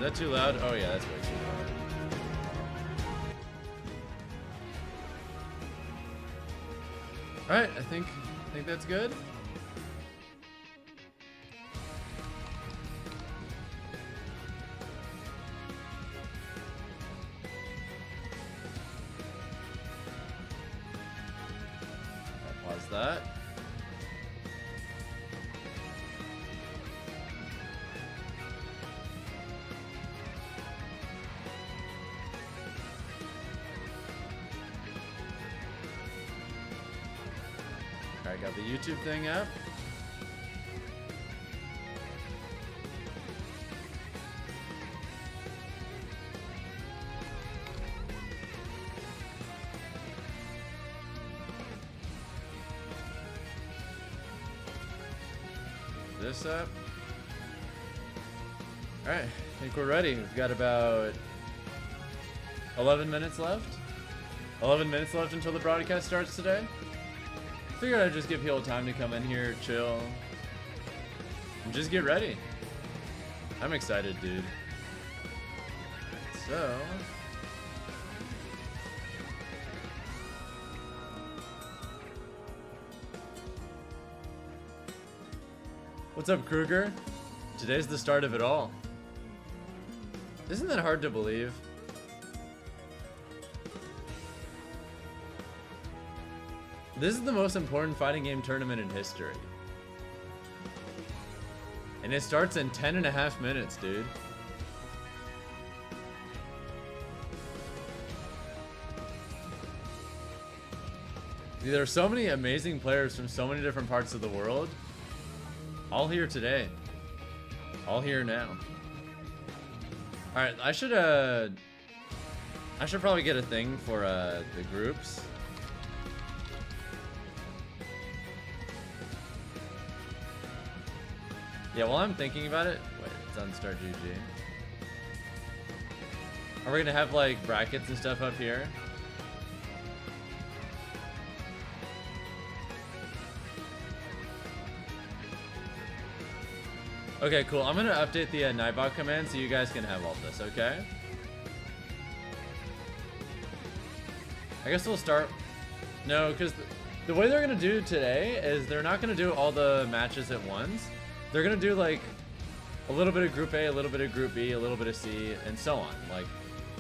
that too loud? Oh yeah, that's way too loud. Alright, I think that's good. I'll pause that. I got the YouTube thing up. This up. All right, I think we're ready. We've got about 11 minutes left. 11 minutes left until the broadcast starts today. Figured I'd just give people time to come in here, chill, and just get ready. I'm excited, dude. So, what's up, Kruger? Today's the start of it all. Isn't that hard to believe? This is the most important fighting game tournament in history. And it starts in 10.5 minutes, dude. There are so many amazing players from so many different parts of the world. All here today. All here now. Alright, I should probably get a thing for the groups. Yeah, while I'm thinking about it, wait, it's on Start GG. Are we gonna have like brackets and stuff up here? Okay, cool. I'm gonna update the Nightbot command so you guys can have all this, okay? I guess we'll start. No, because the way they're gonna do today is they're not gonna do all the matches at once. They're gonna do like a little bit of Group A, a little bit of Group B, a little bit of C, and so on. Like,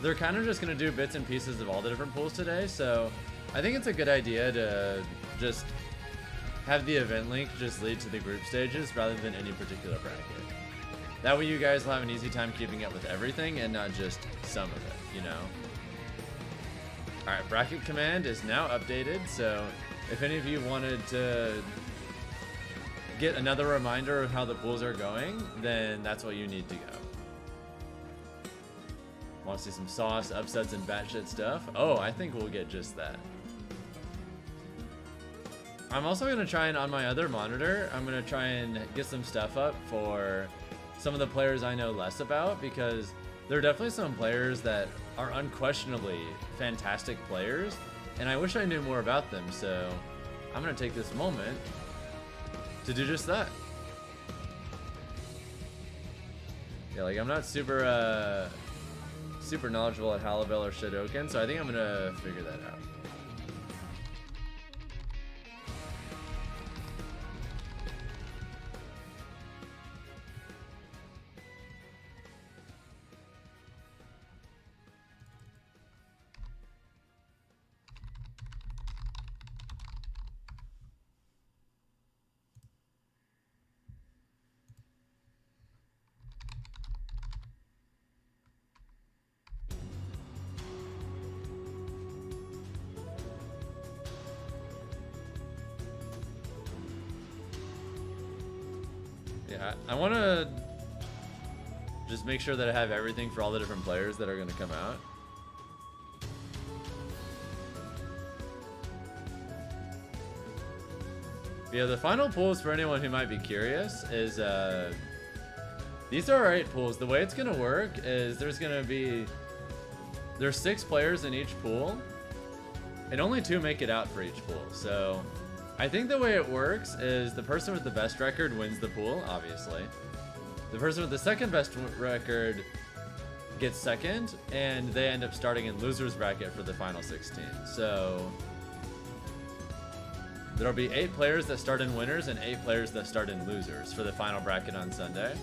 they're kind of just gonna do bits and pieces of all the different pools today. So I think it's a good idea to just have the event link just lead to the group stages rather than any particular bracket. That way you guys will have an easy time keeping up with everything and not just some of it, you know? Alright, bracket command is now updated, so if any of you wanted to get another reminder of how the pools are going, then that's what you need to go. Want to see some sauce, upsets, and batshit stuff? Oh, I think we'll get just that. I'm also going to try and, on my other monitor, I'm going to try and get some stuff up for some of the players I know less about, because there are definitely some players that are unquestionably fantastic players, and I wish I knew more about them, so I'm going to take this moment to do just that. Yeah, like, I'm not super super knowledgeable at Halibel or Shadoken, so I think I'm going to figure that out. Yeah, I want to just make sure that I have everything for all the different players that are going to come out. Yeah, the final pools, for anyone who might be curious, is these are alright pools. The way it's going to work is there's 6 players in each pool, and only 2 make it out for each pool. So I think the way it works is the person with the best record wins the pool, obviously. The person with the second best record gets second, and they end up starting in loser's bracket for the final 16. So there'll be 8 players that start in winners and 8 players that start in losers for the final bracket on Sunday.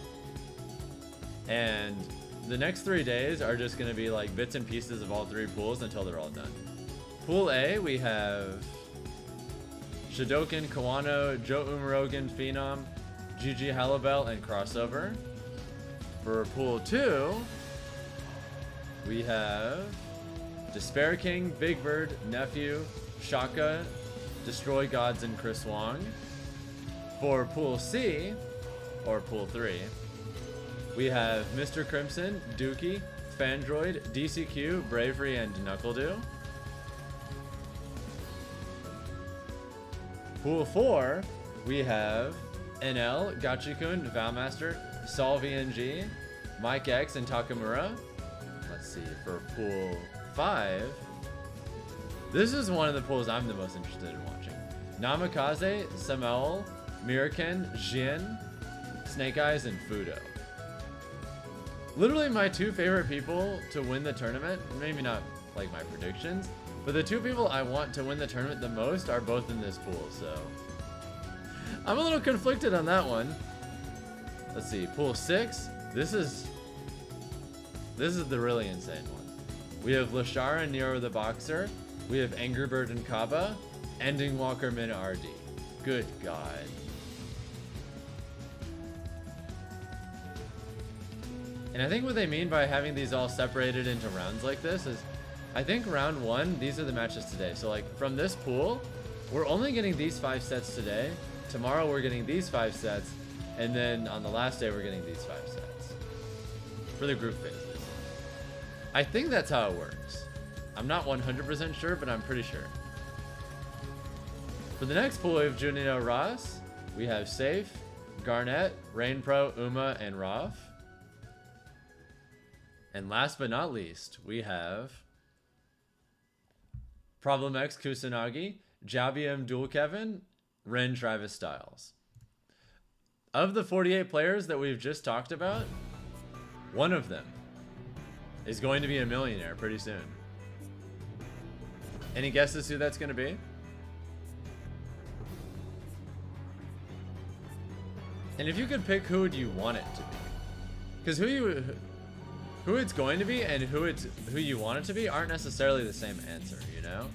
And the next 3 days are just going to be like bits and pieces of all 3 pools until they're all done. Pool A, we have Shidoken, Kawano, Joe Umarogan, Phenom, Gigi Halibel, and Crossover. For Pool 2, we have Despair King, Big Bird, Nephew, Shaka, Destroy Gods, and Chris Wong. For Pool C, or Pool 3, we have Mr. Crimson, Dookie, Fandroid, DCQ, Bravery, and Knuckledoo. Pool 4, we have NL, Gachikun, Valmaster, Sol VNG, Mike X, and Takamura. Let's see, for Pool 5, this is one of the pools I'm the most interested in watching. Namikaze, Samel, Miraken, Jin, Snake Eyes, and Fudo. Literally my 2 favorite people to win the tournament, maybe not like my predictions, but the 2 people I want to win the tournament the most are both in this pool, so I'm a little conflicted on that one. Let's see, Pool 6, this is the really insane one. We have Lashara and Nero the Boxer, we have Angry Bird and Kaba, Ending Walker Min RD. Good God. And I think what they mean by having these all separated into rounds like this is, I think round 1, these are the matches today. So like from this pool, we're only getting these 5 sets today. Tomorrow we're getting these 5 sets. And then on the last day, we're getting these 5 sets for the group phases. I think that's how it works. I'm not 100% sure, but I'm pretty sure. For the next pool, we have Junino Ross. We have Safe, Garnett, Rain Pro, Uma, and Roth. And last but not least, we have Problem X Kusanagi, Javium Dual Kevin, Ren Travis Styles. Of the 48 players that we've just talked about, one of them is going to be a millionaire pretty soon. Any guesses who that's going to be? And if you could pick, who would you want it to be? Because who it's going to be and who you want it to be aren't necessarily the same answer, you know?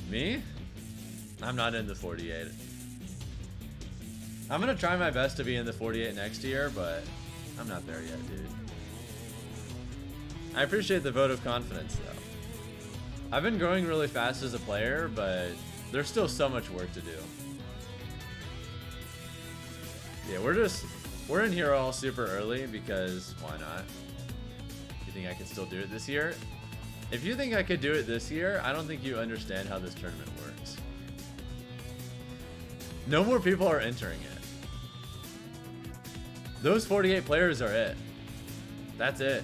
Me? I'm not in the 48. I'm gonna try my best to be in the 48 next year, but I'm not there yet, dude. I appreciate the vote of confidence, though. I've been growing really fast as a player, but there's still so much work to do. Yeah, we're in here all super early because why not? You think I can still do it this year? If you think I could do it this year, I don't think you understand how this tournament works. No more people are entering it. Those 48 players are it. That's it.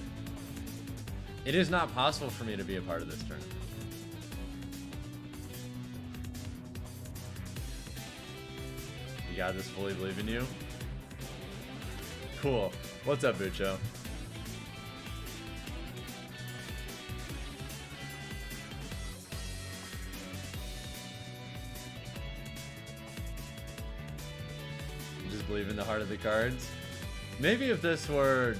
It is not possible for me to be a part of this tournament. You got this, fully believe in you. Cool. What's up, Bucho? You just believe in the heart of the cards? Maybe if this were...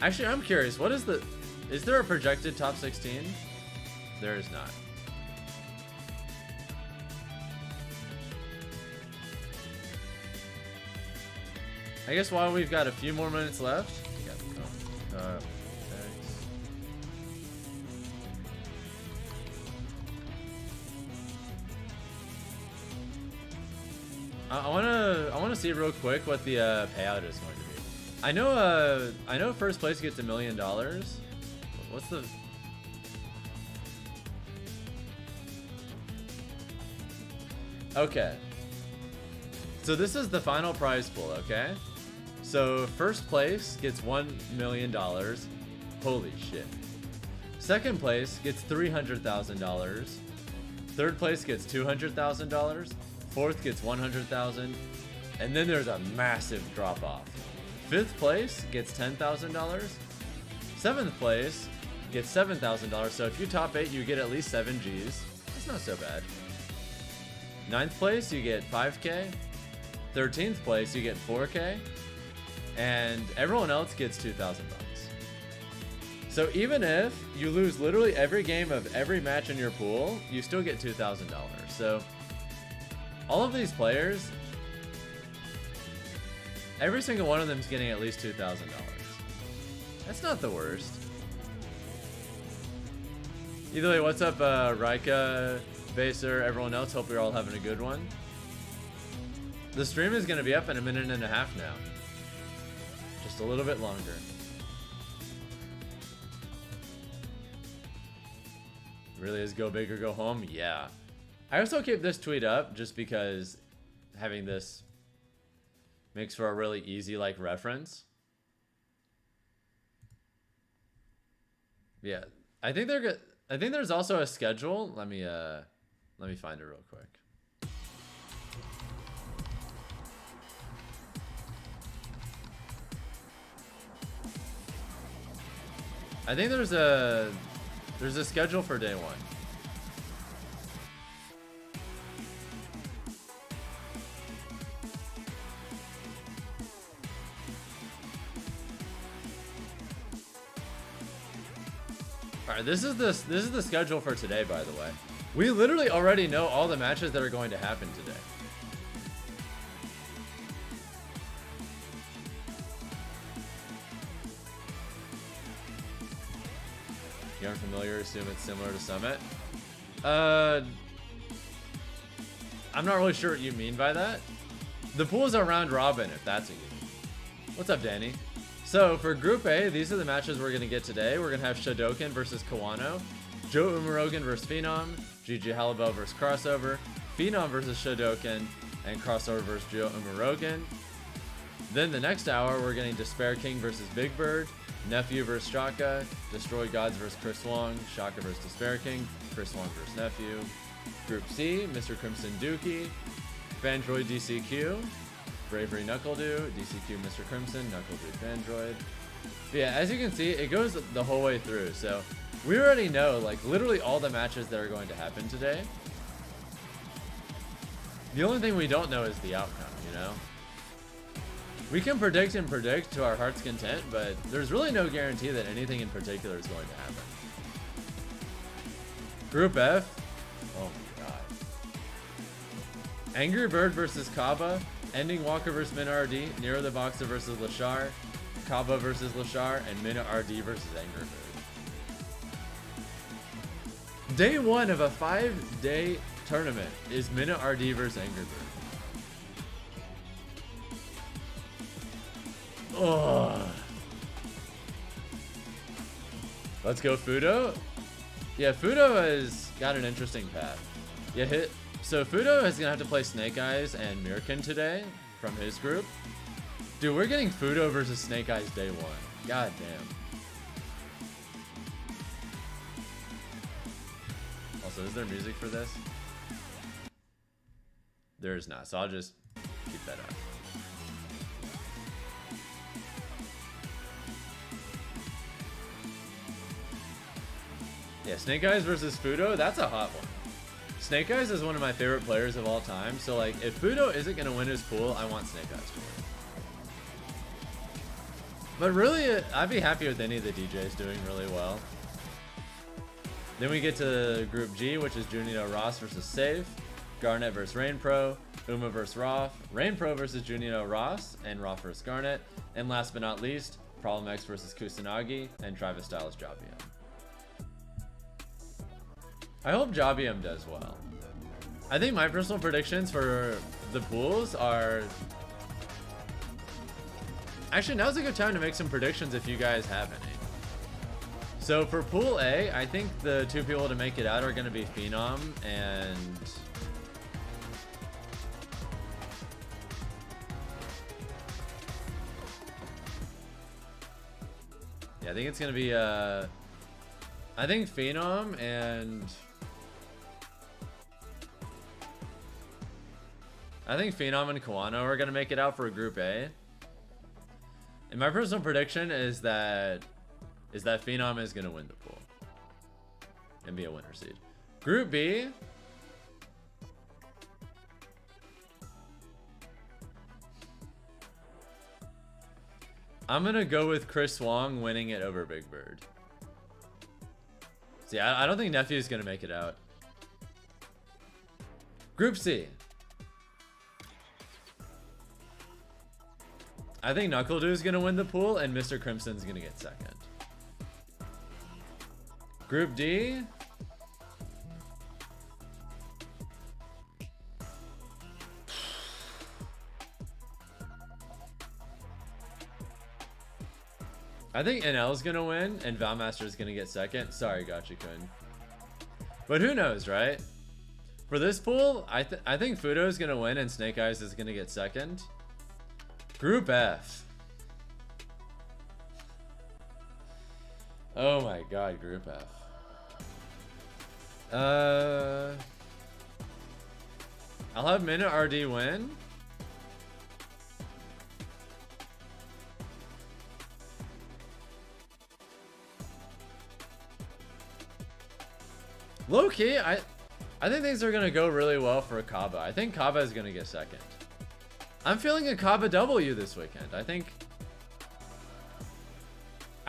Actually, I'm curious. What is the... Is there a projected top 16? There is not. I guess while we've got a few more minutes left, I wanna see real quick what the payout is going to be. I know first place gets $1 million. What's the... Okay. So this is the final prize pool, okay? So first place gets $1 million. Holy shit. Second place gets $300,000. Third place gets $200,000. Fourth gets $100,000. And then there's a massive drop off. 5th place gets $10,000. 7th place gets $7,000. So if you top 8, you get at least 7 Gs. That's not so bad. 9th place, you get 5K. 13th place, you get 4K. And everyone else gets $2,000. So even if you lose literally every game of every match in your pool, you still get $2,000. So all of these players, every single one of them is getting at least $2,000. That's not the worst. Either way, what's up, Rika, Baser, everyone else? Hope you're all having a good one. The stream is going to be up in a minute and a half now. Just a little bit longer. Really is go big or go home? Yeah. I also keep this tweet up just because having this makes for a really easy like reference. Yeah. I think they're good. I think there's also a schedule. Let me find it real quick. I think there's a schedule for day 1. Alright, this is the schedule for today, by the way. We literally already know all the matches that are going to happen today. You aren't familiar, assume it's similar to Summit. I'm not really sure what you mean by that. The pool is a round robin, if that's what you mean. What's up, Danny? So for Group A, these are the matches we're going to get today. We're going to have Shodokan versus Kawano, Joe Umarogan versus Phenom, Gigi Halibel versus Crossover, Phenom versus Shodokan, and Crossover versus Joe Umarogan. Then the next hour, we're getting Despair King versus Big Bird, Nephew versus Shaka, Destroy Gods versus Chris Wong, Shaka versus Despair King, Chris Wong versus Nephew. Group C, Mr. Crimson Dookie, Fandroid DCQ, Bravery Knuckledoo, DCQ Mr. Crimson, Knuckledoo Fandroid. But yeah, as you can see, it goes the whole way through. So we already know like literally all the matches that are going to happen today. The only thing we don't know is the outcome, you know? We can predict and predict to our heart's content, but there's really no guarantee that anything in particular is going to happen. Group F. Oh my god. Angry Bird versus Kaba, Ending Walker versus Mina RD, Nero the Boxer versus Lashar, Kaba versus Lashar, and Mina RD versus Angry Bird. Day 1 of a 5-day tournament is Mina RD versus Angry Bird. Ugh. Let's go Fudo. Yeah, Fudo has got an interesting path. Yeah, so Fudo is gonna have to play Snake Eyes and Mirkin today from his group. Dude, we're getting Fudo versus Snake Eyes day 1. God damn. Also, is there music for this? There is not, so I'll just keep that up. Yeah, Snake Eyes versus Fudo, that's a hot one. Snake Eyes is one of my favorite players of all time, so like, if Fudo isn't going to win his pool, I want Snake Eyes to win. But really, I'd be happy with any of the DJs doing really well. Then we get to Group G, which is Junino Ross versus Safe, Garnet versus Rain Pro, Uma versus Roth, Rain Pro versus Junino Ross, and Roth versus Garnet, and last but not least, Problem X versus Kusanagi, and Travis Styles Jobium. I hope Jobium does well. I think my personal predictions for the pools are... Actually, now's a good time to make some predictions if you guys have any. So for Pool A, I think the 2 people to make it out are going to be Phenom and... Yeah, I think it's going to be... I think Phenom and... I think Phenom and Kawano are going to make it out for Group A. And my personal prediction is that Phenom is gonna win the pool and be a winner seed. Group B. I'm gonna go with Chris Wong winning it over Big Bird. See, I don't think Nephew's gonna make it out. Group C. I think NuckleDo's gonna win the pool and Mr. Crimson's gonna get second. Group D. I think NL's gonna win and Valmaster's gonna get second. Sorry, Gotcha-kun. But who knows, right? For this pool, I think Fudo's gonna win and Snake Eyes is gonna get second. Group F. Oh my god, Group F. I'll have Minute RD win. Low key, I think things are gonna go really well for Kaba. I think Kaba is gonna get second. I'm feeling a Kaba W this weekend. I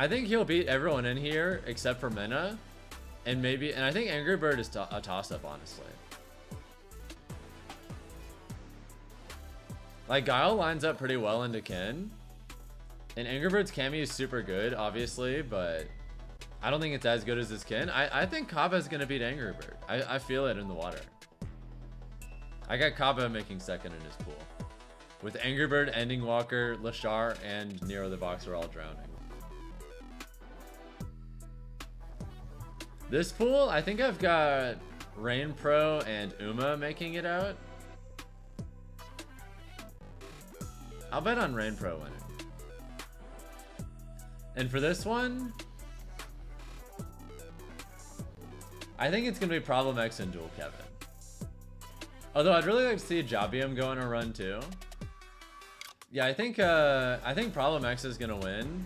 think he'll beat everyone in here except for Mena, and I think Angry Bird is a toss-up, honestly. Like Guile lines up pretty well into Ken, and Angry Bird's Cammy is super good, obviously, but I don't think it's as good as his Ken. I think Kaba is gonna beat Angry Bird. I feel it in the water. I got Kaba making second in his pool, with Angry Bird, Ending Walker, Lashar, and Nero the Boxer all drowning. This pool, I think I've got Rain Pro and Uma making it out. I'll bet on Rain Pro winning. And for this one, I think it's gonna be Problem X and Dual Kevin. Although I'd really like to see Jabium go on a run too. Yeah, I think Problem X is gonna win.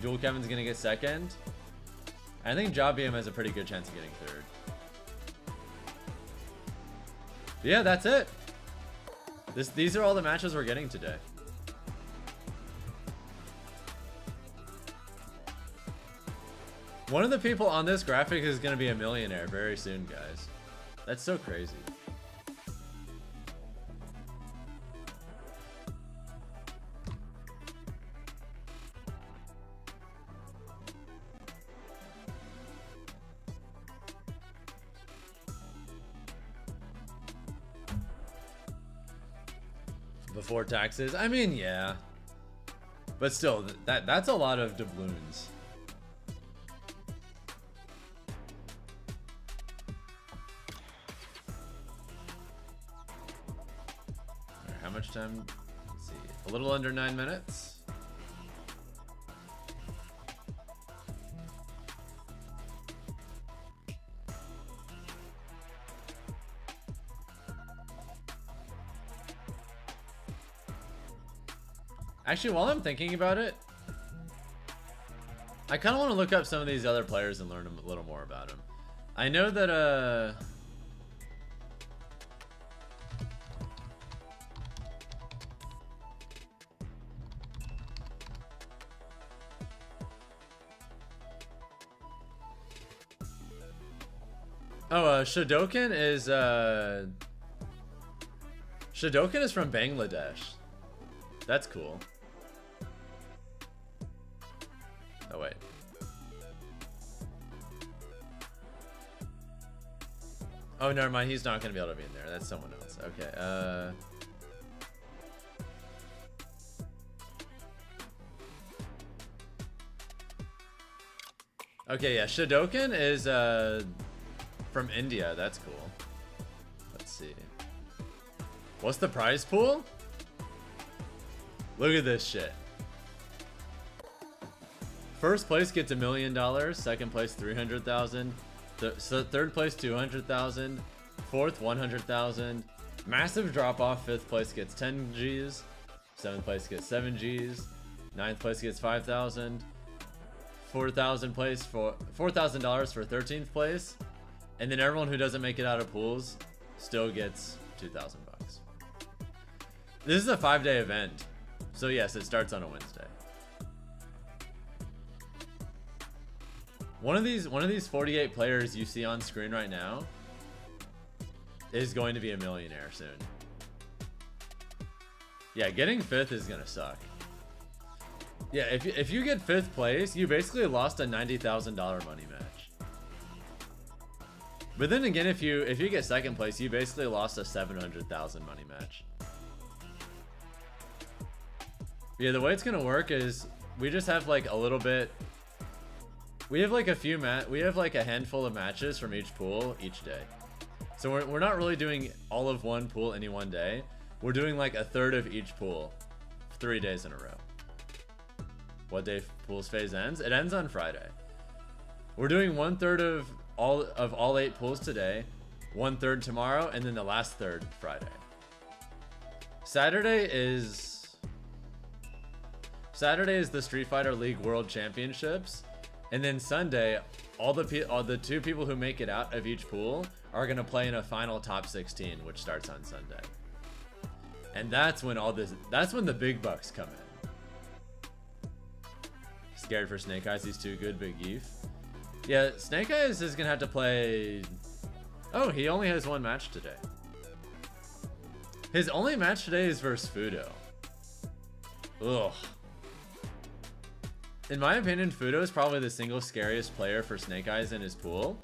Dual Kevin's gonna get second. I think Jabium has a pretty good chance of getting third. But yeah, that's it. These are all the matches we're getting today. One of the people on this graphic is going to be a millionaire very soon, guys. That's so crazy. Before taxes? I mean, yeah. But still, that's a lot of doubloons. How much time? Let's see. A little under 9 minutes. Actually, while I'm thinking about it, I kind of want to look up some of these other players and learn a little more about them. I know that Shadokan is from Bangladesh. That's cool. Oh wait. Oh, never mind. He's not gonna be able to be in there. That's someone else. Okay. Okay, yeah. Shadokan is from India. That's cool. Let's see. What's the prize pool? Look at this shit. First place gets $1 million. Second place 300,000. Third place 200,000. Fourth 100,000. Massive drop off. Fifth place gets 10 Gs. Seventh place gets 7 Gs. Ninth place gets 5,000. 4,000 place for $4,000 for 13th place, and then everyone who doesn't make it out of pools still gets 2,000 bucks. This is a 5-day event, so yes, it starts on a Wednesday. One of these 48 players you see on screen right now is going to be a millionaire soon. Yeah, getting 5th is gonna suck. Yeah, if you get 5th place, you basically lost a $90,000 money match. But then again, if you get 2nd place, you basically lost a $700,000 money match. Yeah, the way it's gonna work is we just have like a little bit. We have like a handful of matches from each pool each day. So we're not really doing all of one pool any one day. We're doing like a third of each pool 3 days in a row. What day pools phase ends? It ends on Friday. We're doing 1/3 of all 8 pools today, 1/3 tomorrow, and then the last third Friday. Saturday is the Street Fighter League World Championships, and then Sunday, all the 2 people who make it out of each pool are gonna play in a final top 16, which starts on Sunday. And that's when the big bucks come in. Scared for Snake Eyes, he's too good, Big Geef. Yeah, Snake Eyes is gonna have to play. Oh, he only has 1 match today. His only match today is versus Fudo. Ugh. In my opinion, Fudo is probably the single scariest player for Snake Eyes in his pool.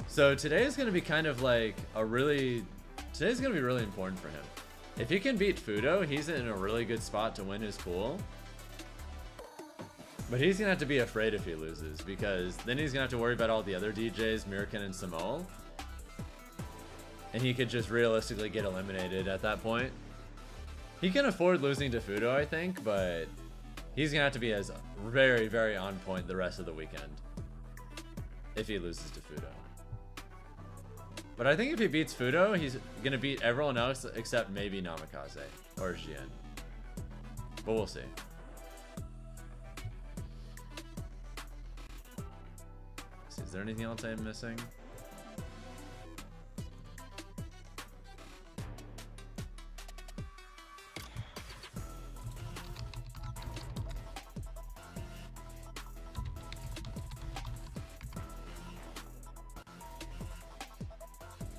So today is gonna be kind of like today's gonna be really important for him. If he can beat Fudo, he's in a really good spot to win his pool. But he's gonna have to be afraid if he loses, because then he's gonna have to worry about all the other DJs, Mirkin and Samol. And he could just realistically get eliminated at that point. He can afford losing to Fudo, I think, but he's gonna have to be as very, very on point the rest of the weekend if he loses to Fudo. But I think if he beats Fudo, he's gonna beat everyone else except maybe Namikaze or Jian. But we'll see. Is there anything else I'm missing?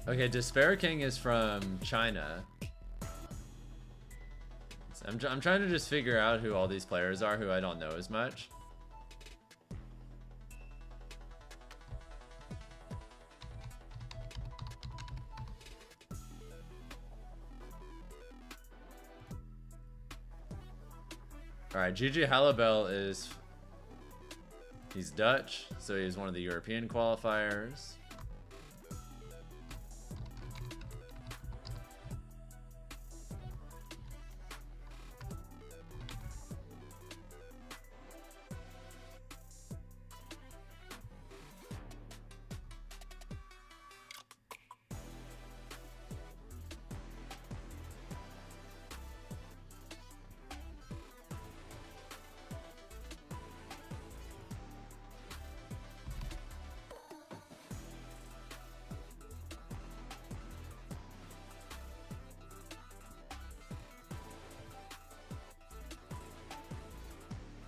Okay, Despair King is from China. So I'm trying to just figure out who all these players are who I don't know as much. Alright, Gigi Halibel he's Dutch, so he's one of the European qualifiers.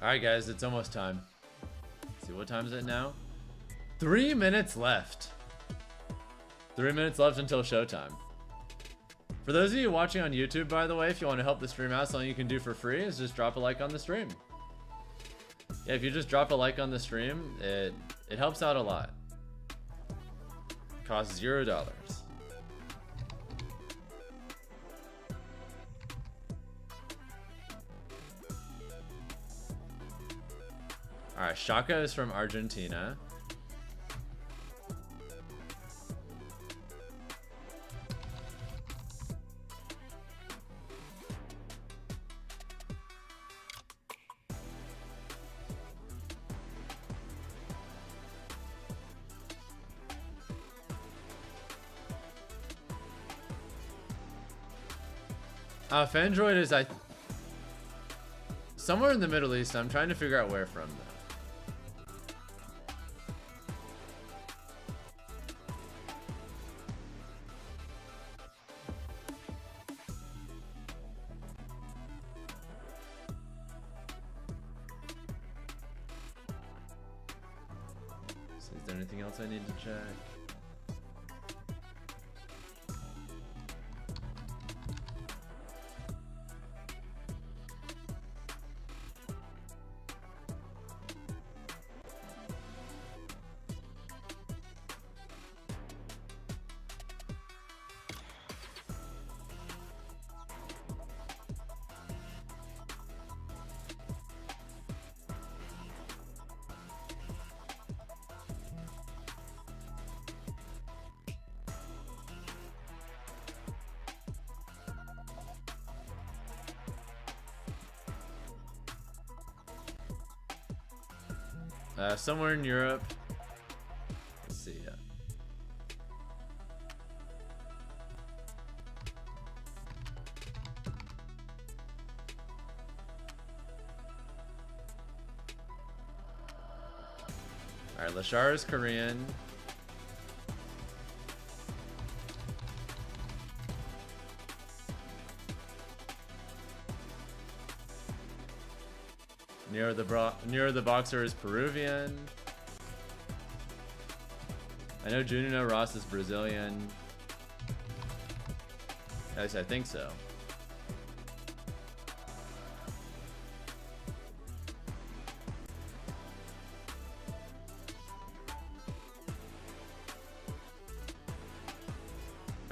Alright guys, it's almost time. Let's see, what time is it now? 3 minutes left. 3 minutes left until showtime. For those of you watching on YouTube, by the way, if you want to help the stream out, something you can do for free is just drop a like on the stream. Yeah, if you just drop a like on the stream, it helps out a lot. Costs $0. Alright, Shaka is from Argentina. Fandroid is somewhere in the Middle East. I'm trying to figure out where from though. So is there anything else I need to check? Somewhere in Europe. Let's see. All right, Lashar is Korean. Near the boxer is Peruvian. I know Juno Ross is Brazilian. At least I think so.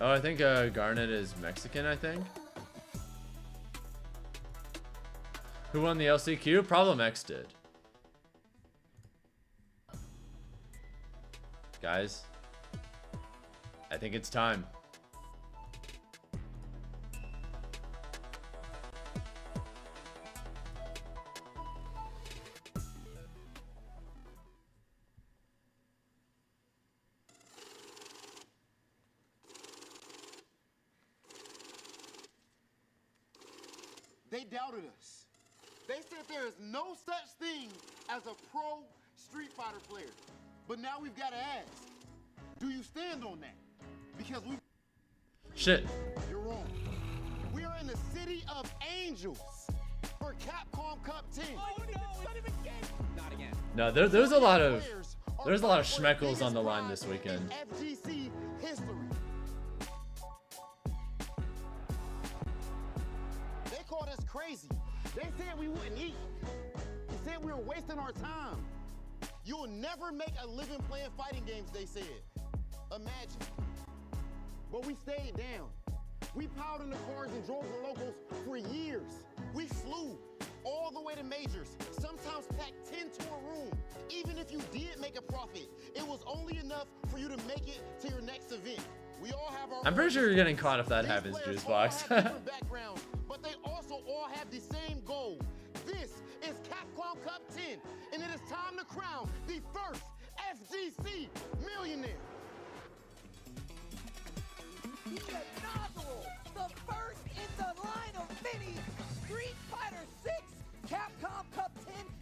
Oh, I think Garnet is Mexican, I think. Who won the LCQ? Problem X did. Guys, I think it's time. They doubted us. They said there is no such thing as a pro Street Fighter player. But now we've got to ask, do you stand on that? Because we... Shit. You're wrong. We are in the city of angels for Capcom Cup 10. Oh no, not even again. Not again. No, there's a lot of schmeckles on the line this weekend. FGC history. They called us crazy. They said we wouldn't eat. They said we were wasting our time. You'll never make a living playing fighting games, they said. Imagine. But we stayed down. We piled in the cars and drove the locals for years. We flew all the way to majors, sometimes packed 10 to a room. Even if you did make a profit, it was only enough for you to make it to your next event. We all have our I'm pretty sure you're getting caught if that happens, Juicebox. backgrounds, but they also all have the same goal. This is Capcom Cup 10, and it is time to crown the first FGC millionaire. The inaugural, the first in the line of many Street Fighter 6 Capcom Cup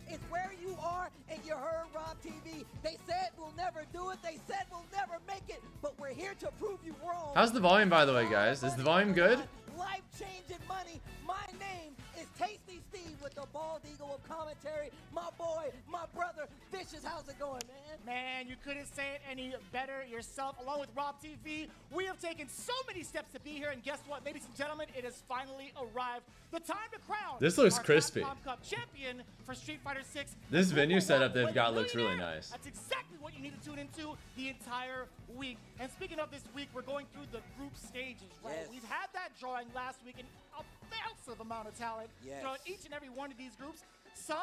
10 is where you are, and you heard Rob TV. They said we'll never do it. They said we'll never make it, but we're here to prove you wrong. How's the volume, by the way, guys? Is the volume good? Life-changing money. My name is Tasty Steve with the Bald Eagle of commentary. My boy, my brother, Vicious. How's it going, man? Man, you couldn't say it any better yourself. Along with Rob TV, we have taken so many steps to be here, and guess what, ladies and gentlemen, it has finally arrived. The time to crown. This looks our crispy. Capcom Cup champion for Street Fighter 6. This venue setup they've got looks really nice. That's exactly what you need to tune into the entire week. And speaking of this week, we're going through the group stages, right? Yes. We've had that drawing last week, and a massive amount of talent throughout each and every one of these groups. Some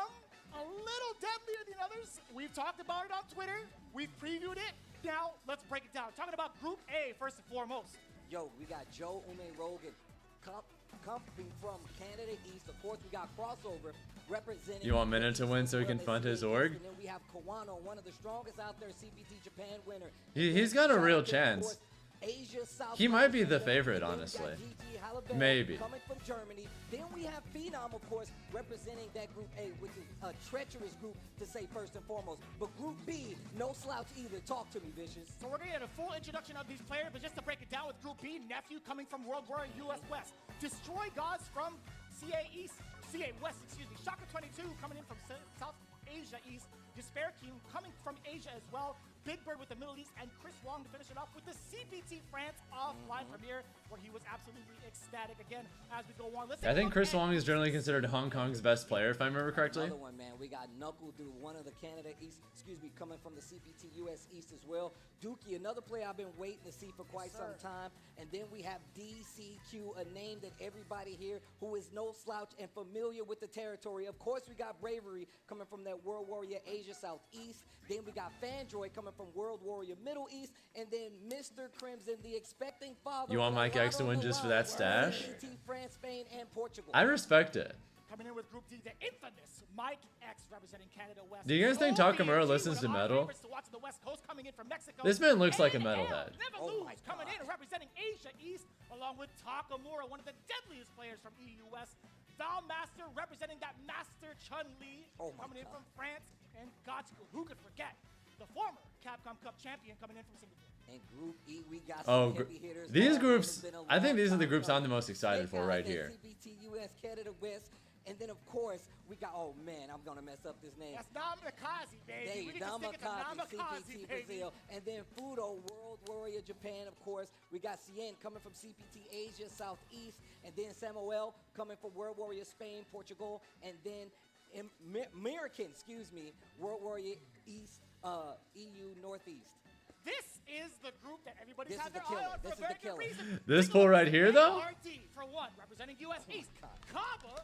a little deadlier than others. We've talked about it on Twitter. We've previewed it. Now, let's break it down. Talking about Group A first and foremost. Yo, we got Joe Ume Rogan coming from Canada East. Of course, we got Crossover representing. You want Minna to win so he can fund his org? And then we have Kawano, one of the strongest out there, CPT Japan winner. He's got a real chance. Asia South. He might be the Africa, favorite, and then we got honestly. Gigi Halibert Maybe. coming from Germany. Then we have Phenom, of course, representing that Group A, which is a treacherous group to say first and foremost. But Group B, no slouch either. Talk to me, Vicious. So we're going to get a full introduction of these players, but just to break it down with Group B, Nephew coming from World War US West. Destroy Gods from CA West, excuse me. Shaka 22 coming in from South Asia East. Despair King coming from Asia as well. Big Bird with the Middle East, and Chris Wong to finish it off with the CPT France offline premiere, where he was absolutely ecstatic again as we go on. I think Chris Wong is generally considered Hong Kong's best player, if I remember correctly. Another one, man. We got Knuckle through one of the Canada East, coming from the CPT US East as well. Dookie, another player I've been waiting to see for quite some time. And then we have DCQ, a name that everybody here who is no slouch and familiar with the territory. Of course, we got Bravery coming from that World Warrior Asia Southeast. Then we got Fandroid coming from World Warrior Middle East. And then Mr. Crimson, the expecting father. You want Mike X to win just for that stash? CPT, France, Spain, and Portugal. I respect it. Coming in with Group D, the infamous Mike X representing Canada West. Do you guys think Takamura listens to metal? To the West Coast, coming in from Mexico. This man looks like a And metalhead. Never lose, coming in representing Asia East, along with Takamura, one of the deadliest players from EU West. Val Master representing that Master Chun-Li, coming in from France. And Gotchko, who could forget, the former Capcom Cup champion coming in from Singapore. And Group E, we got Oh, some heavy hitters. these All groups, been a I think long these are the time groups I'm the coming. most excited Big for guys right in here. CPT US, Canada West. And then, of course, we got, oh man, I'm going to mess up this name. That's Namikaze, baby. We need to stick it to Namikaze, CPT baby. Brazil. And then Fudo, World Warrior Japan, of course. We got Cien coming from CPT Asia Southeast. And then Samuel coming from World Warrior Spain, Portugal. And then American, World Warrior East, EU Northeast. This is the group that everybody's This had is the their eye killer. on for This a is very the good killer. reason. This fool right here, though? RD for one, representing US East. Kaba,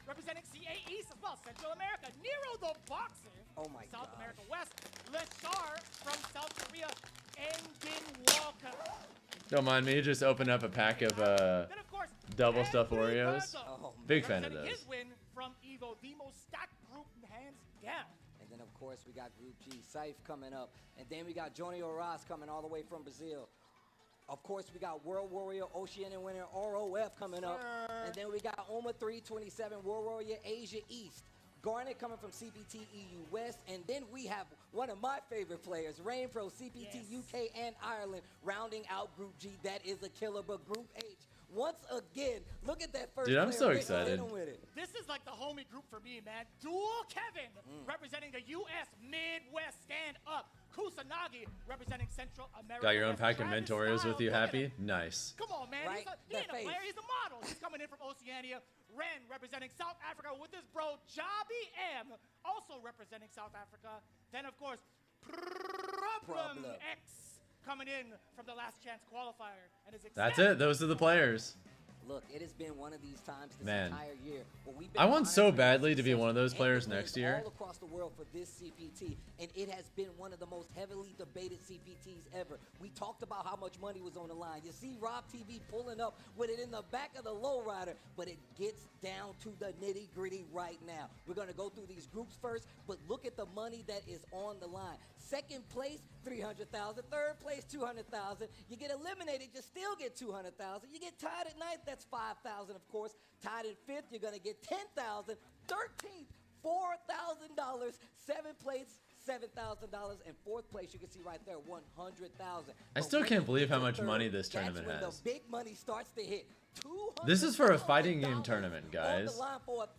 representing CA East as well. Central America. Nero the Boxer. Oh my South gosh. America West. Leshar from South Korea. Engin Walker. Don't mind me, just open up a pack of Then, of course, double stuffed Andrew Oreos. Berto, Oh, Big fan of representing those. his win from EVO, the most stacked group hands down. And then, of course, we got Group G, Saif coming up. And then we got Johnny Oras coming all the way from Brazil. Of course, we got World Warrior Oceanian winner ROF coming up. And then we got OMA 327 World Warrior Asia East. Garnet coming from CPT EU West. And then we have one of my favorite players, Rain Pro, CPT UK and Ireland, rounding out Group G. That is a killer. But Group H, once again, look at that first Dude, I'm player. so Rick, excited. hit him with it. This is like the homie group for me, man. Dual Kevin, representing the U.S. Midwest Stand Up. Kusanagi, representing Central America. Got your own West. pack of Travis Mentorios Styles, with you, look at happy? him. Nice. Come on, man. Right? He ain't That a player. face. He's a model. He's coming in from Oceania. Ren, representing South Africa with his bro, Jabi M, also representing South Africa. Then, of course, Problem X coming in from the Last Chance qualifier. And his That's it. Those are the players. Look, it has been one of these times this Man. entire year. Where we've been I want so monitoring badly the to be one of those success players and next wins year. all across the world for this CPT, and it has been one of the most heavily debated CPTs ever. We talked about how much money was on the line. You see Rob TV pulling up with it in the back of the lowrider, but it gets down to the nitty-gritty right now. We're going to go through these groups first, but look at the money that is on the line. Second place, $300,000. Third place, $200,000. You get eliminated, you still get $200,000. You get tied at ninth, that's $5,000, of course. Tied at fifth, you're going to get $10,000. 13th, $4,000. Seventh place, $7,000. And fourth place, you can see right there, $100,000. I still can't believe how much money this tournament that's when has. the big money starts to hit. This is for a fighting game tournament, guys.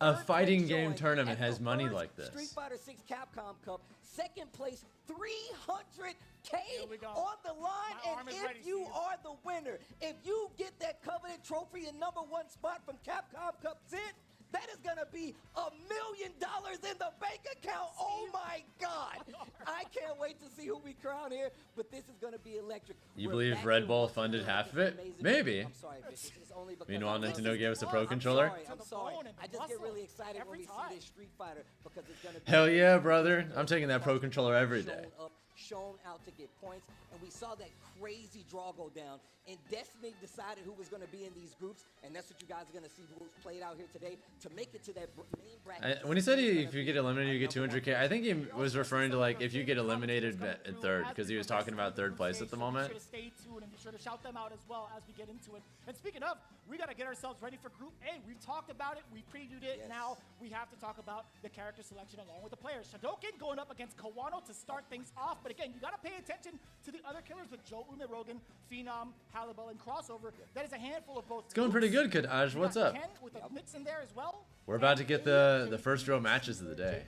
A fighting game tournament has money like this. Street Fighter 6 Capcom Cup. Second place, $300K we go. on the line. My arm And is if ready, you Steve. are the winner, if you get that coveted trophy and #1 spot from Capcom Cup Zit, that is going to be $1 million in the bank account. Oh my God. I can't wait to see who we crown here, but this is going to be electric. You We're believe back Red in Bull what's funded gonna half of be it? amazing. Maybe. I'm sorry, Vicious. It's only because Meanwhile, I'm Nintendo gave us a I'm Pro I'm controller. sorry, I'm To the sorry. bone and I the just get muscle really excited when every we time. see this Street Fighter because it's going to be Hell yeah, brother. I'm taking that Pro controller every day. shown out to get points, and we saw that crazy draw go down and Destiny decided who was going to be in these groups, and that's what you guys are going to see who's played out here today to make it to that main bracket. When he said if you get eliminated, you get 200K, I think he was referring to like if you get eliminated in third, because he was talking about third place at the moment. Be sure to stay tuned and be sure to shout them out as well as we get into it. And speaking of, we got to get ourselves ready for Group A. We've talked about it, we previewed it. Yes. Now we have to talk about the character selection along with the players. Shadoken going up against Kawano to start things off, but again, you got to pay attention to the other killers with Joe Umerogan, Phenom, Halibel, and Crossover. That is a handful of both. It's going pretty good, Kadaj. What's up? Ken with a mix in there as well. We're about to get the first real matches of the day.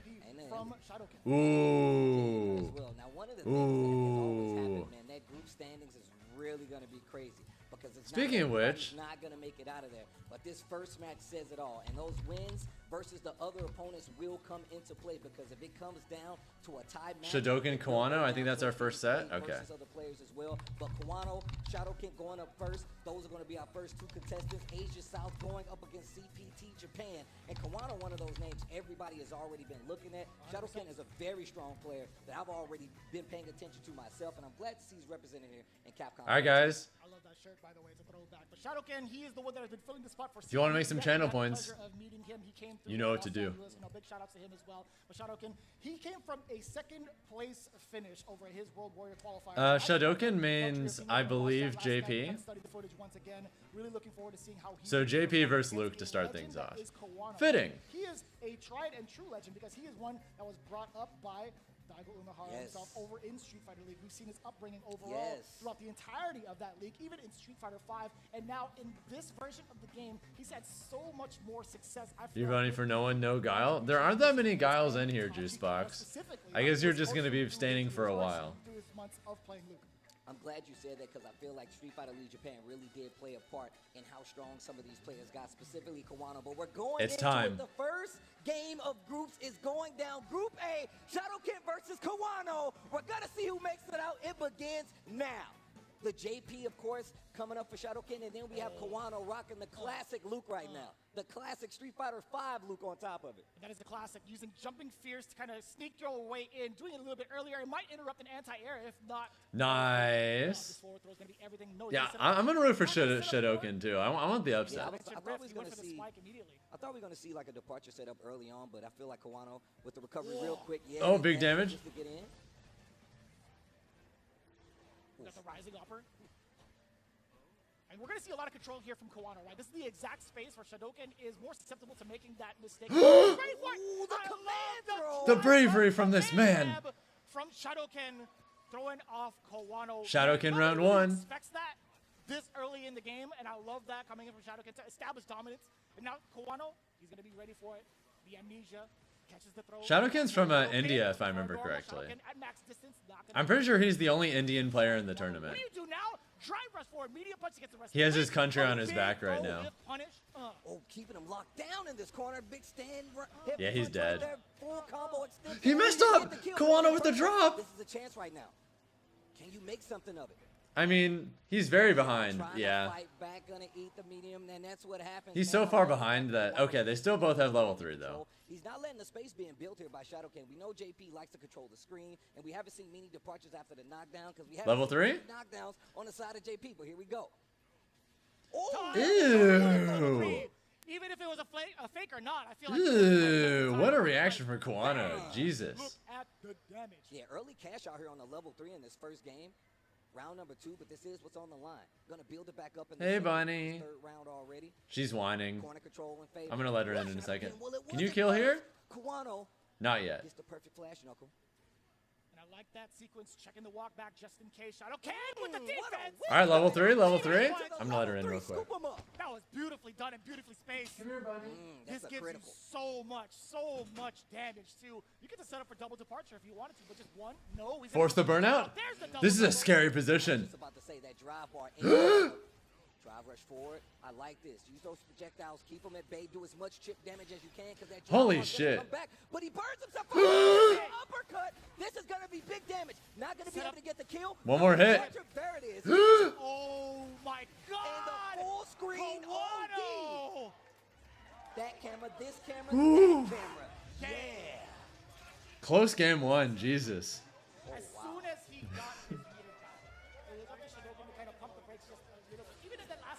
From Shadoken. Ooh. Well, now one of the things that has always happened, man, that group standings is really going to be crazy because it's Speaking of which, not going to make it out of there. But this first match says it all, and those wins versus the other opponents will come into play because if it comes down to a tie match, Shadoken Kawano, I think that's our first set. Okay. versus other players as well. But Kawano, Shadoken going up first. Those are going to be our first two contestants. Asia South going up against CPT Japan. And Kawano, one of those names everybody has already been looking at. Shadoken is a very strong player that I've already been paying attention to myself, and I'm glad to see he's represented here in Capcom. All right, guys. I love that shirt, by the way. It's a throwback. But Shadoken, he is the one that has been filling the spot for. If you want to make some CPT, channel I had the points, pleasure of meeting him. He came through you know what Los to do. Angeles. Big shout outs to him as well. But Shadoken, he came from a second place finish over his World Warrior qualifier. Shadoken means, I believe, JP. Really looking forward to seeing how he So JP versus Luke to start things off. Fitting. He is a tried and true legend because he is one that was brought up by Daigo Umehara himself over in Street Fighter League. We've seen his upbringing overall throughout the entirety of that league, even in Street Fighter 5. And now in this version of the game, he's had so much more success. You're running for no one, no guile? There aren't that many guiles in here, Juicebox. I guess you're just going to be abstaining for a while. I'm glad you said that because I feel like Street Fighter League Japan really did play a part in how strong some of these players got, specifically Kawano. But we're going into time. it. The first game of groups is going down. Group A, Shadoken versus Kawano. We're going to see who makes it out. It begins now. The JP, of course, coming up for Shadoken, and then we have Kawano rocking the classic Luke right now. The classic Street Fighter 5 Luke on top of it. That is the classic, using jumping fears to kind of sneak your way in, doing it a little bit earlier. It might interrupt an anti-air, if not. Nice. This forward throw is gonna be everything. No, Yeah, I'm going to root for Shadoken, too. I want the upset. I thought we were going to see. Immediately. I thought we were going to see like a departure set up early on, but I feel like Kawano with the recovery real quick. Yeah, Oh, big damage. just to get in. That's a rising upper. And we're going to see a lot of control here from Kawano, right? This is the exact space where Shadoken is more susceptible to making that mistake. Ready for it! Ooh, the I command love throw! The bravery from this man. grab From Shadoken, throwing off Kawano. Shadoken Nobody round really one. expects that this early in the game, and I love that coming in from Shadoken to establish dominance. And now Kawano, he's going to be ready for it. The amnesia. Catches the throw. Shadoken's from India, if I remember correctly. At max distance, not gonna I'm pretty sure he's the only Indian player in the tournament. What do you do now? Drive rush forward, media punch against the rest. He has his country on his back right now. Oh, keeping him locked down in this corner. Big stand. Yeah, he's dead. Full combo extension. He messed up! Kawano with the drop! This is a chance right now. Can you make something of it? I mean, he's very behind. Trying to Yeah. fight back, gonna eat the medium, and that's what happens. He's now. so far behind that. Okay, they still both have level 3, though. He's not letting the space being built here by Shadoken. We know JP likes to control the screen, and we haven't seen many departures after the knockdown because we haven't Level seen 3? many knockdowns on the side of JP. But here we go. Oh, Ew. Even if it was a fake or not, I feel like. Ew. What a reaction from Kawano. Jesus. Look at the damage. yeah, early cash out here on the level 3 in this first game. Round number 2, but this is what's on the line. Gonna build it back up in the Hey, second, bunny. third round already. She's whining. Corner control in favor. I'm gonna let her in a Shadoken, second. well, it Can you wasn't kill close. here? Kawano Not yet. gets the perfect flash knuckle. And I like that sequence, checking the walk back just in case. Shadoken with the What a defense. whip. All right, level 3, level 3. To the I'm gonna let her in level real 3, quick. Scoop him up. That was beautifully done and beautifully spaced. That's This a gives critical. you so much damage too. You get to set up for double departure if you wanted to, but just one. No. He's Force the burnout. There's the double This is a double. scary position. Just about to say that drive bar. Drive rush forward. I like this. Use those projectiles. Keep them at bay. Do as much chip damage as you can because that drive Holy bar's shit. gonna come back. But he burns himself. Uppercut. This is gonna be big damage. Not gonna be able to get the kill. One more hit. There it is. Oh my God! And the full screen Kawano! OD. That camera, this camera, Ooh. that camera. Yeah. Close game 1. Jesus. As soon as he got his meter back, it was up to Shadoken to kind of pump the brakes just a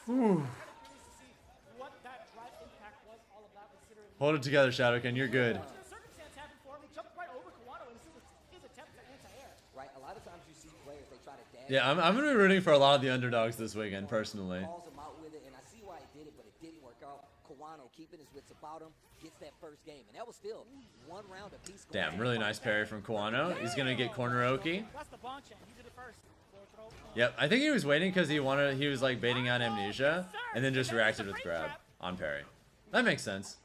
what that drive impact was all about, considering Hold it together, Shadowkin. You're good. the circumstance happened for him. He jumped right over Kawano, and this is his attempt at anti-air. Right, a lot of times you see players, they try to dash. Yeah, I'm gonna be rooting for a lot of the underdogs this weekend, personally. Calls him out with it, and I see why he did it, but it didn't work out. Kawano keeping his wits about him, gets that first game, and that was still one round apiece. Damn, really nice parry from Kawano. He's gonna get corner Oki. That's the Bonchan. He did it first. Forward throw. Yep, I think he was waiting because he was like baiting out Amnesia, and then just reacted with grab on parry. That makes sense.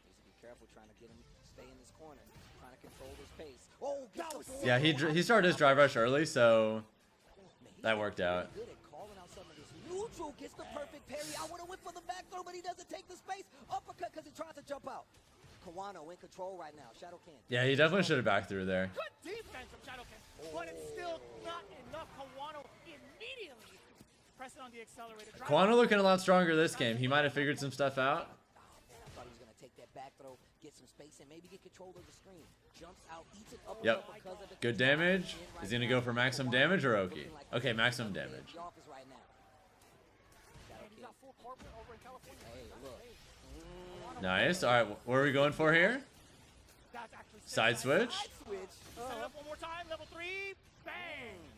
Needs to be careful trying to get him stay in this corner, trying to control his pace. Oh, that was Yeah, he started his drive rush early, so that worked out. good at calling out some of this. Neutral gets the perfect parry. I would have went for the back throw, but he doesn't take the space. Uppercut because he tries to jump out. Kawano in control right now. Shadowkin. Yeah, he definitely should have backed through there. Good defense from Shadowkin, but it's still not enough. Kawano immediately pressing on the accelerator. Kawano looking a lot stronger this game. He might have figured some stuff out. I thought he was going to take that back throw, get some space, and maybe get control of the screen. Jumps out, eats it up. Yep. Good damage. Is he gonna go for maximum damage or Oki? Okay, maximum damage. The office right now. And he's got full corporate over in California. Hey, look. Nice. All right, what are we going for here? That's actually sick. Side switch. Switch. Set it up one more time. Level 3. Bang.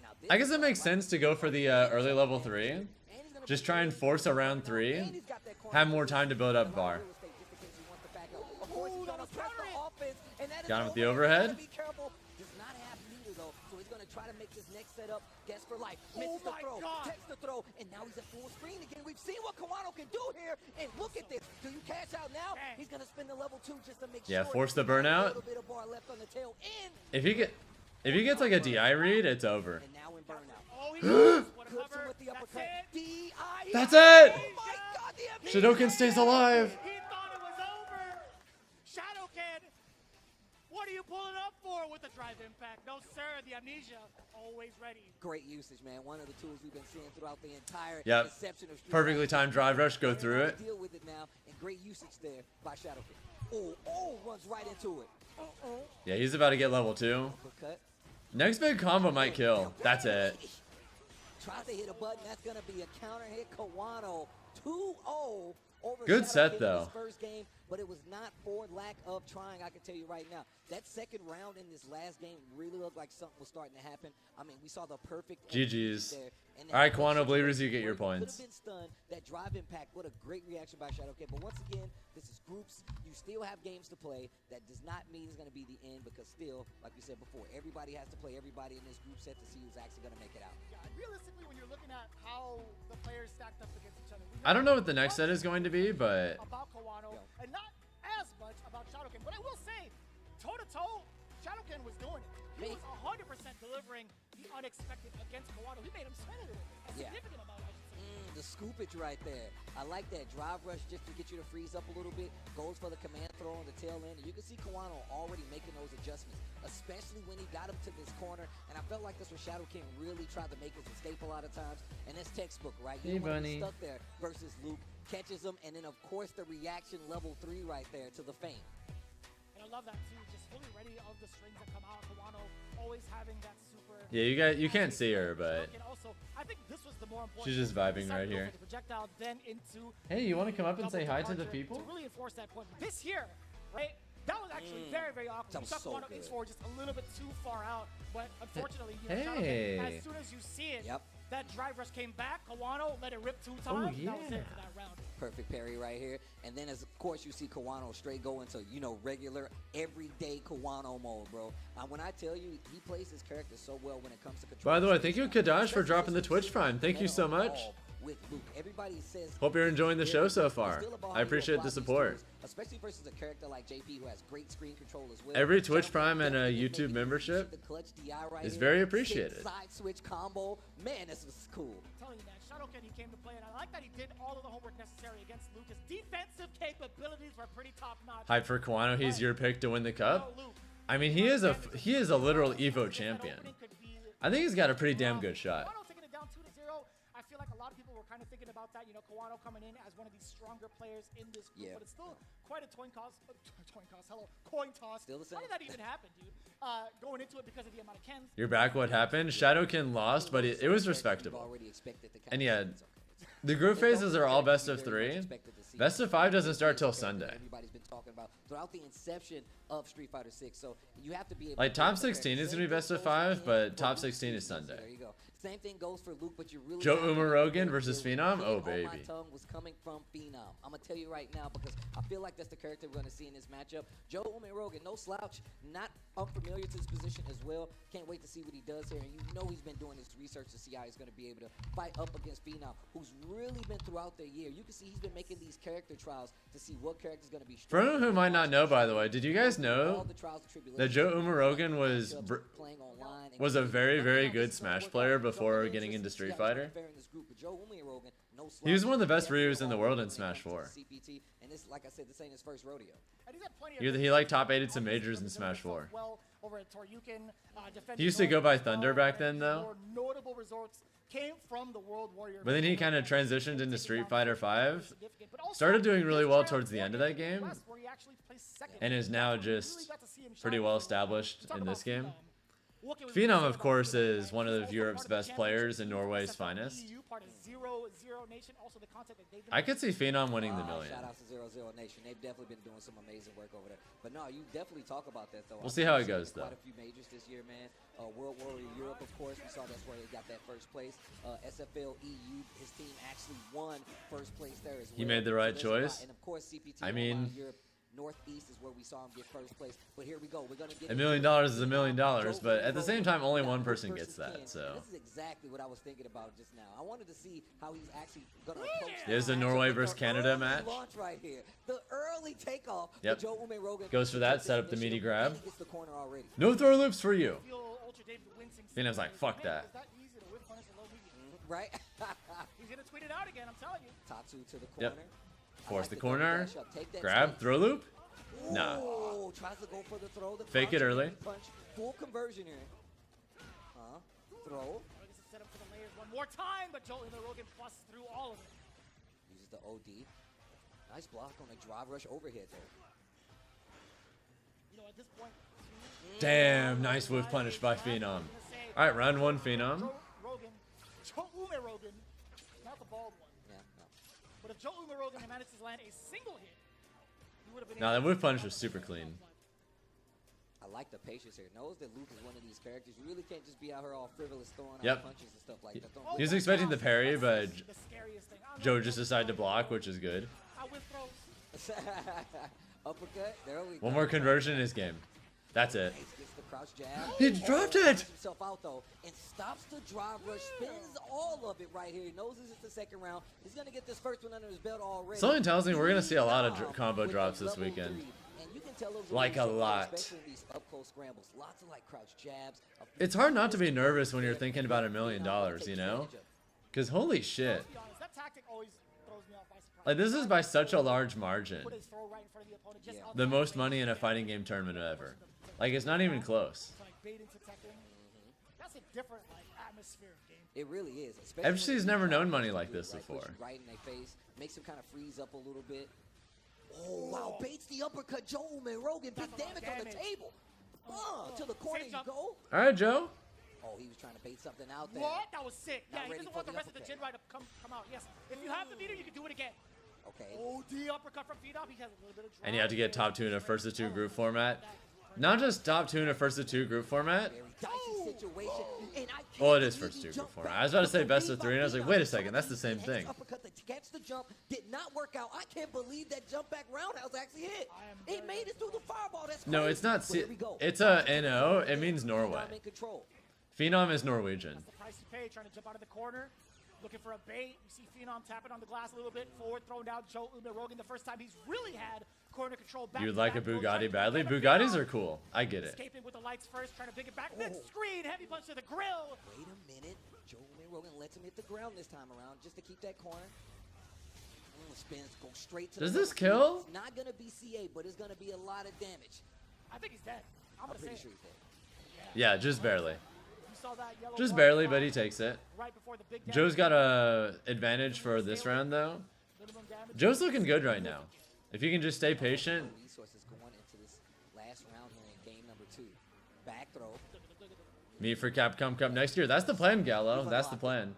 Now this I guess it makes sense to go for the early level 3. and he's gonna Just put try and force a round 3. and he's got that corner Have more time to build up bar. real estate just in case he wants to back up. Of course, he's gonna press the offense, and that is Got him with the over. overhead. Gotta be careful. Does not have leader though, so he's gonna try to make this next setup guess for life. Misses the my throw, God. takes the throw, and now he's at full screen again. We've seen what Kawano can do here, and look at this. Do you cash out now? Bang. He's gonna spin the level 2 just to make Yeah, sure. force the he's got burnout. A little bit of bar left on the tail end, If he gets like a DI read, it's over. and now in burnout. Oh, he knows what a Goods him cover. with the That's uppercut. it. D.I. That's it! Oh my God, the Shadowkin stays alive. He thought it was over. Shadowkin, what are you pulling up for with the drive impact? No, sir. The amnesia, always ready. Great usage, man. One of the tools we've been seeing throughout the entire Yep. inception of Street Perfectly Fighter. timed drive rush, go Learning through how it. to Deal with it now, and great usage there by Shadowkin. Oh, runs right into it. Yeah, he's about to get level 2. Uppercut. Next big combo might kill. That's it. Tries to hit a button. That's going to be a counter hit. Kawano 2-0 over Good Shadowkin set, in though. his first game, but it was not for lack of trying. I can tell you right now, that second round in this last game really looked like something was starting to happen. I mean, we saw the perfect GG's. there, and All right, that Kawano situation believers, you get your where he points. Could have been stunned. That drive impact. What a great reaction by Shadowkin. But once again, this is groups. You still have games to play. That does not mean it's going to be the end because still, like we said before, everybody has to play everybody in this group set to see who's actually going to make it out. Yeah, realistically, when you're looking at how the players stacked up against each other, we I don't know what the next set is going to be, but about Kawano and not as much about Shadowkin. But I will say, toe-to-toe, Shadowkin was doing it. He was 100% delivering the unexpected against Kawano. He made him sweat a little bit. A Yeah. significant amount, I should say. The scoopage right there. I like that drive rush just to get you to freeze up a little bit. Goes for the command throw on the tail end. And you can see Kawano already making those adjustments, especially when he got him to this corner. And I felt like this was Shadowkin really tried to make his escape a lot of times. And that's textbook, right? You Hey, don't want to be bunny. stuck there versus Luke. Catches him. And then, of course, the reaction level 3 right there to the feint. And I love that, too. Just fully ready of the strings that come out. Kawano always having that super... yeah, you can't see her, but And also, I think this was the more important she's just thing. vibing Decided right to go here. for the projectile, then into Hey, you want to come up and double say hi to the departure people? To really enforce that point. This here, right? That was actually very, very awkward. That You was saw so Kawano good. X4 just a little bit too far out, but unfortunately, you know, Hey. Shadowkin, as soon as you see it, Yep. that drive rush came back. Kawano let it rip 2 times. That was yeah. it for that round. Perfect parry right here. And then, as of course, you see Kawano straight go into, you know, regular, everyday Kawano mode, bro. When I tell you, he plays his character so well when it comes to control. By the way, thank you, Kadash, for dropping the Twitch Prime. Thank you so much. With Luke. Everybody says Hope you're enjoying the show so it's far. still about how I you appreciate apply the these support. tools, especially versus a character like JP who has great screen control as well. Every Twitch Shadowkin Prime and a definitely YouTube making membership the clutch DI right is here. very Sit, appreciated. Side switch combo. Man, this was cool. I'm telling you, man, Shadowkin, he came to play, and I like that he did all of the homework necessary against Luke. His defensive capabilities were pretty top-notch. Hype for Kawano. He's your pick to win the cup. No, Luke. I mean, he is a literal EVO champion. I think he's got a pretty damn good shot. Kawano taking it down 2-0. I feel like a lot of people were kind of thinking about that. You know, Kawano coming in as one of these stronger players in this group, Yeah. but it's still quite a coin toss. Coin toss. Still the How same. did that even happen, dude? Going into it because of the amount of Kens. You're back. What happened? Shadowkin lost, but it was You've respectable. already expected the And yeah, The group They don't phases are all expect best to of be very much 3. expected to see. Best of 5 doesn't start till Character Sunday. Everybody's been talking about throughout the inception of Street Fighter 6. So you have to be able Like to top compare. 16 is Same gonna be thing best of goes for 5, Ken, but top Luke 16 is season. Sunday. There you go. Same thing goes for Luke, but you really Joe have to Umarogan really versus feel Phenom? Ken Oh, on my baby. tongue was coming from Phenom. I'm gonna tell you right now because I feel like that's the character we're gonna see in this matchup. Joe Umarogan, no slouch, not unfamiliar to this position as well. Can't wait to see what he does here, and you know he's been doing his research to see how he's gonna be able to fight up against Phenom, who's really been throughout the year. You can see he's been making these character trials to see what character's gonna be For anyone who might not know, by the way, did you guys know all the trials and that tribulations, Joe Umarogan was playing online and was a very, very Right now, good this is gonna Smash work player out. Joe before Umarogan getting just into is Street got Fighter? fair in this group, but Joe Umarogan, no He was slouch. one of the best Definitely Ryus in the all world over in when it Smash comes to 4. CPT, and this, like I said, this ain't his first rodeo. And he's had plenty of He like top 8'd some majors in Smash 4. well over at Toryuken, defending He used to go by North Thunder as back well, then, and though. more notable results came from the World Warrior. But then he Battle kind of Royale. transitioned into Taking Street down Fighter Falcon, 5. significant, but also Started doing really his well triumph towards the end of that in the game, West, where he actually placed second. and is now That's where we just really got to see him pretty shine well for a while. established Talk in about this game. Phenom. What can we Phenom, say of about course, Phenom, is right? one He's of also Europe's part of the best players and championship Norway's team, finest. EU, part of Zero Nation, also the content that they've been I could see Phenom winning the million. Shout out to Zero Nation. They've definitely been doing some amazing work over there. But no, you definitely talk about that though. We'll see how it I've seen goes, though. Quite a few majors this year, man. World Warrior Europe, of course, we saw that's where they got that first place. SFL EU, his team actually won first place there as well. He made the right So there's a lot. choice. And of course, CPT. I mean- Online Europe, Northeast is where we saw him get first place. But here we go. We're gonna get $1 million is $1 million, but at the same time, only one person gets that. So this is exactly what I was thinking about just now. I wanted to see how he's actually gonna approach. There's the matchup Norway with versus the Canada early match. Launch right here. The early takeoff. Yep. Joe Umarogan Goes for that, takes set up the meaty initiative, grab. and he gets the corner already. no throw loops for you. feel Ultra David wincing. Phenom's like, fuck Man, that. is that easy to whip punish a low medium? Right? He's gonna tweet it out again. I'm telling you. Tatsu to the Yep. corner. I Force like the double corner. dash up. Take that Grab, stance. throw loop. Nah. Ooh, tries to go for the throw. The Fake punch, it early. Punch. Full conversion here. Throw. I guess it's set up for the layers one more time, but Joe Rogan busts through all of it. Uses the OD. Nice block on a drive rush overhead there. You know, at this point, Damn, nice whiff punish by Phenom. All right, round one, Phenom. Joe Umarogan, not the bald one. Yeah, no. But if Joe Umarogan had managed to land a single hit, he would have been. Nah, that able whiff to punish was super clean. I like the patience here. Knows that Luke is one of these characters. You really can't just be out here all frivolous throwing Yep. out punches and stuff like that. Don't He was expecting the parry, but The scariest thing. I'm Joe not- just decided to block, which is good. I whip throws. uppercut. There we go. One more conversion in his game. That's it. Nice, gets the crouch jab. He dropped Knocks it! himself out though and stops the drive rush. Spins all of it right here. He knows this is the second round. He's gonna get this first one under his belt already. Something tells me we're gonna see a lot of Phenom combo with drops the this level weekend. 3. And you can tell those Like are a really lot. especially in these up close scrambles. Lots of like crouch jabs. It's hard not to be nervous when you're thinking about $1 million, you know? Because holy shit. To be honest, that tactic always throws me off by surprise. Like, this is by such a large margin. Put his throw right in front of the opponent, just Yeah. outside The most range. money in a fighting game tournament ever. Like, it's not even close. It's like bait into Tekken. That's a different like atmosphere of game. It really is. especially when FGC's you never have known to money do like it, this right? Push before. you right in their face. Makes him kind of freeze up a little bit. Oh, wow. Baits the uppercut. Joe Rogan. Big That's a lot of damage on the damage. table. To the corner Same you jump. go. All right, Joe. Oh, he was trying to bait something out there. What? That was sick. Not Yeah, he ready doesn't for want the the rest of the uppercut. Jin Ride to come out. Yes. If you have the meter, you can do it again. Okay. OD uppercut from Phenom. He has a little bit of And you have to get top 2 in a first of 2 group format. Not just top 2 in a first of 2 group format. Very dicey situation. And I can't Well, it is believe first he 2 group jumped format. back I was about to say with the best lead of by 3, and I was like, Phenom. wait a second, that's the same Nice thing. uppercut to catch the jump did not work out. I can't believe that jump back roundhouse actually hit. It made it through the fireball. That's No, crazy. it's not. But here we go. It's a NO. It means Norway. Phenom in control. Phenom is Norwegian. The price you pay, trying to jump out of the corner, looking for a bait. You see Phenom tapping on the glass a little bit, forward, throwing down Joe Rogan. The first time he's really had corner control. Back You'd to like a back, trying Bugatti to badly? get a Bugattis Phenom. are cool. I get it. Escaping with the lights first, trying to pick it back. Mid screen, heavy punch to the grill. Wait a minute. Joe Rogan lets him hit the ground this time around just to keep that corner. Spins, go straight to Does the this level. kill? It's not going to be CA, but it's going to be a lot of damage. I think he's dead. I'm I'm gonna say pretty it. sure he's dead. Yeah, just barely. You saw that yellow Just bar barely, fly but he takes it. right before the big Joe's got damage. a advantage for this round, though. Minimum damage. Joe's looking good right now. If he can just stay patient. Resources going into this last round here in game number 2. Back throw. Meet for Capcom Cup next year. That's the plan, Gallo. That's the plan.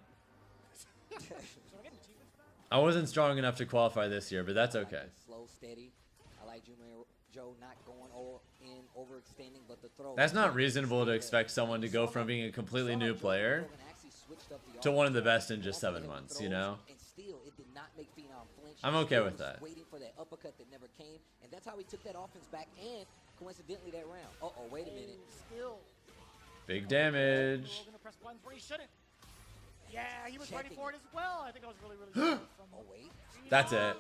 So I get an achievement for that? I wasn't strong enough to qualify this year, but that's okay. Slow, steady. I like Joe not going all in, overextending, but the throw. That's not reasonable to expect someone to go from being a completely new player to one of the best in just 7 months, you know? And still, it did not make Phenom flinch. I'm okay with that. Waiting for that uppercut that never came, and that's how he took that offense back, and coincidentally that round. Uh-oh, wait a minute. Still. Big damage. Gonna press buttons where he shouldn't. Yeah, he was ready for it as well. I think I was really good from Oh, wait. That's it.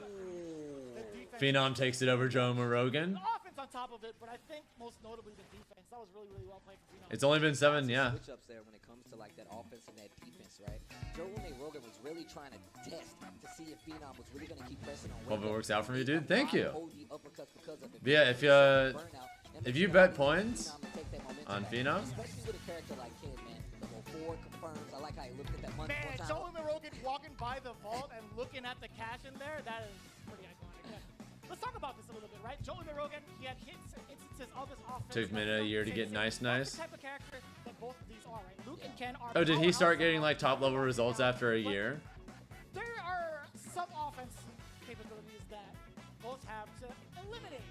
the defense. Phenom takes it over Joe Rogan. The offense on top of it, but I think most notably the defense. That was really well played for Phenom. It's only been 7, yeah. Switch ups there when it comes to like that offense and that defense, right? Joe Rogan was really trying to test to see if Phenom was really going to keep pressing on. Hope it works out for me, dude. Thank you. But yeah, if you bet points on Phenom, especially with a character like Kid, man, level 4 confirms. I like how he looked at that money. Man, Joe Rogan walking by the vault and looking at the cash in there, that is pretty iconic. Yeah. Let's talk about this a little bit, right? Joe Rogan, he had hits, instances of his offense. took me a year to get nice. That's the type of character that both of these are, right? Luke and Ken are. Oh, did he start getting like top level results after a year? There are some offense capabilities that both have to eliminate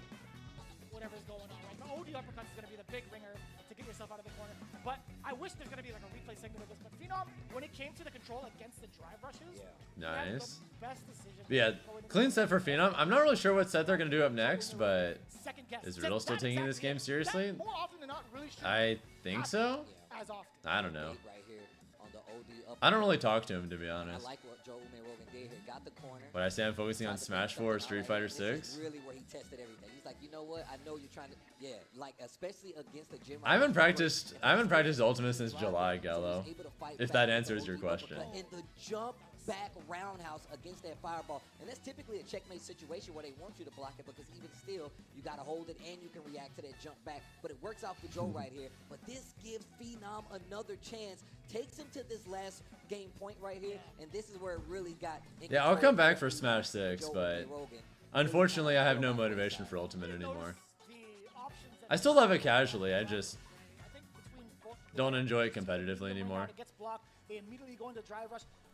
whatever's going on, right? The OD uppercut is going to be the big ringer to get yourself out of the corner. But I wish there's going to be like a replay segment of this. But Phenom, when it came to the control against the drive rushes, Nice. the best decision. Yeah, clean set for Phenom. I'm not really sure what set they're going to do up next, but is Riddle still taking this game seriously? More often than not, really should I think so. as often. I don't know. Right here on the OD I don't really talk to him, to be I honest. like what Joe Rogan did here. Got the corner. But I say I'm focusing on Smash 4 or Street Fighter 6. This is really where he tested everything. He's like, you know what? I know you're trying to, like especially against the gym. I haven't practiced Ultimate since July, Gallo. If that answers your question. In the jump back roundhouse against that fireball, and that's typically a checkmate situation where they want you to block it because even still you got to hold it and you can react to that jump back. But it works out for Joe right here. But this gives Phenom another chance, takes him to this last game point right here, and this is where it really got. Yeah, I'll come back for Smash 6, but unfortunately I have no motivation for Ultimate anymore. I still love it casually, I just don't enjoy it competitively anymore.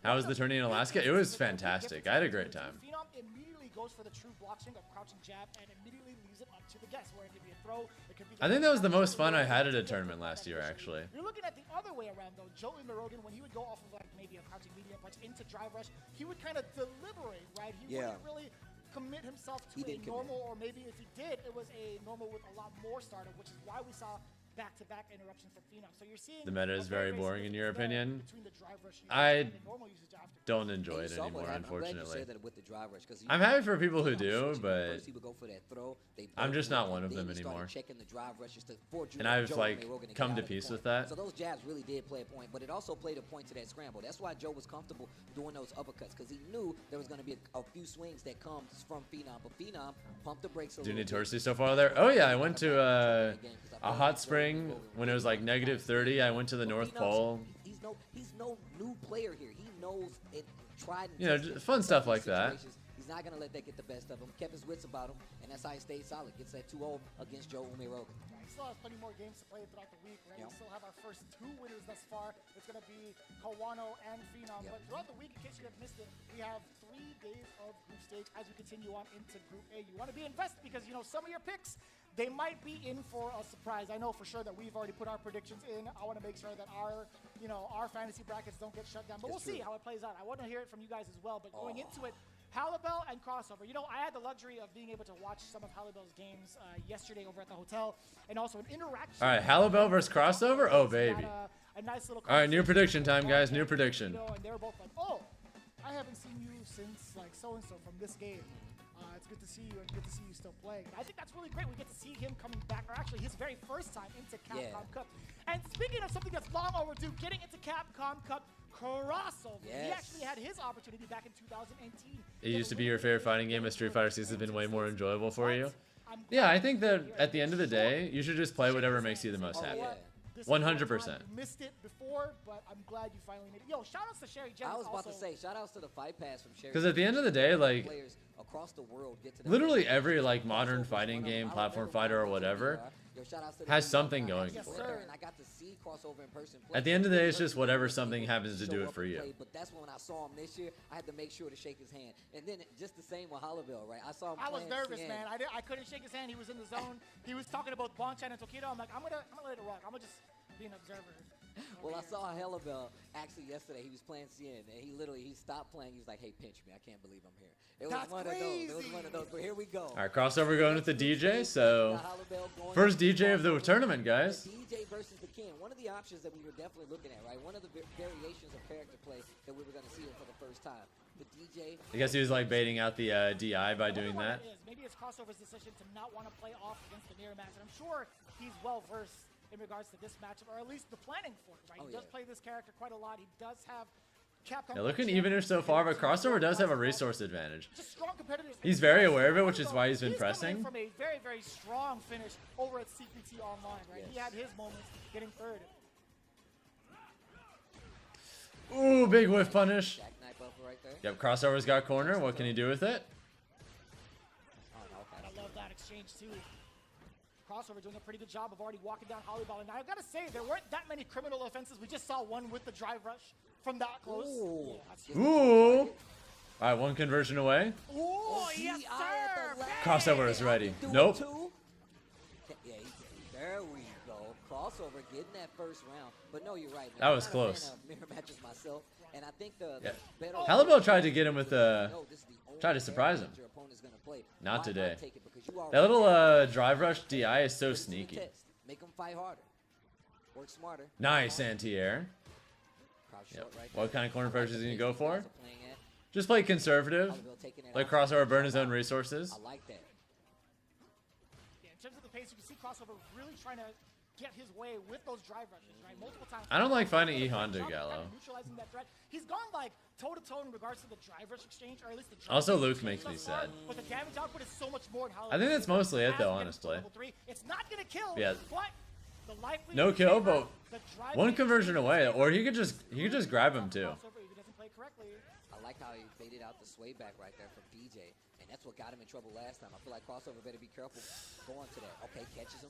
How was the tourney in Alaska? It was fantastic. I had a great time. Phenom immediately goes for the true block swing of crouching jab and immediately leaves it up to the guess, where it could be a throw, it could be. I think that was the most fun I had at a tournament last year, actually. You're looking at the other way around though. Joe Rogan, when he would go off of like maybe a crouching medium punch into drive rush, he would kind of deliberate, right? He wouldn't really commit himself to a normal, or maybe if he did, it was a normal with a lot more startup, which is why we saw back-to-back interruptions from Phenom. So you're seeing the meta is very boring in your opinion. Between the drive rush I and the normal usage after. don't enjoy it anymore, unfortunately. I'm happy for people who do, but I'm just not one of them then anymore. The drive rushes to forge And I've Joe like Rogan to get come out to of the peace corner. with that. So those jabs really did play a point, but it also played a point to that scramble. That's why Joe was comfortable doing those uppercuts, because he knew there was going to be a few swings that comes from Phenom. But Phenom pumped the brakes a Do you little need bit. Torsi so far there? Oh yeah, I went to a hot spring when it was like -30. I went to the North Pole. He's no new player here. He knows it. Tried and You know, tested fun stuff like that. situations. He's not gonna let that get the best of him. Kept his wits about him, and that's how he stayed solid. Gets that 2-0 against Joe Rogan. We still have plenty more games to play throughout the week, right? Yep. We still have our first 2 winners thus far. It's going to be Kawano and Phenom. Yep. But throughout the week, in case you have missed it, we have 3 days of group stage as we continue on into Group A. You want to be invested because, you know, some of your picks, they might be in for a surprise. I know for sure that we've already put our predictions in. I want to make sure that our fantasy brackets don't get shut down. But we'll see how it plays out. I want to hear it from you guys as well. But going into it, Halibel and Crossover. You know, I had the luxury of being able to watch some of Halibel's games yesterday over at the hotel, and also an interaction. All right, Halibel versus Crossover? Oh, baby. A nice little. All right, new prediction time, guys. New prediction. And they were both like, "Oh, I haven't seen you since like so and so from this game. It's good to see you, and good to see you still playing." And I think that's really great. We get to see him coming back, or actually his very first time into Capcom Cup. And speaking of something that's long overdue, getting into Capcom Cup crossover. He actually had his opportunity back in 2018. It used to be your favorite fighting game, but Street Fighter 6 has been way more enjoyable for you. Yeah, I think that at the end of the day, you should just play whatever makes you the most happy. 100%. You missed it before, but I'm glad you finally made it. Yo, shout outs to Sherry Jones. I was about to say, shout outs to the Fight Pass from Sherry. Because at the end of the day, like, across the world get to the Literally every like modern fighting game, platform fighter or whatever, has something going for it. And I got to see Crossover in person. At the end of the day, it's just whatever something happens to do it for you. But that's when I saw him this year. I had to make sure to shake his hand. And then just the same with Hollowell, right? I saw him. I was nervous, CN. man. I couldn't shake his hand. He was in the zone. He was talking about Bonchan and Tokido. I'm like, I'm gonna let it rock. I'm gonna just be an observer. Well, I saw Hollowell actually yesterday. He was playing CN, and he stopped playing. He was like, "Hey, pinch me. I can't believe I'm here." It was That's one crazy. of those. It was one of those. But here we go. All right, Crossover going with the DJ. So first DJ of the tournament, guys. The DJ versus the King. One of the options that we were definitely looking at, right? One of the variations of character play that we were going to see for the first time. The DJ. I guess he was like baiting out the DI by doing that. Maybe it's Crossover's decision to not want to play off against the mirror match. And I'm sure he's well versed in regards to this matchup, or at least the planning for it, right? He does play this character quite a lot. He does have Capcom. Now looking evenish so far, but Crossover does have a resource advantage. Just strong competitors. He's very aware of it, which is why he's been pressing. From a very, very strong finish over at CPT Online, right? He had his moments getting third. Ooh, big whiff punish. Jackknife up right there. Yep, Crossover's got corner. What can he do with it? Oh, no, okay. I love that exchange too. Crossover doing a pretty good job of already walking down Hollyball. And I've got to say, there weren't that many criminal offenses. We just saw one with the drive rush from that close. Ooh. Ooh. All right, one conversion away. Ooh, yes, sir. Crossover is ready. Do it Nope. too. Yeah, there we go. Crossover getting that first round. But no, you're right, man. That was I'm not a fan close. of mirror matches myself, and I think the Yeah. better. Halibel tried to get him with the. No, this is the only tried to surprise him. that your opponent's gonna play. Not Why today. take it? Because you already That little have it. drive rush DI is so Put it to the sneaky. test. Make them fight harder. Work smarter. Nice anti-air. Crouch Yep. short right What there. kind of corner I like pressure is the he gonna go pace you guys for? are playing at. Just play conservative. Hollowell taking it Let out. Crossover burn his own resources. I like that. Yeah, in terms of the pace, you can see Crossover really trying to get his way with those drive rushes, right? Multiple times. I don't like finding E Kind Honda of Gallo. neutralizing that threat. He's gone like toe-to-toe in regards to the drive rush exchange, or at least the drive Also, rush Luke exchange makes me thus far, sad. But the damage output is so much more than how I think that's mostly it, though, as against honestly. level 3. It's not gonna kill, Yeah. but the likelihood No in kill, favor, but the drive one rush conversion exchange away, in or favor. he could just grab him too. Crossover, if he doesn't play correctly. I like how he baited out the sway back right there from DJ, and that's what got him in trouble last time. I feel like Crossover better be careful going to that. Okay, catches him.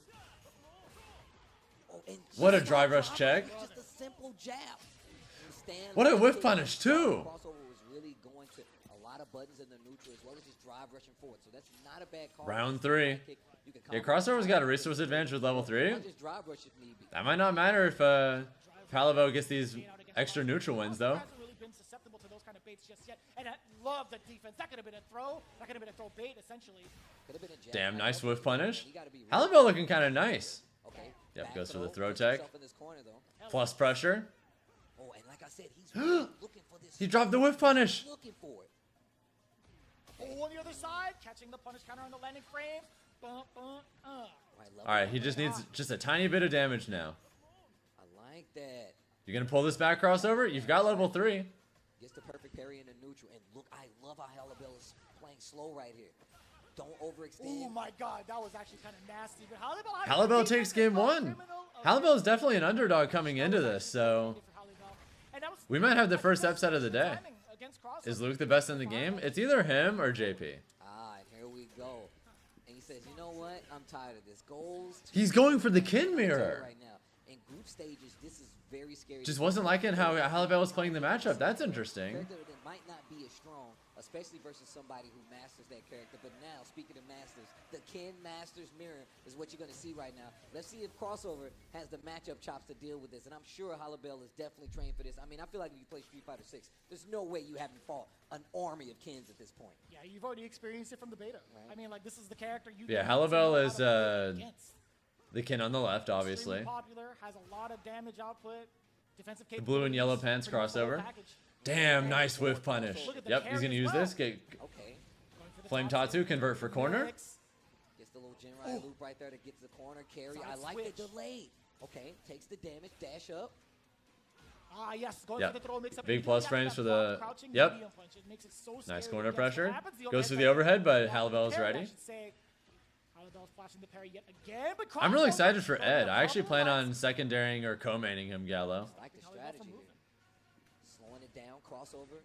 Oh, and What a just drive like rush check. Just a simple jab. You stand What a like whiff this. punish, too. Crossover was really going to a lot of buttons in the neutral as well as just drive rushing forward. So that's not a bad call. Round It's a 3. high kick. You can Yeah, combo Crossover's it. got a resource advantage with level 3. Or just drive rush if need be. That might not matter if Halibel gets these extra neutral wins, though. Hasn't really been susceptible to those kind of baits just yet, and I love the defense. That could have been a throw. That could have been a throw bait, essentially. Could have been a jab. Damn, I nice know. whiff punish. You gotta be real. Halibel looking kind of nice. Okay. Yep, back goes for the throw. throw Puts tech. himself in this corner, though. Plus pressure. Oh, and like I said, he's really looking for this. He dropped the whiff punish. Looking for it. Oh, on the other side, catching the punish counter on the landing frame. Oh, I love All right, that. he just needs just a tiny bit of damage now. I like that. You're gonna pull this back Crossover? You've got level 3. Gets the perfect parry in the neutral. And look, I love how Hollowell is playing slow right here. Don't overextend. Oh my God, that was actually kind of nasty. But Hollybell, Halibel takes game 1. Halibel is definitely an underdog coming into this, so we might have the first upset of the day. Is Luke the best in the game? It's either him or JP. Ah, and here we go. And he says, you know what? I'm tired of this. Goals. He's going for the kin mirror. Right now. In group stages, this is very scary. Just wasn't liking how Halibel was playing the matchup. That's interesting. Character that might not be as strong, especially versus somebody who masters that character. But now, speaking of masters, the Ken Masters mirror is what you're going to see right now. Let's see if Crossover has the matchup chops to deal with this. And I'm sure Hollowell is definitely trained for this. I mean, I feel like if you play Street Fighter 6, there's no way you haven't fought an army of Kens at this point. Yeah, you've already experienced it from the beta. Right. I mean, like, this is the character you. Yeah, can Halibel see a is, lot of against. The kin on the left, obviously. Extremely popular, has a lot of damage output, defensive The blue and yellow pants capabilities, pretty much the whole crossover. package. Damn, nice whiff punish. Look at the Yep, he's carry gonna as use well. this. Get Okay. Going for the Flame top Tatsu, convert for corner. Gets the little Jinrai loop right there to get to the corner. Carry. Side I like switch. the delay. Okay. Takes the damage. Dash up. Ah, yes, going Yep. for the throw mix up. Big You plus got frames that for the- crouching yep. medium punch. It makes it so Nice scary corner against what pressure. happens. The Goes for overhead the right overhead, but there. Halibel is Parry, I ready. should say. Halibel's flashing the parry yet again, but I'm really crossover excited for going Ed. to I actually plan compromise. on secondarying or co-maining him Gallo. I like the How he strategy also here. moving. Slowing it down. Crossover.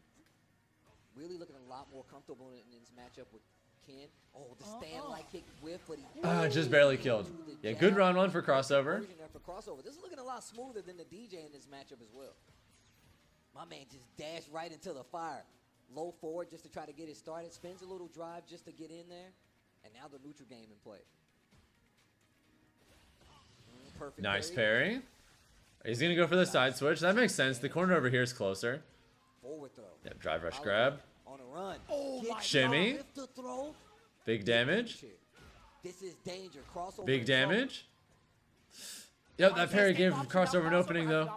really looking a lot more comfortable in this matchup with Ken. Oh, the stand-like kick whiff, but he Just barely killed. Yeah, good round one for crossover. For crossover. This is looking a lot smoother than the DJ in this matchup as well. My man just dashed right into the fire. Low forward just to try to get it started. Spins a little drive just to get in there. And now the neutral game in play. Perfect. Nice parry. He's going to go for the side switch. That makes sense. The corner over here is closer. Forward throw. Yep, drive rush grab. On a run. Shimmy. Throw. Big damage. This is danger. Crossover. Big damage. Yep, that parry gave crossover an opening though.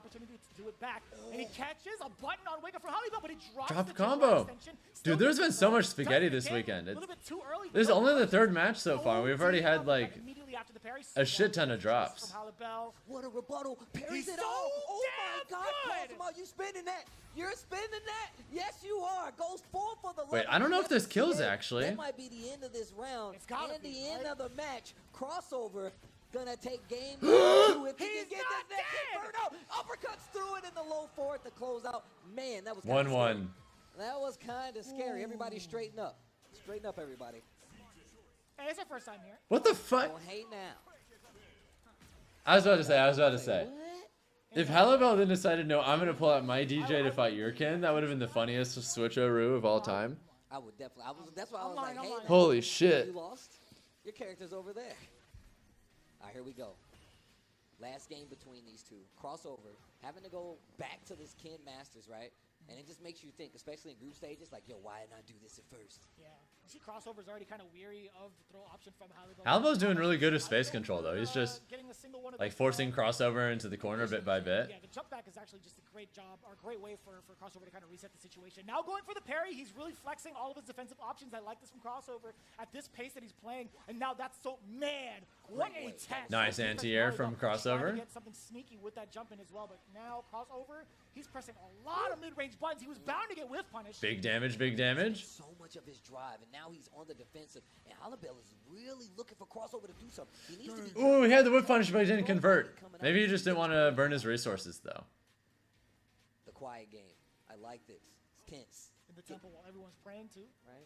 Do it back, and he catches a button on Wake Up for Hollywood, but he drops Drop the combo. Still Dude, there's been so much spaghetti doesn't this get weekend. a little bit too early. This is only the third match so far. We've already had like Immediately after the parry, a shit ton of drops. from Halibel. What a rebuttal. Parries He's it so all. Oh my damn God. good. Cross him out. You spinning that. You're spinning that. Yes, you are. Goes full for the Wait, level I don't know if this FCA. kills actually. That might be the end of this round. It's gotta and be, the end right? of the match. Crossover. Gonna take game two if he He's can get not this neck dead. burn out. Uppercuts through it in the low forward to close out. Man, that was 1-1. That was kind of scary. Everybody straighten up. Straighten up, everybody. Hey, it's our first time here. What the fuck? Don't hate now. I was about to say. What? If Halibel then decided, no, I'm going to pull out my DJ to fight your Ken, that would have been the funniest switcheroo of all time. I would definitely. That's why I was lying, like, I'm hey, lying. Holy shit. you lost. Your character's over there. All right, here we go. Last game between these two. Crossover. Having to go back to this Ken Masters, right? And it just makes you think, especially in group stages, like, yo, why didn't I do this at first? Yeah. You see, crossover's already kind of weary of the throw option from Halibel. Halibel's doing really good with space control though. He's just getting a single one of like those, forcing crossover into the corner bit by bit. Yeah, the jump back is actually just a great job, or a great way for crossover to kind of reset the situation. Now going for the parry, he's really flexing all of his defensive options. I like this from crossover at this pace that he's playing, and now that's so man, what a test! Nice anti-air from crossover. Trying to get something sneaky with that jump in as well, but now crossover, he's pressing a lot of mid-range buttons. He was bound to get whiff punished. Big damage, big damage. So much of his drive, and now he's on the defensive. And Halibel is really looking for crossover to do something. He needs to be. Ooh, he had the whip punish, but he didn't convert. Maybe he just didn't want to burn his resources though. The quiet game. I like this. It's tense. In the temple while everyone's praying too. Right?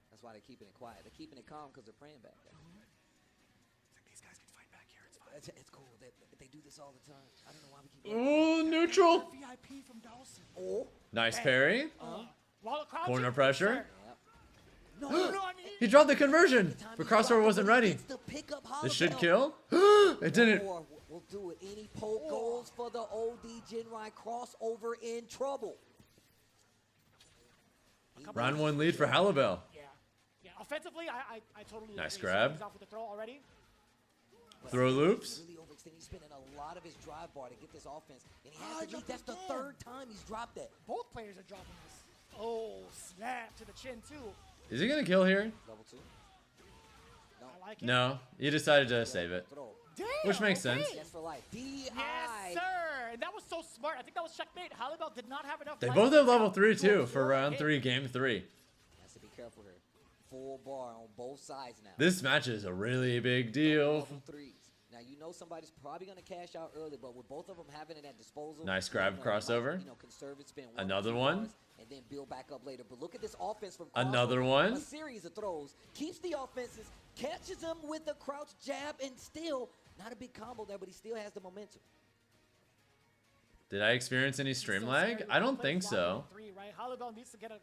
That's why they're keeping it quiet. They're keeping it calm because they're praying back there. It's like these guys can fight back here. It's fine. It's cool. They do this all the time. I don't know why we keep. Ooh, neutral. VIP from Dawson. Oh. Nice parry. While crouching, Corner pressure. Yep. No, He dropped the conversion, but crossover wasn't ready. It's the pickup This should Halibel. kill. It didn't. Or we'll do it. Any poke goes for the OD Jinrai. Crossover in trouble. Round one lead for Halibel. Yeah. Yeah. Offensively, I totally Nice agree. grab. He's off with the throw already. Throw loops. Really overextending. He's spending a lot of his drive bar to get this offense, and he has to lead. That's the third time he's dropped that. Both players are dropping this. Oh, snap to the chin too. Is he gonna kill here? Level 2. I like it. No, he decided to save it. Throw. Damn, Which makes okay. sense. Yes for life. DI. Yes, sir. And that was so smart. I think that was checkmate. Halibel did not have enough. They life both to have get level out. 3 too Both for were round hit. 3, game 3. Has to be careful here. Full bar on both sides now. This match is a really big deal. Level 3s. Now you know somebody's probably gonna cash out early, but with both of them having it at disposal. Nice grab you know, crossover. You know, conserve it, spend Another 1 or 2 one. bars, and then build back up later. But look at this offense from Another crossover. one. A series of throws keeps the offenses, catches them with a crouch jab, and still not a big combo there, but he still has the momentum. Did I experience any stream So lag? scary. I don't Playing think level so. 3, right? Halibel needs to get a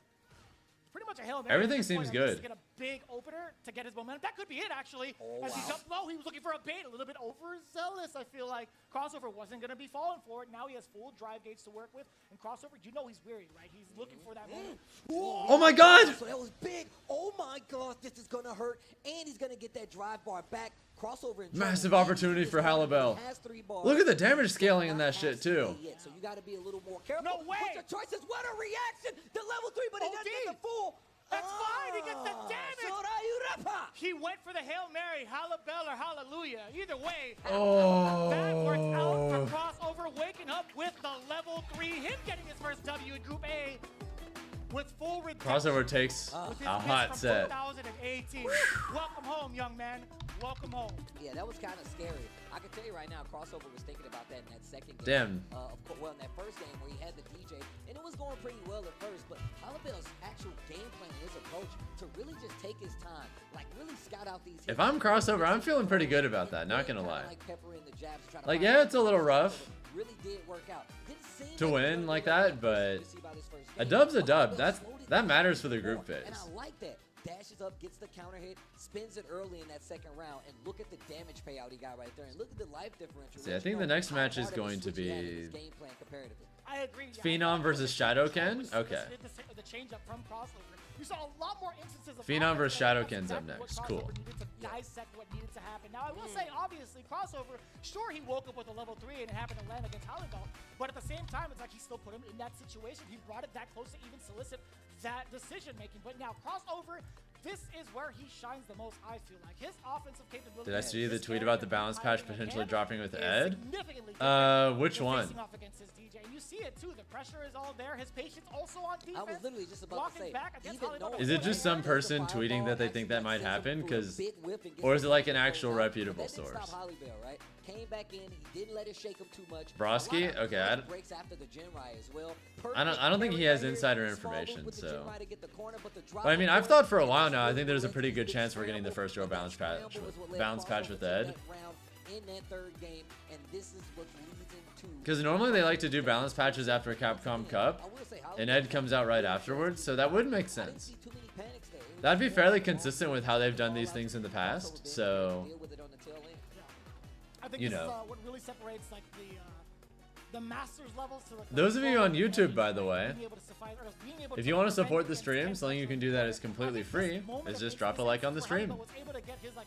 pretty much a Hail Mary. Everything at this point. seems He needs good. to get a big opener to get his momentum. That could be it, actually. Oh, As he wow. jumped low, he was looking for a bait, a little bit overzealous. I feel like crossover wasn't going to be falling for it. Now he has full drive gauge to work with. And crossover, you know he's weary, right? He's looking for that moment. Oh my god! So that was big. Oh my gosh, this is gonna hurt. And he's gonna get that drive bar back. Crossover in trouble. Massive And opportunity he for is gonna- Halibel. he has 3 bars. Look at the damage scaling in Not that shit has too. yet, so you got to be a little more careful. No way. With your choices. What a reaction! The level 3, but he doesn't get OD. the full. That's fine. He gets the damage. Shorayu-rapa. He went for the Hail Mary, Halibel or Hallelujah. Either way, Oh. that works out for crossover, waking up with the level 3. Him getting his first W in Group A. with full redemption. Crossover takes With his a hits hot from set. 2018. Welcome home, young man. Welcome home. Yeah, that was kind of scary. I can tell you right now, Crossover was thinking about that in that second game. Damn. Well, in that first game where he had the DJ, and it was going pretty well at first, but Hollowell's actual game plan, his approach to really just take his time, like really scout out these. If I'm Crossover, I'm feeling pretty good about that, not gonna lie. Like pepper in the jabs to try to Like, find yeah, it's a little rough really did work out. Didn't seem to like win it like really that, worked but to see by this first a game. dub's a dub. Hollowell slowed it That down matters for the more, group phase. And I like that. Dashes up, gets the counter hit, spins it early in that second round, and look at the damage payout he got right there, and look at the life differential. See, I think the next match is going to be game plan comparatively. I agree. Phenom versus Shadowken? Okay. The change up from Crossover. You saw a lot more instances of Phenom versus Crossover Shadowken's up exactly what next. Crossover Cool. needed to dissect what needed to happen. Now, I will say, obviously, Crossover, sure, he woke up with a level 3 and it happened to land against Hallibell, but at the same time, it's like he still put him in that situation. He brought it that close to even solicit that decision making. But now, Crossover, this is where he shines the most, I feel like. His offensive capability. Did I see the tweet about the balance patch potentially dropping with Ed? Significantly Which than one? facing off against his DJ. And you see it too. The pressure is all there. His patience also on defense. I was literally just about to say, Is it just some person tweeting that they think that might happen? Or is it like an actual reputable source? Came back in, he didn't let it shake him too much. Broski? Okay, breaks after the Gen Ride as well. I don't think he has insider information, With the so. Gen Ride to get the corner, but the drop But I mean, on I've the thought for a corner while is now. I think really there's a good. pretty good Big chance we're getting the scramble. first row balance patch Scramble was what led with Crossover Ed. to that round in that third game, and this is what leads into. Because normally they like to do balance patches after Capcom Cup, I will say, and Ed comes out right afterwards, so that would make I didn't sense. see too many panics there. It was That'd be more fairly like, consistent with how they've done these things in the Crossover past, didn't so. deal with it on the tail end. I think You this know. is what really separates like the masters levels to like Those of you on YouTube, by the way, being able to suffice, or being able if to you want to defend support the against stream, 10 something you can do that is completely free, is just drop a like on the stream.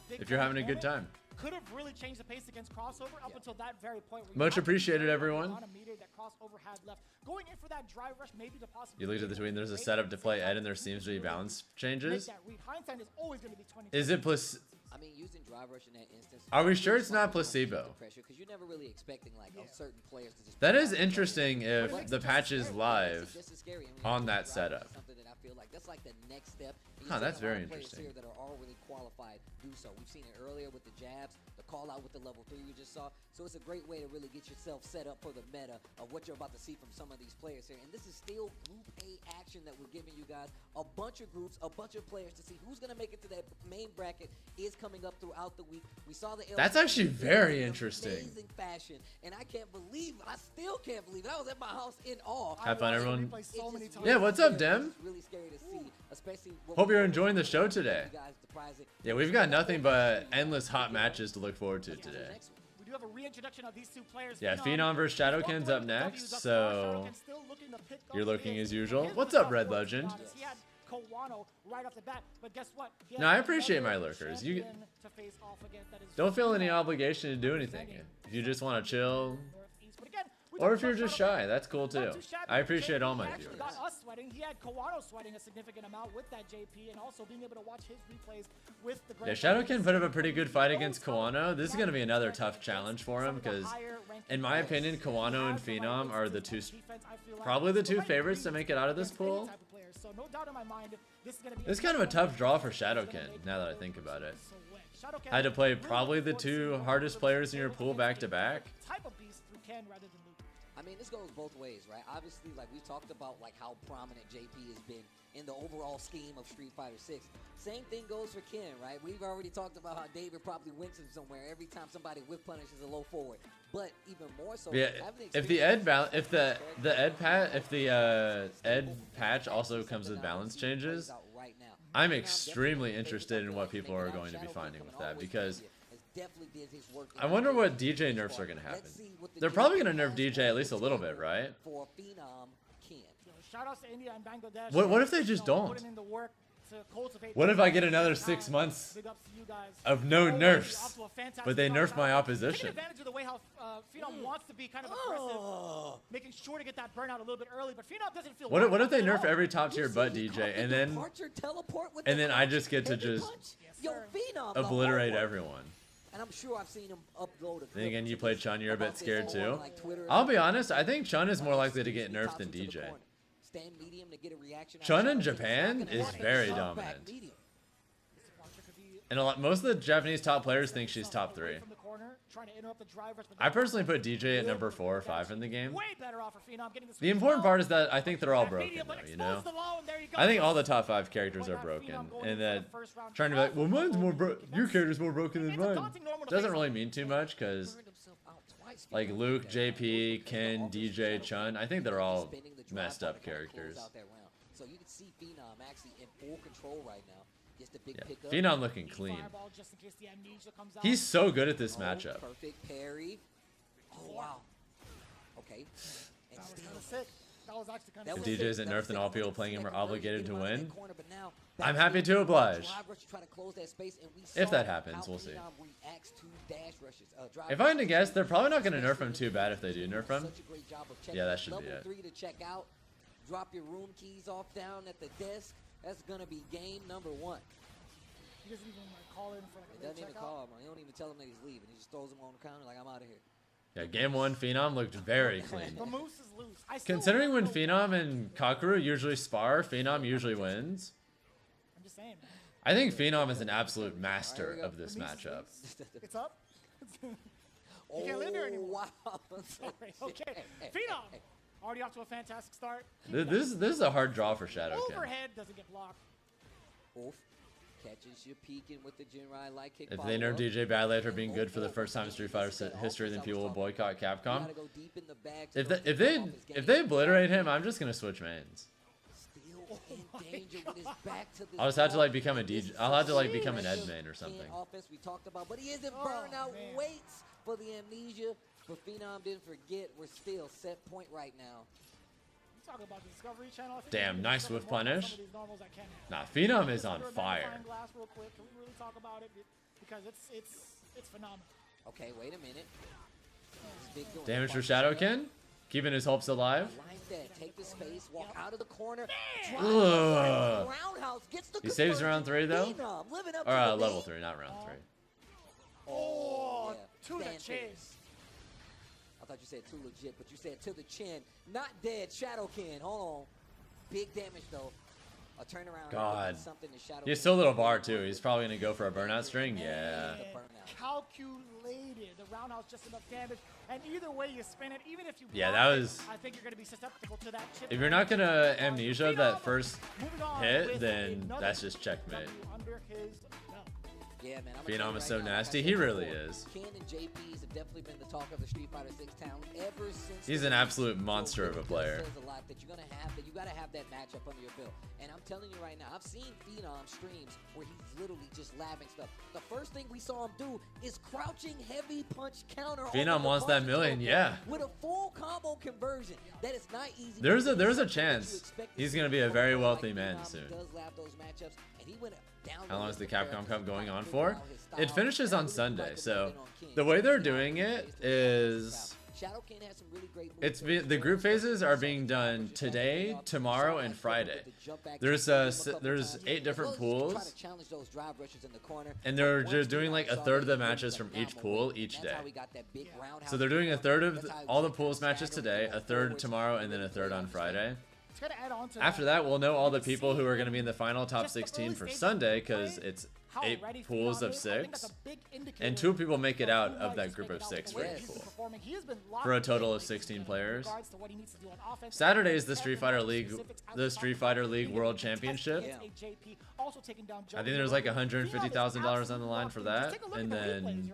If you're having a good time. Could have really changed the pace against Crossover up until that very point. Where you Much had to appreciated, the everyone. amount of meter that Crossover had left. Going in for that drive rush, maybe to possibly. You looked at the tweet, and there's a setup to play Ed, and there seems to be balance changes. Make that read. Hindsight is always going to be 20. Is it plus? I mean, using drive rush in that instance. Are we sure it's not placebo? Because you're never really expecting like certain players to just. That is interesting if the patch is live Just as scary. And we on have that drive rush setup. is something that I feel like that's like the next step. And Huh, you're that's seeing a lot very of players interesting. here that are already qualified do so. We've seen it earlier with the jabs, the call out with the level 3 we just saw. So it's a great way to really get yourself set up for the meta of what you're about to see from some of these players here. And this is still Group A action that we're giving you guys. A bunch of groups, a bunch of players to see who's going to make it to that main bracket is coming up throughout the week. We saw the That's LCS actually very interesting. Amazing fashion, and I can't believe it. I still can't believe it. I was at my house in awe. Have fun, everyone. It's just Yeah, what's up, Dem? It's really scary to see, especially. what Hope we you're know enjoying the show you today. guys surprising. Yeah, we've got nothing but endless hot matches to look forward to today. Next one. We do have a reintroduction of these two players. Yeah, Phenom versus Shadowken's up next, so you're looking as usual. What's up, Red Legend? He had Kawano right off the bat, but guess what? He had No, I appreciate another my lurkers. You champion to face off against that is don't feel any obligation to do anything. If you just want to chill, Northeast. But again, we or talked if you're about just Shadowken. shy, that's cool too. Not too shabby. I appreciate all my He actually viewers. got us sweating. He had Kawano sweating a significant amount with that JP, and also being able to watch his replays with the. Yeah, Shadowken put up a pretty good fight against Kawano. This is going to be another tough challenge for him because, in my opinion, Kawano and Phenom are the two, probably the two favorites to make it out of this pool. So no doubt in my mind, this is going to be. It's kind of a tough draw for Shadowken, now that I think about it. Had to play probably the two hardest players in your pool back to back. Type of beast through Ken rather than Luke. I mean, this goes both ways, right? Obviously, like we talked about, like how prominent JP has been in the overall scheme of Street Fighter 6. Same thing goes for Ken, right? We've already talked about how David probably wins him somewhere every time somebody whip punishes a low forward. But even more so, Yeah, having if the Ed experience- if the Ed patch also comes with balance changes, Right now. I'm extremely interested in what people are going to be finding with that because I wonder what DJ nerfs are going to happen. They're probably going to nerf DJ at least a little bit, right? For Phenom Ken. Shout outs to India and Bangladesh. What if they just don't? Putting in the work to cultivate What if I get the another talent. 6 months Big ups to you guys. of no Always nerfs, off to a fantastic but they start. nerf my Taking opposition? advantage of the way how Phenom wants to be kind of aggressive, making sure to get that burnout a little bit early, but Phenom doesn't feel. What if they at nerf all. every top tier You butt see he DJ caught the and then departure teleport with and the then I punch, just get to heavy just punch. Yo, sir. Phenom, the obliterate hard one. everyone? And I'm sure I've seen him upload a Then clip again, to you played this Chun, you're a about bit this scared on, too. like, Twitter. I'll be honest, I think Chun is more likely to get nerfed than Tops him to the DJ. corner. stand medium to get a reaction. Chun in Japan is very dominant. And most of the Japanese top players think she's top 3. I personally put DJ at number 4 or 5 in the game. The important part is that I think they're all broken though, you know? I think all the top 5 characters are broken. And that trying to be like, well, mine's more your character's more broken than mine. Doesn't really mean too much because like Luke, JP, Ken, DJ, Chun, I think they're all messed up characters. So you can see Phenom actually in full control right now. Yeah. Phenom looking clean. He's so good at this matchup. Perfect parry. Oh wow. Okay. If DJ isn't nerfed, then all people playing him are obligated to win. I'm happy to oblige. If that happens, we'll see. If I had to guess, they're probably not going to nerf him too bad if they do nerf him. Yeah, that should be it. Drop your room keys off down at the desk. That's gonna be game number 1. He doesn't even like call in for like a doesn't even call him. He don't even tell him that he's leaving. He just throws him on the counter like I'm out of here. Yeah, game 1, Phenom looked very clean. The moose is loose. Considering when Phenom and Kakeru usually spar, Phenom usually wins. I'm just saying. I think Phenom is an absolute master of this matchup. It's up. You can't live here anymore. Wow. Sorry. Okay. Phenom. Already off to a fantastic start. This is a hard draw for Shadowkin. Overhead doesn't get blocked. Oof. Catches you peeking with the Jinrai light kick. If they nerf DJ badly after being good for the first time in Street Fighter history, then people will boycott Capcom. If they obliterate him, I'm just gonna switch mains. I'll just have to like become a DJ. I'll have to like become an Ed main or something. Offense we talked about, but he isn't burnout. Waits for the amnesia. But Phenom didn't forget, we're still set point right now. Talk about the Discovery Channel. Damn, nice whiff punish. Nah, Phenom is on fire. Real quick. Can we really talk about it? Because it's phenomenal. Okay, wait a minute. Damage for Shadowkin, keeping his hopes alive. Like that. Take the space, walk out of the corner. He saves round 3 though, or level 3, not round 3. Oh, to the chase. I thought you said too legit, but you said to the chin. Not dead. Shadowkin. Hold on. Big damage though. A turnaround. God. Something to Shadowkin. He's still a little bar too. He's probably gonna go for a burnout string. Yeah. Calculated. The roundhouse just enough damage, and either way you spin it, even if you. Yeah, that was. I think you're gonna be susceptible to that chip. If you're not gonna amnesia that first hit, then that's just checkmate. Yeah, man. Phenom is so nasty. He really is. Ken and JP's have definitely been the talk of the Street Fighter 6 town ever since. He's an absolute monster of a player. Says a lot that you're gonna have that. You gotta have that matchup under your belt. And I'm telling you right now, I've seen Phenom streams where he's literally just labbing stuff. The first thing we saw him do is crouching heavy punch counter. Phenom wants that million, yeah. With a full combo conversion. That is not easy. There's a chance he's gonna be a very wealthy man soon. Does lab those matchups, and he went down. How long is the Capcom Cup going on for? It finishes on Sunday, so the way they're doing it is the group phases are being done today, tomorrow, and Friday. There's 8 different pools, and they're just doing like a third of the matches from each pool each day. So they're doing a third of all the pools matches today, a third tomorrow, and then a third on Friday. After that, we'll know all the people who are going to be in the final top 16 for Sunday, because it's 8 pools of 6, and 2 people make it out of that group of 6 for each pool, for a total of 16 players. Saturday is the Street Fighter League World Championship. I think there's like $150,000 on the line for that, and then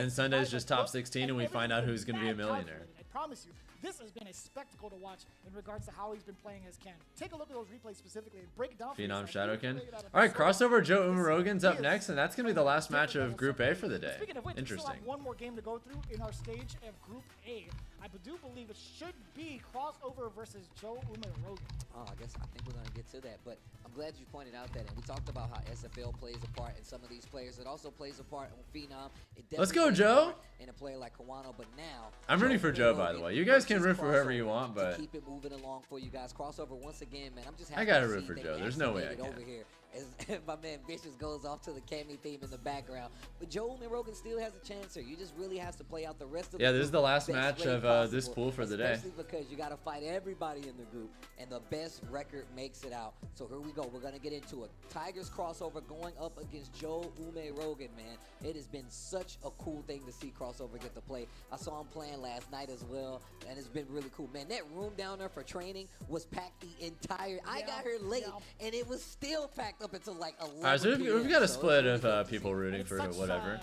Sunday's just top 16, and we find out who's going to be a millionaire. I promise you, this has been a spectacle to watch in regards to how he's been playing as Ken. Take a look at those replays specifically and break it down. Phenom Shadowkin. All right, crossover Joe Umarogan's up next, and that's going to be the last match of Group A for the day. Interesting. One more game to go through in our stage of Group A. I do believe it should be crossover versus Joe Umarogan. Oh, I think we're going to get to that, but I'm glad you pointed out that, and we talked about how SFL plays a part in some of these players. It also plays a part on Phenom. Let's go, Joe. In a player like Kawano, but now I'm rooting for Joe, by the way. You guys can root for whoever you want, but keep it moving along for you guys. Crossover once again, man. I'm just happy I gotta root for Joe. There's no way I can. Over here. as my man Vicious goes off to the Cammy theme in the background. But Joe Rogan still has a chance here. You just really have to play out the rest of the Yeah, this is the last best match way of this possible, pool for the day. especially because you got to fight everybody in the group, and the best record makes it out. So here we go. We're going to get into it. Tigers crossover going up against Joe Rogan, man. It has been such a cool thing to see crossover get to play. I saw him playing last night as well, and it's been really cool. Man, that room down there for training was packed the entire... I got here late, and it was still packed up until like 11 All right, so we've got a so split it's really of good to people see. rooting for whatever.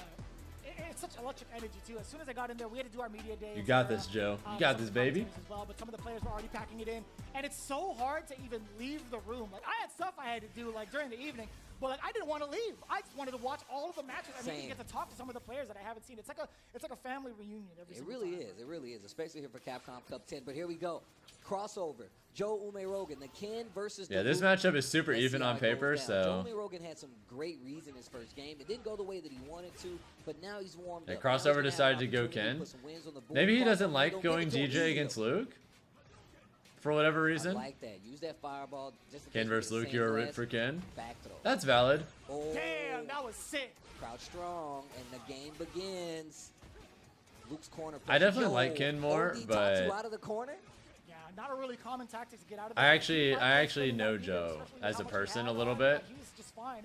It's such electric energy too. As soon as I got in there, we had to do our media day. You got this, Joe. You got this, baby. As well, but some of the players were already packing it in, and it's so hard to even leave the room. Like I had stuff I had to do like during the evening, but like I didn't want to leave. I just wanted to watch all of the matches. I mean, to get to talk to some of the players that I haven't seen. It's like a family reunion every single time. It really is, especially here for Capcom Cup 10. But here we go, crossover. Joe Rogan, the Ken versus the this Luke. matchup is super Let's even see how on it goes paper, down. so Joe Rogan had some great reads in his first game. It didn't go the way that he wanted to, but now he's warmed up. Crossover decided to go Ken. Maybe he doesn't like going DJ against Luke for whatever reason. I like that. Use that fireball. Just in Ken case versus we get Luke, the you're a same root blast. for Ken. Back throw. That's valid. Oh, Damn, that was sick. Crouch strong, and the game begins. Luke's corner. I definitely Yo, like Ken more, OD but Tatsu out of the corner. Yeah, not a really common tactic to get out of. I actually know Joe as a person a little bit. He's just fine.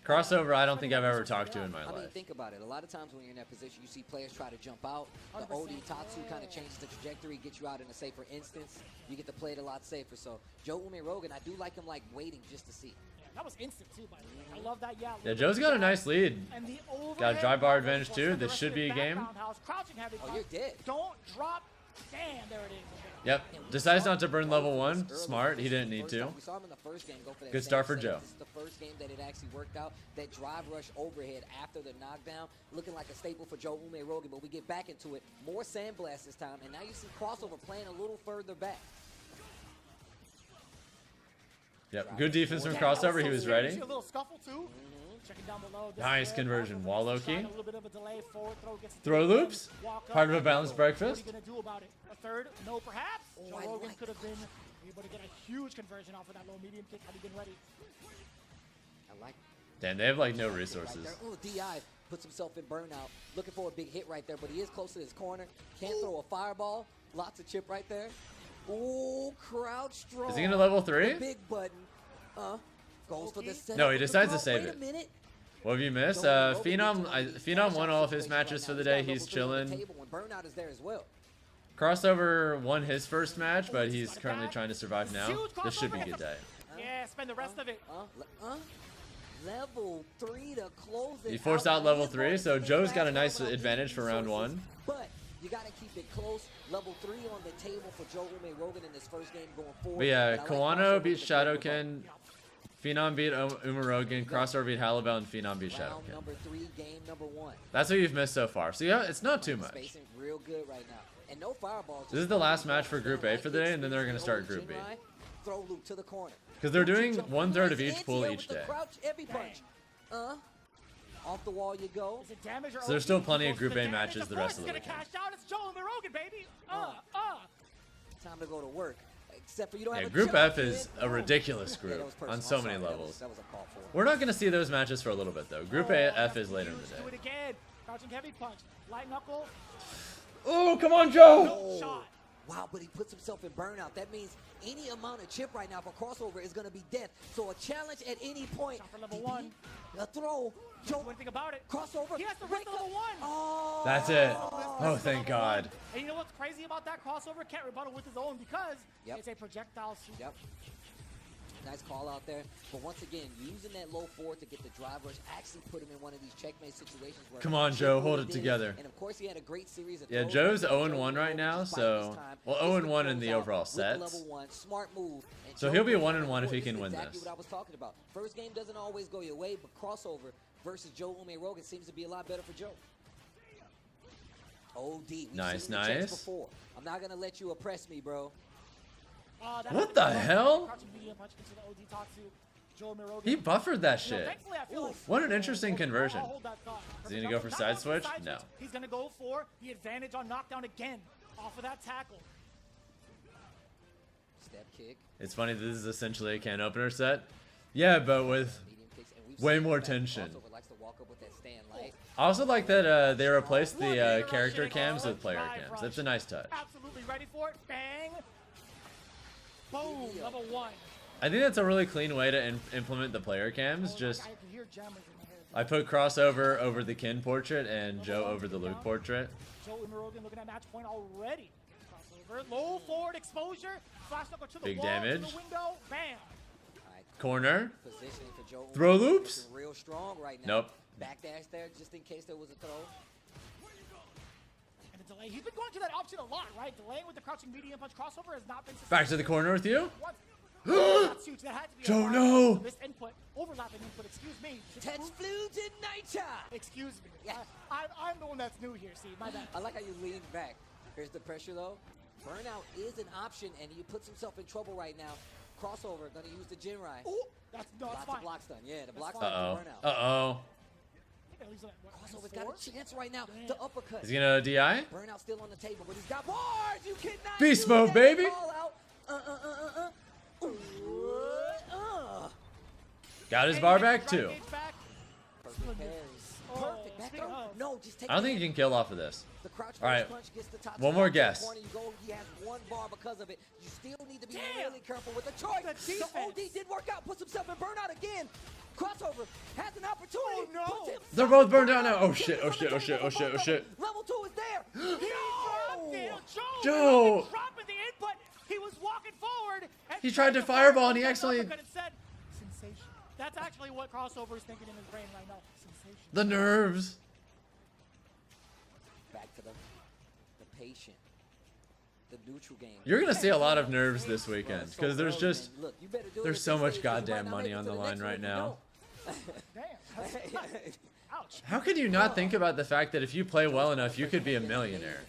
Crossover, I don't think I've ever talked to in my I mean, life. think about it. A lot of times when you're in that position, you see players try to jump out. The 100%. OD Tatsu kind of changes the trajectory, gets you out in a safer instance. You get to play it a lot safer. So Joe Rogan, I do like him like waiting just to see. Yeah, that was instant too, by the way. I love that. Yeah. Yeah, Joe's got a nice lead. And the Got a drive bar advantage too. This should be a game. Oh, you're dead. Don't drop. Damn, there it is. Yep. Decides not to burn level 1. Smart. He didn't need to. We saw him in the first game go for that Good same start for setup. Joe. This is the first game that it actually worked out. That drive rush overhead after the knockdown, looking like a staple for Joe Rogan. But we get back into it. More sandblast this time, and now you see crossover playing a little further back. Yep. Good defense from crossover. He was ready. A little scuffle too. Checking down below. Nice conversion. Wall low key. A little bit of a delay. Forward throw gets Throw loops. walk up. Part of a balanced What are breakfast. you gonna do about it? A third? No, perhaps. Joe I Rogan like could have been able to get a huge conversion off of that low medium kick had he been ready. I like Damn, they have like no right resources. there. Ooh, DI puts himself in burnout. Looking for a big hit right there, but he is close to his corner. Can't throw a fireball. Lots of chip right there. Ooh, crouch strong. Is he gonna level 3? The big button. Goes for the setup. No, he with the decides to throw. save Wait it. a minute. What have you missed? Phenom won all of his matches for the day. He's chilling. Burnout is there as well. Crossover won his first match, but he's currently trying to survive now. This should be a good day. Yeah, spend the rest of it. Level 3 to close it. He forced out level 3, so Joe's got a nice advantage for round 1. But you got to keep it close. Level 3 on the table for Joe Rogan in this first game going forward. But yeah, But I like Kawano crossover beat with the double Shadowken, Phenom beat Umarogan, Crossover beat Halibel, and Phenom beat bump. Round Shadowken. number 3, game number 1. That's what you've missed so far. So yeah, it's not too much. Spacing real good right now. And no fireballs. This is the last match for Group A for the day, and then they're going to start Group B. Throw loop to the corner. Because they're doing 1/3 of each pool each day. Crouch, heavy punch. Off the wall you go. Is it damage or So there's OP? still plenty of Goes Group for A damage. matches the rest of the It's gonna weekend. cash out. It's Joe Rogan, baby. Time to go to work. Except for you don't Yeah, have a Group jump F is in. a ridiculous Yeah, group that was personal. on so I'm many sorry. levels. That was a call for. We're not going to see those matches for a little bit though. Group A F is later in the Do it day. again. Crouching heavy punch. Light knuckle. Oh, come on, Joe! Oh. Shot. Wow, but he puts himself in burnout. That means any amount of chip right now for crossover is going to be death. So a challenge at any point. Shot for level 1. A throw. Don't Joe, do anything about it. crossover. He has to rest wake level up. 1. Oh. That's it. Oh, thank God. And you know what's crazy about that crossover? Can't rebuttal with his own because Yep. it's a projectile shoot. Yep. Nice call out there. But once again, using that low forward to get the drive rush actually put him in one of these checkmate situations where... Come on, Chip Joe, really hold it did together. And of course, he had a great series of Yeah, throws. Joe's Joe 0-1 right now, despite so... this time, Well, gets the 0-1 in close the out overall with the sets. level 1. Smart move. And So Joe he'll be did 1-1 if he this can is win exactly this. what I was talking about. First game doesn't always go your way, but crossover versus Joe Rogan seems to be a lot better for Joe. OD. We've Nice, seen the checks nice. before. I'm not going to let you oppress me, bro. What the hell? Crouching medium punch into the OD Tatsu. Joe Rogan. He buffered that You know, shit. thankfully, I feel like What an interesting I'll conversion. hold that thought. Is he gonna go for Not side going switch? side No. He's gonna go for the advantage on knockdown again off of that tackle. Step kick. It's funny, this is essentially a can opener set. Yeah, but with Medium way more tension. I also like that they replaced the character cams with player cams. That's a nice touch. Absolutely ready for it. Bang. Boom. Level 1. I think that's a really clean way to implement the player cams. Just I put crossover over the Kin portrait and Joe over the Luke portrait. Joe Umarogan looking at match point already. Crossover, low forward exposure. Flash up to the Big wall, damage. to the window. Bam. Corner. Positioning for Joe Throw Umarogan loops. looking real strong right now. Nope. Backdash there just in case there was a throw. And the delay. He's been going to that option a lot, right? Delaying with the crouching medium punch crossover has not been Back to the corner with you. What? That's huge. That had to be Joe, a no. This input, overlapping input. Excuse me. Touch flew to nature. Excuse me. Yeah. I'm the one that's new here. See, my bad. I like how you lean back. Here's the pressure though. Burnout is an option, and he puts himself in trouble right now. Crossover, gonna use the Jinrai. Oh, that's Lots fine. of block stun. Yeah, the block fine. stun. Uh-oh. Uh-oh. Crossover's got a chance right now. The uppercut. Is he gonna DI? Burnout still on the table, but he's got bars. You cannot. Beast do mode, that. baby. Call out. Got his bar back too. Perfect parries. Perfect. Back up. No, just take I don't think you can kill off of this. the crouch All right. punch gets the top One more spot. guess. Corner, you go, he has one bar because of it. You still need to be Damn. really careful with the choice. The OD did work out. Puts himself in burnout again. Crossover has an opportunity. Oh, no. Puts himself They're both burned in out now. burnout. Oh shit, oh shit, oh shit, oh shit, oh shit. Level 2 is there. He dropped it. Joe. Dropping the input. He was walking forward. And He tried to fireball and he actually- Said, sensation. That's actually what Crossover is thinking in his brain right now. Sensation. The nerves. Back to the patient. The neutral game. You're gonna see a lot of nerves this weekend So because there's early, just man. Look, you better do it there's at so this much stage, 'cause you might goddamn not money make it on to the the line next one right if you now. Damn. That's, ouch. How could you not think about the fact that if you play well enough, you could be a millionaire?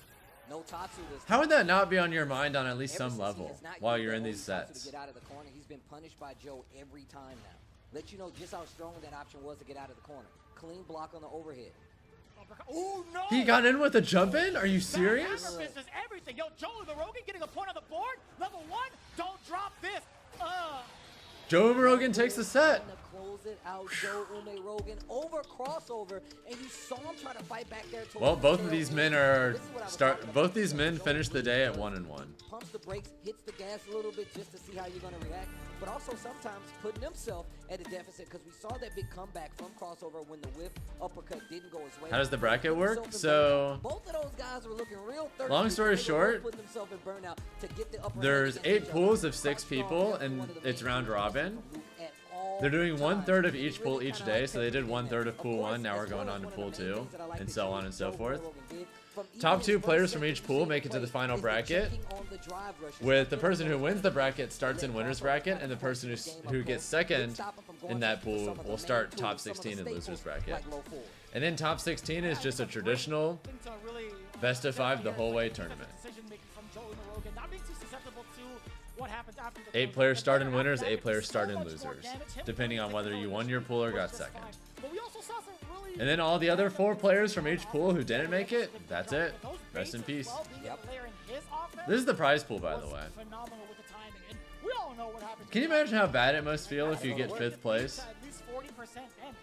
No Tatsu this How would that not be on your mind on at least Ever some since he level has not while used you're the in old these Tatsu sets? To get out of the corner, he's been punished by Joe every time now. Let you know just how strong that option was to get out of the corner. Clean block on the overhead. Oh no! He got in with a jump in? Are you That serious? hammer fist is everything. Yo, Joe Umarogan getting a point on the board. Level 1. Don't drop this. Joe Rogan takes the set. Trying to close it out, Joe Umarogan over crossover, and you saw him try to fight back there. towards Well, the both of tail. these men are This is what I was talking about. both these men finished the day at 1-1. Pumps the brakes, hits the gas a little bit just to see how you're going to react, but also sometimes putting himself at a deficit because we saw that big comeback from crossover when the whiff uppercut didn't go his way. How does the bracket Put work? himself in So, burnout. Both of those guys were looking real thirsty. long story They were short, both putting themselves in burnout to get the upper hand there's against 8 each other. pools of 6 Crossover people, definitely and one of the it's main round features robin. from Luke at all They're doing 1/3 of times. each He pool really each kinda day, so they did kept 1/3 of it in pool there. 1. Now Of we're going course, on to one of pool the main 2, things that I like and to so see on and so Joe forth. Umarogan did from even Top his 2 first players from second each pool position make it to the play final is the bracket, checking on the drive rushes. with the person who wins the bracket starts in winner's bracket, and the person who gets second in that pool will start top 16 in loser's bracket. And then top 16 is just a traditional Things are really best of 5 the whole way tournament. decision-making from Joe Umarogan, not being too susceptible to what happens after the 8 game. players start in After winners, that, 8 players so start in much more losers, damage. Him depending on taking whether the you pole won your pool or was got just second. fine. But we also saw some really And then all the other 4 players from each pool who didn't make it, that's it. Those Rest in baits as peace. well, being able to layer in his offense This is the prize pool, by the was way. phenomenal with the timing. And we all know what happens. Can you imagine how bad it must feel if you get 5th place? At least 40% and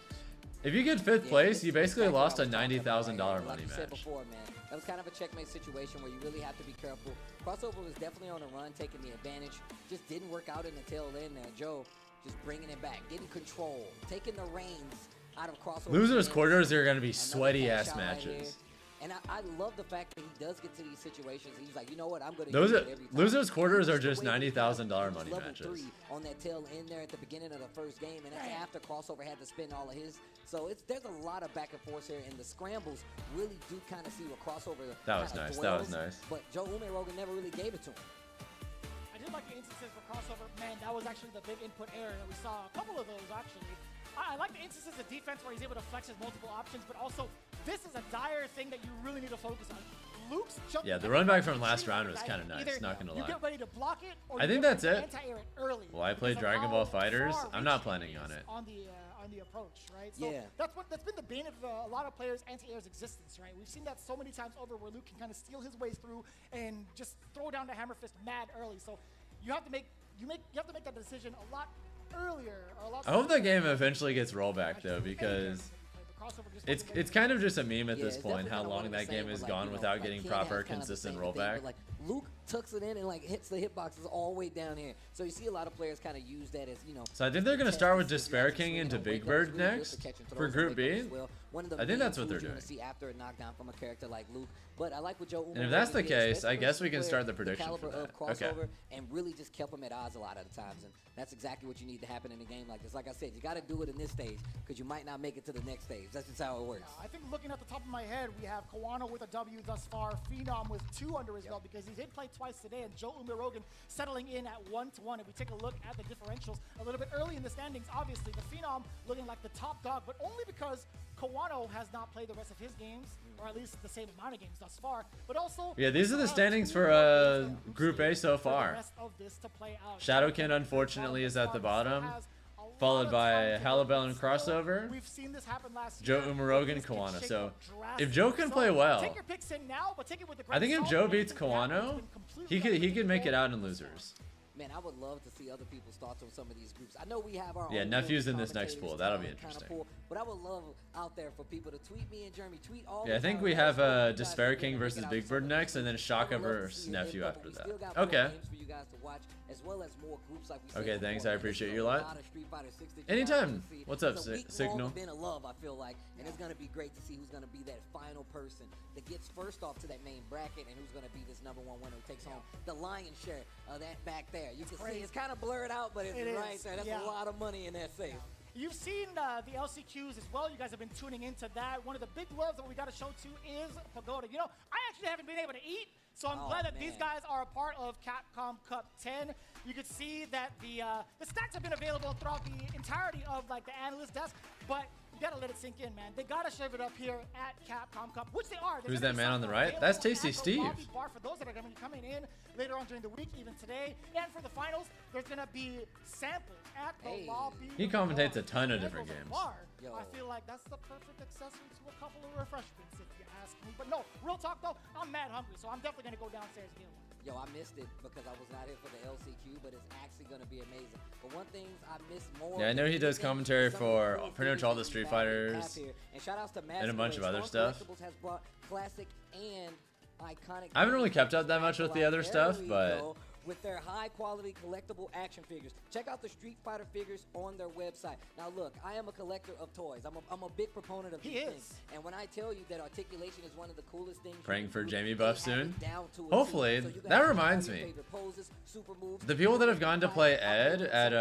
If you get 5th place, you basically lost a $90,000 money Like you said match. before, man, that was kind of a checkmate situation where you really have to be careful. Crossover was definitely on a run, taking the advantage. Just didn't work out in the tail end there. Joe just bringing it back, getting control, taking the reins out of Crossover. Losers quarters are going to be Another sweaty cash ass out right matches. here. And I love the fact that he does get to these situations. He's like, you know what, I'm going to Those use are, it every time. losers quarters are Just the just way he $90,000 was money level matches. 3 on that tail end there at the beginning of the first game, and that's after Crossover had to spend all of his. So there's a lot of back and forth here, and the scrambles really do kind of see what Crossover. That was kinda nice, that was dwells, nice. But Joe Umarogan never really gave it to him. I did like the instances for Crossover. Man, that was actually the big input error that we saw. A couple of those, actually. I like the instances of defense where he's able to flex his multiple options, but also this is a dire thing that you really need to focus on. Luke's jump. Yeah, the run back from last round was kinda nice, Either not gonna you lie. get ready to block it, or I you think get that's ready to it. anti-air it early. Will I play because of Dragon how Ball FighterZ? far I'm not reaching planning he on is it. On the approach, right? So Yeah. that's been the bane of a lot of players' anti-air's existence, right? We've seen that so many times over where Luke can kind of steal his ways through and just throw down the hammer fist mad early. So you have to make that decision a lot earlier or a lot I hope that game eventually gets rollback though, because it's kind of just a meme at this point how long that game has gone without getting proper consistent rollback. Like Luke tucks it in and like hits the hitboxes all the way down here. So you see a lot of players kind of use that as, you know. So I think they're gonna start with Despair King into Big Bird next for Group B. I think that's what they're doing. See after a knockdown from a character like Luke. But I like what Joe. And if that's the case, I guess we can start the prediction for that. Okay. And really just kept him at odds a lot of the times, and that's exactly what you need to happen in a game like this. Like I said, you got to do it in this stage because you might not make it to the next stage. That's just how it works. I think looking at the top of my head, we have Kawano with a W thus far, Phenom with 2 under his belt because he did play twice today, and Joe Umirogan settling in at 1-1. If we take a look at the differentials a little bit early in the standings, obviously the Phenom looking like the top dog, but only because Kawano has not played the rest of his games, or at least the same amount of games thus far. But also, yeah, these are the standings for Group A so far. Shadowkin unfortunately is at the bottom, followed by Halibel and Crossover, Joe Umirogan, Kawano. So if Joe can play well, I think if Joe beats Kawano, he could make it out in losers. Man, I would love to see other people's thoughts on some of these groups. I know we have our own. Yeah, Nephew's in this next pool. That'll be interesting. But I would love out there for people to tweet me and Jeremy. Tweet all. Yeah, I think we have Despair King versus Big Bird next, and then Shaka versus Nephew after that. Okay. Okay, thanks. I appreciate you a lot. Anytime. What's up, Signal? Been a love, I feel like, and it's gonna be great to see who's gonna be that final person that gets first off to that main bracket, and who's gonna be this #1 winner who takes home the lion's share of that back there. You can see it's kind of blurred out, but it's right there. That's a lot of money in that safe. You've seen the LCQs as well. You guys have been tuning into that. One of the big loves that we got to show to is Pagoda. You know, I actually haven't been able to eat, so I'm glad that these guys are a part of Capcom Cup 10. You can see that the stats have been available throughout the entirety of like the analyst desk, but you gotta let it sink in, man. They gotta shove it up here at Capcom Cup, which they are. Who's that man on the right? That's Tasty Steve. For those that are gonna be coming in later on during the week, even today, and for the finals, there's gonna be samples at the lobby. He commentates a ton of different games. I feel like that's the perfect accessory to a couple of refreshments, if you ask me. But no, real talk though, I'm mad hungry, so I'm definitely gonna go downstairs and get one. Yo, I missed it because I was not here for the LCQ, but it's actually going to be amazing. But one thing I miss more. Yeah, I know he does commentary for pretty much all the Street Fighters and a bunch of other stuff. I haven't really kept up that much with the other stuff, but with their high quality collectible action figures. Check out the Street Fighter figures on their website. Now look, I am a collector of toys. I'm a big proponent of these things. And when I tell you that articulation is one of the coolest things. Praying for Jamie buff soon. Hopefully. That reminds me. The people that have gone to play Ed at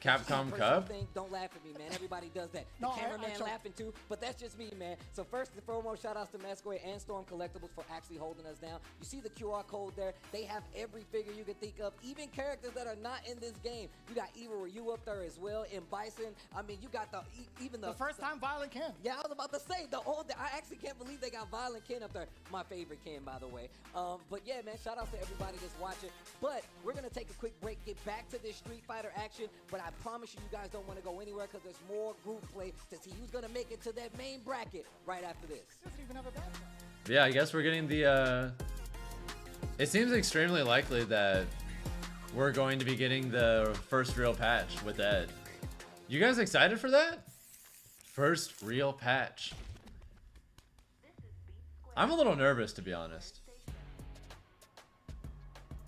Capcom Cup. Don't laugh at me, man. Everybody does that. The cameraman laughing too, but that's just me, man. So first and foremost, shout outs to Masquerade and Storm Collectibles for actually holding us down. You see the QR code there. They have every figure you can think of, even characters that are not in this game. You got EVO, were you up there as well? In Bison, I mean, you got even the first time Violent Ken. Yeah, I was about to say I actually can't believe they got Violent Ken up there. My favorite Ken, by the way. But yeah, man, shout out to everybody that's watching. But we're gonna take a quick break, get back to this Street Fighter action. But I promise you, you guys don't want to go anywhere because there's more group play to see who's gonna make it to that main bracket right after this. Yeah, I guess we're getting the. It seems extremely likely that we're going to be getting the first real patch with Ed. You guys excited for that? First real patch. I'm a little nervous, to be honest.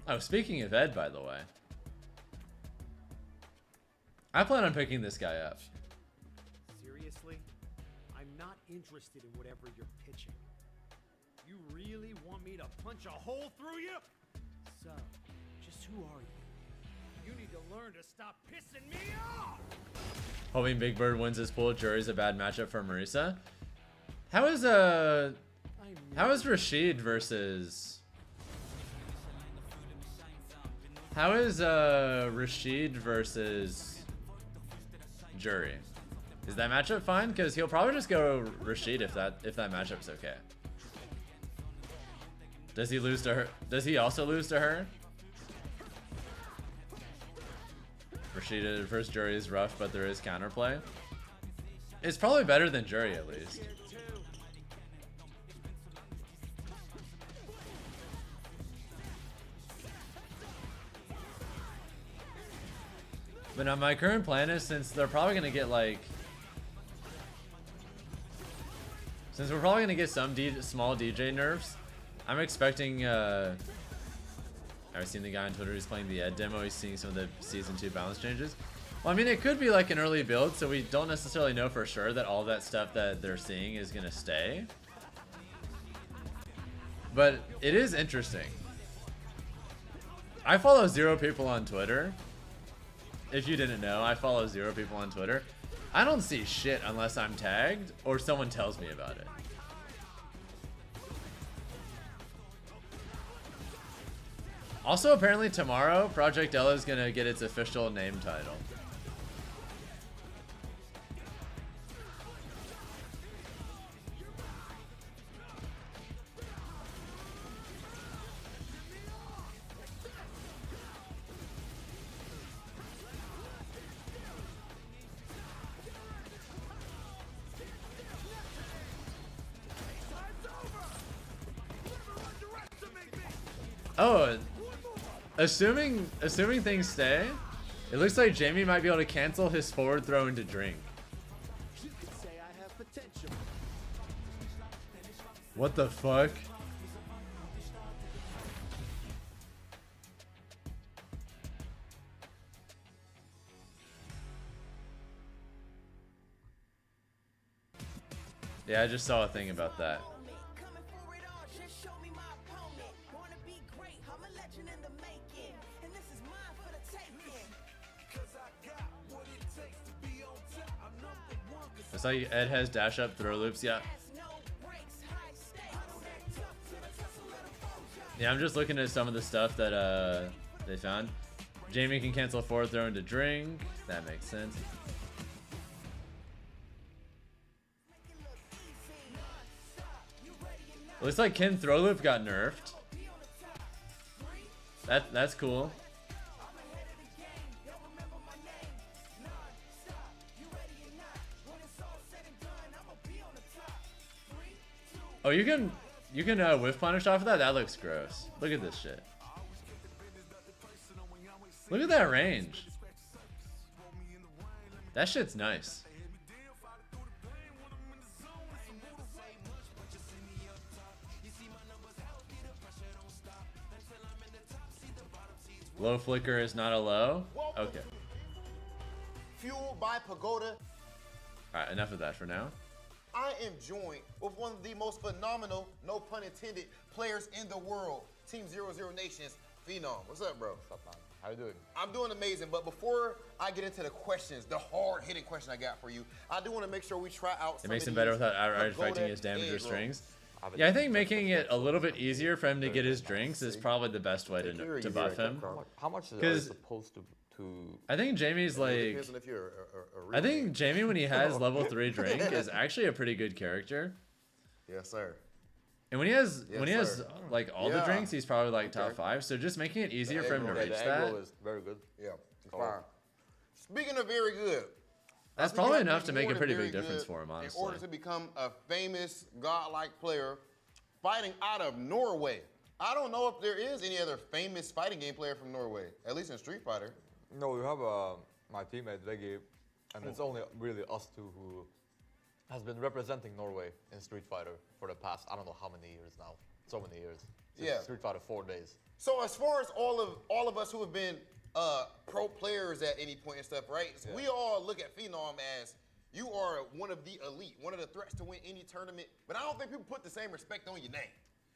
Oh, speaking of Ed, by the way. I plan on picking this guy up. Seriously? I'm not interested in whatever you're pitching. You really want me to punch a hole through you? So, just who are you? You need to learn to stop pissing me off! Hoping Big Bird wins his pool. Jury's a bad matchup for Marisa. How is Rashid versus... How is Rashid versus Jury? Is that matchup fine? Because he'll probably just go Rashid if that matchup's okay. Does he lose to her? Does he also lose to her? Rashida versus Jury is rough, but there is counterplay. It's probably better than Jury at least. But now my current plan is, since they're probably gonna get like, since we're probably gonna get some small DJ nerfs, I'm expecting. I've seen the guy on Twitter who's playing the Ed demo. He's seeing some of the season 2 balance changes. Well, I mean, it could be like an early build, so we don't necessarily know for sure that all that stuff that they're seeing is gonna stay. But it is interesting. I follow 0 people on Twitter. If you didn't know, I follow 0 people on Twitter. I don't see shit unless I'm tagged or someone tells me about it. Also, apparently tomorrow, Project Ella is gonna get its official name title. Oh, assuming things stay, it looks like Jamie might be able to cancel his forward throw into drink. What the fuck? Yeah, I just saw a thing about that. It's like Ed has dash up throw loops, yeah. Yeah, I'm just looking at some of the stuff that they found. Jamie can cancel forward throw into drink. That makes sense. Looks like Ken throw loop got nerfed. That's cool. Oh, you can whiff punish off of that? That looks gross. Look at this shit. Look at that range. That shit's nice. Low flicker is not a low? Okay. Fueled by Pagoda. Alright, enough of that for now. I am joined with one of the most phenomenal, no pun intended, players in the world. Team 00 Nations, Phenom. What's up, bro? What's up, man? How you doing? I'm doing amazing, but before I get into the questions, the hard-hitting question I got for you, I do want to make sure we try out some It makes of him better these without outright Pagoda affecting his damage or egg strings. rolls. Yeah, I think making it a little bit easier for him to get his drinks is probably the best way to buff him. How much are you 'Cause supposed to I think Jamie's It like, depends on if you're a real I think man. Jamie, when he has level 3 drink, is actually a pretty good character. Yes, sir. And when he has Yes, sir. like all the Yeah. drinks, he's probably like top Okay. 5. So just making it easier The for him to egg roll. reach the egg that. roll is very good. Yeah, it's Oh. fire. Speaking of very good, That's I think probably you have enough be to make more a than pretty very big difference good for him, in honestly. order to become a famous, godlike player fighting out of Norway. I don't know if there is any other famous fighting game player from Norway, at least in Street Fighter. No, we have my teammate Veggie, and it's only really us two who has been representing Norway in Street Fighter for the past, I don't know how many years now. So many years. Since Yeah. Street Fighter 4 days. So as far as all of us who have been pro players at any point and stuff, right? So we all look at Phenom as you are one of the elite, one of the threats to win any tournament. But I don't think people put the same respect on your name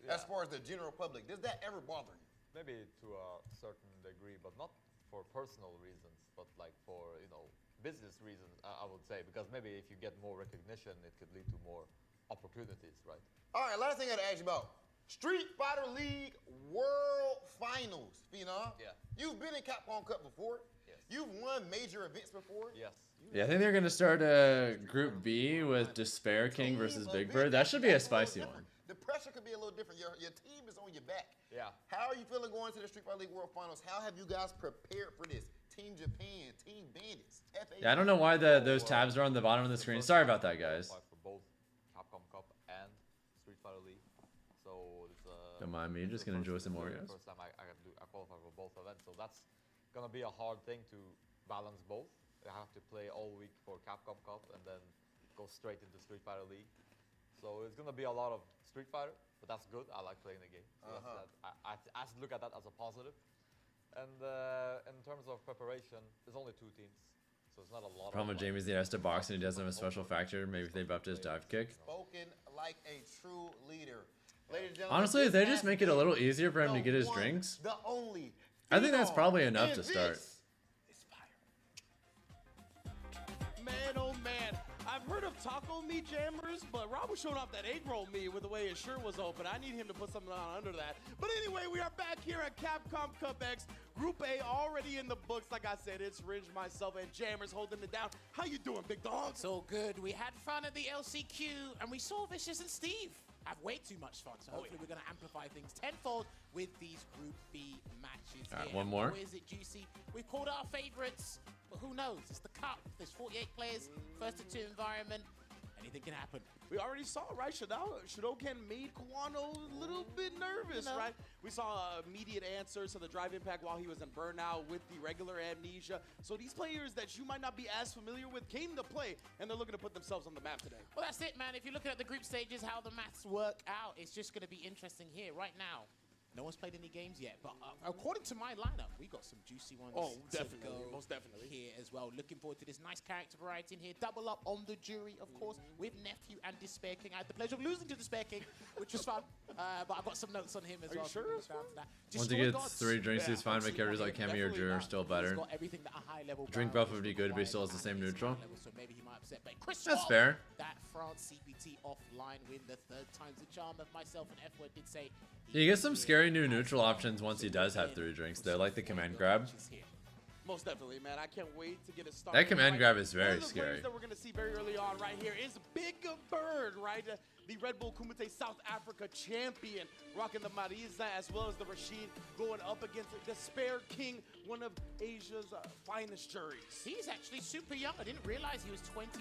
as far as the general public. Does that ever bother you? Maybe to a certain degree, but not for personal reasons, but like for, business reasons, I would say. Because maybe if you get more recognition, it could lead to more opportunities, right? All right, last thing I gotta ask you about. Street Fighter League World Finals, Phenom. Yeah. You've been in Capcom Cup before. Yes. You've won major events before. Yes. Yeah, I think they're gonna start Group B with Despair King versus Big Bird. That should be a spicy one. The pressure could be a little different. Your team is on your back. Yeah. How are you feeling going to the Street Fighter League World Finals? How have you guys prepared for this? Team Japan, Team Bandits, FA. Yeah, I don't know why those tabs are on the bottom of the screen. Sorry about that, guys. For both Capcom Cup and Street Fighter League. So it's Don't mind me, just gonna enjoy some Oreos. First time I qualify for both events, so that's gonna be a hard thing to balance both. I have to play all week for Capcom Cup and then go straight into Street Fighter League. So it's gonna be a lot of Street Fighter, but that's good. I like playing the game. So I look at that as a positive. And in terms of preparation, there's only 2 teams, so it's not a lot. Problem with Jamie's he has to box and he doesn't have a special factor. Maybe if they buffed his dive kick. Spoken like a true leader. Ladies and gentlemen, Honestly, if they this just has make it a been little easier for him to the get his one, drinks, The only. I think that's phenom, probably enough and to start. this is fire. Man, oh man, I've heard of taco meat jammers, but Rob was showing off that egg roll meat with the way his shirt was open. I need him to put something on under that. But anyway, we are back here at Capcom Cup X. Group A already in the books. Like I said, it's Ringe, myself, and Jammers holding it down. How you doing, big dog? It's all good. We had fun at the LCQ, and we saw Vicious and Steve have way too much fun. So hopefully we're going to amplify things tenfold with these Group B matches. All right, here. one more. Boy, is it juicy? We've called our favorites, but who knows? It's the Cup. There's 48 players, first to 2 environment. Anything can happen. We already saw, right? Shadokan made Kawano a little bit nervous, You know. right? We saw immediate answers to the drive impact while he was in burnout with the regular amnesia. So these players that you might not be as familiar with came to play, and they're looking to put themselves on the map today. Well, that's it, man. If you're looking at the group stages, how the maths work out, it's just going to be interesting here. Right now, no one's played any games yet, but according to my lineup, we got some juicy ones. Oh, to definitely. go Most definitely. here as well. Looking forward to this nice character variety in here. Double up on the jury, of course, with Nephew and Despair King. I had the pleasure of losing to Despair King, which was fun, but I've got some notes on him as Are you well. sure? So we'll down to that. Once he Destroy gets Gods. 3 drinks, he's fine. But Obviously characters not like him, Cammy or definitely Drew are not. still He's better. got everything that a high level Drink barrel buff would be should good, but he require, still has the and same he's neutral. high level, so maybe he might upset. But Chris That's Wall, fair. That France CPT offline win, the 3rd time's the charm of myself and F-Word did say. You get some scary new neutral options once he does have 3 drinks. They like the command grab. Most definitely, man. I can't wait to get it started. That command grab is One very of the scary. players that we're going to see very early on right here is Big Bird, right? The Red Bull Kumite South Africa champion, rocking the Marisa as well as the Rashid, going up against the Despair King, one of Asia's finest juries. He's actually super young. I didn't realize he was 22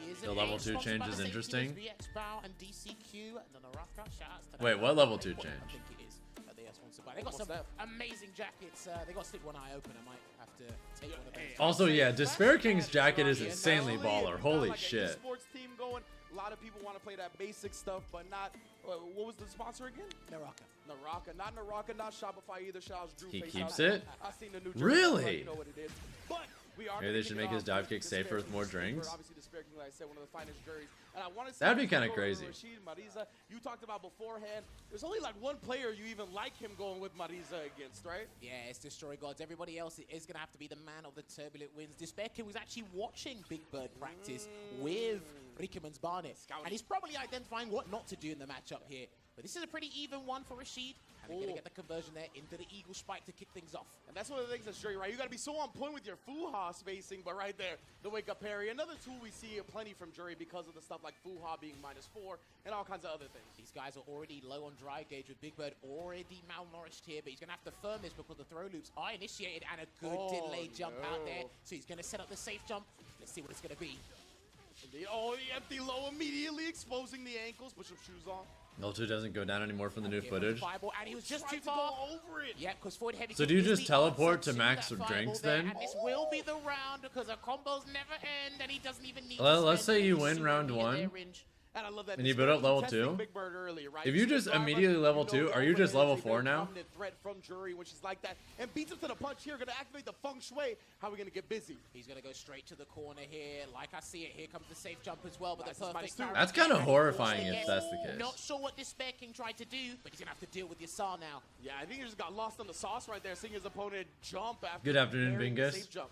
years The of level age. 2 Sponsored change by is the same team as interesting. VX Bow and DCQ and the Naraka. Shoutouts to Wait, that. what level 2 I change? think it is that they are sponsored by. They got some amazing jackets. They got to stick one eye open. I might have to take one of those. Also, yeah, Despair King's jacket is Yeah, insanely not only baller. is Holy like shit. An esports team going. A lot of people want to play that basic stuff, but not. What was the sponsor again? Naraka. Not Naraka, not Shopify either. Shouts Drew. He Face keeps out. it? I've seen the new jersey, Really? You know what it is. But we are Maybe they should make his dive kick safer with more drinks. Obviously, Despair King, like I said, one of the finest juries. And I want to see That'd be how kinda you go with crazy. Rashid, Marisa, you talked about beforehand. There's only like one player you even like him going with Marisa against, right? Yeah, it's Destroy Gods. Everybody else is going to have to be the man of the turbulent winds. Despair King was actually watching Big Bird practice with Rickerman's Barnet. And he's probably identifying what not to do in the matchup here. But this is a pretty even one for Rashid. And they're going to get the conversion there into the Eagle Spike to kick things off. And that's one of the things that's jury, right? You got to be so on point with your Fuha spacing, but right there, the wake up parry. Another tool we see plenty from jury because of the stuff like Fuha being -4 and all kinds of other things. These guys are already low on dry gauge with Big Bird already malnourished here, but he's going to have to firm this because the throw loops are initiated and a good delayed jump out there. So he's going to set up the safe jump. Let's see what it's going to be. Indeed. Oh, the empty low immediately exposing the ankles. Put some shoes on. Level 2 doesn't go down anymore from the new Here footage. comes the fireball, and he was just too Tried to far. go over it. Yeah, because forward heavy. So kick do you is just the teleport answer to max that of fireball drinks there, then? And this will be the round because the combos never end, and he doesn't even need. Let's to say you spend win any round super 1. near range. And I love that. And you Despair build up level testing 2? Big Bird earlier, right? If you just Driver, immediately level you 2, know are you the just level overhead is a 4 very now? prominent threat from jury, which is like that, and beats him to the punch here. Going to activate the feng shui. How are we going to get busy? He's going to go straight to the corner here. Like I see it, here comes the safe jump as well. But Nice, the it's perfect -2. parry. That's kind of And horrifying again, if that's the case. Not sure what Despair King tried to do, but he's going to have to deal with Yasar now. Yeah, I think he just got lost on the sauce right there, seeing his opponent jump after. Good afternoon, parrying the Bingus. safe jump.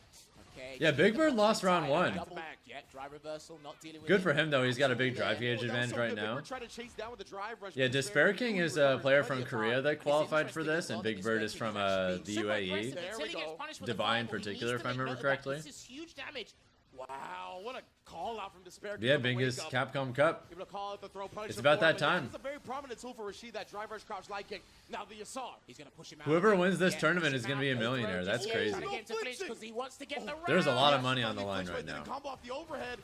Okay. Yeah, Big Bird lost round 1. Double back. Yeah, drive reversal, not dealing with Good it. for him though, he's got a big drive gauge Oh, that was advantage so right good. Big now. Bird tried to chase down with the drive rush, Yeah, but Despair Despair King King is a recovered player plenty from of Korea time. that qualified for this, and Big Bird is from the UAE. There we go. Divine in particular, if I remember correctly. This is huge damage. Wow, what a call out from Despair King. Yeah, on the Bingus wake up. Capcom Cup. Able to call out the throw punish. It's about that before, but yeah, time. It's a very prominent tool for Rashid, that drive rush crouch light kick. Now the Yasar. He's going to push him out. Whoever wins this Yeah, tournament push is him going to be a out. millionaire. That's Yeah, crazy. trying to get him to flinch because he wants to get the round. There's a lot of Yes, money on the finally line flinched, right but now. didn't combo off the overhead.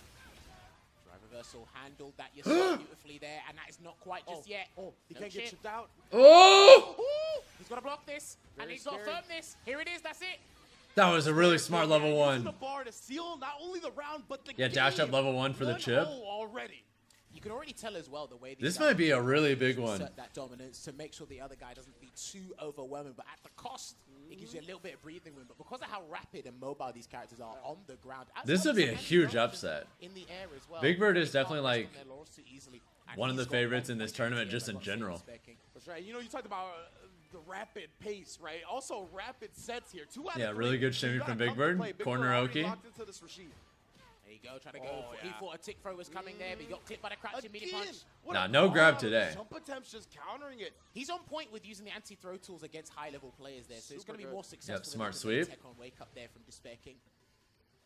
Drive reversal handled that Yasar beautifully there, and that is not quite just yet. Oh, he No can't get chip. chipped out. Oh! Ooh, he's got to block this, and Very he's got to scary. firm this. Here it is, that's it. That was a really smart level Using one. the bar to seal not only the round, but the Yeah, dash up game. level 1 for the chip. 1-0 already. You can already tell as well the way This might be a really big one. assert that dominance to make sure the other guy doesn't be too overwhelming, but at the cost, it gives you a little bit of breathing room. But because of how rapid and mobile these characters are on the ground, as This well would as be a some huge anti-rotation upset. in the air as well. Big Bird is They can't definitely, rest like, on their laurels too easily, and one of he's the got favorites in 1 this point tournament here just that in I'm seeing general. Specking. That's right. You know, you talked about the rapid pace, right? Also, rapid sets here. 2 out of Yeah, 3. really good So you shimmy gotta from Big come to Bird. play. Big Corner Bird already Oki. locked into this Rashid. There you go, trying to go. Oh, He yeah. thought a tick throw was coming there, but he got clipped by the crouching midi Again, punch. what Nah, a no grab lot of today. Jump attempts just countering it. He's on point with using the anti-throw tools against high-level players there, so it's Super going to be good. more successful. than smart the sweep. tech on wake up there from Despair King.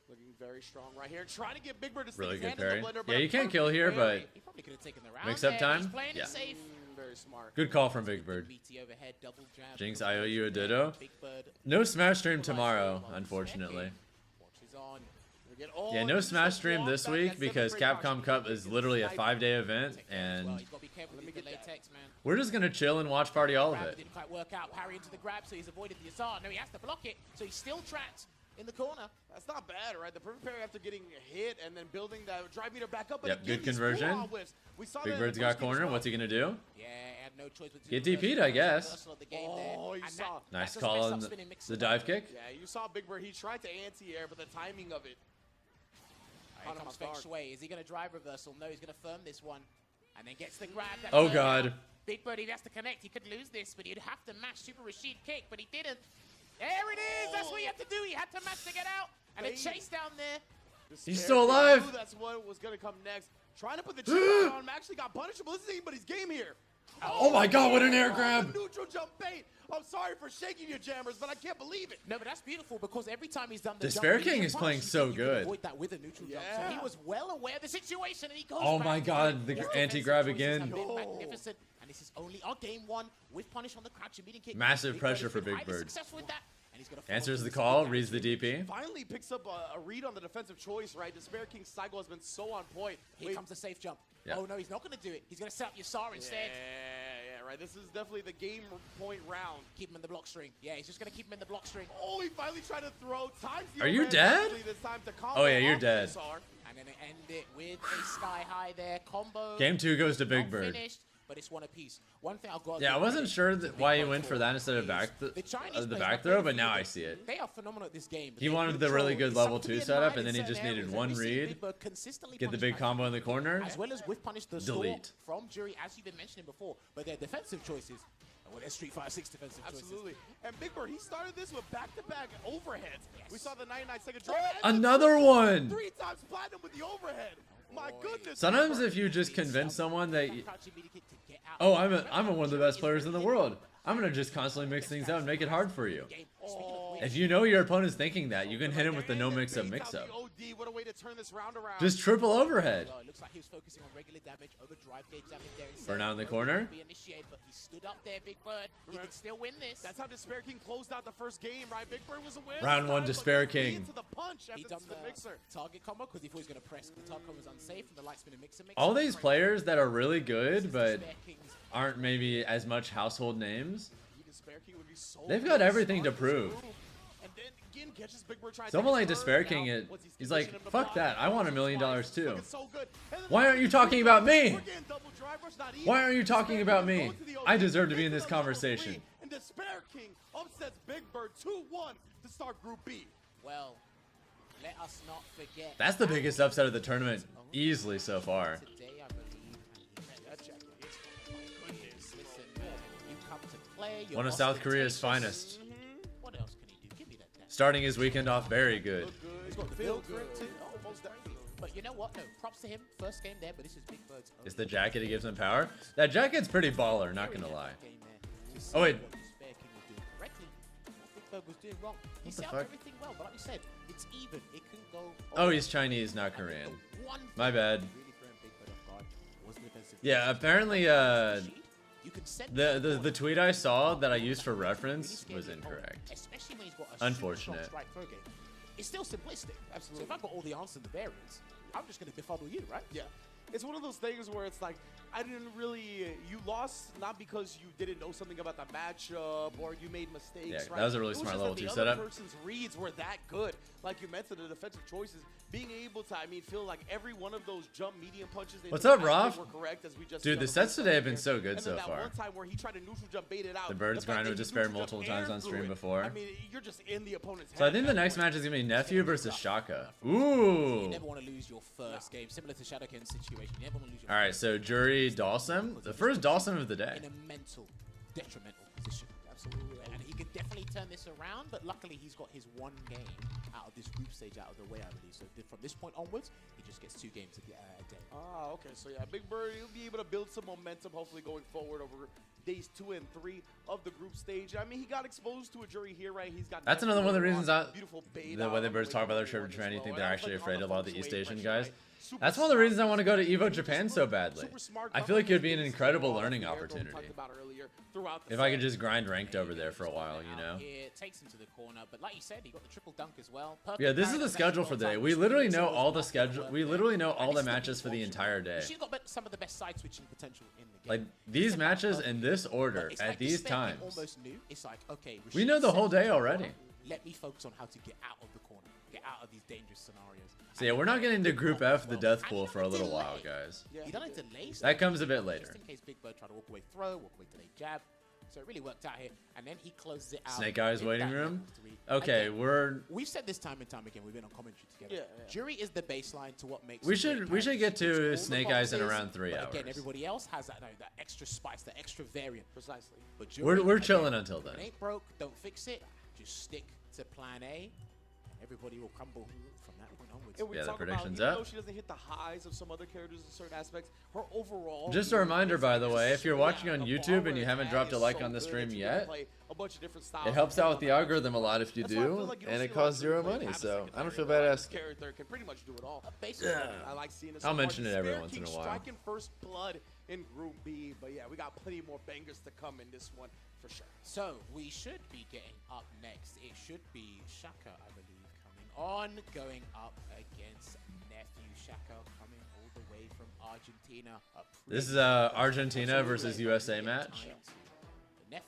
Looking very strong right here. Trying to get Big Bird to stick Really his good hand in parry. the blender, but Yeah, a you can't perfect kill here, parry. but He probably could have taken the round mix up there. time? He's playing Yeah. it safe. Very smart. Good call from Big Bird. Meaty overhead, double jab. Jinx, double I owe jab, you a ditto. Big Bird No Smash stream tomorrow, unfortunately. watches on. We get all Yeah, no this Smash is stream blocked this back week at because seventh grade Capcom Cup is literally a 5-day event, Well, and he's got to be careful with the latex, man. we're just gonna chill and watch party all of Grab it. didn't quite work out. Parry into the grab, so he's avoided the Azar. No, he has to block it, so he's still trapped in the corner. That's not bad, right? The perfect parry after getting hit and then building that drive meter back up. But Yep, again, good these conversion. full-on whiffs. We saw Big that in the Bird's first got game as corner. well. What's he gonna do? Yeah, had no choice but to Get do DP'd, reversal. I guess. Reversal of the game Oh, there. you And saw. that- Nice that's call mess on up the spinning mix the up. dive kick. Yeah, you saw Big Bird. He tried to anti-air, but the timing of it. Here Caught him comes off Feng guard. Shui. Is he going to drive reversal? No, he's going to firm this one. And then gets the grab. That Oh, burnout. God. Big Bird, if he has to connect, he could lose this, but he'd have to match Super Rashid kick, but he didn't. There it is. That's what he had to do. He had to match to get out. And a Bait. chase down there. He's Despair still King alive. knew that's what was going to come next. Trying to put the chip on him. Actually got punishable. This is anybody's game here. Oh my God, what an air grab. The neutral jump bait. I'm sorry for shaking you, jammers, but I can't believe it. No, but that's beautiful because every time he's done the Despair jump, he King gets is playing punished. so You can good. avoid that with a neutral jump. So Yeah. he was well aware of the situation, and he goes Oh back my to God, it. the His anti-grab defensive choices again. have been No. magnificent, and this is only our game one with punish on the crouch and meeting kick. Massive Big Bird pressure has for been Big highly Bird. successful with that, and he's gonna follow Answers through the with call, some reads the damage. DP. Finally picks up a read on the defensive choice, right? Despair King's cycle has been so on point. Here comes the safe jump. Yeah. Oh no, he's not gonna do it. He's gonna set up Yasar instead. Yeah, right. This is definitely the game point round. Keep him in the block string. Yeah, he's just gonna keep him in the block string. Oh, he finally tried to throw. Times the Are you overhead dead? perfectly This time to combo Oh, yeah, you're off dead. SR. And then end it with a sky high there. Combo. Game 2 goes to Big Not Bird. finished, but it's one apiece. One thing I've got. Yeah, I wasn't sure why he went for that instead of the the Chinese back throw, but now I see it. They are phenomenal at this game. He Their wanted the really control good is level something to 2 be setup, admired and then in he just certain needed areas. one We've seen read, Big Bird consistently get the punish big back combo in the corner. as well as with punish the Delete. score from Jury, as you've been mentioning before. But their defensive choices, well, their Street Fighter 6 defensive Absolutely. choices. And Big Bird, he started this with back-to-back overheads. We saw the 99-second drop. Another one. 3 times platinum with the overhead. My goodness. Sometimes Big if you just convince someone that, Crouching media kick to get out. oh, I'm one of the best players in the world, I'm gonna just constantly mix things up and make it hard for you. Game. Speaking of which, If you know your opponent's thinking that, you can hit him with the no Bird mix-up baits out mix-up. the OD. What a way to turn this round around. Just triple overhead. well, it looks like he was focusing on regular damage over drive gauge damage there. instead. Burn out in the Won't corner. Be initiated, but he stood up there, Big Bird. He can still win this. That's how Despair King closed out the first game, right? Big Bird was a win. Round one, But Despair he King. into the punch He after done the the mixer. target combo because he thought he was going to press. The target combo was unsafe and the light spinning mixer. All these players that are really good, but Despair King's aren't maybe as much household names, Despair King would be so they've good got to everything to start this prove. move. And then again catches Big Bird trying to Someone take like a Despair turn. King, Now, it, once he's positioned like, him to fuck block, that, I want $1 million it's too. looking so good. And then Why the aren't you talking about me? We're getting double drive rush, not even. Why aren't you talking Despair about King me? goes to the I OD, deserve to be in picks this up level conversation. 3, and Despair King upsets Big Bird 2-1 to start Group B. well. Let us not forget. That's the biggest upset of the tournament, easily so far. Today, I believe. That jacket is, my goodness. Listen, you come to play. You're One of South ostentatious. Korea's finest. What else can he do? Give me that. Starting his weekend off very good. He's got the build for it too. Oh, most definitely. But you know what? No, props to him. First game there, but this is Big Bird's own It's the jacket that gives him power. That jacket's pretty baller, not gonna lie. game there. To see Oh, wait. what Despair King was doing correctly, what Big Bird was doing wrong. He What the set up fuck? everything well, but like you said, it's even. It can go. Oh, he's Chinese, not Korean. One My bad. really throwing Big Bird off guard was the defensive. Yeah, apparently, You can send the tweet I saw that I used for reference really was scary opponent, incorrect. Especially when he's got a Unfortunate. super strong strike throw game. It's still simplistic. Absolutely. So if I've got all the answers and the variants, I'm just going to befuddle you, right? Yeah. it's one of those things where it's like, I didn't really, you lost not because you didn't know something about the matchup or you made mistakes, Yeah, right? that was a really It smart just level that 2 the setup. other person's reads were that good. Like you mentioned, the defensive choices, being able to, I mean, feel like every one of those jump medium punches What's up, were Roth? correct, as we just Dude, the sets today have been so good so far. One time where he tried to neutral jump bait it out. The Birds fact grinded that with he despair neutral multiple jumped times air on through stream it. before. I mean, you're just in the opponent's So I head think the at that next point. match is gonna be Nephew versus Shaka. You Ooh. never want to lose your first game. Similar to Shadowkin's situation. You never want to lose your All right, first so Jury Dalsum, the first Dalsum of the day. in a mental, detrimental position. Absolutely. And he could definitely turn this around, but luckily he's got his one game out of this group stage out of the way, I believe. So from this point onwards, he just gets 2 games a day. Ah, okay. So yeah, Big Bird, he'll be able to build some momentum, hopefully going forward over days 2 and 3 of the group stage. I mean, he got exposed to a Jury here, right? He's got. That's another one of the reasons beautiful the way the Birds talk about their trip to Japan, you think they're actually afraid of a lot of the East Asian guys. Super That's one of the reasons I smart, want to go to super EVO Japan so badly. super smart I feel like it would be an government incredible based learning on what opportunity. talked about earlier throughout the If I could set. just grind ranked over there for a while, you know? Here, takes him to the corner, but like you said, he got the triple dunk as well. Yeah, this is the schedule for the day. We literally know all the schedule. We literally know all the matches for the entire day. She's got some of the best side switching potential in the game. Like these matches in this order But it's at like these Despair times. almost new. It's like, okay, We Rashid know the set whole up day the already. corner. Let me focus on how to get out of the corner, get out of these dangerous scenarios. So yeah, we're not getting into Group F, the death pool, And for a little delay. while, guys. He done a delay. so That comes a bit later. Just in case Big Bird tried to walk away throw, walk away delay jab. So it really worked out here. And then he closes it out. Snake Eyes with waiting that room. level 3. Okay, Again, we've said this time and time again. We've been on commentary together. Yeah. Jury is the baseline to what makes. we a great should get character. to It's all the Snake Eyes in boxes, around 3 but hours. Again, everybody else has that, that extra spice, that extra variant. Precisely. But Jury, We're again, chilling until if then. it ain't broke, don't fix it. Just stick to plan A. Everybody will crumble from that point onwards. And we Yeah, the talk about, prediction's even up. though she doesn't hit the highs of some other characters in certain aspects, her overall. Just a reminder, by the way, if you're watching on the YouTube bar and you where haven't it's dropped at a is like so on the good stream that you can yet, play a bunch of different styles it helps out with the on that algorithm a lot if you That's why I feel do, like you don't and see it a lot of costs 0 people play money, Havoc so second I don't player. feel Like, bad this asking. character can pretty much do it all. Basically, I like seeing this. I'll so far. mention it every Despair once in King a while. striking first blood in Group B, but yeah, we got plenty more bangers to come in this one for sure. So we should be getting up next. It should be Shaka, I believe, coming on, going up against Nephew. Shaka coming all the way from Argentina. This is Argentina versus USA match. Nephew,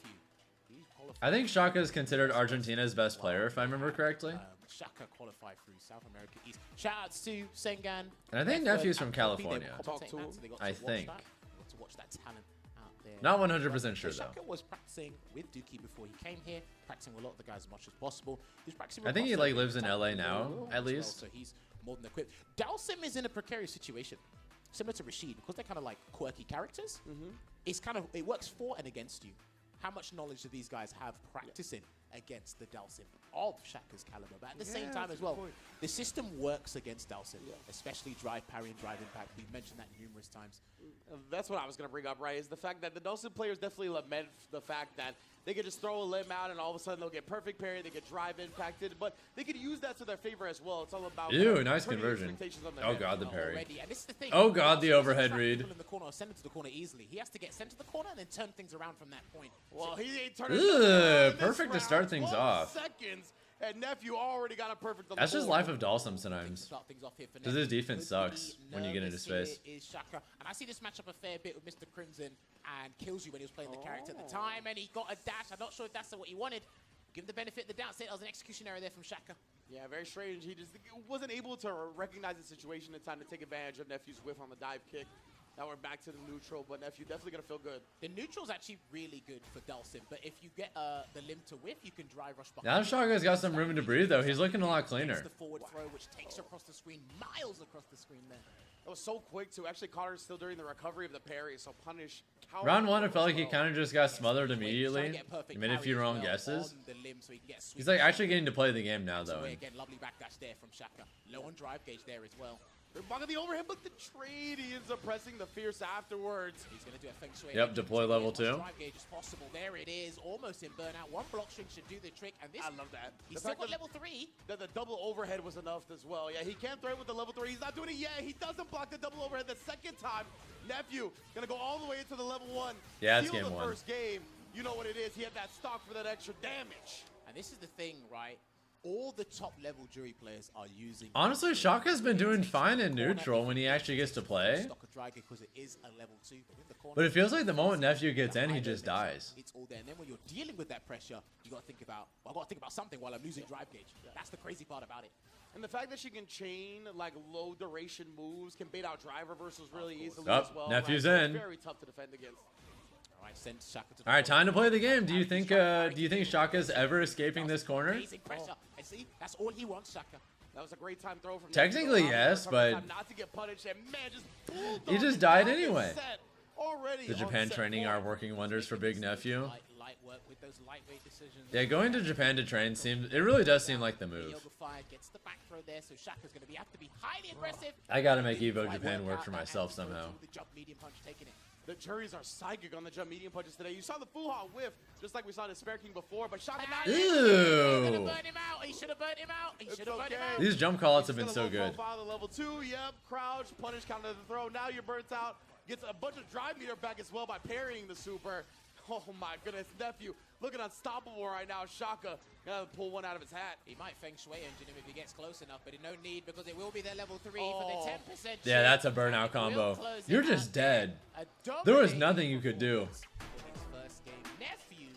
he's qualified. I think Shaka is considered Argentina's best player, if I remember correctly. Shaka qualified through South America East. Shout outs to Sengan. And I think Effort, Nephew's from and Poppy. They were California. commentating Talk to that, so they got I to watch think. that. They got to watch that talent out there. Not 100% sure, though. Shaka was practicing with Dookie before he came here, practicing with a lot of the guys as much as possible. He was practicing I think he, with like, Buster lives in and LA Tactical now, as well, at least. so he's more than equipped. Dalsim is in a precarious situation, similar to Rashid, because they're kind of like quirky characters. It's kind of, it works for and against you. How much knowledge do these guys have practicing against the Dalsim of Shaka's caliber? But at the same time as well, the system works against Dalsim, especially drive parry and drive impact. We've mentioned that numerous times. That's what I was going to bring up, right? Is the fact that the Dawson players definitely lament the fact that they could just throw a limb out and all of a sudden they'll get perfect parry, they get drive impacted, but they could use that to their favor as well. It's all about Ew, nice putting conversion. expectations on their Oh head. god, the parry. Already. And this is the thing. Oh god, the Dalsim doesn't overhead trap read. people in the corner or send them to the corner easily. He has to get sent to the corner and then turn things around from that point. Well, he ain't Ugh, turning it around in this perfect to round. start things 12 off. seconds, and Nephew already got a perfect on That's the just board. life of Dalsum sometimes. Start things off here for Because his Nephew. defense Could be sucks when you get into nervous here space. is Shaka. And I see this matchup a fair bit with Mr. Crimson and kills you when he was playing the character at the time, and he got a dash. I'm not sure if that's what he wanted. Give him the benefit of the doubt. Say it was an execution error there from Shaka. Yeah, very strange. He just wasn't able to recognize the situation in time to take advantage of Nephew's whiff on the dive kick. Now we're back to the neutral, but Nephew definitely going to feel good. The neutral's actually really good for Dalsim, but if you get the limb to whiff, you can drive rush behind. Now Shaka's got some room to breathe, though. He's looking a lot Takes cleaner. the forward throw, which takes her across the screen, miles across the screen there. That was so quick, too. Actually caught her still during the recovery of the parry, so punish. Round 1, I felt like he of kind of just got smothered Trying to immediately. get a perfect He made a parry few as wrong well guesses. on the limb so he can get a sweep. He's like actually getting to play the game now, So though. again, lovely backdash there from Shaka. Low on drive gauge there as well. They're blocking the overhead, but the trade, he ends up pressing the fierce afterwards. He's going to do a feng shui. Yep, deploy level 2. Drive gauge is possible. There it is, almost in burnout. One block string should do the trick, and this. I love that. He's The still fact got that- level 3. That the double overhead was enough as well. Yeah, he can't thread with the level 3. He's not doing it yet. He doesn't block the double overhead the second time. Nephew gonna go all the way into the level 1. Yeah, it's Steal game the 1. first game. You know what it is. He had that stock for that extra damage. And this is the thing, right? all the top level jury players are using. Honestly, Shaka's been doing fine in neutral when he actually gets to play. Because it is a level 2, but in the corner, But it feels like the moment Nephew gets in, he just dies. it's all there. And then when you're dealing with that pressure, you got to think about, well, I got to think about something while I'm losing drive gauge. That's the crazy part about it. And the fact that she can chain like low duration moves, can bait out drive reversals really easily Oh, as well. Nephew's right? So in. it's very tough to defend against. All right, send Shaka to the All right, time to play the game. Do you think Shaka's ever escaping this corner? Amazing pressure. And see, that's all he wants, Shaka. That was a great time throw from Technically, Nephew. yes, but not to get punished, and man, just pulled he off just the died top of anyway. set already The on Japan set training four. are working wonders for Big Nephew. Light work with those lightweight decisions. Yeah, going to Japan to train seems, it really does seem like the move. Yoga Fire gets the back throw there, so Shaka's going to have to be highly aggressive. I gotta make EVO Japan work for myself somehow. The jump medium punch taking it. The juries are psychic on the jump medium punches today. You saw the Fuha whiff, just like we saw the Spare King before, but Shaka not Ew. He should have burned him out. He should have burned him out. He should have burned him out. These jump callouts have been so good. Profile the level 2, yep, crouch, punish, counter the throw. Now you're burnt out. Gets a bunch of drive meter back as well by parrying the super. Oh my goodness, Nephew looking unstoppable right now. Shaka gonna pull one out of his hat. He might Feng Shui engine him if he gets close enough, but no need because it will be their level 3 for the 10%. Yeah, that's a burnout combo. You're just dead. There was nothing you could do. First game, Nephew.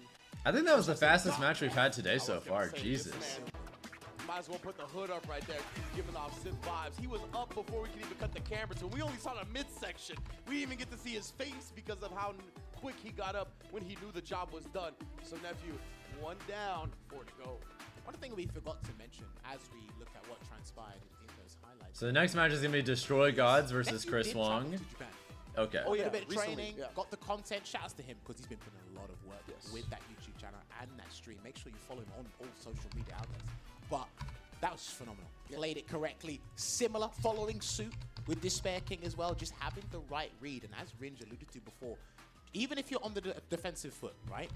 I think that was the fastest match we've had today so far. Jesus. Might as well put the hood up right there, giving off Sith vibes. He was up before we could even cut the camera to him. We only saw the midsection. We didn't even get to see his face because of how quick he got up when he knew the job was done. So Nephew, 1 down, 4 to go. One thing we forgot to mention as we look at what transpired in those highlights. So the next match is gonna be Destroy Gods versus Nephew Chris did travel Wong. to Japan. Okay. Oh, yeah, a yeah, bit of recently, training, yeah. got the content. Shouts to him because he's been putting a lot of work Yes. with that YouTube channel and that stream. Make sure you follow him on all social media outlets. But that was phenomenal. Played it correctly. Similar, following suit with Despair King as well. Just having the right read. And as Ringe alluded to before, even if you're on the defensive foot, right?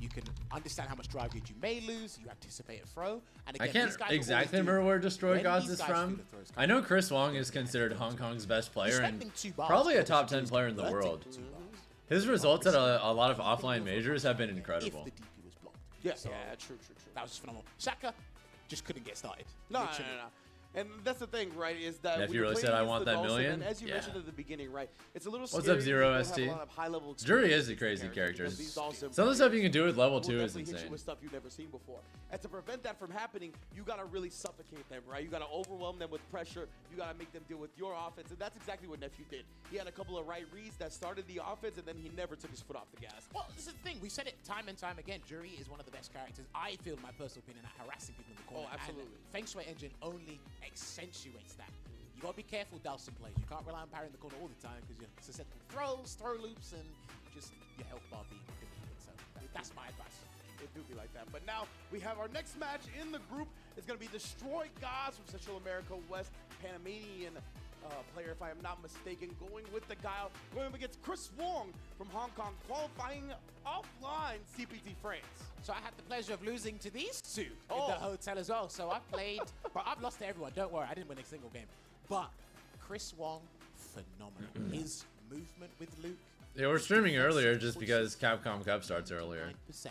You can understand how much drive gauge you may lose. You anticipate a throw. And again, I can't these guys will exactly always do- remember where Destroy when Gods these is guys feel from. the throws I know Chris Wong is considered Hong Kong's best player and Spending 2 bars probably a because top he 10 was player in the converting world. the 2 bars. His results at a lot of offline majors have been incredible. If the DP was blocked. Yeah, So, yeah, true. that was phenomenal. Shaka just couldn't get started. No. Literally. And that's the thing, right, is that Nephew when you're really playing said, "I against want the that Dawson, million?" and as you Yeah. mentioned at the beginning, right, it's a little What's scary up, Zero when you don't have ST? a lot of high-level Jury experience is a with crazy these character. because these Dawson Some of the stuff you can do players with level will 2 is definitely hit you insane. with stuff you've never seen before. And to prevent that from happening, you got to really suffocate them, right? You got to overwhelm them with pressure. You got to make them deal with your offense, and that's exactly what Nephew did. He had a couple of right reads that started the offense, and then he never took his foot off the gas. Well, this is the thing. We said it time and time again. Jury is one of the best characters. I feel, in my personal opinion, at harassing people in the corner. Oh, absolutely. And Feng Shui Engine only accentuates that. You got to be careful with Dawson plays. You can't rely on parrying the corner all the time because you're susceptible to throws, throw loops, and just your health bar being limited. So that's my advice. It do be like that. But now we have our next match in the group. It's going to be Destroy Gods from Central America West, Panamanian player, if I am not mistaken, going with the Guile, going up against Chris Wong from Hong Kong, qualifying offline CPT France. So I had the pleasure of losing to these two in Oh. the hotel as well. So I've played, but I've lost to everyone. Don't worry, I didn't win a single game. But Chris Wong, phenomenal. His movement with Luke. Yeah, we're streaming earlier just because Capcom Cup starts earlier. 9%.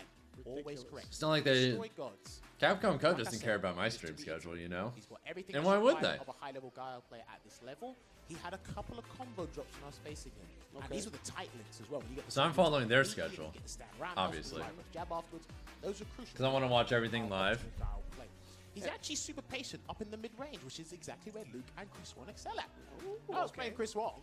Always correct. It's not like they... Destroy Gods. Capcom Cup Like I doesn't said, care about my used stream to be schedule, you know? He's got everything And that's why would required they? of a high-level Guile player at this level. He had a couple of combo drops when I was facing him. And Okay. these were the tight links as well. When you get the So I'm stand following their immediately, schedule, you get the stand round, obviously. also the jab afterwards. Those are crucial. Because I want to watch everything live. He's actually super patient up in the mid-range, which is exactly where Luke and Chris Wong excel at. I was playing Chris Wong.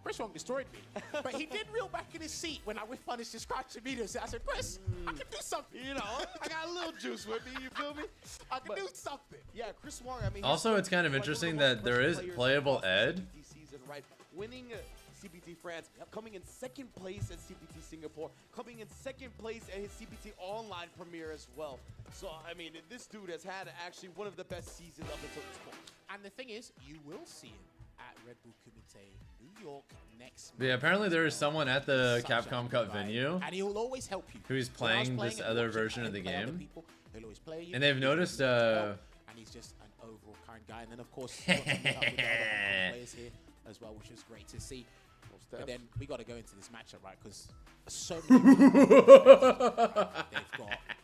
Chris Wong destroyed me. But he did reel back in his seat when I whiff punished his crouch immediately. I said, Chris, I can do something. You know, I got a little juice with me, you feel me? I can do something. Yeah, Chris Wong, I mean... Also, it's kind of interesting that there is playable Ed. Season, right? Winning CPT France, coming in second place at CPT Singapore, coming in second place at his CPT online premiere as well. So, I mean, this dude has had actually one of the best seasons up until this point. And the thing is, you will see him at Red Bull Kumite, New York next But yeah, month. apparently there is someone at the Such a Capcom good Cup guy. venue And he will always help you. who's When I was playing playing this and other watching version of the him play other game. people, he'll always play you. And they've He'll noticed, help, and he's just an overall kind guy. And then, of course, you've got to meet up with the other Hong Kong players here as well, which was great to see. But then we got to go into this matchup, right? Because so many people, they've got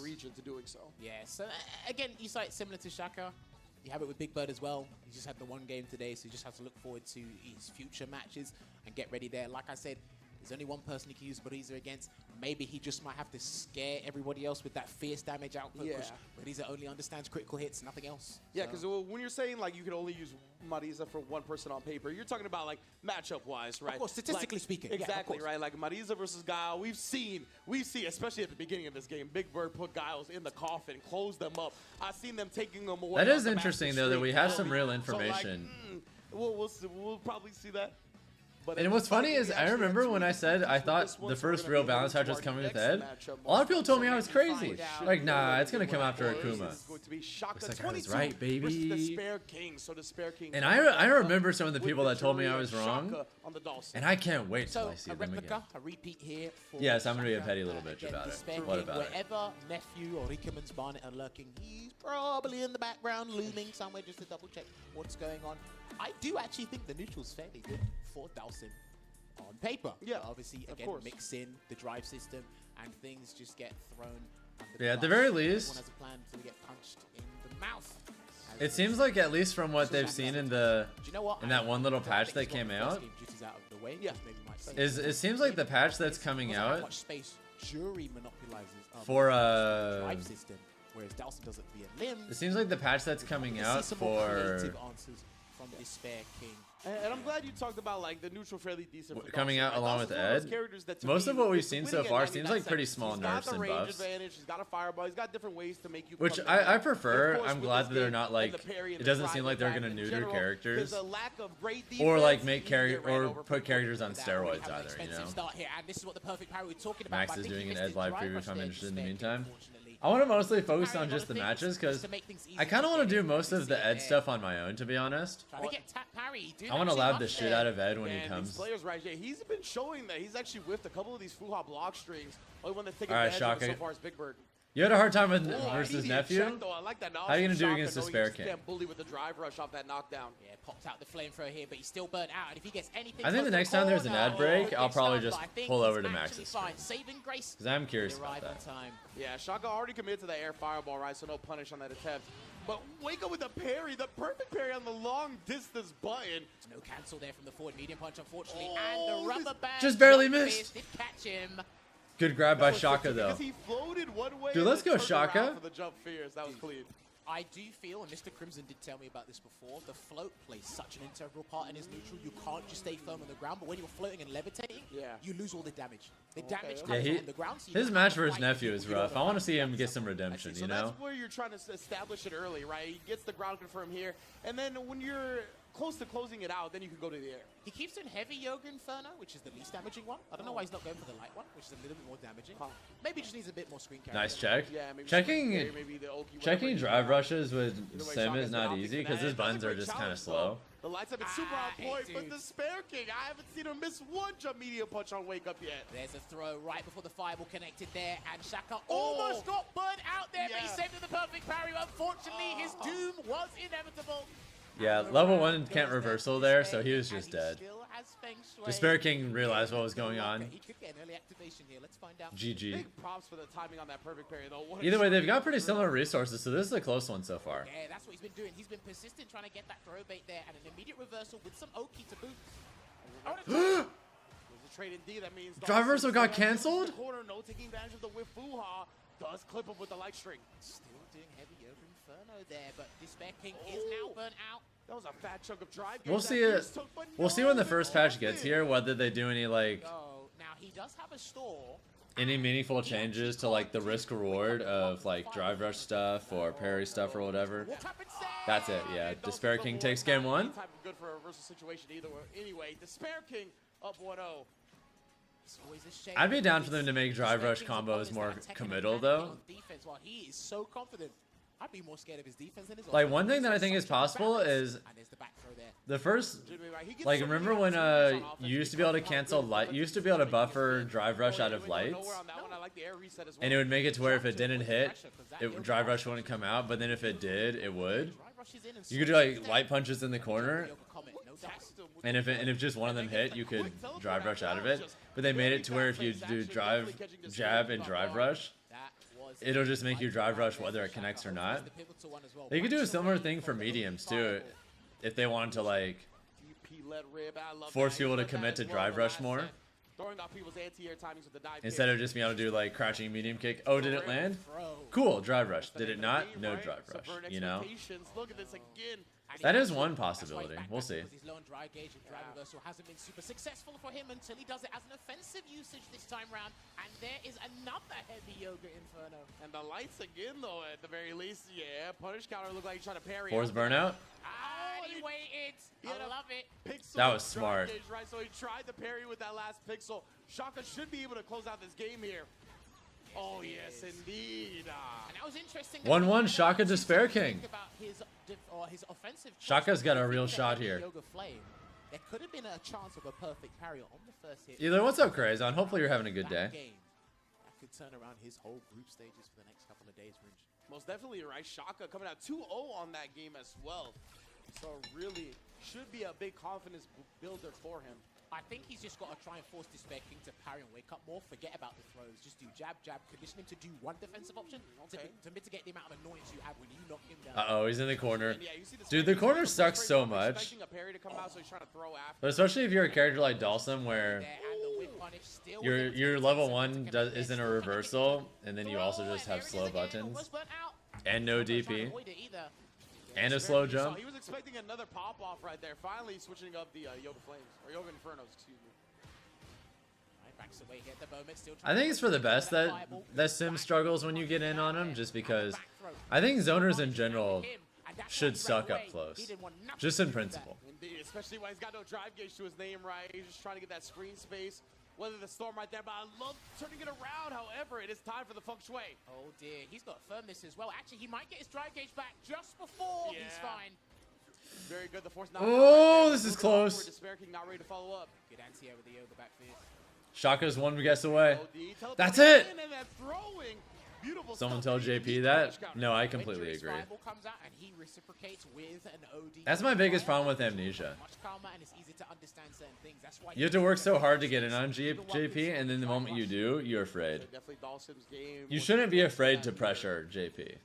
region to doing so. Yeah, so again, you saw it similar to Shaka. You have it with Big Bird as well. He just had the one game today, so you just have to look forward to his future matches and get ready there. Like I said, there's only one person he can use Bariza against. Maybe he just might have to scare everybody else with that fierce damage output. Yeah. Bariza only understands critical hits, nothing else. Yeah, because when you're saying like you can only use Mariza for one person on paper, you're talking about like matchup-wise, right? Of course, statistically speaking. Yeah, Exactly, of course. right? Like Mariza versus Guile, we've seen, especially at the beginning of this game, Big Bird put Guiles in the coffin, close them up. I've seen them taking them away. That off is the interesting master though that street we have early. some real So, like, information. we'll probably see that. But And what's funny is I remember when I said I thought the first real balance match was coming with Ed. A lot of people told me I was crazy. Like, nah, it's gonna come after Akuma. Looks like I was right, baby. And I remember some of the people that told me I was wrong, and I can't wait till So I see a them replica, again. a repeat here. For Yes, I'm gonna be a Shaka. petty little bitch Again, about it. Despair What King, about it? wherever nephew or Rickerman's Barnet are lurking, he's probably in the background looming somewhere just to double check what's going on. I do actually think the neutral's fairly good for Dawson on paper. Yeah, Obviously, of again, course. mix in the drive system and things just get thrown under Yeah, at the bus. very Everyone least- has a plan to get punched in the mouth. It seems like at least from what they've seen in the Do you know what? in that one little I patch think that it's one of came the first out, game duties out of the way, Yeah. which maybe might save is it seems like the patch that's coming because of how out much space jury monopolizes for drive system, whereas Dawson does it via limbs. it seems like the patch that's coming See out some more for creative answers from Despair King. And I'm glad you talked about like the neutral fairly decent. for coming Dawson, out right? along Dawson's with one of those Ed. characters that to Most me, of what we've with seen winning so at far 99 seems like pretty seconds, small he's got nerfs the and range buffs. advantage, he's got a fireball, he's got different ways to make you. Which come I down. prefer. Of course, I'm with glad this that they're game not and like. the parry and It the doesn't drive seem like and they're the gonna back in neuter general, characters, there's a lack of great or like defense, make you can get character ran or over put from characters on That we steroids have an either. You expensive know. start here, and this is what the perfect parry we're talking about. Max but I is think he doing an missed Ed his live drive preview rush if I'm there, interested in the Despair King, meantime. unfortunately. I want to mostly focus Parry on a lot just of the things matches because to make things easy I kind of to want to get do most of the in Ed there. stuff on my own, to be honest. Trying to get tap parry. I want to lab the shit out of Ed when he And comes. these players, right? Yeah, he's been showing that he's actually whiffed a couple of these Fuha block strings. Only one that's taken All right, advantage of it Shaka. so far is Big Bird. You had a hard time with Ooh, versus easy nephew. check, though. I like that. How you gonna do Shaka, against though, Despair he just King? can't bully with the drive rush off that knockdown. Yeah, popped out the flamethrower here, but he's still burnt out. And if he gets anything, I think the close to next time there's an ad corner, break, he'll I'll get probably stunned, just but I think pull he's over to actually Max's fine. screen. Saving grace. Because I'm curious They about arrive that. on time. Yeah, Shaka already committed to the air fireball, right? So no punish on that attempt. But wake up with the parry, the perfect parry on the long distance button. No cancel there from the forward medium punch, unfortunately. Oh, and the rubber this- band Just barely jump missed. fist did catch him. Good grab by That was Shaka tricky though. Because he floated one way. Dude, and let's then go, turned Shaka. around For the jump fierce, that was clean. I do feel, and Mr. Crimson did tell me about this before, the float plays such an integral part in his neutral. You can't just stay firm on the ground, but when you're floating and levitating, Yeah. you lose all the damage. The damage okay. comes Yeah, on the ground. So you his don't match have to versus fight nephew people is who don't rough. I know want to how see him do get some something. redemption. So You know. that's where you're trying to establish it early, right? He gets the ground confirm here, and then when you're close to closing it out, then you can go to the air. He keeps in heavy Yoga Inferno, which is the least damaging one. I don't know why he's not going for the light one, which is a little bit more damaging. Maybe he just needs a bit more screen carry. Nice check. Yeah, maybe Checking maybe the Oki, whatever checking you drive want. rushes with Either way, Sim Shaka's is not opting easy for because that. his That's a buttons are great just kind of challenge, though. slow. The lights have been super on hey, point, but dude. the Spare King, I haven't seen him miss one jump medium punch on Wake Up yet. There's a throw right before the fireball connected there, and Shaka Oh. almost got burnt out there, but he Yeah. saved with the perfect parry. Unfortunately, his doom was inevitable. Yeah, level 1 can't reversal there, so he was just dead. Still has Feng Shui. Despair King realized what was going on. He could get an early activation here. Let's find out. GG. Big props for the timing on that perfect parry, though. What a Either way, they've shot. got pretty similar resources, so this is a close one so far. Yeah, that's what he's been doing. He's been persistent trying to get that throw bait there, and an immediate reversal with some Oki to boot. Oh, and a- There's a trade in D, that means Drive Dawson reversal got still has canceled? the corner, no taking advantage of the whiff Fuha. Does clip him with the light string. Still doing heavy Yoga Inferno there, but Despair King is now burnt out. That was a fat chunk of drive. We'll games see that it. Pierce took, but We'll see no, when the they first all patch gets did. here whether they do any like Oh, now he does have a store. any meaningful changes to like the risk reward of like drive rush stuff or parry stuff or whatever. Walk up and save. That's it. Yeah, And Despair Dawson's King level takes one, game not 1. any type of good for a reversal situation either way. Anyway, Despair King up 1-0. It's always a shame. I'd be down for them to make It's drive rush Despair King's combos opponents more that are taking committal advantage though. on defense while he is so confident. I'd be more scared of his defense than his Like offense. one thing that I He's think got is such a possible balance. is And there's the back throw there. the first He gets like so many remember when opportunities on offense you used to be able to because of how cancel good light the you used to be able to defense buffer is. drive rush Oh, out yeah, of we went lights nowhere on that one. I like the air reset as well. and it would make it to where if it didn't hit Pressure, 'cause that it Yoga drive rush Inferno wouldn't come out, but then if it did it would. drive rushes in and You could do switches like down. light punches in the corner Yoga Comet, no doubt. and if just one of them hit you could drive rush out of it, but they made it to where if you do drive jab and drive rush That was it'll just make you drive rush whether it connects or not. They could do a similar thing for mediums too, if they wanted to like force people to commit to drive rush more. Instead of just being able to do like crouching medium kick. Oh, did it land? Cool, drive rush. Did it not? No drive rush. You know? That is one possibility. We'll see. His low and dry gauge and drive reversal hasn't been super successful for him until he does it as an offensive usage this time round. And there is another heavy Yoga Inferno. And the lights again, though, at the very least. Yeah, punish counter looked like he's trying to parry. Force burnout. And he waited. I love it. That was smart. Gauge, right? So he tried to parry with that last pixel. Shaka should be able to close out this game here. Oh, yes, indeed. And that was interesting. 1-1 Shaka Despair King. About his offensive Shaka's got a real shot here. Yoga Flame. There could have been a chance of a perfect parry on the first hit. Either, what's up, Crazon? Hopefully you're having a good day. That could turn around his whole group stages for the next couple of days, Ringe. Most definitely, right? Shaka coming out 2-0 on that game as well. So really should be a big confidence builder for him. I think he's just got to try and force Despair King to parry and wake up more. Forget about the throws. Just do jab, jab. Condition him to do one defensive option to mitigate the amount of annoyance you have when you knock him down. Uh-oh, he's in the corner. Dude, the corner sucks so much. But especially if you're a character like Dalsum where your level 1 isn't a reversal, and then you also just have slow buttons and no DP. And a slow jump. So he was expecting another pop-off right there. Finally switching up the Yoga Flames, or Yoga Infernos, excuse me. I think it's for the best that Sim struggles when you get in on him, just because I think zoners in general should suck up close. Just in principle. Indeed, especially when he's got no drive gauge to his name, right? He's just trying to get that screen space. Whether the storm right there, but I love turning it around. However, it is time for the feng shui. Oh dear, he's got firmness as well. Actually, he might get his drive gauge back just before he's fine. Very good. The force. Oh, this is close. Despair King not ready to follow up. Good anti-air with the Yoga back fierce. Shaka's one guess away. That's it. Someone tell JP that? No, I completely agree. That's my biggest problem with Amnesia. You have to work so hard to get in on JP, and then the moment you do, you're afraid. You shouldn't be afraid to pressure JP.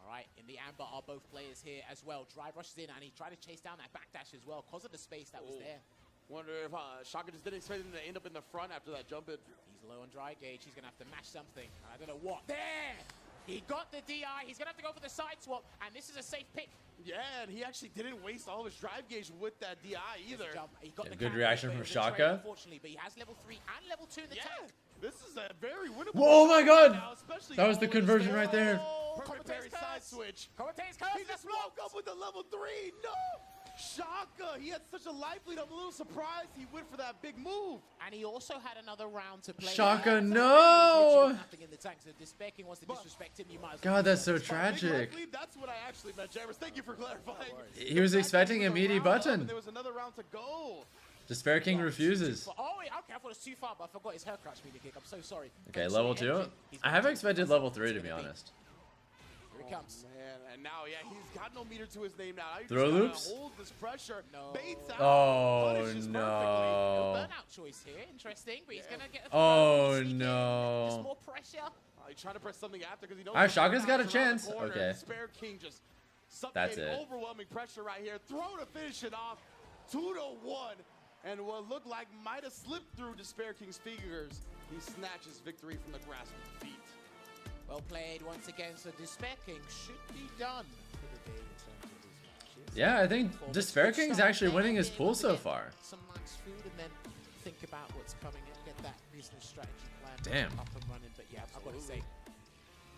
Alright, in the amber are both players here as well. Drive rushes in, and he tried to chase down that backdash as well because of the space that was there. Wonder if Shaka just didn't expect him to end up in the front after that jump in. He's low on dry gauge. He's going to have to mash something. I don't know what. There! He got the DI. He's going to have to go for the side swap, and this is a safe pick. Yeah, and he actually didn't waste all of his drive gauge with that DI either. He got the good reaction from Shaka. Unfortunately, but he has level 3 and level 2 in the tank. This is a very winnable. Oh my god! That was the conversion right there. Perfect parry side switch. He just woke up with the level 3. No! Shaka, he had such a life lead. I'm a little surprised he went for that big move. And he also had another round to play. Shaka, no! Nothing in the tank, so Despair King wants to disrespect him. You might as well. God, that's so tragic. That's what I actually meant, Jammers. Thank you for clarifying. He was expecting a meaty button. There was another round to go. Despair King refuses. Oh, okay, I thought it was too far, but I forgot his hair crouch media kick. I'm so sorry. Okay, level 2. I have expected level 3, to be honest. Here he comes. Man, and now, yeah, he's got no meter to his name now. Throw loops? Hold this pressure. No. Baits out. Oh, no. Burnout choice here. Interesting, but he's going to get a oh, no. Just more pressure. He's trying to press something after because he knows. All right, Shaka's got a chance. Okay. Despair King just that's it. Overwhelming pressure right here. Throw to finish it off. 2-1. And what looked like might have slipped through Despair King's fingers, he snatches victory from the grasp of defeat. Well played once again, so Despair King should be done for the day in terms of his matches. Yeah, I think Despair King's actually winning his pool so far. Some nice food and then think about what's coming and get that business strategy plan Damn. up and running. But yeah, I've got to say,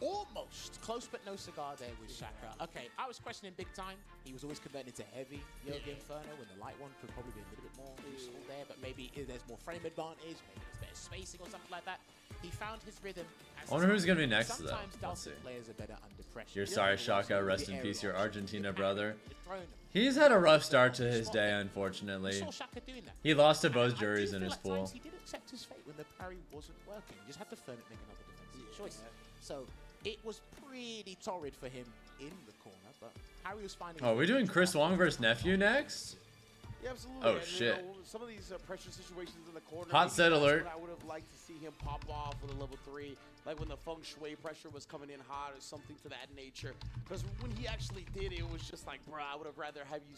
almost close but no cigar there with Shaka. Okay, I was questioning big time. He was always converting to heavy Yoga Inferno, when the light one could probably be a little bit more useful there, but maybe there's more frame advantage, maybe there's better spacing or something like that. He found his rhythm. I wonder who's going to be next, though. Let's see. Players are better under pressure. You're sorry, Shaka. Rest in peace, your Argentina brother. He's had a rough start to his day, unfortunately. He lost to both juries in his pool. He did accept his fate when the parry wasn't working. He just had to firm it, make another defensive choice. So it was pretty torrid for him in the corner, but Harry was finding. Oh, are we doing Chris Wong versus Nephew next? Yeah, absolutely. Oh, and, shit. You know, some of these pressure situations in the corner. Hot maybe set that's alert. what I would have liked to see him pop off with a level 3, like when the feng shui pressure was coming in hot or something to that nature. Because when he actually did it, it was just like, bro, I would have rather have you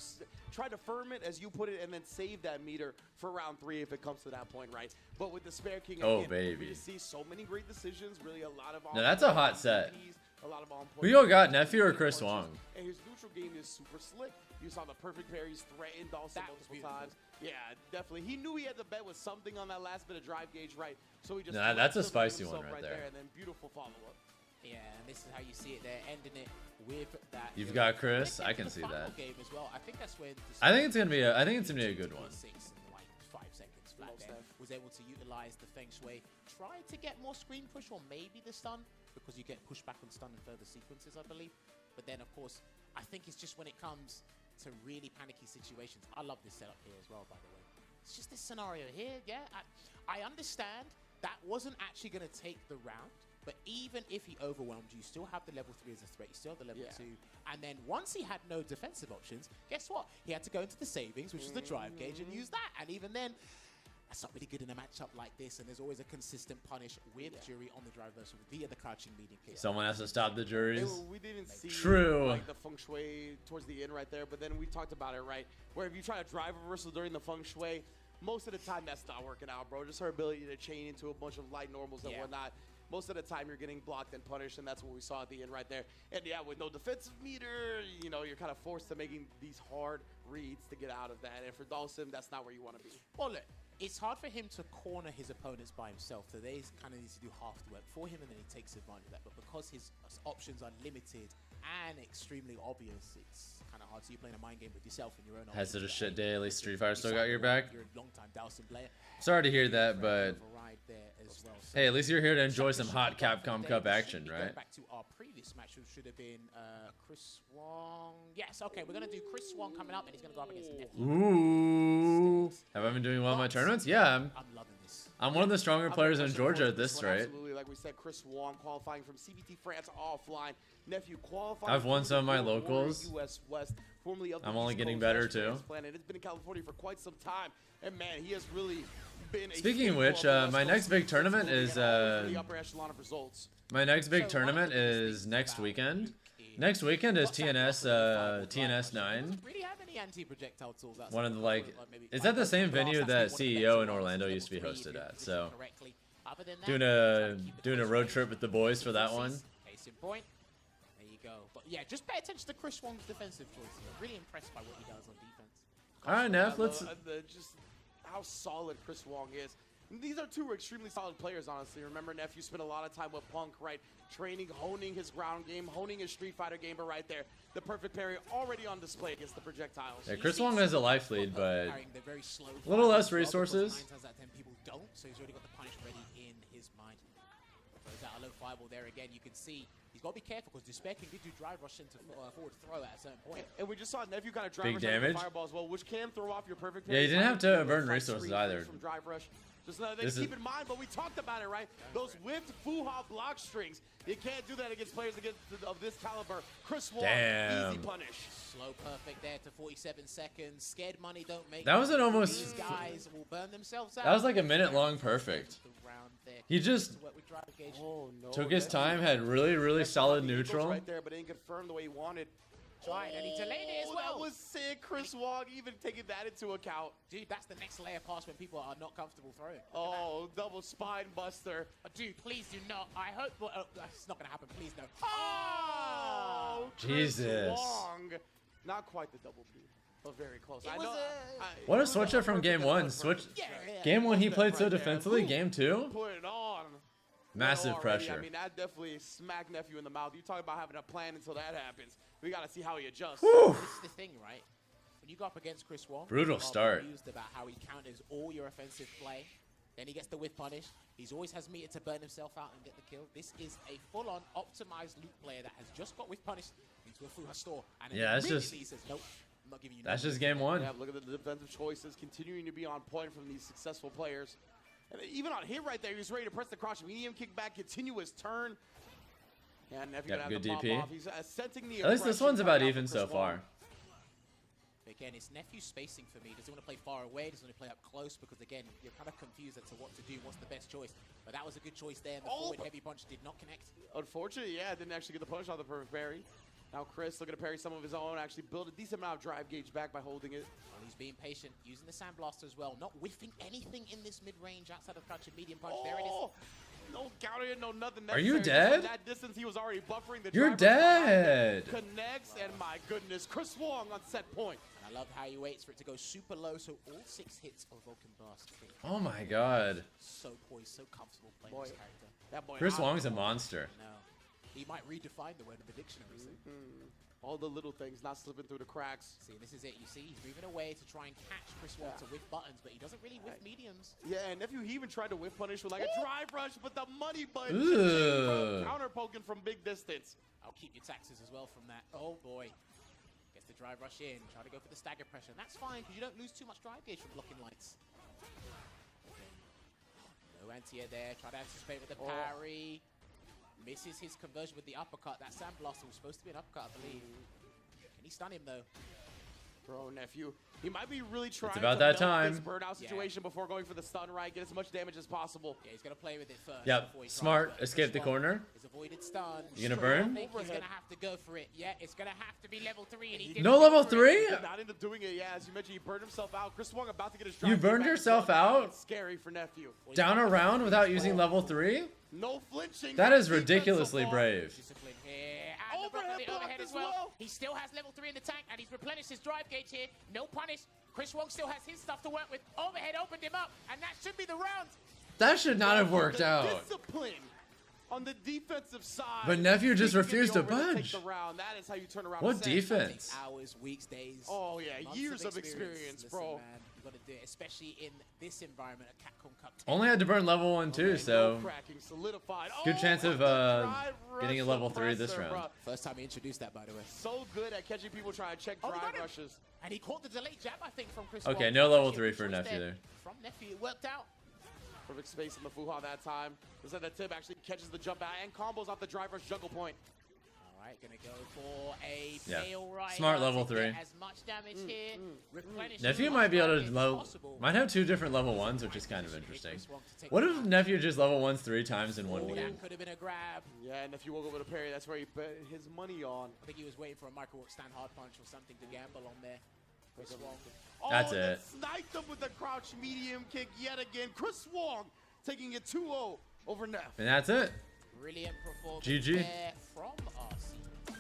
try to firm it, as you put it, and then save that meter for round 3 if it comes to that point, right? But with the Spare King, Oh, again, baby. we see so many great decisions, really a lot of Now that's a hot set. a lot of Who y'all got, Nephew or Chris Wong? And his neutral game is super slick. You saw the perfect parries, threatened Dawson multiple times. Yeah, definitely. He knew he had to bet with something on that last bit of drive gauge, right? So he just Nah, that's a himself spicy one right there. And then beautiful follow-up. Yeah, and this is how you see it there, ending it with that. You've got Chris. I can see that. Game as well. I think that's where I think it's gonna be a good one. 6 in like 5 seconds flat there. Was able to utilize the Feng Shui, try to get more screen push or maybe the stun, because you get pushed back on stun in further sequences, I believe. But then, of course, I think it's just when it comes to really panicky situations. I love this setup here as well, by the way. It's just this scenario here, yeah. I understand that wasn't actually going to take the round, but even if he overwhelmed you, still have the level 3 as a threat. You still have the level 2. And then once he had no defensive options, guess what? He had to go into the savings, which is the drive gauge, and use that. And even then, that's not really good in a matchup like this, and there's always a consistent punish with Jury on the drive version via the crouching medium kick. Someone has to stop the juries. We didn't see True. the feng shui towards the end right there, but then we talked about it, right? Where if you try to drive reversal during the feng shui, most of the time that's not working out, bro. Just her ability to chain into a bunch of light normals and whatnot. Most of the time you're getting blocked and punished, and that's what we saw at the end right there. And yeah, with no defensive meter, you know, you're kind of forced to making these hard reads to get out of that. And for Dawson, that's not where you want to be. Well, look, it's hard for him to corner his opponents by himself, so they kind of need to do half the work for him, and then he takes advantage of that. But because his options are limited and extremely obvious, it's kind of hard. So you're playing a mind game with yourself and your own. Has such a shit day. At least Street Fighter still got your back. You're a long-time Dawson player. Sorry to hear that, but hey, at least you're here to enjoy some hot Capcom Cup action, right? Back to our previous match, which should have been Chris Wong. Yes, okay, we're gonna do Chris Wong coming up, and he's gonna go up against Nephew. Ooh. Have I been doing well in my tournaments? Yeah, I'm loving this. I'm one of the stronger players in Georgia at this rate. Absolutely, like we said, Chris Wong qualifying from CBT France offline. Nephew qualifying. I've won some of my locals. US West, formerly of the I'm only East getting Coast better West too. Transplant. It's been in California for quite some time, and man, he has really been. Speaking of which, my next big tournament is next weekend. Next weekend is TNS 9. Really have any anti-projectile tools? One of the it's at the same venue that CEO in Orlando used to be hosted at. So doing a road trip with the boys for that one. Case in point. There you go. But yeah, just pay attention to Chris Wong's defensive choices. Really impressed by what he does on defense. All right, Neff, let's. Just how solid Chris Wong is. These are two extremely solid players, honestly. Remember, Nephew spent a lot of time with Punk, right? Training, honing his ground game, honing his Street Fighter game, but right there, the perfect parry already on display against the projectiles. Yeah, Chris Wong has a life lead, but a little less resources. 9 times out of 10 people don't, so he's already got the punish ready in his mind. Throws out a low fireball there again. You can see he's got to be careful because Despair can do drive rush into forward throw at a certain point. And we just saw Nephew kind of drive big rush damage. Fireball as well, which can throw off your perfect Yeah, parry. you didn't have to burn resources either. From drive rush. Just another thing to keep in mind, but we talked about it, right? Those whipped Fuha block strings. You can't do that against players of this caliber. Chris Wong, easy punish. Slow perfect there to 47 seconds. Scared money don't make. That was an almost. These guys will burn themselves out. That was like a minute-long perfect. He just took his time, had really solid neutral. Right there, but didn't confirm the way he wanted. And he delayed it as well. That was sick. Chris Wong even taking that into account. Dude, that's the next layer pass when people are not comfortable throwing. Oh, double spine buster. Dude, please do not. I hope that's not going to happen. Please no. Oh, Jesus. Chris Wong. Not quite the double B, but very close. What a switch up from game one. Game one, he played so defensively. Game two, put it on. Massive pressure. I mean, that definitely smacked Nephew in the mouth. You talk about having a plan until that happens. We got to see how he adjusts. Whew. This is the thing, right? When you go up against Chris Wong, brutal start. Used about how he counters all your offensive play. Then he gets the whiff punish. He always has meter to burn himself out and get the kill. This is a full-on optimized loot player that has just got whiff punished into a Fuha store. And yeah, that's just. He says, nope, I'm not giving you. That's just game one. Yeah, look at the defensive choices continuing to be on point from these successful players. And even on hit right there, he was ready to press the crouch medium kick back, continue his turn. And Nephew got good DP. He's sensing the At least this one's about even so far. But again, it's Nephew's spacing for me. Does he want to play far away? Does he want to play up close? Because again, you're kind of confused as to what to do. What's the best choice? But that was a good choice there. The forward heavy punch did not connect. Unfortunately, yeah, didn't actually get the punch on the perfect parry. Now Chris looking to parry some of his own, actually build a decent amount of drive gauge back by holding it. Well, he's being patient, using the Sandblaster as well, not whiffing anything in this mid-range outside of crouch and medium punch. There it is. No counter, no nothing. Are you necessary. dead? From that distance, he was already buffering the You're driver behind dead. him. Connects, and my goodness, Chris Wong on set point. And I love how he waits for it to go super low, so all 6 hits of Vulcan Blast. Oh my god. So poised, so comfortable playing this character. That boy Chris Wong's a monster. No. He might redefine the word in the dictionary. All the little things not slipping through the cracks. See, this is it. You see, he's moving away to try and catch Chris Wong to whiff buttons, but he doesn't really whiff mediums. Yeah, and Nephew, he even tried to whip punish with like a drive rush, but the money button Ugh. counter poking from big distance. I'll keep your taxes as well from that. Oh boy. Gets the drive rush in, try to go for the stagger pressure. And that's fine, because you don't lose too much drive gauge from blocking lights. No anti-air there, try to anticipate with the parry. Misses his conversion with the uppercut. That Sandblaster was supposed to be an uppercut, I believe. Can he stun him, though? Bro, Nephew, he might be really trying about to that milk time. this burnout situation before going for the stun, right? Get as much damage as possible. Yeah, he's going to play with it first. Yep. before he tries, Smart. but Escape the Chris Wong corner. is avoided stun. You gonna Straight burn? up, I think he's going to have to go for it. Yeah, it's going to have to be level 3. And he didn't No go level for it. 3? Did not end up doing it, yeah. As you mentioned, he burned himself out. Chris Wong about to get his drive You kick burned back yourself as well. out? It's scary for Nephew. Down a round without using level 3? No flinching. That no is ridiculously defense so far. brave. Discipline here. And the block on Overhead the overhead block as as well. well. He still has level 3 in the tank, and he's replenished his drive gauge here. No punish. Chris Wong still has his stuff to work with. Overhead opened him up, and that should be the round. That should not have worked The out. Discipline on the defensive side. But Nephew just He can get refused to over take budge. the round. That is how you turn around. What a set. defense? Hours, weeks, days. Oh, yeah, months years of experience, Listen, bro. Man, you got to do it, especially in this environment at Capcom Cup 10. Only had to burn level 1 too, Okay, so no cracking, solidified. good chance and of the drive getting a rush level 3 this suppressor, round. bro. First time he introduced that, by the way. So good at catching people trying to check Oh, they drive got him. rushes. And he caught the delayed jab, I think, from Chris Okay, Wong. no level Actually, 3 a good for choice Nephew there. From Nephew, it worked out. Perfect space in the Fuha that time. Looks like the tip actually catches the jump out and combos off the drive rush juggle point. All right, gonna go for a Yeah. fail right. Smart level 3. As much damage here. Replenish Nephew as might much be able drive to as low. possible. Might have 2 different level 1s, which is kind of interesting. Chris Wong to take What the if round. Nephew just level 1s 3 times in one Oh, game? that could have been a grab. Yeah, and if you walk over to parry, that's where he bet his money on. I think he was waiting for a micro stand hard punch or something to gamble on there. Chris Wong. That's and it. then sniped him with the crouch medium kick yet again. Chris Wong taking it 2-0 over Neff. And that's it. Brilliant performance GG. there from RC.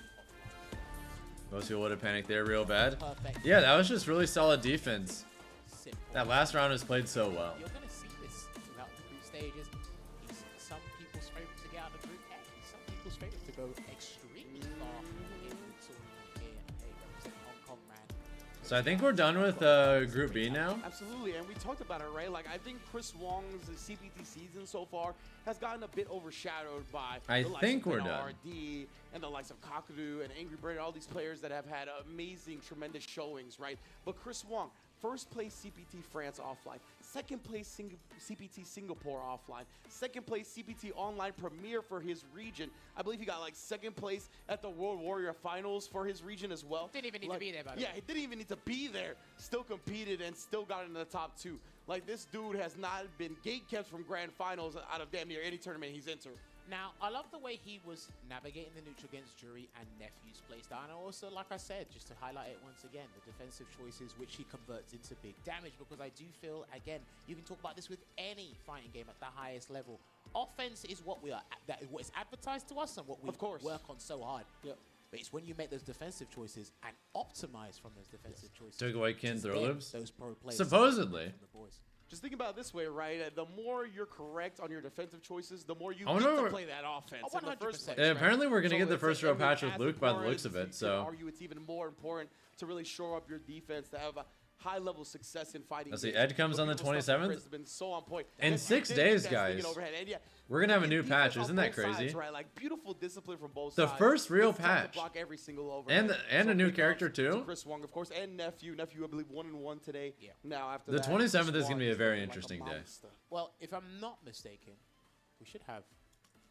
Most people would have panicked there real bad. Perfect. Yeah, that was just really solid defense. Simple. That last round was played so well. You're going to see this throughout the group stages. He's some people's favorite to get out of the group A. Some people's favorite to go extremely far in the tournament here. Hey, representing Hong Kong, man. So I think we're done with Group B now. Absolutely, and we talked about it, right? Like, I think Chris Wong's CPT season so far has gotten a bit overshadowed by I the likes think of we're Ben done. RD and the likes of Kakadu and Angry Bird and all these players that have had amazing, tremendous showings, right? But Chris Wong, first place CPT France offline, second place CPT Singapore offline, second place CPT online premier for his region. I believe he got like second place at the World Warrior Finals for his region as well. Didn't even need to be there, by the Yeah, way. he didn't even need to be there. Still competed and still got into the top 2. Like, this dude has not been gatekept from grand finals out of damn near any tournament he's entered. Now, I love the way he was navigating the neutral against Jury and Nephew's playstyle. And also, like I said, just to highlight it once again, the defensive choices which he converts into big damage. Because I do feel, again, you can talk about this with any fighting game at the highest level. Offense is what we are, that is what is advertised to us and what we Of course. work on so hard. Yep. But it's when you make those defensive choices and optimize from those defensive choices. Took away Ken then Throwlips? Those pro players Supposedly. from the boys. Just think about it this way, right? The more you're correct on your defensive choices, the more you I get wonder to what- play that offense Oh, in the first 100%. place. Yeah, right? apparently we're gonna get the it's first like, row patch with as Luke by the important looks of as it, you so- could argue it's even more important to really shore up your defense, to have a high-level success in fighting. Let's see, games. Ed comes But on the people's stuff with 27th? Chris has been so on point. In And 6 did days, get that sneaking guys. overhead. And yeah, We're gonna have a good new defense patch. on Isn't that both sides, crazy? right? Like, beautiful discipline from both The sides. first real It's tough to patch. block every single And overhead. a So new big character ups to too. Chris Wong, of course, and Nephew. Nephew, I believe, 1-1 today. Yeah. Now after The that, 27th Chris is gonna Wong be a very looking like interesting day. monster. Well, if I'm not mistaken, we should have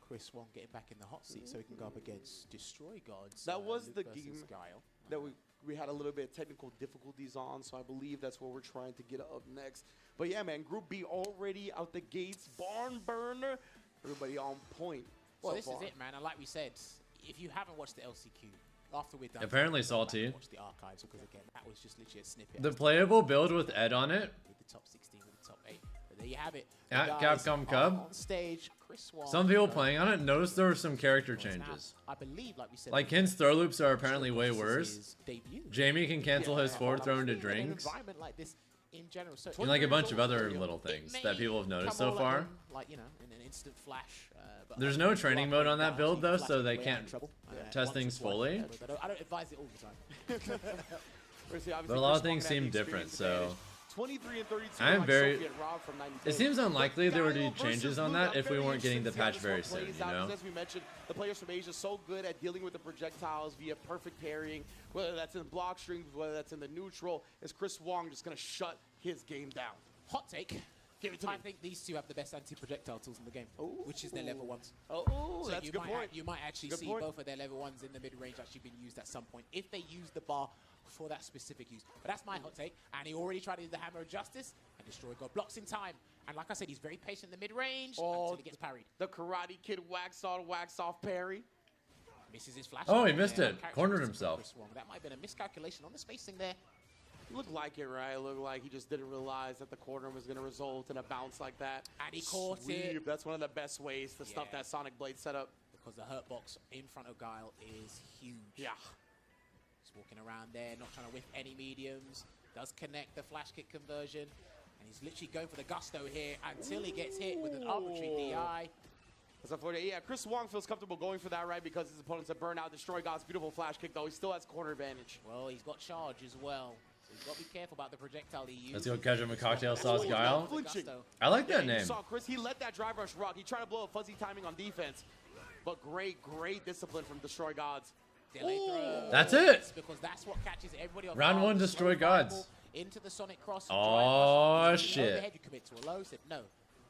Chris Wong getting back in the hot seat so he can go up against Destroy Gods. That was Luke the versus game. Guile. that we had a little bit of technical difficulties on, so I believe that's what we're trying to get up next. But yeah, man, Group B already out the gates, barn burner. Everybody on point. Well, so this far. is it, man. And like we said, if you haven't watched the LCQ, after we're done, Apparently go back salty. and watch the archives, because again, that was just literally a snippet. The playable build with Ed on it With the top 16, with the top 8. But there you have it. The at guys Capcom are Cup. on stage. Chris Swan, Some people playing on it noticed there were some character now, changes. I believe, like we said, Like Ken's throw loops are apparently way this is worse. his debut. Jamie can cancel his forward throw into In an drinks. environment like this in general. So And like a bunch of other it little things may that people have noticed come so all at far. him, like, you know, in an instant flash. But There's I no think training you are mode on playing that build, down, though, flash so is they way out can't of trouble. test Once things or twice, fully. but I don't advise it all the time. But a lot of things seem different, so 23 and 32. I'm like very- Soviet Rob from 92. it seems unlikely there would be Guile changes versus on Luke. that I'm if we very weren't getting the interested to patch see how very this one soon, plays you out, know? because as we mentioned, the players from Asia are so good at dealing with the projectiles via perfect parrying, whether that's in block strings, whether that's in the neutral. Is Chris Wong just going to shut his game down? Hot take. Give it to I me. think these two have the best anti-projectile tools in the game, which is their level 1s. Oh, So that's a you good might point. You might actually Good see point. both of their level 1s in the mid-range actually being used at some point, if they use the bar for that specific use. But that's my hot take. And he already tried to use the Hammer of Justice, and Destroy God blocks in time. And like I said, he's very patient in the mid-range until he gets parried. The Karate Kid wax on, wax off parry. Misses his flash. Oh, he and missed there, it. characteristic Cornered of himself. Chris Wong. That might have been a miscalculation on the spacing there. Looked like it, right? Looked like he just didn't realize that the corner was going to result in a bounce like that. And he caught it. Sweep. That's one of the best ways to stuff Yeah. that Sonic Blade setup. Because the hurt box in front of Guile is huge. Yeah. He's walking around there, not trying to whiff any mediums. Does connect the flash kick conversion. And he's literally going for the gusto here until he gets hit with an arbitrary DI. That's unfortunate. Yeah, Chris Wong feels comfortable going for that, right? Because his opponent's a burnout. Destroy God's beautiful flash kick, though. He still has corner advantage. Well, he's got charge as well. So he's got to be careful about the projectile he uses. Let's go catch him a cocktail sauce Ooh, Guile. not flinching. I like that You name. saw Chris, he let that drive rush rock. He tried to blow up fuzzy timing on defense. But great discipline from Destroy Gods. Delay throw. That's it. Because that's what catches everybody off Round guard. one, The Destroy slow Gods. fireball Into the Sonic Cross. Oh, drive rush. shit. Overhead, you commit to a low. Said, no,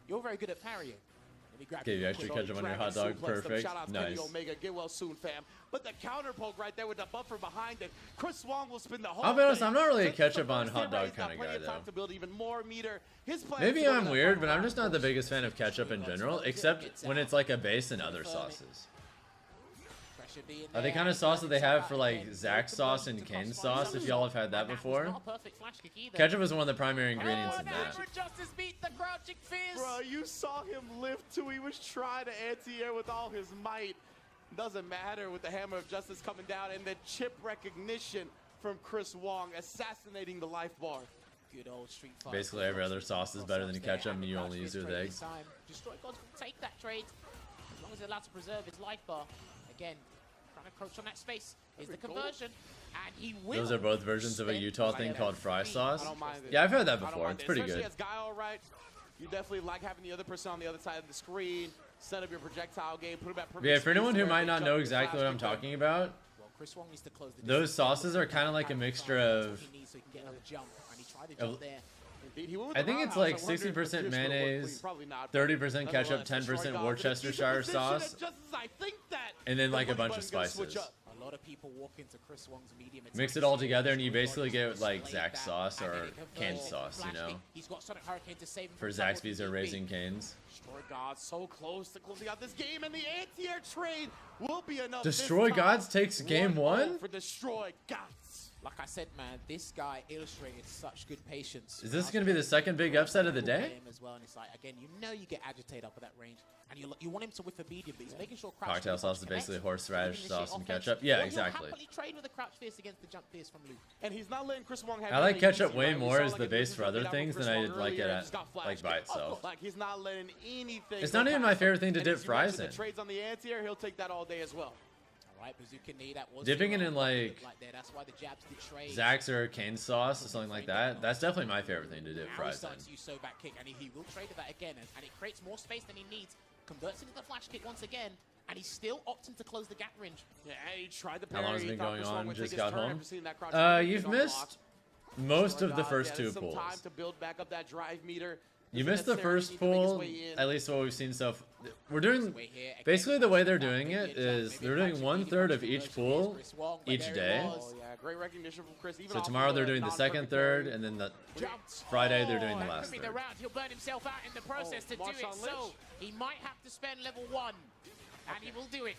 you're very good at parrying. Let me grab Okay, you actually catch him on your hot dog. Perfect. Shout out to Nice. Kenny Omega. Get well soon, fam. But the counter poke right there with the buffer behind it. Chris Wong will spin the whole I'll be honest, thing. I'm not really a Since the ketchup on first hot hit, dog he's got kinda plenty guy, of time though. to build even more meter. His plan Maybe is to go I'm to that weird, final but I'm round. just not the biggest fan of ketchup in general, except when it's like a base in other sauces. Pressure being Are they there. kind of sauce that they have for like Again, Zach sauce and Kane sauce, if y'all have had that And was before? not a perfect flash kick either. Ketchup is one of the primary ingredients in Oh, that. Hammer Justice beat the crouching fizz. Bro, you saw him lift too. He was trying to anti-air with all his might. Doesn't matter with the Hammer of Justice coming down and the chip recognition from Chris Wong assassinating the life bar. Good old Street Fighter. Basically every other sauce is better than Cross-ups there, ketchup, and you crouch only use fizz it with trade eggs. this time. Destroy Gods will take that trade as long as they're allowed to preserve his life bar. Again, trying to crouch on that space is the conversion, and he will. Those are both versions of a spend Utah thing like called fry feet. sauce. I don't mind it. Yeah, I've had that I don't before. mind It's it. pretty Especially good. as Guile, right? You definitely like having the other person on the other side of the screen, set up your projectile game, put him at perfect Yeah, for space anyone who where might they not jump know your exactly flash what I'm kick there. talking about, Well, Chris Wong needs to close the those distance. sauces are kind of like a mixture That's of, what he needs so he can get another jump, and he tried to jump there. Indeed, he went with I the think it's roundhouse. like I wonder if 60% the traditional would mayonnaise, clean. Probably not, but 30% ketchup, nonetheless, Destroy 10% Gods in a Worcestershire decent position, sauce, and just as I think that, and then the like a money bunch of button's gonna switch spices. up. A lot of people walk into Chris Wong's medium. Mix it attacks all together and you Destroy basically Gods get like displayed Zach that, sauce and then or it converts canned into sauce, you flash know? kick. He's got Sonic Hurricane to save him For from trouble Zaxby's if or need be. Raising Canes. Destroy Gods so close to closing out this game, and the anti-air trade will be enough. this Destroy time. Gods takes game 1? for Destroy Gods. Like I said, man, this guy illustrated such good patience. Is this going to be the second big upset of the day? Him as well, and it's like, again, you know you get agitated up at that range, and you want him to whiff a medium, but he's making sure crouch Cocktail fierce sauce is connects, basically horseradish keeping this sauce shit and offense. ketchup. Yeah, Or exactly. You'll happily trade with a crouch fierce against the jump fierce from Luke. And he's not letting Chris Wong have I like anything ketchup easy, way right? We more saw as like the a base difference for other between things Chris than I Wong like it earlier, at, just got flash like by kick. itself. Like he's not letting anything. It's go not even my past him. favorite thing to And dip as you fries mentioned, in. The trades on the anti-air, he'll take that all day as well. All right, Bazooka knee, that was Dipping it zero. in like Like there, that's why the jabs did trade. Zax or cane sauce or something like that. That's definitely my favorite thing to dip Now he's fries starting in. to use so back kick, and he will trade with that again, and it creates more space than he needs. Converts into the flash kick once again, and he's still opting to close the gap range. Yeah, and he tried the How long has parry. it been Thought going Chris Wong on? would Just take his got turn home? after seeing that crouch kick You've on missed block. most Destroy of the Gods, first yeah, two some time pulls. to build back up that drive meter. You missed the first pool, at least what we've seen so far. We're doing, basically the way they're doing it is they're doing 1/3 of each pool each day. Oh, yeah, great recognition from Chris. Even So off tomorrow of they're doing the second third, and then the Friday they're doing the last The third. round, he'll burn himself out in the process to do Marshawn it, so Lynch. he might have to spend level 1, and he will do it.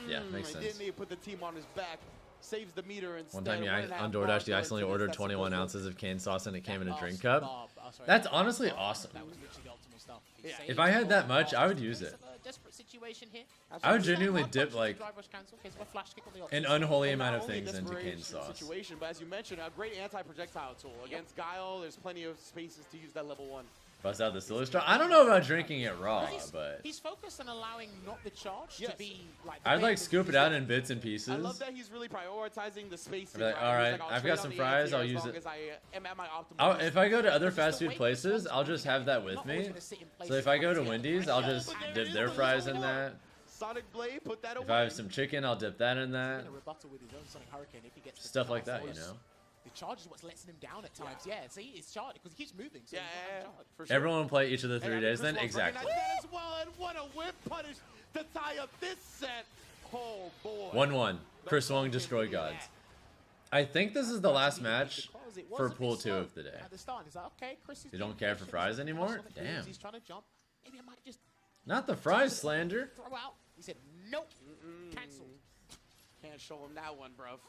Yeah, makes He sense. didn't need to put the team on his back. Saves the meter instead. One time on DoorDash, you accidentally accidentally ordered 21 ounces of cane sauce and it came in a drink cup. That's That's honestly awesome. That was literally the optimal stuff. Yeah. If I had that much, I would use it. Desperate situation here. I would genuinely dip like Drive rush cancel, case of a flash kick on the an opposite. unholy And not amount of only things into cane desperation sauce. Situation, but as you mentioned, a great anti-projectile tool against Guile. There's plenty of spaces to use that level 1. Bust out the silly straw. I don't know about drinking it raw, but He's focused on allowing not the charge Yes. to be like. the I'd like bait scoop it that out in bits and I pieces. love that he's really prioritizing the spaces. I'd be like, right? all He's right, I'll I've trade got on some the fries, anti-air I'll as use long it. as I am at my optimal If I go to other It's fast the food way places, Chris I'll just have that with not me. always gonna sit in place So if I go to and Wendy's, I'll just dip their fries in that. Sonic Blade, put that away. If I have some chicken, I'll dip that in that. a rebuttal with his own Sonic Hurricane if he gets the Stuff like charge. that, you know. The charge is what's letting him down at times. Yeah, see, it's charged because he keeps moving. So Yeah, he's not yeah, charged. for sure. Everyone will play each of the And 3 I think days Chris then? Wong Exactly. recognized that as well, and what a whip punish to tie up this set. Oh boy. 1-1. Chris Wong destroy gods. I think this is the last match Because it was for a bit pool 2 slow of the day. At the start, he's like, okay, Chris is You don't being care for patient. fries He's anymore? crossing the fields, Damn. He's trying to jump. Maybe I might just Not the fries slander. throw out. He said, nope, cancelled. Can't show him that one, bruv.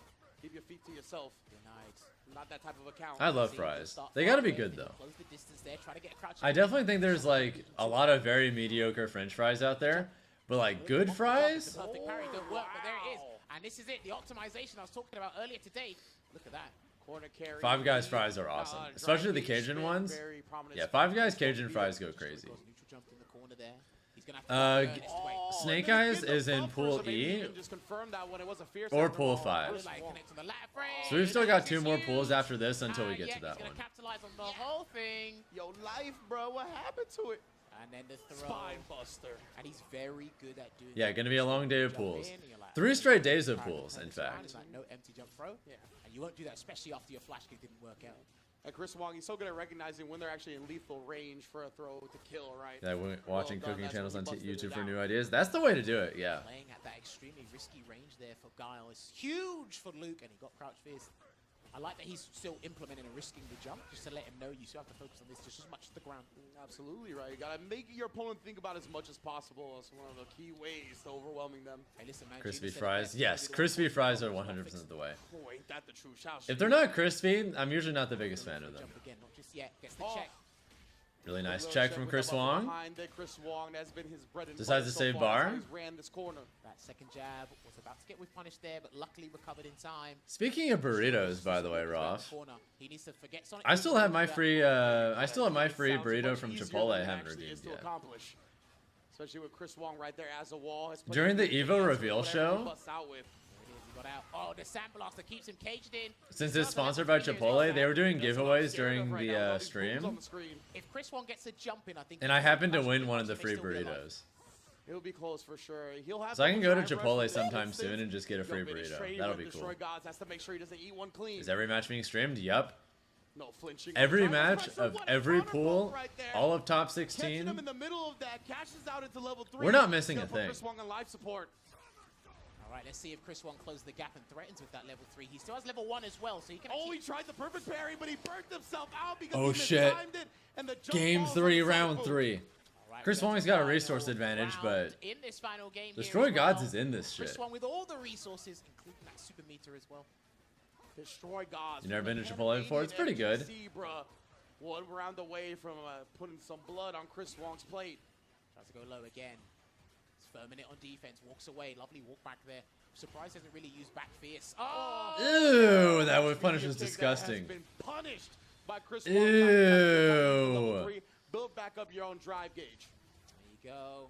Keep your feet to yourself. Denied. Not that type of account. I love See, fries. start They gotta be firing, good though. close the distance there, try to get a crouch. I definitely think there's like a lot of very mediocre French fries out there, but like good fries. The perfect parry don't work, but there it is. And this is it, the optimization I was talking about earlier today. Look at that. Corner carry. Five Guys fries are awesome, especially the Cajun ones. Yeah, Five Guys Cajun fries go crazy. Neutral jumped in the corner there. He's gonna have to earn his way. Snake Eyes is in Pool E or Pool 5. Like, connect to the lat frame. So we've still got 2 more pools after this until we get Yeah, to that he's one. gonna capitalize on the whole thing. Yo, life, bro. What happened to it? And then the throw. Spine buster. And he's very good at doing Yeah, that. gonna be a long day of Jump pools. in, and you're like, 3 straight days of trying to pools, turn in this around, fact. it's like, no empty jump throw. Yeah. And you won't do that, especially after your flash kick didn't work out. And Chris Wong, he's so good at recognizing when they're actually in lethal range for a throw to kill, right? Yeah, watching Well done, cooking that's channels when on he busted YouTube it for out. new ideas. That's the way to do it, yeah. Playing at that extremely risky range there for Guile is huge for Luke, and he got crouch fierce. I like that he's still implementing and risking the jump, just to let him know you still have to focus on this just as much as the ground. Absolutely right. You gotta make your opponent think about as much as possible. That's one of the key ways to overwhelming them. Hey, listen, man, Crispy Gina said it fries. best. Yes, Nobody crispy wants to fries do are it. 100% the way. Oh, ain't that the truth? Shout If they're not crispy, I'm usually not the biggest fan of them. Jump again, not just yet. Gets the Oh. check. Really nice Little check from with Chris the Wong. behind there. Chris Wong, that's been his bread and Decides butter to so save far. That's how bar. he's ran this corner. That second jab was about to get with punish there, but luckily recovered in time. Speaking of burritos, by the way, Rolf, Corner. He needs to forget Sonic. I still have my free. I still have my It free sounds burrito much from easier Chipotle. I than it haven't actually is redeemed to yet. accomplish. Especially with Chris Wong right there as a wall. Has plenty During of the good EVO hands, reveal whatever he show, busts out with. There it is, he got out. Oh, the sandblaster keeps him caged in. Since it's sponsored by Chipotle, they were doing That's what I'm giveaways scared of during right now, the all these moves on stream, the screen. If Chris Wong gets a jump in, I think. and I happened to win one of the free burritos. He'll be close for sure. He'll have So I can go to drive rush Chipotle with sometime distance. soon and just get a free Jump in and burrito. straight That'll with be cool. Destroy Gods has to make sure he doesn't eat one clean. Is every match being streamed? Yup. No flinching. Every Drive match pressure, of what a every counter pool, poke right there. all of top Catching him 16. in the middle of that, cashes out into level 3. We're not missing Gonna a put thing. Chris Wong on life support. All right, let's see if Chris Wong closes the gap and threatens with that level 3. He still has level 1 as well, so he can. Oh, actually... he tried the perfect parry, but he burnt himself out because Oh, he shit. mistimed it, and the jump Game balls 3, on the round side 3. All right, Chris we're Wong's going got a to resource final advantage, round but in this final game Destroy here as Gods well. is in this Chris shit. Wong with all the resources, including that super meter as well. Destroy Gods. You never from been to the Chipotle before? It's pretty good. FGC, bruh. 1 round away from putting some blood on Chris Wong's plate. Tries to go low again. He's firming it on defense. Walks away. Lovely walk back there. Surprised hasn't really used back fierce. Oh! Ew, that would punish was Big Dick disgusting. Has been punished by Chris Wong. Ew. Build back up your own drive gauge. There you go.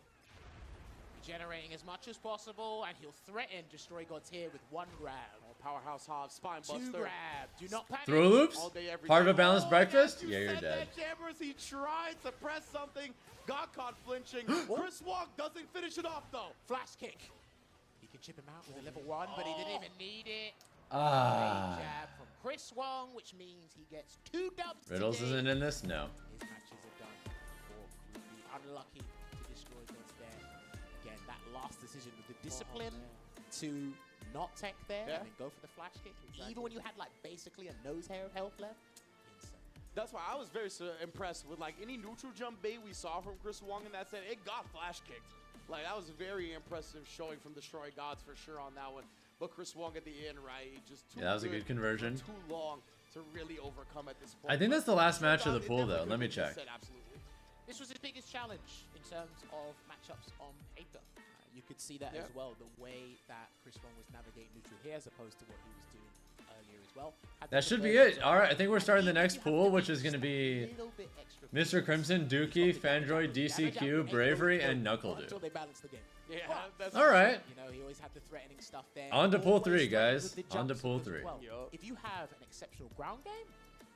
Generating as much as possible, and he'll threaten Destroy Gods here with 1 grab. Powerhouse Hobbs, spine 2 buster. grab. Do not panic. Throw loops? All day, every Part of day. a balanced Oh, breakfast? yes, Yeah, you you're said dead. that, Jammers. He tried to press something, got caught flinching. Chris Wong doesn't finish it off though. Flash kick. He can chip him out with a level 1, but he didn't even need it. Ah. Jab from Chris Wong, which means he gets 2 dubs Riddles today. isn't in this? No. His match is unlucky to destroy Gods there. Again, that last decision with the discipline to not tech there and then go for the flash kick. Even when you had like basically a nose hair of health left. Insane. That's why I was very impressed with like any neutral jump bait we saw from Chris Wong in that set. It got flash kicked. Like that was a very impressive showing from Destroy Gods for sure on that one. But Chris Wong at the end, right? Just too that was a good conversion. Too long to really overcome at this point. I think that's the last match of the pool, though. Let me check. Absolutely. This was his biggest challenge in terms of matchups on paper. You could see that as well, the way that Chris Wong was navigating neutral here as opposed to what he was doing earlier as well. That should be it. All right, I think we're starting the next pool, which is going to be Mr. Crimson, Dookie, Fandroid, DCQ, Bravery, and Knuckle Until they balance the game. Yeah, that's all right. You know, he always had the threatening stuff there. On to pool Always 3, guys. with the On to jumps pool as 3. well. If you have an exceptional ground game,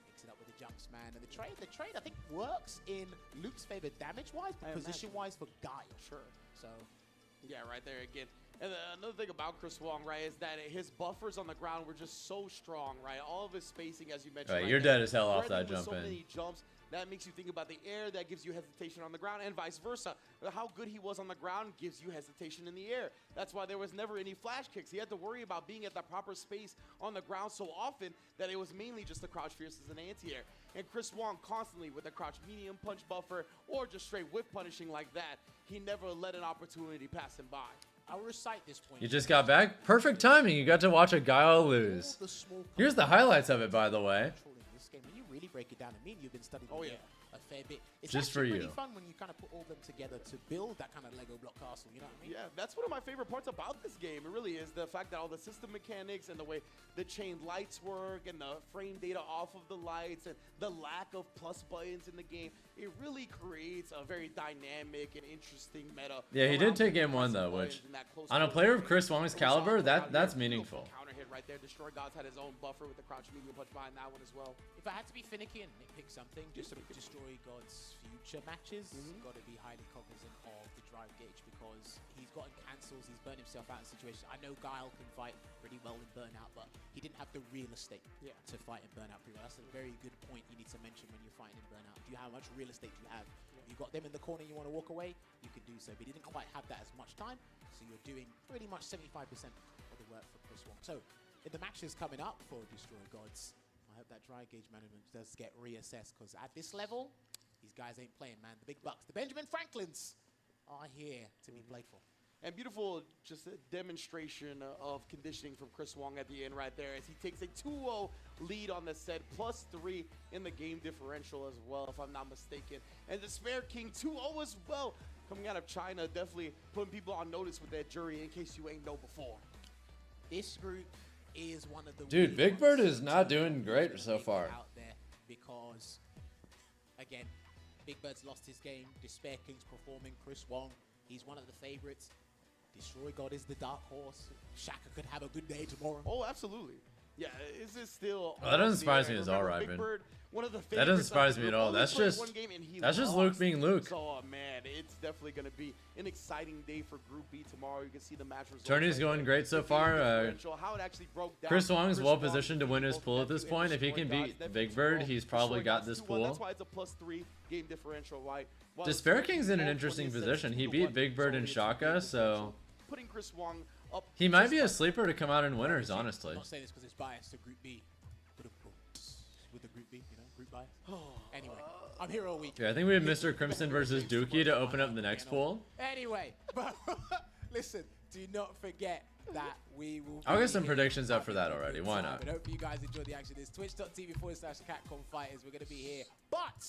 mix it up with the jumps, man. And the trade I think works in Luke's favor damage-wise, but position-wise for Guile. Sure. So, yeah, right there again. And another thing about Chris Wong, right, is that his buffers on the ground were just so strong, right? All of his spacing, as you mentioned. Right, right you're there, dead as hell off threatening that with jump so in. many jumps. That makes you think about the air. That gives you hesitation on the ground, and vice versa. How good he was on the ground gives you hesitation in the air. That's why there was never any flash kicks. He had to worry about being at the proper space on the ground so often that it was mainly just the crouch fierces and anti-air. And Chris Wong constantly with a crouch medium punch buffer or just straight whip punishing like that. He never let an opportunity pass him by. I'll recite this point. You just got back? Perfect timing. You got to watch a Guile lose. Here's the highlights of it, by the way. This game, when you really break it down, I mean, you've been studying a fair bit. It's Just for actually you. really fun when you kind of put all them together to build that kind of Lego block castle, you know what I mean? Yeah, that's one of my favorite parts about this game. It really is the fact that all the system mechanics and the way the chain lights work and the frame data off of the lights and the lack of plus buttons in the game, it really creates a very dynamic and interesting meta. Yeah, he did take game 1 though, which on a player of Chris Wong's caliber, that's meaningful. Counter hit right there. Destroy Gods had his own buffer with the crouch medium punch behind that one as well. If I had to be finicky and nitpick something, just to Destroy God's future matches, got to be highly cognizant of the drive gauge because he's gotten cancels, he's burned himself out in situations. I know Guile can fight pretty well in burnout, but he didn't have the real estate to fight in burnout pretty well. That's a very good point you need to mention when you're fighting in burnout. Do you how much real estate you have? You got them in the corner, you want to walk away, you can do so. But he didn't quite have that as much time, so you're doing pretty much 75% of the work for Chris Wong. So in the matches coming up for Destroy Gods, I hope that dry gauge management does get reassessed because at this level, these guys ain't playing, man. The big bucks, the Benjamin Franklins are here to be played for. And beautiful, just a demonstration of conditioning from Chris Wong at the end right there as he takes a 2-0 lead on the set, +3 in the game differential as well, if I'm not mistaken. And the Spare King 2-0 as well, coming out of China, definitely putting people on notice with that jury in case you ain't know before. This group is one of the Dude, Big Bird is not doing great so far. Out there because, again, Big Bird's lost his game. Despair King's performing. Chris Wong, he's one of the favorites. Destroy God is the dark horse. Shaka could have a good day tomorrow. Oh, absolutely. Yeah, is this still? Well, that doesn't surprise me at all, Ryben. That doesn't surprise me at all. That's just Luke being Luke. So, man, it's definitely going to be an exciting day for Group B tomorrow. You can see the match results. Tourney's going great so far. How it actually broke down. Chris Wong's well positioned to win his pool at this point. If he can beat Big Bird, he's probably got this pool. That's why it's a +3 game differential, right? Despair King's in an interesting position. He beat Big Bird and Shaka, so putting Chris Wong up. He might be a sleeper to come out in winners, honestly. I'm not saying this because it's biased to Group B. With the Group B, you know, group bias. Anyway, I'm here all week. Yeah, I think we have Mr. Crimson versus Dookie to open up the next pool. Anyway, but listen, do not forget that we will. I'll get some predictions up for that already. Why not? But hope you guys enjoy the action. It's twitch.tv/Capcom Fighters. We're going to be here, but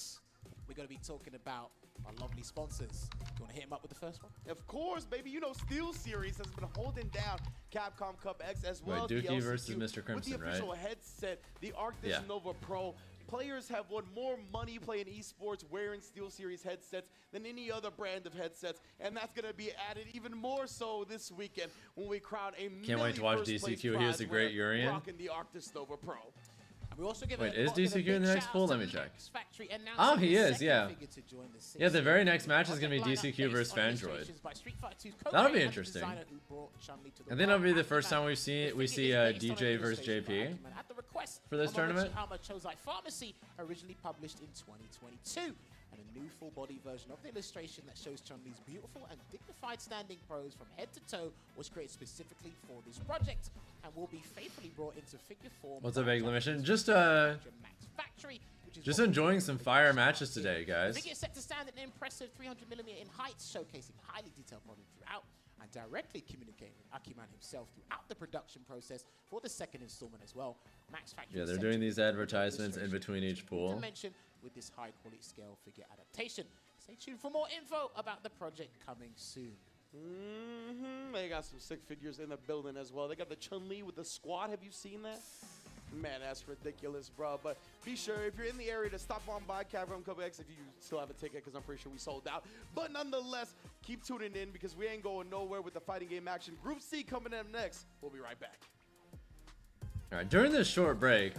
we're going to be talking about our lovely sponsors. Do you want to hit them up with the first one? Of course, baby. You know, Steel Series has been holding down Capcom Cup X as well. Wait, as Dookie the versus LCQ. Mr. Crimson, with the official headset, the Arctis Nova Pro. Players have won more money playing esports wearing Steel Series headsets than any other brand of headsets, and that's going to be added even more so this weekend when we crown a Can't wait to watch DCQ. He has a great Urian. Rocking the Arctis Nova Pro. We also give Wait, is DCQ in the next pool? Let me check. Oh, Oh, he is, yeah. Yeah, the very next match is going to be DCQ versus Fandroid. That'll be interesting. I think that'll be the first time we see DJ versus JP for this tournament. Pharmacy originally published in 2022. and a new full-body version of the illustration that shows Chun-Li's beautiful and dignified standing pose from head to toe was created specifically for this project and will be faithfully brought into figure form. What's up, Egg Mission? Just Factory, just enjoying some fire matches today, guys. The figure is set to stand at an impressive 300mm in height, showcasing highly detailed modeling throughout and directly communicating with Akiman himself throughout the production process for the second installment as well. Max Factory. Yeah, they're doing these advertisements in between each pool. Mention with this high-quality scale figure adaptation. Stay tuned for more info about the project coming soon. They got some sick figures in the building as well. They got the Chun-Li with the squad. Have you seen that? Man, that's ridiculous, bro. But be sure, if you're in the area, to stop on by Capcom Cup X if you still have a ticket, because I'm pretty sure we sold out. But nonetheless, keep tuning in because we ain't going nowhere with the fighting game action. Group C coming up next. We'll be right back. All right, during this short break,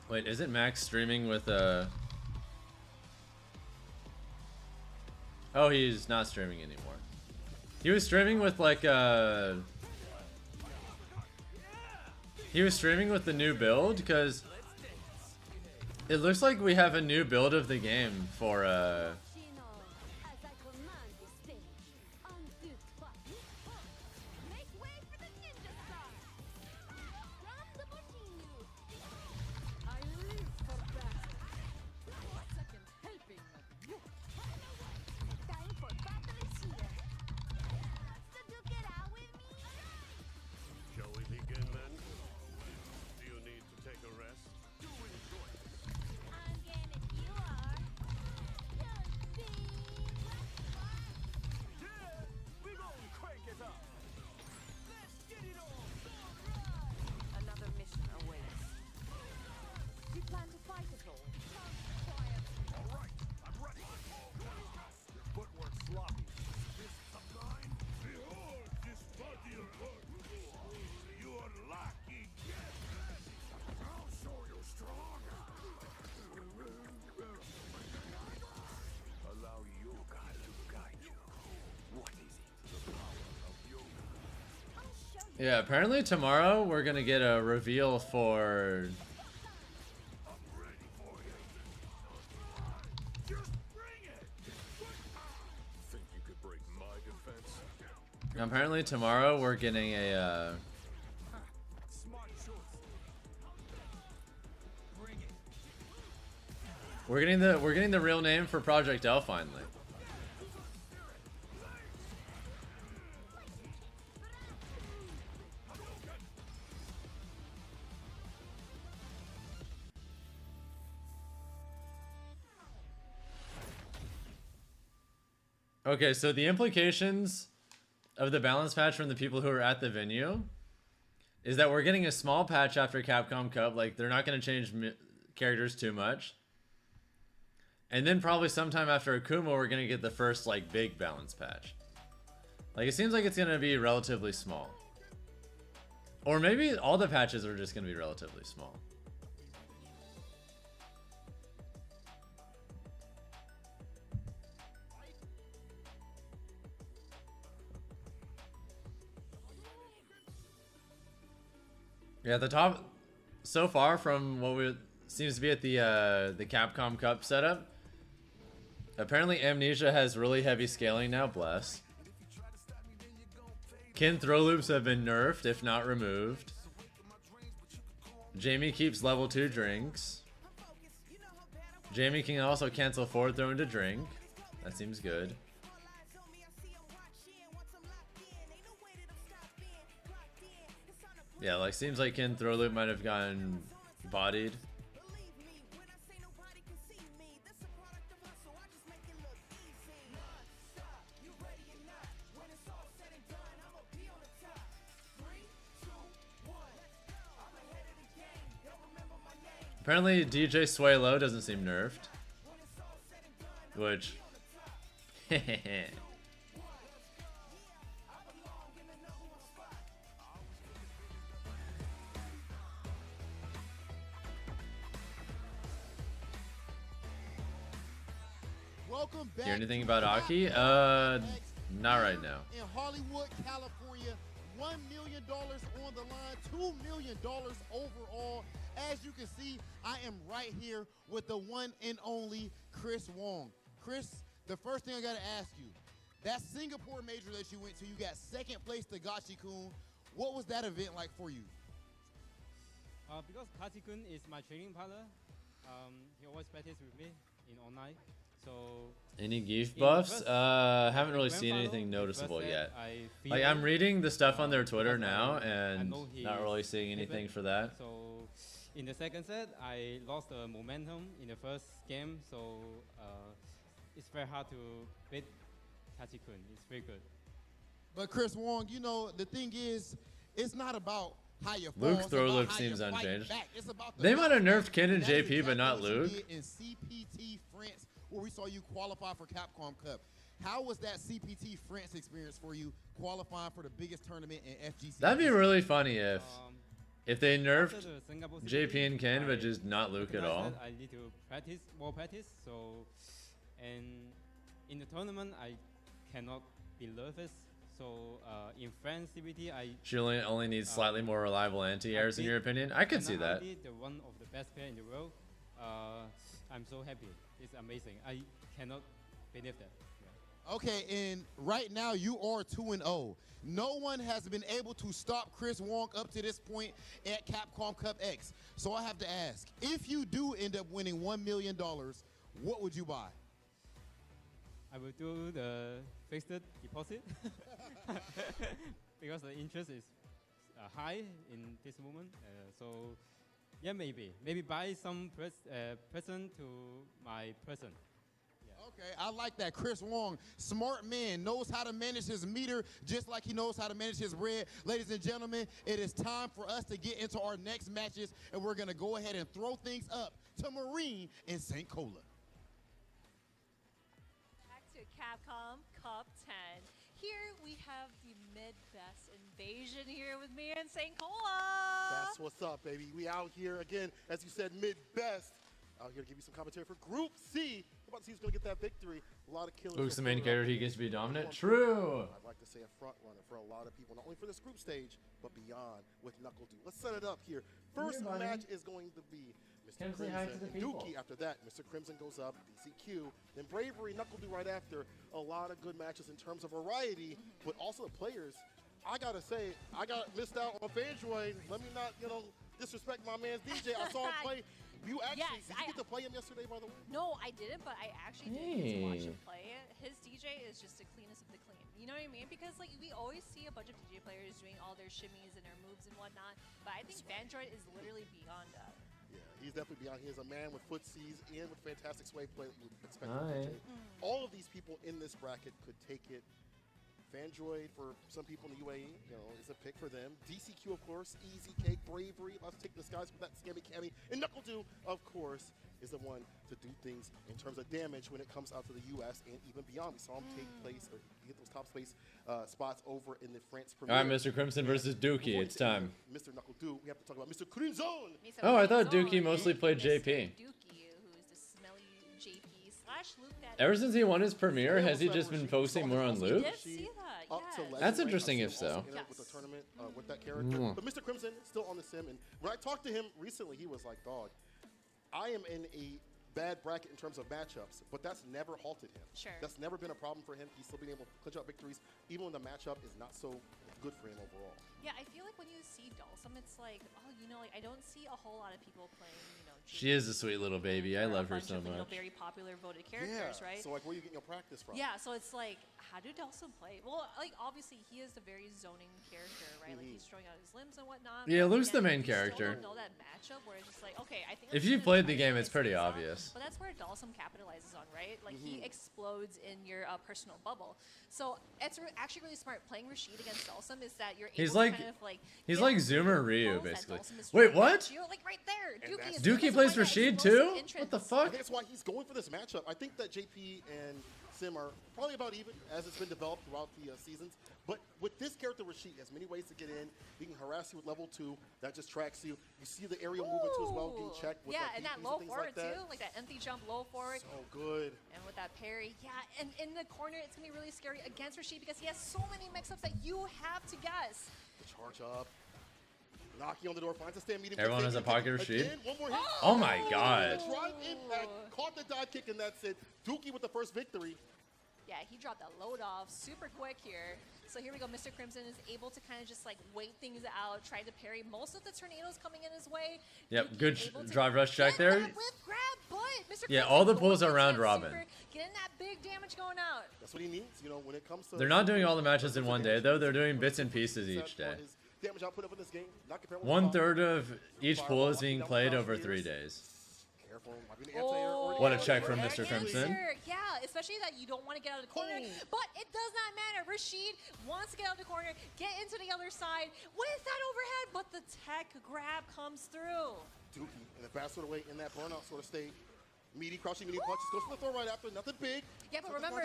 wait, isn't Max streaming with Oh, he's not streaming anymore. He was streaming with like he was streaming with the new build because it looks like we have a new build of the game for yeah, apparently tomorrow we're gonna get a reveal for apparently tomorrow we're getting a we're getting the real name for Project L finally. Okay, so the implications of the balance patch from the people who are at the venue is that we're getting a small patch after Capcom Cup. Like, they're not going to change characters too much. And then probably sometime after Akuma, we're going to get the first, like, big balance patch. Like, it seems like it's going to be relatively small. Or maybe all the patches are just going to be relatively small. Yeah, at the top, so far from what seems to be at the Capcom Cup setup, apparently Amnesia has really heavy scaling now, bless. Kin throw loops have been nerfed, if not removed. Jamie keeps level 2 drinks. Jamie can also cancel forward throw into drink. That seems good. Yeah, like seems like Kin throw loop might have gotten bodied. Apparently DJ Sway Low doesn't seem nerfed. Which welcome back. Hear anything to about Aki? Capcom Not right here now. In Hollywood, California, $1 million on the line, $2 million overall. As you can see, I am right here with the one and only Chris Wong. Chris, the first thing I gotta ask you, that Singapore major that you went to, you got second place to Gachi-kun. What was that event like for you? Because Gachi-kun is my training partner, he always practice with me in online. So Any gift in buffs? first- Haven't really grand seen final, anything the first noticeable set, yet. I Like feel, I'm reading the stuff on their Twitter because now, I and know he not is really seeing stupid. anything for that. So in the second set, I lost the momentum in the first game, so it's very hard to beat Gachi-kun. It's very good. But Chris Wong, you know, the thing is, it's not about how you fall. Luke's it's throw about loop how you seems fight unchanged. back. It's about the They might have knockout. nerfed Ken and That is JP, but exactly not what you Luke. did in CPT France, where we saw you qualify for Capcom Cup. How was that CPT France experience for you, qualifying for the biggest tournament in FGC? That'd be really funny if they After nerfed the Singapore JP City, and Ken, I but just not Luke at recognized all. that I need to practice more practice. So, and in the tournament, I cannot be nervous. So in France CBT, She only needs slightly more reliable anti-airs, in your opinion? I could see that. The one of the best player in the world. I'm so happy. It's amazing. I cannot believe that. Yeah. Okay, and right now you are 2-0. No one has been able to stop Chris Wong up to this point at Capcom Cup X. So I have to ask, if you do end up winning $1 million, what would you buy? I will do the fixed deposit because the interest is high in this moment. So yeah, maybe buy some present to my person. Okay, I like that. Chris Wong, smart man, knows how to manage his meter just like he knows how to manage his bread. Ladies and gentlemen, it is time for us to get into our next matches, and we're going to go ahead and throw things up to Marine in St. Cola. Back to Capcom Cup 10. Here we have the mid-best invasion here with me in St. Cola. That's what's up, baby. We out here again, as you said, mid-best. Out here to give you some commentary for Group C. We're about to see who's going to get that victory. A lot of killers. Luke's the main character, he gets to be dominant. One True. I'd like to say a front runner for a lot of people, not only for this group stage, but beyond with Knuckle Dude. Let's set it up here. First match is going to be Mr. Come say hi to Crimson the and people. Dookie. After that, Mr. Crimson goes up, DCQ. Then Bravery, Knuckle Dude right after. A lot of good matches in terms of variety, but also the players. I gotta say, I got missed out on Fanjoy. Let me not, disrespect my man's DJ. I saw him play. You actually, Yes, did you get to play him yesterday, by the way? No, I didn't, but I actually did get to watch Hey. him play it. His DJ is just the cleanest of the clean. You know what I mean? Because like we always see a bunch of DJ players doing all their shimmies and their moves and whatnot, but I think Vandroid is literally beyond that. Yeah, he's definitely beyond. He is a man with footsies and with fantastic sway play that you would expect from Hi. DJ. All of these people in this bracket could take it. Fandroid, for some people in the UAE, is a pick for them. DCQ, of course, Easy Cake, Bravery, let's take this guys with that scammy cammy. And Knuckle Dude, of course, is the one to do things in terms of damage when it comes out to the US and even beyond. We saw him take place, or get those top space spots over in the France All Premier. right, Mr. Crimson versus Before Dookie. we It's get to time. Mr. Knuckle Dude, we have to talk about Mr. Crimson. Oh, I thought Dookie mostly played Mr. JP. Dookie, who is the smelly JP / Luke that Ever since he won his premiere, has he just been focusing more on I Luke? did see that, Up to yes. legendary. That's interesting I've if seen him also so. enter with the tournament with that character. Mm. But Mr. Crimson still on the sim, and when I talked to him recently, he was like, "Dog, I am in a bad bracket in terms of matchups, but that's never halted him. Sure. That's never been a problem for him. He's still been able to clinch out victories, even when the matchup is not so good for him overall." Yeah, I feel like when you see Dalsum, it's like, oh, I don't see a whole lot of people playing, She is a sweet little baby. I or a love her bunch so of, much. very popular voted characters, right? So, like, where are you getting your practice from? Yeah, so it's like, how do Dalsum play? Well, like, obviously, he is a very zoning character, right? Like, he's throwing out his limbs and whatnot. Yeah, but Luke's the again, main you character. Still don't know that matchup where it's just like, okay, I think If I'm you gonna played try the to game, play it's pretty this off, obvious. But that's where Dalsum capitalizes on, right? Like, he explodes in your personal bubble. So it's actually really smart. Playing Rashid against Dalsum is that you're able He's to like- kind of like He's get like Zoomer Ryu, combos that basically. Dalsum is Wait, throwing what? at you. Like right there, Dookie is Dookie that's plays why that Rashid explosive too? What entrance. the I fuck? think that's why he's going for this matchup. I think that JP and Sim are probably about even as it's been developed throughout the seasons. But with this character, Rashid has many ways to get in. He can harass you with level 2. That just tracks you. You see the aerial movement too as well, getting checked with yeah, like and that DPs low things forward like that. too, like that empty jump low forward. So good. And with that parry, yeah, and in the corner, it's gonna be really scary against Rashid because he has so many mix-ups that you have to guess. The charge up. Knocking on the door, finds a stand medium. Everyone has a pocket Rashid. Again, one more hit. Oh my god. Drive impact, caught the dive kick, and that's it. Dookie with the first victory. Yeah, he dropped that load off super quick here. So here we go, Mr. Crimson is able to kind of just like wait things out, try to parry most of the tornadoes coming in his way. Yep, Dookie good able to drive rush check get there. that whip grab, but Mr. Yeah, Crimson all the going pulls are into around that Robin. super, getting that big damage going out. That's what he needs, you know, when it comes to... They're not doing all the matches in one day, though. They're doing bits and pieces each day. Damage output up in this game, not comparable. 1/3 of each pool is being played over 3 days. Careful, might be an anti-air or What a check from Mr. Crimson. Yeah, especially that you don't want to get out of the corner, but it does not matter. Rashid wants to get out of the corner, get into the other side with that overhead, but the tech grab comes through. Dookie in the fast sort of way in that burnout sort of state. Meaty, crouching, meaty punches, goes for the throw right after, nothing big. Yeah, but remember,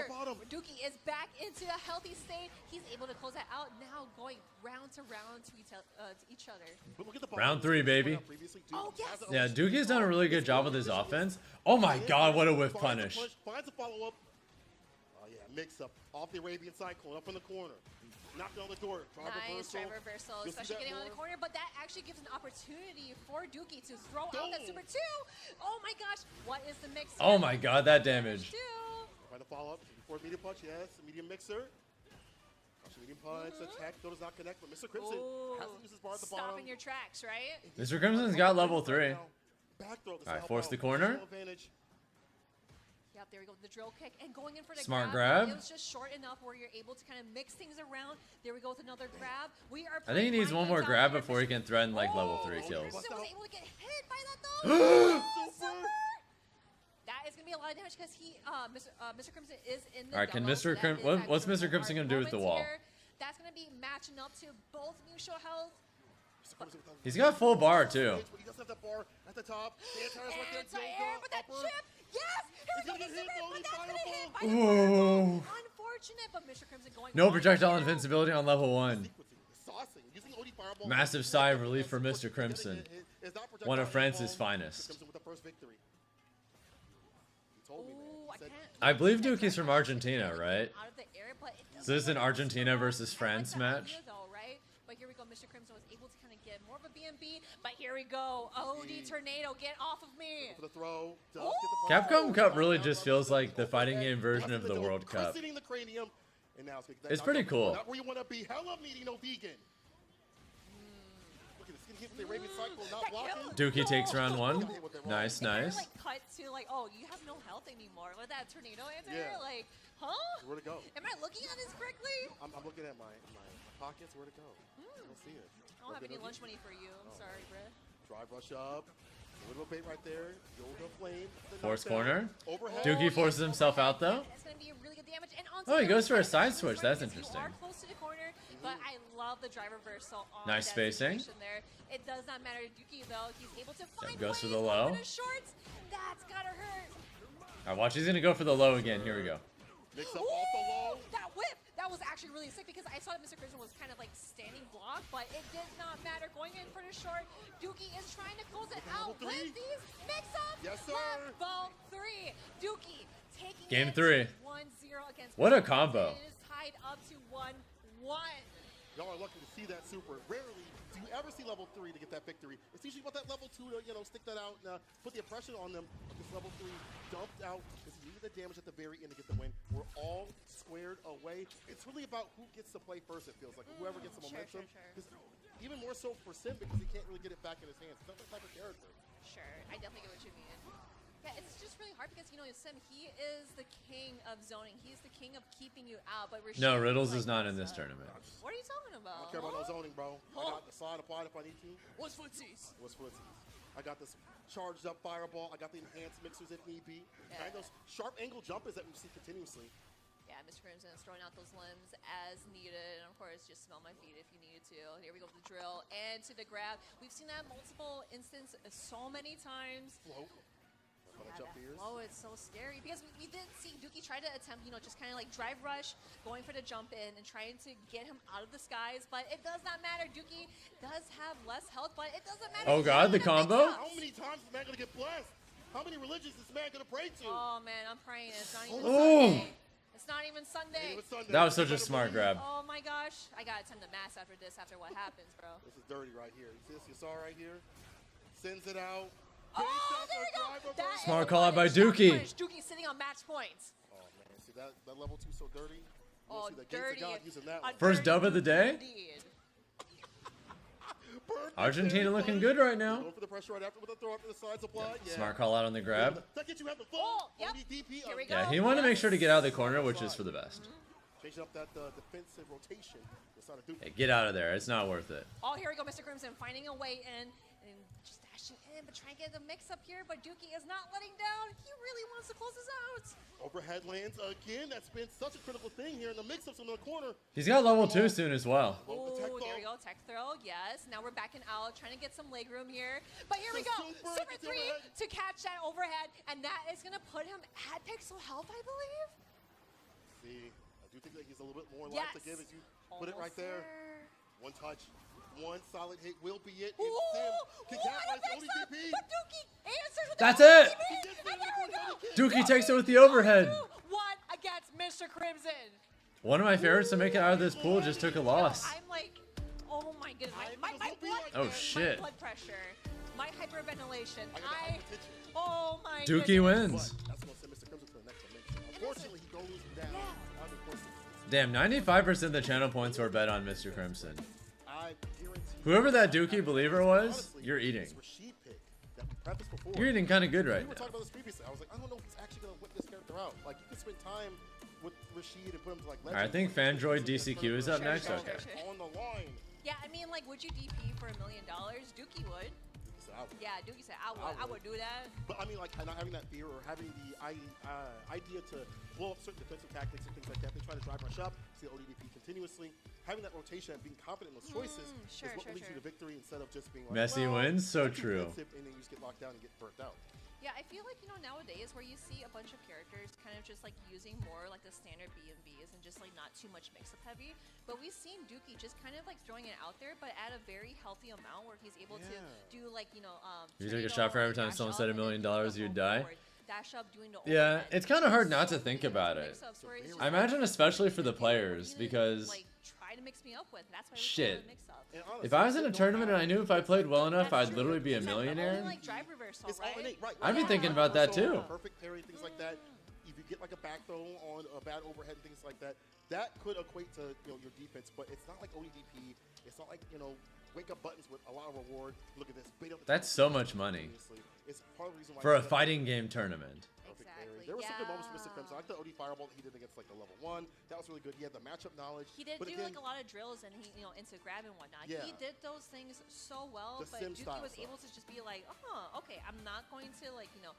Dookie is back into a healthy state. He's able to close that out, now going round to round to each other. But look at the Round 3, baby. Oh, yes. Yeah, Dookie's done a really good job with his offense. Oh my god, what a whiff punish. Finds a follow-up. Oh yeah, mix up. Off the Arabian Cyclone, up in the corner. Knocking on the door. Nice drive reversal, especially getting on the corner, but that actually gives an opportunity for Dookie to throw out that super 2. Oh my gosh, what is the mix? Oh my god, that damage. Try to follow up before medium punch, yes. Medium mixer. Medium punch, attack, though does not connect, but Mr. Crimson has to use his bar at the bottom. Stopping your tracks, right? Mr. Crimson's got level 3. Back throw. Alright, force the corner. Yep, there we go, the drill kick, and going in for the Smart grab. grab. It was just short enough where you're able to kind of mix things around. There we go with another grab. We are. I think he needs one more grab before he can threaten like level 3 kills. Crimson was able to get hit by that though. Super. That is gonna be a lot of damage because he, Mr. Crimson is in the. Alright, can double, Mr. so what's Mr. Crimson gonna do with the wall? Here. That's gonna be matching up to both neutral health. He's got full bar too. He does have that bar at the top. The Anti-air, but that chip, yes! He's gonna get hit, but that's gonna hit by the Ooh. Unfortunate, but Mr. Crimson going. No projectile invincibility on level 1. Saucing, using OD fireball. Massive sigh of relief for Mr. Crimson. One of France's finest. Crimson with the first victory. He told me, man. I believe Dookie's from Argentina, right? Out of the air, but it So this is an Argentina versus France match. though, right? But here we go, Mr. Crimson was able to kind of get more of a BMB, but here we go. OD Tornado, get off of me. For the throw. Capcom Cup really just feels like the fighting game version of the World Cup. The cranium, and now It's pretty cool. Not where you want to be. Hella meaty, no vegan. Look at this. Hit the Arabian Cycle, not blocking. Dookie takes round 1. Nice, nice. Like cut to like, oh, you have no health anymore with that tornado answer. Yeah. Like, huh? Where to go? Am I looking at this correctly? I'm looking at my pockets. Where to go? I don't see it. I don't have any lunch money for you. I'm sorry, Britt. Drive rush up. A little bait right there. Yoga flame. Force corner. Overhead. Dookie forces himself out though. It's gonna be a really good damage. And on Oh, he goes for a side switch. That's interesting. You are close to the corner, but I love the drive reversal on Nice that spacing. situation there. It does not matter to Dookie though. He's able to find goes for ways the low. over the shorts. That's gotta hurt. Alright, watch. He's gonna go for the low again. Here we go. Mix up off the low. That whip, that was actually really sick because I saw that Mr. Crimson was kind of like standing block, but it did not matter. Going in for the short, Dookie is trying to close it out with these mix-ups. Yes, sir. Level 3. Dookie taking Game it 3. 1-0 against What a Mr. combo. Crimson. It is tied up to 1-1. Y'all are lucky to see that super. Rarely do you ever see level 3 to get that victory. It's usually about that level 2 to, you know, stick that out and put the oppression on them. But this level 3 dumped out because he needed the damage at the very end to get the win. We're all squared away. It's really about who gets to play first, it feels like. Whoever gets the momentum. Because even more so for Sim because he can't really get it back in his hands. He's not that type of character. Sure, I definitely get what you mean. Yeah, it's just really hard because, you know, Sim, he is the king of zoning. He's the king of keeping you out. But Rashid No, Riddles like is not in this tournament. What are you talking I about? don't care about no zoning, bro. I got the slide applied if I need to. What's footsies? What's footsies? I got this charged up fireball. I got the enhanced mixers if need be. And those sharp angle jumpers that we see continuously. Yeah, Mr. Crimson is throwing out those limbs as needed. And of course, just smell my feet if you needed to. Here we go with the drill and to the grab. We've seen that multiple instances so many times. Float. Punish up fears. Oh, it's so scary because we did see Dookie try to attempt, you know, just kind of like drive rush, going for the jump in and trying to get him out of the skies, but it does not matter. Dookie does have less health, but it doesn't matter. Oh God, the combo? How many times is man gonna get blessed? How many religions is man gonna pray to? Oh man, I'm praying. It's not even Oh. Sunday. It's not even Sunday. That was such a smart grab. Oh my gosh, I gotta attend the mass after this, after what happens, bro. This is dirty right here. You see this? You saw right here? Sends it out. Oh, there we go. That is Smart call out by one shot Dookie. punish. Dookie sitting on match points. Oh man, see that level 2 so dirty? You Oh, see the gates of dirty. God using that one. First dub of the day. Indeed. Argentina looking good right now. Going for the pressure right after with a throw up to the sides applied. Yeah. Smart call out on the grab. That gets you having fun. Oh, yep. ODDP. Here we go. Yeah, he wanted to make sure to get out of the corner, which is for the best. Changing up that defensive rotation. Inside of Duke. Hey, get out of there. It's not worth it. Oh, here we go, Mr. Crimson finding a way in and just dashing in, but trying to get the mix up here. But Dookie is not letting down. He really wants to close this out. Overhead lands again. That's been such a critical thing here in the mix-ups in the corner. He's got level 2 soon as well. Oh, there we go. Tech throw. Yes. Now we're backing out, trying to get some leg room here. But here we go. Super 3 to catch that overhead. And that is going to put him at pixel health, I believe. See, I do think that he's a little bit more life to give as you put it right there. One touch. One solid hit will be it. Ooh, Can capitalize the ODDP. But Dookie answers with That's the it. ODDP. And there we go. Dookie takes it with the overhead. 2-1 against Mr. Crimson. One of my favorites to make it out of this pool just took a loss. I'm like, oh my goodness. My blood, Oh, shit. my blood pressure, my hyperventilation. Oh my Dookie goodness. wins. That's going to send Mr. Crimson to the next dimension. Unfortunately, he goes down. Damn, 95% of the channel points were bet on Mr. Crimson. I guarantee Whoever that Dookie believer was, you're eating. Rashid pick that we practiced before. You're eating kind of good right We were now. talking about this previously. I was like, I don't know if he's actually going to whip this character out. Like, you can spend time with Rashid and put him to, like, I think Fandroid DCQ is up next. Okay. On the line. Yeah, I mean, like, would you DP for $1 million? Dookie would. Yeah, Dookie said, I would do that. But I mean, like, not having that fear or having the idea to blow up certain defensive tactics and things like that. They try to drive rush up, see the ODDP continuously. Having that rotation and being confident in those choices is what leads you to victory instead of just being like, Messi wins, so true. And then you just get locked down and get burnt out. Yeah, I feel like, you know, nowadays where you see a bunch of characters kind of just like using more like the standard B&Bs and just like not too much mix-up heavy. But we've seen Dookie just kind of like throwing it out there, but at a very healthy amount where he's able to do like, you know, If you took a shot for every time someone said $1 million, you'd die. Dash up, doing the Yeah, it's kind of hard not to think about it. I imagine especially for the players because like try to mix me up with. That's why we shit. mix up. If I was in a tournament and I knew if I played well enough, I'd literally be a millionaire. Like drive reversal, right? I'd be thinking about that too. Perfect parry, things like that. If you get like a back throw on a bad overhead and things like that, that could equate to, you know, your defense. But it's not like ODDP. It's not like, you know, wake up buttons with a lot of reward. Look at this. Bait up the That's so much money It's part of the reason why for a fighting game tournament. There were some good moments for Mr. Crimson. I like the OD Fireball that he did against like the level 1. That was really good. He had the matchup knowledge. He did but do again, like a lot of drills and he, you know, into grab and whatnot. Yeah. He did those things so well, The but sim Dookie style was stuff. able to just be like, okay, I'm not going to like, you know,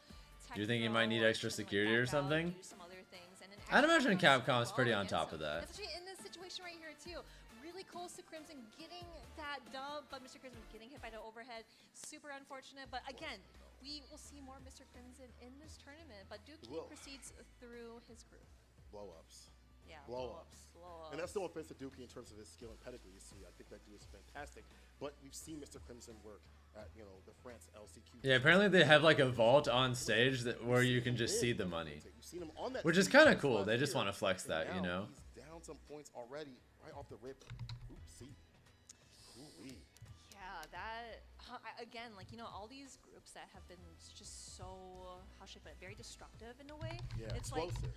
Do you think you might need extra security or something? do some other things. And then I'd imagine actually Capcom's well pretty on against top him. of that. Especially in this situation right here too. Really close to Crimson getting that dub, but Mr. Crimson getting hit by the overhead. Super unfortunate, but again, we will see more Mr. Crimson in this tournament, but Dookie proceeds through his group. Blow-ups. Yeah, blow-ups. And that's no offense to Dookie in terms of his skill and pedigree. You see, I think that dude is fantastic. But we've seen Mr. Crimson work at, you know, the France LCQ. Yeah, apparently they have like a vault on stage that where you can just see the money, You've seen him on that which is kind of cool. They just want to flex that, you know. He's down some points already, right off the rip. Oopsie. Ooh-wee. Yeah, that again, like, you know, all these groups that have been just so, how should I put it, very destructive in a way. Yeah, it's explosive.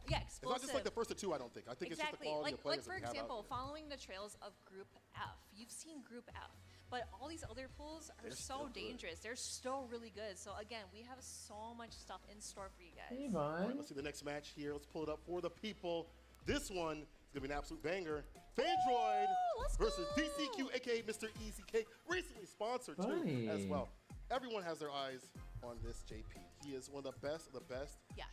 Yeah, explosive. It's not just like the first two, I don't think. I think it's just the quality of players for that we have example, out there. following the trails of Group F, you've seen Group F, but all these other pools are They're so still good. dangerous. They're still really good. So again, we have so much stuff in store for you guys. All right, let's see the next match here. Let's pull it up for the people. This one is going to be an absolute banger. Fandroid versus DCQ, aka Mr. Easy Cake, recently sponsored too as well. Everyone has their eyes on this JP. He is one of the best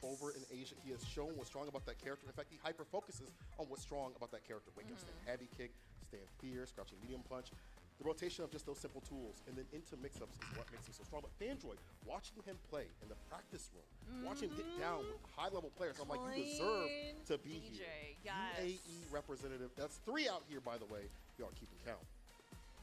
over in Asia. He has shown what's strong about that character. In fact, he hyper focuses on what's strong about that character. Wake up, stand heavy kick, stand fierce, crouching medium punch. the rotation of just those simple tools and then into mix-ups is what makes him so strong. But Fandroid, watching him play in the practice room, watching him get down with high-level players, I'm like, you deserve to be DJ, here. yes. UAE representative. That's 3 out here, by the way. Y'all keeping count.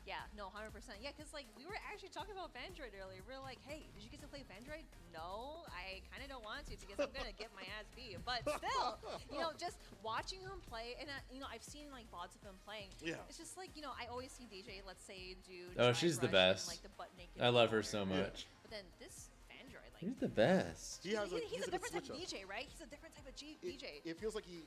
Yeah, no, 100%. Yeah, because like we were actually talking about Fandroid earlier. We were like, hey, did you get to play Fandroid? No, I kind of don't want to because I'm gonna get my ass beat. But still, you know, just watching him play, and you know, I've seen like VODs of him playing. Yeah. It's just like, you know, I always see DJ, let's say, do. Oh, Drive she's the Rush and, best. like, the butt naked I love her power. so much. But then this Fandroid, like, He's the best. He has he's a good different type switch of up. DJ, right? He's a different type of DJ. It feels like he,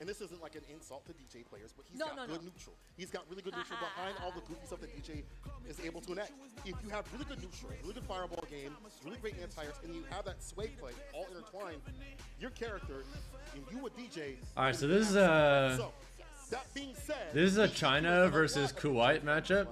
and this isn't like an insult to DJ players, but he's No, got no, good no. neutral. He's got really good neutral behind all the goofy stuff that DJ is able to enact. If you have really good neutral, really good fireball game, really great anti-airs, and you have that sway play all intertwined, your character, and you with DJ. All right, so this is So, that being said, this is a China versus Kuwait matchup.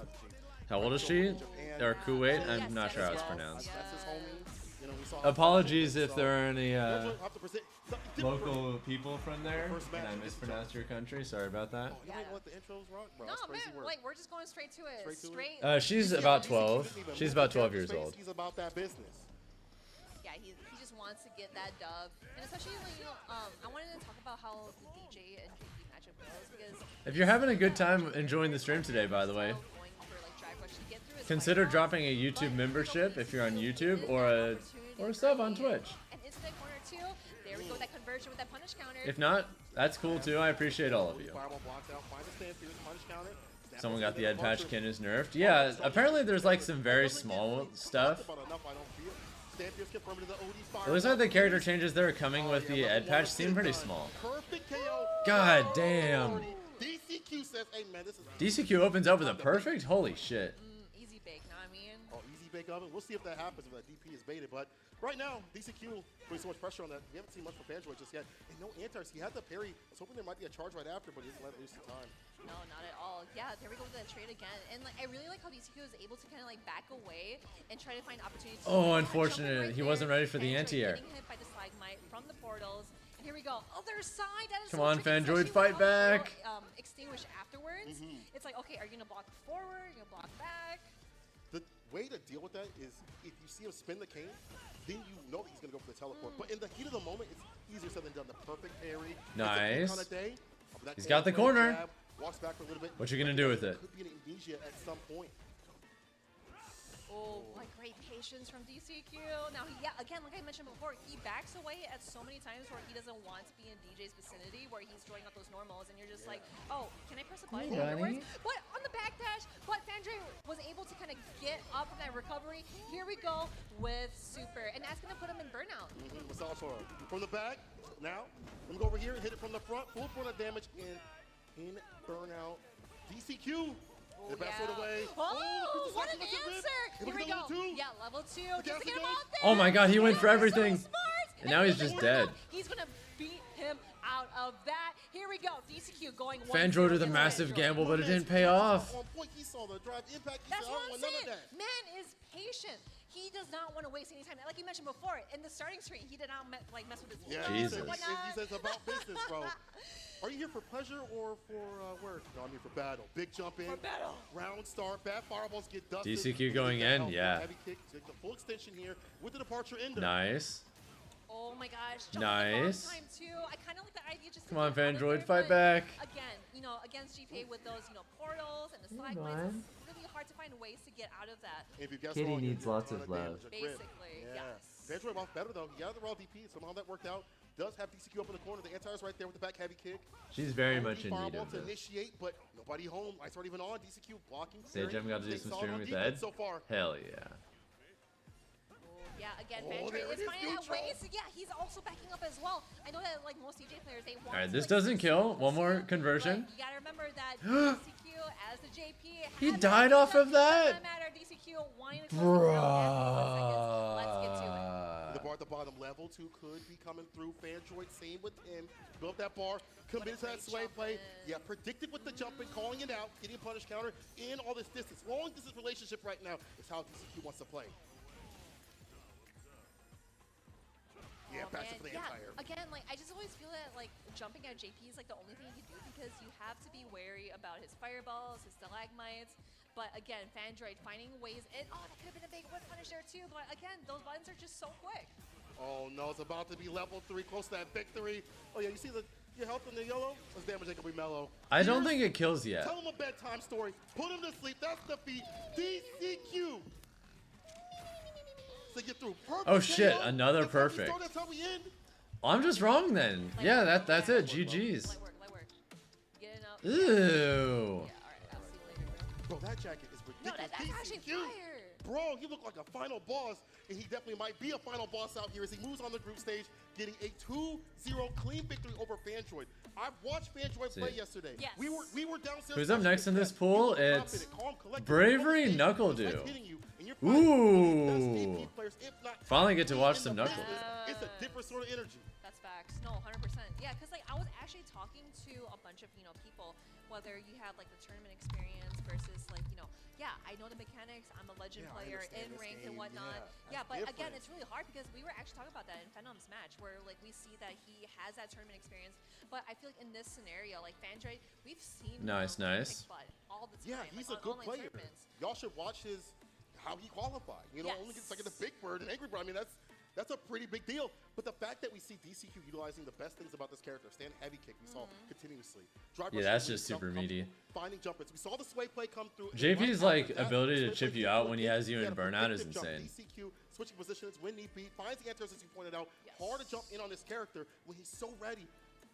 How old is she? Or Kuwait? I'm not sure how it's pronounced. That's his homie. You know, we saw how Apologies if there are any Have to present something different. local people from there First match and I against mispronounced your country. Sorry about that. Oh, you ain't let the intros rock, bro. No, That's crazy man, work. like we're just going straight to it. Straight to it? She's Yeah, about DC 12. didn't even She's move about the 12 years space. old. He's about that business. Yeah, he just wants to get that dub, and especially like, you know, I wanted to talk about how the DJ and JP matchup goes because If you're having a good time enjoying the stream today, by the way, going for like drive rush to get through his consider fireball, dropping a YouTube but membership if you're on YouTube there's or that a opportunity sub for on me. Twitch. And into the corner too. There we go, that conversion with that punish counter. If not, that's cool too. I appreciate all of you. Fireball blocked out. Find the stand, fierce punch counter. Snap Someone us got the into Ed Patch puncher. Kin is nerfed. Yeah, apparently there's like some very Doesn't get small talked stuff. about enough, I don't feel. Stand fierce confirmed to the OD It looks like the character changes that are coming with the Ed Patch seem pretty small. God damn. DCQ says, hey man, this is DCQ opens up with a perfect? Holy shit. Easy bake, know what I mean? Oh, easy bake oven. We'll see if that happens if that DP is baited. But right now, DCQ putting so much pressure on that. We haven't seen much from Fandroid just yet. And no anti-airs. He had the parry. I was hoping there might be a charge right after, but he didn't let it lose the time. No, not at all. Yeah, there we go with that trade again. And like, I really like how DCQ is able to kind of like back away and try to find opportunities. Oh, unfortunate. He wasn't ready for the anti-air. Getting hit by the Slagmite from the portals. And here we go. Other side. That is Come so on, tricky, Fandroid, especially fight with how back. people, extinguish afterwards. It's like, okay, are you gonna block forward? Are you gonna block back? The way to deal with that is if you see him spin the cane, then you know that he's going to go for the teleport. But in the heat of the moment, it's easier said than done. The perfect parry. Nice. On a day, that He's got the air corner. jab, walks back for a little bit. What you gonna do with it? Could be an amnesia at some point. Oh, like great patience from DCQ. Now, yeah, again, like I mentioned before, he backs away at so many times where he doesn't want to be in DJ's vicinity, where he's throwing out those normals, and you're just like, oh, can I press a button Hey, afterwards? buddy. But on the backdash, but Fandre was able to kind of get up from that recovery. Here we go with Super, and that's going to put him in burnout. Massage horror. From the back, now, let me go over here and hit it from the front. Full front of damage in burnout. DCQ. The back foot away. Oh, what an Christmas answer! Rip. Here we Level go. two. Yeah, level 2. The Just to get him gas out there. Oh my god, he went for Yeah, everything. So smart. And now he's just dead. He's gonna beat him out of that. Here we go. DCQ going 1-0 Fandroid with a against massive Fandroid. gamble, but it didn't pay off. On point, he saw the drive impact. He That's said, I what don't I'm want none of saying. that. Man is patient. He does not want to waste any time. Like you mentioned before, in the starting screen, he did not mess with his Yeah, buttons Jesus. and whatnot. He says about business, bro. Are you here for pleasure or for work? No, I'm here for battle. Big jump in. For battle. Round start. Bad fireballs get dusted. DCQ going Get that in, help, yeah. Heavy kick. Take the full extension here with the departure ender. Nice. Oh my gosh. Jumping Nice. Time too. I kind of like the idea just to Come on, get out of Fandroid, there, fight but back. Again, you know, against GPA with those, you know, portals and the slide on. lines, it's really hard to find ways to get out of that. If you guess Kitty wrong, needs you're lots gonna of run a love. damage, a grip. Basically, Yeah. yes. Fandroid off better though. He got the raw DP. Somehow that worked out. Does have DCQ up in the corner. The anti-airs right there with the back heavy kick. She's very OD much in need fireball of to this. initiate, but nobody home. Ice not even on. DCQ blocking. Sage, clearing. I'm got to do Stay some solid streaming on with defense Ed. so far. Hell yeah. Yeah, again, Oh, Fandroid there it is is, finding out neutral. ways. Yeah, he's also backing up as well. I know that like most DJ players, they want. All right, to, this like, doesn't kill. switch One more but conversion. You gotta remember that DCQ as the JP. He has died that off of that? Doesn't matter. DCQ wanting to close this out. Let's get to it. The bar at the bottom, level 2 could be coming through. Fandroid, same with him. Build up that bar, commit to that sway play. Yeah, predicted with the jumping, calling it out, getting a punish counter in all this distance. Long distance relationship right now is how DCQ wants to play. Yeah, Oh, back man, to the yeah. anti-air. Again, like I just always feel that like jumping at JP is like the only thing you can do because you have to be wary about his fireballs, his stalagmites. But again, Fandroid finding ways in. Oh, that could have been a big whip punish there too. But again, those buttons are just so quick. Oh no, it's about to be level 3, close to that victory. Oh yeah, you see your health in the yellow? This damage ain't gonna be mellow. I don't think it kills yet. Tell him a bedtime story. Put him to sleep. That's defeat. DCQ. So get through. Perfect. Oh shit, KO. another perfect. That's how we end. I'm just wrong then. Yeah, that's it. GG's. Light work. Getting up. Ew. Yeah, alright, I'll see you later, bro. Bro, that jacket is No, ridiculous. that's actually DCQ. fire. Bro, he looked like a final boss, and he definitely might be a final boss out here as he moves on the group stage, getting a 2-0 clean victory over Fandroid. I've watched Fandroid play yesterday. Yes. We were downstairs. Who's up next in this pool? It's confident, Bravery calm, Knuckledew. Ooh. Ooh. Finally get to watch some Knuckle. It's a different sort of energy. That's facts. No, 100%. Yeah, because like I was actually talking to a bunch of people, whether you have like the tournament experience versus like yeah, I know the mechanics. I'm a legend player in ranked and whatnot. Yeah, but again, it's really hard because we were actually talking about that in Phenom's match, where like we see that he has that tournament experience. But I feel like in this scenario, like Fandroid, we've seen Nice. kick butt all the time. Yeah, he's like, a good on player. tournaments. Y'all should watch how he qualified. Only gets second to Big Bird and Angry Bird. I mean, that's a pretty big deal. But the fact that we see DCQ utilizing the best things about this character, stand heavy kick, we saw continuously. Drive Yeah, that's just super meaty. Finding jump ins. We saw the sway play come through. JP's like ability to chip you out when he has you in burnout is insane. DCQ switching positions when need be, finds the answers as you pointed out. Hard to jump in on this character when he's so ready.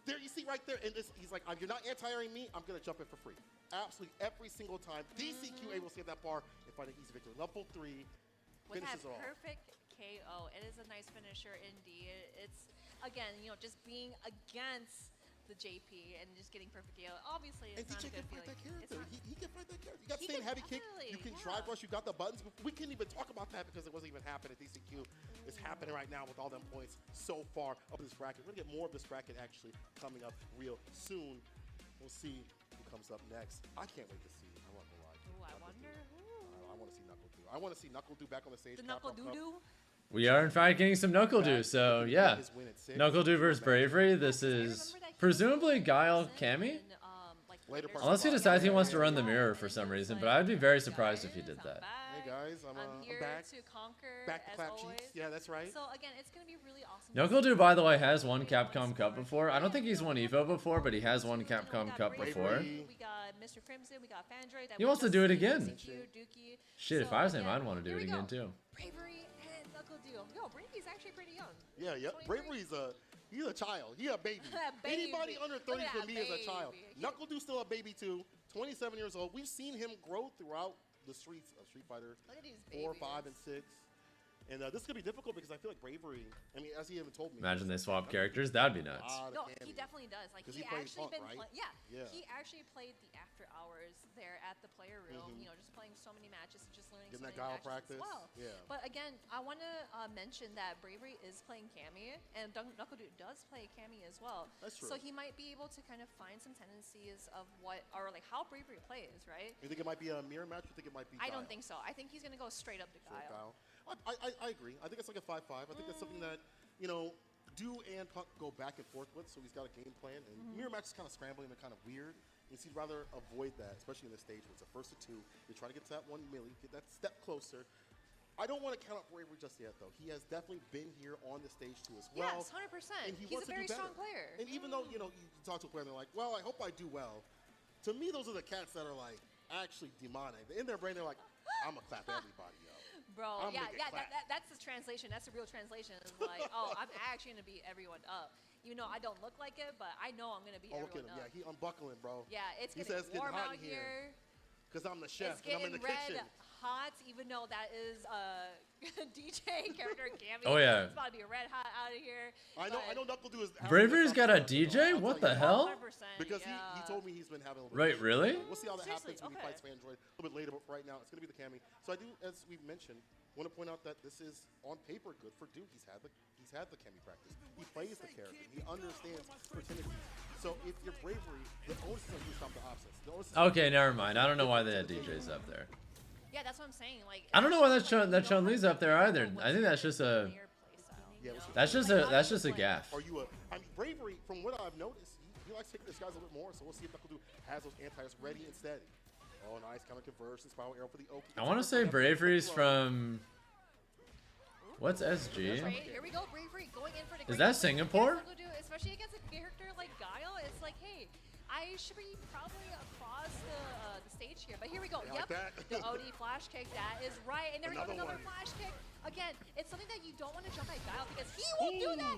There, you see right there, and he's like, you're not anti-airing me, I'm gonna jump in for free. Absolutely every single time. DCQ able to save that bar and find an easy victory. Level 3 With that finishes it off. perfect KO, it is a nice finisher indeed. It's again, just being against the JP and just getting perfect KO. Obviously, it's not a good feeling. He can fight that character. You got stand heavy kick. You can drive rush. You got the buttons. We can't even talk about that because it wasn't even happening. DCQ is happening right now with all them points so far up in this bracket. We're gonna get more of this bracket actually coming up real soon. We'll see who comes up next. I can't wait to see. I want to lie. Ooh, I wonder who. I want to see Knuckledew. I want to see Knuckledew back on the stage. The Knuckle Doo-Doo? We are in fact getting some Knuckledew, so yeah. Knuckledew versus Bravery. This is presumably Guile Cammy. Unless he decides he wants to run the mirror for some reason, but I'd be very surprised if he did that. Hey guys, I'm here back. to conquer. Back to clap as always. cheeks. Yeah, that's right. So again, it's gonna be really awesome. Knuckledew, by the way, has won Capcom Cup before. I don't think he's won EVO before, but he has won Capcom Cup before. We got Mr. Crimson, we got Fandroid. He wants to do it again. Dookie. Shit, if I was him, I'd want to do it again too. Bravery and Knuckledew. Yo, Bravery's actually pretty young. Yeah. Bravery's he's a child. He's a baby. Anybody under 30 for me is a child. Knuckledew's still a baby too. 27 years old. We've seen him grow throughout the streets of Street Fighter 4, 5, and 6. And this could be difficult because I feel like Bravery, I mean, as he even told me. Imagine they swap characters. That'd be nuts. No, he definitely does. Like, he actually Punk, right? He actually played the after hours there at the player room, just playing so many matches and just learning so many Guile matches practice. as well. Yeah. But again, I want to mention that Bravery is playing Cammy, and Knuckledew does play Cammy as well. That's true. So he might be able to kind of find some tendencies of how Bravery plays, right? You think it might be a mirror match? Or you think it might be I Guile? don't think so. I think he's going to go straight up to Guile. I agree. I think it's like a 5-5. I think that's something that, Do and Punk go back and forth with, so he's got a game plan. And mirror match is kind of scrambling and kind of weird. And he'd rather avoid that, especially in this stage where it's a first to 2. You try to get to that 1 milli, get that step closer. I don't want to count out Bravery just yet, though. He has definitely been here on the stage too as well. Yes, 100%. And He's wants a very to do better. strong player. And even though, you talk to a player and they're like, well, I hope I do well. To me, those are the cats that are like actually demonic. In their brain, they're like, I'm going to clap everybody up. Bro, that's the translation. That's the real translation. It's like, oh, I'm actually going to beat everyone up. I don't look like it, but I know I'm going to beat everyone up. Yeah, he unbuckling, bro. Yeah, it's he getting says it's warm hot out here. Because I'm the chef It's and I'm in the kitchen. hot, even though that is DJ character Cammy. Oh, yeah. It's about to be red hot out of here. I know Knuckledew is... Bravery's got a DJ? What the hell? 100%, Because he told me he's been having a little Right, bit of really? We'll see how that Seriously, happens when he fights Fandroid a little bit later, but right now it's going to be the Cammy. So I do, as we've mentioned, want to point out that this is on paper good for Duke. He's had the Cammy practice. He plays the character. He understands fertility. So if you're Bravery, the onus is on you to stop the opposites. Okay, never mind. I don't know why they had DJs up there. Yeah, that's what I'm saying. Like, I don't know why that Chun-Li's up there either. I think that's just a... That's just a gaff. Are you Bravery, from what I've noticed, he likes taking this guys a little bit more, so we'll see if Knuckledew has those anti-airs ready and steady. Oh, nice counter conversion. Spiral arrow for the Oki. I want to say Bravery's from... What's SG? Right, here we go, Bravery going in for the Is that Singapore? Especially against a character like Guile, it's like, hey, I should be probably across the stage here. But here we go. Yeah, Yep, like the OD flash kick. That is right. And there we go, another one. flash kick. Again, it's something that you don't want to jump at Guile because he will do that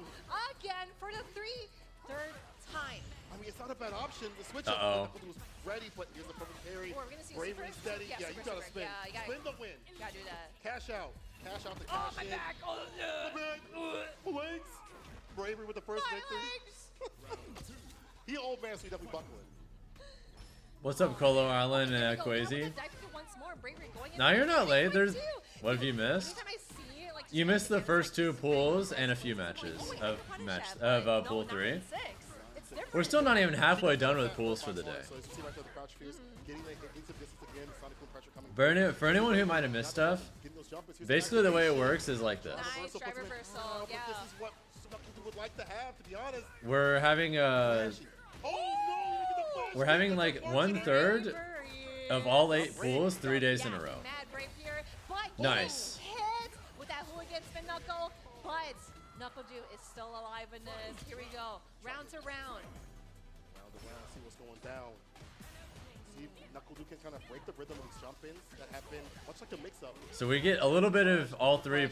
again for the third time. I mean, it's not a bad option. The switch Uh-oh. up was ready, but here's a perfect parry. We're gonna see Bravery super- steady. yeah, Yeah, you super, gotta super. spin. Yeah, you gotta- Spin the win. You gotta do that. Cash out. Cash out the Oh, cash my in. back. Oh, The back. Legs. Bravery with the first My victory. legs. He old man, so he definitely buckling. What's up, Colo Island and There we go. Now with Quasi? the dive kick once more, Bravery going in Now for you're the not late. 3-2. There's... What have you missed? Anytime I see it, like, You missed the first 2 pools and a few matches of pool 3. We're still not even halfway done with pools for the day. So as you see right there, the crouch fears, getting the hit into distance again, Sonic Boom pressure coming. For anyone who might have missed stuff, Getting those jumpers. Here's basically the way it works is like this. Nice drive puts him in- reversal, but yeah. This is what Snuckle would like to have, to be honest. We're having Oh no! we're having like 1/3 of all 8 pools 3 days in a row. Mad Brave here, but Nice. hit with that hooligan spin knuckle, but Knuckle Dew is still alive in this. Here we go, round to round. Round to round, see what's going down. See if Knuckle Duke can kind of break the rhythm of these jump-ins that have been much like a mix-up. So we get a little bit of all 3.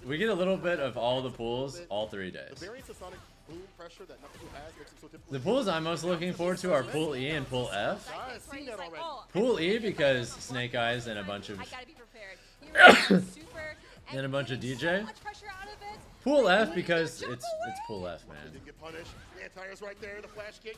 We get a little bit of all the pools all 3 The days. variance of Sonic Boom pressure that Knuckle Duke has makes him so difficult. The pools I'm most looking forward to are Pool E and Pool F. I've seen that already. Pool E because Snake Eyes and a bunch of I gotta be prepared. Here we go, super, and a bunch of getting DJ. So much pressure out of it. Pool F because it's Pool F, He man. didn't get punished. The anti-air's right there, the flash kick.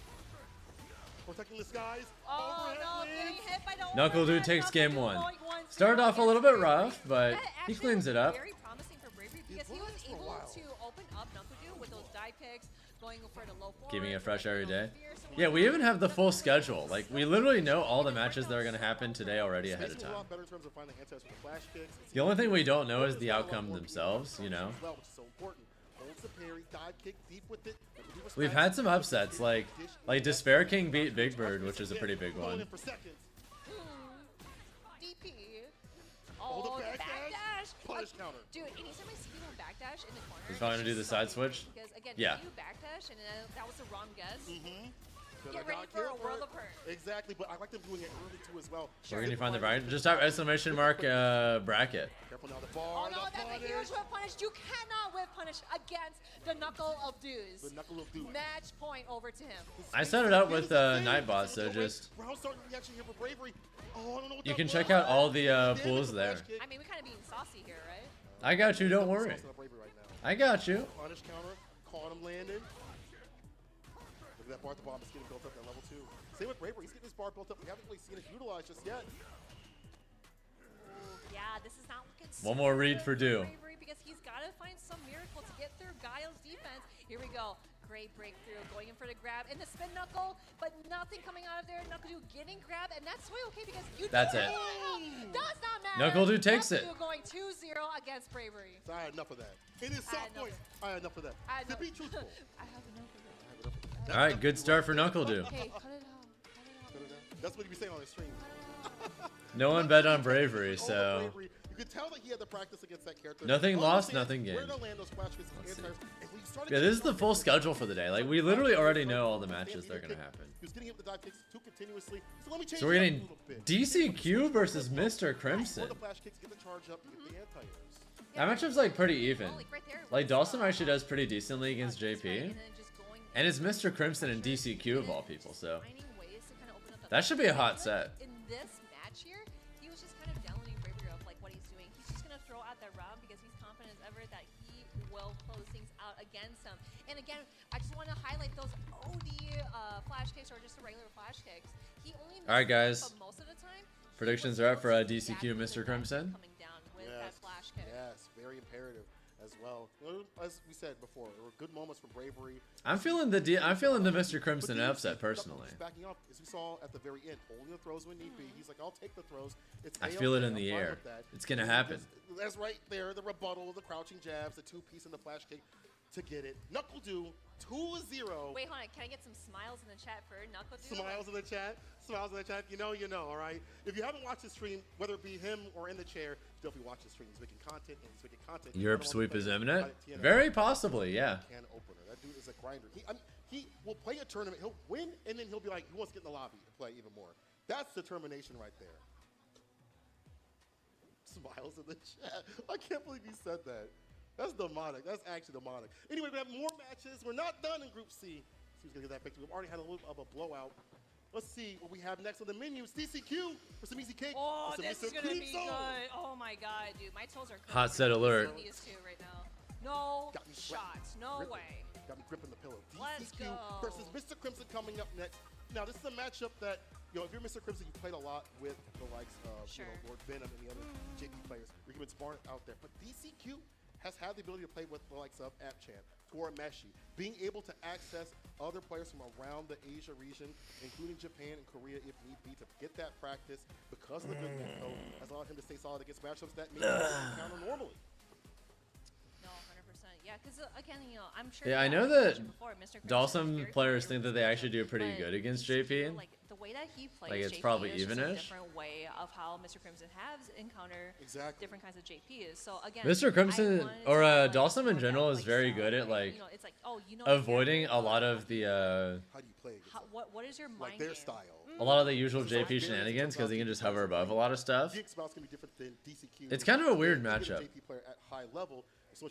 Protecting the skies. Oh Overhead no, lands. getting hit by the Knuckle Dude overhead. takes Knuckle game Dude 1. going 1-0 Started off a little bit rough, but That he actually cleans it was up. Very promising for Bravery because he was was for a able while. to open up Knuckle Dew with those dive kicks, going for the low forward, Keeping it fresh every day. fierce and Yeah, we whatnot. even have the full schedule. Like, we literally know all the matches that are going to happen today already ahead of Makes it a time. lot better in terms of finding anti-airs with the flash kicks. The only thing we don't know is the outcome themselves, you know? As well, which is so important. Holds the parry, dive kick deep with it. We've had some upsets, like Despair King beat Big Bird, which is a pretty big Going one. in for seconds. DP. Oh, Oh, the the backdash. backdash. Punish counter. Dude, anytime I see him backdash in the corner, He's probably it's gonna do the just side so switch? Because again, Yeah. if you backdash and that was the wrong guess, Good, get I ready got for a killed world of hurt. Exactly, but I like them doing it early too as well. We're going to find the bracket. Just type exclamation mark bracket. Careful now, the Oh bar, no, the that's a punish. huge whip punish. You cannot whip punish against the Knuckle of Dews. The Knuckle of Dews. Match point over to him. I set it up with Nightbot, so just... Round starting reaction here for Bravery. Oh, I don't know what You that can was. check out all the Damn it, pools the there. flash kick. I mean, we kind of being saucy here, right? I got you, don't worry. Sauce on Bravery right now. I got you. Punish counter, caught him landing. Look at that bar at the bottom, it's getting built up at level 2. Same with Bravery, he's getting his bar built up. We haven't really seen it utilized just yet. Yeah, this is not looking so One more read good for Dew. Bravery because he's got to find some miracle to get through Guile's defense. Here we go. Great breakthrough, going in for the grab and the spin knuckle, but nothing coming out of there. Knuckle Dew getting grabbed, and that's totally okay because you That's do it. Does not matter. Knuckle Dew takes Knuckle it. Dew going 2-0 against Bravery. So I had enough of that. In his I had soft voice, I had enough of that. I had To no- be truthful. I have enough of it. All right, good start for Knuckle Dew. Okay, cut it out. Cut it out. That's what he be saying on his stream. No one bet on Bravery, All the so... bravery. You could tell that he had to practice against that character. Nothing lost, Understand nothing Where gained. to land those flash hits and Let's see. anti-airs. And when you started Yeah, this is getting the full those- schedule for the day. Like, we literally already know all the matches that are going to happen. He was getting hit with the dive kicks too continuously. So let me change So we're it up a getting little bit. DCQ versus Mr. Before Crimson. the flash kicks, get the charge up, get the anti-airs. That matchup's like pretty even. Oh, like right there. Like Dawson actually does pretty decently against That's right, JP. and then just going And it's Mr. Crimson and DCQ of all people, so finding ways to kind of open up that should be a hot But set. In this match here, he was just kind of downloading Bravery of like what he's doing. He's just gonna throw out that round because he's confident as ever that he will close things out against him. And again, I just want to highlight those OD flash kicks or just the regular flash kicks. He only All right, misses guys. them, but most of the time, he Predictions was are up for able to DCQ exactly Mr. that Crimson. coming down with that flash kick. Yes, very imperative as well. As we said before, there were good moments for Bravery. I'm feeling the Mr. Crimson But upset Knuckle personally. just backing up, as we saw at the very end, holding the throws when need be. He's like, I'll take the throws. It's I A-okay, feel it in I'm the fine air. with that. It's gonna And happen. That's right there, the rebuttal, the crouching jabs, the two-piece and the flash kick. to get it. NuckleDo 2-0. Wait, hold on. Can I get some smiles in the chat for Knuckle Dude? Smiles in the chat. Smiles in the chat. You know, all right? If you haven't watched his stream, whether it be him or in the chair, definitely watch his stream. He's making content, and he's making content. Europe sweep is imminent. Very possibly, yeah. Can opener. That dude is a grinder. He will play a tournament. He'll win, and then he'll be like, he wants to get in the lobby and play even more. That's determination right there. Smiles in the chat. I can't believe you said that. That's demonic. That's actually demonic. Anyway, we have more matches. We're not done in Group C. See who's going to get that victory. We've already had a little of a blowout. Let's see what we have next on the menu. It's DCQ for some easy cake. Oh, this is going to be good. Oh, my God, dude. My toes are hot set alert. These two right now. No shots. No way. Got me gripping the pillow. Let's DCQ go. versus Mr. Crimson coming up next. Now, this is a matchup that, you know, if you're Mr. Crimson, you played a lot with the likes of, you know, Lord Venom and the other JP players. Rickman's Barn out there. But DCQ has had the ability to play with the likes of Appchan, Tora Meshi, being able to access other players from around the Asia region, including Japan and Korea if need be, to get that practice because of the good net code has allowed him to stay solid against matchups that maybe he doesn't encounter normally. No, 100%. Yeah, because again, you know, I'm sure. Yeah, I know that Dawson players think that they actually do pretty good against JP. Like the way that he plays, like it's JP probably is just a even-ish. different way of how Mr. Crimson has encountered different kinds of JPs. So again, Mr. Crimson or Dawson in general is very good at like it's like, oh, you know, avoiding a lot of the how do you play what is your mind like their game? style. a lot of the usual JP shenanigans because he can just hover above a lot of stuff. It's kind of a weird matchup. JP player at high level.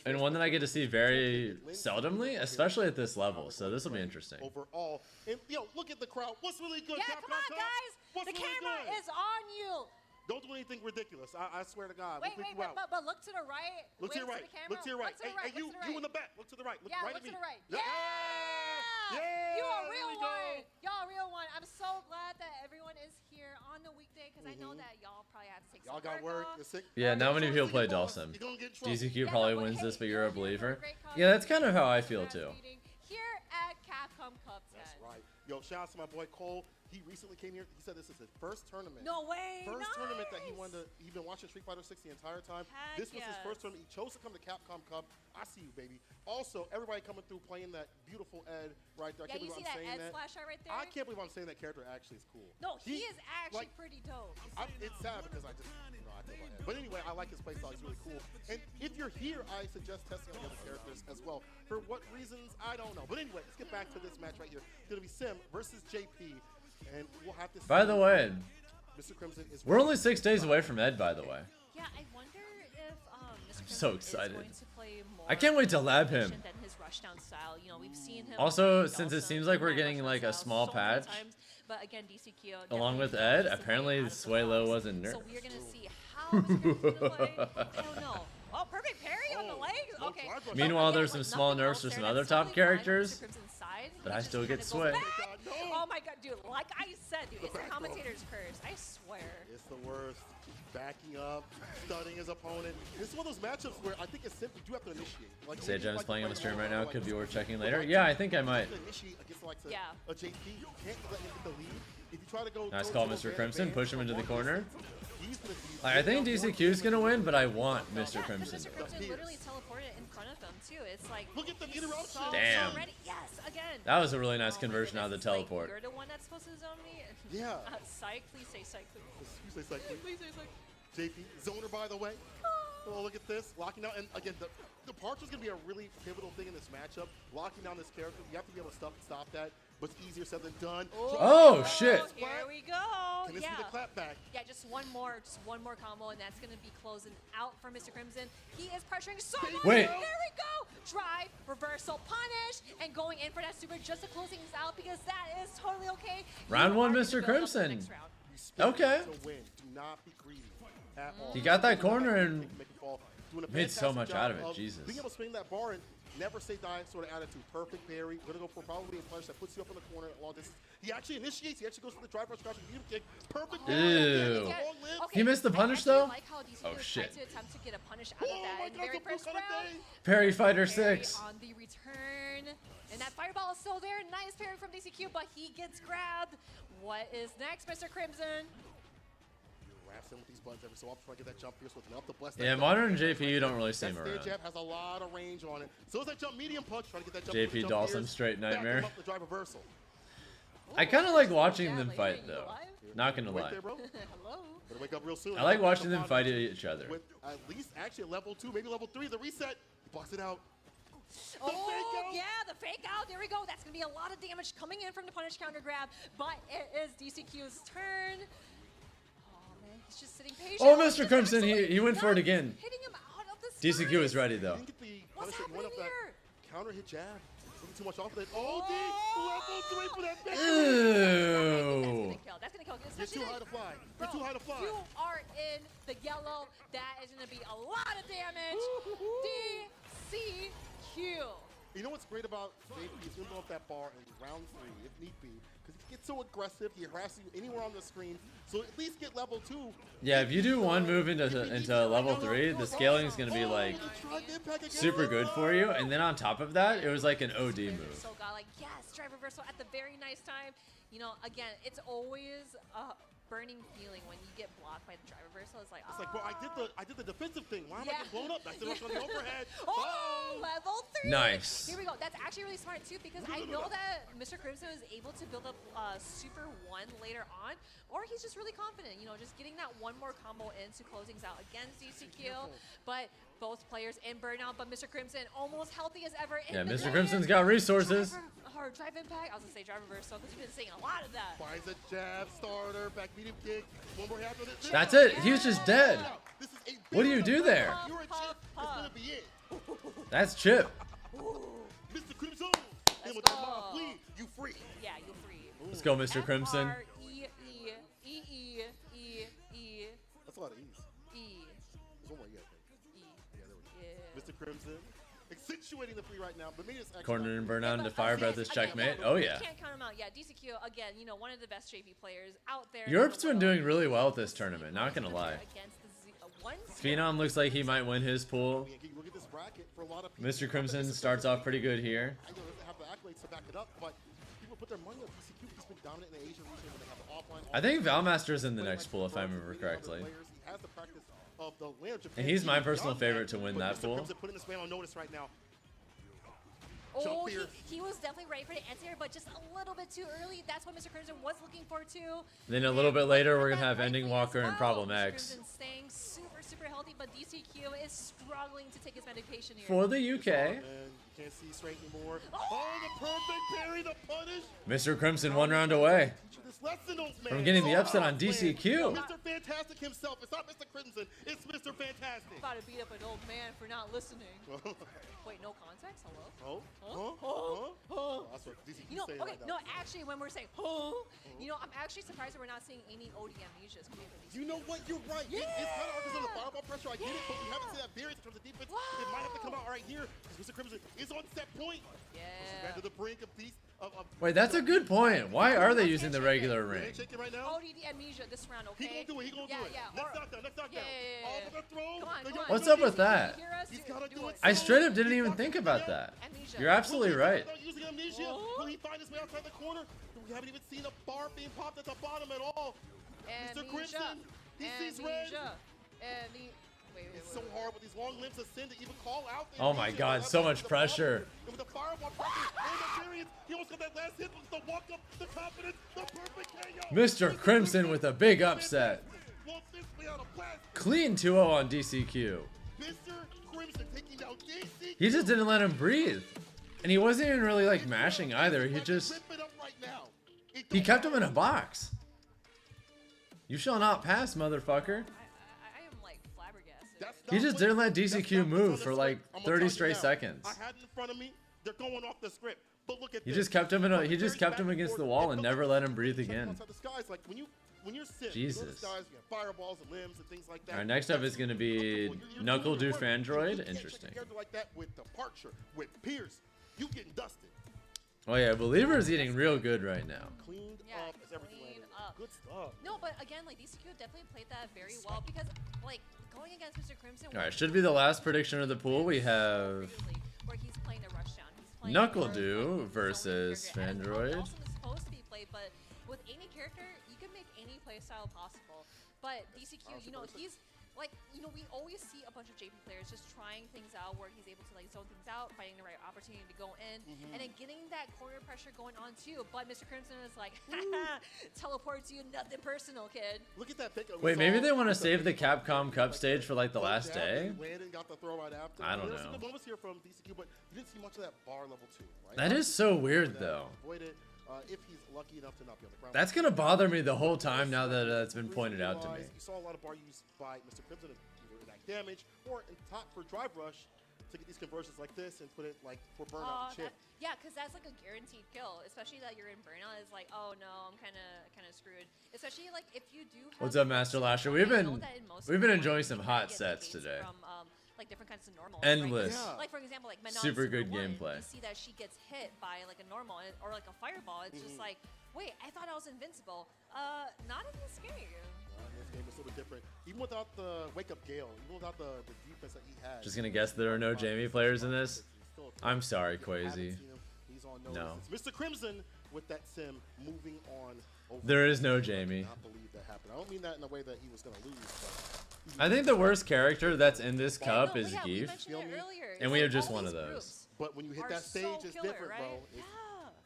And one that I get to see very seldomly, especially at this level. So this will be interesting. Overall, and yo, look at the crowd. What's really good? Yeah, come on, guys. What's The really camera good? is on you. Don't do anything ridiculous. I swear to God. Wait, we'll wait, you out. but look to the right. Look to your right. Look to your right. Hey, you in the back. Look to the right. Look right look at me. to the right. Yeah. Yeah. You a real one. Y'all a real one. I'm so glad that everyone is here on the weekday because I know that y'all probably have to take some work. Yeah, not many people play Dawson. DCQ probably wins this, but you're a believer. Yeah, that's kind of how I feel too. Here at Capcom Cup 10. That's right. Yo, shout out to my boy Cole. He recently came here. He said this is his first tournament. No way. First tournament that he wanted to. He's been watching Street Fighter 6 the entire time. This was his first tournament. He chose to come to Capcom Cup. I see you, baby. Also, everybody coming through playing that beautiful Ed right there. I can't believe I'm saying that. Flash right there? I can't believe I'm saying that character actually is cool. No, he is actually pretty dope. It's sad because I just, you know, I feel about Ed. But anyway, I like his playstyle. He's really cool. And if you're here, I suggest testing out the other characters as well. For what reasons, I don't know. But anyway, let's get back to this match right here. It's going to be Sim versus JP. And we'll have to see. By the way, Mr. Crimson is we're only 6 days away from Ed, by the way. Yeah, I wonder if Mr. Crimson So excited. is going to play more I can't wait to lab him. than his rushdown style. You know, we've seen him Also, since it seems like we're getting like a small patch, but again, DCQ along with Ed, apparently Suelo wasn't nerfed. So we're gonna see how Mr. Crimson's gonna play. I don't know. Oh, perfect parry on the legs. Okay. Meanwhile, there's some small nerfs for some other top characters, but I still get sway. Oh my god, dude! Like I said, dude, it's the commentator's curse. I swear. It's the worst. Backing up, stunning his opponent. This is one of those matchups where I think it's simple. You do have to initiate. Like, Sage Gem's playing on the stream right now. Could be worth checking later. Yeah, I think I might. A JP, you can't let him get the lead. If you try to go Nice call, Mr. Crimson. Push him into the corner. Like, I think DCQ is gonna win, but I want Mr. Crimson to Mr. win. Crimson literally teleported in front of him too. It's like look at the interruption. Damn. So ready. Yes, again. That was a really nice conversion out of the teleport. Like, you're the one that's supposed to zone me. Yeah. Psych, please say psych, please. You say psych, Please say psych. JP, zoner by the way. Oh, look at this. Locking out, and again, the parch is going to be a really pivotal thing in this matchup. Locking down this character, you have to be able to stop that, but it's easier said than done. Oh, shit. Here we go. Can this be the clap back? Yeah, just one more combo, and that's going to be closing out for Mr. Crimson. He is pressuring so much. Wait. There we go. Drive, reversal, punish, and going in for that super just to close things out because that is totally okay. Round one, Mr. Crimson. Okay. To win. Do not be greedy at all. He got that corner and Make it fall. Doing a made so fantastic much job out of it. of Jesus. Being able to swing that bar and never say die sort of attitude. Perfect parry. Gonna go for probably a punish that puts you up in the corner at long distance. He actually initiates. He actually goes for the drive rush crouch and kick. Perfect. Ew. Okay. He missed the punish though? Like how DCQ Oh shit. tried to attempt to get a punish out of that in the very first round. Parry Fighter Parry 6. on the return. And that fireball is still there. Nice parry from DCQ, but he gets grabbed. What is next, Mr. Crimson? Grabs him with these buttons every so often, trying to get that jump fierce with enough to bless that. Yeah, modern JP, you don't really see that him stand around. jab has a lot of range on it. So as that jump medium punch, trying to get that jump. JP jump Dawson, fierce, straight back him nightmare. up, the drive reversal. I kind of like watching Yeah, them like, fight you though. alive? Not gonna Wait lie. there, bro. Hello. Better wake up real soon. I like watching them fight each other. With at least actually a level 2, maybe level 3, the reset. Blocks it out. Oh, fake out. yeah, the fake out. There we go. That's going to be a lot of damage coming in from the punish counter grab, but it is DCQ's turn. Oh, man, he's just sitting patient. Oh, Mr. Crimson, he went for it again. Hitting him out of the DCQ is ready You though. didn't get the What's punish, you went up happening that here? counter hit jab. Looking too much off of it. Oh, D, level 3 for that victory. Ew. That's going to kill. You're too high to fly. You're too high to fly. You are in the yellow. That is going to be a lot of damage. DCQ. You know what's great about JP? He's going to go up that bar in round 3, if need be, because he gets so aggressive, he harasses you anywhere on the screen, so at least get level 2. Yeah, if you do one move into level 3, the scaling is gonna be like super good for you, and then on top of that, it was like an OD move. So godlike. Yes, drive reversal at the very nice time. You know, again, it's always a burning feeling when you get blocked by the drive reversal. It's like, It's like, bro, I did the defensive thing. Why am I Yeah. getting blown up? That's the rush on the overhead. Oh, level 3. Nice. Here we go. That's actually really smart too, because I know that Mr. Crimson is able to build up Super 1 later on, or he's just really confident, you know, just getting that one more combo into closings out against DCQ. But both players in burnout, but Mr. Crimson almost healthy as ever. Yeah, in the Mr. game. Crimson's got resources. Drive impact. I was gonna say drive reversal because you've been seeing a lot of that. Finds a jab, starter, back medium kick. One more half of it. That's it. He was just dead. This is a What do you do there? You're a chip. That's gonna be it. That's Chip. Mr. Crimson. And with go. the mob lead, you free. Yeah, you're free. Let's go, Mr. Crimson. E-E-E-E-E-E-E. That's a lot of E's. There's one more E, I think. Yeah, there we go. Mr. Crimson. Accentuating the free right now, but maybe it's actually Corner and burn Yeah, on but to Fire Breath again, is checkmate. Oh yeah. You can't count him out. Yeah, DCQ again. You know, one of the best JP players out there. Europe's been doing really well at this tournament. Not gonna lie. Against the one Phenom looks like he might win his pool. Look at this bracket for a lot of people. Mr. Crimson starts off pretty good here. I know doesn't have the accolades to back it up, but people put their money on DCQ. He's been dominant in the Asian region when they have the offline. I think Valmaster's in the next pool if I remember correctly. He has the practice of the land of Japan. And he's my Even personal beyond favorite to that, win but that Mr. pool. Crimson putting this man on notice right now. Oh, here. he was definitely ready for the anti-air, but just a little bit too early. That's what Mr. Crimson was looking for too. Then a little bit later, we're gonna have That Ending rightfully Walker as and well. Problem Mr. X Crimson staying super healthy, but DCQ is struggling to take his medication here. for the UK. And you can't see straight anymore. Oh, the perfect parry, the punish. Mr. Crimson 1 round away Teach you this lesson, old man. from getting the upset on Oh, DCQ. Mr. Fantastic himself. It's not Mr. Crimson. It's Mr. Fantastic. About to beat up an old man for not listening. Wait, no context? Hello? That's what DCQ You know, saying okay, right no, now. actually, when we're saying, you know, I'm actually surprised that we're not seeing any OD amnesias coming from these. You know what? You're right. It's kind of hard because of the fireball pressure. I get it, but we haven't seen that variance in terms of defense. It might have to come out right here because Mr. Crimson is on set point. Yeah. Back to the brink of these. Wait, that's a good point. Why are they using the regular ring? Shaking right now. ODD amnesia this round, okay? He gonna do it. He gonna do it. Yeah. Next knockdown. Next knockdown. Yeah. All for the throw. Come on, The come on. What's up with that? You hear us? He's gotta do it. I straight up didn't even think about that. Amnesia. You're absolutely right. Using amnesia. Will he find his way outside the corner? We haven't even seen a bar being popped at the bottom at all. Mr. Crimson, he sees red. Wait. It's so hard with these long limbs ascend to even call out. the Oh my amnesia. God, They'll so have much the pressure. And with the fireball pressure and the variance, he almost got that last hit with the walk up, the confidence, the perfect KO. Mr. Crimson with a big upset. Wants this way out of blast. Clean 2-0 on DCQ. Mr. Crimson taking down DC. He just didn't let him breathe. And he wasn't even really like mashing either. He just, Rip it up right now. he kept him in a box. You shall not pass, motherfucker. I am like flabbergasted. That's He not just what- didn't let that's DCQ not what's move on the for script. like I'm gonna 30 tell you straight now. seconds. I had it in front of me. They're going off the script. But look at He this. just kept him in a, he just kept him Back and against the forth. wall It and felt never like let him breathe check again. outside the skies. Like when you're sick, Jesus. you go to the skies, you have fireballs and limbs and things like that. Alright, next up is gonna be You're Knuckle doing Do your work. You Fandroid. can't check a Interesting. character like that with Departure, with Pierce. You getting dusted. Oh yeah, Believer's eating real good right now. Cleaned Yeah, up as everything. clean landed. up. Good stuff. No, but again, like DCQ definitely played that very well because, like, going against Mr. Crimson. Alright, should be the last prediction of the pool. We have where he's playing the rush down. He's playing Knuckle for Do his own versus character. And Fandroid. Also is supposed to be played, but with any character, you can make any playstyle possible. But DCQ, you know, he's like, you know, we always see a bunch of JP players just trying things out where he's able to like zone things out, finding the right opportunity to go in, and then getting that corner pressure going on too. But Mr. Crimson is like, teleport to you, nothing personal, kid. Look at that pick. Wait, maybe they want to save the Capcom Cup stage for like the last day? Landon got the throw right after. I don't There's know. some good moments here from DCQ, but you didn't see much of that bar level 2, right? That is so weird though. Avoid it if he's lucky enough to not be on the ground. That's gonna bother me the whole time now that it's been pointed out to me. You saw a lot of bar used by Mr. Crimson to either enact damage or in top for drive rush to get these conversions like this and put it like for burnout and chip. Yeah, because that's like a guaranteed kill, especially that you're in burnout. Is like, oh no, I'm kind of screwed. Especially like if you do. What's up, Master Lasher? We've been enjoying some hot sets today. From, like different kinds of normals. Endless. Right? Yeah. Like for example, like Manon super good One, gameplay. You see that she gets hit by like a normal or like a fireball. It's just like, wait, I thought I was invincible. Not in this game. This game is a little bit different. Even without the wake up Gale, even without the defense that he has. Just gonna guess there are no Jamie players in this. I'm sorry, Quasi. No. It's Mr. Crimson with that sim moving on. There is no Jamie. I believe that happened. I don't mean that in a way that he was gonna lose. I think the worst character that's in this cup is yeah, Geef, and we have just one of those. But when you hit that stage, it's different, right? bro.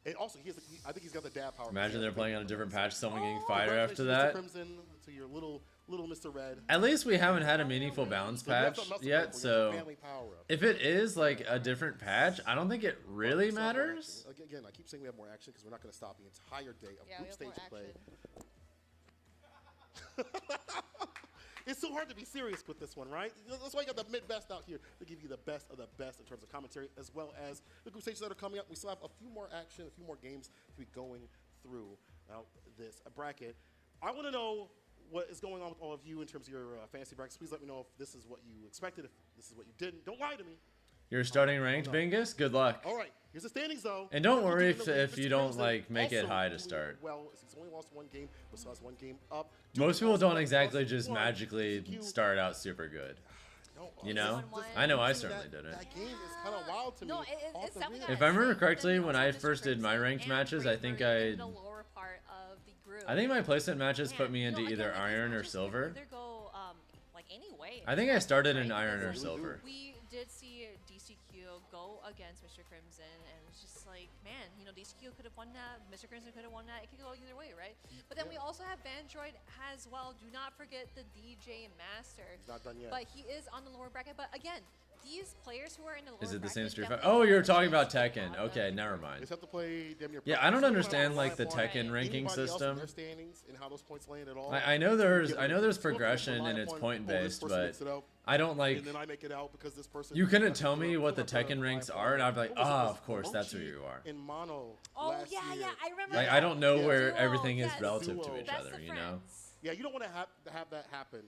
And also, I think he's got the dab power. Imagine they're playing on a different patch, someone getting fire after that. Crimson to your little Mr. Red. At least we haven't had a meaningful balance patch yet, so if it is like a different patch, I don't think it really matters. Again, I keep saying we have more action because we're not going to stop the entire day of group stage play. It's so hard to be serious with this one, right? That's why you got the mid-best out here to give you the best of the best in terms of commentary, as well as the group stages that are coming up. We still have a few more action, a few more games to be going through now this bracket. I want to know what is going on with all of you in terms of your fantasy brackets. Please let me know if this is what you expected, if this is what you didn't. Don't lie to me. You're starting ranked, Bingus? Good luck. All right, here's the standings, though. And don't worry if you don't like make it high to start. Well, he's only lost one game, but still has one game up. Most people don't exactly just magically start out super good. You know? I know I certainly didn't. That game is kind of wild to me. If I remember correctly, when I first did my ranked matches, I think my placement matches put me into either iron or silver. I think I started in iron or silver. We did see DCQ go against Mr. Crimson, and it's just like, man, you know, DCQ could have won that, Mr. Crimson could have won that. It could go either way, right? But then we also have Vandroid as well. Do not forget the DJ Master. Not done yet. But he is on the lower bracket. But again, these players who are in the lower bracket. Is it the same Street Fighter? definitely Oh, you're talking about Tekken. Okay, never mind. Just have to play Yeah, I don't understand like the Tekken ranking system. I know there's progression and it's point based, but I don't like. You couldn't tell me what the Tekken ranks are, and I'd be like, ah, of course, that's who you are. Oh yeah, I remember. Like I don't know where everything is relative to each other, you know. Yeah, you don't want to have that happen.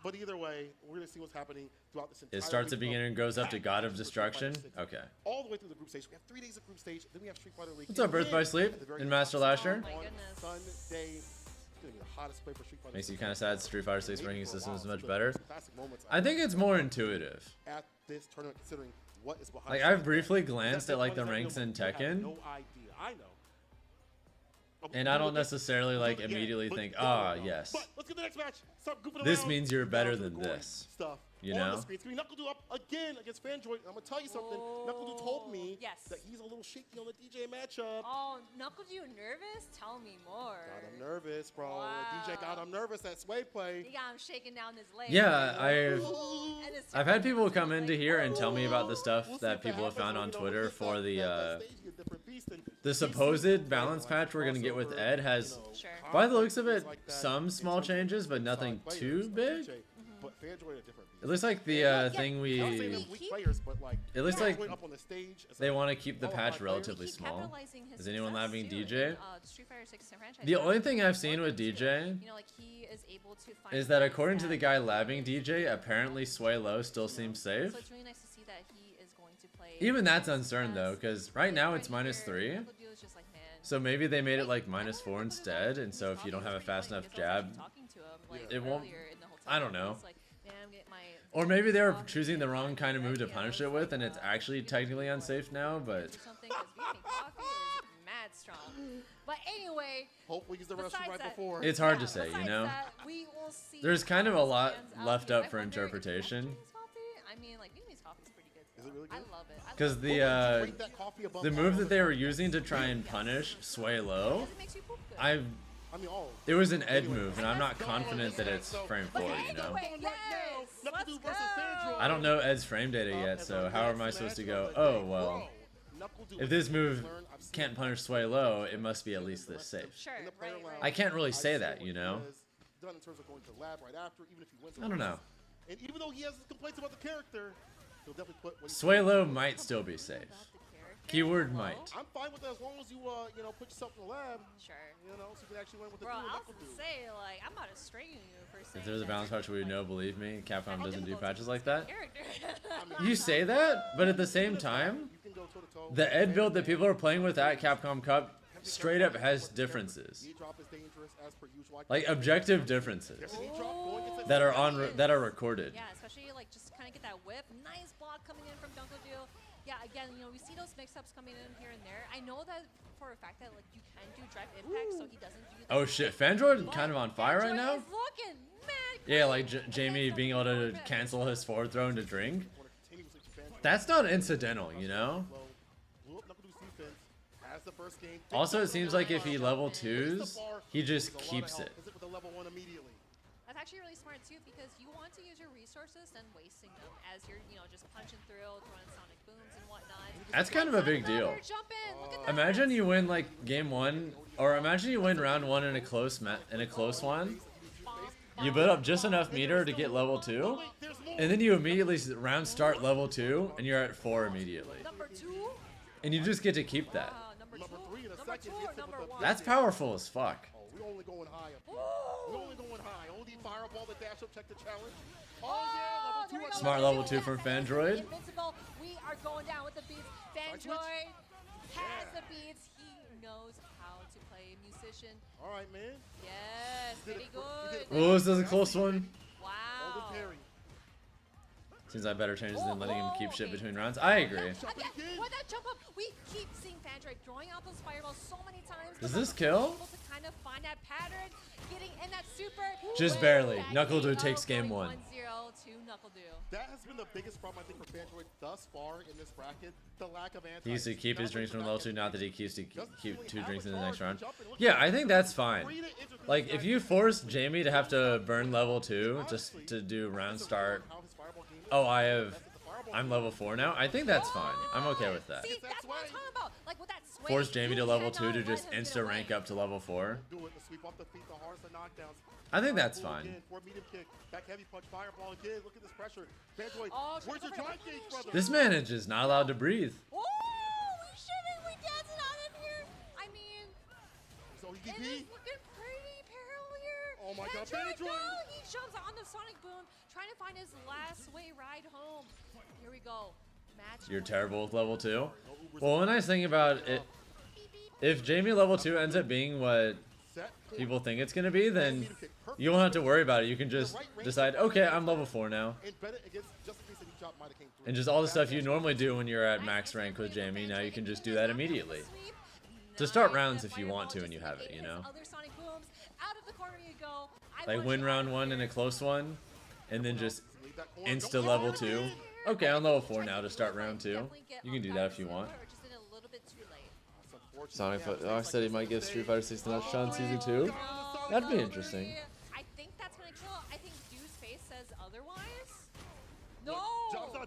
But either way, we're going to see what's happening throughout this entire It starts week. at beginning and goes up to God of Destruction? Okay. All the way through the group stage. We have 3 days of group stage. Then we have Street Fighter League. What's up, Birth by Sleep and Master Lasher? Oh my goodness. Sunday. It's going to be the hottest play for Street Fighter. Makes you kind of sad Street Fighter 6 ranking system is much better. I think it's more intuitive. At this tournament, considering what is behind Like, I've briefly glanced at like the ranks in Tekken. No idea. I know. And I don't necessarily like immediately think, ah, yes. But let's get the next match. Stop goofing This around. means you're better than this. Stuff. You On know? the screen. Knuckle up again against Fanjoy. I'm gonna tell you something. Knuckle told me that he's a little shaky on the DJ matchup. Oh, Knuckle, you nervous? Tell me more. God, I'm nervous, bro. Wow. DJ got him nervous. That sway play. He got him shaking down his leg. Yeah, I've had people come into here and tell me about the stuff that people have found on Twitter for the supposed balance patch we're gonna get with Ed has, by the looks of it, some small changes, but nothing too big. But Fanjoy a different It looks like the thing we. It looks like they want to keep the patch relatively small. Is anyone laughing DJ? The only thing I've seen with DJ is that according to the guy labbing DJ, apparently Sway Low still seems safe. Even that's uncertain though, because right now it's -3. So maybe they made it like -4 instead, and so if you don't have a fast enough jab, it won't. I don't know. Or maybe they were choosing the wrong kind of move to punish it with, and it's actually technically unsafe now, but. But anyway, hopefully he's the restroom besides right that- before. It's hard to say, you besides know. that, we will see There's kind of a how lot this pans out left here. up I for wonder if interpretation. Japanese coffee? I mean, like Vietnamese coffee is pretty good. Is it really good? I love it. I Because love the Rate that coffee above the all move that other they were coffee. using to try and punish Sway Low, it makes you poop good. I mean, all. it was an Ed move, and I'm not confident that it's frame 4, you know. Anyway, yes, let's Knuckle-Doo go. versus Fandroid. I don't know Ed's frame data yet, so how am I supposed to go, oh, well, if this move can't punish Sway Low, it must be at least this safe. Sure, In the player right, lounge, I can't really say see that, what you he know. has done in terms of going to lab right after, even if he wins. I don't know. And even though he has his complaints about the character, he'll definitely put. What he Sway Low might still be safe. About the character. Keyword might. I'm fine with that as long as you, you know, put yourself in the lab. Sure. You know, so you can actually learn what to Bro, do. I and was Knuckle-Doo. gonna say, like, I'm not a string you for saying If there's a that balance patch, we would know, believe me. Capcom doesn't do patches like that. character. You say that, but at the same time, You can go toe-to-toe. the Ed build that people are playing with at Capcom Cup straight up has differences. Knee drop is dangerous as per usual. Like objective differences Knee drop going into that are recorded. Yeah, especially like just kind of get that whip. Nice block coming in from Dunkodoo. Yeah, again, you know, we see those mix-ups coming in here and there. I know that for a fact that like you can do drive impact, so he doesn't do that. Oh shit, Fandroid kind of on fire right Fandroid now? is looking mad Yeah, like crazy. Jamie being able to cancel his forward throw into drink. continuously to Fandroid. That's not incidental, you know? Low. Blew up Knuckle-Doo's defense. Has the first game. Also, it seems like if he level 2s, he just keeps it. Is it with the level 1 immediately? That's actually really smart too because you want to use your resources than wasting them as you're, you know, just punching through, throwing sonic booms and whatnot. That's kind of a big deal. Another jump in. Look at that. Imagine you win like game 1, or imagine you win round 1 in a close one. You build up just enough meter to get level 2, and then you immediately round start level 2, and you're at 4 immediately. Number 2. And you just get to keep that. Number Number 2. three in a Number second 2 or hits it number with the 1. That's powerful as fuck. Oh, we're only going high up here. We're only going high. OD fireball, the dash up, check the challenge. Oh, yeah, level 2 right Smart level 2 from Fandroid. Invincible. We are going down with the beats. Fandroid has the beats. He knows how to play a musician. All right, man. Yes, Did very it- you did good. Oh, this is a close one. Wow. Golden parry. Seems I better change than letting him keep shit between rounds. I agree. Again, with that jump up, we keep seeing Fandroid throwing out those fireballs so many times. Does but this Knuckle-Doo kill? able to kind of find that pattern, getting in that super. Just with barely. that Knuckle-Doo KO takes game going 1. 1-0 to Knuckle-Doo. That has been the biggest problem, I think, for Fandroid thus far in this bracket. The lack of anti. He used to keep his drinks from level 2, not that he keeps to keep 2 drinks in the next round. Yeah, I think that's fine. Like, if you force Jamie to have to burn level 2 just to do round start, oh, I'm level 4 now, I think that's fine. I'm okay with that. See, that's what I'm talking about. Like with that sway, Force Jamie you to level cannot 2 to let just him get insta rank away. up to level 4. Do it to sweep off the feet, the hardest of knockdowns. I think that's Full fine. again, forward medium kick, back heavy punch, fireball again. Look at this pressure. Fandroid, Oh, where's your shit, drive gauge, brother? This man is just not allowed to breathe. Oh, we shouldn't. We dancing out in here. I mean, So he it is looking pretty peril here. Oh my God, Fandroid, Fandroid! no, he jumps on the sonic boom, trying to find his last way ride home. Here we go. Match. You're terrible with level 2. Well, one nice thing about it, if Jamie level 2 ends up being what people think it's going to be, then you won't have to worry about it. You can just decide, okay, I'm level 4 now. And just all the stuff you normally do when you're at max rank with Jamie, now you can just do that immediately. To start rounds if you want to and you have it, you know? Other sonic booms. Out of the corner you go. Like win round 1 in a close one, and then just insta level 2. Okay, I'm level 4 now to start round 2. You can do that if you want. Or just in a little bit too late. Sonic Fox said he might give Street Fighter 6 the next shot in Season 2. That'd be interesting. I think that's gonna kill. I think Dew's face says otherwise. No.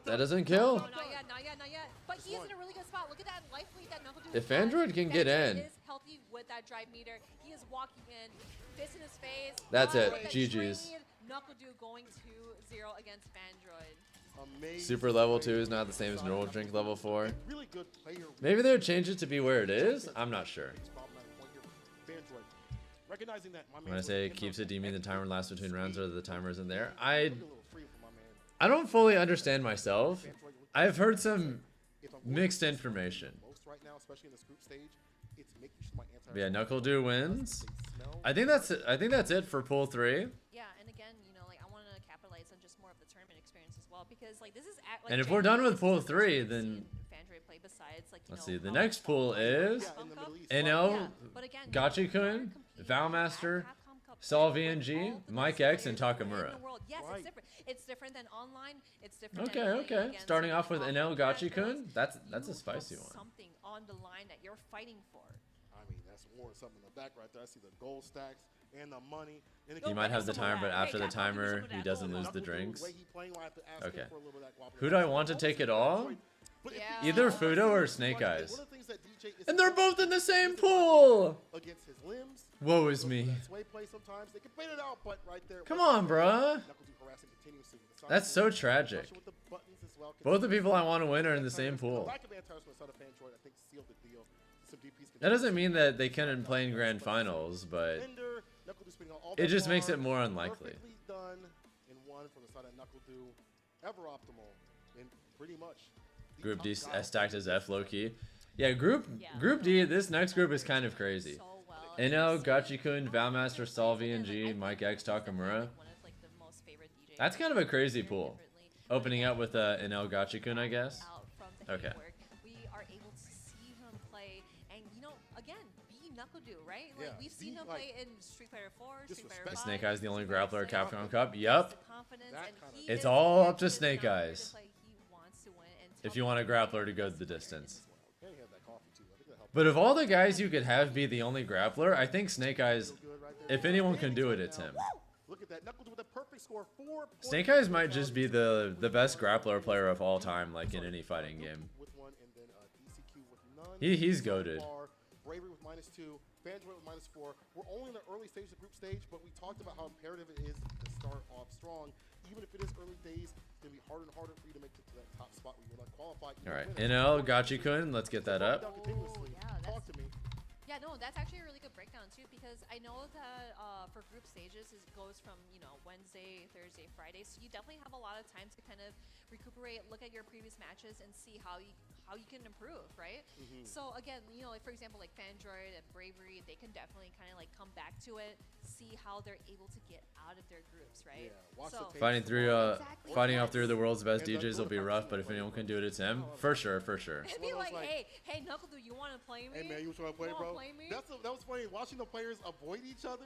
That doesn't kill. No, not yet, not yet, not yet. But he is in a really good spot. Look at that life lead that Knuckle-Doo If has. Android can get Fandroid in. is healthy with that drive meter. He is walking in, fist in his face. That's it. With that GG's. trade, Knuckle-Doo going 2-0 against Fandroid. Super level 2 is not the same as normal drink level 4. Really good player. Maybe they would change it to be where it is? I'm not sure. Recognizing that, my When I say it keeps it, do you mean the timer lasts between rounds or the timer isn't there? I don't fully understand myself. I've heard some mixed information. But yeah, Knuckle-Doo wins. I think that's it for pool 3. Yeah, and again, you know, like I want to capitalize on just more of the tournament experience as well because like this is And if we're done with pool 3, then play besides like Let's see. The next pool is NL, Gachikun, Valmaster, Sol VNG, Mike X, and Takamura. Yes, it's different. It's different than online. It's different. Okay, than okay. against, Starting like, off with NL Gachikun. That's a spicy one. Something on the line that you're fighting for. I mean, that's more than something in the back right there. I see the gold stacks and the money. And He might have the timer, but after the timer, he doesn't lose the drinks. Okay. Who do I want to take it all? Either Fudo or Snake Eyes. And they're both in the same pool! Against his limbs. Woe is me. They can fade it out, but right there. Come on, bruh. That's so tragic. Both the people I want to win are in the same pool. That doesn't mean that they couldn't play in grand finals, but it just makes it more unlikely. Done in one from the side of NuckleDo, ever optimal, and pretty much. Group D stacked as F low key. Yeah, Group D. This next group is kind of crazy. NL, Gachikun, Valmaster, Sol VNG, Mike X, Takamura. That's kind of a crazy pool. Opening up with NL Gachikun, I guess. Okay. We are able to see him play, and you know, again, be NuckleDo, right? Like we've seen him play in Street Fighter 4, Street Fighter 5. Snake Eyes the only grappler at Capcom Cup. Yup. It's It's all up to Snake Eyes. If you want a grappler to go the distance. But of all the guys you could have be the only grappler, I think Snake Eyes, if anyone can do it, it's him. Snake Eyes might just be the best grappler player of all time, like in any fighting game. He's goated. Bravery with -2, Fanjoy with -4. We're only in the early stage of the group stage, but we talked about how imperative it is to start off strong. Even if it is early days, it's going to be harder and harder for you to make it to that top spot where you're not qualified. All right, NL Gachikun, let's get that up. Talk to me. Yeah, no, that's actually a really good breakdown too, because I know that for group stages it goes from, you know, Wednesday, Thursday, Friday, so you definitely have a lot of time to kind of recuperate, look at your previous matches, and see how you can improve, right? So again, you know, like for example, like Fandroid and Bravery, they can definitely kind of like come back to it, see how they're able to get out of their groups, right? So Fighting off through the world's best DJs will be rough, but if anyone can do it, it's him. For sure, for sure. It'd be like, hey, NuckleDo, you want to play me? Hey man, you want to play, bro? That was funny. Watching the players avoid each other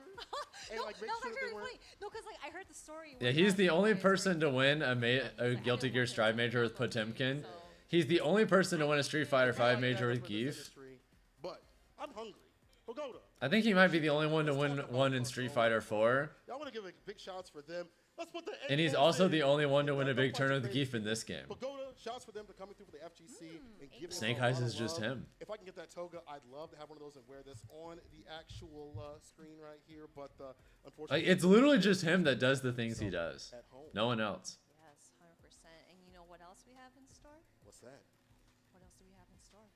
and like make sure they weren't. No, because like I heard the story. Yeah, he's the only person to win a Guilty Gear Strive major with Potemkin. He's the only person to win a Street Fighter 5 major with Geef. But I'm hungry. Pagoda. I think he might be the only one to win one in Street Fighter 4. I want to give a big shouts for them. Let's put the And he's also the only one to win a big tournament with Geef in this game. Pagoda, shouts for them for coming through for the FGC and giving Snake Eyes is just him. If I can get that toga, I'd love to have one of those and wear this on the actual screen right here. But unfortunately, Like, it's literally just him that does the things he does. No one else. Yes, 100%. And you know what else we have in store? What's that? What else do we have in store?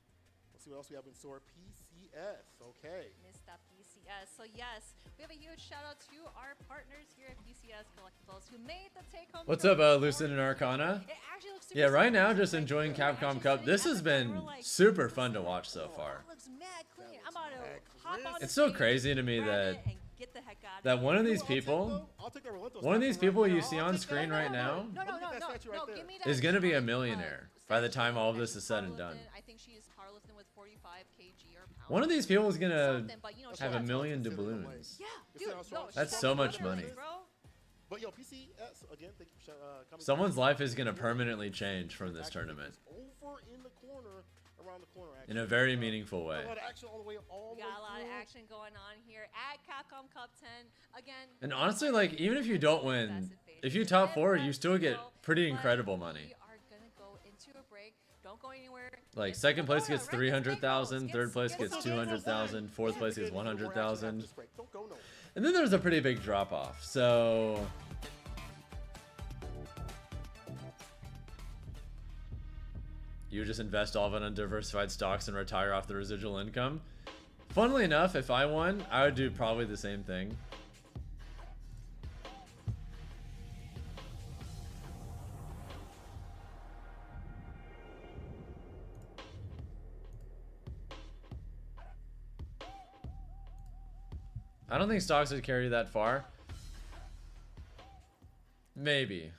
Let's see what else we have in store. PCS. Okay. Mr. PCS. So yes, we have a huge shout out to our partners here at PCS Collectibles who made the take-home. What's up, Lucid and Arcana? It actually looks super Yeah, right now simple. just enjoying Capcom Cup. This has been super fun to watch so far. It looks mad clean. I'm about to hop on It's so crazy to me that one of these people, you see on screen right now, No, give me that. is gonna be a millionaire by the time all of this is said and done. I think she is powerlifting with 45 kg or pounds. One of these people is gonna Something, but, you know, she have has $1 million doubloons. Yeah, dude, no, That's she's so got much numbers, money. bro. But yo, PCS again. Thank you for coming. Someone's life is gonna permanently change from this tournament Over in the corner, around the corner. in a very meaningful way. A lot of action all the way, all We got a lot of action going on here at Capcom Cup 10. Again, And honestly, like, even if you don't win, if you top 4, you still get pretty incredible money. we are gonna go into a break. Don't go anywhere. Like, second place gets 300,000, third place gets 200,000, fourth place gets 100,000. And then there's a pretty big drop off. So you just invest all of it on diversified stocks and retire off the residual income. Funnily enough, if I won, I would do probably the same thing. I don't think stocks would carry that far. Maybe.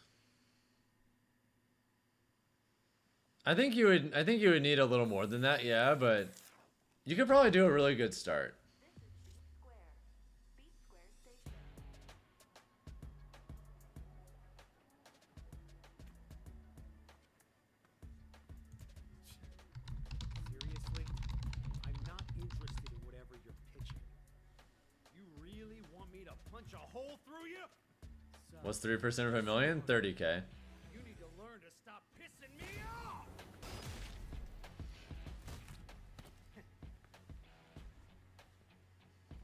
I think you would need a little more than that, yeah, but you could probably do a really good start. Seriously? I'm not interested in whatever you're pitching. You really want me to punch a hole through you? So, What's 3% of a million? 30K. you need to learn to stop pissing me off!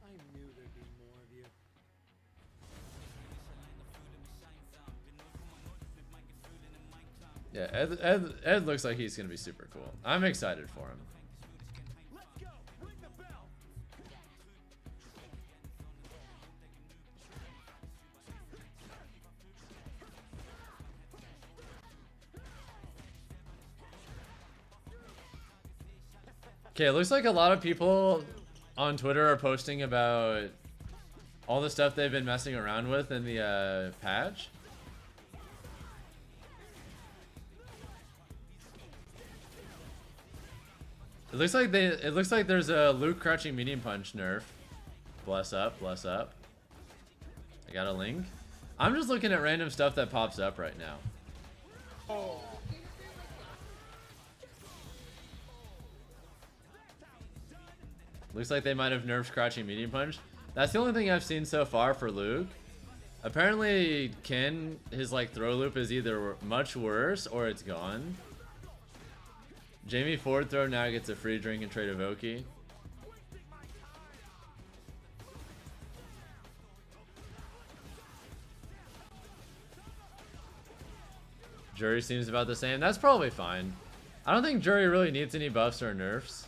I knew there'd be more of you. Yeah, Ed looks like he's gonna be super cool. I'm excited for him. Let's go! Ring the bell! Okay, it looks like a lot of people on Twitter are posting about all the stuff they've been messing around with in the patch. It looks like there's a Luke crouching medium punch nerf. Bless up, bless up. I got a link. I'm just looking at random stuff that pops up right now. Looks like they might have nerfed crouching medium punch. That's the only thing I've seen so far for Luke. Apparently Ken, his like throw loop is either much worse or it's gone. Jamie forward throw now gets a free drink and trade of Oki. Jury seems about the same. That's probably fine. I don't think Jury really needs any buffs or nerfs.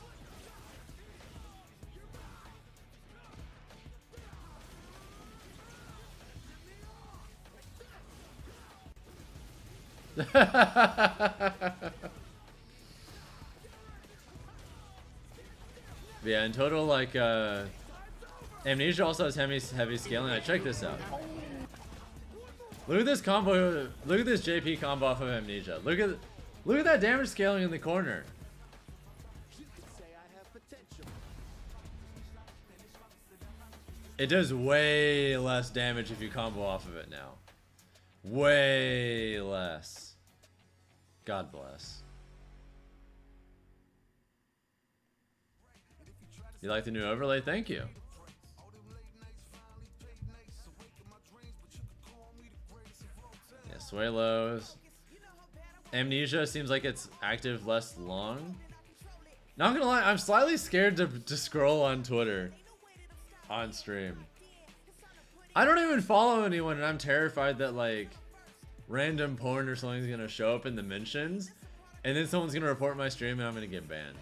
Yeah, in total, like, Amnesia also has heavy scaling. Check this out. Look at this combo. Look at this JP combo off of Amnesia. Look at that damage scaling in the corner. It does way less damage if you combo off of it now. Way less. God bless. You like the new overlay? Thank you. Yeah, Suelos. Amnesia seems like it's active less long. Not gonna lie, I'm slightly scared to scroll on Twitter on stream. I don't even follow anyone and I'm terrified that like random porn or something's gonna show up in the mentions and then someone's gonna report my stream and I'm gonna get banned.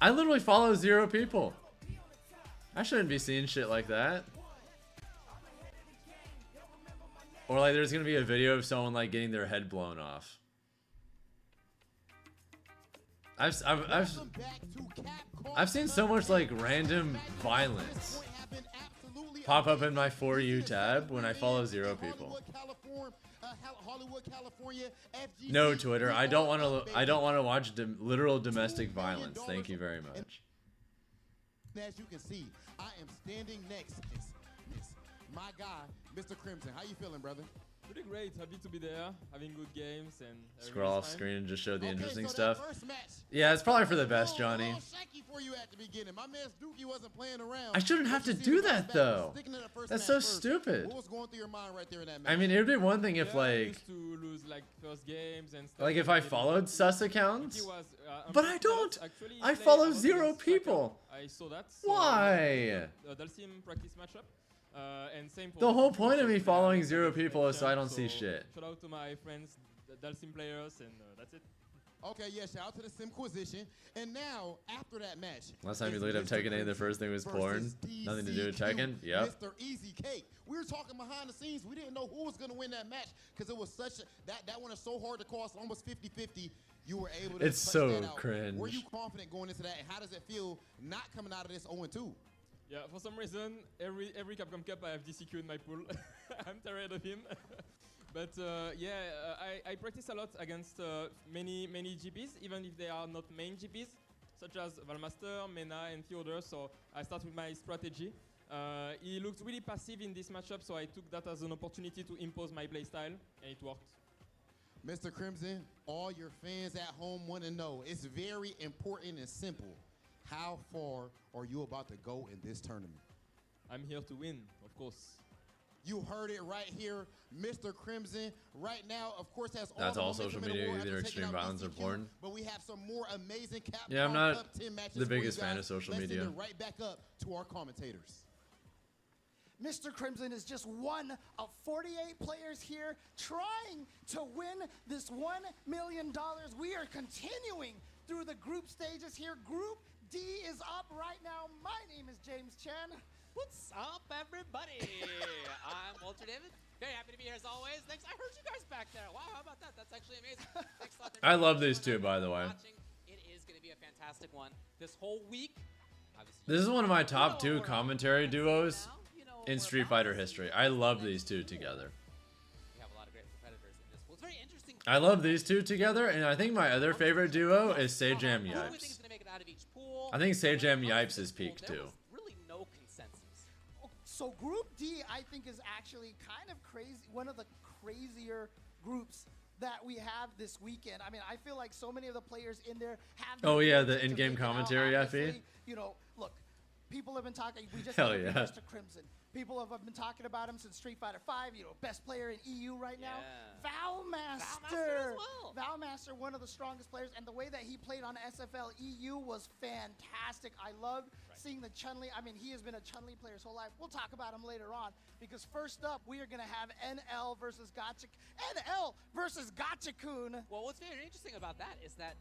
I literally follow 0 people. I shouldn't be seeing shit like that. Or like there's gonna be a video of someone like getting their head blown off. I've seen so much like random violence pop up in my For You tab when I follow 0 people. No, Twitter. I don't want to watch literal domestic violence. Thank you very much. As you can see, I am standing next to my guy, Mr. Crimson. How you feeling, brother? Pretty great. Happy to be there, having good games and scroll off screen and just show the interesting stuff. Yeah, it's probably for the best, Johnny. I shouldn't have to do that though. That's so stupid. What was going through your mind right there in that match? I mean, it would be one thing if like, to lose like first games and stuff. Like if I followed sus accounts, but I don't. I follow 0 people. I saw that. So why? Dalsim practice matchup. And same for the whole point of me following 0 people is so I don't see shit. Shout out to my friends, Dalsim players, and that's it. Okay, yeah, shout out to the Simquisition. And now, after that match, last time you looked up Tekken 8, the first thing was porn. Nothing to do with Tekken. Yep. Mr. Easy Cake. We were talking behind the scenes. We didn't know who was going to win that match because it was such that one is so hard to call. It's almost 50-50. You were able to. It's so cringe. Were you confident going into that? And how does it feel not coming out of this 0-2? Yeah, for some reason, every Capcom Cup I have DCQ in my pool. I'm tired of him. But I practice a lot against many GPs, even if they are not main GPs, such as Valmaster, Mena, and Theodore. So I start with my strategy. He looked really passive in this matchup, so I took that as an opportunity to impose my playstyle, and it worked. Mr. Crimson, all your fans at home want to know, it's very important and simple. How far are you about to go in this tournament? I'm here to win, of course. You heard it right here, Mr. Crimson. Right now, of course, has That's all all the social momentum in the media, world either after extreme taking out violence or DCQ, porn. But we have some more amazing Capcom Yeah, I'm not Cup 10 matches the for you biggest fan guys. of social Let's media. send it right back up to our commentators. Mr. Crimson is just one of 48 players here trying to win this $1 million. We are continuing through the group stages here. Group D is up right now. My name is James Chen. What's up, everybody? I'm Walter David. Very happy to be here as always. Thanks. I heard you guys back there. Wow, how about that? That's actually amazing. Thanks a lot. I love these two, by the way. It is going to be a fantastic one. This whole week. This is one of my top 2 commentary duos in Street Fighter history. I love these two together. We have a lot of great competitors in this. Well, it's very interesting. I love these two together, and I think my other favorite duo is Sejam Yipes. I think Sejam Yipes is peak too. Really no consensus. So Group D, I think, is actually kind of crazy. One of the crazier groups that we have this weekend. I mean, I feel like so many of the players in there have. Oh yeah, the in-game commentary FE. You know, look, people have been talking. We just Hell had yeah. Mr. Crimson. People have been talking about him since Street Fighter V. You know, best player in EU right now. Valmaster. Valmaster, one of the strongest players, and the way that he played on SFL EU was fantastic. I loved seeing the Chun-Li. I mean, he has been a Chun-Li player his whole life. We'll talk about him later on, because first up, we are going to have NL versus Gotcha-kun. Well, what's very interesting about that is that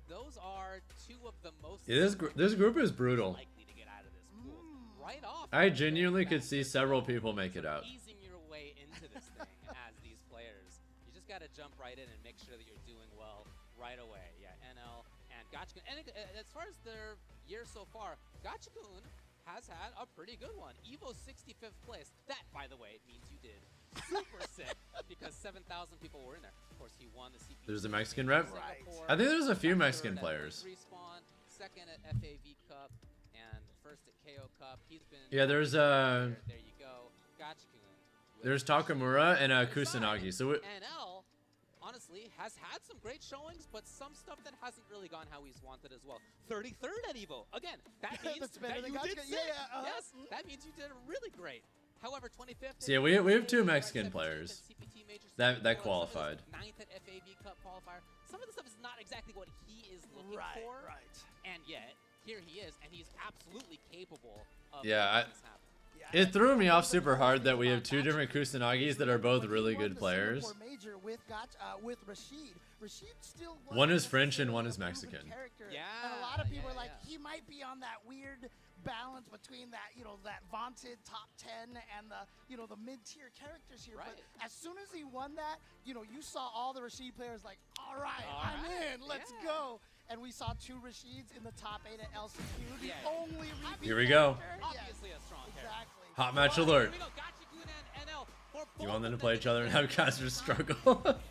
those are two of the most This group is brutal. likely to get out of this pool. Right off. I genuinely could see several people make it out. Easing your way into this thing as these players. You just got to jump right in and make sure that you're doing well right away. Yeah, NL and Gotcha-kun. And as far as their year so far, Gotcha-kun has had a pretty good one. EVO 65th place. That, by the way, means you did super sick because 7,000 people were in there. Of course, he won the CPT. There's a Mexican rep. I think there's a few Mexican players. Respawn, second at FAV Cup, and first at KO Cup. He's been. Yeah, there's There you go. Gotcha-kun. there's Takamura and Kusanagi. So NL, honestly, has had some great showings, but some stuff that hasn't really gone how he's wanted as well. 33rd at EVO. Again, that means That's better that than you did Gotcha-kun. sick. Yeah, Yes, that means you did really great. However, 25th. So yeah, we have 2 Mexican players that qualified. 9th at FAV Cup qualifier. Some of the stuff is not exactly what he is looking for. And yet, here he is, and he's absolutely capable of Yeah, making this happen. it threw me off super hard that we have 2 different Kusanagis that are both really good players. Major with Rashid. Rashid still One is French and one is Mexican. Yeah, and a lot of people are like, he might be on that weird balance between that, you know, that vaunted top 10 and the, you know, the mid-tier characters here. But as soon as he won that, you know, you saw all the Rashid players like, all right, I'm in, let's go. And we saw 2 Rashids in the top 8 at LCQ. The only Here we go. Obviously a strong character. Exactly. Hot match alert. Here we go. Gotcha-kun and NL. You want them to play each other and have casters struggle?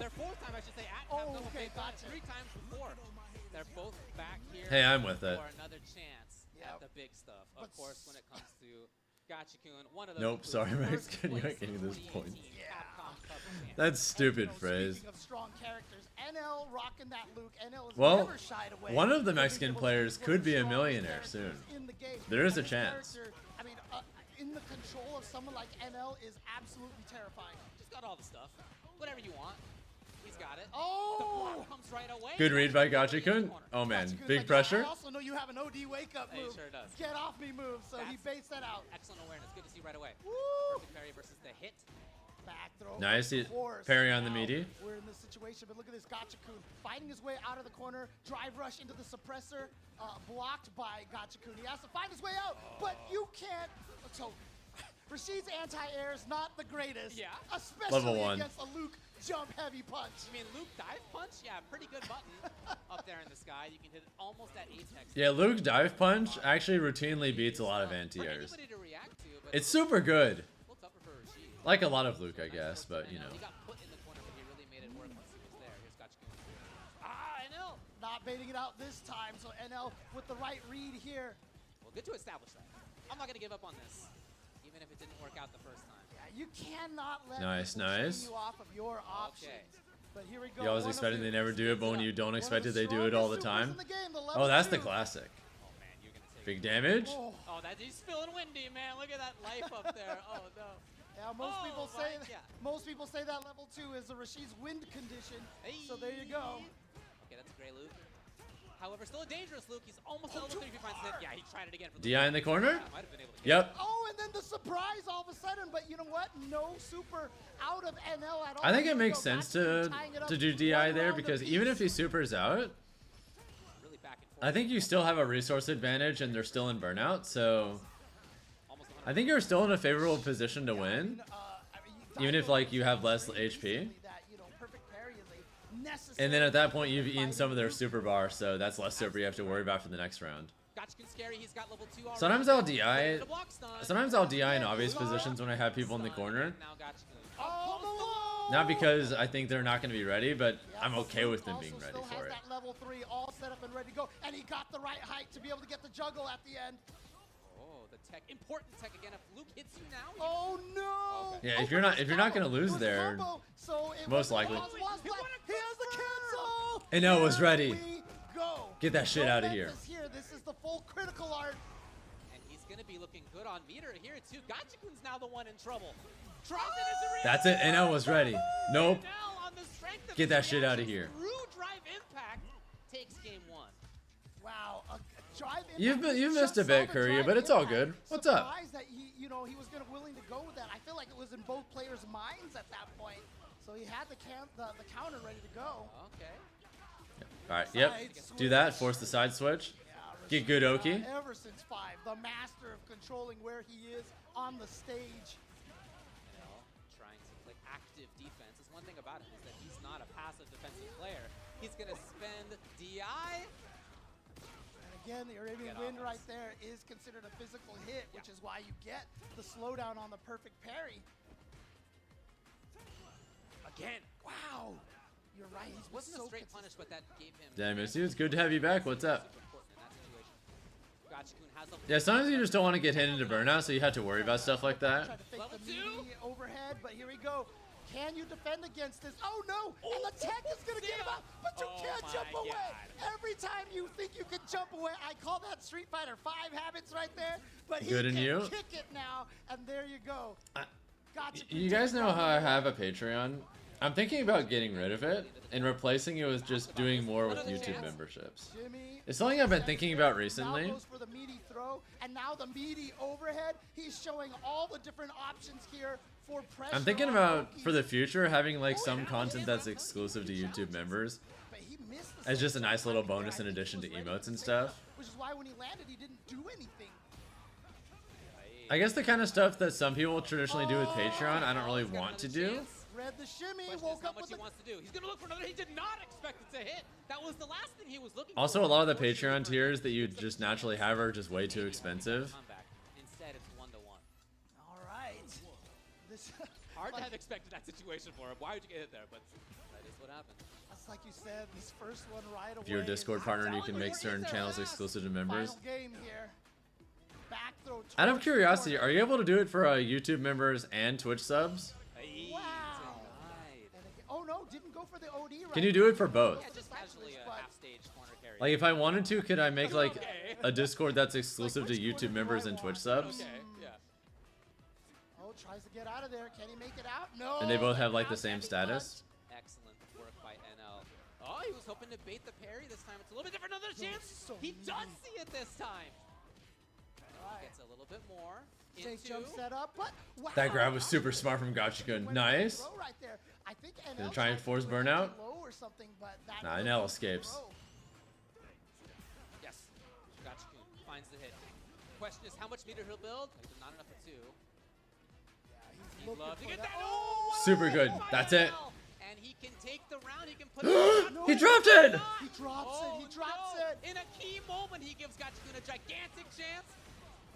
Their 4th time, I should say, at Capcom. Okay, gotcha. 3 times before. They're both back here. Hey, I'm with it. For another chance at the big stuff. Of course, when it comes to Gotcha-kun, one of those. Nope, sorry, Mexican. You ain't getting this point. That's stupid phrase. Speaking of strong characters, NL rocking that Luke. NL is Well, never shied away. one of the Mexican players could be a millionaire soon. In the game. There is a And the chance. character, I mean, in the control of someone like NL is absolutely terrifying. Just got all the stuff. Whatever you want. He's got it. Oh! The block comes right away. Good read by Gotcha-kun. Oh man, Gotcha-kun's big like, pressure. I also know you have an OD wake-up He move. sure does. Get off me move, so he baits that out. Excellent awareness. Good to see right away. Woo! Perfect parry versus the hit. Back throw. Nice. Of course. Parry on the Now meaty. We're in this situation, but look at this Gotcha-kun fighting his way out of the corner. Drive rush into the suppressor, blocked by Gotcha-kun. He has to find his way out, but you can't. So Rashid's anti-air is not the greatest. Yeah. Especially Level 1. against a Luke jump heavy punch. You mean Luke dive punch? Yeah, pretty good button up there in the sky. You can hit it almost at apex. Yeah, Luke dive punch actually routinely beats a lot of anti-airs. For anybody to react to, but It's super good. little tougher for Rashid. Like a lot of Luke, I guess, but you know. He got put in the corner not baiting it out this time. So NL with the right read here. Well, good to establish that. I'm not going to give up on this, even if it didn't work out the first time. Yeah, you cannot let Nice, people nice. chain you off of your options. But here we go. You always expect they never do it, but when you don't expect it, they do it all the time. Oh, that's the classic. Oh, man, you're going to take Big damage. Oh, that he's feeling windy, man. Look at that life up there. Oh, no. Yeah, most people say that level 2 is a Rashid's wind condition. Hey. So there you go. Okay, that's a great Luke. However, still a dangerous Luke. He's almost level 3 if he finds it. Yeah, he tried it again. For the DI in the corner? Yeah, might have been able to Yep. Oh, and then the surprise all of a sudden. But you know what? No super out of NL at all. I think it makes sense to do DI there because even if he supers out, really back and forth. I think you still have a resource advantage and they're still in burnout. So I think you're still in a favorable position to win, even if like you have less HP. And then at that point, you've eaten some of their super bar, so that's less super you have to worry about for the next round. Scary. He's got level 2 already. Sometimes I'll DI. Sometimes I'll DI in obvious positions when I have people in the corner. Not because I think they're not going to be ready, but I'm okay with them being ready for it. That level 3 all set up and ready to go, and he got the right height to be able to get the juggle at the end. Oh, the tech, important tech again. If Luke hits you now. Oh no! Yeah, if you're not going to lose there, most likely. He has the cancel. And no was ready. Go. Get that shit out of here. This is the full critical art. And he's going to be looking good on meter here too. Gachikun's now the one in trouble. That's it. NL was ready. Nope. Get that shit out of here. True drive impact takes game 1. Wow. Drive You've missed a bit, Courier, but it's all good. What's up? Surprised that he was willing to go with that. I feel like it was in both players' minds at that point. So he had the counter ready to go. Okay. All right. Yep. Do that. Force the side switch. Get good, Oki. Ever since 5, the master of controlling where he is on the stage. Trying to play active defense. Is one thing about him is that he's not a passive defensive player. He's going to spend DI. Again, the Arabian Wind right there is considered a physical hit, which is why you get the slowdown on the perfect parry. Again. Wow. You're right. He wasn't a straight punish, but that gave him. Damn, it's good to have you back. What's up? Gachikun has Yeah, sometimes you just don't want to get hit into burnout, so you have to worry about stuff like that. Try to fake the meaty overhead, but here we go. Can you defend against this? Oh no! And the tech is gonna get him out, but you can't jump away. Every time you think you can jump away, I call that Street Fighter 5 habits right there. But he can kick it now, and there you go. You guys know how I have a Patreon? I'm thinking about getting rid of it and replacing it with just doing more with YouTube memberships. It's something I've been thinking about recently. Now goes for the meaty throw, and now the meaty overhead. He's showing all the different options here for pressure. I'm thinking about, for the future, having like some content that's exclusive to YouTube members as just a nice little bonus in addition to emotes and stuff. Which is why when he landed, he didn't do anything. I guess the kind of stuff that some people traditionally do with Patreon, I don't really want to do. Read the shimmy, woke up with he wants to do. He's gonna look for another. He did not expect it to hit. That was the last thing he was looking for. Also, a lot of the Patreon tiers that you just naturally have are just way too expensive. Instead, it's 1-to-1. All right. Hard to have expected that situation for him. Why would you get hit there? But that is what happened. That's like you said. This first one right away. If you're a Discord partner, you can make certain channels exclusive to members. Final game here. Back throw. Out of curiosity, are you able to do it for YouTube members and Twitch subs? Wow. Oh no, didn't go for the OD right. Can you do it for both? Yeah, just casually a half-stage corner carry. Like if I wanted to, could I make like a Discord that's exclusive to YouTube members and Twitch subs? Okay, yeah. Oh, tries to get out of there. Can he make it out? No. And they both have like the same status? Excellent work by NL. Oh, he was hoping to bait the parry this time. It's a little bit different. Another chance. He does see it this time. Gets a little bit more. Jake jump set up, but wow. That grab was super smart from Gachikun. Nice. Right there. I think Gonna try and force burnout. Nah, NL escapes. Yes. Gachikun finds the hit. Question is how much meter he'll build. Not enough for 2. Yeah, he'd love to get that. Oh, super good. That's it. And he can take the round. He can put it. He dropped it. He drops it. He drops it. In a key moment, he gives Gachikun a gigantic chance.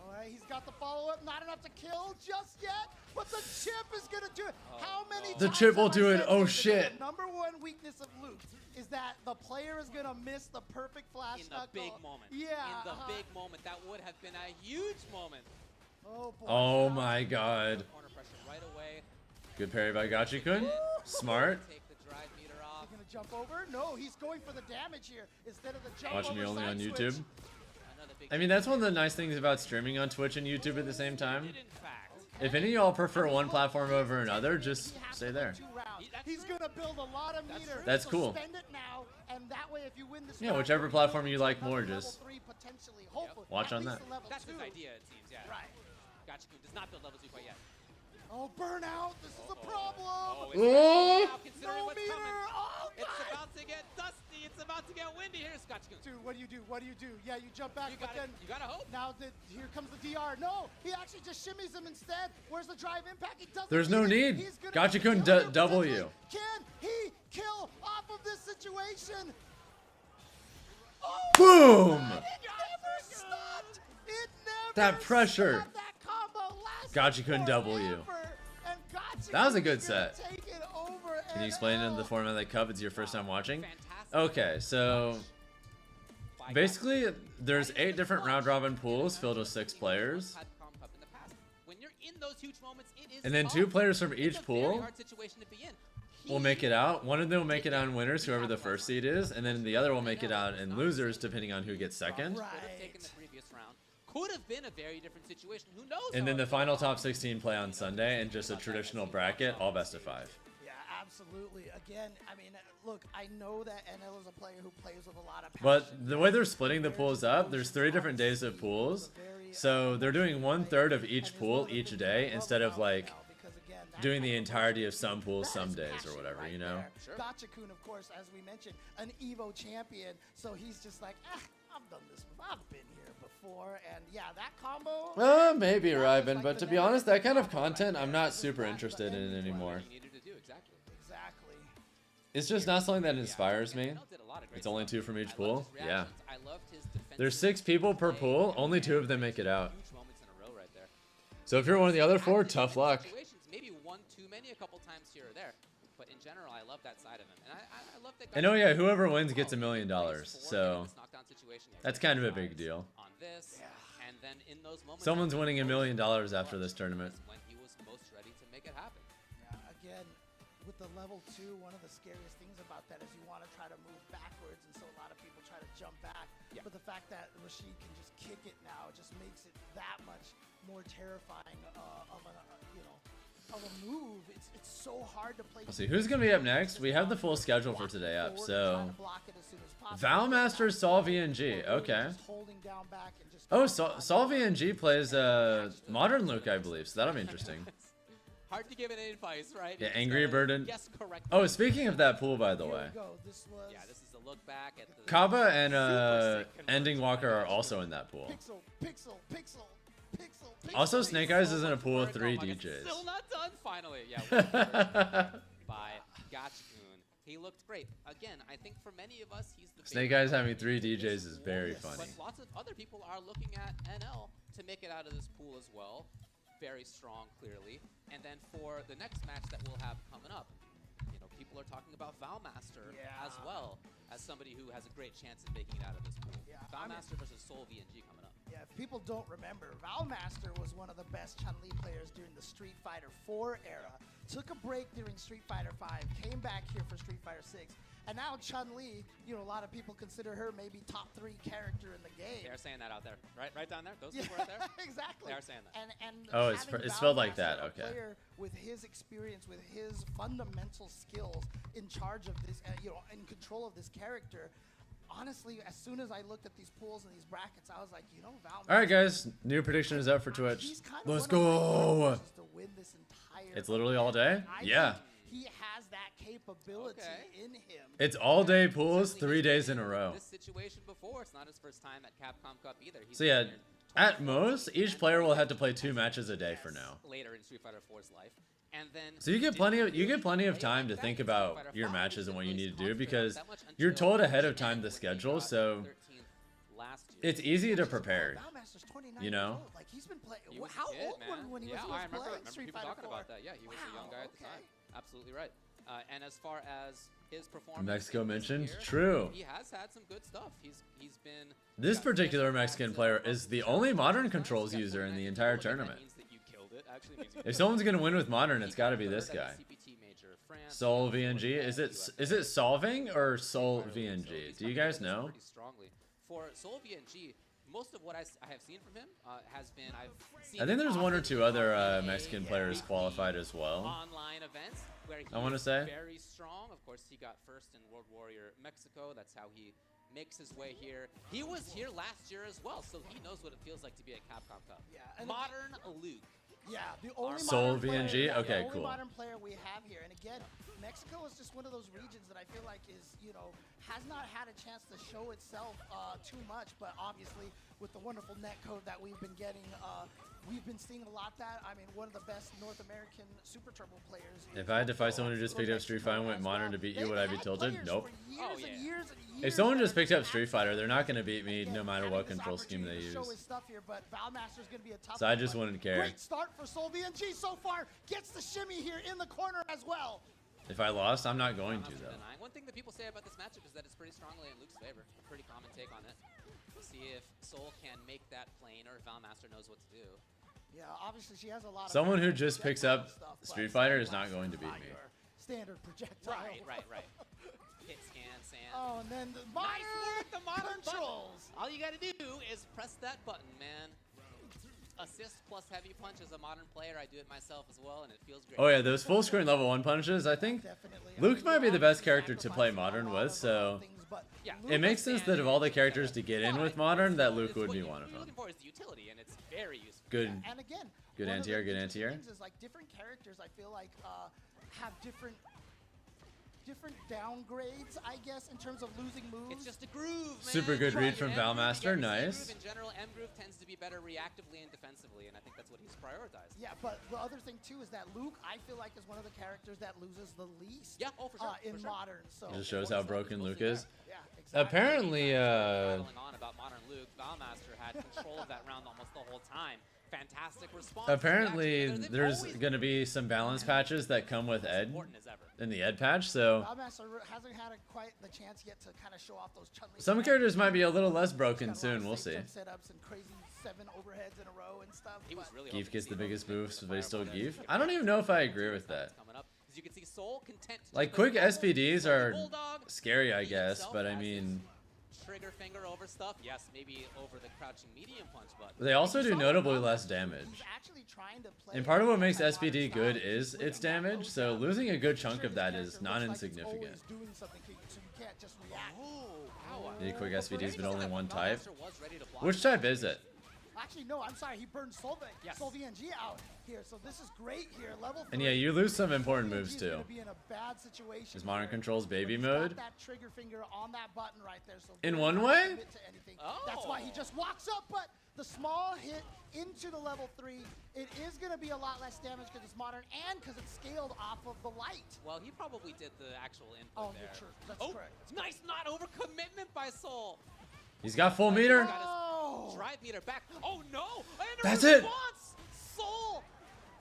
All right, he's got the follow-up. Not enough to kill just yet, but the chip is gonna do it. How many? The chip will do it. Oh shit. #1 one weakness of Luke is that the player is gonna miss the perfect flash In the big moment. Yeah. In the big moment. That would have been a huge moment. Oh boy. Oh my god. Corner pressure right away. Good parry by Gachikun. Smart. Take the drive meter off. He's gonna jump over. No, he's going for the damage here instead of the jump Watch me over only on side YouTube. switch. I mean, that's one of the nice things about streaming on Twitch and YouTube at the same time. In fact. If any of y'all prefer one platform over another, just stay there. He's gonna build a lot of meter. That's so cool. Spend it now, and that way, if you win this Yeah, round, whichever you'll platform go you to like level more, 3 just potentially, hopefully. watch at on least that. a level That's 2. his idea, it seems, yeah. Right. Gachikun does not build level 2 quite yet. Oh, burnout! This is a problem. Oh, Oh. now considering No what's meter. coming. Oh, It's God. about to get dusty. It's about to get windy. Here's Gachikun. Dude, what do you do? What do you do? Yeah, you jump back, You but gotta, then you gotta hope. now here comes the DR. No, he actually just shimmies him instead. Where's the drive impact? He doesn't. There's no it. need. He's gonna Gachikun kill him double potentially. you. Can he kill off of this situation? Boom! It never stopped. It never That pressure. stopped. That combo lasted Gachikun double you. forever, and Gachikun That was a good is gonna set. take it over Can you and explain in the out. format of that cup? It's your first time watching? Fantastic. Okay, so basically there's 8 different round robin pools filled with 6 players. Capcom Cup in the past. When you're in those huge moments, it is And then tough. 2 players from It's each a very pool hard situation to be in. will make it out. One of them will make it out in winners, whoever the first seed is, and then the other will make it out in losers, depending on who gets second. Could have taken the previous round. Could have been a very different situation. Who knows? And then the final top 16 play on Sunday, and just a traditional bracket, all best of 5. Yeah, absolutely. Again, I mean, look, I know that NL is a player who plays with a lot of passion. But the way they're splitting the pools up, there's 3 different days of pools. So they're doing 1/3 of each pool each day instead of like doing the entirety of some pools some days or whatever, you know? Gachikun, of course, as we mentioned, an EVO champion, so he's just like, I've done this, I've been here before, and yeah, that combo. Maybe, Ryben, but to be honest, that kind of content I'm not super interested in anymore. Exactly. It's just not something that inspires me. It's only 2 from each pool. Yeah. There's 6 people per pool, only 2 of them make it out. Huge moments in a row right there. So if you're one of the other 4, tough luck. Situations, maybe one too many a couple times here or there, but in general, I love that side of him, and I love that. And oh yeah, whoever wins gets $1 million. So that's kind of a big deal. On this, and then in those moments, Someone's winning $1 million after this tournament. when he was most ready to make it happen. Yeah, again, with the level 2, one of the scariest things about that is you want to try to move backwards, and so a lot of people try to jump back. Yeah. But the fact that Rashid can just kick it now just makes it that much more terrifying of a move. It's so hard to play. Let's see who's gonna be up next. We have the full schedule for today up. So Valmaster, Sol VNG. Okay. Oh, Sol VNG plays Modern Luke, I believe. So that'll be interesting. Hard to give an advice, right? Yeah, Angry Burden. Guess correctly. Oh, speaking of that pool, by the way, Yeah, this is a look back at the Kaba and Ending Walker are also in that pool. Pixel. Also, Snake Eyes is in a pool with 3 It's DJs. still not done. Finally, yeah. By Gachikun, he looked great. Again, I think for many of us, he's the Snake favorite Eyes having player 3 in this DJs is pool, very funny. But lots of other people are looking at NL to make it out of this pool as well. Very strong, clearly. And then for the next match that we'll have coming up, you know, people are talking about Valmaster as well as somebody who has a great chance of making it out of this pool. Yeah, Valmaster versus Soul VNG coming up. Yeah, if people don't remember, Valmaster was one of the best Chun-Li players during the Street Fighter 4 era. Took a break during Street Fighter 5, came back here for Street Fighter 6, and now Chun-Li, you know, a lot of people consider her maybe top 3 character in the game. They are saying that out there, right down there. Those people right there. Exactly. They are saying that. And Oh, it's having spelled like that, Valmaster, a okay. player with his experience, with his fundamental skills, in charge of this, you know, in control of this character. Honestly, as soon as I looked at these pools and these brackets, I was like, you know, Valmaster. All right, guys, new prediction is up for Twitch. Let's go. It's literally all day. Yeah. He has that capability in him. It's all day pools, 3 days in a row. This situation before, it's not his first time at Capcom Cup either. He's So yeah, been here at most, each player will have to play 2 matches a day for now. later in Street Fighter 4's life. And then So you get plenty of time to think about your matches and what you need to do because you're told ahead of time the schedule, so it's easy to prepare. Valmaster's 29 You know? years old. Like, he's been playing. He was How a kid, old man. when he yeah, was I remember playing Street people Fighter talking 4? about that. Yeah, he was a young guy at the time. Absolutely right. And as far as his performance, Mexico in this mentioned? year, True. He has had some good stuff. He's been. This got particular fantastic Mexican stats, player is the only modern stats, controls got user in 49 the entire people. Again, tournament. That means that you killed it. Actually means you If killed someone's it. gonna win with modern, it's He got to got be this third at guy. the CPT major. France, Soul fourth VNG. at Is USA. it solving or Soul So VNG? he's Do you coming guys in know? pretty strongly. For Soul VNG, most of what I have seen from him has been I've seen. I think there's one or two other RNA, Mexican players weekly qualified as well. Online events where he I wanna is say. very strong. Of course, he got first in World Warrior Mexico. That's how he makes his way here. He was here last year as well, so he knows what it feels like to be at Capcom Cup. Yeah, and Modern Luke. Yeah, the only Soul modern player, VNG? yeah, Okay, the only cool. modern player we have here. And again, Mexico is just one of those regions that I feel like is, has not had a chance to show itself too much. But obviously, with the wonderful netcode that we've been getting, we've been seeing a lot that. I mean, one of the best North American Super Turbo players. If I had to fight someone who just picked up Street Fighter and went modern to beat you, would I be tilted? Nope. Oh, yeah. If someone just picked up Street Fighter, they're not going to beat me no matter what control scheme they use. So I just wouldn't care. Great start for Soul VNG so far. Gets the shimmy here in the corner as well. If I lost, I'm not going to, though. One thing that people say about this matchup is that it's pretty strongly in Luke's favor. A pretty common take on it. We'll see if Soul can make that plain or if Valmaster knows what to do. Yeah, obviously she has a lot of Someone who just picks up Street Fighter is not going to beat me. Standard projectile. Right. Hit scan, sand. Oh, and then the Nice work, the modern controls. All you gotta do is press that button, man. Assist plus heavy punch as a modern player. I do it myself as well, and it feels great. Oh yeah, those full screen level 1 punches, I think Luke might be the best character to play modern with, so it makes sense that of all the characters to get in with modern, that Luke would be one of What you're them. looking for is the utility, and it's very useful. Good. And again, Good one of the anti-air, good interesting anti-air. things is like different characters, I feel like, have different downgrades, I guess, in terms of losing moves. It's just a groove, man. Super good read from M groove, Valmaster, you get the C nice. groove. In general, M groove tends to be better reactively and defensively, and I think that's what he's prioritized. Yeah, but the other thing too is that Luke, I feel like, is one of the characters that loses the least. Yeah, oh, for sure, in modern. So It just shows how broken Luke is. Yeah, exactly. Apparently, Rattling on about modern Luke, Valmaster had control of that round almost the whole time. Fantastic response. apparently They've there's always going to be some balance patches that come with Ed important as ever. in the Ed patch, so Valmaster hasn't had quite the chance yet to kind of show off those Chun-Li some setups. characters might be a little less broken He's got a lot soon, of we'll safe see. jump setups and crazy 7 overheads in a row and stuff. He was really Geef gets the biggest boost, but they still Geef. I don't even know if I agree with that. Coming up, as you can see, Soul content to Like, go quick normal. SPDs Soul are Bulldog, scary, I he guess, himself but I has mean, his trigger finger over stuff. Yes, maybe over the crouching medium punch, but they also do notably less damage. He's actually trying to play And part of what makes SPD good is its damage, so losing a good chunk of that is not insignificant. Always doing something, so you can't just react. Need quick SPDs, but only one type. Valmaster was ready to block. Which type is it? Actually, no, I'm sorry. He burned Soul VNG out here, so this is great here. Level 3. And yeah, you lose some important moves VNG is too. gonna be in a bad situation Is Modern here, Controls baby but he's got mode? that trigger finger on that button right there, so In very one hard to way? commit to anything. That's why he just walks up, but the small hit into the level 3, it is going to be a lot less damage because it's modern and because it's scaled off of the light. Well, he probably did the actual input Oh, there. true. That's oh, correct. nice not over commitment by Soul. He's got full meter. Got his drive meter back. Oh no! And a That's it. response! Soul.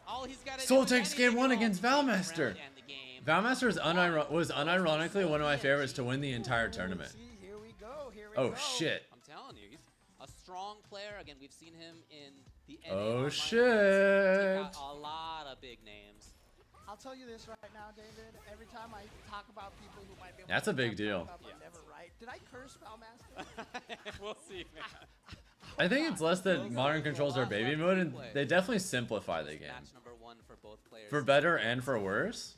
All he's got to Soul do is takes game anything 1 at all against to take the round Valmaster. and the game. Valmaster was unironically one of my favorites to win the entire tournament. Here we go. Here we Oh go. shit. I'm telling you, he's a strong player. Again, we've seen him in the NA Oh online shit. events. Take out a lot of big names. I'll tell you this right now, David. Every time I talk about people who might be able That's to a big Capcom deal. Cup, I'm never right. Did I curse Valmaster? We'll see, man. I think it's less that Modern Controls are baby mode, and they definitely simplify the game. Match number 1 for both players. For better and for worse.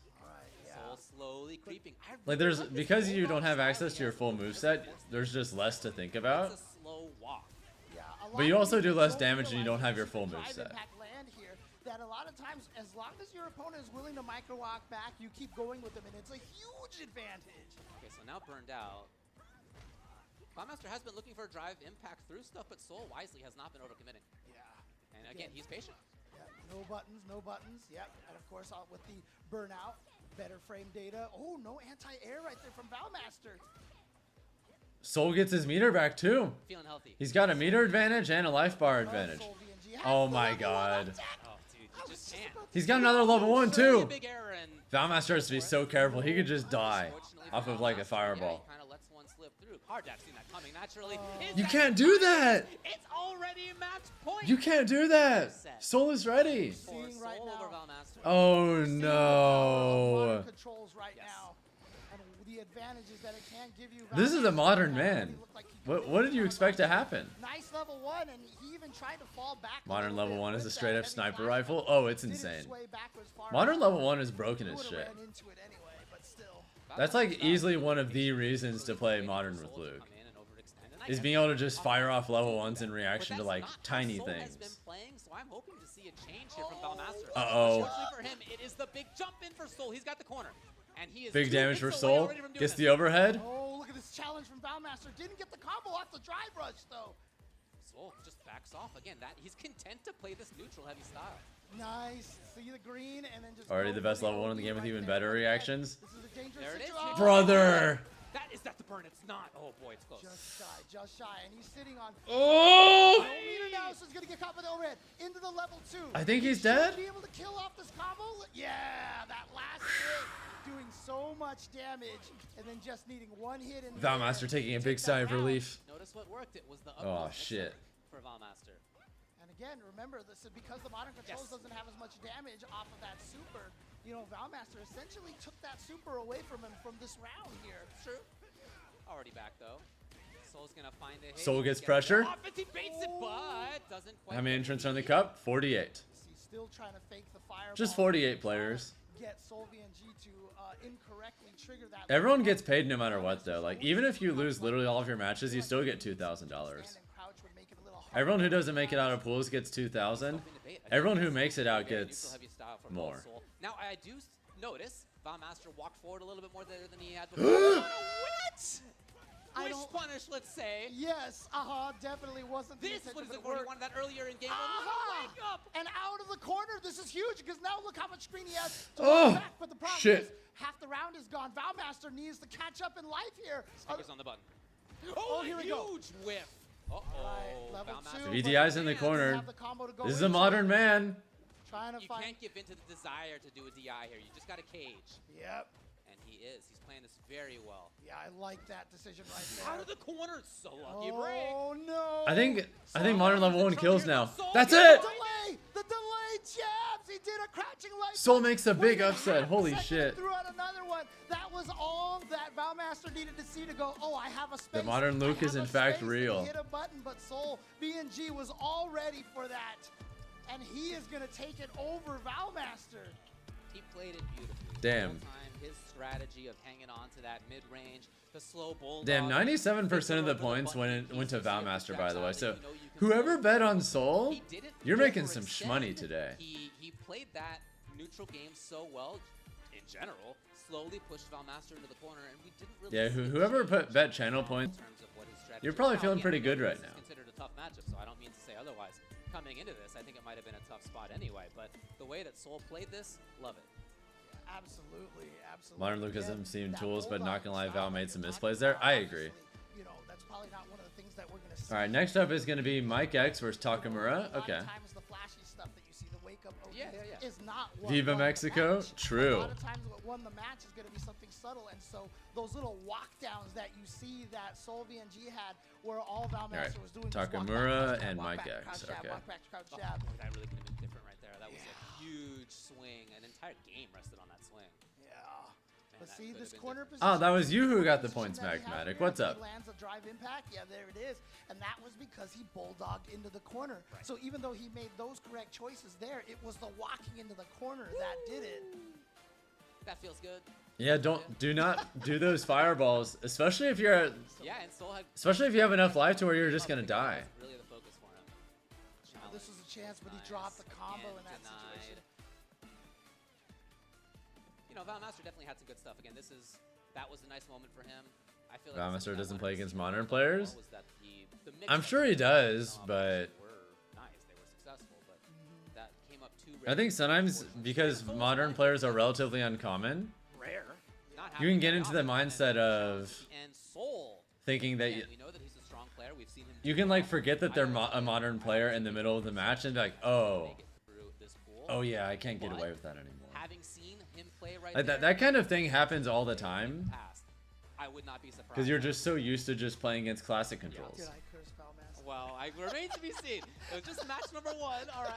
Soul slowly creeping. Like there's, because you don't have access to your full moveset, there's just less to think about. It's a slow walk. Yeah, a lot But you of also do people less don't damage and you don't realize have your this full drive moveset. impact land here, that a lot of times, as long as your opponent is willing to micro walk back, you keep going with them, and it's a huge advantage. Okay, so now burned out. Valmaster has been looking for a drive impact through stuff, but Soul wisely has not been overcommitting. Yeah. And again, he's patient. Yeah, no buttons, no buttons. Yep, and of course with the burnout, better frame data. Oh, no anti-air right there from Valmaster. Soul gets his meter back too. Feeling healthy. He's got a meter advantage and a life bar advantage. Soul VNG has Oh the my level 1 god. attack. Oh, dude, he just He's got another level 1 too. Big error, and Valmaster has to be so careful. He could just die off of like a fireball. kind of lets one slip through. Carjack's seen that coming naturally. You can't do that. It's already match point. You can't do that. Soul is ready. Seeing right now. Oh no. Controls right now. And the advantages that it can give you. This is a modern man. What did you expect to happen? Nice level 1, and he even tried to fall back. Modern level 1 is a straight up sniper rifle. Oh, it's insane. Modern level 1 is broken as shit. That's like easily one of the reasons to play Modern with Luke. Is being able to just fire off level 1s in reaction to like tiny things. So I'm hoping to see a change here from Valmaster. Uh-oh. Unfortunately for him, it is the big jump in for Soul. He's got the corner. And he is Big damage for hits away Soul. already from doing Gets this. the overhead. Oh, look at this challenge from Valmaster. Didn't get the combo off the drive rush, though. Soul just backs off again. He's content to play this neutral heavy style. Nice. See the green and then just Already the best level 1 in the game with even better reactions. This is a dangerous There it is. situation. Brother. Is that the burn? It's not. Oh boy, it's close. Just shy, and he's sitting on. Oh! No meter now, so he's gonna get caught by the overhead into the level 2. I think he's Should dead. Be able to kill off this combo. Yeah, that last hit doing so much damage, and then just needing one hit in. Valmaster taking a big sigh of relief. Notice what worked. It was the Oh shit. for Valmaster. And again, remember this is because the modern controls doesn't have as much damage off of that super. You know, Valmaster essentially took that super away from him from this round here. True. Already back though. Soul's gonna find a hit. Soul gets pressure. He baits it, but doesn't quite. How many entrants are in the cup? 48. He's still trying to fake the fireball. Just 48 players. Get Soul VNG to incorrectly trigger that. Everyone gets paid no matter what though. Like even if you lose literally all of your matches, you still get $2,000. Everyone who doesn't make it out of pools gets 2,000. Everyone who makes it out gets more. Now I do notice Valmaster walked forward a little bit more there than he had before. What? Wish punish, let's say. Yes, definitely wasn't. This was what he wanted that earlier in game. Wake up! And out of the corner, this is huge because now look how much screen he has to Oh, back. But the problem shit. is half the round is gone. Valmaster needs to catch up in life here. Fingers on the button. Oh, here we go. Huge whiff. Uh-oh. Level Valmaster. 2. VDI's in the corner. This is a modern man. Trying to You find. can't give in to the desire to do a DI here. You just got to cage. Yep. And he is. He's playing this very well. Yeah, I like that decision right there. Out of the corner. So lucky break. Oh no. I think modern level 1 kills now. That's The it. delay. The delay jabs. He did a crouching light. Soul makes a big upset. Holy shit. Threw out another one. That was all that Valmaster needed to see to go. Oh, I have a space. The modern Luke is in fact real. Hit a button, but Soul BNG was all ready for that, and he is gonna take it over Valmaster. He played it beautifully. Damn. The whole time, his strategy of hanging on to that mid-range, the slow bulldog. Damn, 97% of the points went to Valmaster, by the way. So whoever bet on Soul, you're making some shmoney today. He played that neutral game so well, in general, slowly pushed Valmaster into the corner, and we didn't really Yeah, see whoever the put bet channel points, in terms of what his strategy you're probably was. feeling Now, pretty again, good right this is now. considered a tough matchup, so I don't mean to say otherwise. Coming into this, I think it might have been a tough spot anyway, but the way that Soul played this, love it. Absolutely, absolutely. Modern Luke has some seen That tools, but not gonna lie, bulldog Val made style some that you're misplays there. talking I about, agree. obviously, You know, that's probably not one of the things that we're gonna see. All right, next up is gonna be Mike X versus Takamura. Okay. A lot of times the flashy stuff that you see, the wake up is not what Viva won the Mexico? match. True. A lot of times what won the match is going to be something subtle, and so those little walk downs that you see that Soul VNG had, where all Valmaster was doing was walk back, Takamura crouch jab, and walk Mike back, X. crouch jab, Okay. walk back, crouch jab. Oh, that really could have been different right there. That was a huge swing. An entire game rested on that swing. Yeah. Man, But that see could this have been corner different. position. Oh, that was you who got the position points, that he has Magmatic. here, What's he up? lands a drive impact. Yeah, there it is. And that was because he bulldogged into the corner. So even though he made those correct choices there, it was the walking into the corner that did it. That feels good. Yeah, do not do those fireballs, especially if you're Yeah, and Soul had especially if you have enough life to where you're just gonna die. really the focus for him. This was a chance, but he dropped the combo in that Denied. situation. You know, Valmaster definitely had some good stuff. Again, that was a nice moment for him. I feel like Valmaster something I doesn't wanted play to against see modern more players? was that the mix I'm of sure he does, the but were nice. They were successful, but that came up too I think sometimes because modern players are relatively uncommon, rare. Not you can happening get very into the often, mindset of and Soul. thinking that Again, we know that he's a strong player. We've seen him. you can like forget that they're a modern player in the middle of the match and be like, oh, Oh yeah, I can't get but away with that anymore. Having seen him play right Like there, that kind of thing happens all the in time. the past, I would not be surprised. Because you're just so used to just playing against classic controls. Did I curse Valmaster? Well, I remain to be seen. It was just match number 1. All right.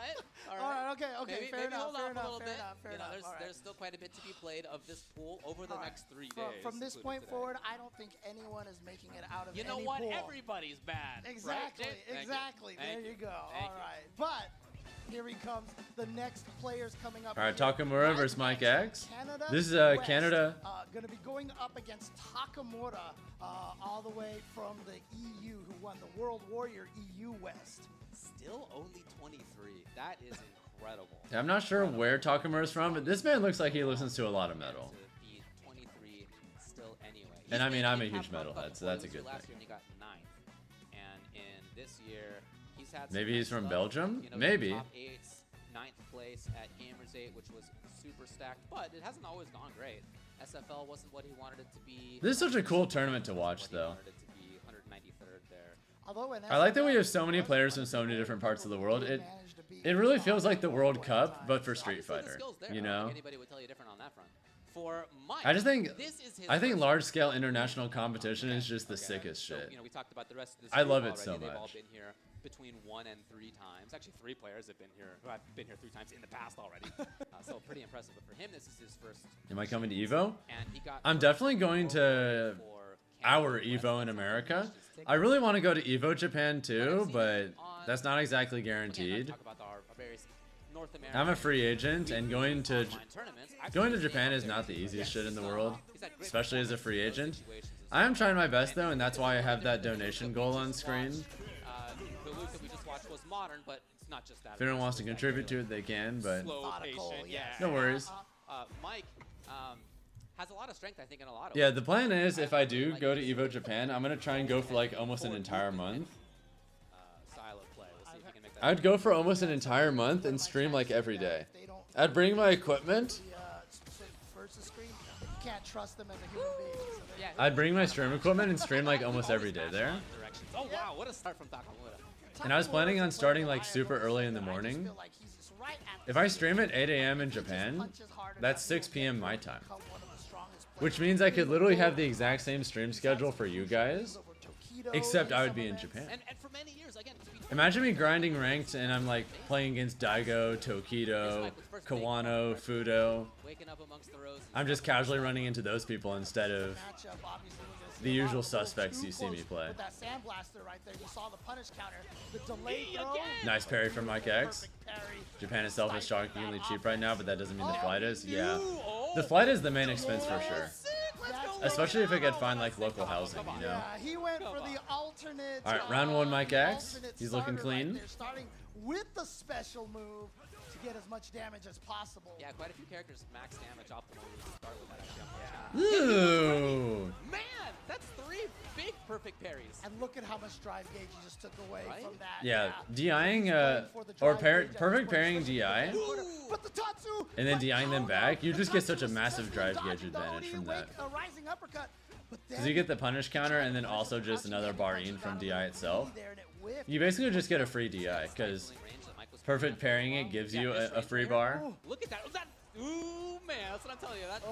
All right, okay, Maybe, fair maybe enough, hold fair off enough, a little fair bit. enough, fair You know, enough. there's, All right. there's still quite a bit to be played of this pool over the All right. next 3 days. From this including point today. forward, I don't think anyone is making it out of You know any what? pool. Everybody's bad. Exactly, Right? Thank you. exactly. Thank There you go. Thank All you. right. But here he comes. The next players coming up. All right, here. Takamura versus Mike X. Canada This is West, Canada. Going to be going up against Takamura, all the way from the EU, who won the World Warrior EU West. Still only 23. That is incredible. I'm not sure where Takamura's from, but this man looks like he listens to a lot of metal. To be 23 still anyway. And I mean, I'm a He's huge been in metalhead, Capcom so that's a Cup good last thing. year and he got 9th. And in this year, he's had some Maybe he's nice from luck. Belgium? You know, Maybe. Top 8s, 9th place at Gamers 8, which was super stacked, but it hasn't always gone great. SFL wasn't what he wanted it to be. This is such a cool tournament to watch, What he though. wanted it to be, 193rd there. Although in I like that we SFL, have so many players from so many different parts of the world. It really feels like the World Cup, but for Street Obviously, the Fighter. skill's there. You I don't know? think anybody would tell you different on that front. For Mike, I just think this is his I think first large scale international competition is just the sickest So, shit. you know, we talked about the rest of this I group love it already. so They've all much. been here between 1 and 3 times. Actually, 3 players have been here. Who have been here 3 times in the past already. So pretty impressive. But for him, this is his first. Am I coming to EVO? And he got I'm definitely going to our EVO in America. I really want to go to EVO Japan too, but that's not exactly guaranteed. talk about our various North American I'm a free agent, and going to Japan is not the easiest shit in the world, especially as a free agent. I am trying my best though, and that's why I have that donation goal on screen. The loop that we just watched was modern, but it's not just that. If anyone wants to contribute to it, they can, but Slow, patient, yeah. no worries. Mike has a lot of strength, I think, in a lot of Yeah, ways. the plan is if I do go to EVO Japan, I'm gonna try and go for like almost an entire month. Style of play. We'll see if he can make that. I'd go for almost an entire month and stream like every day. I'd bring my equipment. Versus screen, you can't trust them as a human being. So they- I'd bring my stream equipment and stream like almost every day there. Oh wow, what a start from Takamura. And I was planning on starting like super early in the morning. If I stream at 8 a.m. in Japan, that's 6 p.m. my time. Which means I could literally have the exact same stream schedule for you guys, except I would be in Japan. And for many years, again, to be Imagine me grinding ranked and I'm like playing against Daigo, Tokido, Kawano, Fudo. waking up amongst the roses. I'm just casually running into those people instead of the usual suspects you see me play. With that sandblaster right there, you saw the punish counter, the delay throw. Nice parry from Mike X. Japan itself is shockingly cheap right now, but that doesn't mean the flight is. Yeah. The flight is the main expense for sure. Especially if I could find like local housing, you know? Yeah, he went for the alternate. Alright, round 1 Mike X. alternate He's looking starter right clean. there, starting with the special move to get as much damage as possible. Yeah, quite a few characters max damage optimally to start with that actually. Ooh. Man, that's 3 big perfect parries. And look at how much drive gauge you just took away from that. Yeah, DIing, or perfect pairing DI, But the Tatsu, and then DIing them back, you just get such a massive drive gauge advantage from that. a rising uppercut. But Because you get the punish counter and then also just another bar-in from DI itself. You basically just get a free DI, because perfect pairing it gives you a free bar. Look at that. Ooh, man, that's what I'm telling you. That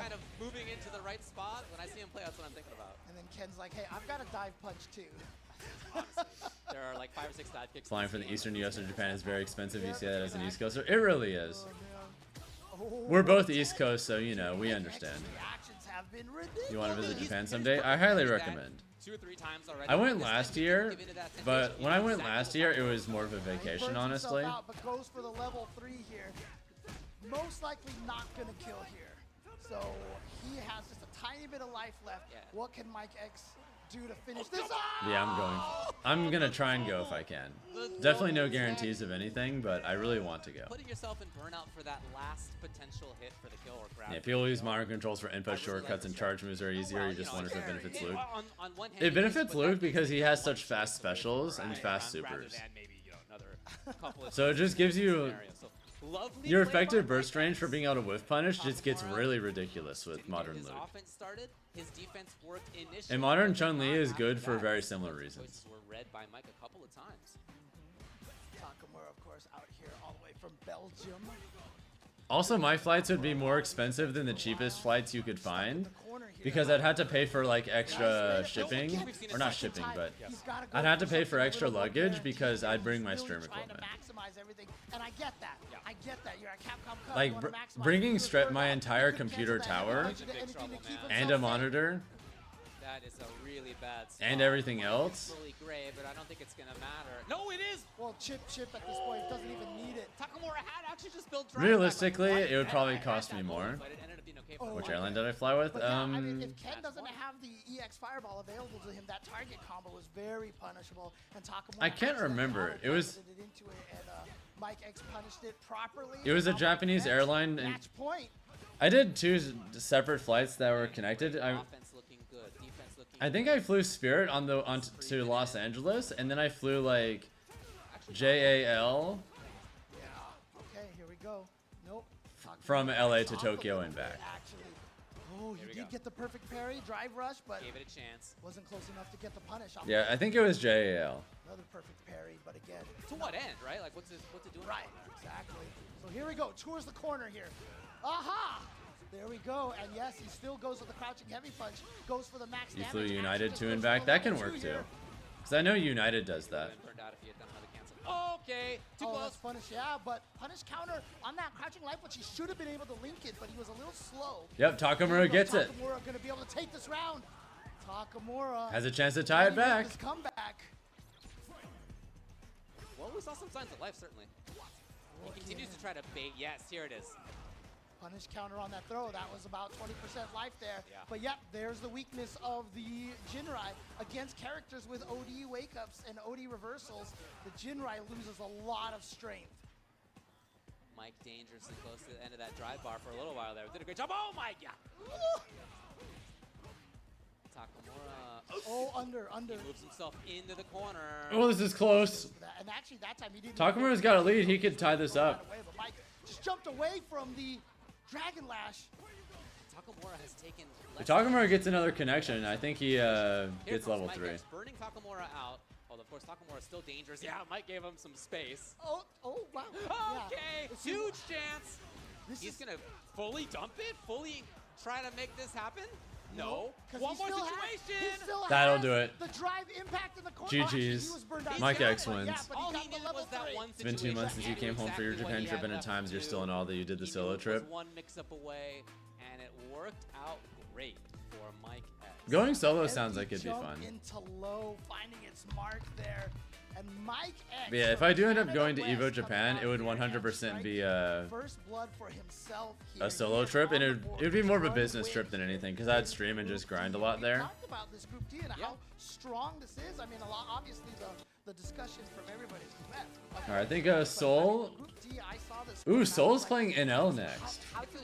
kind of moving into the right spot, when I see him play, that's what I'm thinking about. And then Ken's like, hey, I've got a dive punch too. Honestly, there are like 5 or 6 dive kicks. Flying from the eastern US or Japan is very expensive. You see that as an East Coaster? It really is. We're both East Coast, so you know, we understand. You want to visit Japan someday? I highly recommend. 2 or 3 times already. I went last year, but when I went last year, it was more of a vacation, honestly. But goes for the level 3 here. Most likely not gonna kill here. So he has just a tiny bit of life left. What can Mike X do to finish this? Yeah, I'm gonna try and go if I can. Definitely no guarantees of anything, but I really want to go. Putting yourself in burnout for that last potential hit for the kill or grab. Yeah, people use modern controls for input shortcuts and charge moves are easier. You just wonder if it benefits Luke. On one hand, It benefits Luke because he has such fast specials and fast supers. So it just gives you your effective burst range for being able to whiff punish just gets really ridiculous with modern Luke. Offense started, his defense worked initially. And modern Chun-Li is good for very similar reasons. Choices were read by Mike a couple of times. Takamura, of course, out here all the way from Belgium. Also, my flights would be more expensive than the cheapest flights you could find because I'd have to pay for like extra shipping, or not shipping, but I'd have to pay for extra luggage because I'd bring my stream equipment. Maximize everything, and I get that. I get that. You're at Capcom Cup. Like bringing my entire computer tower and a monitor That is a really bad spot. and everything else. Really great, but I don't think it's gonna matter. No, it is. Well, Chip at this point doesn't even need it. Takamura had actually just built. Realistically, it would probably cost me more. But it ended up being okay for Which him. airline did I fly with? But yeah, I mean, if Ken doesn't have the EX Fireball available to him, that target combo was very punishable. And Takamura I can't remember. It was. into it, and Mike X punished it properly. It was a Japanese airline, and Match point. I did 2 separate flights that were connected. Offense looking good. Defense looking. I think I flew Spirit to Los Angeles, and then I flew like JAL Okay, here we go. Nope. from LA to Tokyo and back. Actually. Oh, you did get the perfect parry, drive rush, but gave it a chance. Wasn't close enough to get the punish. Yeah, I think it was JAL. Another perfect parry, but again. To what end, right? Like, what's it doing? Right, exactly. So here we go. Tours the corner here. Aha! There we go. And yes, he still goes with the crouching heavy punch. Goes for the max You damage. flew United Actually to and goes for back. the That can level work 2 too. here. Because I know United does that. Turned out if he had done another cancel. Okay, too Oh, close. that's punish, yeah, but punish counter on that crouching life, which he should have been able to link it, but he was a little slow. Yep, Takamura gets it. Takamura gonna be able to take this round. Takamura Has a chance to tie it back. This comeback. Well, we saw some signs of life, certainly. He continues to try to bait. Yes, here it is. Punish counter on that throw. That was about 20% life there. Yeah. But yep, there's the weakness of the Jinrai against characters with OD wake-ups and OD reversals. The Jinrai loses a lot of strength. Mike dangerously close to the end of that drive bar for a little while there. Did a great job. Oh my god! Takamura. Oh, under. He moves himself into the corner. Oh, this is close. And actually, that time he didn't. Takamura's got a lead. He could tie this up. But Mike just jumped away from the Dragon Lash. Takamura has taken. If Takamura gets another connection, I think he Here gets comes level Mike 3. X, burning Takamura out. Although, of course, Takamura is still dangerous. Yeah, Mike gave him some space. Oh, wow. Okay, Yeah. huge chance. This He's is gonna fully dump it, fully try to make this happen. No. 'cause One he more still situation. He still That'll has do it. The drive impact in the corner. GG's. Mike X wins. All he needed was that one It's been 2 months since you came home for your Japan trip, and at times you're still in all that you did the solo trip. One mix-up away, and it worked out great for Mike X. Going solo sounds like it'd be Jump fun. into low, finding its mark there. And Mike X. But yeah, if I do end up Canada going to West EVO Japan, coming it would out here and 100% be first blood for himself here. a solo trip, and it would be more of a business trip than anything, because I'd stream and just grind a lot there. Talked about this group D and how strong this is. I mean, a lot. Obviously, the discussion from everybody's met. All right, I think Soul. Group D, I saw this. Ooh, Soul's playing NL next.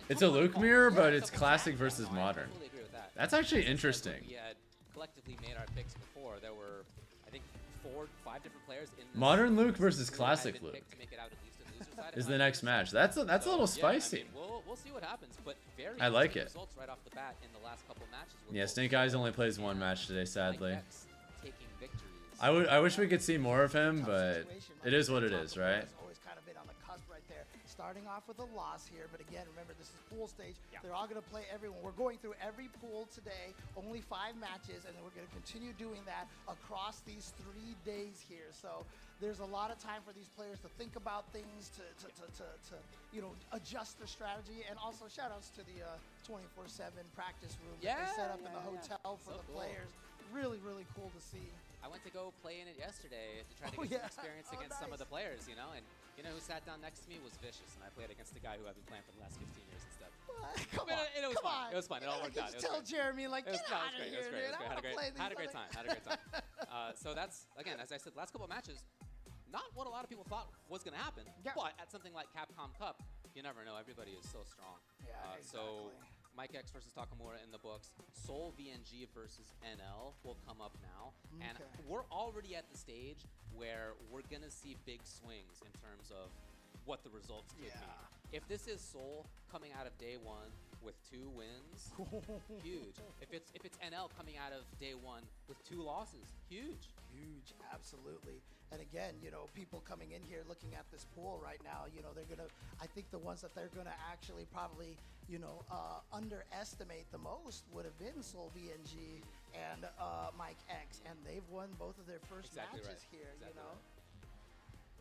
It's a Luke mirror, but it's classic versus modern. I fully agree with that. That's actually interesting. We had collectively made our picks before. There were, I think, 4, 5 different players in this Modern Luke versus who had classic been Luke picked to make it out at least in loser side. is the next match. That's a little spicy. Yeah, I mean, we'll see what happens, but very I like easy it. results right off the bat in the last couple matches. were Yeah, both Snake Eyes only plays 1 match today, sadly. Mike X taking victories. I wish we could see more of him, but it is what it is, right? Always kind of been on the cusp right there. Starting off with a loss here, but again, remember this is pool stage. They're all going to play everyone. We're going through every pool today, only 5 matches, and then we're going to continue doing that across these 3 days here. So there's a lot of time for these players to think about things, to adjust their strategy, and also shout outs to the 24/7 practice room that they set up in the hotel for So the cool. players. Really, really cool to see. I went to go play in it yesterday to try to Oh, get yeah. some experience Oh, against some of nice. the players, you know, and you know who sat down next to me was Vicious, and I played against the guy who I've been playing for the last 15 years instead. Come But on, it was come fun. on. It was fun. It all worked out. It was Tell great. Jeremy, like, It was, get no, out it was of great. here, It was great. dude. It was I great. want to play these Had a great other- time. Had a great time. So that's, again, as I said, last couple matches, not what a lot of people thought was going to happen. But at something like Capcom Cup, you never know. Everybody is so strong. Yeah, So Mike X versus Takamura in the books. Soul VNG versus NL will come up now. And Okay. we're already at the stage where we're going to see big swings in terms of what the results could be. If this is Soul coming out of day 1 with 2 wins, huge. If it's NL coming out of day 1 with 2 losses, huge. Huge, absolutely. And again, you know, people coming in here looking at this pool right now, you know, they're gonna, I think the ones that they're gonna actually probably, you know, underestimate the most would have been Sol VNG and Mike X, and they've won both of their first matches here, you know.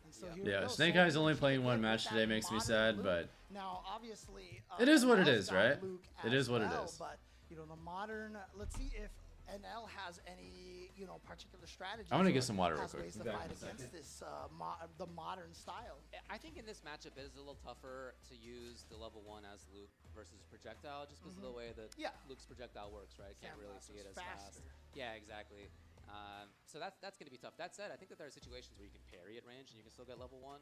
And so here we go. Snake Eye's only playing one match today, makes me sad, but now obviously it is what it NL's is, got right? Luke It as is what it well, is. But you know, the modern. Let's see if NL has any, you know, particular strategies. I wanna or get some water real has quick. ways to fight against this the modern style. I think in this matchup it is a little tougher to use the level 1 as Luke versus projectile, just because of the way that Luke's projectile works, right? Can't really see it as fast. Yeah, exactly. So that's going to be tough. That said, I think that there are situations where you can parry at range and you can still get level 1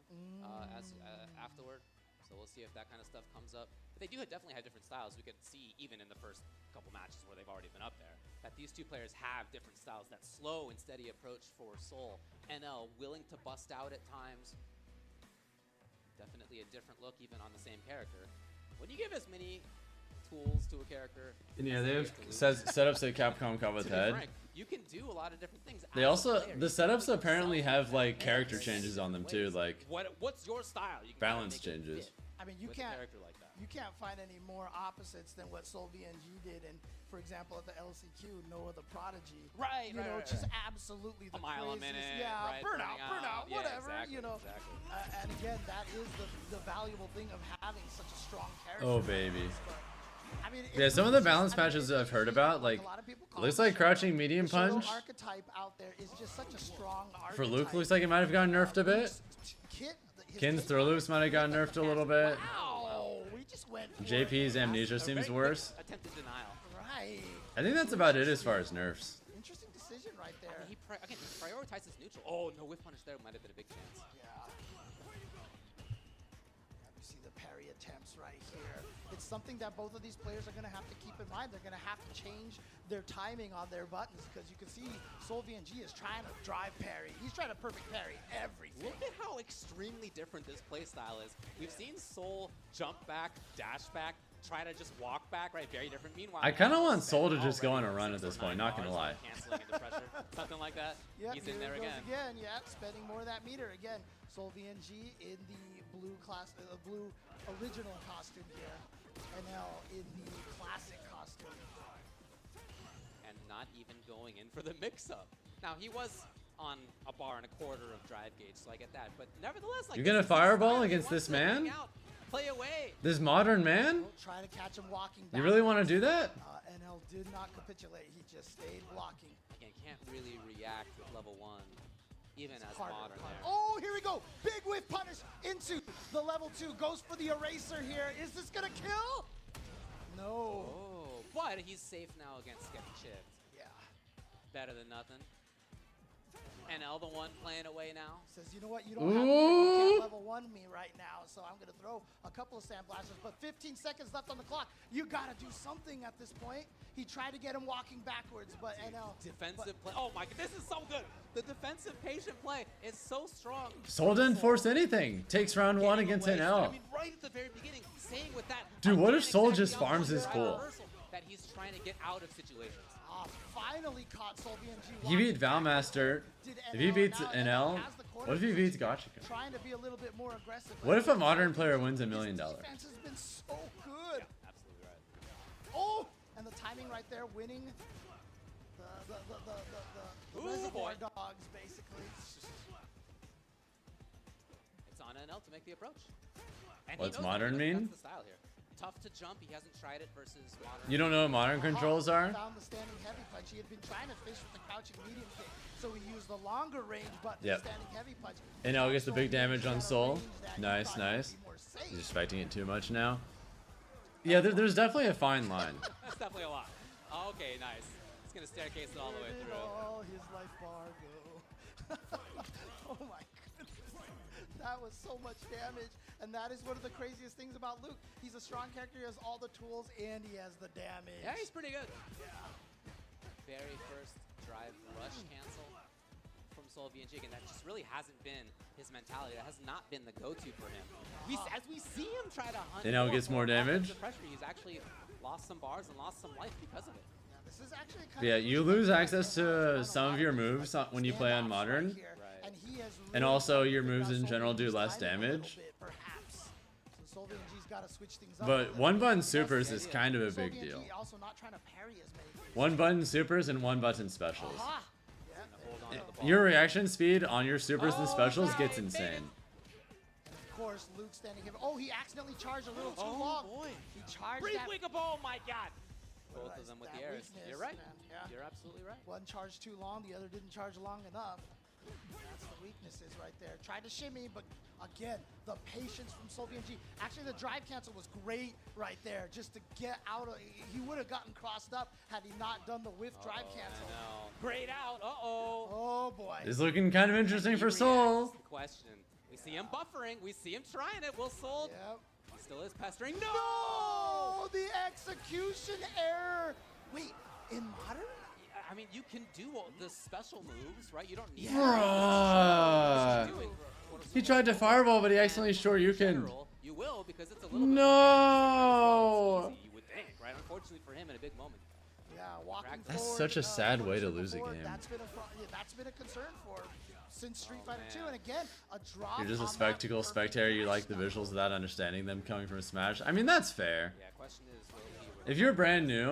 afterward. So we'll see if that kind of stuff comes up. But they do definitely have different styles. We could see even in the first couple matches where they've already been up there that these two players have different styles. That slow and steady approach for Sol. NL willing to bust out at times. Definitely a different look even on the same character. When you give as many tools to a character, yeah, they have setups that Capcom come with head. Frank, you can do a lot of different things. They also, the setups apparently have like character changes on them too, like what's your style? You can balance changes. I mean, you can't find any more opposites than what Sol VNG did, and for example, at the LCQ, Noah the Prodigy, you know, just absolutely the a mile a craziest, minute, burnout, whatever, exactly, you know. And again, that is the valuable thing of having such a strong character. Oh baby. I mean, Yeah, some of the balance patches I've heard about, like, it looks like crouching medium punch archetype out there is just such a strong archetype. for Luke looks like it might have gotten nerfed a bit. Kin's throw loops might have gotten nerfed a little bit. Wow, we just went JP's amnesia seems worse. Attempted denial. Right. I think that's about it as far as nerfs. Interesting decision right there. I mean, he prioritizes neutral. Oh, no whiff punish there might have been a big chance. Yeah. You see the parry attempts right here. It's something that both of these players are going to have to keep in mind. They're going to have to change their timing on their buttons, because you can see Sol VNG is trying to drive parry. He's trying to perfect parry everything. Look at how extremely different this playstyle is. We've seen Sol jump back, dash back, try to just walk back, right? Very different. Meanwhile, I kind of want Sol to just go on a run at this point, not gonna lie. Canceling into pressure, something like that. Yep, He's in there again. Yeah, spending more of that meter again. Sol VNG in the blue blue original costume here. NL in the classic costume. And not even going in for the mix-up. Now, he was on a bar and a quarter of drive gauge, so I get that. But nevertheless, like, You're gonna fireball against this man? Play away. This modern man? Try to catch him walking back. You really want to do that? NL did not capitulate. He just stayed blocking. Again, can't really react with level 1, even as modern there. Oh, here we go. Big whiff punish into the level 2. Goes for the eraser here. Is this going to kill? No. Oh, but he's safe now against getting chipped. Yeah. Better than nothing. NL the one playing away now. Says, you know what? You don't have to, you can't level 1 me right now, so I'm going to throw a couple of sand blasters, but 15 seconds left on the clock. You got to do something at this point. He tried to get him walking backwards, but NL. Defensive play. Oh my god, this is so good. The defensive patient play is so strong. Sol didn't force anything. Takes round 1 against NL. I mean, right at the very beginning, saying with that. Dude, what if Sol just farms his pool? That he's trying to get out of situations. Finally caught Sol VNG. He beat Valmaster. If he beats NL, what if he beats Gotcha? Trying to be a little bit more aggressive. What if a modern player wins $1 million? Defense has been so good. Yeah, absolutely right. Oh, and the timing right there, winning the reservoir dogs, basically. It's on NL to make the approach. And what's modern mean? That's the style here. Tough to jump. He hasn't tried it versus modern. You don't know what modern controls are? Found the standing heavy punch. He had been trying to fish with the crouching medium kick, so he used the longer range button. Standing heavy punch. And now gets the big damage on Sol. Nice, nice. He's expecting it too much now. Yeah, there's definitely a fine line. That's definitely a lot. Okay, nice. It's gonna staircase it all the way through. Oh, his life bar go. Oh my goodness. That was so much damage. And that is one of the craziest things about Luke. He's a strong character, he has all the tools, and he has the damage. Yeah, he's pretty good. Yeah. Very first drive rush cancel from Sol VNG, and that just really hasn't been his mentality. That has not been the go-to for him. As we see him try to hunt. And now gets more damage. The pressure, he's actually lost some bars and lost some life because of it. Yeah, this is actually kind Yeah, of you lose access to some of your moves when you play on modern, and he has and really also your figured moves out in general do Solvian's less timing a little damage. bit, perhaps. So Solvian's gotta switch things up a But little one bit. button Yes, supers yeah, is yeah. kind of a big Solvian deal. G also not trying to parry as many things. One button supers and one button specials. Aha! Yeah, Your reaction speed on your supers and specials gets insane. of course, Luke standing here. Oh, he accidentally charged a little too long. He charged Brief that. wake up! Oh my God! Both of them with that the airs. weakness, You're right. man, yeah. You're absolutely right. One charged too long, the other didn't charge long enough. That's the weaknesses right there. Tried to shimmy, but again, the patience from Solvian G. Actually, the drive cancel was great right there, just to get out of. He would have gotten crossed up had he not done the whiff drive cancel. No. Great out. Uh-oh. Oh boy. It's looking kind of interesting for Soul. That's the question. We see him buffering. We see him trying it. Will Soul still is pestering? No! No! The execution error. Wait, in modern? I mean, you can do all the special moves, right? You don't need Bruh. He tried to fireball, but he accidentally short you can. You will because it's a little No. bit easy, you would think, right? Unfortunately for him in a big moment. Yeah, walking That's forward, such a sad way to lose a forward, game. That's been a concern for since Street Fighter 2, and again, a drop. You're just a on that spectacle spectator. You like the visuals without understanding them coming from Smash. I mean, that's fair. Yeah, question is, will he If you're brand new, using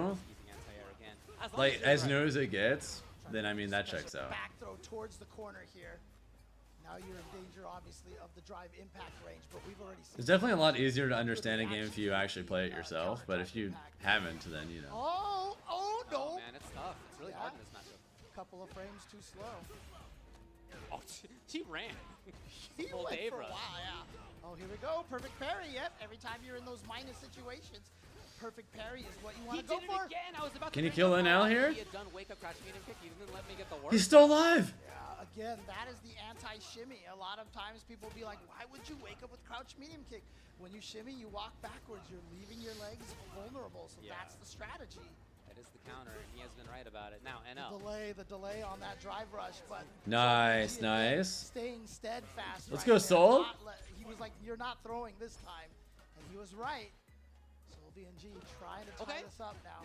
anti-air again? As long like you're as right. new as it gets, then I mean that checks out. Back throw towards the corner here. Now you're in danger, obviously, of the drive impact range, but we've already seen. It's definitely a lot easier to understand a game if you actually play it yourself. But if you haven't, then you know. Oh no! Man, it's tough. It's really hard in this matchup. Couple of frames too slow. Oh, she ran. He Full went for a Debra. while, yeah. Oh, here we go. Perfect parry. Yep. Every time you're in those minus situations, perfect parry is what you want He to go did for. it again. I was about Can to he kill NL here? He had done wake up crash medium kick. He didn't let me get the work. He's still alive. Yeah, again, that is the anti-shimmy. A lot of times people will be like, why would you wake up with crouch medium kick? When you shimmy, you walk backwards. You're leaving your legs vulnerable, so that's the strategy. That is the counter, and he has been right about it. Now, NL. The delay on that drive rush, but Nice, Solvian G, again, nice. staying steadfast. Let's right go, there. Soul. He was like, you're not throwing this time, and he was right. Solvian G trying to tie this up now.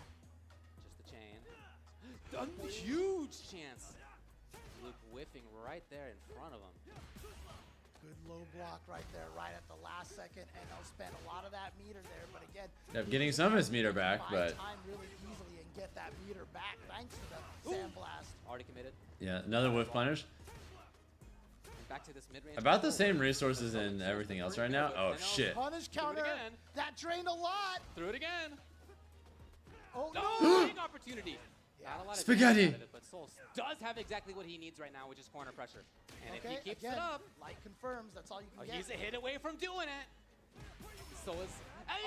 Just the chain. A huge chance. Luke whiffing right there in front of him. Good low block right there, right at the last second, and he'll spend a lot of that meter there. But again, Yeah, getting some of his meter back, buy but time really easily and get that meter back thanks to the sandblast. Already committed. yeah, another whiff punish. Back to this mid-range. About the same resources and everything else right now. Oh shit. Punish counter. again. That drained a lot. Threw it again. Oh No, big opportunity. Not a lot of Spaghetti. damage out of it, but Soul does have exactly what he needs right now, which is corner pressure. And if he keeps again, it up, light confirms. That's all you can get. he's a hit away from doing it. So is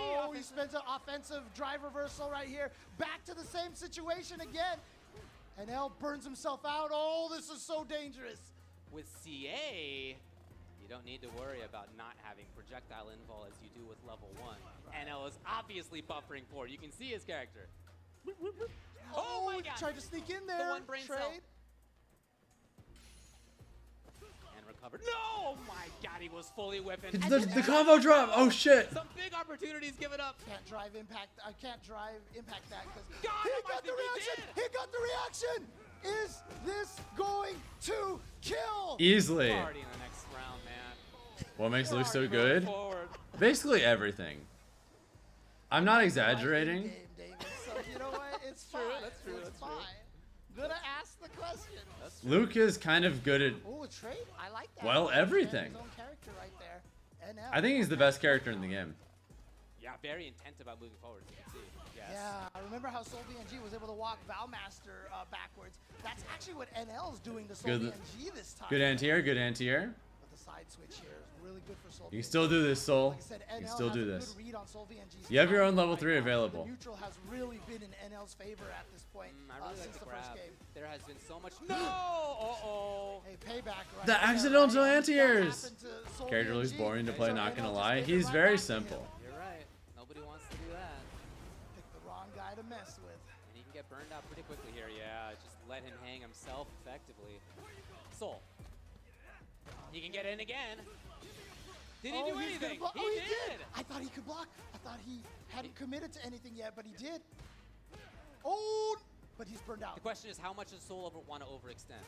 Oh, he spends an offensive drive reversal right here. Back to the same situation again. And L burns himself out. Oh, this is so dangerous. with CA. You don't need to worry about not having projectile invul as you do with level 1. NL is obviously buffering for it. You can see his character. Oh my god! Tried to sneak in there. The one brain cell. Trade. And recovered. No! Oh my god, he was fully whipping. It's the combo drop. Oh shit. Some big opportunities given up. Can't drive impact. I can't drive impact that because God, he I got the think he reaction. did. He got the reaction. Is this going to kill? Easily. Already in the next round, man. What makes Luke so Already good? going forward. Basically everything. I'm not exaggerating. Game, David. So you know what? It's true, fine. that's true, It's that's fine. true. Gonna ask the question. Luke is kind of good at, Oh, a trade. I like that. well, everything. His own character right there. NL. I think he's the best character in the game. Yeah, very intent about moving forward. You can see. Yes. Yeah, I remember how Soul VNG was able to walk Valmaster backwards. That's actually what NL is doing to Soul Good, VNG this time. good anti-air, good anti-air. But the side switch here is really good for Soul You can VNG. still do this, Soul. Like I said, You can NL still has do a this. good read on Soul VNG's You have your own timing level right 3 now. available. The neutral has really been in NL's favor at this point I really like since the the first grab. game. There has been so much. No! Uh-oh. Hey, payback right The there, accidental right? anti-airs. That happened to Soul Character looks VNG. boring to play, So not NL gonna just lie. gave it He's right very back to him. simple. You're right. Nobody wants to do that. Picked the wrong guy to mess with. And he can get burned out pretty quickly here. Yeah, just let him hang himself effectively. Soul. He can get in again. Did he do he's anything? gonna block. He Oh, he did. I thought he could block. I thought he hadn't committed to anything yet, but he did. Oh, but he's burned out. The question is, how much does Soul want to overextend?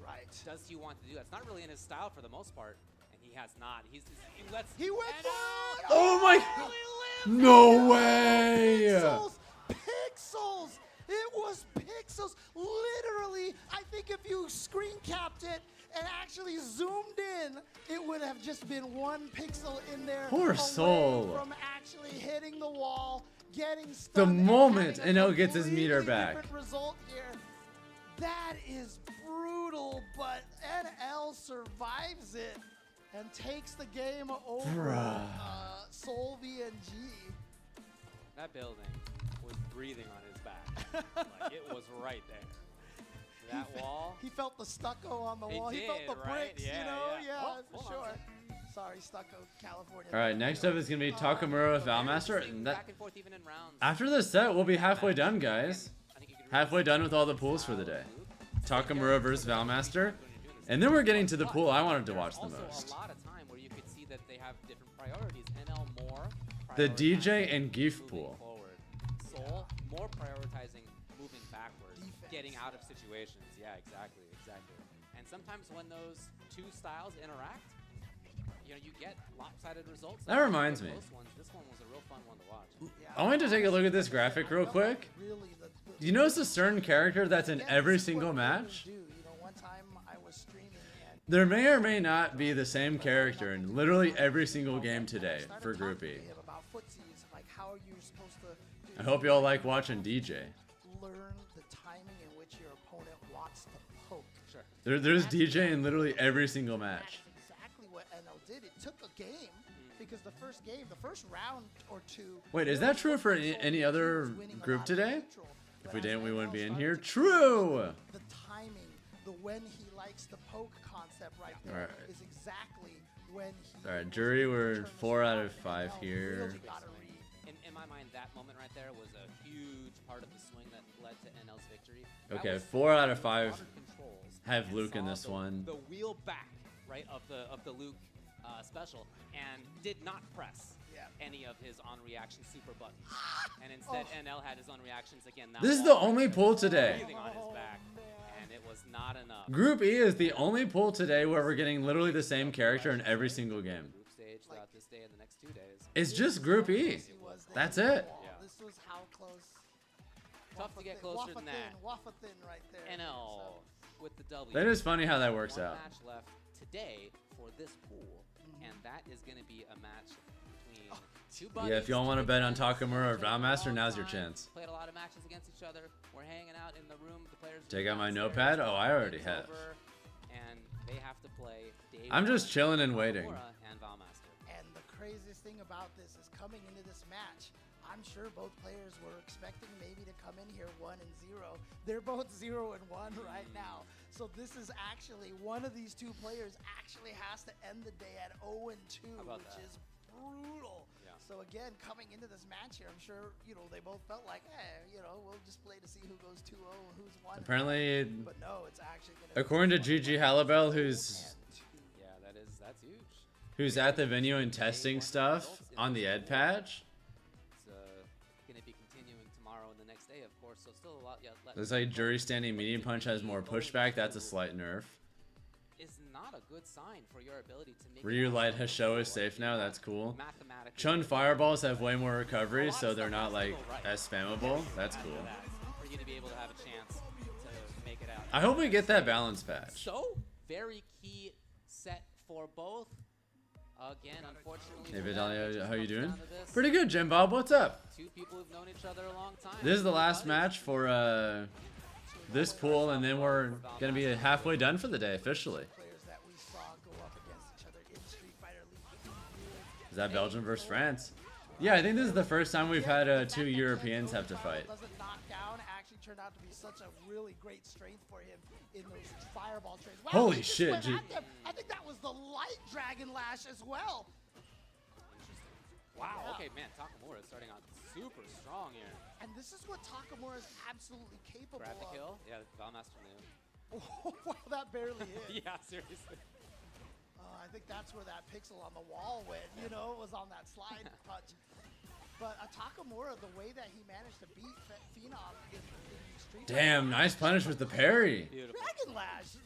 Right. Does he want to do that? It's not really in his style for the most part, and he has not. He lets. He went for it. Oh my! No way! Pixels! Pixels! It was pixels. Literally, I think if you screen capped it and actually zoomed in, it would have just been one pixel in there. Poor away Soul. From actually hitting the wall, getting The stunned, moment and having a NL gets his meter completely back. different result here. That is brutal, but NL survives it and takes the game over Soul VNG. That building was breathing on his back. Like, it was right there. That wall. He felt the stucco on the He wall. He felt did, the right? bricks, Yeah, you know? yeah. Yeah, Oh, for hold on a sure. second. Sorry, stucco, California. All right, next up is gonna be Takamura with Valmaster. And that, Back and forth even in rounds. after this set, we'll be halfway done, guys. Halfway done with all the pools for the day. Takamura versus Valmaster. And then we're getting to the pool I wanted to watch the Also, most. a lot of time where you could see that they have different priorities. NL more. The prioritizing DJ and Geef moving pool. Forward. Soul more prioritizing moving backwards, getting out of situations. Yeah, exactly. And sometimes when those two styles interact, you know, you get lopsided results. That reminds me. Close ones. This one was a real fun one to watch. I wanted to take a look at this graphic real quick. Do you notice a certain character that's in every single match? One time I was streaming and There may or may not be the same character in literally every single game today for Group E. about footsies, like how you're supposed to I hope y'all like watching DJ. learn the timing in which your opponent wants to poke. Sure. There's DJ in literally every single match. That's exactly what NL did. It took a game because the first round or two. Wait, is that true for any other group today? If we didn't, we wouldn't be in here. True! The timing, the when he likes to poke concept right there Alright. is exactly when he. Alright, jury, we're 4 out of 5 here. In my mind, that moment right there was a huge part of the swing that led to NL's victory. That Okay, was 4 out of 5 modern controls have and Luke in saw this one. The wheel back, right, of the Luke special, and did not press any of his on reaction super buttons, and instead NL had his on reactions again. That This is wall the only right pull there, today. breathing on his back, and it was not enough. Group E is the only pool today where we're getting literally the same character in every single game. Group stage throughout this day and the next 2 days. It's just Group E. That's it. Yeah. This was how close. Tough to get closer than that. Waffle thin right there. NL with the W. That is funny how that works One out. match left today for this pool, and that is going to be a match between two buddies. Yeah, if y'all want to bet on Takamura or Valmaster, now's your chance. Played a lot of matches against each other. We're hanging out in the room. The players. Take out my notepad? Oh, I already have. And they have to play Dave. I'm just chilling and waiting. And Valmaster. And the craziest thing about this is coming into this match, I'm sure both players were expecting maybe to come in here 1-0. They're both 0-1 right now. So this is actually one of these two players actually has to end the day at 0-2, which is brutal. Yeah. So again, coming into this match here, I'm sure they both felt like, hey, we'll just play to see who goes 2-0 and who's 1. Apparently, but no, it's actually gonna according to Gigi Halibel, who's that's huge. who's at the venue and testing stuff on the ed patch. It's going to be continuing tomorrow and the next day, of course. So still a lot yet left. Looks like Jury standing medium punch has more pushback. That's a slight nerf. Is not a good sign for your ability to make. Ryu Light Hasho is safe now. That's cool. Chun fireballs have way more recovery, so they're not like as spammable. That's cool. For you to be able to have a chance to make it out. I hope we get that balance patch. So very key set for both. Again, unfortunately. Hey Vitalia, how you doing? down to this. Pretty good, Jim Bob. What's up? Two people who've known each other a long time. This is the last match for this pool, and then we're gonna be halfway done for the day officially. Is that Belgium versus France? Yeah, I think this is the first time we've had two Europeans have to fight. Doesn't knock down, actually turned out to be such a really great strength for him in those fireball trades. Wow, Holy he just shit, went G- at them. I think that was the light dragon lash as well. Wow. Yeah. Okay, man, Takamura is starting out super strong here. And this is what Takamura is absolutely capable Grab the of. kill. Yeah, Valmaster knew. Oh, wow, that barely hit. Yeah, seriously. I think that's where that pixel on the wall went, you know, it was on that slide punch. But Takamura, the way that he managed to beat Phenom in Street Fighter. Damn, nice punish with the parry. Dragon Lash.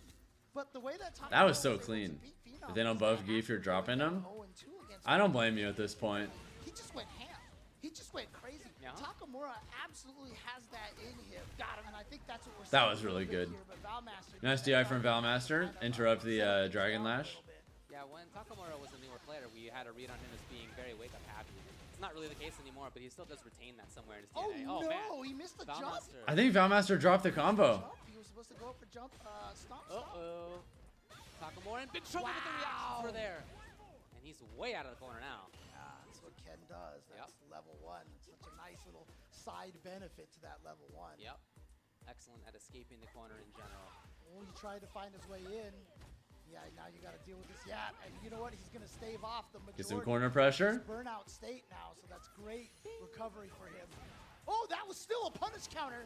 But the way that Takamura That was so able to clean. beat Phenom But then on buff gi if you're dropping him. 0-2 against I don't blame you at this point. He just went ham. He just went crazy. Yeah. Takamura absolutely has that in him. Got him, and I think that's what we're That seeing was a little really bit good. here, but Valmaster Nice DI from Valmaster. Interrupt the Dragon Lash. Yeah, when Takamura was a newer player, we had a read on him as being very wake-up happy. It's not really the case anymore, but he still does retain that somewhere in his DNA. Oh, no, man. he missed the jump. Valmaster. I think Valmaster dropped the combo. He was supposed to go for jump, stomp. Uh-oh. Takamura in big trouble with the reactions for there. And he's way out of the corner now. That's what Ken does. That's level 1. It's such a nice little side benefit to that level 1. Yep. Excellent at escaping the corner in general. Oh, he tried to find his way in. Yeah, now you got to deal with this. Yeah, and you know what? He's going to stave off the majority. Get some corner pressure. of his burnout state now, so that's great recovery for him. Oh, that was still a punish counter.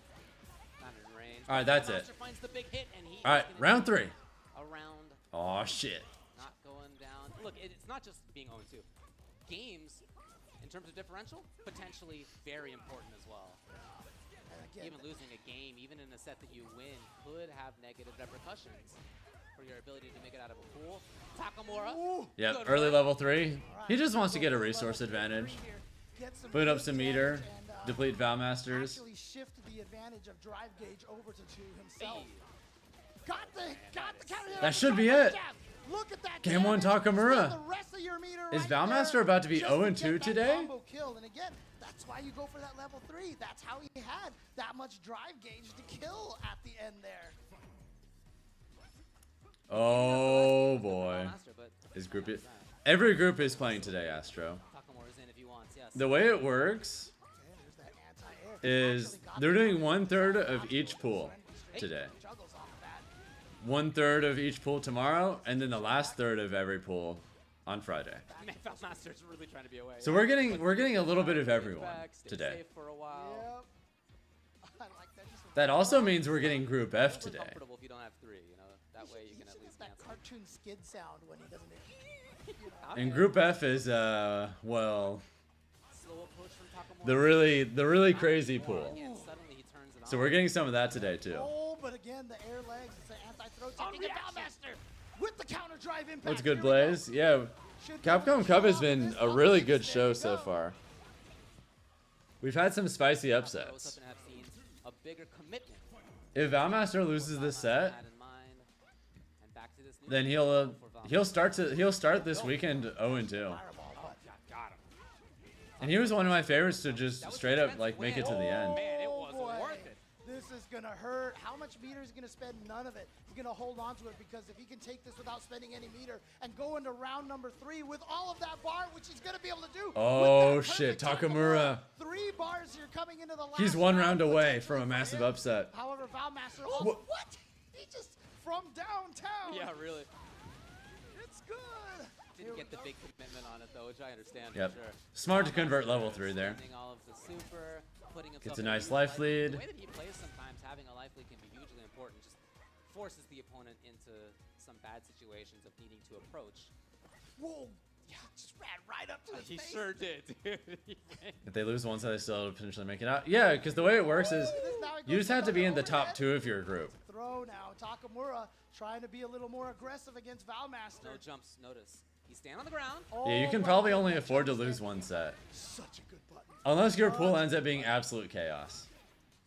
Not in range. All right, that's it. Valmaster finds the big hit, and he All right, round 3. Around. Oh shit. Not going down. Look, it's not just being 0-2. Games, in terms of differential, potentially very important as well. Again, even losing a game, even in a set that you win, could have negative repercussions for your ability to make it out of a pool. Takamura. Yep, early level 3. He just wants to get a resource advantage. Boot up some meter, deplete Valmasters. Actually shift the advantage of drive gauge over to himself. Got the counter. That should be it. Look at that. Game 1 Takamura. The rest of your meter Is right Valmaster there about to be just to 0-2 get that today? combo kill. And again, that's why you go for that level 3. That's how he had that much drive gauge to kill at the end there. Oh boy. His group is, every group is playing today, Astro. Takamura's in if he wants, yes. The way it works is they're doing 1/3 of each pool today. 1/3 of each pool tomorrow, and then the last third of every pool on Friday. Man, Valmaster's really trying to be away. So we're getting a little bit of everyone today. Safe for a while. That also means we're getting Group F today. Comfortable if you don't have 3, you know. That way you can at least that cancel. cartoon skid sound when he doesn't. And Group F is well, Slow approach from Takamura. the really crazy pool. And suddenly he turns it So on. we're getting some of that today too. Oh, but again, the air legs, it's an anti-throw technique. Valmaster with the counter drive impact. What's good, Blaze? Yeah, Capcom Cup has been a really good show so far. We've had some spicy upsets. A bigger commitment. If Valmaster loses this set, then he'll start this weekend 0-2. And he was one of my favorites to just straight up like make it to the end. Man, it wasn't worth it. This is gonna hurt. How much meter is he gonna spend? None of it. He's gonna hold on to it because if he can take this without spending any meter and go into round number 3 with all of that bar, which he's gonna be able to do. Oh shit, Takamura. 3 bars here coming into the last. He's 1 round away from a massive upset. However, Valmaster also what? He just from downtown. Yeah, really. It's good. Didn't get the big commitment on it though, which I understand Yep. for sure. Smart to convert level 3 there. All of the super, putting Gets a himself in nice huge life lead. The way that he plays sometimes, having a life lead can be hugely important. Just forces the opponent into some bad situations of needing to approach. Whoa. Yeah, just ran right up to his He face. sure did, dude. If they lose one set, they still potentially make it out. Yeah, because the way it works is you just have to be in the top 2 of your group. Throw now. Takamura trying to be a little more aggressive against Valmaster. No jumps, notice. He's standing on the ground. Yeah, you can probably only afford to lose 1 set. Such a good button. Unless your pool ends up being absolute chaos.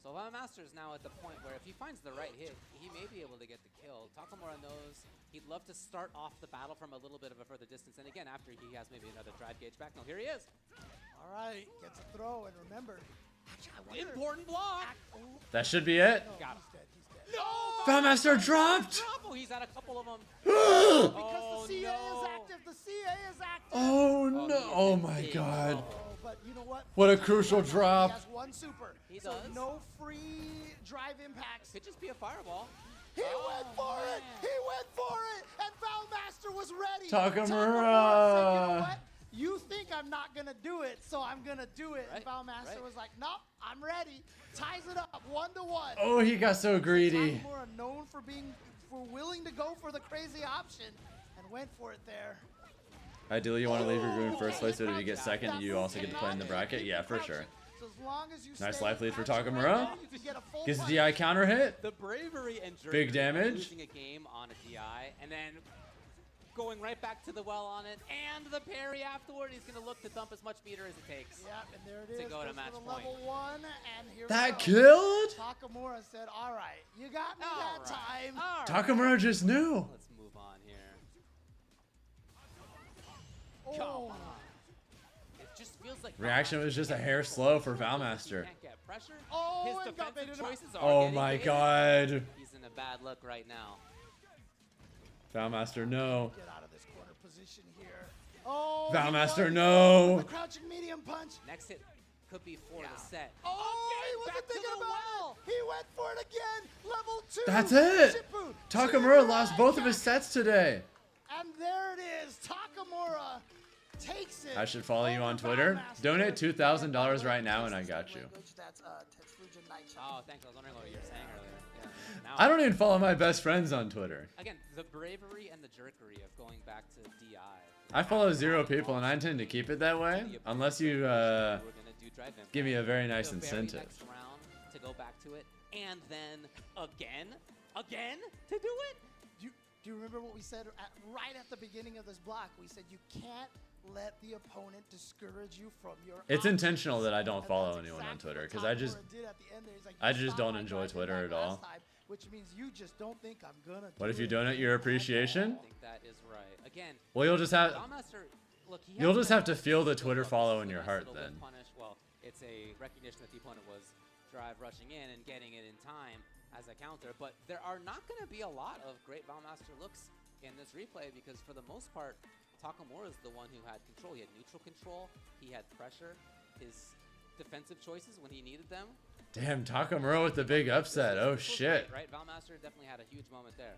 So Valmaster is now at the point where if he finds the right hit, he may be able to get the kill. Takamura knows he'd love to start off the battle from a little bit of a further distance. And again, after he has maybe another drive gauge back. No, here he is. All right, gets a throw, and remember, actually, important block. That should be it. Got him. No! Valmaster dropped! Oh, he's had a couple of them. Because the CA is active. The CA is active. Oh no! Oh my god! Oh, but you know what? What a crucial drop! He has 1 super. He so does. no free drive impacts. Could just be a fireball. He went for it. He went for it. And Valmaster was ready. Takamura. Said, you know what? You think I'm not going to do it, so I'm going to do it. Right, And Valmaster was like, nope, I'm ready. Ties it up 1-1. Oh, he got so greedy. Takamura known for willing to go for the crazy option. And went for it there. Ideally, you want to leave your group in first place, but if you get second, you also get to play in the bracket. Yeah, for sure. So as long as you Nice stay life lead for crouching right Takamura. now, you can get a full Gets the punch. DI counter hit. The bravery and jerk Big damage. losing a game on a DI and then going right back to the well on it and the parry afterward. He's going to look to dump as much meter as it takes. Yep, and there it is. To go to Goes match for the point. level 1, and here That we go. killed? Takamura said, all right, you got me that time. Takamura just knew. Let's move on here. Oh. It just feels like Reaction was just a hair slow for Valmaster. can't get pressure. Oh, His and got defensive baited up. choices are Oh getting my baited. god. He's in a bad look right now. Valmaster, no. Get out of this corner position here. Oh, Valmaster, he no. The crouching medium punch. Next hit could be for the set. Oh, he wasn't back to thinking the about well. it. He went for it again. Level 2. That's it. Shippu. Takamura lost both of his sets today. And there it is. Takamura takes it. I should follow you on over Twitter. Valmaster. Donate $2,000 right now and I got you. That's Tetsuya Night. Oh, thanks. I was wondering what you were saying earlier. Yeah. Now, I don't even follow my best friends on Twitter. Again, the bravery and the jerkery of going back to DI. I follow 0 people and I intend to keep it that way unless you give me a very nice The very incentive. next round to go back to it, and then again to do it. Do you remember what we said right at the beginning of this block? We said you can't let the opponent discourage you from your It's options. intentional that I don't And follow that's anyone on exactly Twitter what because I just Takamura did at the end there. He's like, I "You just saw don't my enjoy drive Twitter impact at all. last time," which means you just don't think I'm gonna What do if you it donate your appreciation? I think that is right. Again, Well, you'll just have Valmaster, look, he you'll has just been have to feel the so Twitter lucky follow with in your this heart little then. whip punish. Well, it's a recognition that the opponent was drive rushing in and getting it in time as a counter, but there are not going to be a lot of great Valmaster looks in this replay because for the most part, Takamura is the one who had control. He had neutral control, he had pressure, his defensive choices when he needed them. Damn, Takamura with the big upset. Oh This was shit. great, right? Valmaster definitely had a huge moment there.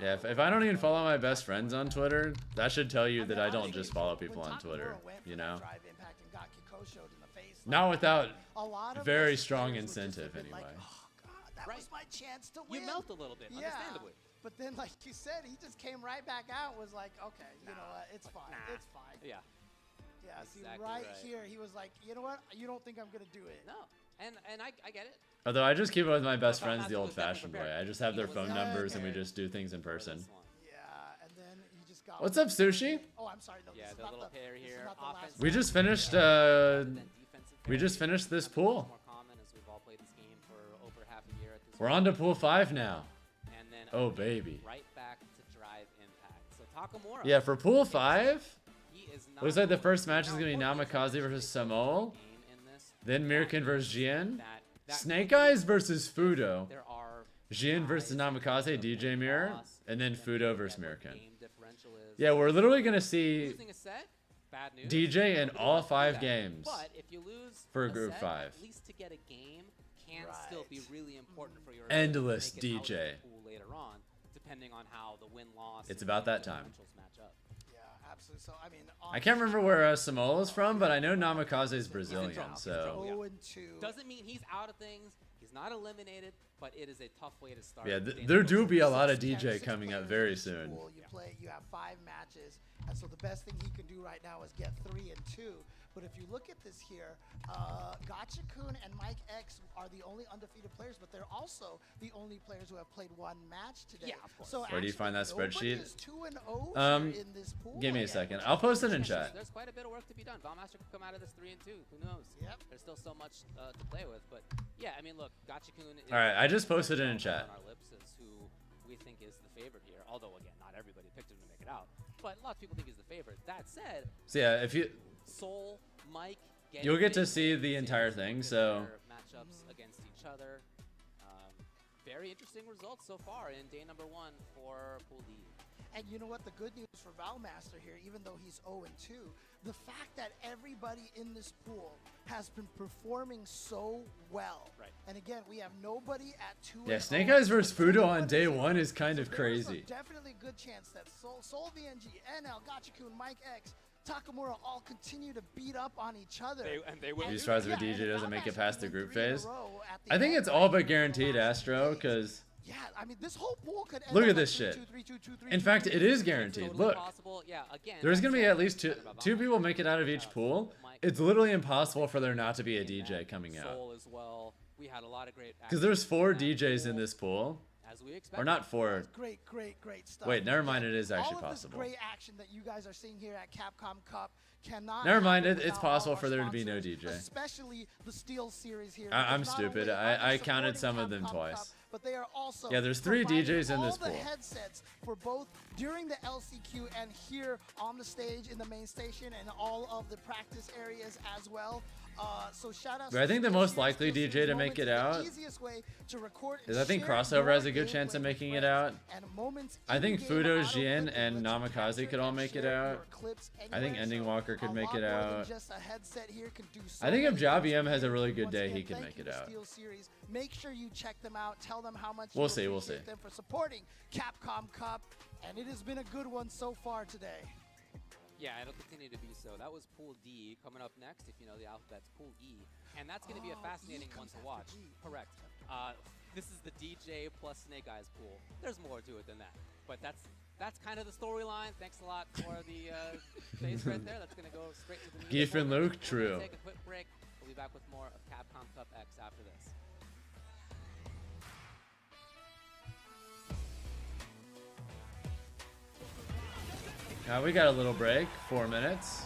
Yeah, if I don't even follow my best friends on Twitter, that should tell you that I don't just follow people on Twitter, you know? Drive impact and got Kikosho'd in the face. Not without A lot of very us strong players would just incentive have been anyway. like, oh god, that was my chance to win. You melt a little bit, Yeah. understandably. But then, like you said, he just came right back out. Was like, okay, you know what? It's fine. Nah. It's fine. Yeah. Yeah. See, Exactly right, right. here, he was like, you know what? You don't think I'm gonna do it? No, and I get it. Although I just keep it with my best But friends Valmaster the was definitely old-fashioned way. prepared. I just have He their was phone definitely numbers and we prepared just do things in for person. this one. Yeah. And then he just got. What's up, Sushi? Oh, I'm sorry. No, Yeah, this is the not little the, parry this is here, not the last offensive We round. just finished we just finished this pool. More common as we've all played this game for over half a year at this We're point. on to pool 5 now. And then Oh, again, baby. right back to drive impact. So Takamura. Yeah, for pool 5, He is not looks like the going first to- match is Now, going to be one Namikaze thing versus to Samoa, gain in this, then Mirkin versus Jin, that Snake Eyes versus Fudo, there are Jin versus Namikaze, DJ Mirror, loss and then and Fudo versus what Mirkin. game differential is. Yeah, we're literally going to see Losing a set, bad news. DJ in You don't all want to do 5 that. games But if you lose for a Group set, 5. at least to get a game can still be really important for your Endless ability to make it out DJ. of the pool later on, depending on how the win-loss. It's and about that game time. differentials match up. Yeah, absolutely. So I mean, I can't remember where Samoa is from, but I know Namikaze is Brazilian, so 0 and 2. Doesn't mean he's out of things. He's not eliminated, but it is a tough way to start. yeah, the day there number do one. be a lot of Six DJ coming up players very in this soon. pool. You play. You have 5 matches, and so the best thing he can do right now is get 3 and 2. But if you look at this here, Gotcha-kun and Mike X are the only undefeated players, but they're also the only players who have played 1 match today. Yeah, of course. So Where do you find that actually, nobody spreadsheet? is 2 and 0 in this pool. Give me a yet, second. which I'll is post it in interesting. chat. There's quite a bit of work to be done. Valmaster could come out of this 3 and 2. Who knows? Yep. There's still so much to play with, but yeah, I mean, look, Gotcha-kun. All right, I just posted it in chat. On our lips is who we think is the favorite here. Although again, not everybody picked him to make it out, but a lot of people think he's the favorite. That said, So yeah, if you Soul, Mike, You'll get to big see wins the in entire thing, so their matchups against each other. Very interesting results so far in day number 1 for Pool D. And you know what? The good news for Valmaster here, even though he's 0 and 2, the fact that everybody in this pool has been performing so well. Right. And again, we have nobody at 2 yeah, and Snake 0. Eyes versus So Fudo everyone on day is- 1 is kind of so there is crazy. definitely a good chance that Soul VNG, NL, Gotcha-kun, Mike X, Takamura all continue to beat up on each other. They will. Be surprised if Yeah, DJ and doesn't make it Valmaster past can the win group 3 in a phase. row at the I think end it's all right but here in the guaranteed last few Astro, days. because Yeah, I mean, this whole pool could end Look up at this like shit. 3-2, 3-2, 3-2, In fact, 3-2. it is guaranteed. Totally Look, possible. Yeah, again, there's gonna that's be it. at least Kind of a two Valmaster. people make it out of each pool. It's literally impossible for there not to be a DJ coming out. Soul as well. We had a lot of great Because there's 4 action in that DJs in pool, this pool. as we Or expected. not 4. Great, great, great stuff. Wait, never mind. It is actually all of possible. This great action that you guys are seeing here at Capcom Cup cannot. Never mind, happen it's without possible all of for our there to be no sponsors, DJ. Especially the Steel Series here. I'm because not stupid. only are I they counted some of supporting them Capcom twice. Cup, but they are also Yeah, there's 3 providing DJs in this all the pool. headsets for both during the LCQ and here on the stage in the main station and all of the practice areas as well. So shout out. But I think the Steel most Series, likely Steel DJ Series to make Moments it is out the easiest way to record is and I think share Crossover your has a good chance gameplay of making with it out. and moments I think in-game Fudo, auto Jin, clipping and lets you Namikaze capture could all and make it share out. your clips I think anywhere. Ending So Walker could a make lot it more than out. just a headset here can do so I think if many Job things EM for has a you. really good Once day, again, he could thank make you it to out. Steel Series. Make sure you check them out. Tell them how much We'll you see, we'll appreciate see. them for supporting Capcom Cup, and it has been a good one so far today. Yeah, it'll continue to be so. That was Pool D. Coming up next, if you know the alphabet's Pool E. And that's going to be a fascinating one to watch. Correct. This is the DJ plus Snake Eyes pool. There's more to it than that. But that's kind of the storyline. Thanks a lot for the face right there. That's going to go straight to the music. Geef and Luke, We're true. gonna take a quick break. We'll be back with more of Capcom Cup X after this. We got a little break, 4 minutes.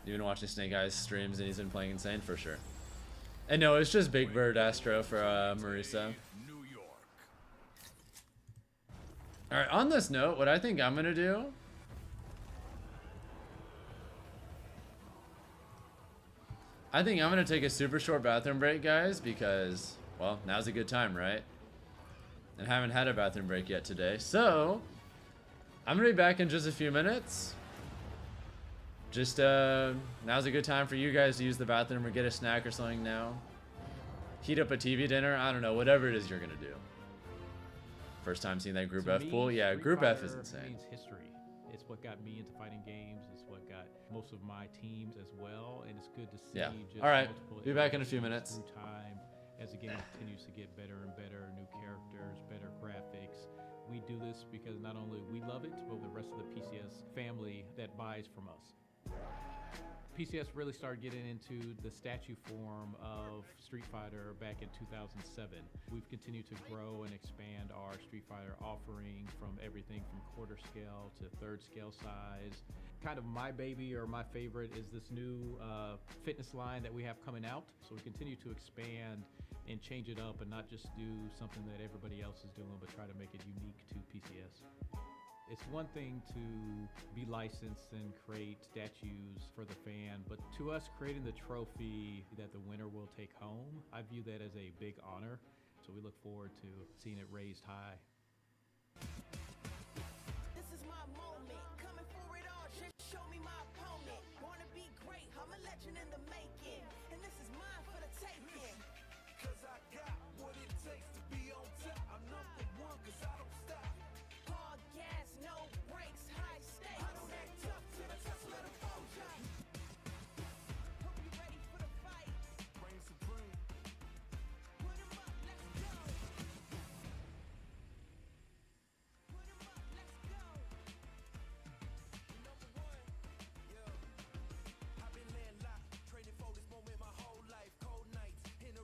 You've been watching Snake Eyes streams and he's been playing Insane for sure. And no, it's just Big Bird Astro for Marisa. Alright, on this note, what I think I'm gonna do I think I'm gonna take a super short bathroom break, guys, because, well, now's a good time, right? And I haven't had a bathroom break yet today, so I'm gonna be back in just a few minutes. Just now's a good time for you guys to use the bathroom or get a snack or something now. Heat up a TV dinner, I don't know, whatever it is you're gonna do. First time seeing that Group To F me, pool? Yeah, Street Group F is Fighter insane. means history. It's what got me into fighting games. It's what got most of my teams as well, and it's good to see. Yeah. Just All right. multiple Be back in a few iterations minutes. Through time, as the game continues to get better and better, new characters, better graphics. We do this because not only we love it, but the rest of the PCS family that buys from us. PCS really started getting into the statue form of Street Fighter back in 2007. We've continued to grow and expand our Street Fighter offering from everything from quarter scale to third scale size. Kind of my baby or my favorite is this new fitness line that we have coming out. So we continue to expand and change it up and not just do something that everybody else is doing, but try to make it unique to PCS. It's one thing to be licensed and create statues for the fan, but to us, creating the trophy that the winner will take home, I view that as a big honor. So we look forward to seeing it raised high. This is my moment, coming for it all, just show me my opponent. Wanna be great, I'm a legend in the making, and this is mine for the taking. Cause I got what it takes to be on top, I'm number one cause I don't stop. Hard gas, no brakes, high stakes. I don't act tough till I touch, let 'em fall down. Hope you ready for the fight. Reign supreme. Put 'em up, let's go. Put 'em up, let's go. Number one, yo. I've been landlocked, training for this moment my whole life. Cold nights, in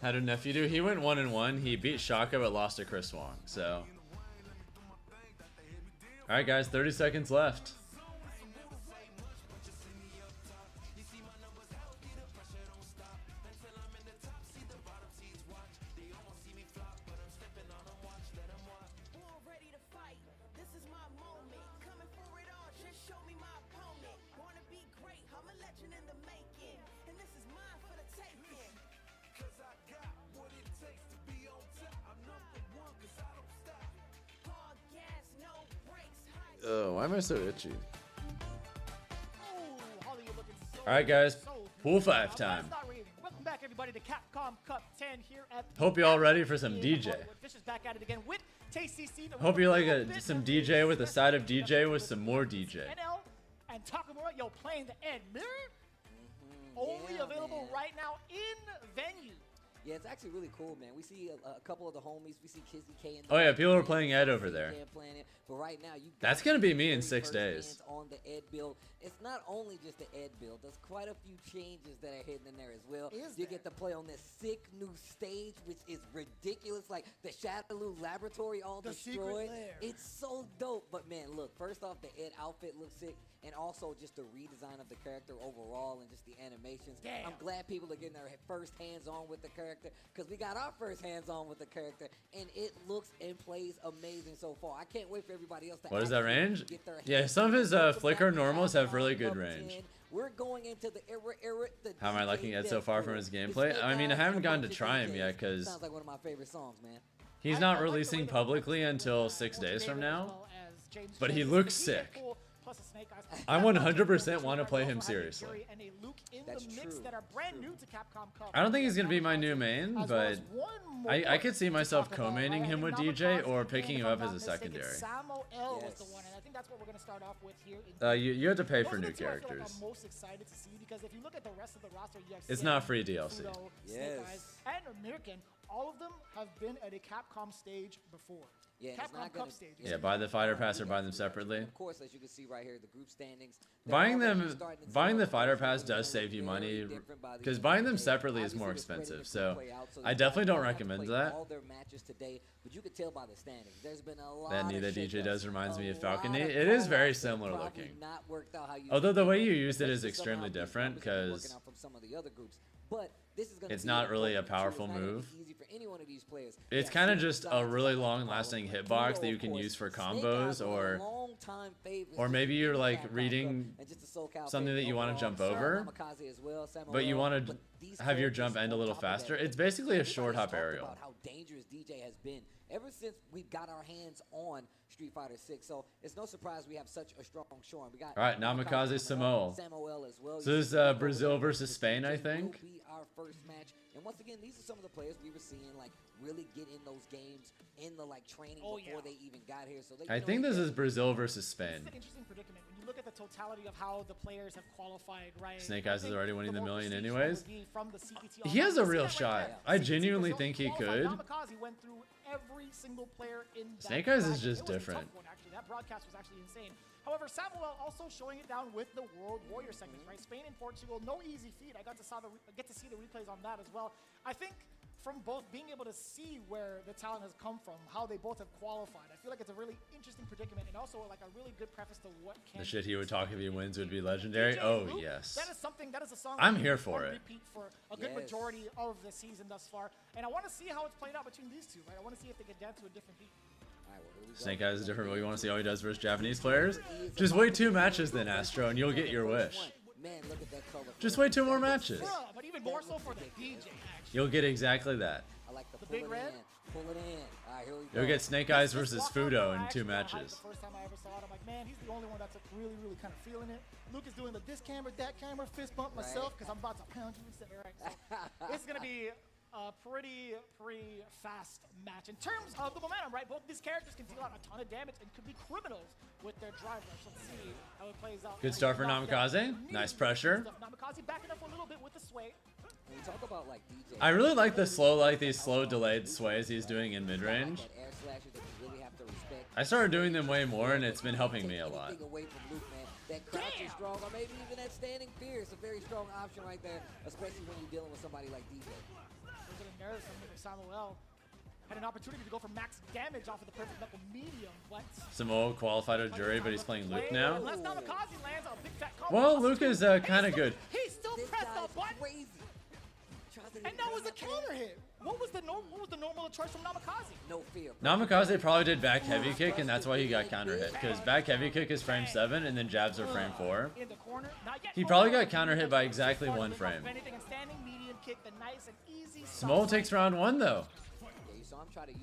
How did Nephew do? He went 1-1. He beat Shaka but lost to Chris Wong. So, all right, guys, 30 seconds left. Oh, why am I so itchy? All right, guys, pool 5 time. Welcome back, everybody, to Capcom Cup 10 here at. Hope you're all ready for some DJ. Fish is back at it again with TCC. Hope you like some DJ with a side of DJ with some more DJ. NL and Takamura, yo, playing the Ed Mirror. Only available right now in venue. Yeah, it's actually really cool, man. We see a couple of the homies. We see Kizzy K. Oh yeah, people are playing Ed over there. Playing it, but right now, you that's gonna be me in 6 days. On the Ed build, it's not only just the Ed build. There's quite a few changes that are hidden in there as well. You get to play on this sick new stage, which is ridiculous. Like the Shadaloo Laboratory, all destroyed. It's so dope. But man, look. First off, the Ed outfit looks sick, and also just the redesign of the character overall, and just the animations. Damn. I'm glad people are getting their first hands-on with the character, because we got our first hands-on with the character, and it looks and plays amazing so far. I can't wait for everybody else to. What is that range? Get their Yeah, some of his flicker normals have really good range. We're going into the era. How am I liking Ed so far from his gameplay? I mean, I haven't gotten to try him yet because sounds like one of my favorite songs, man. He's not releasing publicly until 6 days from now, but he looks sick. I 100% want to play him seriously. That's true. I don't think he's going to be my new main, but I could see myself co-maining him with DJ or picking him up as a secondary. You have to pay for new characters. It's not free DLC. Yes. And American, all of them have been at a Capcom stage before. Yeah, Capcom Cup stage. Yeah, buy the fighter pass or buy them separately. Of course, as you can see right here, the group standings. Buying the fighter pass does save you money, because buying them separately is more expensive. So I definitely don't recommend that. All their matches today, but you could tell by the standings. There's been a lot. That knee that DJ shakeups, does reminds me of a Falcon lot knee. of It is very callouts that similar probably looking. not worked out how you Although the way you used it is Especially extremely somehow different, working because out from some of the other groups. But this is gonna it's be not really a important, too. powerful It's not gonna be move. easy for any one of these players. It's kind of just a really long-lasting hitbox that you can use for combos, or maybe you're like reading something that you want to jump over, but you want to have your jump end a little faster. It's basically a short hop aerial. About how dangerous DJ has been ever since we've got our hands on Street Fighter 6. So it's no surprise we have such a strong showing. We got All right, Namikaze Samuel. Samuel as well. So this is Brazil versus Spain, I think. Will be our first match. And once again, these are some of the players we were seeing like really get in those games in the like training before they even got here. So they, I think this is Brazil versus Spain. It's an interesting predicament when you look at the totality of how the players have qualified, right? Snake Eyes is already winning the million anyways. From the CPT He has a real shot. I genuinely think he could. Namikaze went through every single player in that Snake Eyes is bracket. just It was a different. tough one, actually. That broadcast was actually insane. However, Samuel also showing it down with the World Warrior segments, right? Spain and Portugal, no easy feat. I got to get to see the replays on that as well. I think from both being able to see where the talent has come from, how they both have qualified, I feel like it's a really interesting predicament, and also like a really good preface to what can. The shit he would talk if he wins would be legendary. Oh yes. That is something. That is a song. I'm that here is for on it. Repeat for a good majority of the season thus far, and I want to see how it's played out between these two. Right, I want to see if they get down to a different beat. Snake Eyes is different, but you want to see how he does versus Japanese players? Just wait 2 matches then, Astro, and you'll get your wish. Man, look at that color. Just wait 2 more matches. But even more so for the DJ action. You'll get exactly that. I like the big red. Pull it in. All right, here we go. You'll get Snake Eyes versus Fudo in 2 matches. The first time I ever saw it, I'm like, man, he's the only one that's really, really kind of feeling it. Luke is doing the this camera, that camera, fist bump myself because I'm about to pound you. Right, so it's gonna be a pretty fast match in terms of the momentum, right? Both these characters can deal out a ton of damage and could be criminals with their drive rush. Let's see how it plays out. Good start for Namikaze. Nice pressure. Namikaze backing up a little bit with the sway. When we talk about like DJ, I really like the these slow delayed sways he's doing in mid-range. air slashes that you really have to respect. I started doing them way more, and it's been helping me a lot. Anything away from Luke, man. That crouch is strong, or maybe even that standing fear is a very strong option right there, especially when you're dealing with somebody like DJ. there. Something from Samuel had an opportunity to go for max damage off of the perfect knuckle medium, but Samoa qualified a jury, but he's playing Luke now. unless Namikaze lands a big fat combo. Well, Luke is kind of good. He still pressed the button. And that was a counter hit. What was the normal choice from Namikaze? No fear. Namikaze probably did back heavy kick, and that's why he got counter hit. Because back heavy kick is frame 7, and then jabs are frame 4. In the corner, not yet. He probably got counter hit by exactly 1 frame. Anything and standing medium kick, the nice and easy. Smole takes round 1 though.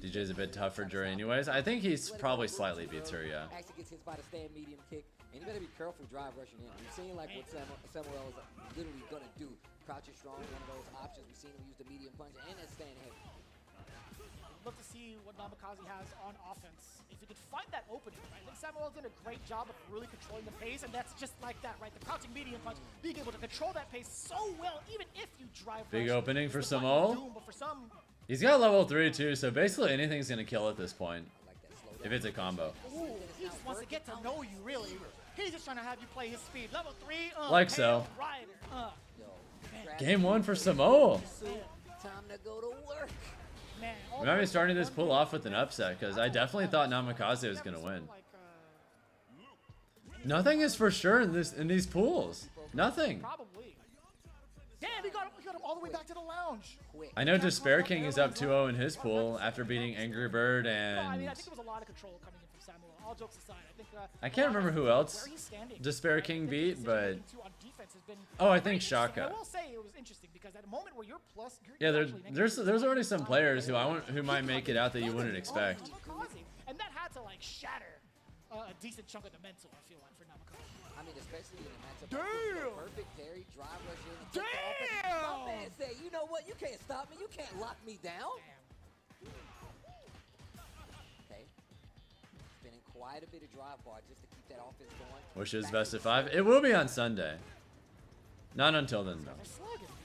DJ's a bit tough for jury anyways. I think he's probably slightly beats her, yeah. Actually gets hit by the stand medium kick, and you better be careful drive rushing in. We've seen like what Samuel is literally gonna do. Crouching strong, one of those options. We've seen him use the medium punch and that stand hit. Look to see what Namikaze has on offense. If he could find that opening, right? I think Samuel's done a great job of really controlling the pace, and that's just like that, right? The crouching medium punch, being able to control that pace so well, even if you drive. Big rush, opening for it's the Samuel. doom, but for some, He's got level 3 too, so basically anything's gonna kill at this point. If it's a combo. ooh, he just wants to get to know you, really. He's just trying to have you play his speed. Level 3, Like so. Rider, Game 1 for Samoa. Time to go to work. Man, We might be starting this pull off with an upset, because I definitely thought Namikaze was gonna win. Nothing is for sure in these pools. Nothing. probably. Damn, we got him all the way back to the lounge. I know Despair King is up 2-0 in his pool after beating Angry Bird No, I mean, and I think there was a lot of control coming in from Samuel. All jokes aside, I think. I can't remember who else Despair King beat, but I think I Shaka. will say it was interesting because at a moment where you're plus, Yeah, there's already some players who might make it out that you wouldn't expect. and that had to like shatter a decent chunk of the mental. I feel like for Namikaze. I mean, especially in a matchup Damn! like this, perfect parry, drive rush in. Damn! My man said, you know what? You can't stop me. You can't lock me down. Okay. Spinning quite a bit of drive bar just to keep that offense going. Which is best of 5. It will be on Sunday. Not until then though.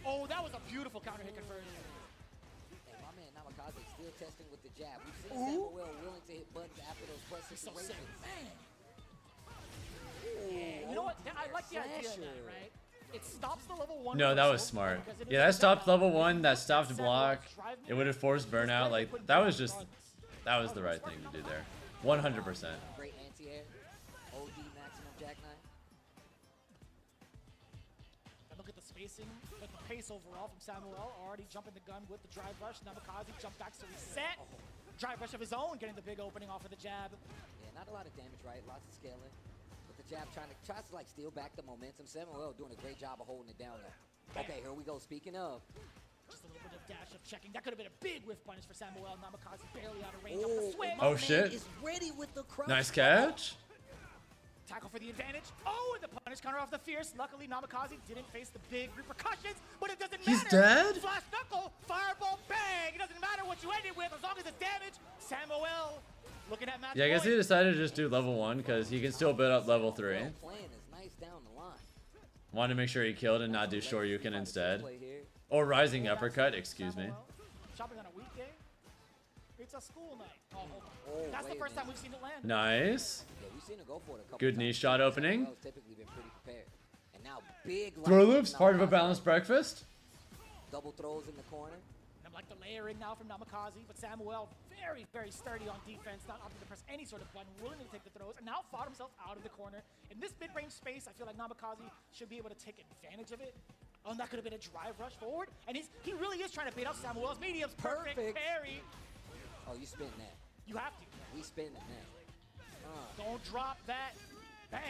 Oh, that was a beautiful counter hit conversion. And my man Namikaze still testing with the jab. We've seen Samuel willing to hit buttons after those press situations. You know what? I like the idea of that, right? It stops the level 1. No, that was smart. Yeah, that stopped level 1. That stopped block. It would have forced burnout. Like that was the right thing to do there. 100%. Great anti-air. OD maximum jackknife. And look at the spacing, but the pace overall from Samuel. Already jumping the gun with the drive rush. Namikaze jump back to reset. Drive rush of his own, getting the big opening off of the jab. Yeah, not a lot of damage, right? Lots of scaling. But the jab tries to like steal back the momentum. Samuel doing a great job of holding it down though. Okay, here we go. Speaking of. Just a little bit of dash of checking. That could have been a big whiff punish for Samuel. Namikaze barely out of range off the swing. Oh shit. Is ready with the crouch. Nice catch. Tackle for the advantage. Oh, and the punish counter off the fierce. Luckily, Namikaze didn't face the big repercussions, but it doesn't matter. He's dead? Flash knuckle, fireball, bang. It doesn't matter what you ended with as long as it's damage. Samuel looking at match Yeah, I guess he point. decided to just do level 1 because he can still build up level 3. Plan is nice down the line. Wanted to make sure he killed and not do Shoryuken instead. Or rising uppercut, excuse me. Shopping on a weekday. It's a school night. Oh, hold on. That's the first time we've seen it land. Nice. Yeah, we've seen it go for it a couple Good times. knee shot opening. Samuel's typically been pretty prepared. And now big Throw right loops, from part of a Namikaze. balanced breakfast. Double throws in the corner. And I'm like the layering now from Namikaze, but Samuel very, very sturdy on defense, not opting to press any sort of button, willing to take the throws, and now fought himself out of the corner. In this mid-range space, I feel like Namikaze should be able to take advantage of it. Oh, and that could have been a drive rush forward, and he really is trying to bait out Samuel's mediums. Perfect parry. Oh, you spin that. You have to. We spin it now. Don't drop that. Bam.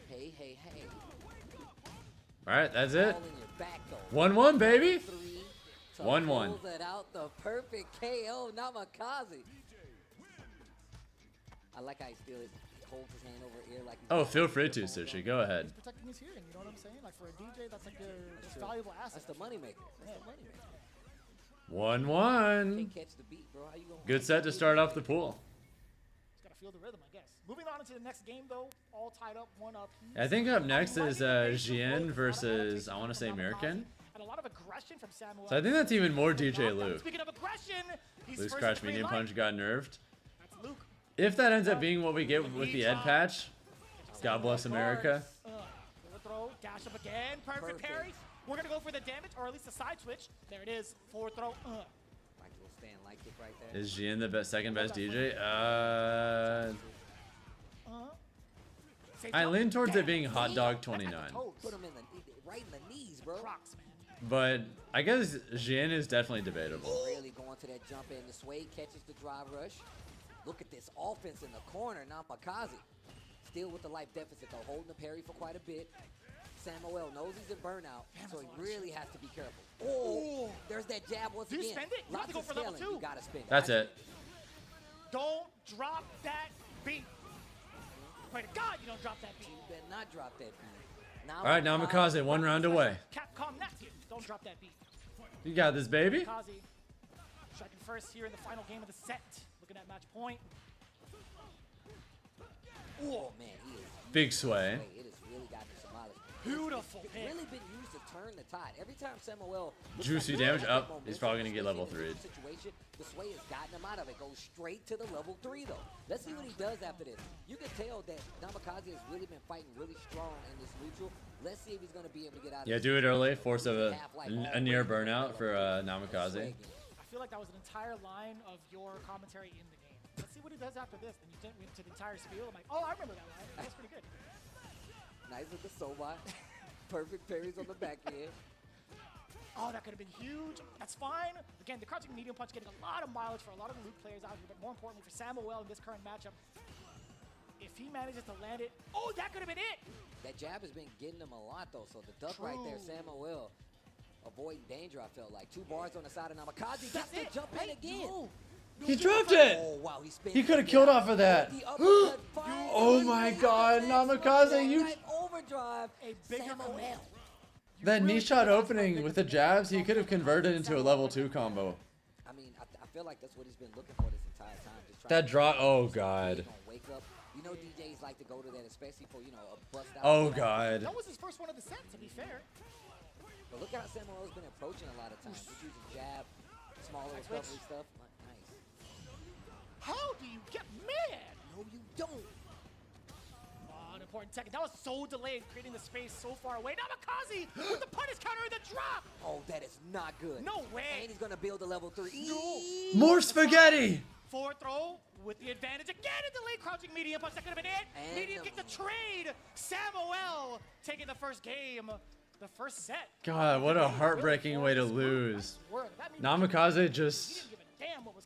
Hey, hey, hey. All right, that's it. All in your back, though. 1-1, baby. 1-1. Pulls it out, the perfect KO, Namikaze. I like how he still holds his hand over ear like. Oh, feel free to, Sushi. Go ahead. He's protecting his hearing, you know what I'm saying? Like for a DJ, that's like their most valuable asset. That's the moneymaker. That's the moneymaker. 1-1. Can't catch the beat, bro. How you gonna Good set to start off the pool. Just gotta feel the rhythm, I guess. Moving on into the next game, though, all tied up, one up. I think up next is Jian versus, I want to say, American. And a lot of aggression from Samuel. So I think that's even more DJ Luke. Speaking of aggression, he's Luke's first crouch to green medium light. punch got nerfed. That's Luke. If that ends up being what we get with the Ed patch, God bless America. Throw, dash up again, perfect parry. We're going to go for the damage, or at least the side switch. There it is. Forward throw. Like a little stand light kick right there. Is Jin the second best DJ? I lean towards it being Hot Dog 29. Put him in right in the knees, bro. But I guess Jin is definitely debatable. Really going to that jump in. The Sway catches the drive rush. Look at this offense in the corner. Namikaze still with the life deficit, though, holding the parry for quite a bit. Samuel knows he's in burnout, so he really has to be careful. Oh, there's that jab once again. Do you spend it? You have to go for level 2. You gotta spend it. That's it. Don't drop that beat. Pray to God you don't drop that beat. You better not drop that beat. All right, Namikaze, 1 round away. Capcom nephew, don't drop that beat. You got this, baby. Namikaze striking first here in the final game of the set. Looking at match point. Oh man, he is. Big sway. It has really gotten demolished. Beautiful It's really been used to turn the tide. Every time Samuel Juicy damage up. He's probably gonna get level 3. Situation, the Sway has gotten him out of it. Goes straight to the level 3 though. Let's see what he does after this. You can tell that Namikaze has really been fighting really strong in this neutral. Let's see if he's gonna be able to get out of Yeah, this. do it early. Force a near burnout for Namikaze. I feel like that was an entire line of your commentary in the game. Let's see what he does after this. Then you didn't went to the entire spiel. I'm like, oh, I remember that line. That was pretty good. Nice with the Sobot. Perfect parries on the back end. Oh, that could have been huge. That's fine. Again, the crouching medium punch getting a lot of mileage for a lot of the Luke players out here, but more importantly for Samuel in this current matchup. If he manages to land it, oh, that could have been it. That jab has been getting him a lot though, so the duck right there, Samuel avoiding danger, I felt like. 2 bars on the side of Namikaze. Got to jump in again. He dropped it! Oh, wow, He could have killed off of that. Oh my god, Namikaze, you... Overdrive, a bigger Samuel. That knee shot opening with the jabs, he could have converted into a level 2 combo. I mean, I feel like that's what he's been looking for this entire time. Just trying That to draw, oh god. wake up. You know DJs like to go to that, especially for, a bust out. Oh god. That was his first one of the set, to be fair. But look how Samuel's been approaching a lot of times. He's using jab, smaller recovery stuff. Nice. How do you get mad? No, you don't. Oh, an important second. That was so delayed, creating the space so far away. Namikaze with the punish counter and the drop. Oh, that is not good. No way. And he's going to build a level 3. No. More spaghetti! Forward throw with the advantage. Again, a delayed crouching medium punch. That could have been it. And medium kick the trade. Samuel taking the first game. The first set. God, what a heartbreaking way to lose. Namikaze just...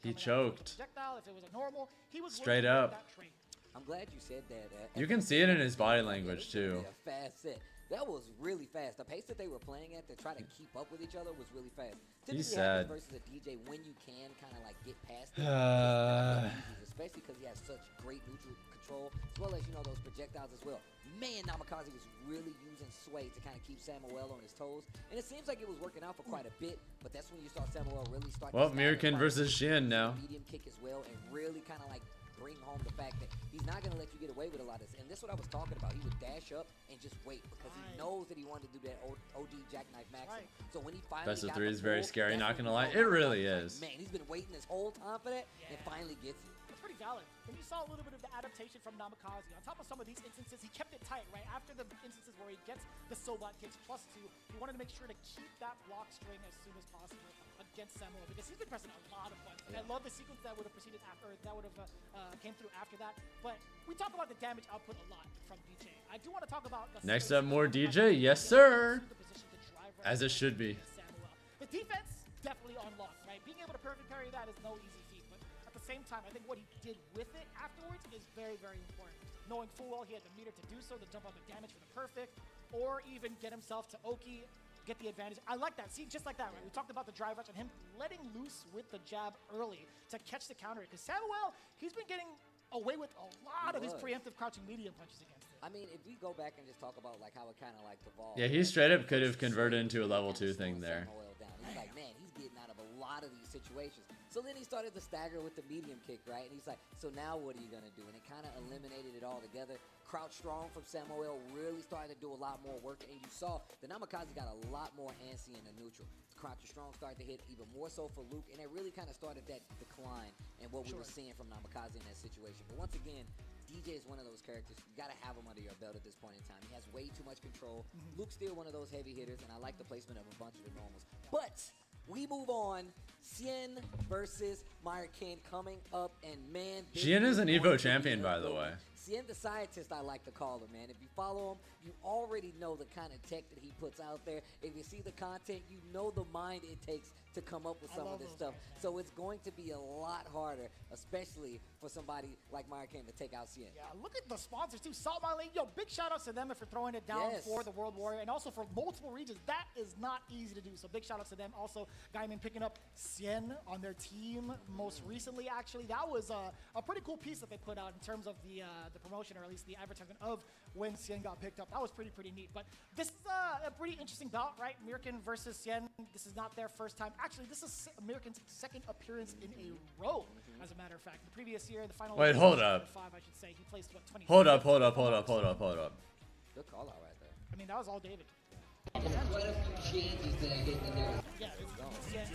He choked. Projectile, if it was a normal, he was Straight up. I'm glad you said that. You can see it in his body language too. A fast set. That was really fast. The pace that they were playing at to try to keep up with each other was really fast. He's Typically sad. versus a DJ when you can kind of like get past it. Especially because he has such great neutral control, as well as those projectiles as well. Man, Namikaze was really using sway to kind of keep Samuel on his toes, and it seems like it was working out for quite a bit. But that's when you saw Samuel really start. Well, Mirkin versus Shin now. Medium kick as well, and really kind of like bring home the fact that he's not going to let you get away with a lot of this. And this is what I was talking about. He would dash up and just wait because he knows that he wanted to do that OD jackknife maximum. So when he finally Best of got 3 the is very pull, scary, that's not when gonna you lie. know It that really Namikaze, is. Man, he's been waiting this whole time for that, and finally gets it. It's pretty valid. And you saw a little bit of the adaptation from Namikaze. On top of some of these instances, he kept it tight, right? After the instances where he gets the Sobot kicks +2, he wanted to make sure to keep that block string as soon as possible against Samuel because he's been pressing a lot of buttons. And I love the sequence that would have proceeded after, or that would have came through after that. But we talk about the damage output a lot from DJ. I do want to talk about the Next up, more DJ. Yes, sir. As it should be. The defense definitely on lock, right? Being able to perfect parry that is no easy feat, but at the same time, I think what he did with it afterwards is very, very important. Knowing full well he had the meter to do so, to jump on the damage for the perfect, or even get himself to Oki, get the advantage. I like that. See, just like that, right? We talked about the drive rush and him letting loose with the jab early to catch the counter. Because Samuel, he's been getting away with a lot of his preemptive crouching medium punches against it. I mean, if we go back and just talk about like how it kind of like devolved. Yeah, he straight up could have converted into a level 2 thing there. He's like, man, he's getting out of a lot of these situations. So then he started to stagger with the medium kick, right? And he's like, so now what are you going to do? And it kind of eliminated it all together. Crouch strong from Samuel really started to do a lot more work. And you saw the Namikaze got a lot more antsy in the neutral. Crouch strong started to hit even more so for Luke. And it really kind of started that decline in what we were seeing from Namikaze in that situation. But once again, DJ is one of those characters. You got to have him under your belt at this point in time. He has way too much control. Luke's still one of those heavy hitters, and I like the placement of a bunch of the normals. But we move on. Cien versus Myrikin coming up, and man, Cien is an EVO champion, by the way. Cien the scientist, I like to call him, man. If you follow him, you already know the kind of tech that he puts out there. If you see the content, you know the mind it takes to come up with some of this stuff. So it's going to be a lot harder, especially for somebody like Myrikin to take out Cien. Yeah, look at the sponsors too. Salt Mine Lane, yo, big shout outs to them for throwing it down for the World Warrior and also for multiple regions. That is not easy to do. So big shout outs to them. Also, Gaiman picking up Cien on their team most recently. Actually, that was a pretty cool piece that they put out in terms of the promotion, or at least the advertisement of when Cien got picked up. That was pretty neat. But this is a pretty interesting bout, right? Myrikin versus Cien. This is not their first time. Actually, this is Myrikin's second appearance in a row, as a matter of fact. The previous year, the final. Wait, hold up. 5, I should say. He placed what, 20. Hold up. Good call out right there. I mean, that was all David. Yeah,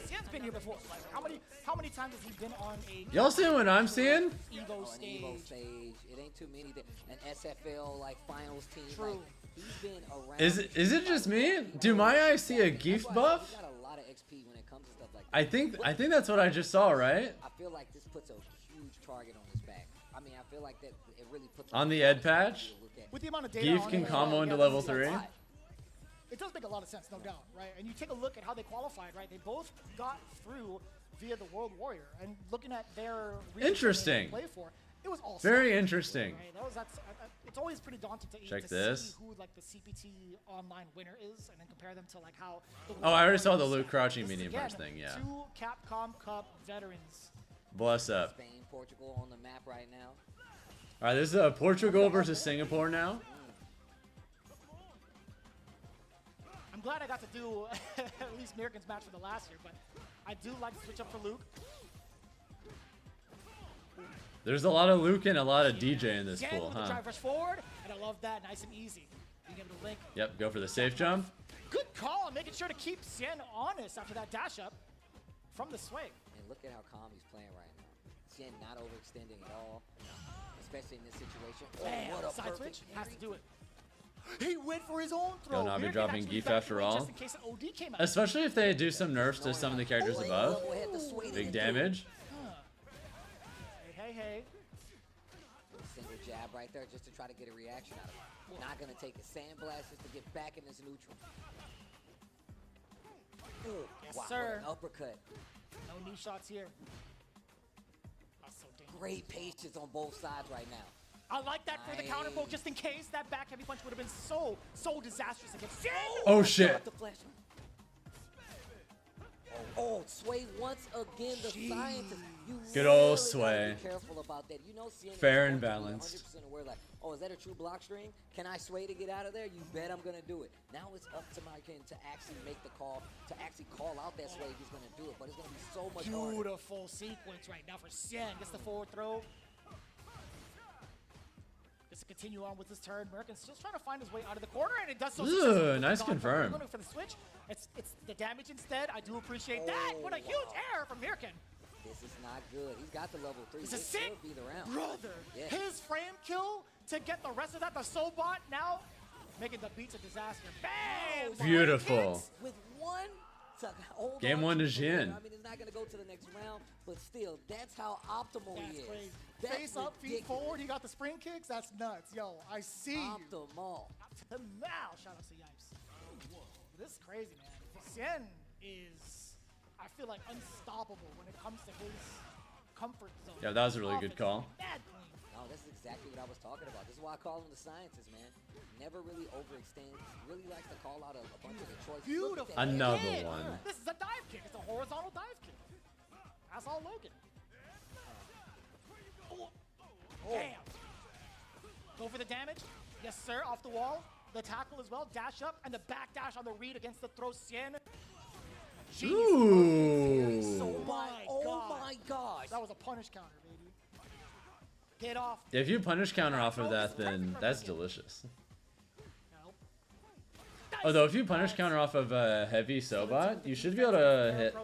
Cien's been here before. Like, how many times has he been on a? Y'all seeing what I'm seeing? EVO stage. stage. It ain't too many. An SFL like finals team. True. Like, he's been around. Is it just me? Do my eyes see a Geef buff? He got a lot of XP when it comes to stuff like that. I think that's what I just saw, right? I feel like this puts a huge target on his back. I mean, I feel like that it really puts On the ed patch, with the amount of data Geef on can it, combo into yeah, level this is 3. It does make a lot of sense, no doubt, right? And you take a look at how they qualified, right? They both got through via the World Warrior, and looking at their region Interesting. they play for, it was all Very set, interesting. Right? It's always pretty daunting to Check to this. see who like the CPT online winner is, and then compare them to like how. Oh, I already saw the Luke crouching This is, medium again, punch thing. Yeah. 2 Capcom Cup veterans. Bless up. Spain, Portugal on the map right now. All right, this is Portugal versus Singapore now. I'm glad I got to do at least Myrikin's match for the last year, but I do like to switch up for Luke. There's a lot of Luke and a lot of DJ in this Again, pool, with the huh? drive rush forward, and I love that, nice and easy. Being able to link. Yep, go for the safe jump. Good call, making sure to keep Cien honest after that dash up from the swing. And look at how calm he's playing right now. Cien not overextending at all, especially in this situation. Damn, what a side perfect switch, has to do it. He went for his own throw. Go Navi Myrikin dropping actually Geef after evacuated all. just in case an OD came out. Especially if they do some nerfs to some of the characters above. Big damage. Hey. Single jab right there just to try to get a reaction out of it. Not going to take a sandblast just to get back in this neutral. Ooh, Yes, wow, sir. What an uppercut. No knee shots here. That's so dangerous. Great patience on both sides right now. I like that for the counter poke, just in case that back heavy punch would have been so disastrous against Cien. Oh shit. Oh, Sway once again, the scientist. You Good old really Sway. gotta be careful about that. You know, Cien is Fair and going to be balanced. 100% aware, like, oh, is that a true block string? Can I Sway to get out of there? You bet I'm gonna do it. Now it's up to Myrikin to actually make the call, to actually call out that Sway if he's gonna do it. But it's gonna be so much harder. Beautiful sequence right now for Cien. Gets the forward throw. Just to continue on with this turn. Myrikin's still trying to find his way out of the corner, and it does so Ooh, successfully. nice Gone confirm. Going for the switch. It's the damage instead. I do appreciate that. What a huge error from Myrikin. This is not good. He's got the level 3. This is This sick, could be the round. brother. Yeah. His frame kill to get the rest of that. The Sobot now making the beats a disaster. Bam! Beautiful. With one to hold Game on 1 to the lead. Jin. I mean, it's not going to go to the next round, but still, that's how optimal he is. Crazy. That's Face up, feet ridiculous. forward. He got the spring kicks. That's nuts. Yo, I see you. Optimal. Optimal. Shout out to Yipes. This is crazy, man. Cien is, I feel like, unstoppable when it comes to his comfort zone. Yeah, that was a really good call. Mad clean. No, this is exactly what I was talking about. This is why I call him the scientist, man. Never really overextends. Really likes to call out a bunch of the choices. Look at Beautiful. that. Another Again, one. This is a dive kick. It's a horizontal dive kick. That's all Logan. Damn. Go for the damage. Yes, sir. Off the wall. The tackle as well. Dash up. And the back dash on the read against the throw. Cien. Ooh. Oh my gosh. That was a punish counter, baby. Get off. If you punish counter off of that, then that's delicious. Although if you punish counter off of a heavy Sobot, you should be able to hit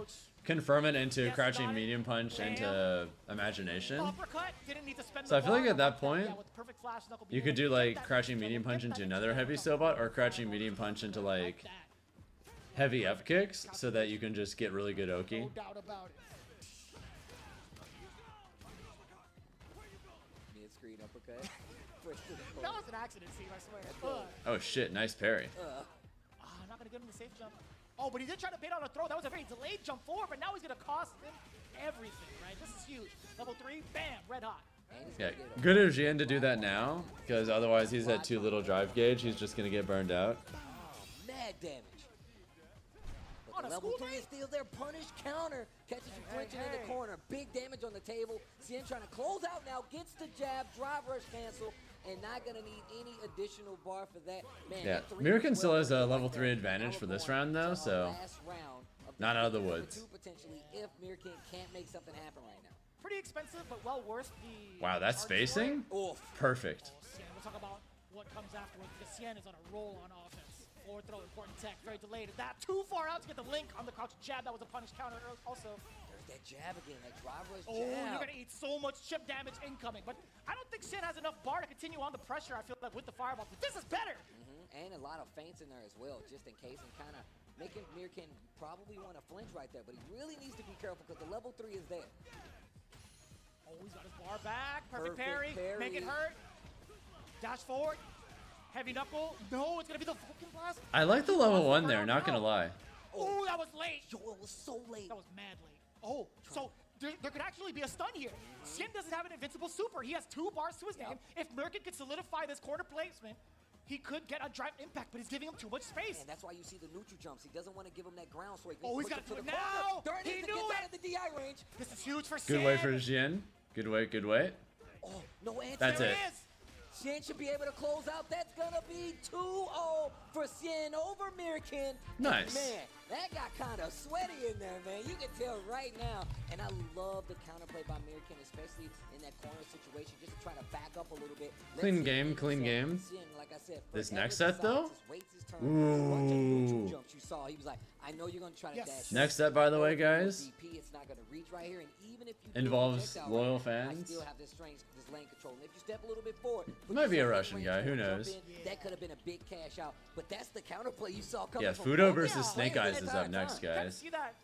confirm it into crouching medium punch into imagination. Uppercut, didn't need to spend So I the feel like bar. at that point, Yeah, with the perfect flash knuckle you could do like crouching medium punch into another heavy sobot or crouching medium punch into like heavy up kicks so that you can just get really good Oki. No doubt about it. Mid-screen uppercut. That was an accident, Steve, I swear. Oh shit, nice parry. I'm not going to get him the safe jump. Oh, but he did try to bait on a throw. That was a very delayed jump forward, but now he's going to cost him everything, right? This is huge. Level 3, bam, red hot. Yeah, good of Jian to do that now, because otherwise he's at too little drive gauge. He's just gonna get burned out. Mad damage. But the level 3 is still there. Punish counter. Catches you flinching in the corner. Big damage on the table. Cien trying to close out now. Gets the jab. Drive rush cancel. And not gonna need any additional bar for that. Man, Yeah, Mirkin still has a level 3 advantage for this round though, so not out of the woods. Potentially, if Mirkin can't make something happen right now. Pretty expensive, but well worth the... Wow, that spacing? Perfect. Cien, we'll talk about what comes afterwards, because Cien is on a roll on offense. Forward throw, important tech, very delayed. That too far out to get the link on the crouch jab. That was a punish counter also. There's that jab again, that drive rush jab. Oh, you're going to eat so much chip damage incoming. But I don't think Cien has enough bar to continue on the pressure, I feel like, with the fireball. But this is better! And a lot of feints in there as well, just in case, and kind of making Mirkin probably want to flinch right there. But he really needs to be careful because the level 3 is there. Oh, he's got his bar back. Perfect parry. Make it hurt. Dash forward. Heavy knuckle. No, it's going to be the Falcon blast. I like the level 1 there, not gonna lie. Oh, that was late. Yo, it was so late. That was mad late. Oh, so there could actually be a stun here. Cien doesn't have an invincible super. He has 2 bars to his name. If Mirkin could solidify this corner placement, he could get a drive impact, but he's giving him too much space. And that's why you see the neutral jumps. He doesn't want to give him that ground, so he he's got to do it now. He knew it. Out of the DI range. This is huge for Cien. Good way for Jian. Good way, good way. Oh, no answer. That's it. Cien should be able to close out. That's going to be 2-0 for Cien over Mirkin. Nice. Man, that got kind of sweaty in there, man. You can tell right now. And I love the counterplay by Mirkin, especially in that corner situation, just to try to back up a little bit. Clean game, clean game. Cien, like I said, this next set, though? Ooh. Jumps you saw. He was like, I know you're going to try to dash. Next set, by the way, guys, it's not going to reach right here. And even if you involves loyal I fans. still have this lane control. And if you step a little bit forward, Might be a Russian guy, who knows? That could have been a big cash out. But that's the counterplay you saw coming Yeah, from Fudo versus Snake Eyes is up next, guys. See that,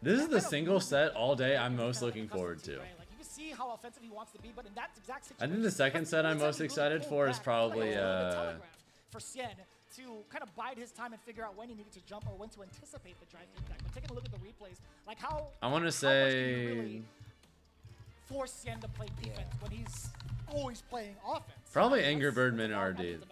This is the single set all day I'm most looking forward to. Like you can see how offensive he wants to be, but in that exact situation, I think the second set I'm most excited for is probably for Cien to kind of bide his time and figure out when he needed to jump or when to anticipate the drive impact. But taking a look at the replays, like how I want to how much say can you really force Cien to play defense when he's always playing offense. probably Angry Bird Minute RD.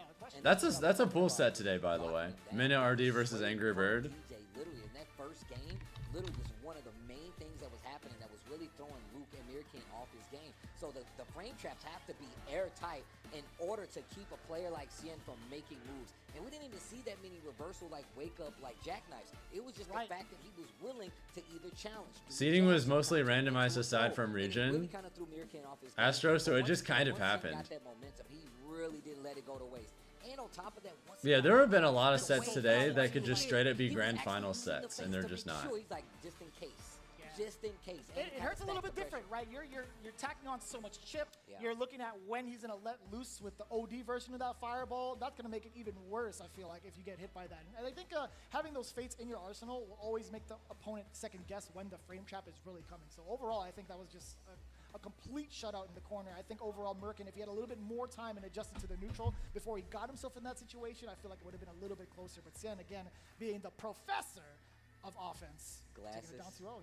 That's a pool set today, by the way. Minute RD versus Angry Bird. Literally in that first game, literally was one of the main things that was happening that was really throwing Luke and Mirkin off his game. So the frame traps have to be airtight in order to keep a player like Cien from making moves. And we didn't even see that many reversal wake up jackknives. It was just the fact that he was willing to either challenge. Seeding was mostly randomized aside from region. Astro, so it just kind of happened. Got that momentum. He really didn't let it go to waste. And on top of that, Yeah, there have been a lot of sets today that could just straight up be grand final sets, and they're just not. He's like, just in case. Just in case. It hurts a little bit different, right? You're tacking on so much chip. Yeah. You're looking at when he's gonna let loose with the OD version of that fireball. That's gonna make it even worse, I feel like, if you get hit by that. And I think having those fates in your arsenal will always make the opponent second guess when the frame trap is really coming. So overall, I think that was just a complete shutout in the corner. I think overall Mirkin, if he had a little bit more time and adjusted to the neutral before he got himself in that situation, I feel like it would have been a little bit closer. But Cien, again, being the professor of offense, taking it down 2-0,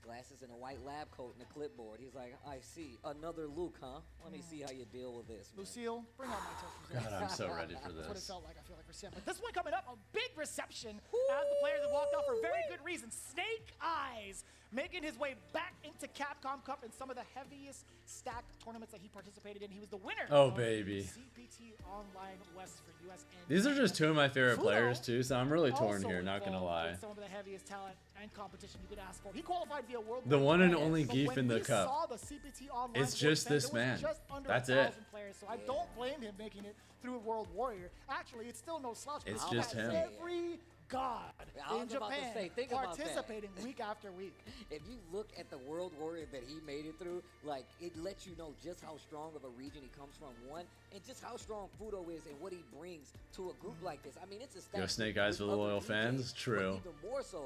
Glasses and a white lab coat and a clipboard. He's like, I see. Another Luke, huh? Let me see how you deal with this, man. Lucille, bring on my turkey. God, I'm so ready for That's what it this. felt like, I feel like, for Cien. But this one coming up, a big reception as the players have walked out for very good reason. Snake Eyes making his way back into Capcom Cup in some of the heaviest stacked tournaments that he participated in. He was the winner. Oh, of baby. CPT Online West for US and These are just two of my favorite Fudo players too, so I'm really torn also here, not gonna involved lie. with some of the heaviest talent and competition you could ask for. He qualified via World The War one and II, only but geef when in the we cup. saw the CPT Online It's World just event, this it was man. just under That's 1,000 it. players, so I don't blame him making it through World Warrior. Actually, it's still no slouch. It's I'll just bet him. Every god I was in about to Japan say, think about that. participating week after week. If you look at the World Warrior that he made it through, like, it lets you know just how strong of a region he comes from, one, and just how strong Fudo is and what he brings to a group like this. I mean, it's a Yo, Snake Eyes for the loyal fans. True. Even more so,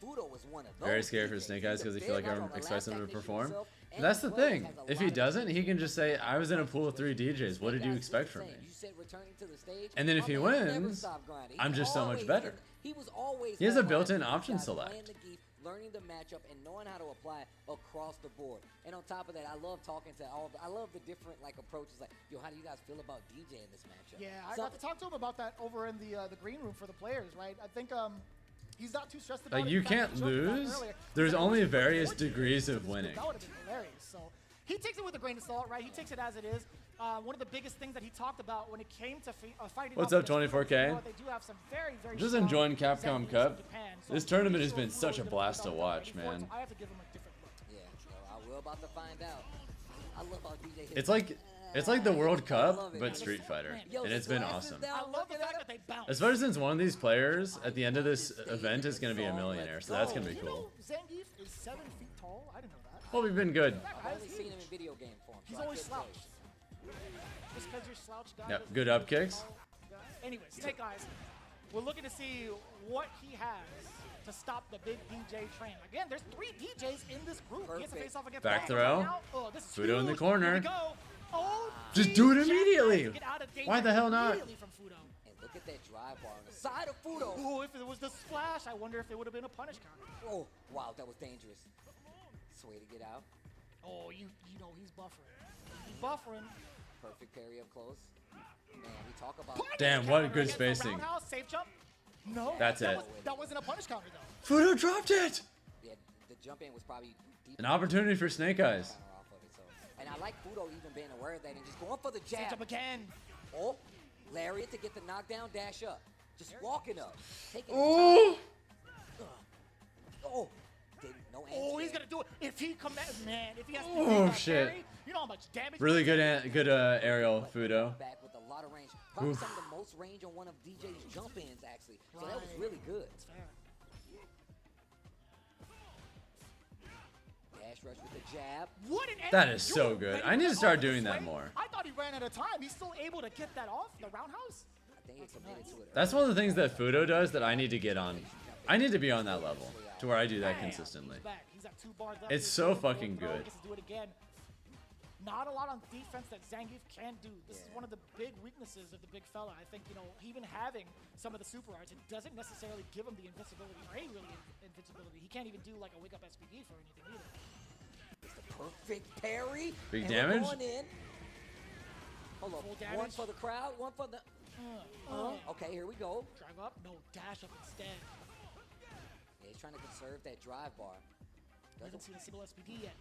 Fudo was one of those. Very scared for DJs. Snake Eyes because He's I a feel like big everyone guy, expects him to technician perform. himself, And that's the and plays, thing. has a If lot he of doesn't, he can just say, I was in a pool of 3 DJs. What did you Snake Eyes expect did from the me? same. You said returning to the stage. And then if My he man never wins, stopped grinding. I'm He just so much always better. He was always He has a online built-in with these option guys, select. playing the geek, learning the matchup, and knowing how to apply across the board. And on top of that, I love talking to I love the different like approaches. Like, yo, how do you guys feel about DJ in this matchup? Yeah, I got to talk to him about that over in the green room for the players, right? I think he's not too stressed about Like, it. you In fact, can't he joked about it lose. earlier. There's He said, only "What's the various fortune?" degrees of winning. That would have been hilarious. So he takes it with a grain of salt, right? He takes it as it is. One of the biggest things that he talked about when it came to fighting. What's off up, against Fudo, 24K? you know, they do have some very, very Just strong enjoying Capcom Zen Cup. in Japan. So This I'm tournament pretty has sure been Fudo such is a gonna blast to be watch, ready for it, man. so I have to give him a different look. Yeah, so we're about to find out. I love how DJ hits. It's like the World I Cup, love it. but Street Fighter, Yo, and it's been awesome. I love the fact that they bounce. Especially since one of these players at the end of this event is going to be a millionaire, so that's going to be You know, cool. Zangief is 7 feet tall. I didn't know that. Well, we've been good. I've only seen him in video game form. He's so I always couldn't tell you. slouched. Just because you're slouched, guys. Yep, good up kicks. Anyway, Snake Eyes, we're looking to see what he has to stop the big DJ train. Again, there's 3 DJs in this group. He has to face off against Back Falcon throw. right now. Oh, this is Fudo in the huge. corner. Here we go. Oh, Just do it Jackknife immediately. to get out of danger Why the hell not? immediately from Fudo. And look at that drive bar on the side of Fudo. Oh, if it was the splash, I wonder if it would have been a punish counter. Oh, wow, that was dangerous. It's a way to get out. Oh, you know he's buffering. He's buffering. Perfect parry up close. Man, we talk about. Damn, what good spacing. Roundhouse, safe jump. No, That's it. That wasn't a punish counter though. Fudo dropped it! Yeah, the jump in was probably deep. An opportunity for Snake Eyes. Off of it, so. And I like Fudo even being aware of that and just going for the jab. Safe jump again. Oh, lariat to get the knockdown, dash up. Just walking up. Taking Oh! Oh, didn't, no answer. Oh, he's gonna do it. If he man, if he has to Oh, do that shit. parry, you know how much damage. Really good aerial, Fudo. Back with a lot of range. Probably Oof. some of the most range on one of DJ's jump ins, actually. So that was really good. Dash rush with the jab. What an That is so good. I need to start doing that more. I thought he ran out of time. He's still able to get that off the roundhouse. I think he committed to it. That's one of the things that Fudo does that I need to get on. I need to be on that level to where I do that consistently. He's back. He's at 2 bars left. It's He's so going for a fucking throw. good. He gets to do it again. Not a lot on defense that Zangief can do. This is one of the big weaknesses of the big fella. I think, you know, even having some of the super arts, it doesn't necessarily give him the invincibility or any really invincibility. He can't even do like a wake up SPD for anything either. It's the perfect parry. Big and damage? We're going in. Hold Full on. damage. One for the crowd, one for the. Okay, here we go. Drive up, no, dash up instead. Yeah, he's trying to conserve that drive bar. Haven't seen a single SPD yet.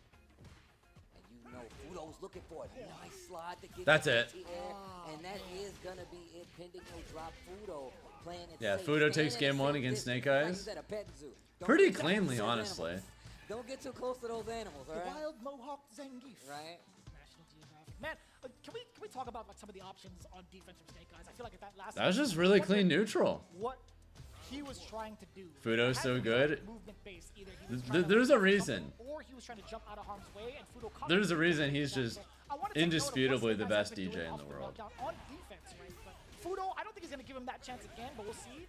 And you know Fudo's looking for a nice slide to get That's you it. into the air, and that is gonna be it. Pending no drop, Fudo playing it Yeah, safe, Fudo staying takes at game a 1 safe against distance, Snake like Eyes. he's at a pet zoo. Don't Pretty get too close to cleanly, those honestly. animals. Don't get too close to those animals, all The right? wild Mohawk Zangief. Right. National Geographic. Man, can we talk about like some of the options on defense from Snake Eyes? I feel like at that last. That was just really clean neutral. What he was trying to do. Fudo's so good. Movement based. Either he was trying to There's a jump reason. or he was trying to jump out of harm's way, and Fudo caught There's him. a reason he's just I wanna take note of what indisputably the Snake Eyes has best been DJ doing in off the the world. knockdown on defense, right? But Fudo, I don't think he's gonna give him that chance again, but we'll see.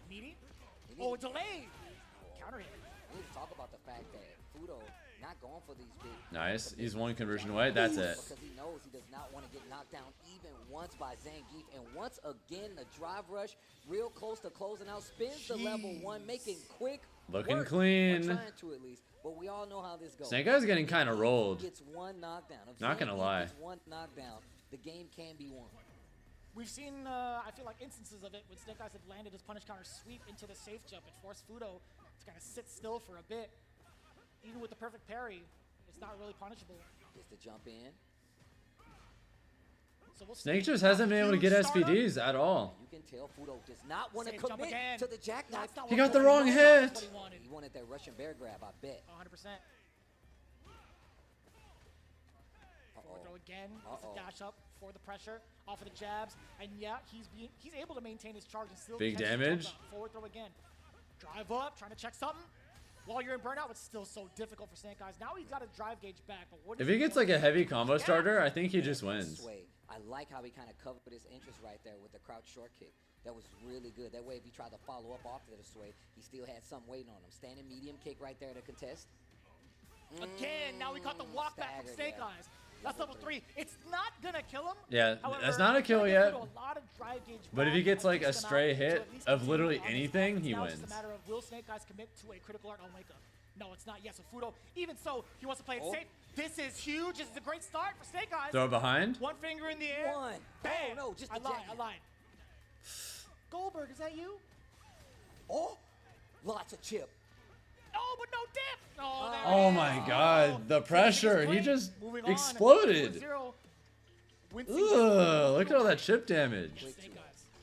Meaty. Oh, delayed. Counter hit. We need to talk about the fact that Fudo not going for these big. Nice. He's 1 conversion away. That's it. Because he knows he does not want to get knocked down even once by Zangief. And once again, the drive rush, real close to closing out, spins the level 1, making quick Looking work, clean. or trying to at least. But we all know how this goes. Snake Eyes getting kind of rolled. Gets 1 knockdown. If Not gonna Zangief lie. gets 1 knockdown, the game can be won. We've seen, I feel like, instances of it when Snake Eyes had landed his punish counter sweep into the safe jump and forced Fudo to kind of sit still for a bit. Even with the perfect parry, it's not really punishable. Gets to jump in. So we'll Snake see. just hasn't been able to get Huge startup. SPDs at all. You can tell Fudo does not want to Safe jump commit again. to the jackknife. That's not He what got the Fudo wrong wanted. hit. That's what he wanted. He wanted that Russian bear grab, I bet. 100%. Uh-oh. Forward throw again. It's a dash up for the pressure off of the jabs, and yeah, he's able to maintain his charge and still Big catch his damage. jump up. Forward throw again. Drive up, trying to check something. While you're in burnout, it's still so difficult for Snake Eyes. Now he's got a drive gauge back, but what If is he gets like a heavy combo starter, I think he just wins. Sway. I like how he kind of covered his interest right there with the crouch short kick. That was really good. That way, if he tried to follow up after the sway, he still had some waiting on him. Standing medium kick right there to contest. Again, now we caught the walk back from Snake Eyes. That's level 3. It's not gonna kill him. Yeah, However, that's not a kill it's yet. gonna give Fudo a lot of drive gauge But if he back gets and like a boost him stray out to hit at least of continue literally on his anything, offense. he Now wins. It's just a matter of will Snake Eyes commit to a critical art on wake up. No, it's not yet. So Fudo, even so, he wants to play it safe. This is huge. This is a great start for Snake Eyes. Throw it behind. One finger in the air. Bam. Oh, no, just I a lied. jab. I lied. Goldberg, is that you? Oh, lots of chip. Oh, but no dip. Oh, there Oh it my is. God, the pressure. He just Moving on. exploded. 4-0. Ugh, look at all that chip damage.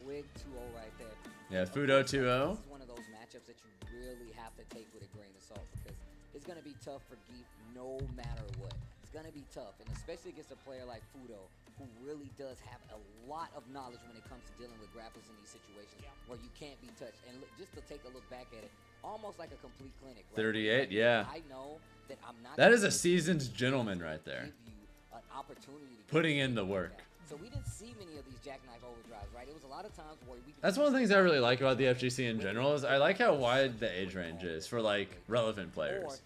Wig 2-0 right there. Yeah, Fudo 2-0. This is one of those matchups that you really have to take with a grain of salt because it's going to be tough for Geef no matter what. It's going to be tough, and especially against a player like Fudo, who really does have a lot of knowledge when it comes to dealing with grapplers in these situations where you can't be touched. And look, just to take a look back at it, almost like a complete clinic. Right? 38, yeah. I know that I'm not. That gonna is a give seasoned gentleman right there. you an opportunity to Putting in the work. So we didn't see many of these jackknife overdrives, right? It was a lot of times where we. That's one of the things I really like about the FGC in general is I like how wide the age range is for like relevant players.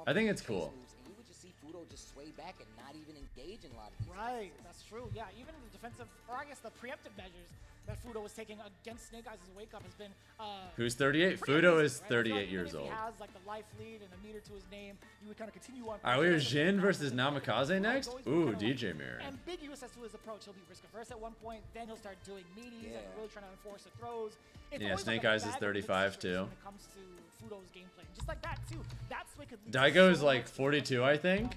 I think it's cool. And you would just see Fudo just sway back and not even engage in a lot of these. Right, that's true. Yeah, even the defensive, or I guess the preemptive measures that Fudo was taking against Snake Eyes' wake up has been. Who's 38? pretty Fudo amazing, is right? 38 Even years if old. He has like the life lead and a meter to his name. You would kind of continue on. Alright, we have Jin versus Namikaze next. Ooh, DJ Mirror. Ambiguous as to his approach. He'll be risk averse at one point, then he'll start doing meaties and Yeah. really trying to enforce the throws. It's Yeah, always Snake like a Eyes is bag of 35 mixed too. when it comes to Fudo's gameplay, just like that too. That's what could lead to Daigo is so like much 42, I think.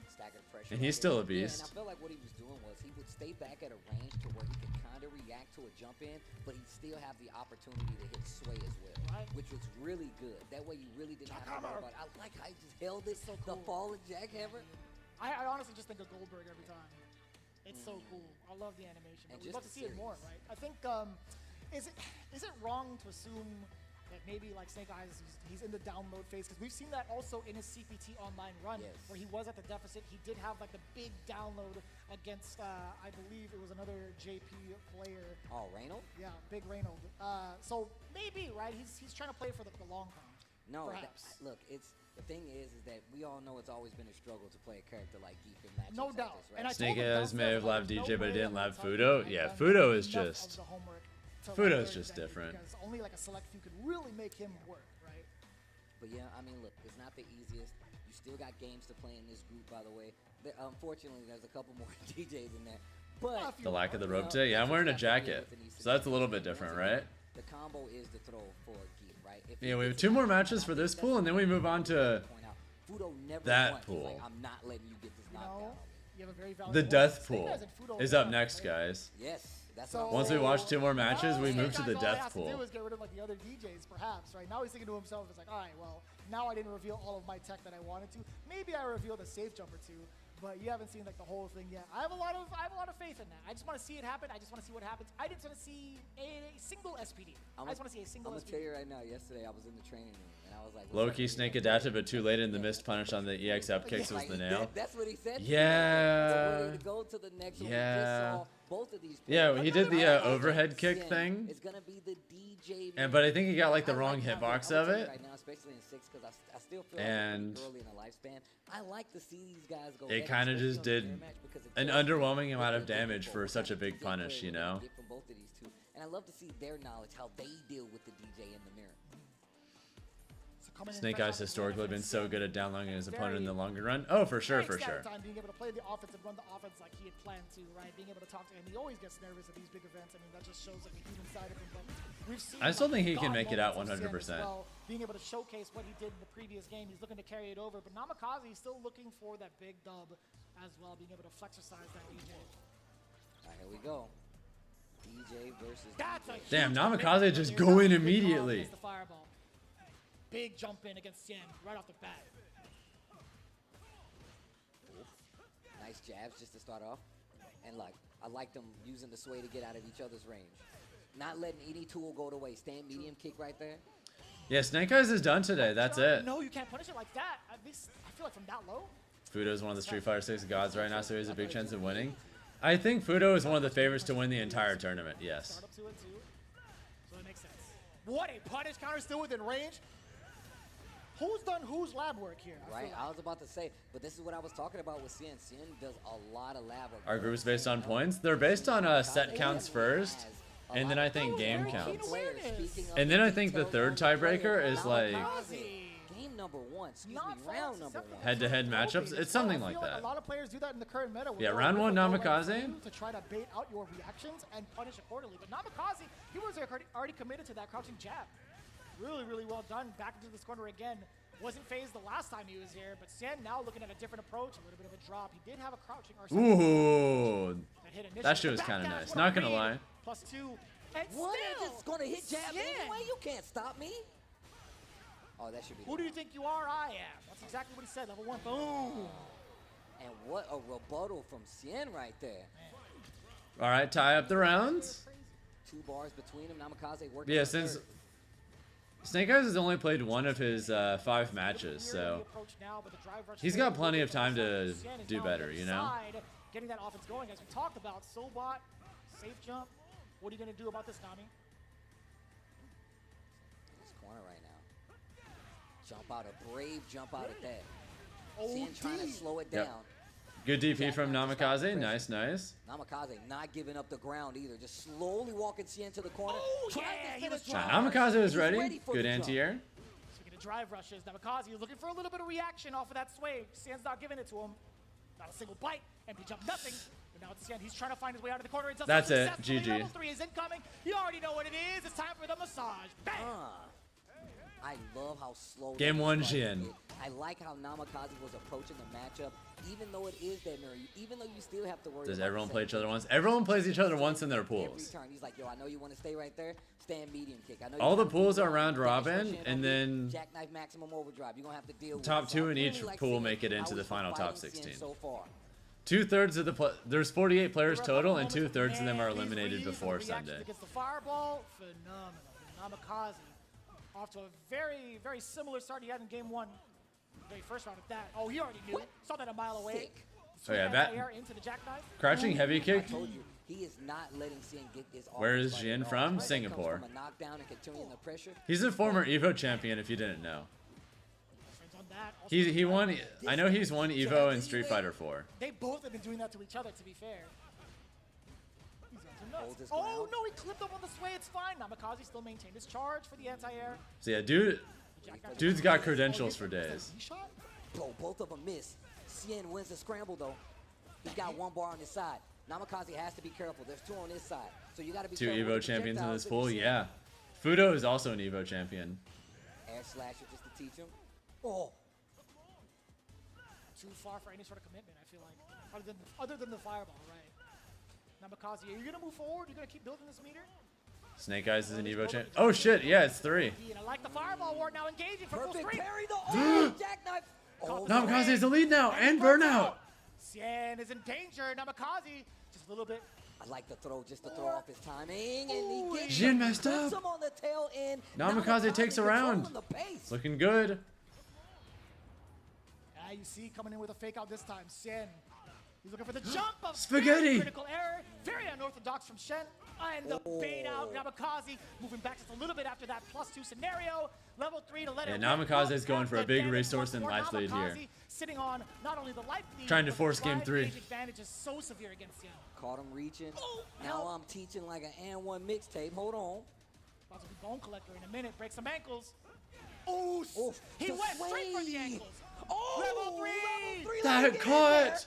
Staggered pressure. And he's right still there. a beast. Yeah, and I felt like what he was doing was he would stay back at a range to where he could kind of react to a jump in, but he'd still have the opportunity to hit sway as well, which was really good. That way you really didn't have to worry about it. I like how he just held it, the falling jackhammer. I honestly just think of Goldberg every time. It's so cool. I love the animation. And But we'd just love to the see it more, right? I think is it wrong to assume that maybe like Snake Eyes he's in the download phase because we've seen that also in his CPT online run where he was at the deficit. He did have like the big download against I believe it was another JP player. Oh, Reynolds? Yeah, big Reynolds. So maybe right he's trying to play for the long haul. No, perhaps. look, it's the thing is that we all know it's always been a struggle to play a character like Geef in matchups No like doubt. this, right? And I Snake told him Eyes may have labbed there's DJ, no but he way didn't I'm lab gonna Fudo. tell you Yeah, I've Fudo done is enough just. of the homework to Fudo's learn just that different. because only like a select few could really make him work, right? But yeah, I mean, look, it's not the easiest. You still got games to play in this group, by the way. Unfortunately, there's a couple more DJs in there. But The lack of the rope day. Yeah, I'm wearing a jacket, so that's a little bit different, right? the combo is the throw for Geef, right? If Yeah, he we have gets 2 it more out, matches for this pool, and then we move on to Fudo never that once was pool. like, I'm not letting you get this knockdown. You have a very valid The point. death Snake pool Eyes and Fudo is are up done, next, right? guys. Yes, that's So- Once we watch 2 more matches, we Now, move to Snake the Eyes, all he death has to pool. do is get rid of like the other DJs, perhaps, right? Now he's thinking to himself, it's like, all right, well, now I didn't reveal all of my tech that I wanted to. Maybe I revealed a safe jump or 2, but you haven't seen like the whole thing yet. I have a lot of faith in that. I just want to see it happen. I just want to see what happens. I didn't want to see a single SPD. I just want to see a single I'm gonna SPD. tell you right now. Yesterday, I was in the training room and I was like, Low-key Snake adapted, but too late in the missed punish on the EX up kicks was like, the nail. That's what he said. Yeah. We're ready to go to the next one. We just Yeah. saw both of these. Yeah, players. he did the Another overhead kick Sin thing. is gonna be the DJ. But I think he got like the I wrong like how- hitbox I'll of tell you it. right now, especially in 6, because I still feel And like it's pretty early in the lifespan. I like to see these guys go. it heavy, kind of especially just on the did mirror match, because it an tells you underwhelming what amount of they're looking damage for what such a kind of big gameplay punish, you we're gonna know? get from both of these two. And I love to see their knowledge, how they deal with the DJ in the mirror. Snake Eyes historically been so good at downloading his opponent in the longer run. Oh, for sure, for sure. Time being able to play the offense and run the offense like he had planned to, right? Being able to talk to him. He always gets nervous at these big events. I mean, that just shows like the human side of him. But we've seen I still think he can God make it out moments of Zen 100%. as well, being able to showcase what he did in the previous game. He's looking to carry it over. But Namikaze is still looking for that big dub as well, being able to flexercise that DJ. All right, here we go. DJ versus That's a DJ. Damn, huge Namikaze commitment just when you're go not in big bomb immediately. against the fireball. Big jump in against Yen right off the bat. Nice nice jabs just to start off. And like, I like them using the sway to get out of each other's range. Not letting any tool go to waste. Stand medium kick right there. Yeah, Snake Eyes is done today. That's it. No, you can't punish it like that. At least I feel like from that low. Fudo is one of the Street Fighter 6 gods right now, so he has a big chance of winning. I think Fudo is one of the favorites to win the entire tournament. Yes. Start up 2 and 2. So it makes sense. What a punish counter still within range. Who's done whose lab work here? Right, I was about to say, but this is what I was talking about with Cien. Cien does a lot of lab work. Our group's based on points. They're based on set counts first, and then I think game counts. And then I think the third tiebreaker is like game number 1, excuse me, round number 1. Head-to-head matchups. It's something like that. A lot of players do that in the current meta. Yeah, round 1 Namikaze. To try to bait out your reactions and punish accordingly. But Namikaze, he was already committed to that crouching jab. Really, really well done. Back into this corner again. Wasn't phased the last time he was here, but Cien now looking at a different approach, a little bit of a drop. He did have a crouching or Ooh, that shit was kind of nice. Not gonna lie. +2. And what still, is this gonna hit jab Cien. anyway? You can't stop me. Oh, that should be. Who do you think you are? I am. That's exactly what he said. Level 1. Boom. And what a rebuttal from Cien right there. All right, tie up the rounds. 2 bars between them. Namikaze working. Yeah, since Snake Eyes has only played 1 of his 5 matches, so he's got plenty of time to do better, you know? Getting that offense going, as we talked about. Sobot, safe jump. What are you going to do about this, Nami? This corner right now. Jump out, a brave jump out at that. Oh, Cien trying to slow it down. Good DP from Namikaze. Nice, nice. Namikaze not giving up the ground either. Just slowly walking Cien to the corner. Oh, yeah, he was Namikaze is ready. Good anti-air. Speaking of drive rushes, Namikaze is looking for a little bit of reaction off of that sway. Cien's not giving it to him. Not a single bite. Empty jump, nothing. But now it's Cien. He's trying to find his way out of the corner. That's it. GG. Level 3 is incoming. You already know what it is. It's time for the massage. Bam! I love how slow. Game 1 Jin. I like how Namikaze was approaching the matchup, even though it is that mirror. Even though you still have to worry. Does about everyone play each other once? Everyone plays each other once in their every pools. turn. He's like, yo, I know you want to stay right there. Stand medium kick. I know All you the wanna pools do are round robin, Jackknife and then jackknife maximum overdrive. You're gonna have to deal with top it. 2 So I in each really like pool seeing make it how into the he's final fighting top Cien 16. so far. 2/3 of the there's 48 players total, and 2/3 of them are eliminated before Sunday. Against the fireball, phenomenal. Namikaze off to a very, very similar start he had in game 1. Very first round of that. Oh, he already knew. Saw that a mile away. Oh yeah, that into the jackknife. crouching heavy kick. I told you, he is not letting Cien get this. Where is Jin from? Singapore. From a knockdown and continuing the pressure. He's a former EVO champion, if you didn't know. He won. I know he's won EVO in Street Fighter 4. They both have been doing that to each other, to be fair. Holds his Oh ground. no, he clipped up on the sway. It's fine. Namikaze still maintained his charge for the anti-air. So yeah, dude's got credentials for days. Bro, both of them miss. Cien wins the scramble though. He got 1 bar on his side. Namikaze has to be careful. There's 2 on his side, so you got to be 2 careful. EVO with the champions in projectiles this that you pool. see. Yeah, Fudo is also an EVO champion. Air slasher just to teach him. Oh. Too far for any sort of commitment, I feel like. Other than the fireball, right? Namikaze, are you gonna move forward? You're gonna keep building this meter? Snake Eyes is an EVO champion. Oh shit, yeah, it's 3. And I like the fireball ward now engaging for full Perfect screen. parry the jackknife. Oh, Namikaze is the lead now, and burnout. Cien is in danger. Namikaze just a little bit. I like the throw just to throw off his timing, and he gets Jin messed puts up. him on the tail end. Namikaze takes a round. controlling the pace. Looking good. You see coming in with a fake out this time. Cien. He's looking for the jump of Spaghetti. Critical error. Very unorthodox from Shen. And the bait out. Namikaze moving back just a little bit after that +2 scenario. Level 3 to let it. Namikaze is going for a big resource and life lead here. Sitting on not only the life lead, Trying to but force the game drive 3. rage advantage is so severe against Cien. Caught him reaching. Now I'm teaching like an and1 mixtape. Hold on. About to be bone collector in a minute. Break some ankles. Oh, he went straight for the ankles. Oh, level 3. That caught.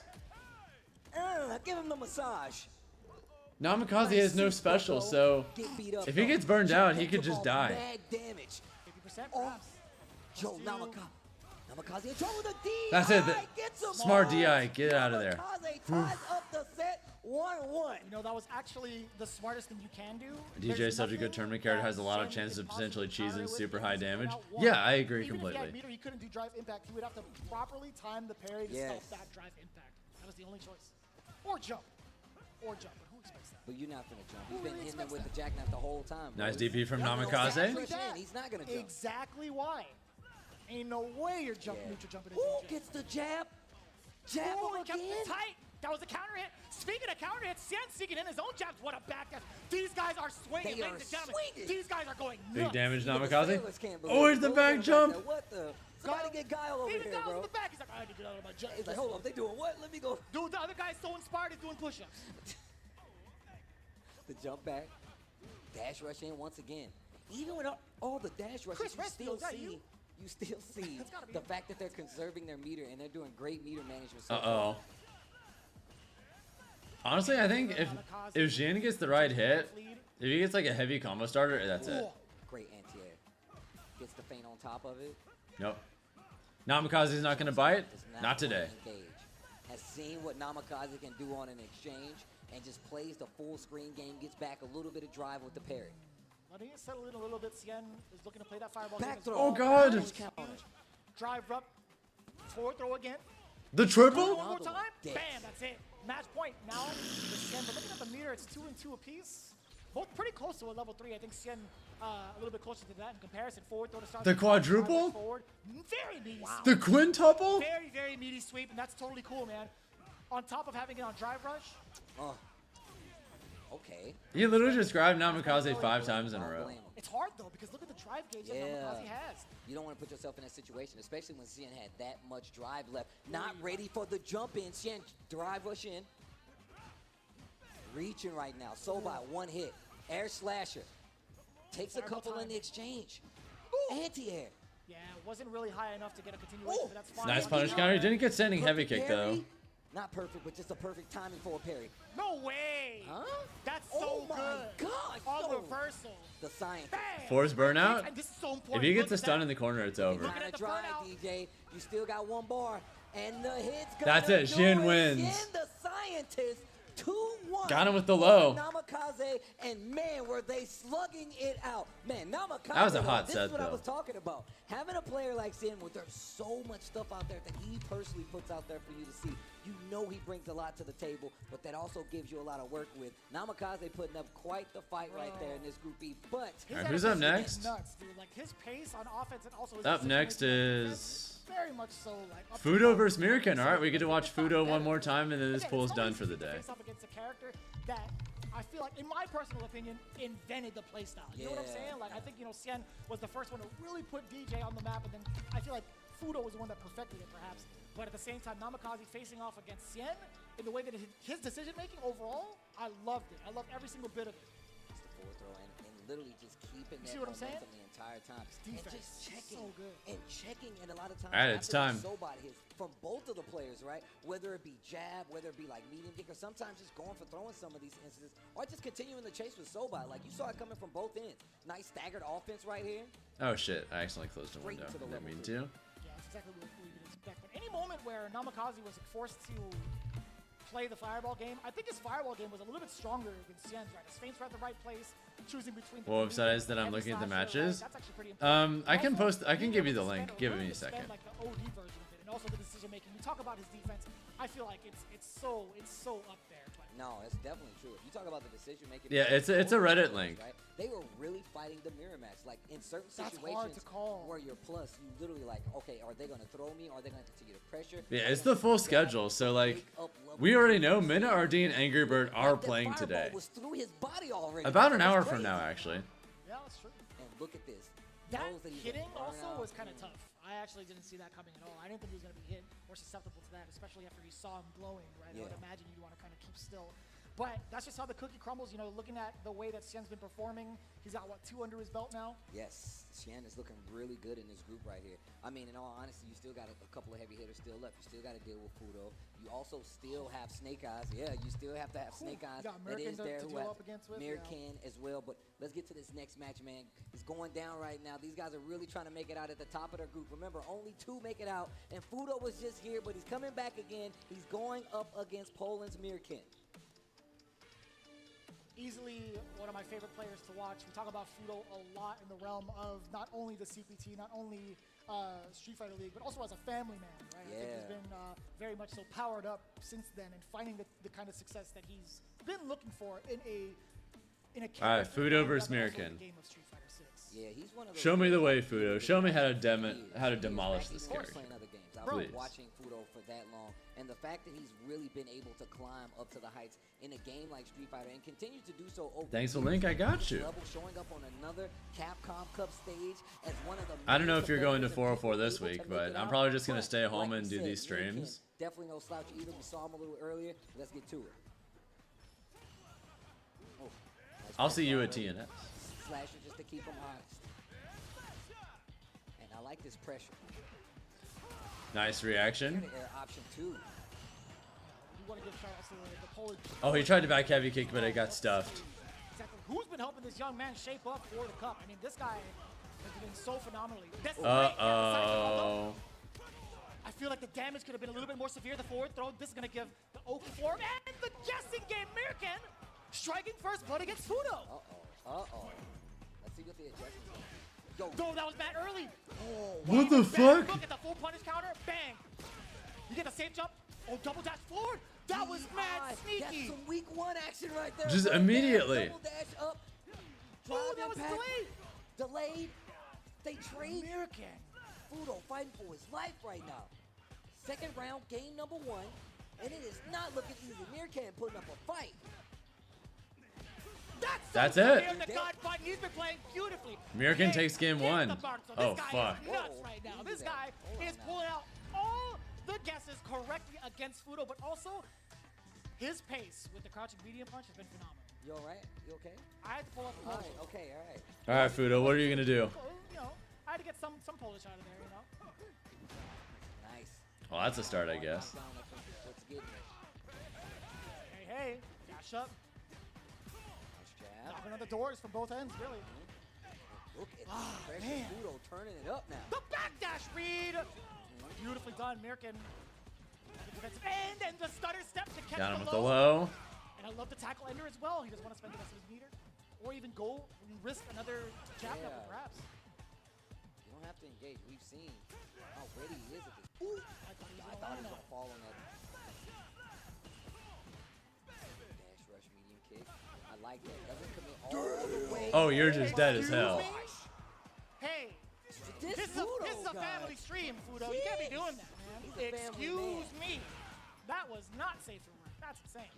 Give him the massage. Namikaze has no special, so if he gets burned out, he could just die. Bad damage. 50% perhaps. Joe Namikaze in trouble with a DI. That's it. Gets him. Smart DI. Get out of there. Namikaze ties up the set 1-1. You know, that was actually the smartest thing you can do. DJ is such a good tournament character, has a lot of chances of potentially cheesing super high damage. Yeah, I agree completely. Even if he had meter, he couldn't do drive impact. He would have to properly time the parry to stop that drive impact. was the only choice. Or jump. Or jump. But who expects that? But you're not gonna jump. He's Who been really hitting him expects with that? the jackknife the whole time. Nice bro. DP from Yeah, Namikaze. Rush in, he's not gonna jump. Exactly why. Ain't no way you're neutral jumping Who into gets the jab? Jab Ooh, him he kept again? it tight. That was a counter hit. Speaking of counter hits, Cien seeking in his own jabs. What a back dash. These guys are swinging, They are ladies and gentlemen. swinging. These guys are going nuts. Big damage, Even the Namikaze. sailors can't believe Oh, it. here's the Look back at him jump. there. What the? Somebody get Guile over Even here, Guile's bro. in the back. He's like, I need to get out of my jump. He's like, hold up, they doing what? Let me go. Dude, the other guy's so inspired, he's doing push-ups. The jump back. Dash rush in once again. Even with all the dash rushes, Chris you Rescue, still is that see you? you still see That's gotta be the him. fact that they're conserving their meter and they're doing great meter management. So Uh-oh. Honestly, I think if Jin gets the right hit, if he gets like a heavy combo starter, that's it. Great anti-air. Gets the feint on top of it. Nope. Namikaze's not gonna bite. Does Not today. Engage. Has seen what Namikaze can do on an exchange and just plays the full screen game, gets back a little bit of drive with the parry. Letting it settle in a little bit. Cien is looking to play that fireball. Back game as throw. well. Oh, God. Huge drive up. Forward throw again. The triple? One more time. Dead. Bam, that's it. Match point now for Cien. But looking at the meter, it's 2 and 2 apiece. Both pretty close to a level 3. I think Cien a little bit closer to that in comparison. Forward throw to start. The quadruple? Forward. Very meaty. Wow. The quintuple? Very, very meaty sweep, and that's totally cool, man. On top of having it on drive rush. Oh. Okay. He literally described Namikaze 5 times in a row. It's hard though because look at the drive gauge that Namikaze has. You don't want to put yourself in that situation, especially when Cien had that much drive left. Not ready for the jump in. Cien drive rush in. Reaching right now. Soba, one hit. Air slasher. Takes a couple in the exchange. Anti-air. Yeah, it wasn't really high enough to get a continuation, but that's fine. Nice punish counter. He didn't get standing heavy Perfect kick parry. though. Not perfect, but just a perfect timing for a parry. No way! Huh? That's Oh so my good. God, On yo. reversal. The science. Force burnout? And this is so If important. he gets Look a at stun that. in the corner, it's over. Kind of dry, DJ. You still got one bar. And the hit's gonna That's it. do Shin it. wins. Shin, the scientist. 2-1. Got him with the low. Namikaze, and man, were they slugging it out. Man, Namikaze. That was a hot this set, is what I though. was talking about. Having a player like Sin, where there's so much stuff out there that he personally puts out there for you to see. You know he brings a lot to the table, but that also gives you a lot of work with. Namikaze putting up quite the fight right there in this Group E, but... All right, who's up next? Nuts, dude. Like his pace on offense and also his Up next decision-making on is defense, very much so like up to Fudo par. versus Mirkin. All right, we get to watch Fudo one more time, and then this Again, pool's it's done always for the easy to day. face up against a character that I feel like, in my personal opinion, invented the playstyle. You know what I'm Yeah. saying? Like, I think, you know, Cien was the first one to really put DJ on the map, and then I feel like Fudo was the one that perfected it, perhaps. But at the same time, Namikaze facing off against Cien, in the way that his decision-making overall, I loved it. I loved every single bit of it. It's the forward throw and literally just keeping that see what I'm saying? momentum the entire time. Defense And just is checking. so good. And checking, and a lot of times All right, it's after the time. Sobot hits from both of the players, right? Whether it be jab, whether it be like medium kick, or sometimes just going for throwing some of these instances, or just continuing the chase with Sobot. Like you saw it coming from both ends. Nice staggered offense right here. Oh shit! I accidentally closed the Straight window. to the Didn't level mean two. to. Yeah, that's exactly what we could expect. But any moment where Namikaze was forced to play the fireball game, I think his fireball game was a little bit stronger than Cien's, right? His feints were at the right place, choosing between the Well, blue website is that I'm and the looking at the slasher, right? matches. That's actually pretty important. I can Also, post. I can being give you able the to link. spend Give a me a little bit, second. like the OD version of it, and also the decision making. You talk about his defense. I feel like it's so up there. But No, it's definitely true. If you talk about the decision making, Yeah, it's a Reddit link. Right? They were really fighting the mirror match. Like in certain That's situations hard to call. where you're plus, you literally like, okay, are they going to throw me? Are they going to continue to pressure? Yeah, Are it's they the gonna full grab, schedule. So like, pick up level we already know Minna, RD, and Angry Bird are That playing fireball today. was through his body already. About an That's hour from crazy. now, actually. yeah, that's true. And look at this. That Knows that he's hitting gonna burn also out. was kind of tough. I actually didn't see that coming at all. I didn't think he was going to be hit or susceptible to that, especially after you saw him glowing, right? I would Yeah. imagine you'd want to kind of keep still. But that's just how the cookie crumbles, you know, looking at the way that Cien's been performing. He's got, what, 2 under his belt now? Yes, Shen is looking really good in this group right here. I mean, in all honesty, you still got a couple of heavy hitters still left. You still got to deal with Fudo. You also still have Snake Eyes. Yeah, you still have to have Snake Eyes. got That Mirkin is to there. deal Who has up against with, Mirkin as well. But let's get to this next match, man. It's going down right now. These guys are really trying to make it out at the top of their group. Remember, only 2 make it out. And Fudo was just here, but he's coming back again. He's going up against Poland's Mirkin. Easily one of my favorite players to watch. We talk about Fudo a lot in the realm of not only the CPT, not only Street Fighter League, but also as a family man, right? I think he's been very much so powered up since then and finding the kind of success that he's been looking for in a All right, Fudo versus Mirkin. game of Street Fighter 6. Yeah, he's one of those Show me the way, players Fudo. Show me how to demolish this character. Playing other games. I've Please. been watching Fudo for that long, and the fact that he's really been able to climb up to the heights in a game like Street Fighter and continue to do so over Thanks a link, I got you. level, showing up on another Capcom Cup stage as one of the I don't know main if you're going to competitors 404 and this people able week, to make but it I'm out. probably just going to But stay home like and we do these said, Mirkin, streams. definitely no slouch either. We saw him a little earlier. Let's get to it. Oh, nice I'll see you at pressure TNS. Slasher just to keep him honest. And I like this pressure. Nice reaction. Air option 2. You want to give shout outs to the Polish. Oh, he tried to back heavy kick, but it got stuffed. Exactly. Who's been helping this young man shape up for the cup? I mean, this guy has been so phenomenally. Uh-oh. I feel like the damage could have been a little bit more severe. The forward throw. This is going to give the open form and the guessing game. Mirkin striking first blood against Fudo. Let's see what the adjustments are. Yo, that was bad early. What the Bang. fuck? Look at the full punish counter. Bang. You get the safe jump. Oh, double dash forward. That was mad sneaky. That's some week 1 action right there. Just Double immediately. Dash, double dash up. Oh, that Drive was impact. delayed. Delayed. They trade. Mirkin. Fudo fighting for his life right now. Second round, game number 1. And it is not looking easy. Mirkin putting up a fight. That's so it. severe, the God fight. He's been playing beautifully. Mirkin takes game Get 1. the Barzo. Oh, This guy fuck. is nuts right now. This guy is pulling out all the guesses correctly against Fudo, but also his pace with the crouching medium punch has been phenomenal. You alright? You okay? I had to pull up the Polish. Alright, okay, alright. All right, Fudo, what are you going to do? You know, I had to get some Polish out of there, you know. Nice. Well, that's a start, I guess. Let's get it. Hey, dash up. Knocking on the doors from both ends, really. Look at the pressure. man. Fudo turning it up now. The backdash read. Beautifully done, Mirkin. Defensive end and the stutter step to catch Got him the with the low. low. And I love the tackle ender as well. He doesn't want to spend the rest of his meter. Or even go and risk another jab level, perhaps. You don't have to engage. We've seen how ready he is at this. Ooh! I thought he was going to fall on that. Dash rush medium kick. I like that. Doesn't commit all the way. Oh, you're just dead as hell. Hey, This this is a family stream, Fudo. You can't be doing that, man. He's a family Excuse man. me. That was not safe for work. That's insane.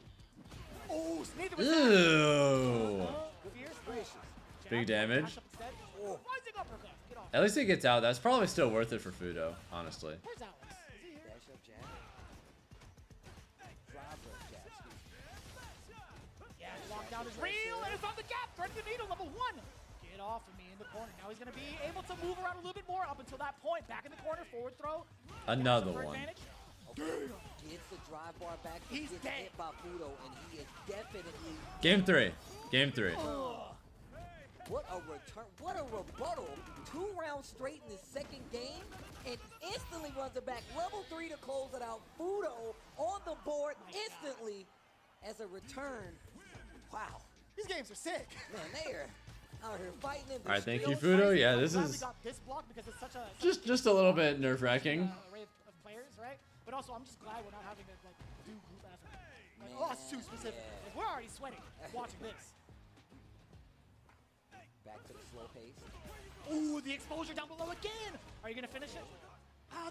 Oh, neither was Ew. Fierce gracious. Big damage. Dash up instead. Rising uppercut. Get off. At least he gets out. That's probably still worth it for Fudo, honestly. Where's Alex? Is he here? Dash up jab. Drive rush jab. Yeah, lockdown is real, and it's on the gap. Thread the needle, level 1. Get off of me in the corner. Now he's going to be able to move around a little bit more up until that point. Back in the corner, forward throw. Another For one. advantage. Gets the drive bar back. He's gets dead. hit by Fudo, and he is definitely. Game 3. Game 3. What a return! What a rebuttal! 2 rounds straight in the second game, and instantly runs it back. Level 3 to close it out. Fudo on the board instantly as a return. Wow. These games are sick. Man, they are out here fighting in the All right, thank you, streets. Fudo. Yeah, this I'm glad we is got this block because it's such a just a little bit nerve-wracking. array of players, right? But also, I'm just glad we're not having to like do group effort. Like, oh, it's too specific. Like, we're already sweating watching this. Back to the slow pace. Ooh, the exposure down below again. Are you gonna finish it?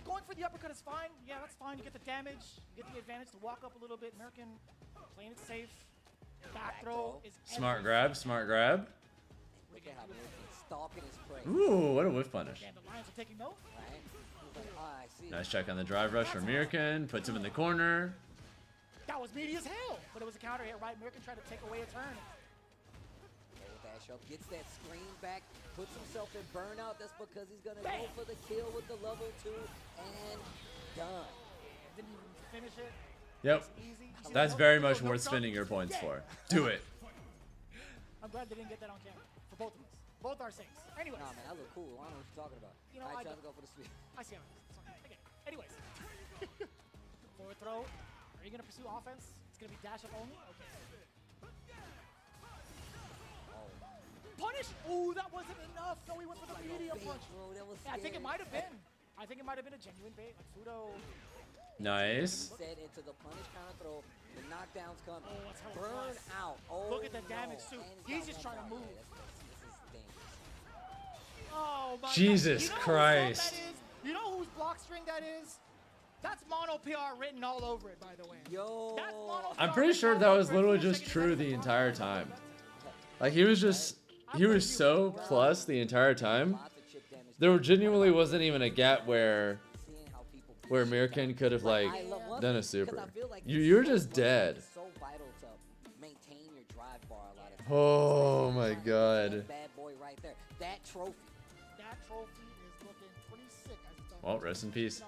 Going for the uppercut is fine. Yeah, that's fine. You get the damage, you get the advantage to walk up a little bit. Mirkin playing it safe. Back throw is Smart grab. Smart grab. Look at how Mirkin stalking his prey. Ooh, what a whiff punish. And the Lions are taking note. Right? He's like, I see. Nice check on the drive rush from Mirkin. Puts him in the corner. That was meaty as hell, but it was a counter hit, right? Mirkin tried to take away a turn. Dash up, gets that screen back, puts himself in burnout. That's because he's gonna go for the kill with the level 2 and done. Didn't even finish it. Yep. Easy. That's very much worth spending your points for. Do it. I'm glad they didn't get that on camera for both of us. Both our sakes. Anyways. Nah, man, I look cool. I don't know what you're talking about. You know, I I tried don't. to go for the sweep. I see how it is. It's fine. Okay. Anyways. Forward throw. Are you going to pursue offense? It's going to be dash up only? Okay. punish. Oh, that wasn't enough. No, he went for the medium punch. Bro, that was Yeah, I think it scary. might have been. I think it might have been a genuine bait. Like Fudo. Nice. Set into the punish counter throw. The knockdown's coming. Oh, that's how it Burn was. out. Oh, Look at the damage no. too. And He's got just one trying to down. move. This is dangerous. Oh my Jesus God. Christ. You know whose block string that is? That's Mono PR written all over it, by the way. Yo. That's Mono I'm PR pretty written sure all that over was it. literally Full just second true attack the from entire Mono. time. Like he was so plus the entire time. There genuinely wasn't even a gap where Mirkin could have like done a super. You're just dead. It's so vital to maintain your drive bar a lot of times. Oh my god. Bad boy right there. That trophy. That trophy is looking pretty sick as it's on Well, rest in peace.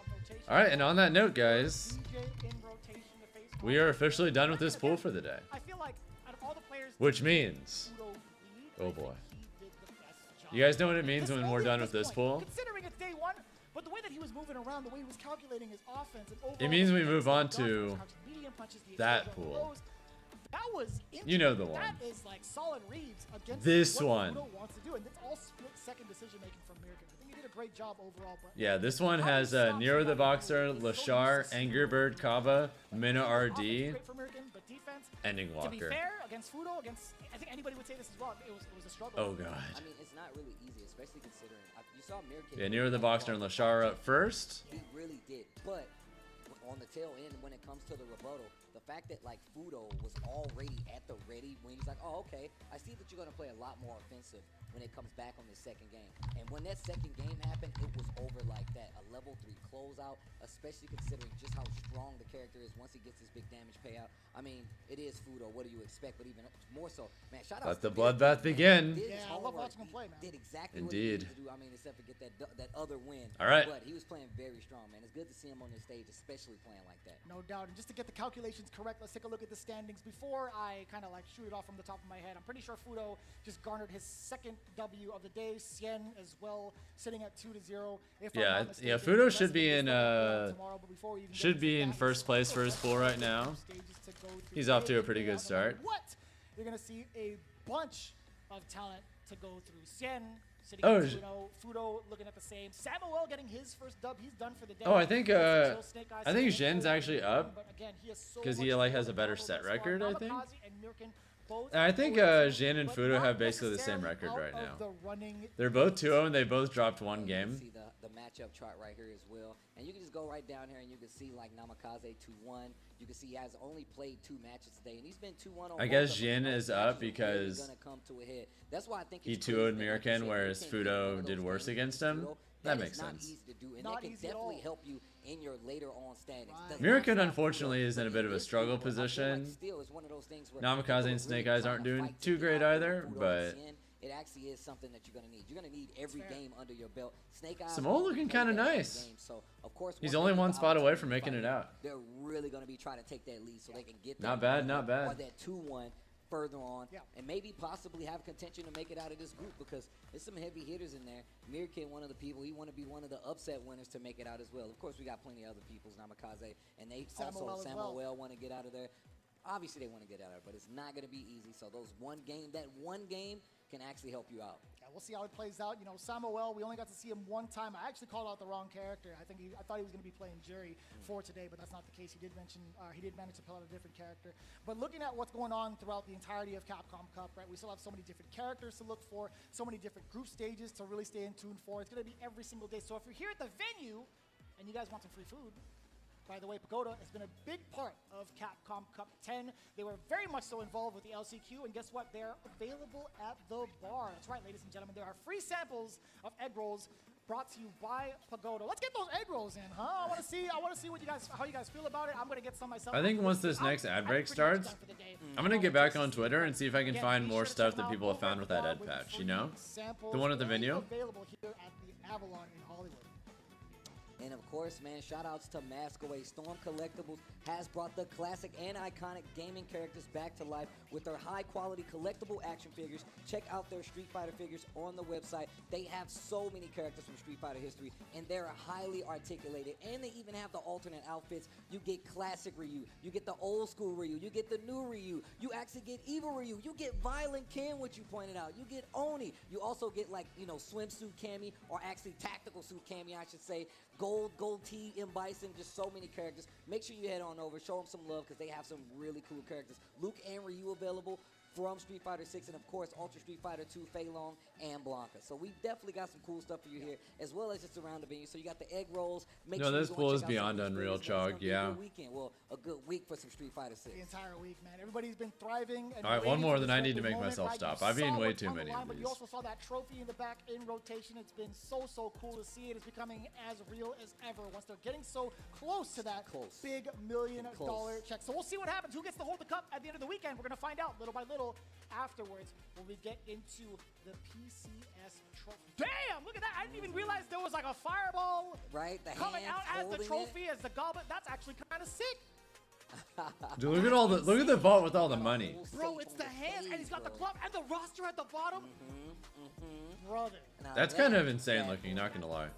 All right, and on that note, guys, we are officially done with this pool for the day. I feel like out of all the players, Which means, oh boy. You guys know what it means when we're done with this pool? considering it's day one, but the way that he was moving around, the way he was calculating his offense, and overall It means we move on to medium punches, the that explosion pool. blows, that was You know the one. That is like solid reads against This what one. Fudo wants to do, and it's all split-second decision making from Mirkin. I think he did a great job overall. But Yeah, this one has Nero the Boxer, Lashar, Angry Bird Kava, Mina RD, great for Mirkin, but defense. Ending To be Walker. fair, against Fudo, I think anybody would say this as well. It was a struggle. Oh god. I mean, it's not really easy, especially considering you saw Mirkin. Yeah, Nero the Boxer and Lashar up first. He really did, but on the tail end, when it comes to the rebuttal, the fact that like Fudo was already at the ready when he's like, oh okay, I see that you're gonna play a lot more offensive when it comes back on the second game. And when that second game happened, it was over like that. A level 3 closeout, especially considering just how strong the character is once he gets his big damage payout. I mean, it is Fudo. What do you expect? But even more so, man, shout out. Let the bloodbath begin. Yeah, I love watching him play, man. Did exactly Indeed. what he needed to do. I mean, except for get that other win. All right. But he was playing very strong, man. It's good to see him on the stage, especially playing like that. No doubt. And just to get the calculations correct, let's take a look at the standings. Before I kind of like shoot it off from the top of my head, I'm pretty sure Fudo just garnered his second W of the day. Sien as well, sitting at 2-0. Yeah, Fudo should be in first place for his pool right now. He's off to a pretty good start. What? You're gonna see a bunch of talent to go through. Sien sitting Oh, at 2-0. Fudo looking at the same. Samuel getting his first dub. He's done for the day. Oh, I think Snake Eyes sitting Jin's at actually 0-1, up but again, he has so because he much like has a more better to set go this far. record, I think. Namikaze and Mirkin both And I think 0-2, Jin and but Fudo not have basically the same necessarily record right out of now. the running. They're both 2-0 and they both dropped one game. See the matchup chart right here as well. And you can just go right down here and you can see like Namikaze 2-1. You can see he has only played 2 matches today, and he's been 2-1 on I both guess of them. Jin Both is matches up are really because gonna come to a head. That's why I think he it's 2-0'd crazy that, like you Mirkin, said, whereas Mirkin being one Fudo of did those worse games against him. Fudo, That is makes not sense. easy to do, and Not that can easy at definitely all. help you in your later on standings. Does not Mirkin stop unfortunately Fudo, is in a but bit it of a is struggle Fudo. I feel like position. still it's one of those things where Namikaze people and are Snake really Eyes aren't trying to doing fight to too get great out either, Fudo but Sien. It actually is something that you're gonna need. You're gonna need every game under your belt. Snake Eyes Samoa only looking played kinda that one nice. game, so of course He's once only they get one the spot away opportunity from to making fight it out. They're really gonna be trying to take that lead so they can get Not that bad, not bad. or that 2-1 further on, and maybe possibly have contention to make it out of this group because there's some heavy hitters in there. Mirkin, one of the people, he want to be one of the upset winners to make it out as well. Of course, we got plenty of other peoples, Namikaze, and they Samuel as well. Samuel want to get out of there. Obviously, they want to get out of there, but it's not going to be easy. So that one game can actually help you out. Yeah, we'll see how it plays out. You know, Samuel, we only got to see him one time. I actually called out the wrong character. I thought he was going to be playing Jury for today, but that's not the case. He did manage to pull out a different character. But looking at what's going on throughout the entirety of Capcom Cup, right? We still have so many different characters to look for, so many different group stages to really stay in tune for. It's going to be every single day. So if you're here at the venue and you guys want some free food, by the way, Pagoda has been a big part of Capcom Cup 10. They were very much so involved with the LCQ, and guess what? They're available at the bar. That's right, ladies and gentlemen. There are free samples of egg rolls brought to you by Pagoda. Let's get those egg rolls in, huh? I want to see how you guys feel about it. I'm gonna get some myself. I think once this next ad break starts, I'm gonna get back on Twitter and see if I can find more stuff that people have found with that ed patch, you know? The one at the venue? Available here at the Avalon in Hollywood. And of course, man, shout outs to Mask Away. Storm Collectibles has brought the classic and iconic gaming characters back to life with their high quality collectible action figures. Check out their Street Fighter figures on the website. They have so many characters from Street Fighter history, and they're highly articulated. And they even have the alternate outfits. You get classic Ryu, you get the old school Ryu, you get the new Ryu, you actually get EVO Ryu, you get Violent Ken, which you pointed out, you get Oni, you also get like, you know, swimsuit Cammy, or actually tactical suit Cammy, I should say, gold tee M. Bison, just so many characters. Make sure you head on over, show them some love, because they have some really cool characters. Luke and Ryu available from Street Fighter 6, and of course Ultra Street Fighter 2, Fei Long and Blanca. So we definitely got some cool stuff for you here, as well as just around the venue. So you got the egg rolls. Make No, sure this you go pool and is check out some beyond of these unreal, videos, man. It's gonna Chog. be a Yeah. good weekend. Well, a good week for some Street Fighter 6. The entire week, man. Everybody's been thriving. And All right, one waiting more, for then this I need to moment, make myself right? stop. You I've eaten saw way what's too on the many of line, But you these. also saw that trophy in the back in rotation. It's been so cool to see it. It's becoming as real as ever once they're getting so close to that big $1 million check. So we'll see what happens. Who gets to hold the cup at the end of the weekend? We're going to find out little by little afterwards when we get into the PCS trophy. Damn, look at that. I didn't even realize there was like a fireball coming out as the trophy, as the goblet. That's actually kind of sick. Dude, look at the vault with all the money. Bro, it's the hands, and he's got the club and the roster at the bottom. Brother. That's kind of insane looking, not gonna lie.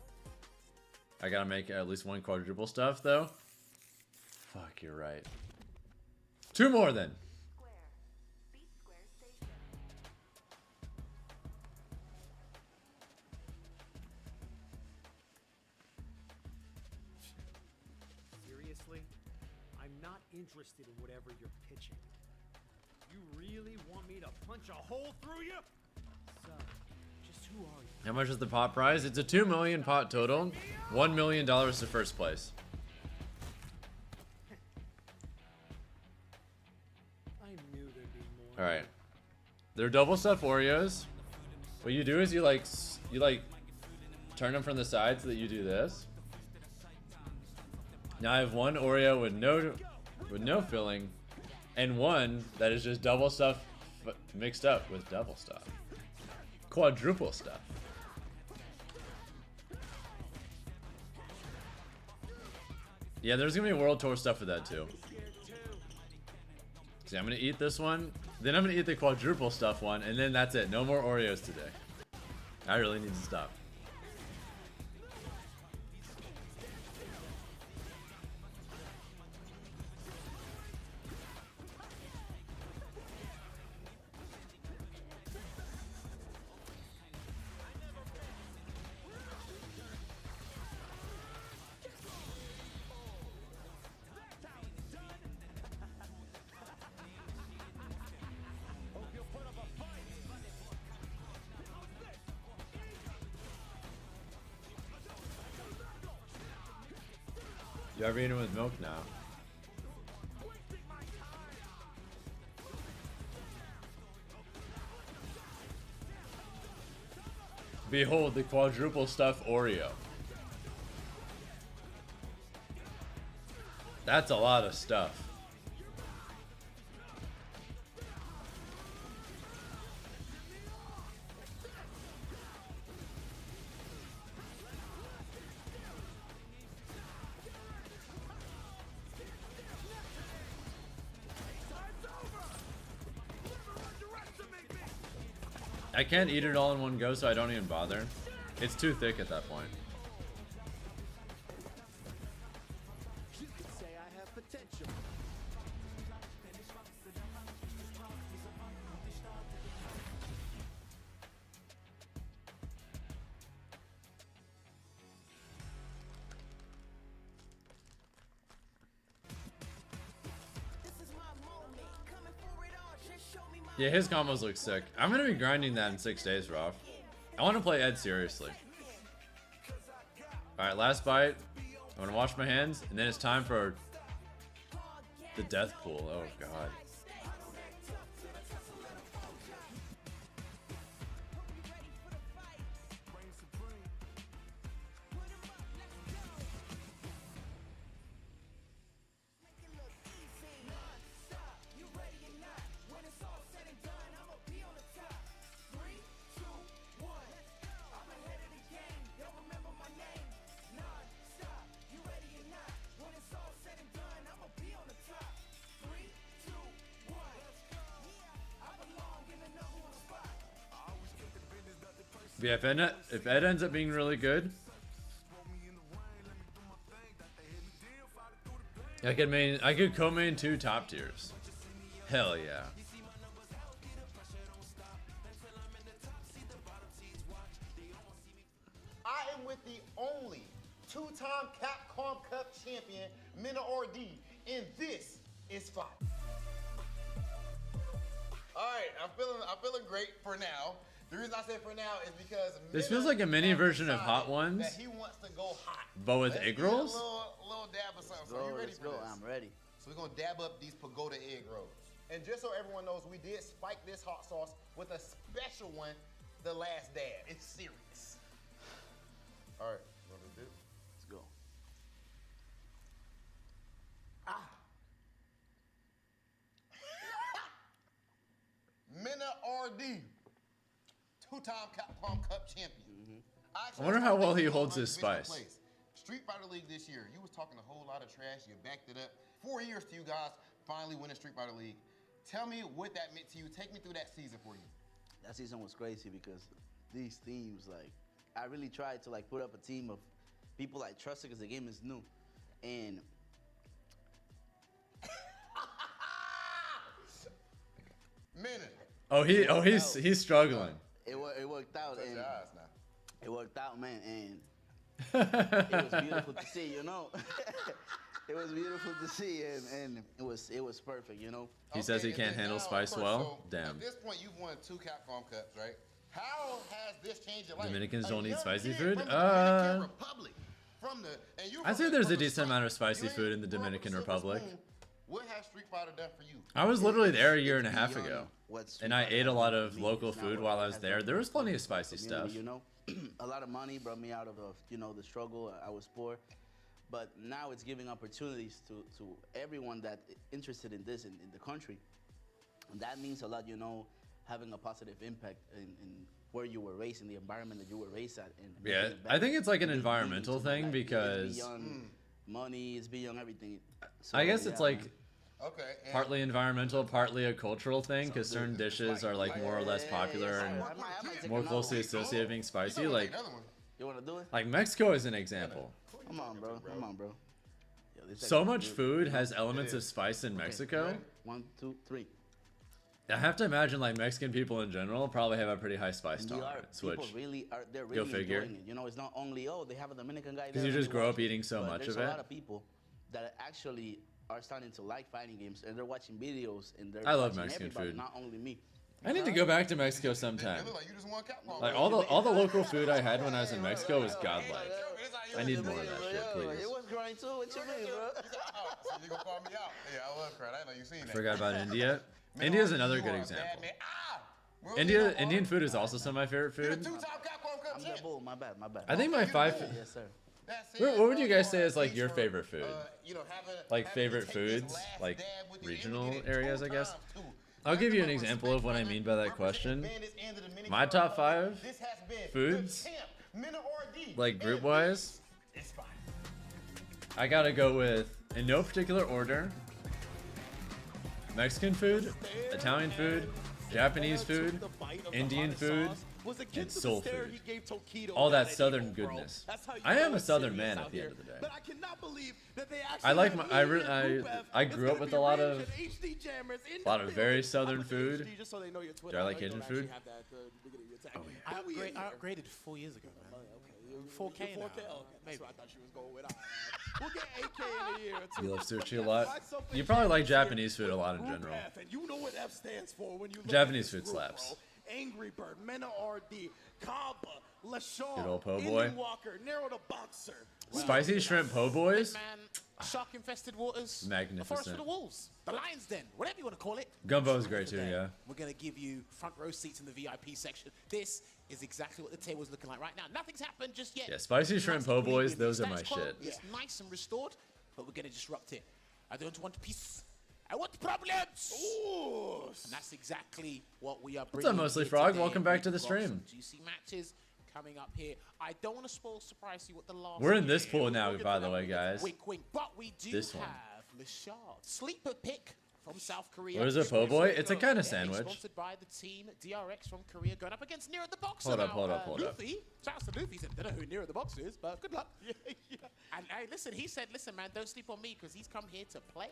I gotta make at least one quadruple stuff though. Fuck, you're right. 2 more then. Seriously? I'm not interested in whatever you're pitching. You really want me to punch a hole through you? So, just who are you? How much is the pot prize? It's a 2 million pot total. $1 million to first place. I knew there'd be more. All right. They're double stuffed Oreos. What you do is you like turn them from the side so that you do this. Now I have one Oreo with no filling, and one that is just double stuff mixed up with double stuff. Quadruple stuff. Yeah, there's gonna be World Tour stuff with that too. See, I'm gonna eat this one, then I'm gonna eat the quadruple stuff one, and then that's it. No more Oreos today. I really need to stop. You ever eat them with milk now? Behold the quadruple stuff Oreo. That's a lot of stuff. I can't eat it all in one go, so I don't even bother. It's too thick at that point. You could say I have potential. Yeah, his combos look sick. I'm gonna be grinding that in 6 days, Rob. I want to play Ed seriously. Alright, last bite. I want to wash my hands, and then it's time for the death pool. Oh, God. Yeah, if Ed ends up being really good, I could co-main 2 top tiers. Hell yeah. I am with the only 2-time Capcom Cup champion, Mina RD, and this is fire. All right, I'm feeling great for now. The reason I say for now is because This feels like a mini version of Hot Ones, that he wants to go hot. but with Let's egg get a rolls. little dab of something. So you ready for this? I'm ready. So we're gonna dab up these pagoda egg rolls. And just so everyone knows, we did spike this hot sauce with a special one, the last dab. It's serious. All right, what do we do? Let's go. Mina RD, 2-time Capcom Cup champion. I wonder how well he holds his spice. Street Fighter League this year, you was talking a whole lot of trash. You backed it up. 4 years to you guys finally winning Street Fighter League. Tell me what that meant to you. Take me through that season for you. That season was crazy because these teams, like, I really tried to like put up a team of people I trusted because the game is new, and He's struggling. It worked out, Touch and your eyes now. it worked out, man, and it was beautiful to see, you know. It was beautiful to see, and it was perfect, you know. He says he can't handle spice well. Damn. At this point, you've won 2 Capcom Cups, right? How has this changed your life? Dominicans A don't eat young spicy kid food? from the Dominican Republic, and you're I'd from say the- there's from a the decent amount of spicy you food in the ain't grown up Dominican with silver Republic. spoon. What has Street Fighter done for you? I was literally there a year and a half beyond ago, what Street and I Fighter ate a has lot done of for me. local It's not food what while it I was has there. done There was for plenty the of spicy community, stuff. You know, a lot of money brought me out of the struggle. I was poor, but now it's giving opportunities to everyone that interested in this in the country. And that means a lot, you know, having a positive impact in where you were raised, in the environment that you were raised at. And Yeah, making it I think better. it's like an Big environmental into my thing life. because it's beyond money, it's beyond everything. So, I guess it's like man. Okay. and- partly environmental, partly a cultural thing because certain dishes are like more or less popular and more closely associated with being spicy. Like, You want to do it? like Mexico is an example. Come on, bro. Come on, bro. Yo, this So actually much good. food has elements of spice in Mexico. 1, 2, 3. I have to imagine like Mexican people in general probably have a pretty high spice tolerance, which People really are. They're go really figure. enjoying it. You know, it's not only they have a Dominican guy. 'Cause there, you let just me grow watch up eating so But much there's of a it. lot of people that actually are starting to like fighting games, and they're watching videos, and they're I love watching Mexican everybody, food. Not only me. I need to go back to Mexico sometime. Like all the local food I had when I was in Mexico was godlike. I need more of that shit, please. It was growing too. What you mean, bro? So you gonna call me out? Yeah, I love crying. I know you seen that. Forgot about India. India's another good example. Indian food is also some of my favorite food. I'm the bull. My bad. My bad. I think my five. Yes, sir. What would you guys say is like your favorite food? Like favorite foods, like regional areas, I guess. I'll give you an example of what I mean by that question. My top 5 foods, like group wise, I gotta go with, in no particular order, Mexican food, Italian food, Japanese food, Indian food, and soul food. All that southern goodness. I am a southern man at the end of the day. But I cannot believe that they I like my, I grew up with a lot of very southern food. Do I like Cajun food? I upgraded 4 years ago, man. 4K now. Maybe. I thought she was going with. We'll get 8K in a year or two. You love sushi a lot. You probably like Japanese food a lot in general. And you know what F stands for when you look Japanese at food this group, slaps. bro. Angry Bird, Mena RD, Kaba, LaShawn, Good old po' boy. Indian Walker, Nero the Boxer. Spicy shrimp po' boys. Shark-infested waters. Magnificent. The forest for the wolves. The lion's den. Whatever you want to call it. Gumbo is great too, yeah. We're going to give you front row seats in the VIP section. This is exactly what the table's looking like right now. Nothing's happened just yet. Yeah, spicy shrimp po' boys, those are my Status quo shit. is nice and restored, but we're going to disrupt it. I don't want peace. I want problems. Ooh. And that's exactly what we are What's bringing. up, Mostly here Frog? today. Welcome back to the We've got some stream. Juicy matches coming up here. I don't want to spoil surprise you what the last. We're in this pool now, by the way, guys. Wink, wink. But we do This one. have Lashard. Sleeper pick from South Korea. What is it, po' boy? It's a kind of sandwich. Sponsored by the team DRX from Korea, going up against Nero the Boxer. Hold up, now. hold up, hold up. Luffy, shouts to Luffy, said, don't know who Nero the Boxer is, but good luck. And hey, listen, he said, listen, man, don't sleep on me because he's come here to play.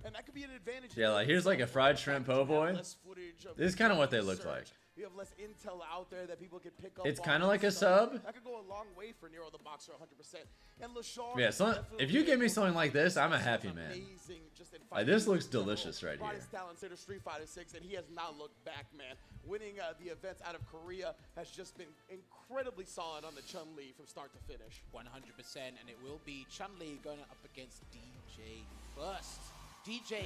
And that could be an advantage. Yeah, like here's like a fried shrimp po' boy. Less footage of This is kind of what they the look search. like. You have less intel out there that people can pick up. It's on kind of like a and stuff. sub. That could go a long way for Nero the Boxer, 100%. And LaShawn. Yeah, so if you give me something like this, I'm a happy man. Amazing, just in Like this looks delicious right brought here. his talents into Street Fighter 6, and he has not looked back, man. Winning the events out of Korea has just been incredibly solid on the Chun-Li from start to finish. 100%, and it will be Chun-Li going up against DJ first. DJ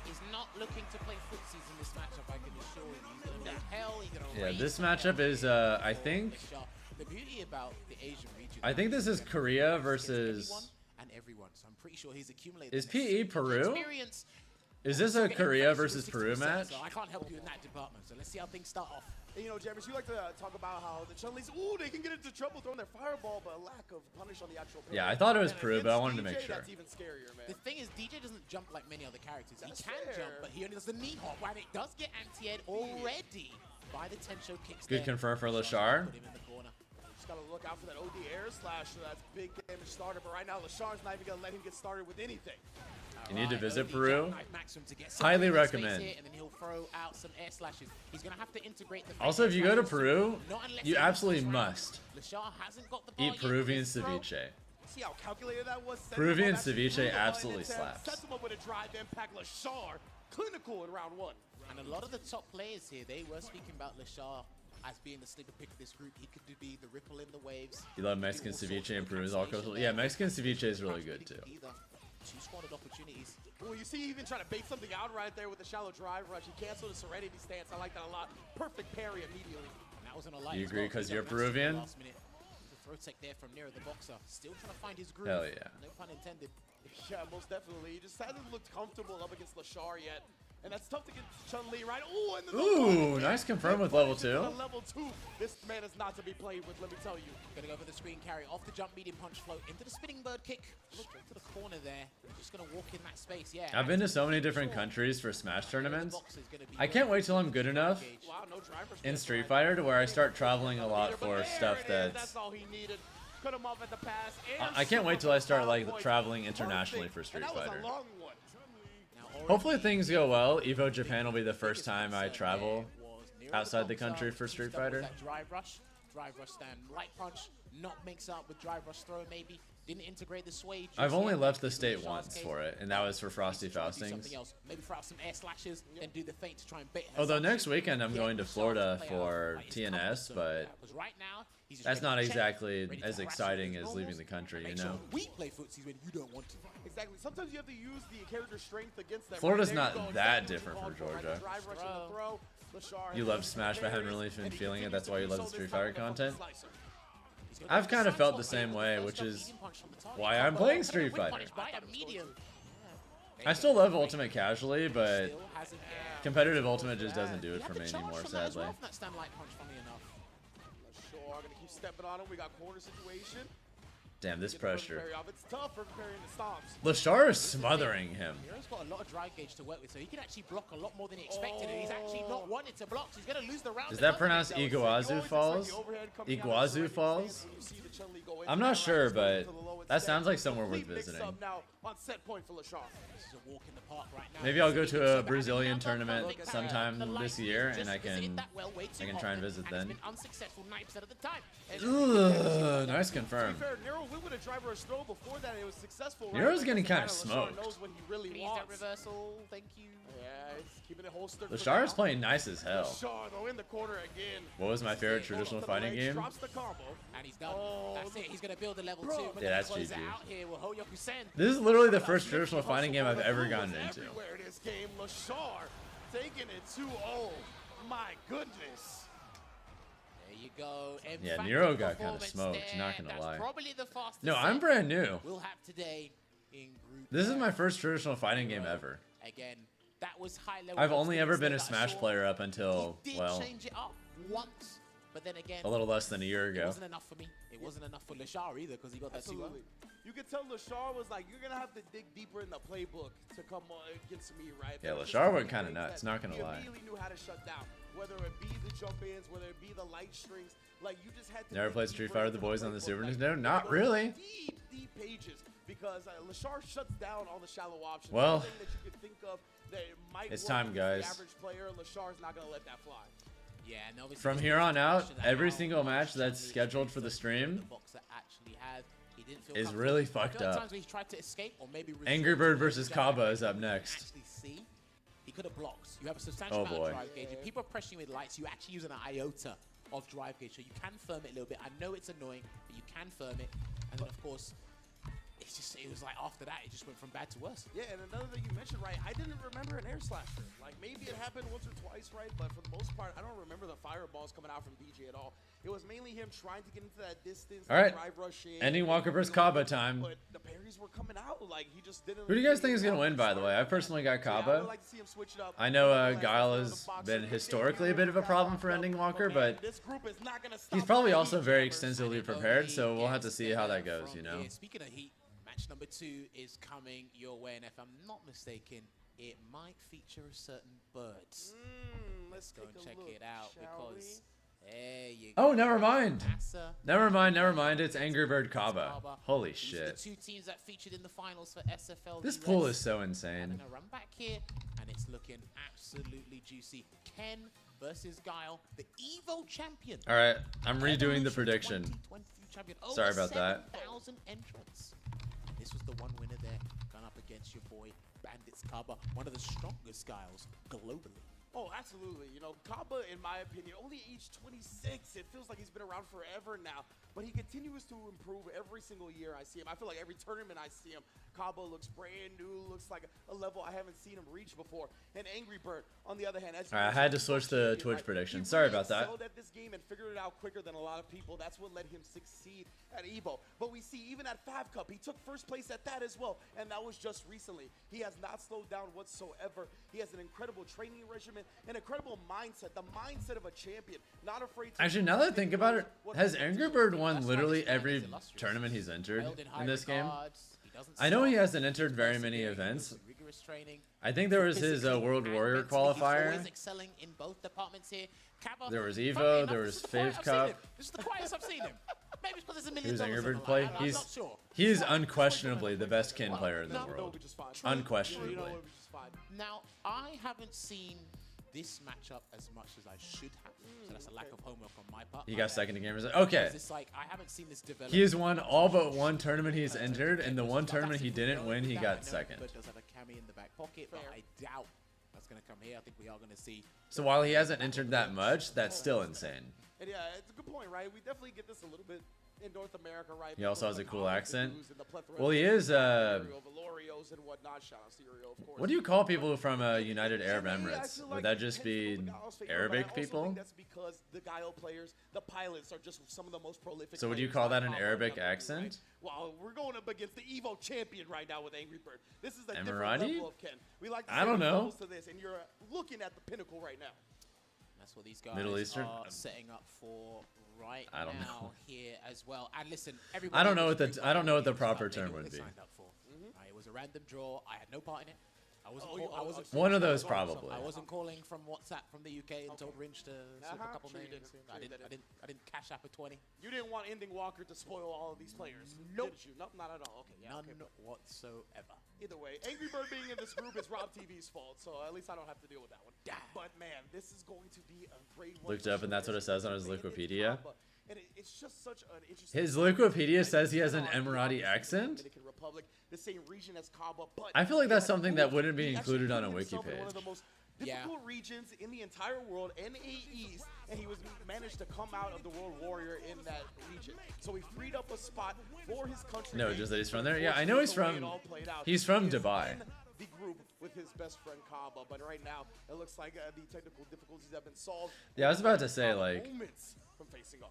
is not looking to play footsies in this matchup, I can assure you. He's going to make hell, he's going to Yeah, raise this hell matchup is, I think, the beauty about the Asian region. I think this is Korea versus. And everyone, so I'm pretty sure he's accumulated. Is PE Peru? Experience. Is this a Korea versus Peru match? So I can't help you in that department. So let's see how things start off. And, you know, Jammers, you like to talk about how the Chun-Li's, ooh, they can get into trouble throwing their fireball, but a lack of punish on the actual player. Yeah, I thought it was And Peru, but I wanted to against make DJ, sure. That's even scarier, man. The thing is, DJ doesn't jump like many other characters. That's he can fair. jump, but he only does the knee hop, and it does get anti-ed already by the Tensho kicks. Good confirm for Lashar. Put him in the corner. Just gotta look out for that OD air slash. So that's big damage starter. But right now, Lashar's not even gonna let him get started with anything. You need to visit OD Peru. jackknife Maximum to get some Highly space recommend. here, and then he'll throw out some air slashes. He's gonna have to integrate the. Also, if you go to Peru, Not unless you he absolutely wins this round. must Lashar hasn't got the ball eat yet. Peruvian His throw. ceviche. See how calculated that was? Setting Peruvian him up, actually ceviche threw the ball in absolutely his hand, slaps. Sets him up with a drive impact. Lashar, clinical in round one. And a lot of the top players here, they were speaking about Lashar as being the sleeper pick of this group. He could be the ripple in the waves. You love Mexican ceviche and Peru is all coastal. Yeah, Mexican ceviche is really good too. Two squatted opportunities. Well, you see, he even trying to bait something out right there with the shallow drive rush. He canceled the Serenity stance. I like that a lot. Perfect parry immediately. And that was an alight You as agree well. 'cause He you're got arrested Peruvian? last minute. The throw tech there from Nero the Boxer. Still trying to find his groove. Hell yeah. No pun intended. Yeah, most definitely. He just hasn't looked comfortable up against Lashar yet. And that's tough to get Chun-Li right. Ooh, and the Ooh, nice confirm with level 2. Level 2. This man is not to be played with, let me tell you. Gonna go for the screen carry off the jump medium punch float into the spinning bird kick. Look to the corner there. Just gonna walk in that space. Yeah. I've been to so many different countries for Smash tournaments. I can't wait till I'm good enough Wow, no driver in Street Fighter to where I start traveling a lot for stuff that's. That's all he needed. Cut him off at the pass. And I can't wait till I start like points. traveling internationally for Perfect. Street And that Fighter. was a long one. Hopefully things go well. EVO Japan will be the first time I travel outside the country for Street Fighter. That drive rush stand, light punch, not mix up with drive rush throw maybe. Didn't integrate the sway. I've only left the state once for it, and that was for Frosty Faustings. Something else. Maybe throw out some air slashes and do the feint to try and bait. Although next weekend I'm going to Florida for TNS, but right now, that's not exactly as exciting as leaving the country, you know? We play footsies when you don't want to. Exactly. Sometimes you have to use the character strength against them. Florida's There you not go. that Exactly different what from you called for, Georgia. right? The drive rush and the throw. Lashar You has love been Smash but haven't really barriers, been and he feeling it, continues that's why you to love do the so Street this Fighter time with the content. slicer. I've kind of felt the same way, which is why I'm playing Street Fighter. I still love Ultimate casually, but competitive Ultimate just doesn't do it for me anymore, sadly. Lashar gonna keep stepping on him. We got corner situation. Damn, this Get the first pressure. parry off. It's tough for parrying the stomps. Lashar is smothering him. Hero's got a lot of drive gauge to work with, so he can actually block a lot more than he expected. And he's actually not wanted to block, so he's going to lose the round. Is that pronounced Iguazu Falls? Iguazu Falls? I'm not sure, but that sounds like somewhere worth visiting. Now on set point for Lashar. This is a walk in the park right now. Maybe I'll go to a Brazilian tournament sometime this year, and I can try and visit then. Unsuccessful 9% of the time. Ugh, nice confirm. To be fair, Nero went with a driver or throw before that. It was successful. Right? Nero's But getting it kinda doesn't matter. Lashar smoked. knows what he really Please, wants. that reversal. Thank you. Yeah, he's keeping it holstered. for Lashar is now. playing nice as hell. Lashar though in the corner again. What was my favorite traditional fighting game? Drops the combo. And he's done. That's it. He's going to build a level 2. We're Yeah, that's gonna close it GG. out here with Hoyoku-sen. This is literally the first traditional fighting game I've ever gotten into. Everywhere in this game, Lashar taking it 2-0. My goodness. There you go. Yeah, Emphatic Nero got kinda performance smoked, there. not gonna That's lie. probably the fastest No, I'm set brand new. we'll have today in group. This is my first traditional fighting game ever. Again, that was high level. I've only ever been a that I Smash saw. player up until, He did well, change it up once But then again, A little less than a year it ago. wasn't enough for me. It wasn't enough for Lashar either because he got that 2-0. Absolutely. You could tell Lashar was like, you're going to have to dig deeper in the playbook to come against me, right? Yeah, But Lashar just went the kinda things nuts, that not gonna he lie. immediately knew how to shut down, whether it be the jump-ins, whether it be the light strings. Like, you just had to Never dig played Street deeper Fighter into with the boys on the playbook. Super Like, Nintendo? you Not go really. Deep pages because Lashar shuts down all the shallow options. Well, Everything that you could think of that it might it's work time, against guys. The average player, Lashar's not going to let that fly. Yeah, and obviously From this here was on a out, question that every how single much match that's Chun-Li scheduled for the experience stream the boxer actually had. He didn't feel is comfortable. really I feel fucked like up. times where he tried to escape or maybe Angry resort Bird to versus the Kaba jab is up you next. Actually see, he could have blocked. You have a substantial Oh, amount boy. of drive gauge. If people are pressuring you with lights, you actually use an iota of drive gauge, so you can firm it a little bit. I know it's annoying, but you can firm it. And then, of course, it was like after that, it just went from bad to worse. Yeah, and another thing you mentioned, right, I didn't remember an air slasher. Like, maybe it happened once or twice, right, but for the most part, I don't remember the fireballs coming out from DJ at all. It was mainly him trying to get into that distance, All right, drive rush in. ending Walker versus Kaba time. But the parries were coming out, like, he just didn't... Who do you guys think is going to win, by the way? I personally got So, yeah, I Kaba. would like to see him switch it up. I know Guile has been historically a bit of a problem for ending Walker, but This group is not gonna stop he's probably the also Heat very Jammers. extensively prepared, so we'll have to see how that goes, you know? Yeah, speaking of Heat, match number 2 is coming your way, and if I'm not mistaken, it might feature a certain bird. Let's go and check it out because there you go. Oh, never mind. Asa, Never mind. It's Angry Bird Kaba. Holy These are the shit. 2 teams that featured in the finals for SFL. This pool is so insane. Having a run back here, and it's looking absolutely juicy. Ken versus Guile, the EVO champion. All right, I'm redoing the prediction. 2020 champion. Over Sorry about that. 7,000 entrants. This was the one winner there, gone up against your boy Bandits Kaba, one of the strongest Guiles globally. Oh, absolutely. You know, Kaba, in my opinion, only age 26. It feels like he's been around forever now. But he continues to improve every single year I see him. I feel like every tournament I see him, Kaba looks brand new, looks like a level I haven't seen him reach before. And Angry Bird, on the other hand, as you All right, I had to switch the Twitch prediction. Sorry about that. He excelled at this game and figured it out quicker than a lot of people. That's what let him succeed at EVO. But we see even at Fav Cup, he took first place at that as well. And that was just recently. He has not slowed down whatsoever. He has an incredible training regimen, an incredible mindset, the mindset of a champion, not afraid to... Actually, now that I think about it, has Angry Bird won literally every tournament he's entered in this game? I know he hasn't entered very many events. I think there was his World Warrior qualifier. Always excelling in both departments here. Kaba, There was funnily EVO, enough, there this was is the quietest Fave I've seen Cup. him. This is the quietest I've seen him. Maybe it's because there's $1 million Who's Angry on Bird the play? line. I'm not sure. He's unquestionably the best kin player in the world. Unquestionably. Now, I haven't seen this matchup as much as I should have, so that's a lack of homework on my part. He got second to gamers. Okay. It's like I haven't seen this develop. He has won all but one tournament he's entered, and the one tournament he didn't win, he got second. But does have a cami in the back pocket, but I doubt that's going to come here. I think we are going to see. So while he hasn't entered that much, that's still insane. And yeah, it's a good point, right? We definitely get this a little bit in North America, right? He also has a cool accent. And the plethora Well, he of is, Valorios and whatnot. Shout out to Uriel, of course. What do you call people from United Arab Emirates? Would that just be Arabic people? Think that's because the Guile players, the pilots, are just some of the most prolific. So would you players call that on an Pop Arabic Right? accent? Well, we're going up against the EVO champion right now with Angry Bird. This is a different Emirati? level of Ken. We like to I don't say know. levels to this, and you're looking at the pinnacle right now. That's what these guys Middle Eastern? are setting up for right I don't now know. here as well. And listen, everybody. I don't know was what the pretty I don't know what the confident proper about term maybe what would they be. signed up for. It was a random draw. I had no part in it. I wasn't. One of those probably. I wasn't calling from WhatsApp from the UK and told Rinch to slip a couple Sure you names. didn't. I didn't cash out for 20. You didn't want Ending Walker to spoil all of these players, Nope. did you? Nope, not at all. Okay, yeah, None okay. whatsoever. Either way, Angry Bird being in this group is Rob TV's fault, so at least I don't have to deal with that one. But man, this is going to be a great one. Looked up and that's what it says on his Wikipedia. And it's just such an interesting. His Wikipedia says he has an Emirati accent. Dominican Republic, the same region as Kaba, but I feel like that's something that wouldn't be included on a wiki himself in one of page. the most difficult regions in the entire world, NAEs, and he was managed to come out of the World Warrior in that region. So he freed up a spot for his country. No, just that he's from there. Yeah, I know he's from. He's from Dubai. The group with his best friend Kaba, but right now it looks like the technical difficulties have been solved. Yeah, I was about to say, like, moments from facing off.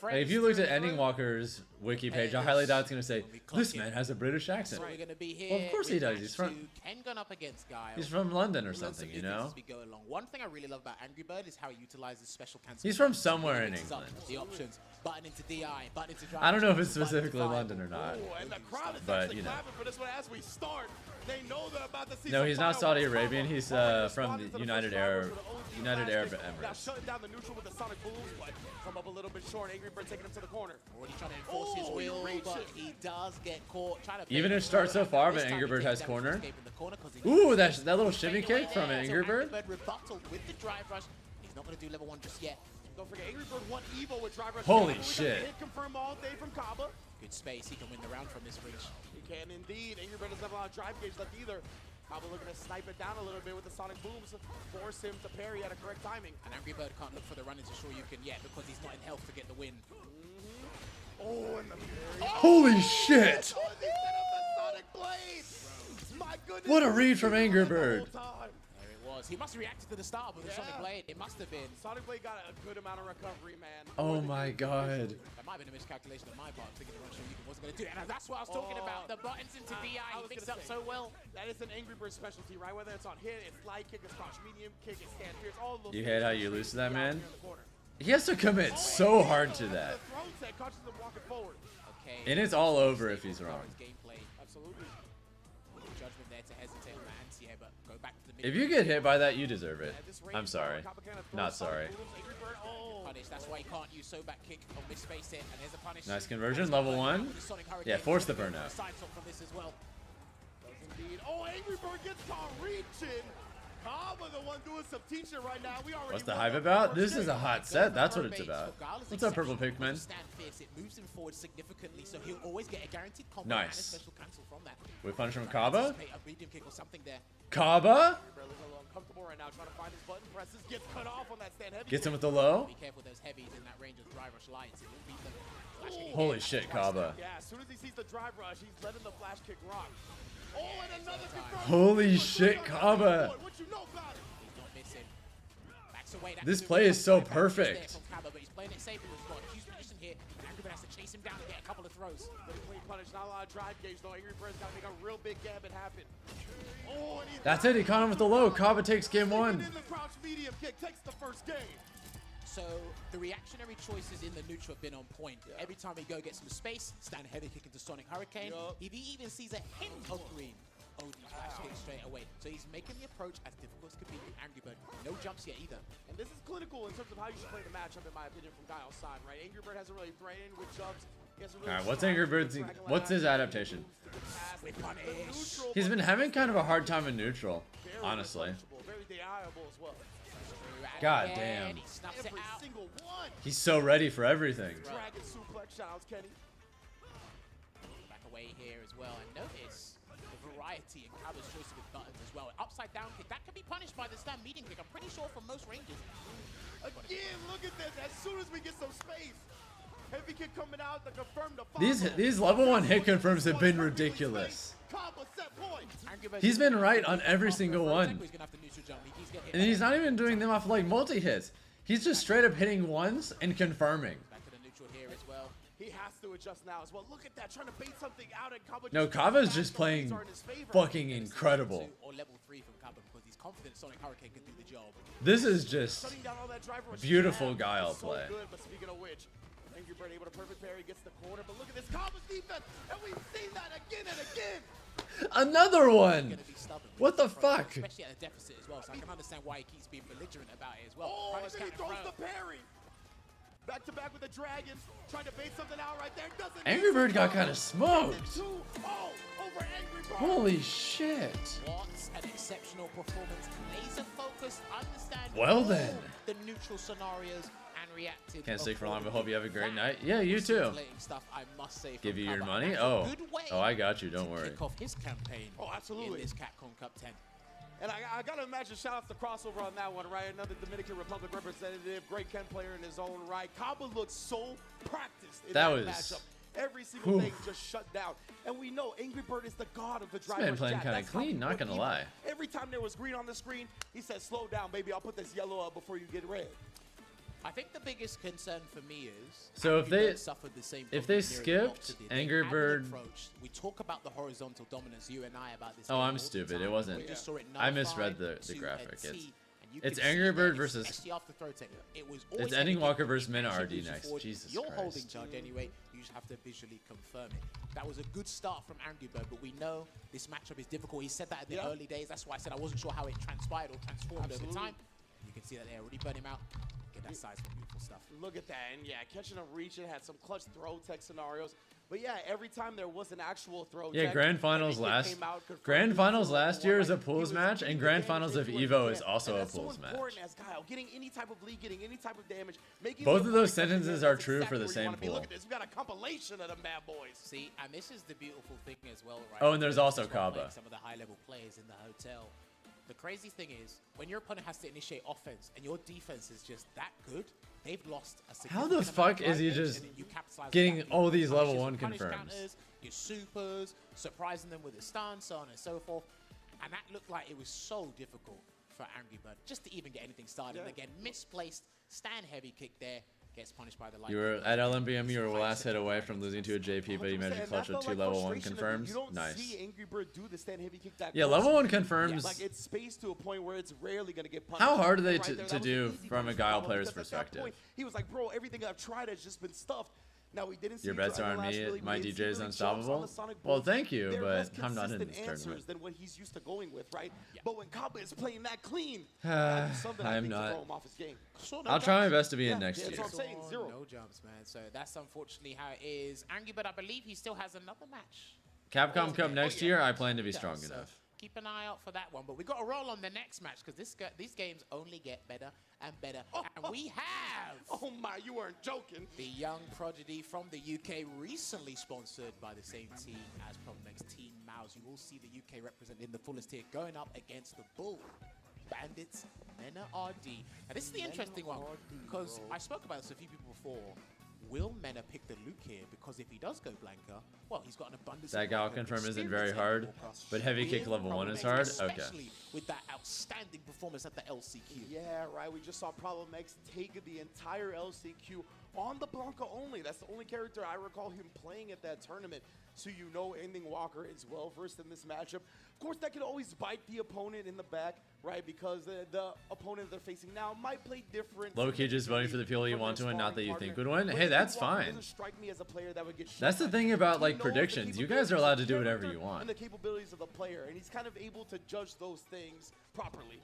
Like, if you looked at Ending Walker's wiki page, I highly doubt it's going to say, this man has a British accent. So we're going to be here. Well, of course he does. He's from Kengun up against Guile. He's from London or something, you know? As we go along. One thing I really love about Angry Bird is how he utilizes special cancel. He's from somewhere in England. The options, button into DI, button into drive. I don't know if it's specifically London or not, And the crowd is but actually you know. clapping for this one as we start. They know they're about to see No, some he's not Saudi fireworks. Arabian. He's from the United Arab Emirates. Now shutting down the neutral with the sonic booms, but come up a little bit short. Angry Bird taking him to the corner. Already trying to enforce his will, but he does get caught. Trying to Even if it starts so far, but Angry Bird has corner. Ooh, that little shimmy kick from Angry Bird. Rebuttal with the drive rush. He's not going to do level 1 just yet. Don't forget, Angry Bird won EVO with drive rush. Holy We got a shit. hit confirmed all day from Kaba. Good space. He can win the round from this reach. He can indeed. Angry Bird doesn't have a lot of drive gauge left either. Kaba looking to snipe it down a little bit with the sonic booms, force him to parry at a correct timing. And Angry Bird can't look for the run into Sure You Can yet because he's not in health to get the win. Oh, and the parry. Holy shit! Oh, the sonic blade. My goodness. What a read from Angry Bird. There it was. He must have reacted to the start with the Sonic Blade. It must have been. Sonic Blade got a good amount of recovery, man. Oh my god. That might have been a miscalculation on my part, thinking the run Sure You Can wasn't going to do it. And that's what I was talking about. The buttons into DI. He picks up so well. That is an Angry Bird specialty, right? Whether it's on hit, it's slide kick, it's crouch medium kick, it's stand fierce, all of those. You hate how you lose to that, man? He has to commit so hard to that. And it's all over if he's wrong. Gameplay. Absolutely. Judgment there to hesitate on the anti-air, but go back to the If you get hit by that, you deserve it. I'm sorry. Not sorry. Punish. That's why he can't use so back kick or misspace it. And there's a punish. Nice conversion, level 1. Yeah, force the burnout. Side top from this as well. Indeed. Oh, Angry Bird gets caught reaching. Kaba the one doing some teaching right now. We already What's the hype about? This is a hot set. That's what it's about. What's up, Purple Pikmin? Stand fierce. It moves him forward significantly, so he'll always get a guaranteed combo Nice. and a special cancel from that. We punish from Kaba? A medium kick or something there. Kaba? Uncomfortable right now, trying to find his button presses. Gets cut off on that stand heavy. Gets him with the low? Be careful with those heavies in that range of drive rush lines. It will beat them. Flash kick Holy again. shit, Kaba. Yeah, as soon as he sees the drive rush, he's letting the flash kick rock. Oh, and another confirmed. Holy shit, Kaba. What you know about it? He's not missing. Backs away. That's This a good play is so there perfect. from Kaba, but he's playing it safe. He's got a huge position here. Angry Bird has to chase him down and get a couple of throws. Pretty clean punish, not a lot of drive gauge though. Angry Bird's got to make a real big gambit happen. Oh, and he's That's it. He caught him with the low. Kaba takes game 1. in the crouch medium kick, takes the first game. So the reactionary choices in the neutral have been on point. Every time he gets some space, stand heavy kick into Sonic Hurricane. If he even sees a hint of green, oh, he flash kick straight away. So he's making the approach as difficult as could be with Angry Bird. No jumps yet either. And this is clinical in terms of how you should play the matchup, in my opinion, from Guile's side, right? Angry Bird hasn't really threatened with jumps. Alright, what's Angry Bird's... What's his adaptation? He's been having kind of a hard time in neutral, honestly. Very deniable as well. God damn. He snuffs it out. Single one. He's so ready for everything. Dragon suplex, shout out Kenny. Back away here as well. And notice the variety in Kaba's choices with buttons as well. Upside down kick. That can be punished by the stand medium kick. I'm pretty sure from most ranges. Again, look at this. As soon as we get some space. Heavy kick coming out to confirm the These level 1 hit confirms have been ridiculous. He's been right on every single one. And he's not even doing them off like multi-hits. He's just straight up hitting ones and confirming. Back to the neutral here as well. He has to adjust now as well. Look at that, trying to bait something out and Kaba. No, Kava's just playing fucking incredible. Or level 3 from Kaba because he's confident Sonic Hurricane can do the job. This is just beautiful Guile play. So good, but speaking of which, Angry Bird able to perfect parry, gets the corner, but look at this Kaba's defense, and we've seen that again and again. Another one! What the fuck? Especially at a deficit as well, so I can understand why he keeps being belligerent about it as well. Oh, and then he throws the parry. Back to back with the dragon, trying to bait something out right there. Doesn't Angry Bird got kind of smoked. 2-0 over Angry Bird. Holy shit. What an exceptional performance. Laser focused, understand Well all then. the neutral scenarios and reacted. Can't stay for long, but hope you have a great night. Yeah, you too. Stuff, I must say, Give you your Kaba. money? That's a Oh. good way Oh, I got you. Don't worry. kick off his campaign. Oh, absolutely. In this Capcom Cup 10. And I gotta imagine, shout out to crossover on that one, right? Another Dominican Republic representative, great Ken player in his own right. Kaba looks so practiced in that matchup. Every single thing just shut down. And we know Angry Bird is the god of the drive been rush playing jab. kinda That's how clean, he not put gonna EVO. lie. Every time there was green on the screen, he said, slow down, baby. I'll put this yellow up before you get red. I think the biggest concern for me is So if they suffered the same if they problem nearly skipped Nocta did. They Angry had an Bird. approach. We talk about the horizontal dominance, you and I, about this. Oh, game I'm all the stupid. time. It wasn't. We just saw it I misread nullified the to graphic. a T, It's and you it's could Angry see Bird that, versus. especially after throw tech. It was It's always Ending heavy Walker kick, versus Mina action RD moves you next. forward. Jesus You're holding Christ. charge anyway. You just have to visually confirm it. That was a good start from Angry Bird, but we know this matchup is difficult. He said that in the early days. That's why I said I wasn't sure how it transpired or transformed over time. You can see that they already burned him out. Get that size for beautiful stuff. Look at that, and yeah, catching him reaching, had some clutch throw tech scenarios. But yeah, every time there was an actual throw Yeah, tech, Grand Finals last year is a pools match, and Grand Finals of EVO is also a pools match. Important as Kyle, getting any type of lead, getting any type of damage, making Both the of those opponent sentences catch are him, true that's for the exactly where you same wanna be. pool. Look at this, we got a compilation of them bad boys. See, and this is the beautiful thing as well, right? Oh, and there's also As well, Kaba. playing some of the high-level players in the hotel. The crazy thing is, when your opponent has to initiate offense and your defense is just that good, they've lost a How significant the amount fuck of is he drive edge, just and then you capitalize on getting that. all these level Punishes 1 with punish confirms? counters, your supers, surprising them with a stun, so on and so forth. And that looked like it was so difficult for Angry Bird just to even get anything started. And again, misplaced, stand heavy kick there, gets punished by the light. You were at LMBM. You were last hit away from losing to a JP, but you managed to clutch with 2 level 1 confirms. You don't Nice. see Angry Bird do the stand heavy kick that Yeah, close. level 1 confirms. Like it's spaced to a point where it's rarely gonna get punished. How hard are they Right to there, to that was an do easy from a punish Guile for player's because at that perspective? point, he was like, bro, everything I've tried has just been stuffed. Now we didn't see Your bets are on me. really, My we didn't see DJ is really jumps on unstoppable. the Sonic Well, Boom. thank you, They're but less I'm not in consistent this answers tournament. than what he's used to going with, right? But when Kaba is playing that clean, I'm something I think to not. throw him off his game. I'll try my best to be in next That's year. what I'm saying. Zero. No jumps, man. So that's unfortunately how it is. Angry Bird, I believe he still has another match. Capcom Cup next year, I plan to be He strong does, so enough. keep an eye out for that one. But we got to roll on the next match because these games only get better and better. And we have. Oh my, you weren't joking. The young prodigy from the UK, recently sponsored by the same team as Problem X, Team Mouse. You will see the UK represented in the fullest here going up against the Bull Bandits, Mena RD. Now this is the interesting one because I spoke about this a few people before. Will Mena pick the Luke here? Because if he does go Blanca, well, he's got an abundance That of Guile confirm isn't experience very in hard, Warcraft but heavy kick with level 1 Problem is X, hard? Okay. Especially with that outstanding performance at the LCQ. Yeah, right. We just saw Problem X take the entire LCQ on the Blanca only. That's the only character I recall him playing at that tournament. So you know Ending Walker is well versed in this matchup. Of course, that could always bite the opponent in the back, right? Because the opponent they're facing now might play different. Low-key just voting for the people you want to win, not that you think would win. But Hey, that's Ending Walker fine. doesn't strike me as a player that would get That's the shot. thing about He like knows the predictions. You guys are allowed to do whatever you capabilities want. and the capabilities of the player, and he's kind of able to judge those things properly.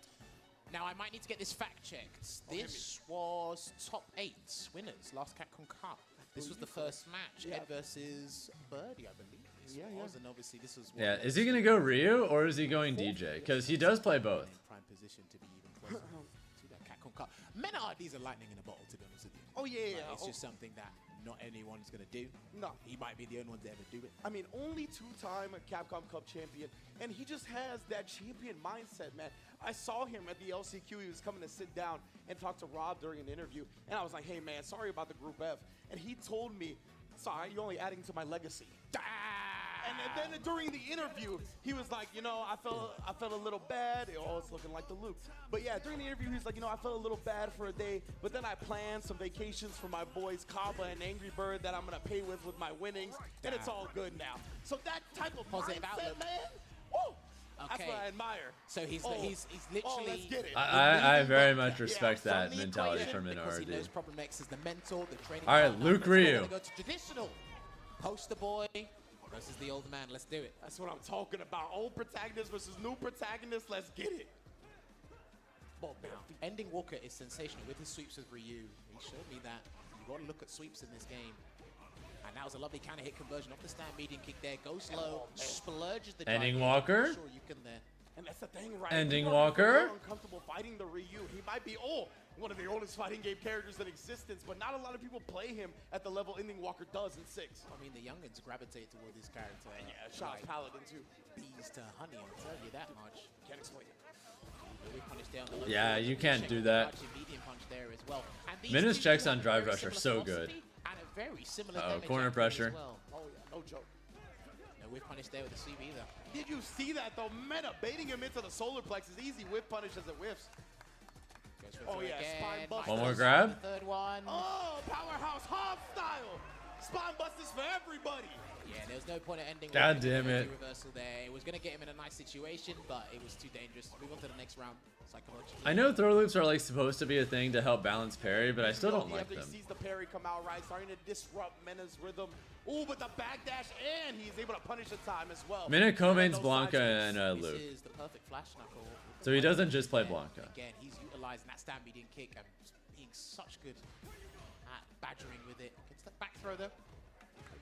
Now, I might need to get this fact checked. This was top 8 winners, last Capcom Cup. This was the first match, Ed versus Birdie, I believe. This was, and obviously this was Yeah, is he gonna go Ryu or is he going DJ? Because he does play both. in prime position to be even closer to that Capcom Cup. Mena RD's a lightning in a bottle, to be honest with you. Oh, yeah, Like, yeah. it's just something that not anyone's going to do. No. He might be the only one to ever do it. I mean, only two-time Capcom Cup champion, and he just has that champion mindset, man. I saw him at the LCQ. He was coming to sit down and talk to Rob during an interview, and I was like, hey, man, sorry about the Group F. And he told me, sorry, you're only adding to my legacy. And then during the interview, he was like, you know, I felt a little bad. Oh, it's looking like the Luke. But yeah, during the interview, he was like, you know, I felt a little bad for a day, but then I planned some vacations for my boys Kaba and Angry Bird that I'm gonna pay with my winnings, and it's all good now. So that type of Positive mindset, outlook. man. Woo! That's Okay. what I admire. So he's Oh. literally. Oh, let's get it. I very much respect from that the mentality equation, from an because he RD. knows Problem X is the mentor, the training. All right, partner. Luke Let's go. We're Ryu. gonna go to traditional. Poster boy versus the old man. Let's do it. That's what I'm talking about. Old protagonist versus new protagonist. Let's get it. Ball Now, Ending Walker is sensational with his sweeps with Ryu. He showed me that. You got to look at sweeps in this game. And that was a lovely counter hit conversion off the stand medium kick there. Goes low, splurges the Ending drive. Walker. I'm sure you can there. And that's the thing, right? Ending People are Walker. very uncomfortable fighting the Ryu. He might be one of the oldest fighting game characters in existence, but not a lot of people play him at the level Ending Walker does in 6. I mean, the youngins gravitate toward this character. And yeah, Shot's Paladin too. Bees to honey, I'll tell you that much. Can't explain it. Really punish down the low Yeah, blow, you can't check do the that. punch and medium punch there as well. And these Minus two checks do on have drive very rush are similar so good. philosophy And a very similar Uh-oh, damage corner output as pressure. well. Oh yeah, no joke. No whip punish there with the sweep either. Did you see that though? Meta baiting him into the solar plex is easy whiff punish as it whiffs. Goes for Oh throw yeah, again. spine One more grab. Third one. Oh, powerhouse Hobbs style. Spine busters for everybody. Yeah, there was no point of ending. God damn it. Reversal there. It was going to get him in a nice situation, but it was too dangerous. Move on to the next round. Psychologically. I know throw loops are like supposed to be a thing to help balance parry, but I still don't like them. He sees the parry come out right, starting to disrupt Mena's rhythm. Ooh, but the backdash, and he's able to punish the time as well. Mena co-mains Blanca and Luke. This is the perfect flash knuckle. So he doesn't just play Blanca. Again, he's utilizing that stand median kick and being such good at badgering with it. Gets the back throw though.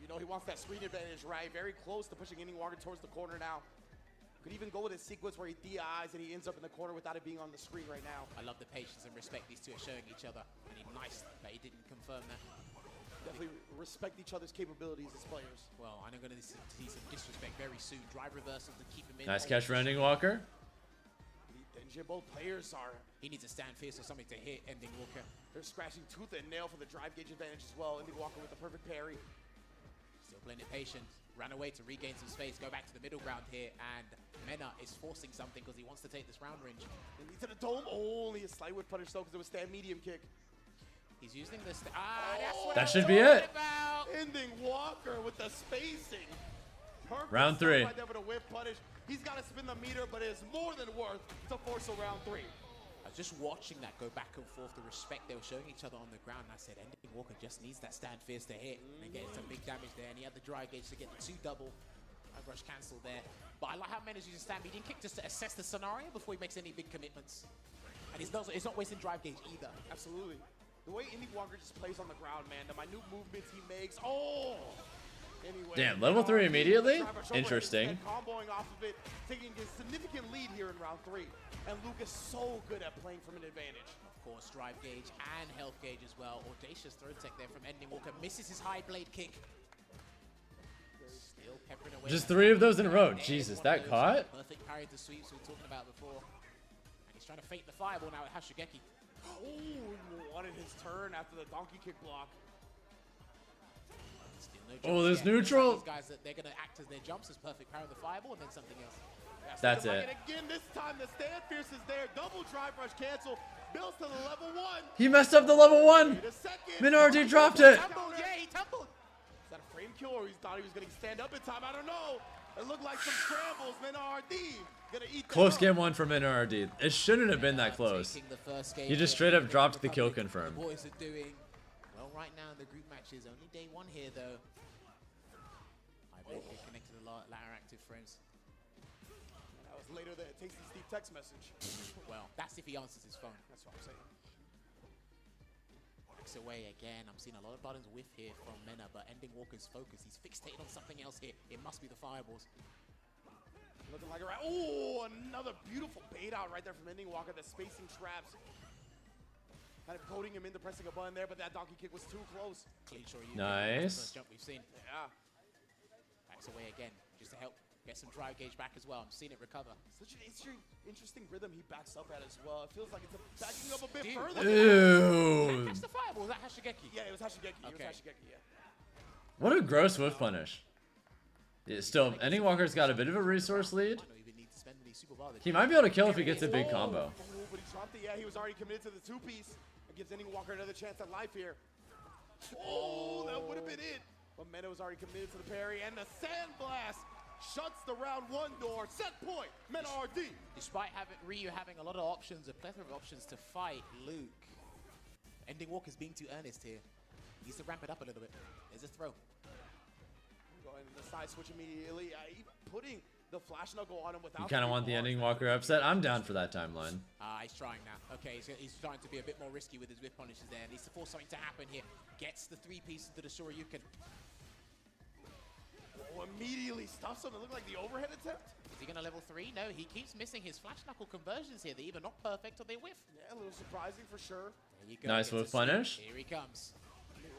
You know, he wants that screen advantage, right? Very close to pushing Ending Walker towards the corner now. Could even go with a sequence where he DIs and he ends up in the corner without it being on the screen right now. I love the patience and respect these two are showing each other. And he nice that he didn't confirm that. Definitely respect each other's capabilities as players. Well, I'm going to see some disrespect very soon. Drive reversal to keep him in. Nice catch for Ending Walker. Both players are. He needs a stand fierce or something to hit Ending Walker. They're scratching tooth and nail for the drive gauge advantage as well. Ending Walker with the perfect parry. Still playing it patient. Ran away to regain some space. Go back to the middle ground here. And Mena is forcing something because he wants to take this round range. And to the dome. Only a slight whip punish though because it was stand medium kick. He's using this. That's what That should be it. About. Ending Walker with the spacing. Perfect Round 3. Right there with a whip punish. He's got to spin the meter, but it is more than worth to force a round 3. I was just watching that go back and forth, the respect they were showing each other on the ground. And I said, Ending Walker just needs that stand fierce to hit and get some big damage there. And he had the dry gauge to get the 2 double. I rush cancel there. But I like how Mena's using stand median kick just to assess the scenario before he makes any big commitments. And he's not wasting drive gauge either. Absolutely. The way Ending Walker just plays on the ground, man, the minute movements he makes. Oh! Anyway, Damn, level 3 immediately? Interesting. Comboing off of it, taking a significant lead here in round 3. And Luke is so good at playing from an advantage. Of course, drive gauge and health gauge as well. Audacious throw tech there from Ending Walker. Misses his high blade kick. Still peppering away. Just 3 of those in a row. Jesus, that caught? Perfect parry to sweeps we were talking about before. And he's trying to fake the fireball now with Hashigeki. Oh, he wanted his turn after the donkey kick block. Oh, there's neutral. These guys, they're going to act as their jumps as perfect parry of the fireball and then something else. That's it. And again, this time the stand fierce is there. Double drive rush cancel. Builds to the level 1. He messed up the level 1. Minardi dropped it. Yeah, he tumbled. Is that a frame kill or he thought he was going to stand up in time? I don't know. It looked like some scrambles. Minardi gonna eat Close game 1 for Minardi. It shouldn't have been that close. He just straight up dropped the kill confirm. The boys are doing well right now in the group matches. Only day 1 here though. I bet they connected a lot ladder active frames. That was later than a Tasty Steve text message. Well, that's if he answers his phone. That's what I'm saying. Backs away again. I'm seeing a lot of buttons whiff here from Mena, but Ending Walker's focus. He's fixated on something else here. It must be the fireballs. Looking like a right. Oh, another beautiful bait out right there from Ending Walker. The spacing traps. Kind of goading him into pressing a button there, but that donkey kick was too close. Clean short. Nice. First jump we've seen. Yeah. Backs away again, just to help get some drive gauge back as well. I'm seeing it recover. Such an interesting rhythm he backs up at as well. It feels like it's backing up a bit further. Ew. Catch the fireball. Was that Hashigeki? Yeah, it was Hashigeki. Okay. It was Hashigeki, yeah. What a gross whiff punish. Yeah, still, Ending Walker's got a bit of a resource lead. He might be able to kill if he gets a big combo. Oh, but he dropped it. Yeah, he was already committed to the 2-piece. It gives Ending Walker another chance at life here. Oh, that would have been it. But Mena was already committed to the parry, and the Sandblast shuts the round 1 door. Set point, Mena RD. Despite Ryu having a lot of options, a plethora of options to fight Luke, Ending Walker's being too earnest here. He needs to ramp it up a little bit. There's a throw. Going to the side switch immediately. Even putting the flash knuckle on him without. You kind of want the Ending Walker upset. I'm down for that timeline. He's trying now. Okay, he's trying to be a bit more risky with his whip punishes there. Needs to force something to happen here. Gets the 3-piece into the Shoryuken. Oh, immediately stuffs him. It looked like the overhead attempt. Is he going to level 3? No, he keeps missing his flash knuckle conversions here. They're either not perfect or they whiff. Yeah, a little surprising for sure. There you go. Nice whip punish. Here he comes.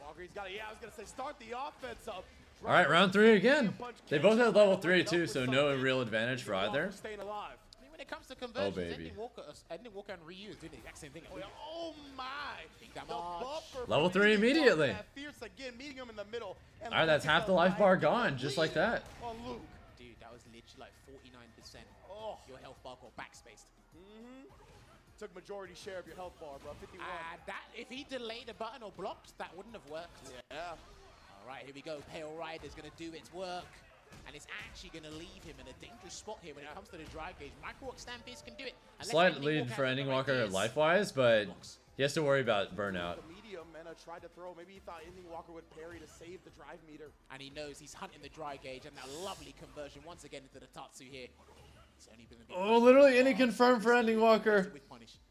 Walker, he's got it. Yeah, I was going to say start the offense up. All right, round 3 again. They both had level 3 too, so no real advantage for either. Staying alive. I mean, when it comes to conversions, baby. Ending Walker and Ryu is doing the exact same thing. Oh my! Level 3 immediately. Fierce again, meeting him in the middle. All right, that's half the life bar gone, just like that. On Luke. Dude, that was literally like 49%. Oh. Your health bar got backspaced. took majority share of your health bar, bro. 51. That, if he delayed a button or blocked, that wouldn't have worked. Yeah. All right, here we go. Pale Rider's going to do its work. And it's actually going to leave him in a dangerous spot here when it comes to the drive gauge. Micro Stampede can do it. Slight lead for Ending Walker life-wise, but he has to worry about burnout. The medium, Mena tried to throw. Maybe he thought Ending Walker would parry to save the drive meter. And he knows he's hunting the dry gauge, and that lovely conversion once again into the Tatsu here. It's only been a bit Literally any confirm for Ending Walker.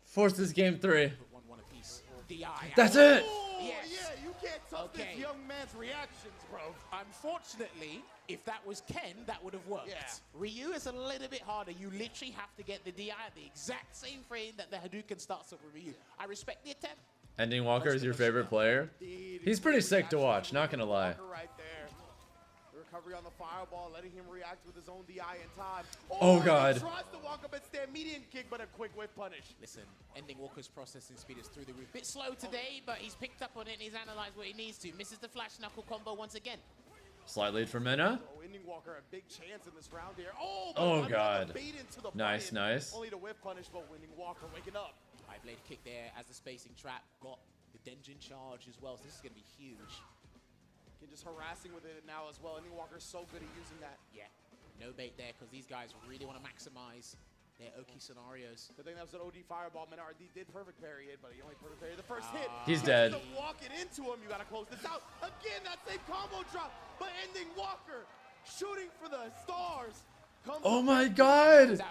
Forces game 3. One apiece. DI. That's it! Yes. Yeah, you can't touch this young man's reactions, bro. Unfortunately, if that was Ken, that would have worked. Yeah. Ryu is a little bit harder. You literally have to get the DI at the exact same frame that the Hadouken starts up with Ryu. I respect the attempt. Ending Walker is your favorite player? He's pretty sick to watch, not gonna lie. Right there. The recovery on the fireball, letting him react with his own DI in time. Oh, God. He tries to walk up and stand median kick, but a quick whip punish. Listen, Ending Walker's processing speed is through the roof. Bit slow today, but he's picked up on it and he's analyzed what he needs to. Misses the flash knuckle combo once again. Slight lead for Mena. Oh, Ending Walker a big chance in this round here. Oh, God. Nice, nice. Only to whip punish, but Ending Walker waking up. High blade kick there as the spacing trap. Got the Denjin charge as well, so this is going to be huge. Just harassing with it now as well. Ending Walker's so good at using that. Yeah, no bait there because these guys really want to maximize their Oki scenarios. The thing that was an OD fireball. Menardi did perfect parry it, but he only perfect parried the first hit. He's dead. Walk it into him. You got to close this out. Again, that same combo drop, but Ending Walker shooting for the stars. Oh my God!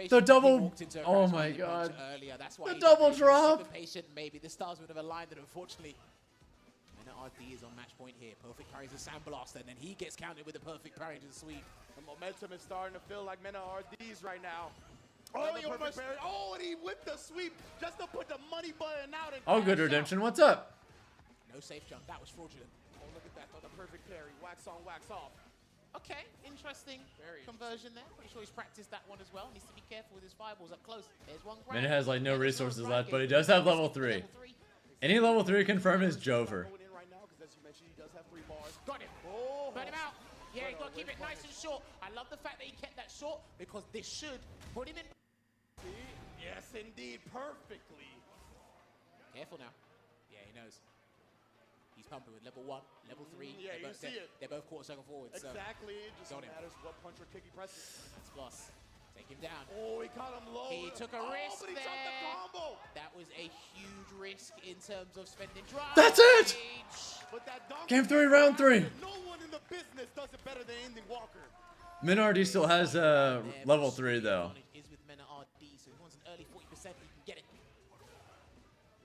The double. Oh my God! That's why the double drop. Patient. Maybe the stars would have aligned, and unfortunately, RD is on match point here. Perfect parries the Sandblaster, and then he gets counted with a perfect parry to the sweep. The momentum is starting to feel like Mena RDs right now. Oh, and he whipped the sweep just to put the money button out. And oh, good redemption. What's up? No safe jump. That was fraudulent. Oh, look at that. The perfect parry. Wax on, wax off. Okay, interesting conversion there. Pretty sure he's practiced that one as well. Needs to be careful with his fireballs up close. There's one. Mena has like no resources left, but he does have level 3. Any level 3 confirm is Jover. Got him. Oh, burn him out. Yeah, you got to keep it nice and short. I love the fact that he kept that short because this should put him in. Yes, indeed. Perfectly. Careful now. Yeah, he knows. He's pumping with level 1, level 3. Yeah, you see it. They're both quarter circle forward. Exactly. So It just matters what punch or kick he presses. That's plus. Take him down. Oh, he caught him low. He took a risk but he there. dropped the combo. That was a huge risk in terms of spending drive. That's it! But that Game 3, round 3. No one in the business does it better than Ending Walker. Minardi still has level 3 though. Is with Mena RD, so he wants an early 40%, he can get it.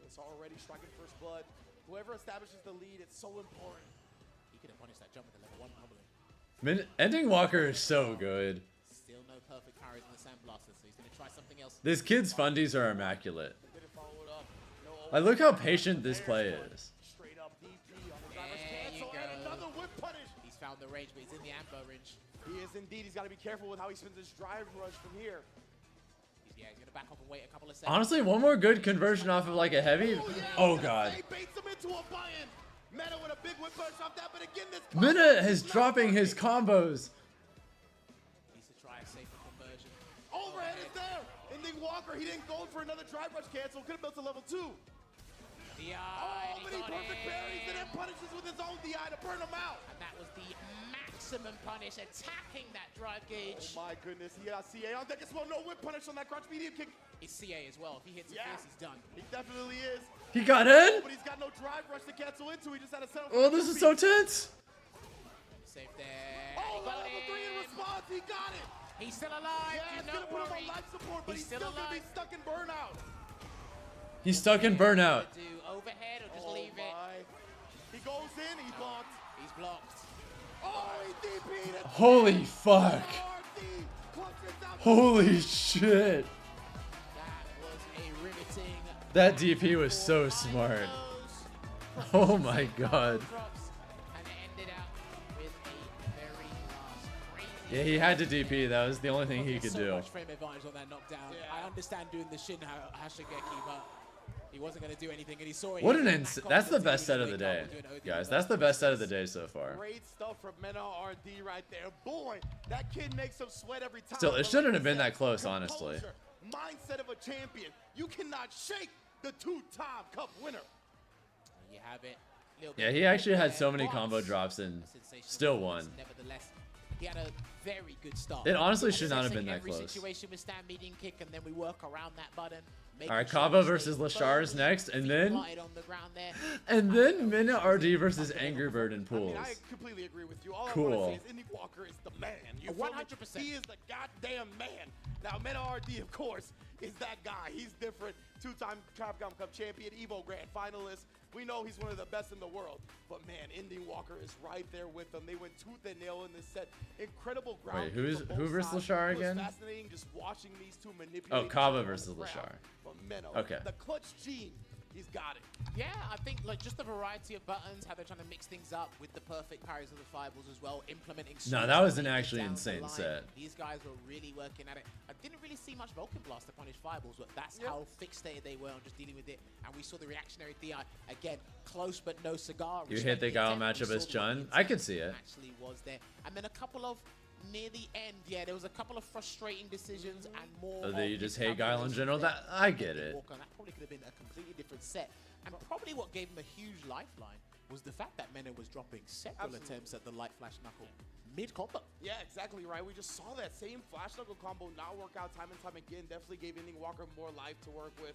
It's already striking first blood. Whoever establishes the lead, it's so important. He could have punished that jump with the level 1 probably. Ending Walker is so good. Still no perfect parries in the Sandblaster, so he's going to try something else. This kid's fundies are immaculate. I look how patient this play is. Straight up DP on the There you go. and another whip punish. He's found the range, but he's in the amber range. He is indeed. He's got to be careful with how he spends his drive rush from here. Yeah, he's going to back up and wait a couple of seconds. Honestly, one more good conversion off of like a heavy. Oh God. He baits him into a buy-in. Mena with a big whip punch off that, but again this. Mena is dropping his combos. Needs to try a safer conversion. Overhead is there. Ending Walker, he didn't go for another drive rush cancel. Could have built to level 2. DI, but he perfect parries and then punishes with his own DI to burn him out. And that was the maximum punish, attacking that drive gauge. Oh my goodness, he got CA on deck as well. No whip punish on that crunch medium kick. It's CA as well. If he hits it first, he's done. He definitely is. He got in? But he's got no drive rush to cancel into. He just had to settle. Oh, this is so tense. Safe there. Oh, level 3 in response. He got it. He's still alive. Yeah, it's no going to put him worry. on life support, but he's still going to be stuck in burnout. He's stuck in burnout. Do overhead or just leave it? He goes in, he's blocked. He's blocked. Oh, he DP'd it. Holy fuck. Holy shit. That was a riveting. That DP was so smart. Oh my God. And it ended up with a very crazy. Yeah, he had to DP. That was the only thing he could so do. much frame advantage on that knockdown. I understand doing the Shin Hashigeki, but he wasn't going to do anything, and he saw it. What an that's the best set of the day, guys. That's the best set of the day so far. Great stuff from Mena RD right there. Boy, that kid makes him sweat every time. Still, it shouldn't have been that close, honestly. mindset of a champion. You cannot shake the two-time cup winner. You have it. Yeah, he actually had so many combo drops and still won. Nevertheless, he had a very good start. It honestly should not have been that every close. Situation with stand medium kick, and then we work around that button. All right, Kava versus Lashar is next, and then Minna RD versus Angry Bird in pools. I mean, I completely agree with you. All I Cool. want to say is Indy Walker is the man. You 100%. He is the goddamn man. Now, Meta RD, of course, is that guy. He's different. Two-time Capcom Cup champion, EVO Grand finalist. We know he's one of the best in the world. But, man, Indy Walker is right there with them. They went tooth and nail in this set. Incredible ground. Wait, who versus Lashar again? It was fascinating just watching these two manipulate. Oh, Kava versus Lashar. But Menno, Okay. the clutch gene, he's got it. Yeah, I think like just the variety of buttons, how they're trying to mix things up with the perfect parries of the fireballs as well, implementing. No, that was an actually insane set. These guys were really working at it. I didn't really see much Vulcan Blast to punish fireballs, but that's how fixated they were on just dealing with it. And we saw the reactionary DI again, close but no cigar. You hit the Gao matchup as Chun. I could see it. Actually was there, and then a couple of. Near the end, yeah, there was a couple of frustrating decisions and more. Oh, that you just hate Guile in general? That I get it. That probably could have been a completely different set. And probably what gave him a huge lifeline was the fact that Menno was dropping several attempts at the light flash knuckle mid-combo. Yeah, exactly right. We just saw that same flash knuckle combo not work out time and time again. Definitely gave Indy Walker more life to work with,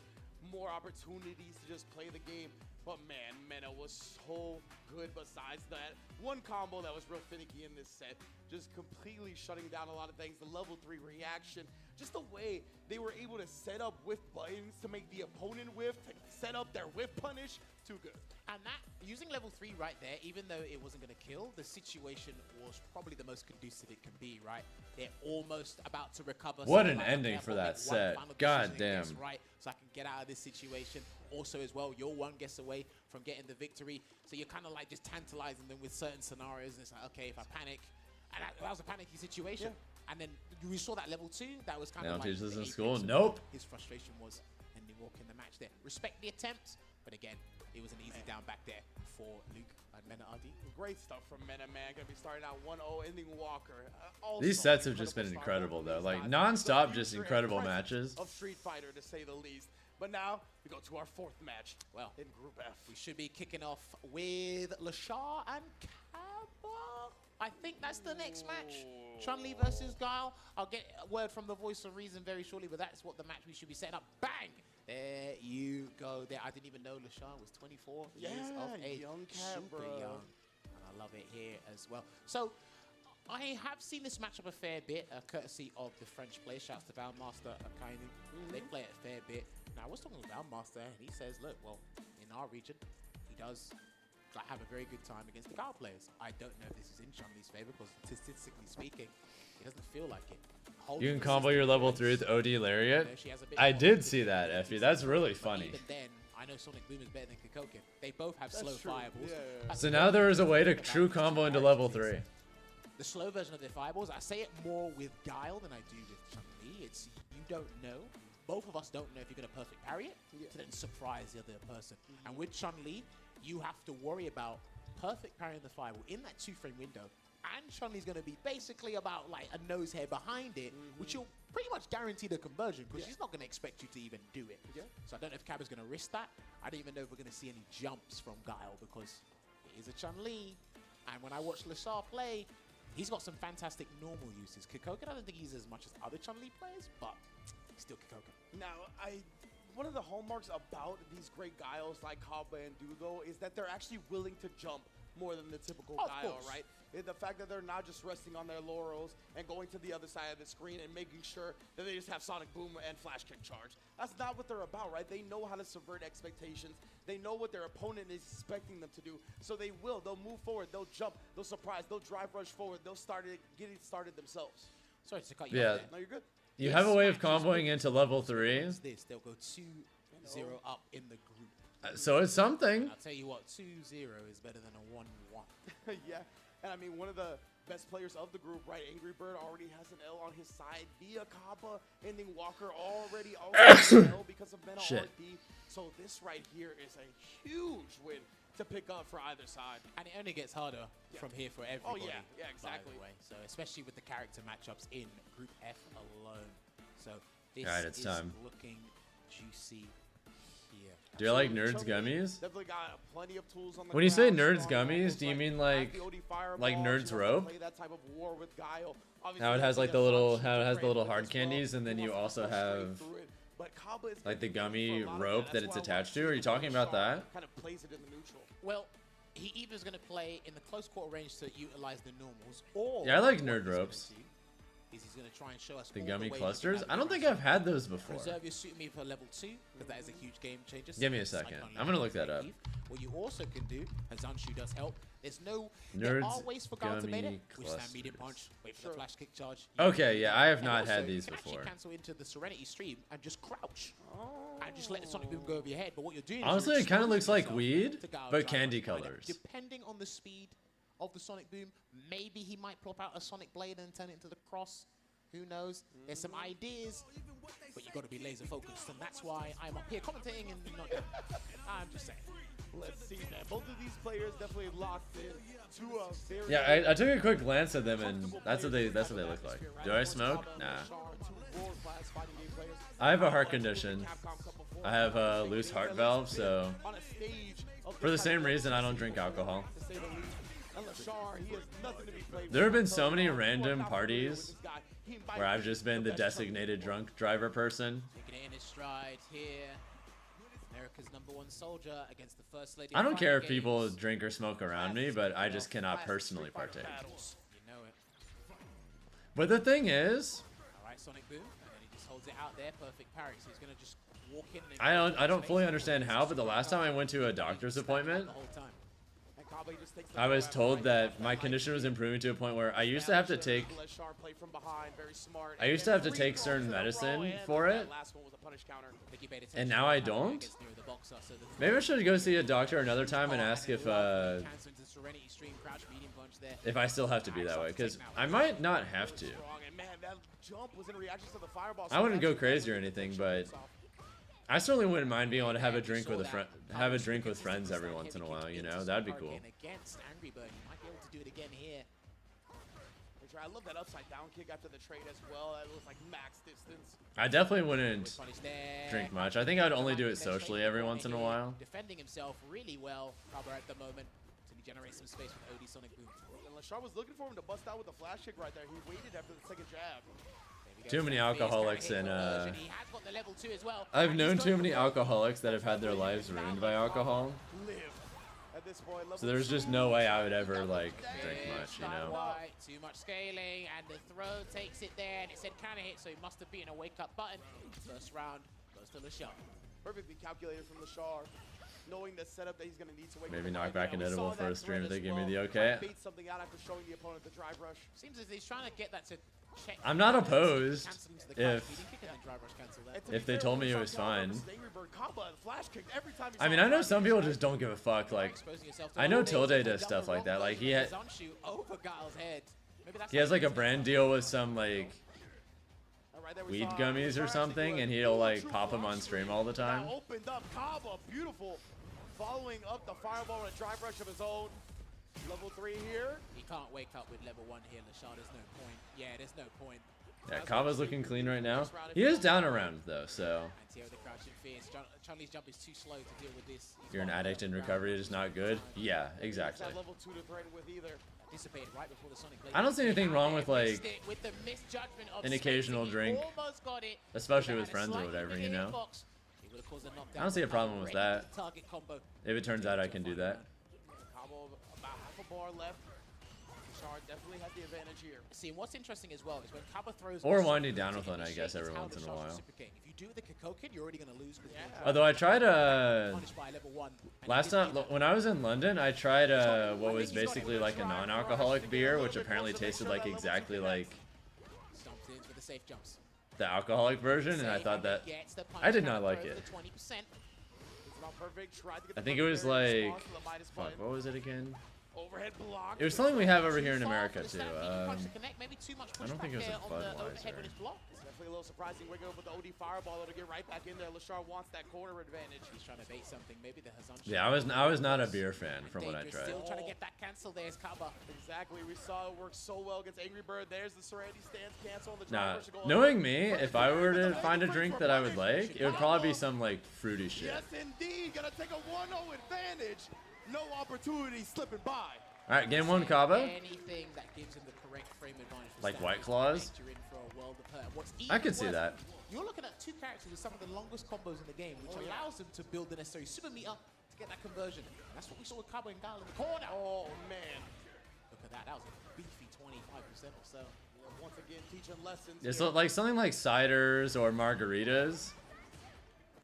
more opportunities to just play the game. But man, Menno was so good besides that. One combo that was real finicky in this set, just completely shutting down a lot of things. The level 3 reaction, just the way they were able to set up whiff buttons to make the opponent whiff, to set up their whiff punish, too good. And that, using level 3 right there, even though it wasn't going to kill, the situation was probably the most conducive it can be, right? They're almost about to recover. What so an like, ending okay, for I'll that make one set. final God decision and guess damn. right, so I can get out of this situation. Also as well, you're one guess away from getting the victory. So you're kind of like just tantalizing them with certain scenarios. And it's like, okay, if I panic, and that was a panicky situation. Yeah. And then we saw that level 2. That was kind They of don't like teach this the in apex school? of Nope. His frustration was, and they walk in the match there. Respect the attempt, but again, it was an easy down back there for Luke and Mena RD. Great stuff from Mena, man. Gonna be starting out 1-0, ending Walker. These sets have just been incredible, though. Like, non-stop, just incredible matches. Of Street Fighter, to say the least. But now, we go to our 4th match. Well, in Group F. We should be kicking off with Lashar and Kaba. I think that's the next match. Chun-Li versus Guile. I'll get a word from the voice of reason very shortly, but that's what the match we should be setting up. Bang! There you go. There, I didn't even know Lashar was 24 years of age. Young cat, super bro. young. And I love it here as well. So, I have seen this matchup a fair bit, courtesy of the French player. Shouts to Valmaster Akainu. They play it a fair bit. Now, I was talking with Valmaster, and he says, look, well, in our region, he does have a very good time against the Guile players. I don't know if this is in Chun-Li's favor, because statistically speaking, it doesn't feel like it. You can combo your level 3 with OD Lariat. I did see that, Effie. That's really funny. Even then, I know Sonic Boom is better than Kikoken. They both have slow fireballs. So now there is a way to true combo into level 3. The slow version of their fireballs, I say it more with Guile than I do with Chun-Li. It's you don't know. Both of us don't know if you're going to perfect parry it to then surprise the other person. And with Chun-Li, you have to worry about perfect parrying the fireball in that 2-frame window. And Chun-Li's going to be basically about like a nose hair behind it, which will pretty much guarantee the conversion because she's not going to expect you to even do it. So I don't know if Caba's going to risk that. I don't even know if we're going to see any jumps from Guile because it is a Chun-Li. And when I watch Lashar play, he's got some fantastic normal uses. Kikoken, I don't think he's as much as other Chun-Li players, but he's still Kikoken. Now, one of the hallmarks about these great Guiles like Kaba and Dugo is that they're actually willing to jump more than the typical Guile, right? The fact that they're not just resting on their laurels and going to the other side of the screen and making sure that they just have Sonic Boom and Flash Kick Charge. That's not what they're about, right? They know how to subvert expectations. They know what their opponent is expecting them to do. So they will. They'll move forward. They'll jump. They'll surprise. They'll drive rush forward. They'll get it started themselves. Sorry to cut you off there. No, you're good. You have a way of comboing into level 3. They'll go 2-0 up in the group. So it's something. And I'll tell you what, 2-0 is better than a 1-1. Yeah. And I mean, one of the best players of the group, right? Angry Bird already has an L on his side via Kaba, ending Walker already also an L because of Mena RD. So this right here is a huge win to pick up for either side. And it only gets harder from here for everybody. Oh, yeah, exactly. By the way. So especially with the character matchups in Group F alone. So This All right, it's is time. looking juicy here. Do you like Nerds gummies? Definitely got plenty of tools on the When you say ground, Nerds strong gummies, levels do you like mean like FatalityFalcon Fireball, Nerds she wants to rope? play that type of war with guile. How Obviously, it has they like the have little options how it to has the trade little with hard as well. candies, and then He you wants to also go straight have through it. But Kaba is like the gonna be gummy for a lot of rope that That's it's why I attached want to. Are you talking about that? Kind of plays it in the neutral. Well, he either is going to play in the close quarter range to utilize the normals, or Yeah, I like what nerd he's gonna ropes. do is he's going to try and show us The all gummy ways you can clusters? have I don't the think advantage. I've had those before. Preserve your suit me for level 2, because that is a huge game changer. Give me a It's like second. unlimited I'm gonna look that up. Eve. What you also can do, and Zanshu does help, there's no... Nerds there are ways for guard to bait it, gummy which is that medium punch, wait for the flash kick charge. Okay, yeah, I have And not also, had these you can before. actually cancel into the Serenity stream and just crouch. And just let the Sonic Boom go over your head, but what you're doing Honestly, is it kind of looks like weed, to guard but drive candy rush. colors. Depending on the speed of the Sonic Boom, maybe he might plop out a Sonic Blade and turn it into the cross. Who knows? There's some ideas, but you got to be laser focused, and that's why I'm up here commentating and not. I'm just saying. Let's see, man. Both of these players definitely locked in to a very. Yeah, I took a quick glance at them, and that's what they look like. Do I smoke? Nah. I have a heart condition. I have a loose heart valve, so for the same reason I don't drink alcohol. There have been so many random parties where I've just been the designated drunk driver person. Taking it in his stride here. America's #1 soldier against the First Lady. I don't of care if fighting people games. drink or smoke around me, but I just cannot personally partake. You know it. But the thing is, All right, Sonic Boom, and then he just holds it out there, perfect parry. So he's gonna just walk in. And I don't fully understand how, but the last time I went to a doctor's appointment, the whole time. I was told that my condition was improving to a point where I used to have to take certain medicine for it, and now I don't. Maybe I should go see a doctor another time and ask if I still have to be that way, because I might not have to. I wouldn't go crazy or anything, but I certainly wouldn't mind being able to have a drink with friends every once in a while. You know, that'd be cool. Against Angry Bird, he might be able to do it again here. I love that upside down kick after the trade as well. That looks like max distance. I definitely wouldn't drink much. I think I'd only do it socially every once in a while. Defending himself really well, Cover at the moment, till he generates some space with OD Sonic Boom. And Lashar was looking for him to bust out with a flash kick right there. He waited after the second jab. Too many alcoholics in I've known too many alcoholics that have had their lives ruined by alcohol. So there's just no way I would ever like drink much, you know. Too much scaling, and the throw takes it there, and it said counter hit, so he must have been a wake-up button. First round goes to Lashar. Perfectly calculated from Lashar, knowing the setup that he's going to need to wake Maybe up. knock back inedible for a stream if they give me the Well. okay. Bait something out after showing the opponent the drive rush. Seems as if he's trying to get that to check. I'm not opposed if they told me it was fine. I mean, I know some people just don't give a fuck. Like, I know Tilde does stuff like that. Like, he has like a brand deal with some like weed gummies or something, and he'll like pop them on stream all the time. Now opened up Kaba, beautiful. Following up the fireball and a drive rush of his own. Level 3 here. He can't wake up with level 1 here, Lashar. There's no point. Yeah, there's no point. Yeah, Kaba's looking clean right now. He is down around though, so. Chun-Li's jump is too slow to deal with this. You're an addict in recovery, it is not good. Yeah, exactly. Level 2 to threaten with either. Dissipated right before the Sonic Blade. I don't see anything wrong with like with the misjudgment of an occasional drink, especially with friends or whatever, you know. I don't see a problem with that. If it turns out I can do that. Kaba about half a bar left. Lashar definitely has the advantage here. See, and what's interesting as well is when Kaba throws. Or winding down with one, I guess, every once in a while. If you do the Kakoken, you're already going to lose. Although I tried last time when I was in London, I tried what was basically like a non-alcoholic beer, which apparently tasted like exactly like the alcoholic version, and I thought that I did not like it. I think it was like, fuck, what was it again? It was something we have over here in America too. I don't think it was a Budweiser. Definitely a little surprising. Wigging up with the OD fireball to get right back in there. Lashar wants that corner advantage. He's trying to bait something. Maybe the Hazan. Yeah, I was not a beer fan from what I tried. Still trying to get that cancel there. Is Kaba. Exactly. We saw it work so well against Angry Bird. There's the Serenity stance cancel. The Nah, knowing me, if I were to find a drink that I would like, it would probably be some like fruity shit. Yes, indeed. Gonna take a 1-0 advantage. No opportunity slipping by. All right, game one, Kaba. Anything that gives him the correct frame advantage. Like White Claws. I could see that. You're looking at two characters with some of the longest combos in the game, which allows them to build the necessary super meter to get that conversion. That's what we saw with Kaba and Gal in the corner. Oh, man. Look at that. That was a beefy 25% or so. Once again, teaching lessons. It's like something like ciders or margaritas.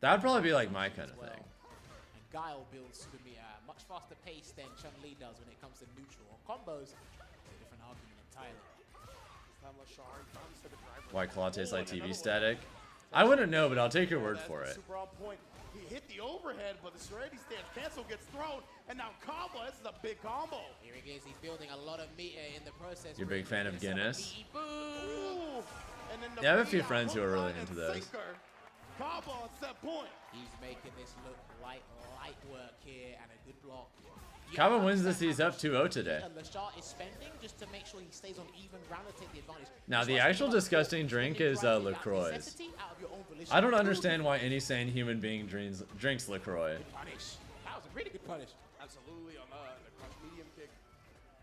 That would probably be like my kind of thing. And Guile builds super meter at a much faster pace than Chun-Li does when it comes to neutral or combos. It's a different argument entirely. White Claw tastes like TV static. I wouldn't know, but I'll take your word for it. Super on point. He hit the overhead, but the Serenity stance cancel gets thrown, and now combo. This is a big combo. Here he is. He's building a lot of meter in the process. You're a big fan of Guinness? Ooh. And then Yeah, I have a few friends who are really into those. Combo on set point. He's making this look light work here and a good block. Kaba wins this. He's up 2-0 today. Lashar is spending just to make sure he stays on even ground and take the advantage. Now, the actual disgusting drink is LaCroix. I don't understand why any sane human being drinks LaCroix. Punish. That was a really good punish. Absolutely on the crush medium kick.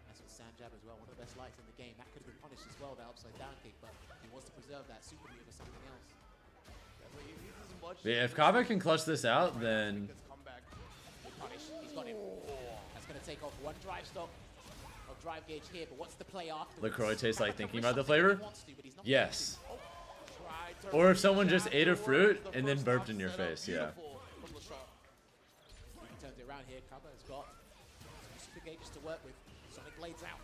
That's with sand jab as well. One of the best lights in the game. That could have been punished as well, that upside down kick, but he wants to preserve that super move for something else. Yeah, if Kaba can clutch this out, then He's got him. That's going to take off one drive stop of drive gauge here, but what's the play after? LaCroix tastes like thinking about the flavor? Yes. Or if someone just ate a fruit and then burped in your face, yeah. He turns it around here. Kaba has got super gauges to work with. Sonic Blades out.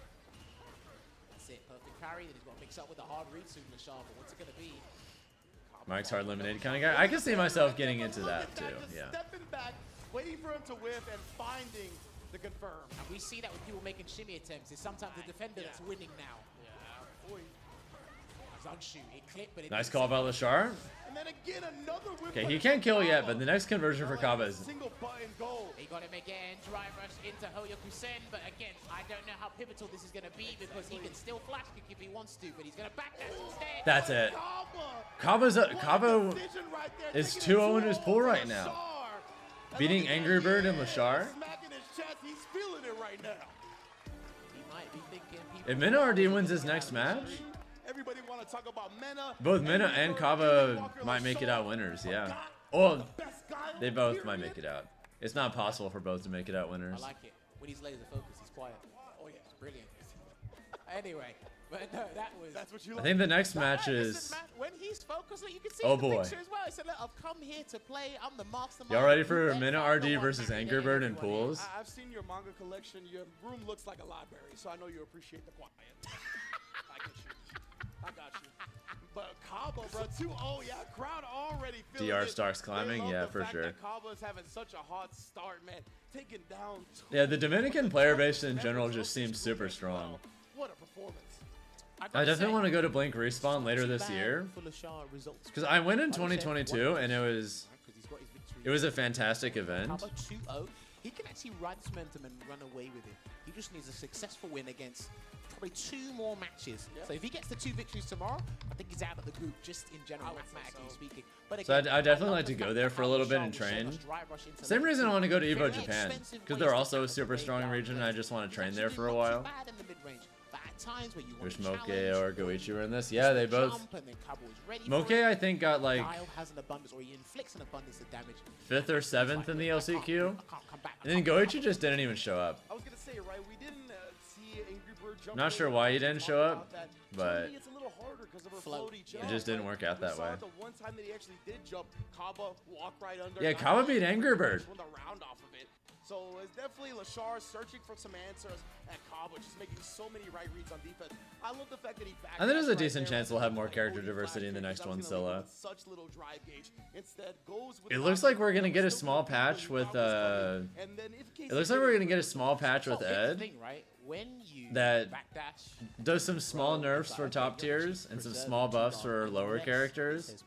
That's it. Perfect parry. Then he's got to mix up with a hard read soon, Lashar, but what's it going to be? Mike's hard lemonade kind of guy. I can see myself getting into that too, yeah. Stepping back, waiting for him to whiff and finding the confirm. And we see that with people making shimmy attempts. It's sometimes the defender that's winning now. Yeah. Boy. Unshoot. It clipped, but it Nice call by Lashar. And then again, another whiff. Okay, he can't kill yet, but the next conversion for Kaba is... Single button goal. He got him again. Drive rush into Hoyoku-sen, but again, I don't know how pivotal this is going to be because he can still flash kick if he wants to, but he's going to back that instead. That's it. Kaba is 2-0 in his pool right now. Beating Angry Bird and Lashar. Smacking his chest. He's feeling it right now. He might be thinking people... If Mena RD wins his next match, everybody want to talk about Mena. both Mena and Kaba might make it out winners, yeah. Oh, they both might make it out. It's not possible for both to make it out winners. I like it. When he's laser focused, he's quiet. Oh yeah, it's brilliant. Anyway, but no, that's what you like. I think the next match is... When he's focused, you can see oh the boy. picture as well. He said, look, I've come here to play. I'm the mastermind. Y'all ready for Mena RD versus Angry Bird in pools? I've seen your manga collection. Your room looks like a library, so I know you appreciate the quiet. I get you. I got you. But Kaba, bro, 2-0, yeah, crowd already feeling DR it. starts climbing, yeah, for sure. Kaba's having such a hot start, man. Taking down. Yeah, the Dominican player base in general just seems super strong. What a performance. I definitely want to go to Blink Respawn later this year. Because I went in 2022 and it was a fantastic event. Kaba 2-0. He can actually ride this momentum and run away with it. He just needs a successful win against probably 2 more matches. Yep. So if he gets the 2 victories tomorrow, I think he's out of the group just in general, mathematically speaking. But So again, I definitely like to go there for a little bit and train. Same reason I want to go to EVO Japan. Because they're also a super strong region and I just want to train there for a while. Wish Moke or Goichi were in this. Yeah, they both. Moke, I think, got like 5th or 7th in the LCQ. And then Goichi just didn't even show up. I was going to say, right, we didn't see Angry Bird jump. Not sure why he didn't show up, but it's a little harder because of her floaty jump. it just didn't work out that way. The one time that he actually did jump, Kaba walked right under. Yeah, Kaba beat Angry Bird. Won the round off of it. So it's definitely Lashar searching for some answers, and Cabo just making so many right reads on defense. I love the fact that he backed. I think there's a decent chance we'll have more character diversity in the next one solo. Such little drive gauge. Instead goes with It looks like we're gonna get a small patch with It looks like we're gonna get a small patch with Ed that does some small nerfs for top tiers and some small buffs for lower characters,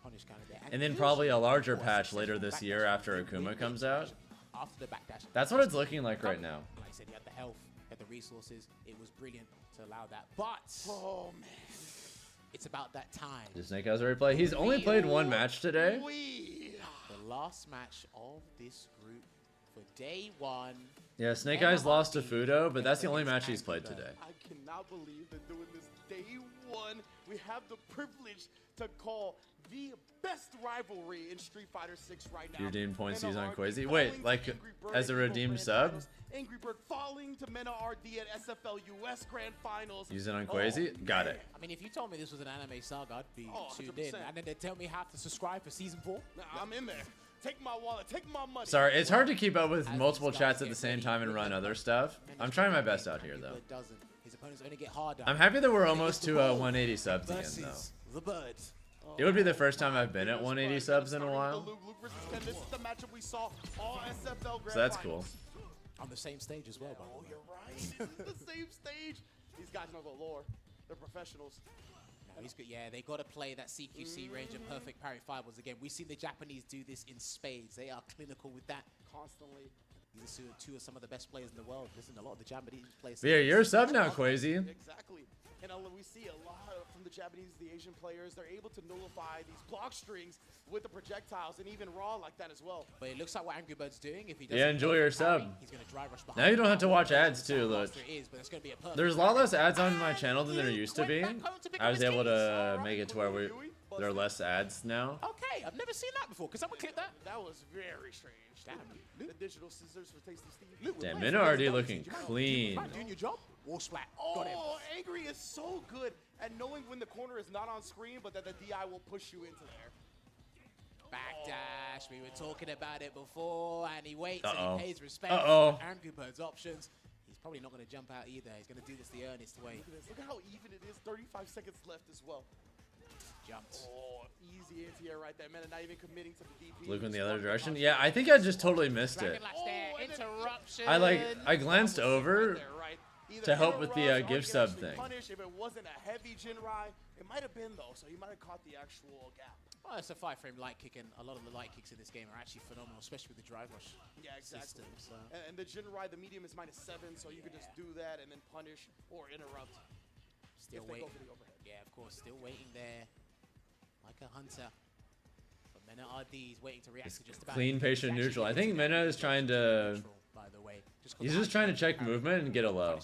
and then probably a larger patch later this year after Akuma comes out. After the backdash. That's what it's looking like right now. Like I said, he had the health, had the resources. It was brilliant to allow that. But oh man, it's about that time. Does Snake Eyes already play? He's only played one match today. The last match of this group for day one. Yeah, Snake Eyes lost to Fudo, but that's the only match he's played today. I cannot believe that doing this day one, we have the privilege to call the best rivalry in Street Fighter 6 right now. You redeemed points used on Quasi. Wait, like as a redeemed sub? Angry Bird falling to Mena RD at SFL US Grand Finals. Use it on Quasi? Got it. I mean, if you told me this was an anime saga, I'd be tuned 100%. in. And then they tell me how to subscribe for season 4. Nah, I'm in there. Take my wallet, take my money. Sorry, it's hard to keep up with multiple chats at the same time and run other stuff. I'm trying my best out here, though. His opponents only get harder. I'm happy that we're almost to 180 subs again, though. The Birds. It would be the first time I've been at 180 subs in a while. This is the matchup we saw all SFL Grand So that's cool. On the same stage as well, by the way. You're right. The same stage. These guys know the lore. They're professionals. No, he's good. Yeah, they got to play that CQC range of perfect parry fireballs again. We've seen the Japanese do this in spades. They are clinical with that. Constantly. These are two of some of the best players in the world. Listen, a lot of the Japanese players. Yeah, you're a sub now, Quasi. Exactly. And we see a lot from the Japanese, the Asian players. They're able to nullify these block strings with the projectiles and even raw like that as well. But it looks like what Angry Bird's doing. If he doesn't Yeah, enjoy your sub. he's gonna drive rush behind. Now you don't have to watch ads too, look. But it's gonna be a perfect There's a lot less ads on my channel than there used to be. I was able to make it to where there are less ads now. Okay, I've never seen that before. Can someone clip that? That was very strange. Damn. The digital scissors for Tasty Steve. Damn, Minna already looking clean. Doing your job. Wall splat. Oh, Angry is so good at knowing when the corner is not on screen, but that the DI will push you into there. Backdash. We were talking about it before, and he waits and he pays respect. Angry Bird's options. He's probably not going to jump out either. He's going to do this the earnest way. Look at how even it is. 35 seconds left as well. Jumped. Oh, easy anti-air right there. Man, not even committing to the DP. Look in the other direction. Yeah, I think I just totally missed it. Interruption. I glanced over to help with the gift sub thing. Punish if it wasn't a heavy Jinrai. It might have been though, so he might have caught the actual gap. Well, it's a 5-frame light kick, and a lot of the light kicks in this game are actually phenomenal, especially with the drive rush. Yeah, exactly. System, so. And the Jinrai, the medium is -7, so you could just do that and then punish or interrupt. Still waiting. Yeah, of course, still waiting there. Like a hunter. But Mena RD is waiting to react to just about Clean, patient, neutral. I think Minna is trying to... By the way. He's just trying to check movement and get a low.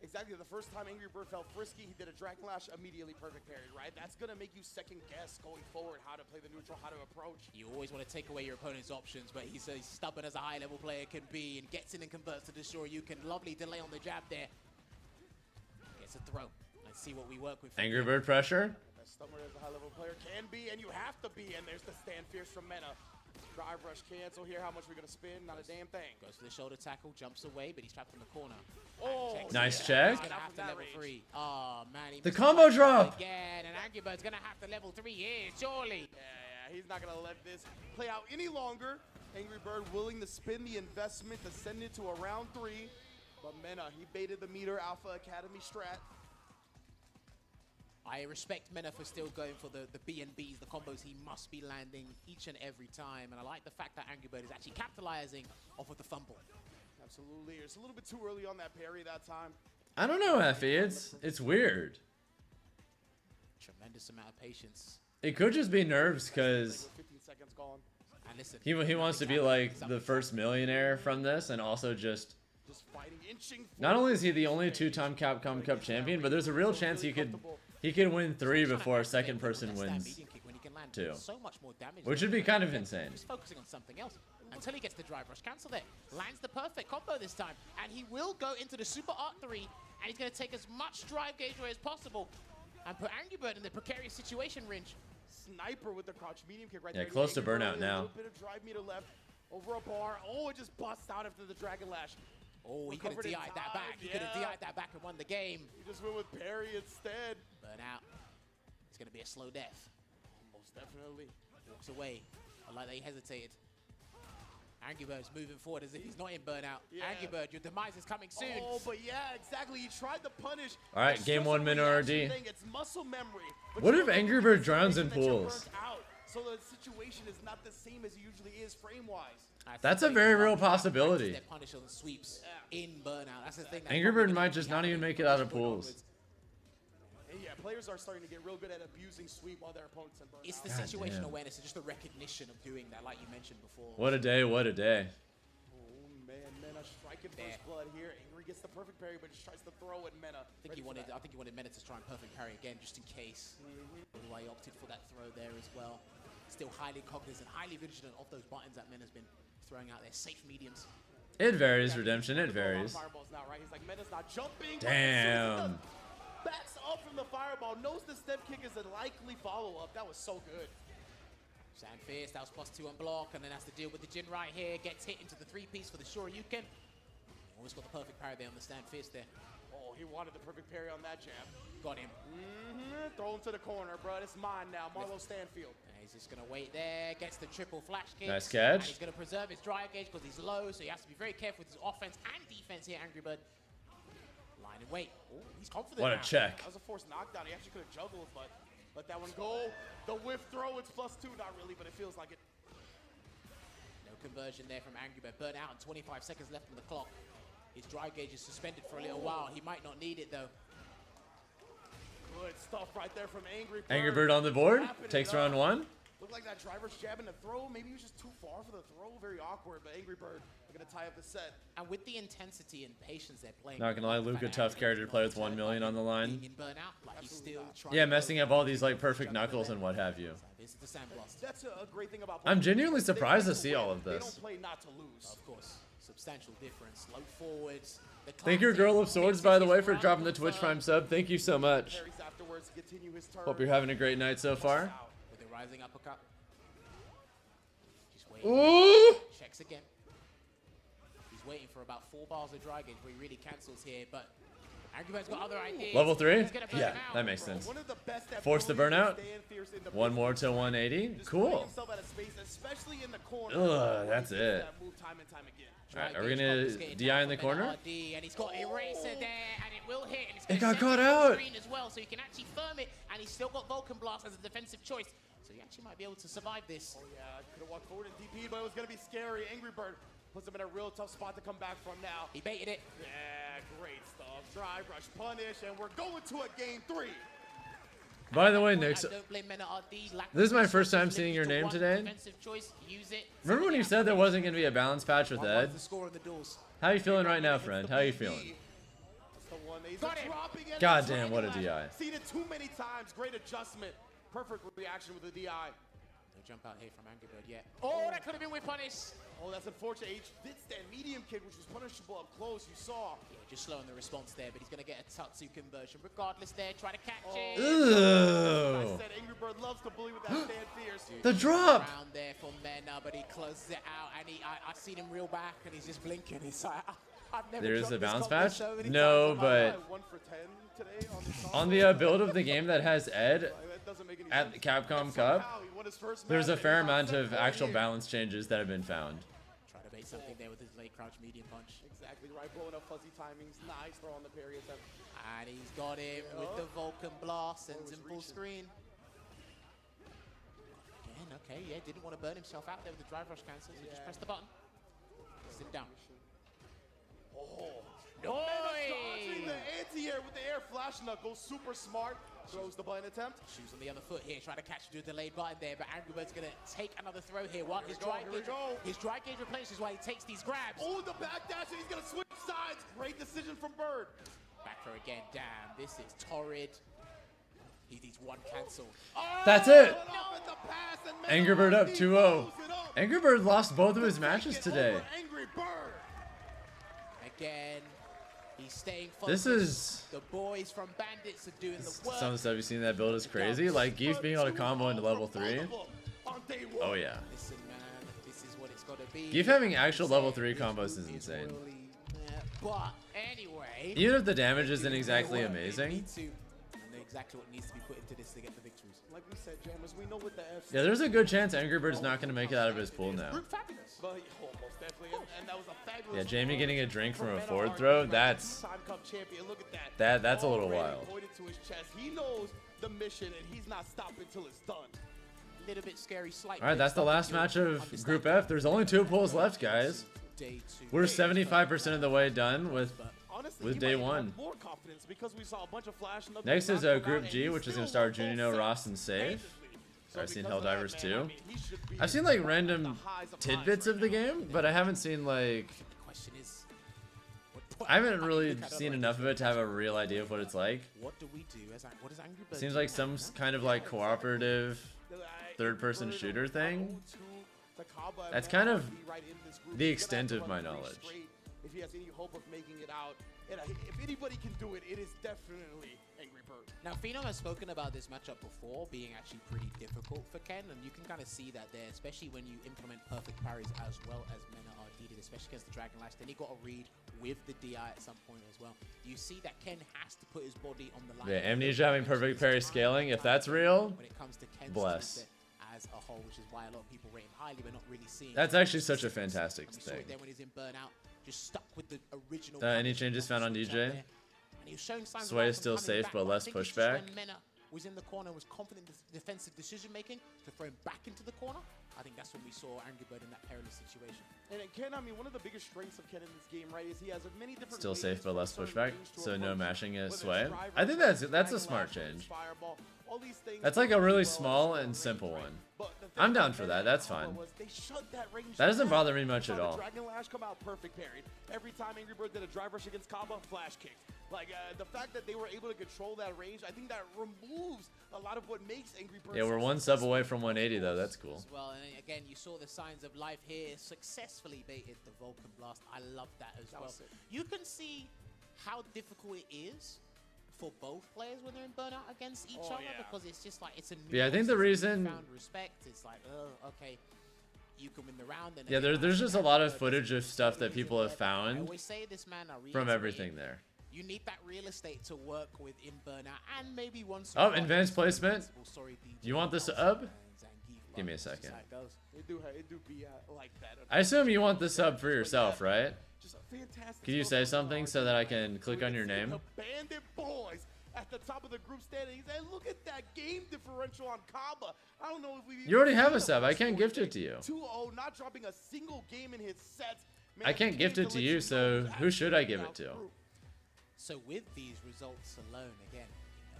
Exactly. The first time Angry Bird felt frisky, he did a Dragon Lash, immediately perfect parry, right? That's going to make you second guess going forward how to play the neutral, how to approach. You always want to take away your opponent's options, but he's as stubborn as a high-level player can be and gets in and converts to destroy. You can lovely delay on the jab there. Gets a throw. Let's see what we work with. Angry Bird pressure. As stubborn as a high-level player can be, and you have to be, and there's the stand fierce from Mena. Drive rush cancel here. How much we're going to spin? Not a damn thing. Goes for the shoulder tackle, jumps away, but he's trapped in the corner. Oh, nice check. He's going to have to level 3. Oh, man. The combo drop. Again, and Angry Bird's going to have to level 3 here, surely. Yeah, he's not going to let this play out any longer. Angry Bird willing to spin the investment to send it to a round 3. But Mena, he baited the meter Alpha Academy strat. I respect Mena for still going for the B&Bs, the combos he must be landing each and every time. And I like the fact that Angry Bird is actually capitalizing off of the fumble. Absolutely. It's a little bit too early on that parry that time. I don't know, Effie. It's weird. Tremendous amount of patience. It could just be nerves because 15 seconds gone. And listen, he wants to be like the first millionaire from this, and also just fighting, inching. Not only is he the only 2-time Capcom Cup champion, but there's a real chance he could win 3 before a second person wins 2, which would be kind of insane. Just focusing on something else until he gets the drive rush cancel there. Lands the perfect combo this time, and he will go into the super art 3, and he's going to take as much drive gauge away as possible and put Angry Bird in the precarious situation range. Sniper with the crouch medium kick right Yeah, there. close to burnout now. A little bit of drive meter left. over a bar. Oh, it just busts out after the Dragon Lash. Oh, he could have DI'd that back. He could have DI'd that back and won the game. He just went with parry instead. Burn out. It's going to be a slow death. Most definitely. Walks away. I like that he hesitated. Angry Bird's moving forward as if he's not in burnout. Yeah. Angry Bird, your demise is coming soon. Oh, but yeah, exactly. He tried to punish. All right, game 1 min RD. It's muscle memory. What if Angry Bird drowns in pools? So the situation is not the same as it usually is frame-wise. That's a very real possibility. Their punish on the sweeps in burnout. That's the thing. Angry Bird might just not even make it out of pools. And yeah, players are starting to get real good at abusing sweep while their opponents in burnout. It's the situational awareness and just the recognition of doing that, like you mentioned before. What a day, what a day. Oh man, Mena striking first blood here. Angry gets the perfect parry, but just tries to throw at Mena. I think he wanted Mena to try and perfect parry again, just in case. Although I opted for that throw there as well. Still highly cognizant, highly vigilant of those buttons that Mena's been throwing out there. Safe mediums. It varies, Redemption. It varies. Fireball's not right. He's like, Mena's not jumping. Damn. Backs up from the fireball. Knows the step kick is a likely follow-up. That was so good. Sand Fierce, that was +2 on block, and then has to deal with the Jin right here. Gets hit into the 3-piece for the Shoryuken. Almost got the perfect parry there on the Sand Fierce there. Oh, he wanted the perfect parry on that jab. Got him. Throw him to the corner, bro. It's mine now. Marlo Stanfield. He's just going to wait there. Gets the triple flash kick. Nice catch. And he's going to preserve his dry gauge because he's low, so he has to be very careful with his offense and defense here, Angry Bird. Line and wait. Oh, he's confident What a now. check. That was a forced knockdown. He actually could have juggled, but let that one go. The whiff throw, it's +2. Not really, but it feels like it. No conversion there from Angry Bird. Burn out and 25 seconds left on the clock. His dry gauge is suspended for a little while. He might not need it, though. Good stuff right there from Angry Bird. Angry Bird on the board. Takes round 1. Looked like that driver's jabbing the throw. Maybe he was just too far for the throw. Very awkward, but Angry Bird are going to tie up the set. And with the intensity and patience they're playing. Not gonna lie, Luca, tough character to play with 1 million on the line. In burnout, like he's still trying Yeah, messing up all these like perfect knuckles and what have you. This is the sandblast. That's a great thing about I'm genuinely surprised to see all of They this. don't play not to lose. Of course, substantial difference. Low forwards. Thank you, Girl of Swords, by the way, for dropping the Twitch Prime sub. Thank you so much. Parries afterwards to continue his turn. Hope you're having a great night so far. With the rising uppercut. Just Ooh! waiting. Checks again. He's waiting for about 4 bars of dry gauge where he really cancels here, but Angry Bird's got other ideas. Level 3? He's gonna burn Yeah, him out. that makes sense. One of the best at Force the building burnout. is staying fierce in the One more till 180. Just Cool. putting himself out of space, especially in the corner. Ugh, that's He gets it. that move time and time again. Alright, are we gonna DI in the corner? And he's got Eraser there, and it will hit. And it's It gonna got send caught it to the out. screen as well, so he can actually firm it, and he's still got Vulcan Blast as a defensive choice. So he actually might be able to survive this. Oh yeah, could have walked forward in DP, but it was gonna be scary. Angry Bird puts him in a real tough spot to come back from now. He baited it. Yeah, great stuff. Drive, rush, punish, and we're going to a game 3. By the way, Nick, I don't blame Mena RD. this is my first time seeing your name today. Defensive choice, use it. Remember when you said there wasn't going to be a balance patch with Ed? The score on the duels. How you feeling right now, friend? How you feeling? That's the one. He's Got him. dropping it. God damn, what a DI. Seen it too many times. Great adjustment. Perfect reaction with the DI. No jump out here from Angry Bird yet. Oh, that could have been with punish. Oh, that's unfortunate. H did stand medium kick, which was punishable up close. You saw. Yeah, just slowing the response there, but he's going to get a Tatsu conversion. Regardless there, try to catch it. Ew. I said Angry Bird loves to bully with that stand fierce. The drop. Around there for Mena, but he closes it out, and I've seen him reel back, and he's just blinking. He's like, I've never There is dropped a this balance combo patch? so many No, times in my life. but 1 for 10 today on the on the build of the game that has Ed That doesn't make any at the sense. Capcom And Cup, somehow he won his first there's a match, fair and he's amount upset of for actual you. balance changes that have been found. Try to bait something there with his late crouch medium punch. Exactly right, blowing up fuzzy timings. Nice throw on the parry attempt. And he's got him with the Vulcan Blast, sends him full screen. Again, okay, yeah, didn't want to burn himself out there with the drive rush cancel, so just press the button. Sit down. Oh, Noise! the anti-air with the air flash knuckle. Super smart. Throws the button attempt. Shoes on the other foot here, trying to catch do a delayed button there, but Angry Bird's going to take another throw here. While his dry gauge replenishes while he takes these grabs. Oh, the backdash, and he's going to switch sides. Great decision from Bird. Back throw again. Damn, this is torrid. He needs one cancel. That's it. No. Angry Bird up 2-0. Angry Bird lost both of his matches today. Angry Bird. Again, he's staying This focused. is... The boys from Bandits are doing the work. Some of the stuff you've seen in that build is crazy. Like, Geef being able to combo into level 3. Oh, yeah. Listen, man, this is what it's got to be. Geef having actual level 3 combos is insane. But anyway, Even if the damage isn't exactly amazing. I know exactly what needs to be put into this to get the victories. Like we said, Jammers, we know what the F. Yeah, there's a good chance Angry Bird's not going to make it out of his pool now. Fabulous. But almost definitely. And that was a fabulous. Yeah, Jamie getting a drink from a forward throw, that's Look at that. that's a little wild. Pointed to his chest. He knows the mission and he's not stopping till it's done. A little bit scary, slight. All right, that's the last match of Group F. There's only 2 pools left, guys. We're 75% of the way done with day 1. More confidence because we saw a bunch of flash. Next is Group G, which is going to start Junino, Ross, and Save. I've seen Helldivers too. I've seen like random tidbits of the game, but I haven't seen like... I haven't really seen enough of it to have a real idea of what it's like. What do we do? What is Angry Bird? Seems like some kind of like cooperative third-person shooter thing. That's kind of the extent of my knowledge. If he has any hope of making it out, and if anybody can do it, it is definitely Angry Bird. Now, Phenom has spoken about this matchup before being actually pretty difficult for Ken, and you can kind of see that there, especially when you implement perfect parries as well as Mena RD did, especially against the Dragon Lash. Then he got a read with the DI at some point as well. You see that Ken has to put his body on the line. Yeah, Amnesia having perfect parry scaling, if that's real, when it comes to Ken's bless. as a whole, which is why a lot of people rate him highly, but not really seeing. That's actually such a fantastic we saw thing. it then when he's in Burnout, just stuck with the original. Any changes found on DJ? And he was showing signs Sway of is still life and coming safe, back, but less I think it's just pushback. when Mena was in the corner and was confident in defensive decision making to throw him back into the corner. I think that's when we saw Angry Bird in that perilous situation. And Ken, I mean, one of the biggest strengths of Ken in this game, right, is he has many different. Still safe, but less pushback, so no mashing a Whether it's Sway. driver, I think that's a Dragon smart Lash, change. Fireball, all these things That's like a really small and simple one. I'm down for that. That's fine. They shut that range That doesn't down. bother me much at Saw the all. Dragon Lash come out perfect parried. Every time Angry Bird did a drive rush against Kaba, flash kicked. Like the fact that they were able to control that range, I think that removes a lot of what makes Angry Bird. Yeah, we're 1 sub away from 180 though. That's cool. Well, and again, you saw the signs of life here. Successfully baited the Vulcan Blast. I love that as well. You can see how difficult it is for both players when they're in Burnout against each other because it's just like it's a new. Yeah, I think the reason. Found respect. It's like, oh, okay, you can win the round. And Yeah, there's just a lot of footage of stuff that people have I found always say this, man. from everything there. You need that real estate to work with in Burnout, and maybe once. Oh, advanced placement. Do you want the sub? Give me a second. It do be like that. I assume you want the sub for yourself, right? Just a fantastic. Can you say something so that I can click on your name? The Bandit Boys at the top of the group standings, and look at that game differential on Kaba. I don't know if we. You already have a sub. I can't gift it to you. 2-0, not dropping a single game in his sets. I can't gift it to you, so who should I give it to? So with these results alone, again,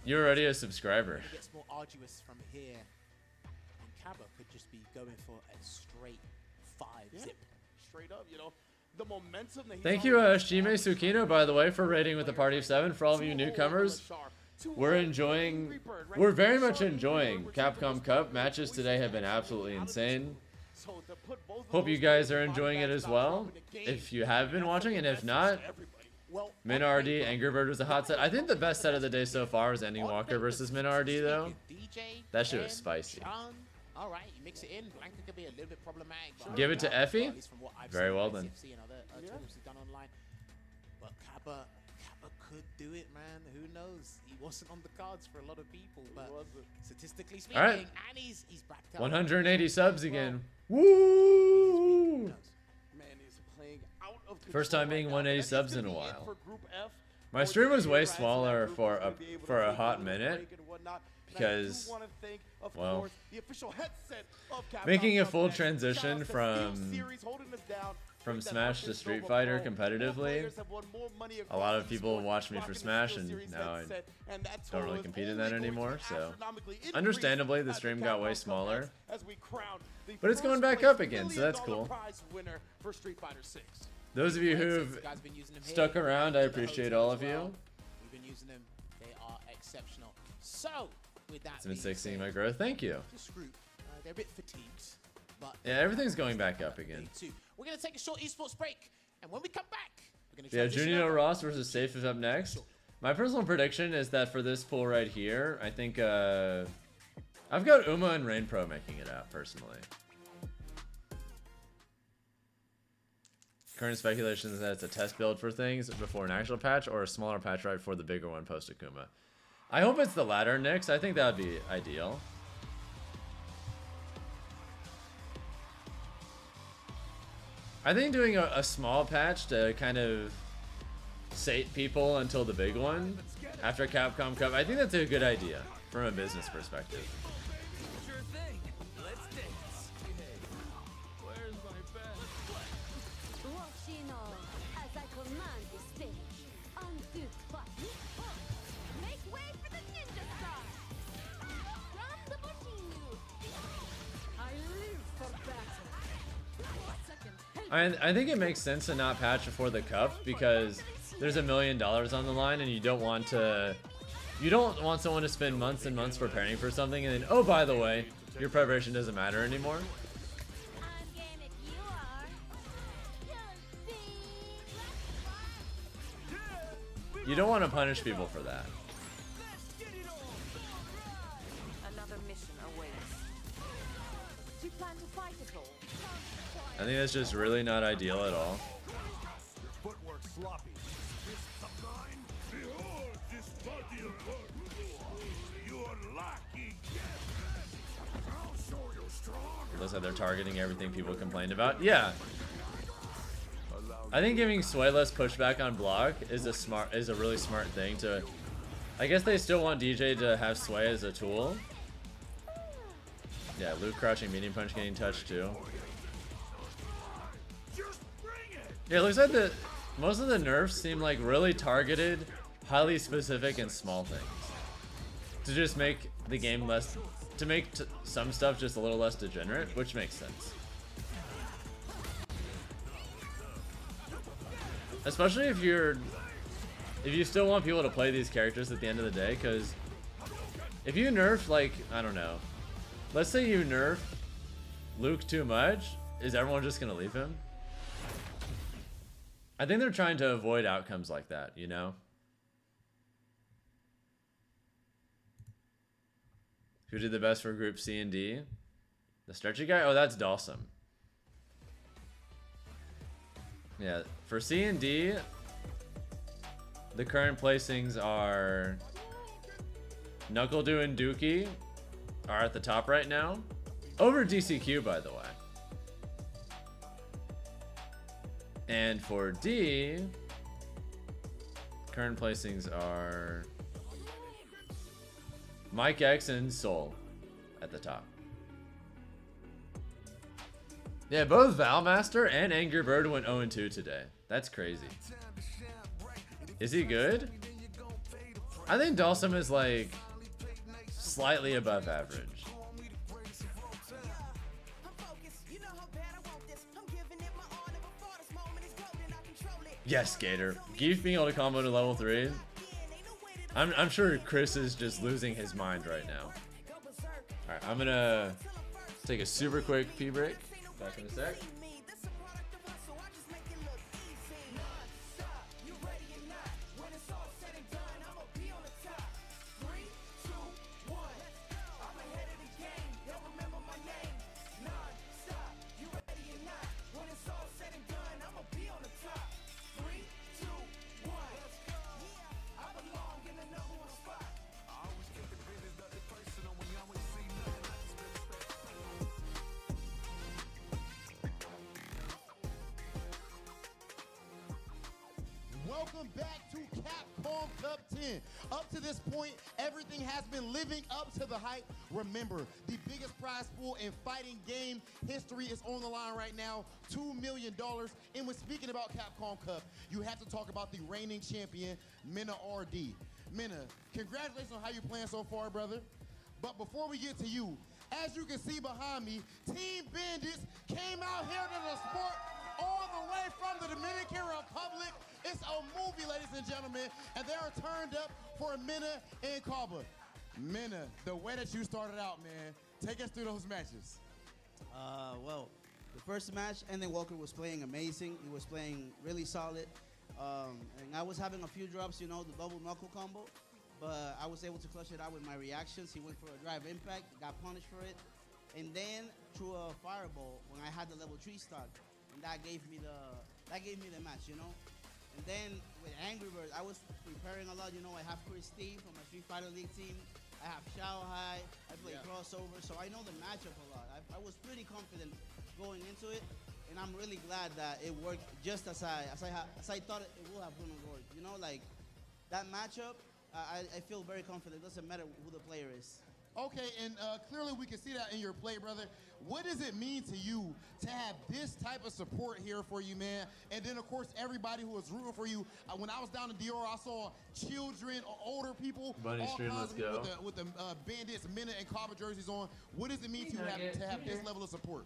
You're already a subscriber. it gets more arduous from here, and Kaba could just be going for a straight 5 zip. Straight up, you know, the momentum that he's Thank you, Shime Tsukino, by the way, for rating with the party of 7. For all of you newcomers, we're very much enjoying Capcom Cup. Matches today have been absolutely insane. Hope you guys are enjoying it as well. If you have been watching, and if not, Minardi, Angry Bird was a hot set. I think the best set of the day so far was Ending Walker versus Minardi, though. That shit was spicy. All right, you mix it in. Blanca could be a little bit problematic. But Give it to Effie? at least from what I've Very seen well on then. SFC and other tournaments he's done online. But Kaba could do it, man. Who knows? He wasn't on the cards for a lot of people, but statistically speaking, All right. and he's backed up. 180 subs again. Woo! Man is playing out of First time being 180 subs in a while. for Group F. My stream was way smaller for a hot minute because, well, making a full transition from Smash to Street Fighter competitively, a lot of people watch me for Smash, and now I don't really compete in that anymore, so understandably the stream got way smaller, but it's going back up again, so that's cool. Those of you who've stuck around, I appreciate all of you. We've been using them. They are exceptional. So, with that It's been sick seeing my growth. Thank you. this group, they're a bit fatigued, but Yeah, everything's going back up again. we're gonna take a short esports break, and when we come back, we're gonna Yeah, transition Junino over. Ross versus Safe is up next. My personal prediction is that for this pool right here, I think I've got Uma and Rain Pro making it out personally. Current speculation is that it's a test build for things before an actual patch, or a smaller patch right before the bigger one post Akuma. I hope it's the latter, Nix. I think that would be ideal. I think doing a small patch to kind of sate people until the big one after Capcom Cup, I think that's a good idea from a business perspective. Sure thing. Let's dance. Where's my pen? Watching all as I command the stage. On deux, trois. Make way for the ninja star. From the Bushinyu. I live for battle. I think it makes sense to not patch before the cup because there's $1 million on the line, and you don't want someone to spend months and months preparing for something, and then, oh, by the way, your preparation doesn't matter anymore. You don't want to punish people for that. Another mission awaits. Do you plan to fight at all? I think that's just really not ideal at all. Footwork sloppy. This top line. Behold this body of work. You are lucky. I'll show you strong. Looks like they're targeting everything people complained about. Yeah. I think giving Sway less pushback on block is a really smart thing to. I guess they still want DJ to have Sway as a tool. Yeah, Luke crouching medium punch getting touched too. Yeah, it looks like most of the nerfs seem like really targeted, highly specific, and small things. To just make the game less, to make some stuff just a little less degenerate, which makes sense. Especially if you still want people to play these characters at the end of the day, because if you nerf, like, I don't know, let's say you nerf Luke too much, is everyone just gonna leave him? I think they're trying to avoid outcomes like that, you know? Who did the best for Group C and D? The stretchy guy? Oh, that's Dawson. Yeah, for C and D, the current placings are NuckleDoo and Dookie are at the top right now. Over DCQ, by the way. And for D, current placings are Mike X and Soul at the top. Yeah, both Valmaster and Angry Bird went 0-2 today. That's crazy. Is he good? I think Dalsum is like slightly above average. Yes, Gator. Geef being able to combo to level 3. I'm sure Chris is just losing his mind right now. Alright, I'm gonna take a super quick pee break. Back in a sec. Welcome back to Capcom Cup 10. Up to this point, everything has been living up to the hype. Remember, the biggest prize pool in fighting game history is on the line right now, $2 million. And when speaking about Capcom Cup, you have to talk about the reigning champion, Mena RD. Mena, congratulations on how you're playing so far, brother. But before we get to you, as you can see behind me, Team Bandits came out here to the sport all the way from the Dominican Republic. It's a movie, ladies and gentlemen, and they are turned up for Mena and Kaba. Mena, the way that you started out, man, take us through those matches. Well, the first match, Ending Walker was playing amazing. He was playing really solid. And I was having a few drops, you know, the double knuckle combo, but I was able to clutch it out with my reactions. He went for a drive impact, got punished for it, and then threw a fireball when I had the level 3 stock, and that gave me that gave me the match, you know. And then with Angry Birds, I was preparing a lot. You know, I have Chris T from my Street Fighter League team. I have Shao Hai. I play crossover, so I know the matchup a lot. I was pretty confident going into it, and I'm really glad that it worked just as I thought it would have gonna work. You know, like that matchup, I feel very confident. It doesn't matter who the player is. Okay, and clearly we can see that in your play, brother. What does it mean to you to have this type of support here for you, man? And then, of course, everybody who was rooting for you. When I was down in Dior, I saw children, older people, Bunny all stream, kinds let's of go. people with the Bandits, Minna, and Carver jerseys on. What does it mean to have this level of support?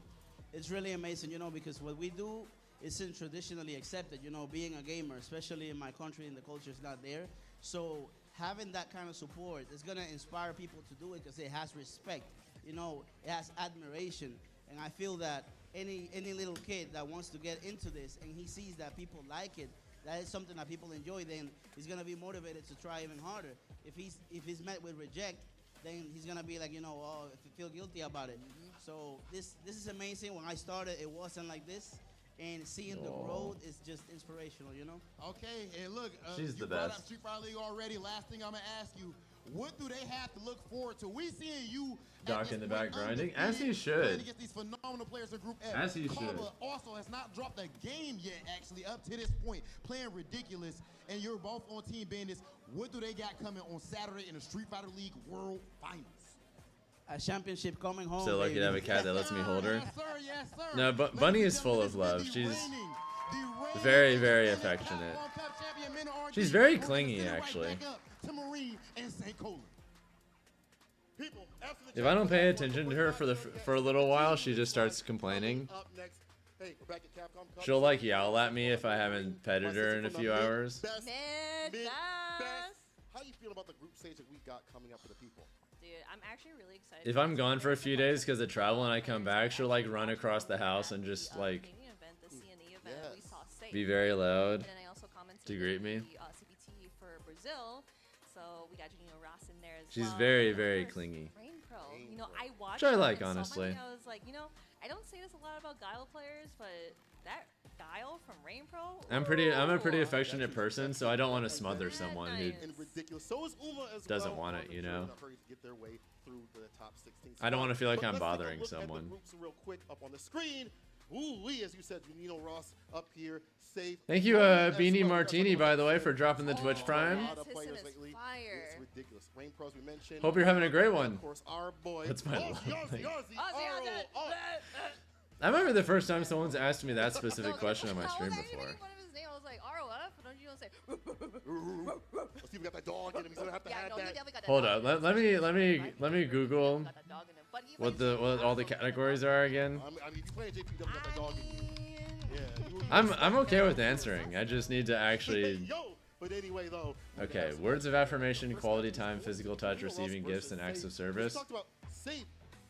It's really amazing, you know, because what we do isn't traditionally accepted. You know, being a gamer, especially in my country, and the culture is not there. So having that kind of support is gonna inspire people to do it because it has respect. You know, it has admiration, and I feel that any little kid that wants to get into this and he sees that people like it, that is something that people enjoy, then he's gonna be motivated to try even harder. If he's met with reject, then he's gonna be like, you know, oh, feel guilty about it. So this is amazing. When I started, it wasn't like this. And seeing the growth is just inspirational, you know? Okay, and look, She's you the brought best. up Street Fighter League already. Last thing I'm going to ask you, what do they have to look forward to? We seeing you Doc in the back grinding, as he playing should. against these phenomenal players in Group F. As he should. Kaba also has not dropped a game yet, actually, up to this point, playing ridiculous. And you're both on Team Bandits. What do they got coming on Saturday in the Street Fighter League World Finals? A championship coming home. So lucky to have a cat that lets me hold her. Yes, sir, yes, sir. No, but Bunny is full of love. She's very, very affectionate. She's very clingy, actually. To Marine and St. Colin. People, after the If I don't pay attention to her for a little while, she just starts complaining. up next. Hey, we're back at Capcom Cup. She'll like yell at me if I haven't petted her in a few hours. Best, Mid-best. How you feel about the group stage that we got coming up for the people? Dude, I'm actually really excited. If I'm gone for a few days because of travel and I come back, she'll like run across the house and just like event, the CNE event, we saw Safe. be very loud And then I also commented to greet me. the CBT for Brazil, so we got Janino Ross in there as She's well. very, And of very course, clingy. Rain Pro. You know, I watched Which I him like, and honestly. I was like, you know, I don't say this a lot about Guile players, but that Guile from Rain Pro. I'm a pretty ooh. affectionate person, so I don't want to smother someone who And ridiculous. So is Uma as doesn't well. want it, you know. Not hurry to get their way through the top 16 I don't want to feel like But I'm let's take a bothering look at the someone. groups real quick up on the screen. Ooh-wee, as you said, Junino Ross up here, safe. Thank you, As Beanie well. Martini, by the way, for dropping the Twitch A Prime. lot of His players system is lately. fire. It's ridiculous. Rain Pros we mentioned. Hope you're having a great And one. Of course, our boy. That's my love Ozzy, thing. Ozzy, I remember the first time someone's asked me that specific question on my stream before. One of his names, I was like, ROF, don't you say? Let's see if we got that dog in him. He's gonna have to have no, he that. definitely got that Hold dog up, let me Google got that dog in him. But he what all the categories are again. I mean, if you play JP, you got that dog in you. Yeah. I'm okay with answering. I just need to actually. Yo, but anyway though. Okay, words of affirmation, quality time, physical touch, receiving gifts, and acts of service. We talked about Safe,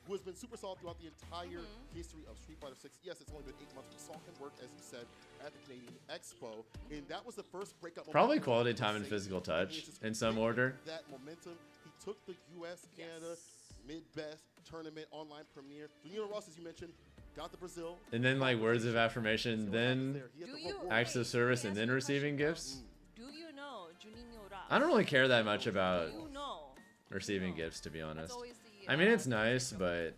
who has been super solid throughout the entire history of Street Fighter 6. Yes, it's only been 8 months. We saw him work, as you said, at the Canadian Expo, and that was the first breakout. Probably momentum quality for time and Safe. physical And touch it's just in some great order. That momentum, he took the U.S., Canada, mid-best tournament online premiere. Junino Ross, as you mentioned, got the Brazil. And then like words of affirmation, then acts of service, and then receiving gifts. Do you know Juninho Ross? I don't really care that much about Do you know? receiving gifts, to be honest. always the, I mean, it's nice, but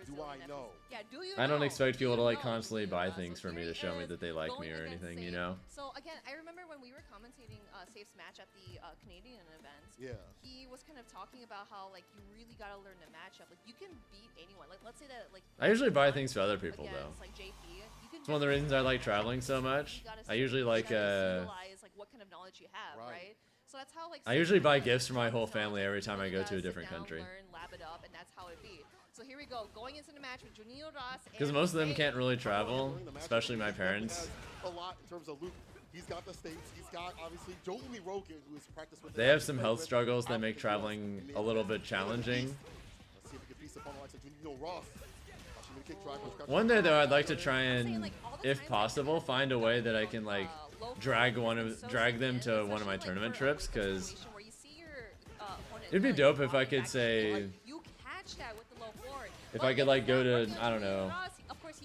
Do I know? Yeah, do you I don't know? expect people to like constantly buy things for me to show me that they like me or anything, you know? So again, I remember when we were commentating Safe's match at the Canadian event. Yeah. He was kind of talking about how like you really gotta learn the matchup. Like you can beat anyone. Like let's say that like. I usually buy things for other people though. Like JP, you can It's one of the reasons I like traveling so much. I usually like utilize like what kind of knowledge you have, right? So that's how like. I usually buy gifts for my whole family every time I go to a different country. Learn, lab it up, and that's how it be. So here we go, going into the match with Juninho Ross. Because most of them can't really travel, especially my parents. A lot in terms of Luke. He's got the States. He's got obviously Jolene Rogan, who has practiced with. They have some health struggles that make traveling a little bit challenging. Let's see if we can piece up on the likes of Junino Ross. One day though, I'd like to try and, if possible, find a way that I can like drag them to one of my tournament trips, because it'd be dope if I could say, if I could like go to, I don't know,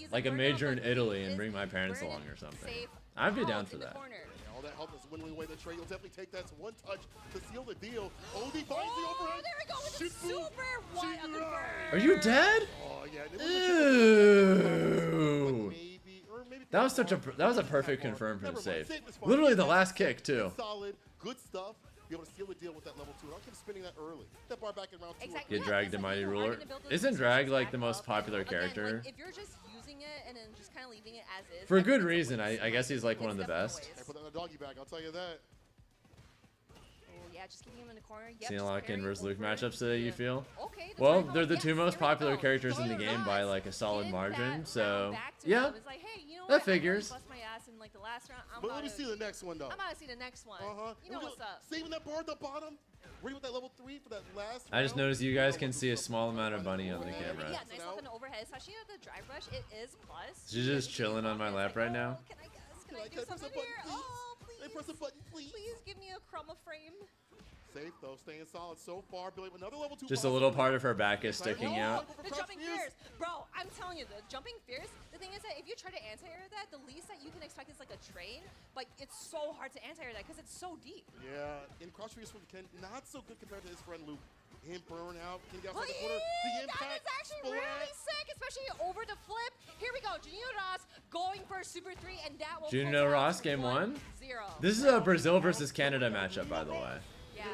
he's like a burnout, major in but he Italy and is bring my parents burning along or something. safe I'd be out down for in the that. corner. All that help is winnowing away the trade. You'll definitely take that. One touch to seal the deal. OD finds the Oh, overhead. there we go with the Shoot, boom. super. What a confirm. Are you dead? Oh yeah. Ew. That was a perfect confirm for the save. Literally the last kick too. Solid, good stuff. Be able to seal the deal with that level 2. I don't keep spinning that early. That bar back in round 2. Exactly. Get dragged to Mighty Ruler. Isn't Drag like the most popular character? Like, if you're just using it and then just kind of leaving it as is. For a good reason. I guess he's like one of the best. Hey, put that in a doggy bag. I'll tell you that. Oh yeah, just keeping him in the corner. Yep, Seen a just lot of Ken very versus Luke over. matchups today, you feel? Okay, the Well, timeout, they're the yes, two most here we popular go. characters in the Daniel game by Ross like a solid did margin, that so round back to yeah, him. It's like, hey, you know that what? I really figures. bust my ass in like the last round. But let me see the next one though. I'm about to see the next one. You know what's up. Saving that bar at the bottom. Ready with that level 3 for that last I just round. noticed you guys can see a small amount of bunny on the camera. Yeah, nice off an overhead, especially with the drive rush. It is plus. She's just chilling on my lap right now. Can I do something here? Oh, please. Press a button, please. Please give me a chroma frame. Safe though, staying solid so far. Billy with another level 2. Just a little part of her back is sticking out. The jumping fears. Bro, I'm telling you, the jumping fears, the thing is that if you try to anti-air that, the least that you can expect is like a train, but it's so hard to anti-air that because it's so deep. Yeah, in cross fears from Ken, not so good compared to his friend Luke. Him burn out, can get outside the corner. The impact. That is actually really sick, especially over the flip. Here we go, Junior Ross going for Super 3, and that will Junior close out Ross, game 1. 1-0. This is a Brazil versus Canada matchup, by the way. Yeah,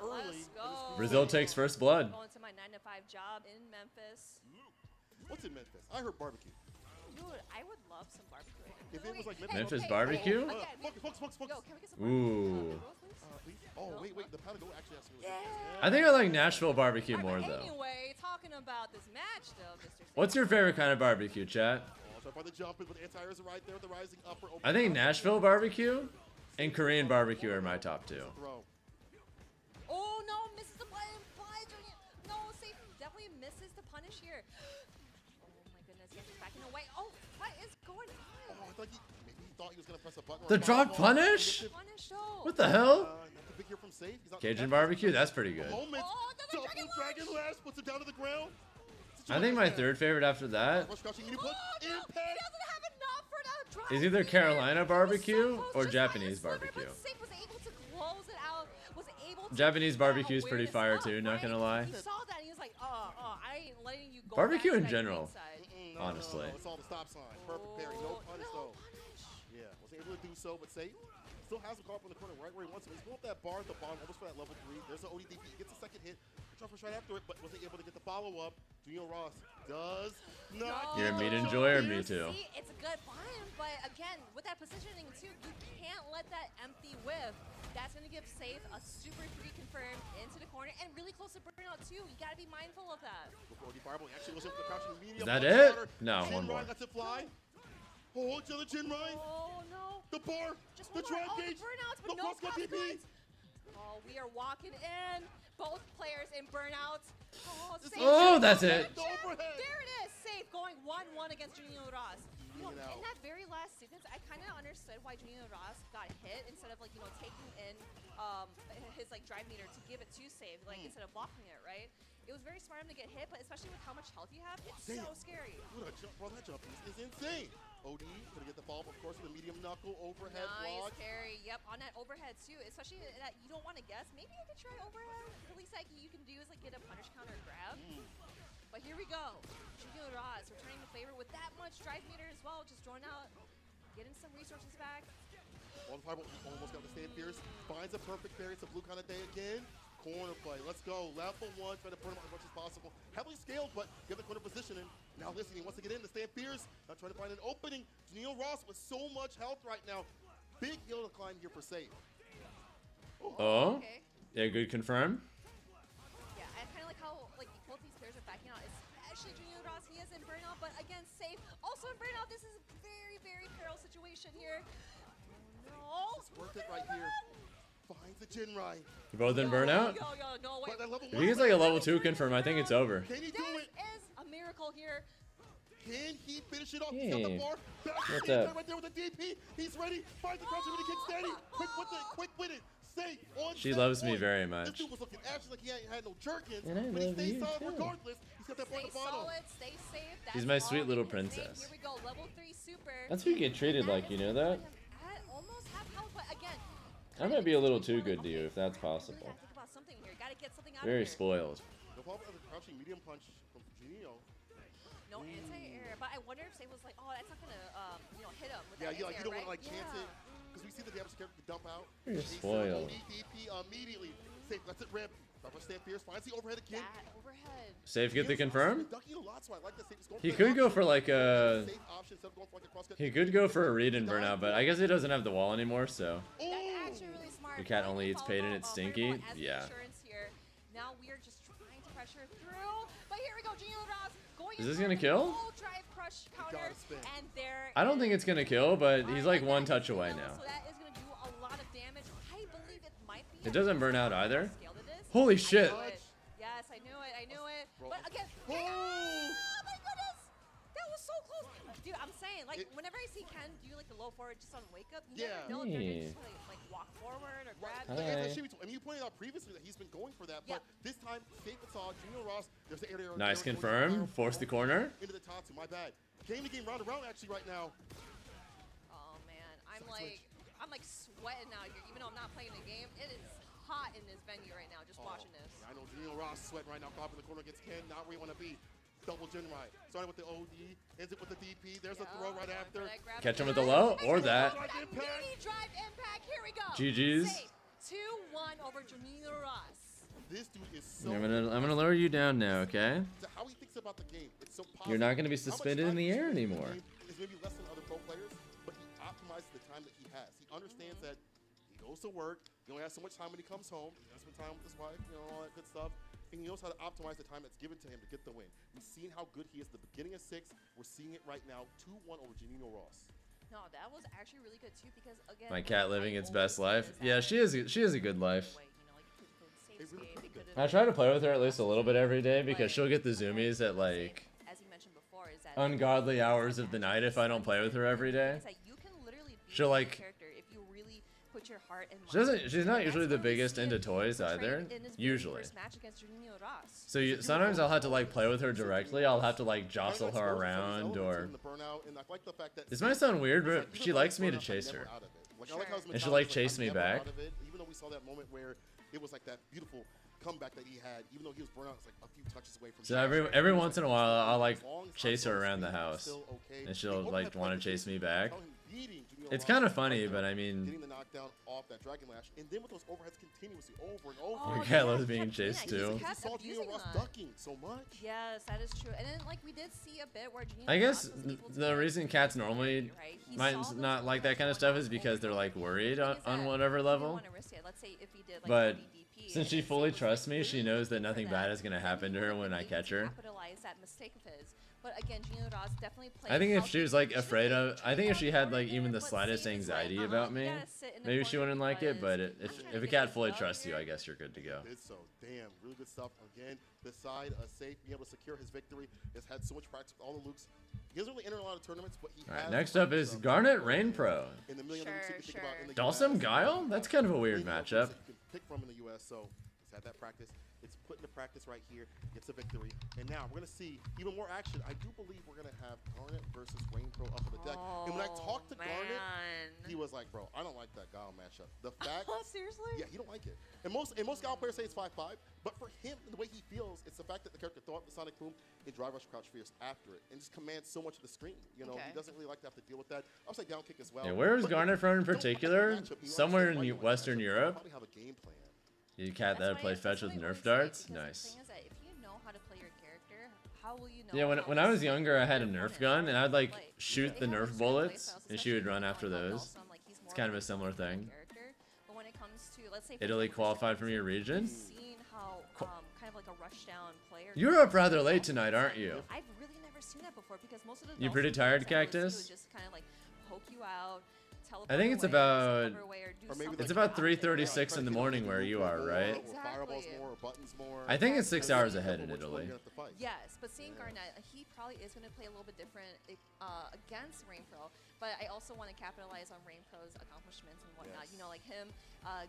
let's go. Brazil takes first blood. Going to my 9-to-5 job in Memphis. What's in Memphis? I heard barbecue. Dude, I would love some barbecue. If it was like Memphis barbecue? Again, focus. Yo, can we get some Ooh. Oh, wait, the Patago actually has to go. I think I like Nashville barbecue more though. Anyway, talking about this match though, Mr. What's your favorite kind of barbecue, chat? So far the jumping, but anti-airs are right there with the rising upper. I think Nashville barbecue and Korean barbecue are my top 2. Oh no, misses the play. No, safe. Definitely misses the punish here. Oh my goodness, yes, he's backing away. Oh, what is going on? Oh, I thought maybe he thought he was gonna press a button. The drop punish? What the hell? Nothing big here from safe. He's not Cajun barbecue? That's pretty good. Moment. Double dragon lash puts him down to the ground. I think my third favorite after that is either Carolina barbecue or Japanese barbecue. Japanese barbecue is pretty fire too, not gonna lie. He saw that and he was like, I ain't letting you go. Barbecue in back to that general, green side. honestly. It's all the stop sign. Perfect parry. No punish though. Yeah, wasn't able to do so, but safe. Still has the call up in the corner right where he wants him. He's going up that bar at the bottom, almost for that level 3. There's an ODDP. He gets a second hit. Trump was right after it, but wasn't able to get the follow-up. Junior Ross does not. You're a meat enjoyer, me too. See, it's a good buy-in, but again, with that positioning too, you can't let that empty whiff. That's going to give Safe a Super 3 confirmed into the corner and really close to burnout too. You got to be mindful of that. Is that it? No, one more. Lets it fly. Oh, it's another chin ride. Oh no. The bar. Just the drive more. gauge. The burnouts, but the no cross-cut DP. Oh, we are walking in. Both players in burnouts. Oh, Safe. Oh, that's it. There it is. Safe going 1-1 against Junior Ross. You know, in that very last sequence, I kind of understood why Junior Ross got hit instead of like, you know, taking in his like drive meter to give it to Safe, like instead of blocking it, right? It was very smart of him to get hit, but especially with how much health you have, it's so scary. What a jump, bro, that jump is insane. OD gonna get the follow-up, of course, with a medium knuckle overhead nice block. carry, yep, on that overhead too, especially that you don't want to guess. Maybe I could try overhead. The least like you can do is like get a punish counter grab. But here we go. Junior Ross returning the favor with that much drive meter as well, just drawing out, getting some resources back. Almost got the stand fierce. Finds a perfect parry. It's a blue kind of day again. Corner play. Let's go. Level 1. Try to burn him out as much as possible. Heavily scaled, but get the corner positioning. Now listen, he wants to get in the stand fierce. Now trying to find an opening. Junior Ross with so much health right now. Big hill to climb here for safe. Oh. Okay. Yeah, good confirm. Yeah, I kind of like how like both these players are backing out, especially Junior Ross. He is in burnout, but again, Safe also in burnout. This is a very, very peril situation here. No. It's worth it right here. Finds the Jinrai. You both in burnout? No, wait. If he gets like a level 2 confirm, I think it's over. Can he do it? Is a miracle here. Can he finish it off? Hey. He's got the bar. What's up? Right there with the DP. He's ready. Finds the crouch with the kick steady. Quick with it. safe on She set loves me point. very This much. dude was looking actually like he had no jerkins, And I but he love stayed you, solid too. regardless. He's got that Stay point at the bottom. solid, stay safe. That's She's my all sweet in little his name. princess. Here we go, level 3 super. That's who you get treated like, you know that? At almost half health, but again, I might be a little too good to you if that's possible. think about something here. Gotta get something out Very of here. spoiled. No problem with the crouching medium punch from Genio. No anti-air, but I wonder if Safe was like, oh, that's not gonna, hit him with Yeah, that you anti-air, don't want right? to chance it because we see the damage character dump out. You're Chase spoiled. DP immediately. Safe lets it rip. Rubber stand fierce. Finds the overhead again. That overhead. Safe get the confirm? Ducking a lot, so I like that Safe is going He for could that go for like a. safe option instead of going for like a cross-cut. He could go for a read and burnout, but I guess he doesn't have the wall anymore, so. That's actually really smart. Your cat only eats pain and it's stinky. Yeah. Here. Now we are just trying to pressure through, but here we go, Genio Ross going Is this in gonna for kill? the full drive crush counter, and there I don't think it's gonna kill, but he's like one touch away now. so that is gonna do a lot of damage. I believe it might be. It doesn't burn out either. Scaled it is. Holy shit! I knew it. Yes, I knew it. I knew it. But again, oh my goodness, that was so close, dude. I'm saying, like, whenever I see Ken do like the low forward just on wake up, you never know if they're gonna just like walk forward or grab. I mean, you pointed out previously that he's been going for that, but this time, Safe and saw Genio Ross. There's the air. Nice confirm. Force the corner. Into the Tatsu, my bad. Game to game, round to round, actually, right now. Oh man, I'm like sweating out here. Even though I'm not playing the game, it is hot in this venue right now. Just watching this. Yeah, I know Genio Ross sweating right now. Caught in the corner against Ken. Not where you want to be. Double gen right. Starting with the OD, ends it with the DP. There's a throw right after. Catch him with the low or that. Mini drive impact. Here we go. GG's. Safe. 2-1 over Genio Ross. This dude is so. I'm gonna lower you down now, okay? How he thinks about the game. It's so positive. You're not gonna be suspended in the air anymore. Is maybe less than other pro players, but he optimizes the time that he has. He understands that he goes to work. He only has so much time when he comes home. He has to spend time with his wife, all that good stuff. And he knows how to optimize the time that's given to him to get the win. We've seen how good he is at the beginning of 6. We're seeing it right now. 2-1 over Genio Ross. No, that was actually really good too because again. My cat living its best life. Yeah, she has a good life. I try to play with her at least a little bit every day because she'll get the zoomies at like as you mentioned before, is that ungodly hours of the night if I don't play with her every day. you can literally be She'll like. character if you really put your heart and mind. She's not usually the biggest into toys either. Usually. First match against Genio Ross. So sometimes I'll have to like play with her directly. I'll have to like jostle her around or. This might sound weird, but she likes me to chase her. And she'll like chase me back. Even though we saw that moment where it was like that beautiful comeback that he had, even though he was burnt out, it's like a few touches away from. So every once in a while, I'll like chase her around the house, and she'll like want to chase me back. It's kind of funny, but I mean. Getting the knockdown off that Dragon Lash, and then with those overheads continuously over and over. Your cat loves being chased too. He saw Genio Ross ducking so much. Yes, that is true. And then like we did see a bit where Genio I guess Ross was able to the reason cats normally might not like that kind of stuff is because they're like worried on whatever level. Let's say if he did, like, But since she fully trusts me, she knows that nothing bad is gonna happen to her when I catch her. capitalize that mistake of his. But again, Genio Ross definitely played. I think if she was like afraid of, I think if she had like even the slightest anxiety about me, maybe she wouldn't like it. But if a cat fully trusts you, I guess you're good to go. Did so. Damn, really good stuff. Again, this side, Safe, being able to secure his victory. Has had so much practice with all the Lukes. He doesn't really enter a lot of tournaments, but he All right, has next up is Garnet Rain Pro. in the million Lukes you can think about in the Dawson US. Guile? That's kind of a weird Million matchup. Lukes that you can pick from in the US, so he's had that practice. It's put into practice right here. Gets a victory. And now we're going to see even more action. I do believe we're going to have Garnet versus Rain Pro up on the deck. And when I talked to Garnet, he was like, bro, I don't like that Guile matchup. The fact. Seriously? Yeah, he don't like it. And most Guile players say it's 5-5. But for him, the way he feels, it's the fact that the character throw up the Sonic Boom and Drive Rush Crouch Fierce after it. And just commands so much of the screen. You know, he doesn't really like to have to deal with that. Upside down kick as well. Yeah, where is But Garnet from in don't like that particular? matchup. He Somewhere likes in to fight Western like that. Europe. Probably have a game plan. You cat that play fetch with Nerf darts? Nice. The thing is that if you know how to play your character, how will you know? Yeah, when I was younger, I had a Nerf gun, and I'd like shoot the Nerf bullets, and she would run after those. It's kind of a similar thing. But when it comes to, let's say, Italy qualified from your region? seeing how kind of like a rush down player. You're up rather late tonight, aren't you? I've really never seen that before because most of the You Dawson pretty tired, players I would Cactus? do is just kind of like poke you out. I think it's away, about hover away, or do Or maybe something. it's about 3:36 in the morning where you are, right? Fireballs more, or buttons more. I think it's 6 hours ahead in Italy. Yes, but seeing Garnet, he probably is going to play a little bit different against Rain Pro. but I also want to capitalize on Rain Pro's accomplishments and whatnot. You know, like him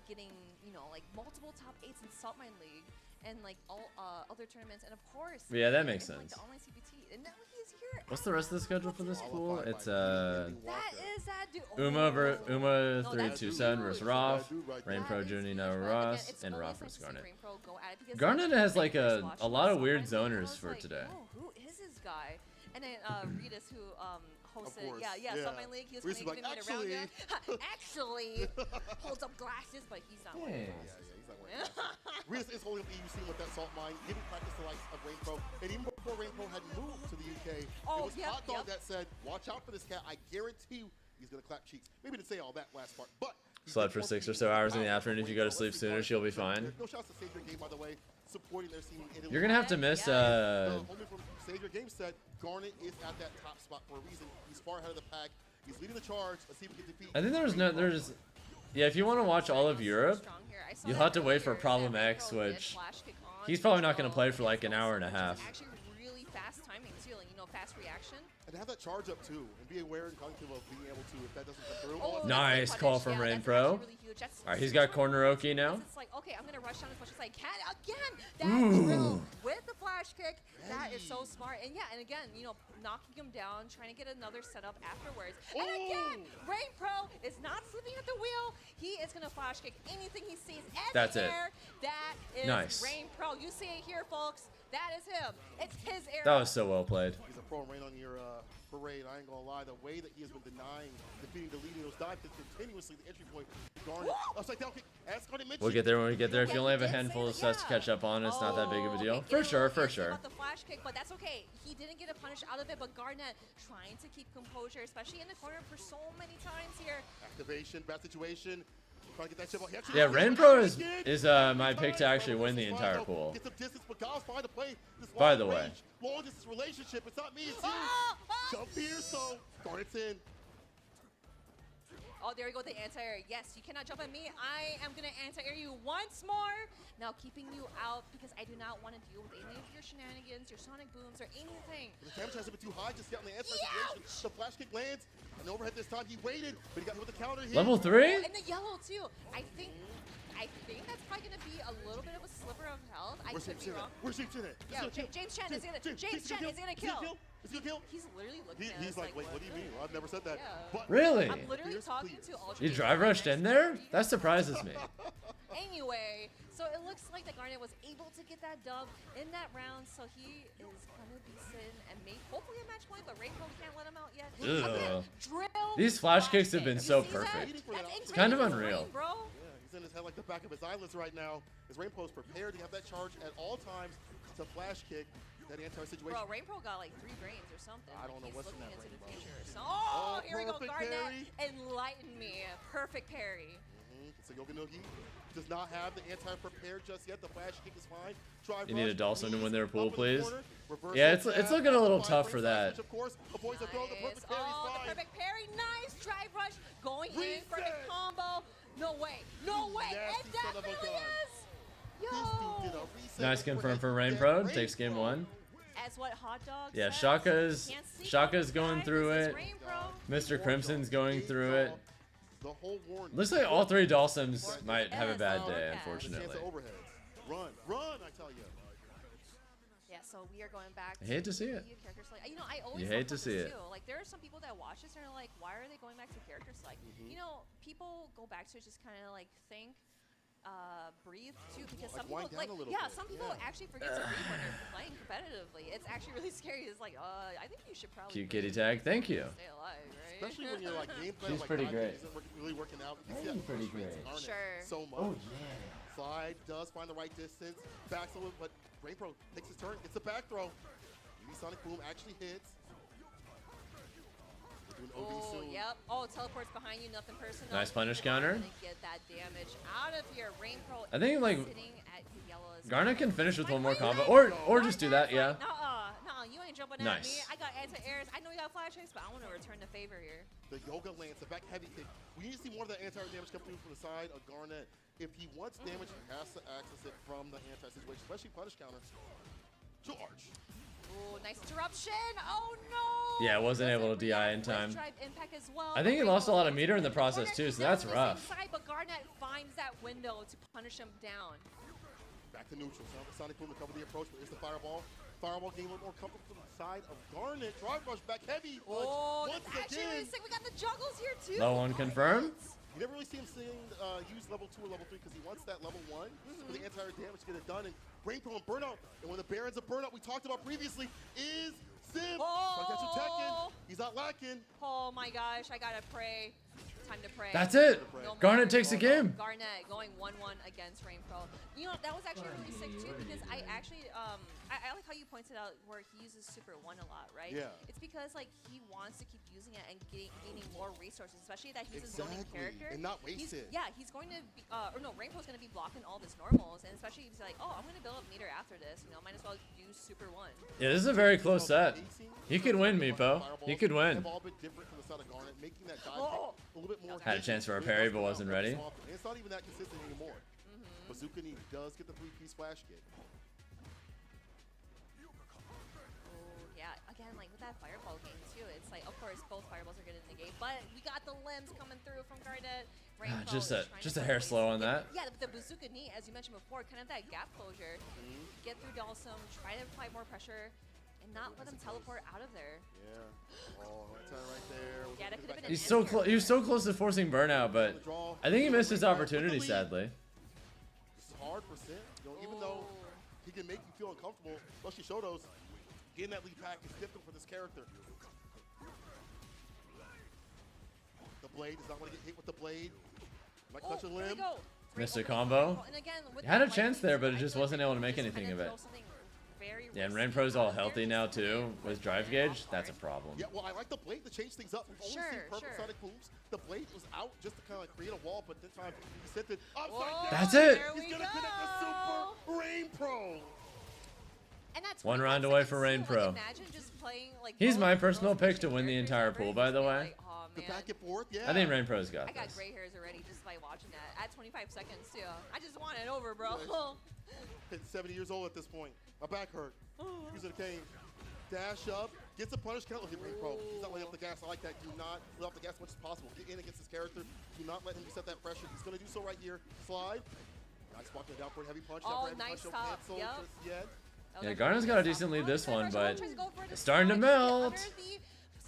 getting, you know, like multiple top 8s in Salt Mine League and like all other tournaments, and of course, Yeah, that makes like, sense. the online CPT. And now he's here. What's the rest of the schedule for this pool? It's That is that dude. Uma No, 327 versus Roth, Rain Pro Junino Ross, and Roth versus Garnet. Garnet has like a lot of weird zoners for today. Oh, who is this guy? And then Ritas, who hosted, course, yeah, Salt Mine League. He was Reese kind is of like, giving me it around actually, holds up glasses, but he's not wearing glasses. He's not wearing glasses. Reese is holding up the EUC with that Salt Mine, giving practice to likes of Rain Pro. And even before Rain Pro had moved to the UK, it was Hot Dog that said, watch out for this cat. I guarantee you he's going to clap cheeks. Maybe didn't say all that last part, but Slept for 6 or so hours in the afternoon. If you go to sleep sooner, she'll be fine. No shouts to Savior Game, by the way, supporting their scene in Italy. You're gonna have to miss. Homie from Savior Game said Garnet is at that top spot for a reason. He's far ahead of the pack. He's leading the charge. Let's see if we can defeat. I think yeah. If you want to watch all of Europe, you'll have to wait for Problem X, which he's probably not gonna play for like an hour and a half. Actually, really fast timing too, like, you know, fast reaction. And have that charge up too, and be aware and cognitive of being able to, if that doesn't come through. Oh, Nice call from Rain Pro. Alright, he's got corner Oki now. It's like, okay, I'm gonna rush down as much as I can. Again, that drill with the flash kick, that is so smart. And yeah, and again, you know, knocking him down, trying to get another setup afterwards. And again, Rain Pro is not sleeping at the wheel. He is gonna flash kick anything he sees in the air. That is Rain Pro. You see it here, folks. That is him. It's his air. That was so well played. He's a pro Rain on your parade. I ain't gonna lie. The way that he has been denying, defeating, deleting those dive hits continuously, the entry point. Garnet, upside down kick. As Garnet mentioned. We'll get there when we get there. If you only have a handful of sets to catch up on, it's not that big of a deal. For sure, for sure. About the flash kick, but that's okay. He didn't get a punish out of it, but Garnet trying to keep composure, especially in the corner for so many times here. Activation, bad situation. Trying to get that chip out. Yeah, Rain Pro is my pick to actually win the entire pool. Get some distance, but God's fine to play this By the way. long distance relationship. It's not me, it's you. Jump here, so Garnet's in. Oh, there we go, the anti-air. Yes, you cannot jump at me. I am going to anti-air you once more. Now keeping you out because I do not want to deal with any of your shenanigans, your sonic booms, or anything. The damage hasn't been too high, just getting the answer situation. The flash kick lands, and overhead this time he waited, but he got hit with the counter hit. Level 3? And the yellow too. I think that's probably going to be a little bit of a sliver of health. I could be wrong. Where's James Chen at? Yeah, James Chen is going to kill. Is he gonna kill? He's literally looking at He's us like, wait, what do you mean? Well, I've never said that. Yeah. But Really? I'm literally talking to Ultra. You drive rushed in there? That surprises me. Anyway, so it looks like that Garnet was able to get that dub in that round, so he is gonna be sitting and make hopefully a match point, but Rainbow can't let him out yet. Ugh. Drill. These flash kicks have been so perfect. It's kind of unreal. Yeah, he's in his head like the back of his eyelids right now. His Rainbow is prepared to have that charge at all times to flash kick that anti-situation. Bro, Rainbow got like 3 brains or something. I don't know He's what's in looking that into the Rainbow. future. So, oh, here we go, perfect Garnet. parry. Enlighten me. Perfect parry. So Yoga Noogie does not have the anti-prepared just yet. The flash kick is fine. Drive You need a rush, Dawson to knees win their pool, up in the please. corner, reverse Yeah, up it's jab, looking a little five tough for frame that. switch, of course, avoids the throw. The perfect parry is Oh, fine. the perfect parry. Nice drive rush. Going in for the combo. No way. No way. It Nasty son of a definitely gun. is. Yo. Nice confirm for Rain Pro. Takes game 1. As what Hot Dog Yeah, says, Shaka's going through it. Mr. Crimson's going through it. The whole warning. Looks like all 3 Dawsons might have a bad day, Chance unfortunately. of overheads. Run, I tell you. Yeah, so we are going back. I hate to see it. Character select. You know, I always You hate to love see this it. too. Like there are some people that watch this and are like, why are they going back to character select? You know, people go back to it just kind of like think. Breathe too, because some people some people actually forget to breathe when you're playing competitively. It's actually really scary. It's like, I think you should probably Cute kitty tag. Thank you. stay alive, right? Especially when you're like gameplay She's like pretty diving great. isn't really working out. You see She's that pretty push great. Garnet Sure. So much. Oh, yeah. Slide does find the right distance. Backs a little, but Rain Pro takes his turn. Gets a back throw. Sonic Boom actually hits. Oh, yep. Oh, teleports behind you, nothing personal. Nice punish counter. Get that damage out of here. Rain Pro I think like sitting at yellow as Garnet can finish with one more combo, or just do that. Yeah. Nuh-uh, you ain't jumping at Nice. me. I got anti-airs. I know you got flash hits, but I want to return the favor here. The Yoga Lance, the back heavy kick. We need to see more of that anti-air damage come through from the side of Garnet. If he wants damage, he has to access it from the anti-situation, especially punish counter. Charge. Ooh, nice interruption. Oh no. Yeah, wasn't able to DI in time. Drive impact as well. I think he lost a lot of meter in the process too, so that's rough. Inside, but Garnet finds that window to punish him down. Back to neutral. Sonic Boom to cover the approach, but it's the fireball. Fireball getting a little more comfortable to the side of Garnet. Drive rush back heavy. Oh, once that's actually really again. sick. We got the juggles here too. Low one confirmed. You never really see him use level 2 or level 3 because he wants that level 1 for the entire damage to get it done. And Rainbow and Burnout. And when the Barons of Burnout we talked about previously is Sim. Trying to catch him Tekken. He's not lacking. Oh my gosh, I gotta pray. Time to pray. That's it. No Garnet more. takes the game. Garnet going 1-1 against Rainbow. You know, that was actually really sick too because I actually, I like how you pointed out where he uses Super 1 a lot, right? Yeah. It's because like he wants to keep using it and gaining more resources, especially that he's a zoning character. And not waste it. Yeah, he's going to be, or no, Rainbow's going to be blocking all of his normals, and especially if he's like, oh, I'm going to build up meter after this, you know, might as well use Super 1. Yeah, this is a very close set. He could win, Meepo. He could win. Have all been different from the side of Garnet, making that dive kick a little bit more. Had a chance for a parry, but wasn't ready. And it's not even that consistent anymore. Bazooka Knee does get the 3-piece flash kick. Yeah, again, like with that fireball game too, it's like, of course, both fireballs are going to negate, but we got the limbs coming through from Garnet. Just a hair slow on that. Yeah, the bazooka knee, as you mentioned before, kind of that gap closure. Get through Dalsum, try to apply more pressure, and not let him teleport out of there. Yeah. Oh, right time right there. Yeah, that could have been He's so close. He was so close to forcing burnout, but I think he missed his opportunity, sadly. This is hard for Sim. You know, even though he can make you feel uncomfortable, especially Shotos, getting that lead pack is difficult for this character. The blade does not want to get hit with the blade. Might clutch a limb. Missed a combo. He had a chance there, but it just wasn't able to make anything of it. Yeah, and Rainpro's all healthy now too with drive gauge. That's a problem. Yeah, well, I like the blade to change things up. We've only seen perfect Sonic Booms. The blade was out just to kind of like create a wall, but this time he sent it upside down. That's it. He's gonna connect the Super Rain Pro. And that's One round away for Rain Pro. Imagine just playing like. He's my personal pick to win the entire pool, by the way. The back and forth, yeah. I think Rain Pro's got I got this. gray hairs already just by watching that. At 25 seconds too. I just want it over, bro. Hit 70 years old at this point. My back hurt. Using a cane. Dash up. Gets a punish count. Look at Rain Pro. He's not letting up the gas. I like that. Do not let off the gas as much as possible. Get in against this character. Do not let him set that pressure. He's going to do so right here. Slide. Nice block down for a heavy punch. Oh, heavy nice punch. top. Cancel Yep. just yet. Yeah, Garner's got a decent lead this one, but it's starting to melt.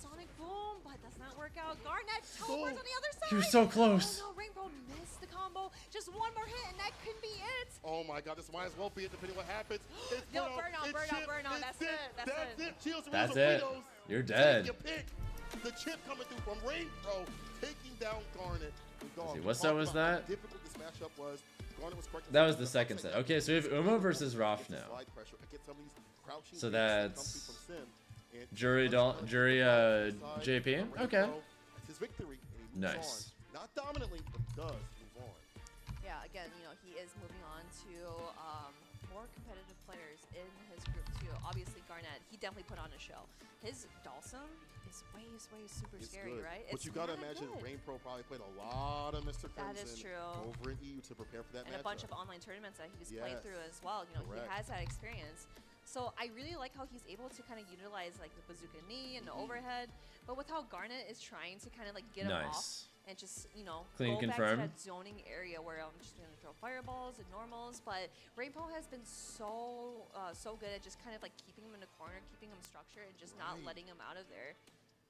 Sonic Boom, but does not work out. Garnet teleports on the other side. He was so close. Oh no, Rainbow missed the combo. Just one more hit, and that could be it. Oh my God, this might as well be it, depending what happens. It's No, burnout. That's it. Shields, That's Wheels, it. Guidos. You're Take dead. your pick. The chip coming through from Rain Pro, taking down Garnet. See, what set was that? How difficult this matchup was. Garnet was correct. That was the second set. Okay, so we have Uma versus Roth now. Slide pressure against some of these crouching So kicks that come that's through from Sim. And Jury JP. Okay. It's his victory. And he moves Nice. on. Not dominantly, but does move on. Yeah, again, you know, he is moving on to more competitive players in his group too. Obviously, Garnet, he definitely put on a show. His Dalsum is way super It's scary, good. right? But you gotta imagine Rain Pro probably played a lot of Mr. Crimson That is true. over in EU to prepare for that And matchup. a bunch of online tournaments that he was playing Yes. through as well. You know, Correct. he has that experience. So I really like how he's able to kind of utilize like the bazooka knee and the overhead, but with how Garnet is trying to kind of like get him off and just, you know, Clean go confirm. back to that zoning area where I'm just going to throw fireballs and normals. But Rainbow has been so good at just kind of like keeping him in the corner, keeping him structured, and just not letting him out of there.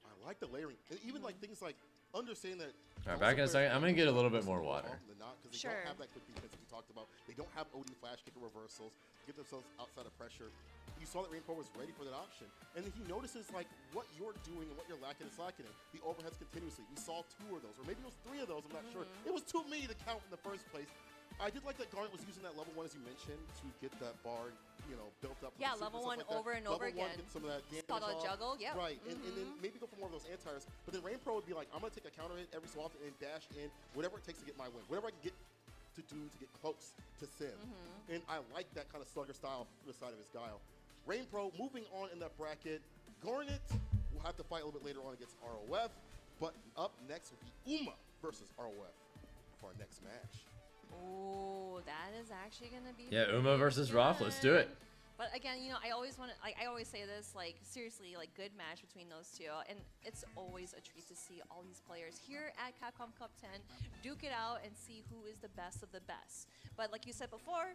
I like the layering. And even like things like understanding that. All right, back in a second. I'm going to get a little bit more water. Because they don't have that quick defense that we talked about. They don't have OD flash kick or reversals. Get themselves outside of pressure. You saw that Rain Pro was ready for that option. And then he notices like what you're doing and what you're lacking and slacking in. The overheads continuously. We saw 2 of those, or maybe it was 3 of those, I'm not sure. It was too many to count in the first place. I did like that Garnet was using that level 1, as you mentioned, to get that bar, you know, built up. Yeah, level 1 over and over again. Get some of that damage Saw the off. juggle, yep. Right, and then maybe go for more of those anti-airs. But then Rain Pro would be like, I'm going to take a counter hit every so often and dash in whatever it takes to get my win. Whatever I can get to do to get close to Sim. And I like that kind of slugger style to the side of his guile. Rain Pro moving on in that bracket. Garnet will have to fight a little bit later on against ROF. But up next will be Uma versus ROF for our next match. Oh, that is actually going to be... Yeah, Uma versus Roth. Let's do it. But again, you know, I always want to, like, I always say this, like, seriously, like, good match between those two. And it's always a treat to see all these players here at Capcom Cup 10 duke it out and see who is the best of the best. But like you said before,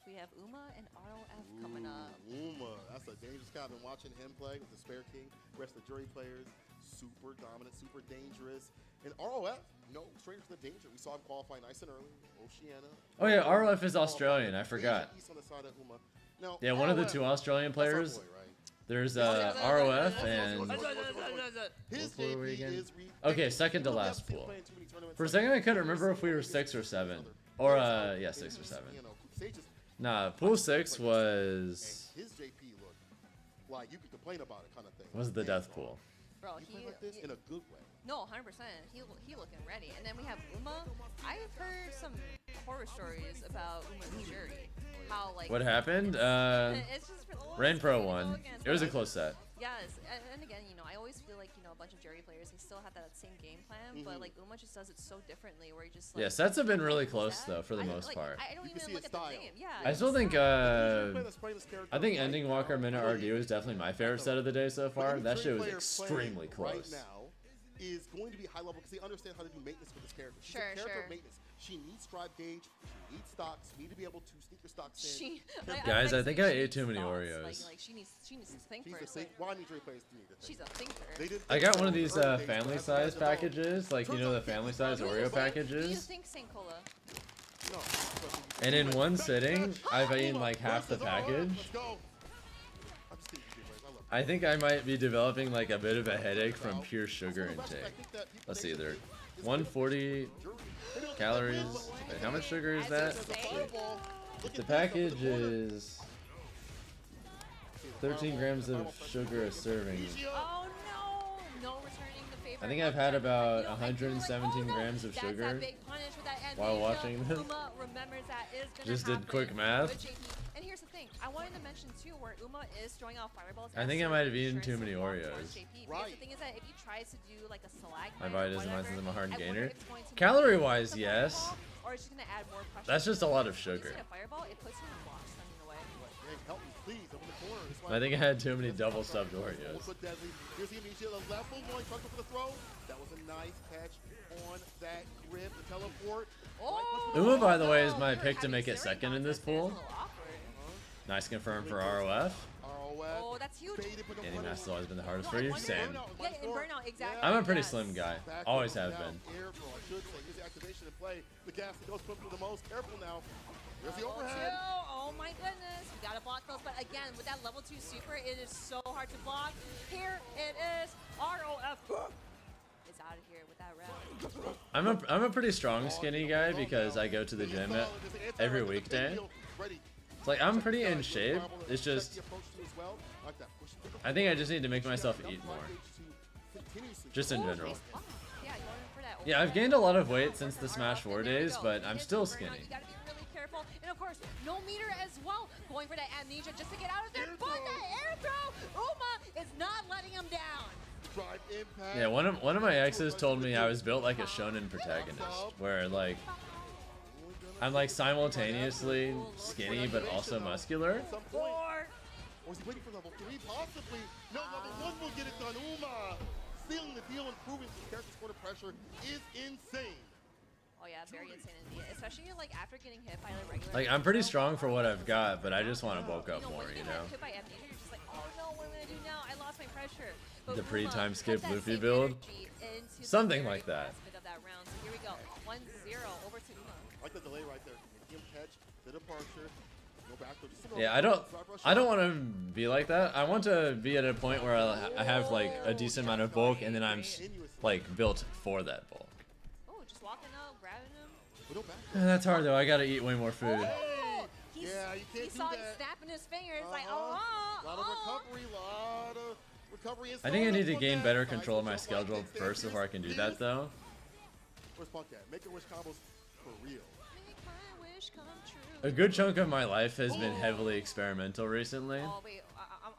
we have Uma and ROF coming up. Uma, that's a dangerous guy. I've been watching him play with the Spare King. The rest of the jury players, super dominant, super dangerous. And ROF, no strangers to the danger. We saw him qualify nice and early. Oceania. Oh yeah, ROF is Australian. I forgot. He's on the side of Uma. Now, Yeah, one of the two Australian players. There's ROF and His what pool were we JP again? is Okay, second to last pool. For a second, I couldn't remember if we were 6 or 7, or yeah, 6 or 7. Nah, pool 6 was His JP looked like you could complain about it kind of thing. was the death pool. Bro, he played like this in a good way. No, 100%. He looking ready. And then we have Uma. I've heard some horror stories about Uma's jury. How, like... What happened? It's just for the Rain Pro lowest won. against It was a us. close set. Yes, and again, you know, I always feel like, you know, a bunch of jury players, they still have that same game plan, but like Uma just does it so differently, where he just like... Yeah, sets have been really close though, for the most like, part. I don't even look at the name. Yeah. I still think Ending Walker Minute RD was definitely my favorite set of the day so far. That shit was extremely Right close. now is going to be high level because they understand how to do maintenance with this character. She's a character of maintenance. She needs drive gauge. She needs stocks. You need to be able to sneak your stocks in. Guys, I think I ate too many Oreos. Like she needs to think She's a first. think. Why need jury players to need to think? She's a thinker. They didn't I think got so one of these in the early days, family but as size it developed, packages, like you know the family size Oreo Do you packages. think Saint Cola? No. And in one sitting, I've eaten like half the package. Let's go. I'm just thinking jury players. I love I think I might be developing like a bit of a headache from pure sugar intake. Let's see, there 140 calories. Wait, how much sugar is that? If the package is 13 grams of sugar a serving, Oh no! No returning the favor. I think I've had about 117 grams of That's sugar that big punish with that while amnesia. watching this. Uma remembers that is gonna Just did happen quick math. with JP. And here's the thing, I wanted to mention too, where Uma is throwing out fireballs. I think I might have eaten too many Oreos. Because the thing is that if he tries to do like a select, My body doesn't mind since I'm a hard I wonder gainer. if it's going to Calorie wise, yes. or it's just gonna add more pressure. That's just a lot of If sugar. you see a fireball, it puts him in blocks sending away. Greg, help me, please. Open the corner. This I think I had too many double stuffed Oreos. Also deadly. Here's the amnesia, the level one. Trying to go for the throw. That was a nice catch on that grip. The teleport. Uma, by the way, is my pick to make it second in this pool. Nice confirm for ROF. Oh, that's huge. Getting mass has always been the hardest for you. Same. Yeah, in burnout, exactly. I'm a pretty slim guy. Always have been. Air throw, I should say. Here's the activation in play. The gas that goes put through the most. Careful now. There's the overhead. Oh my goodness. You gotta block those. But again, with that level 2 super, it is so hard to block. Here it is. ROF is out of here with that round. I'm a pretty strong skinny guy because I go to the gym every weekday. It's like I'm pretty in shape. It's just I think I just need to make myself eat more. Just in general. Yeah, I've gained a lot of weight since the Smash 4 days, but I'm still skinny. You gotta be really careful. And of course, no meter as well. Going for that amnesia just to get out of there. But that air throw, Uma is not letting him down. Drive impact. Yeah, one of my exes told me I was built like a shonen protagonist, where like I'm like simultaneously skinny but also muscular. Or is he waiting for level 3? Possibly. No, level 1 will get it done. Uma sealing the deal and proving the character's quarter pressure is insane. Oh yeah, very insane indeed. Especially like after getting hit by the regular. Like I'm pretty strong for what I've got, but I just want to bulk up more, you know. Hit by amnesia, you're just like, oh no, what am I gonna do now? I lost my pressure. But The pre-time Uma skip puts that Luffy same build, energy into the something very like that. last bit of that round. So here we go, 1-0 over to Uma. I like the delay right there. Medium catch, the departure. Go back to just Yeah, I don't want to be like that. I want to be at a point where I have like a decent amount of bulk, and then I'm like built for that bulk. Oh, just walking up, grabbing him. That's hard though. I gotta eat way more food. Oh, Yeah, you can't he do saw that. him snapping his fingers like, A lot of recovery, lot of recovery. I think I need to gain better control of my schedule first before I can do that though. Where's Punk at? Make your wish combos for real. Make my wish come true. A good chunk of my life has been heavily experimental recently. Oh wait,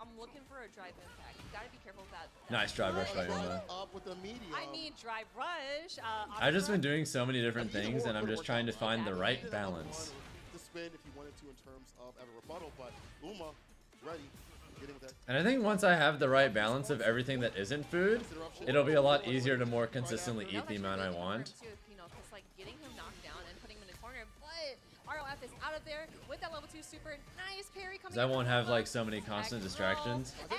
I'm looking for a drive impact. You gotta be careful with that. Nice drive rush by Uma. Up with the medium. I mean drive rush. I've just been doing so many different things, and I'm just trying to find the right balance. To spin if you wanted to in terms of a rebuttal, but Uma ready. Getting with that. And I think once I have the right balance of everything that isn't food, it'll be a lot easier to more consistently eat the amount I want. Too, you know, because like getting him knocked down and putting him in the corner, but ROF is out of there with that level 2 super. Nice parry coming. 'Cause I won't have like so many constant distractions. And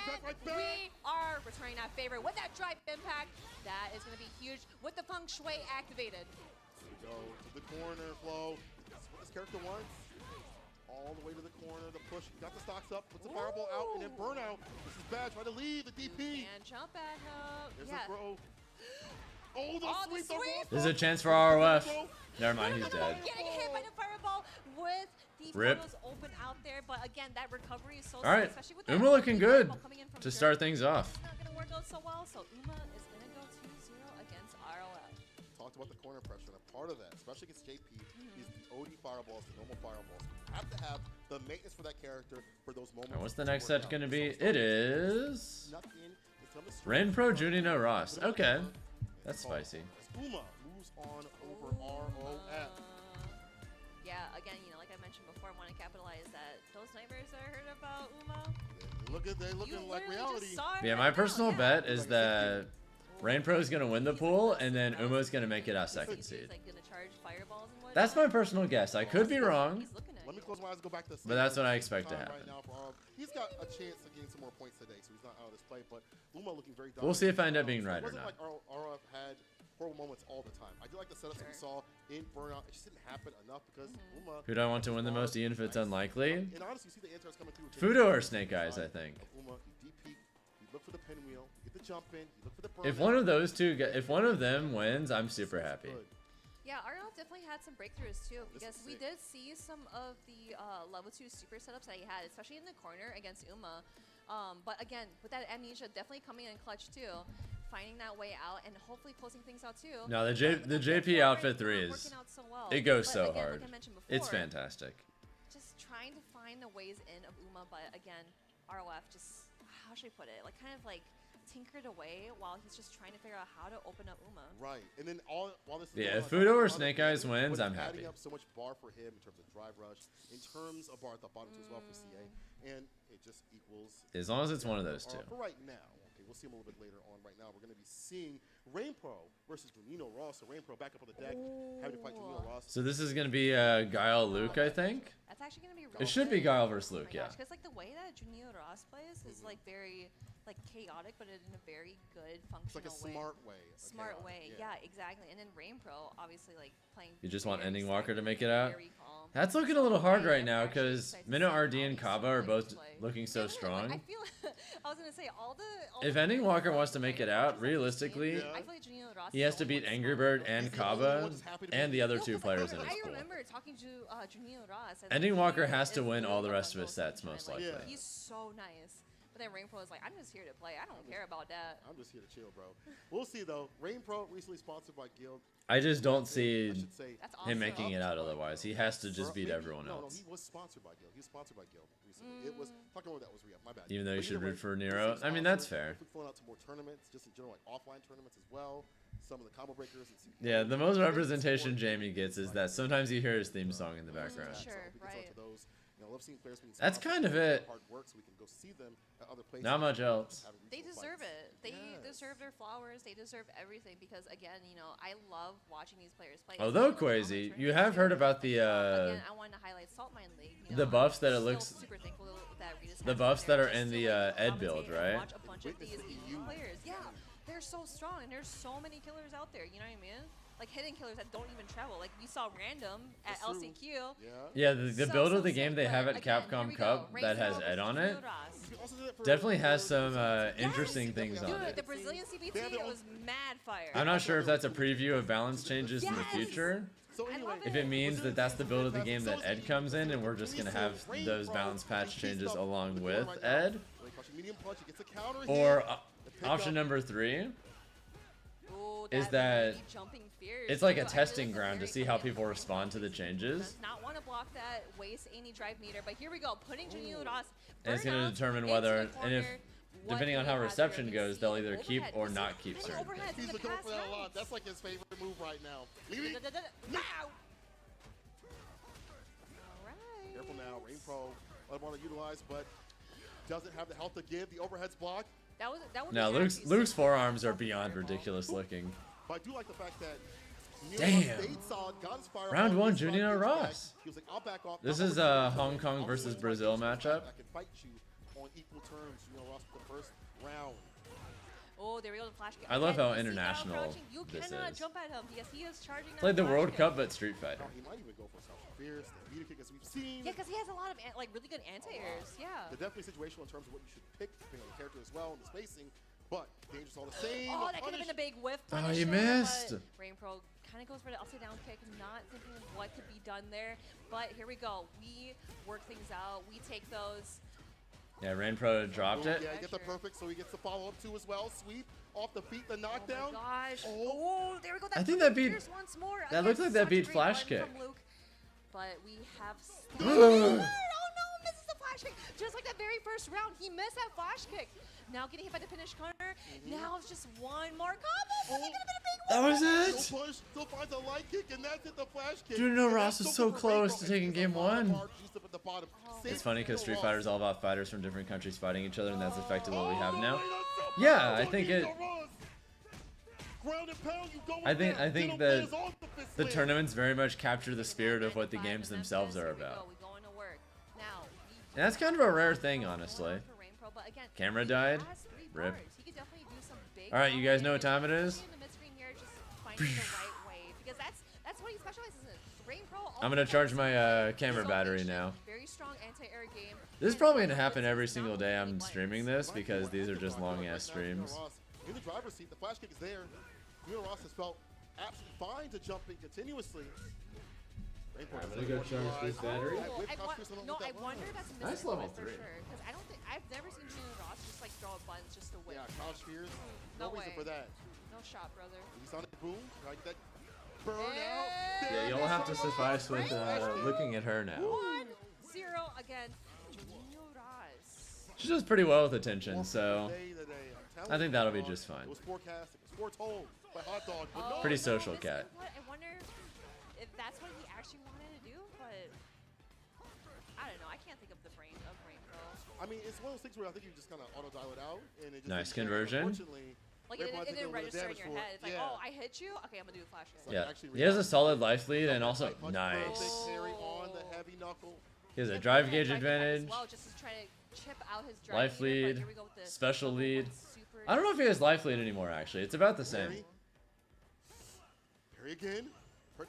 we are returning that favor with that drive impact. That is going to be huge with the feng shui activated. Here we go to the corner, Flo. That's what this character wants. All the way to the corner, the push, got the stocks up, puts the fireball out, and then burnout. This is bad, try to leave, the DP. And jump at him. There's Yeah. a throw. Oh, the sweep, the roll. There's a chance for ROF. Never mind, he's dead. Getting hit by the fireball with the Rip. portals open out there, but again, that recovery is so All right, especially with that Uma looking good fireball coming in from to Zerg. start things off. It's not going to work out so well, so Uma is going to go 2-0 against ROF. Talked about the corner pressure, and a part of that, especially against JP, is the OD fireballs, the normal fireballs. You have to have the maintenance for that character for those moments. And what's the next set going to be? It is Snuck in, it's from the street. Rain Pro Junino Ross. Okay, that's spicy. Uma moves on over ROF. Yeah, again, you know, like I mentioned before, I want to capitalize that those nightmares that I heard about Uma. They looking like reality. Yeah, my personal bet is that Rain Pro is going to win the pool, and then Uma's going to make it a second seed. Like gonna charge fireballs and whatnot. That's my personal guess. I could be wrong, Let me close my eyes and go back to the but that's what I expect to happen. right now for ROF. He's got a chance to gain some more points today, so he's not out of this play. But Uma looking very dominant. We'll see if I end up being right It or wasn't not. like ROF had horrible moments all the time. I do like the setups that we saw in Burnout. It just didn't happen enough because Uma. Who do I want to win the most, even if it's unlikely? And honestly, you see the answers coming through. Fudo or Snake Eyes, I think. Uma, you DP, you look for the pinwheel, you get the jump in, you look for the burn. If one of those two, if one of them wins, I'm super happy. Yeah, RL definitely had some breakthroughs too, because we did see some of the level 2 super setups that he had, especially in the corner against Uma. But again, with that amnesia definitely coming in clutch too, finding that way out and hopefully closing things out too. No, the JP outfit 3 is, working out so well. it goes But so again, hard. like I mentioned It's before, fantastic. Just trying to find the ways in of Uma, but again, ROF just, how should I put it? Like kind of like tinkered away while he's just trying to figure out how to open up Uma. Right, and then while this is Yeah, going if on, Fudo or a lot of Snake games, Eyes wins, but I'm it's happy. adding up so much bar for him in terms of drive rush, in terms of bar at the bottom too as well for CA, and it just equals. As long as it's one of those two. For right now, okay, we'll see him a little bit later on. Right now, we're going to be seeing Rain Pro versus Junino Ross. So Rain Pro back up on the deck, having to fight Junino Ross. So this is going to be Guile Luke, I think. That's actually going to be really It should be good. Guile versus Luke, yeah. Because like the way that Junio Ross plays is like very like chaotic, but in a very good functional It's like a smart way. Smart way, yeah, exactly. And then Rain Pro, obviously, like playing. You just want very Ending Walker to make it out? very calm. That's looking a little hard right now because Minnow RD and Kaba are both looking so strong. I feel. I was gonna say all If Ending Walker wants to make it out, realistically, I feel like Junino Ross he has to beat Angry Bird and Kaba and the other two players in his I pool. remember talking to Junino Ross. and Ending like, Walker he has to is win all the good rest of at his both sets, most like, likely. He's so nice. But then Rain Pro is like, I'm just here to play. I don't care about that. I'm just here to chill, bro. We'll see though. Rain Pro recently sponsored by Guild. I just don't see That's him making it out otherwise. He has to just beat Maybe- everyone No, else. he was sponsored by Guild. He was sponsored by Guild recently. It was fucking that was Rehab. My bad. Even though you But should either root way, for this Nero. is I mean, awesome. that's fair. We're going out to more tournaments, just in general, like offline tournaments as well. Some of the combo breakers. And Yeah, the most representation Jamie gets is that sometimes you hear his theme song in the background. Sure, right. Those, you know, I love seeing players being That's sponsored kind of for it. hard work, so we can go see them at other places. Not much else. They deserve it. They deserve their flowers. They deserve everything because, again, you know, I love watching these players play. Although Quasi, you have heard about the Again, I wanted to highlight Salt Mine League. You know, the buffs that it I'm looks still super thankful that Regis the has buffs them that there are in just the to, like, Ed build, commentate and right? Watch a bunch of these EU players. Yeah, they're so strong, and there's so many killers out there. You know what I mean? Like hidden killers that don't even travel. Like we saw Random at LCQ. Yeah, the So, build so of the sick, game they but have at again, here Capcom we Cup go. that has Rainbow Ed on versus it Junino Ross. definitely has some interesting things on Dude, it. the Brazilian CBT, it was mad fire. I'm not sure if that's a preview of balance changes in the future. If it means that that's the build of the game that Ed comes in and we're just going to have those balance patch changes along with Ed. Or option number 3 is that it's like a testing ground to see how people respond to the changes. Does not want to block that waste any drive meter, but here we go, putting Junino Ross. And it's going to determine whether, and if, depending on how reception goes, they'll either keep or not keep certain things. He's looking for that a lot. That's like his favorite move right now. Now. Careful now, Rain Pro. I want to utilize, but doesn't have the health to give. The overhead's blocked. That was Now Luke's forearms are beyond ridiculous looking. But I do like the fact that Damn. stayed solid, got his fire Round on, one, his Juninho back. Ross. He was like, I'll back off. This I'll is work a with you. Hong Kong I'll versus really Brazil try to matchup. I can fight you on equal terms. Juninho Ross with the first round. Oh, there we go, the flash kick. I love how Again, you see international crouching. You this cannot is. jump at him because he is charging that Played the flash World kick. Cup, but Street Fighter. He might even go for South Fierce, the meter kick as we've seen. Yeah, because he has a lot of like really good anti-airs. Yeah. They're definitely situational in terms of what you should pick, depending on the character as well, and the spacing. But dangerous all the same. Oh, that could have been a big whiff. Oh, punish he there, missed. but Rain Pro kind of goes for the upside down kick, not thinking of what could be done there. But here we go. We work things out. We take those. Yeah, Rain Pro dropped it. Yeah, he gets the perfect, so he gets the follow-up too as well. Sweep off the feet, the knockdown. Oh my gosh. Oh, there we go. I think that beat. Fierce once more. That Again, looked like that such a beat great Flash run Kick. from Luke. But we have. Oh no, misses the flash kick. Just like that very first round, he missed that flash kick. Now getting hit by the finish corner. Now it's just one more combo. That could have been a big That one. was it. Still push, still finds a light kick, and that's it, the flash kick. Juninho And Ross that's is so so good for Rain close Pro. to taking game one. Juiced up at the bottom. It's funny because Street Fighter is all about fighters from different countries fighting each other, and that's effectively what we have now. Oh, Yeah, I think it. Ground and pound, you go I think there. that Middle players off the fist the slam. tournaments very much capture the spirit of what the games themselves are about. We going to work. Now, And that's kind of a rare thing, honestly. for Rain Pro, but again, Camera he died. has 3 Rip. bars. He could definitely do some big All right, you guys know what time it is? in the mid-screen here, just finding the right way because that's what he specializes in. Rain Pro. I'm gonna charge my camera battery now. Very strong anti-air game. This is probably gonna happen every single day I'm streaming this because these are just long ass streams. In the driver's seat, the flash kick is there. Juninho Ross has felt absolutely fine to jump in continuously. I'm gonna go charge this battery. I wonder if that's Nice missing level for 3. sure because I don't think I've never seen Juninho Ross just like throw a buttons just to win. Yeah, crouch fears. No No reason way. for that. No shot, brother. He's on it, boom. Try to get that burn out. Yeah, you'll have to suffice with looking at her now. 1-0 again. Juninho Ross. She does pretty well with attention, so Day to day. I think that'll be just fine. It was forecast. It was foretold by Hot Dog. But no. Pretty social cat. What? I wonder if that's what he actually wanted to do, but I don't know. I can't think of the brain of Rain Pro. I mean, it's one of those things where I think you just kind of auto dial it out, and it just Nice didn't conversion. Unfortunately, Like it didn't register in your head. It's like, oh, I hit you. Okay, I'm gonna do a flash kick. Yeah, he has a solid life lead and also nice. Carry on the heavy knuckle. He has a drive gauge advantage, Well, just to try to chip out his drive life meter, but lead, here we go with the special lead. super I don't know if he has life lead anymore. Actually, it's about the same. Parry again.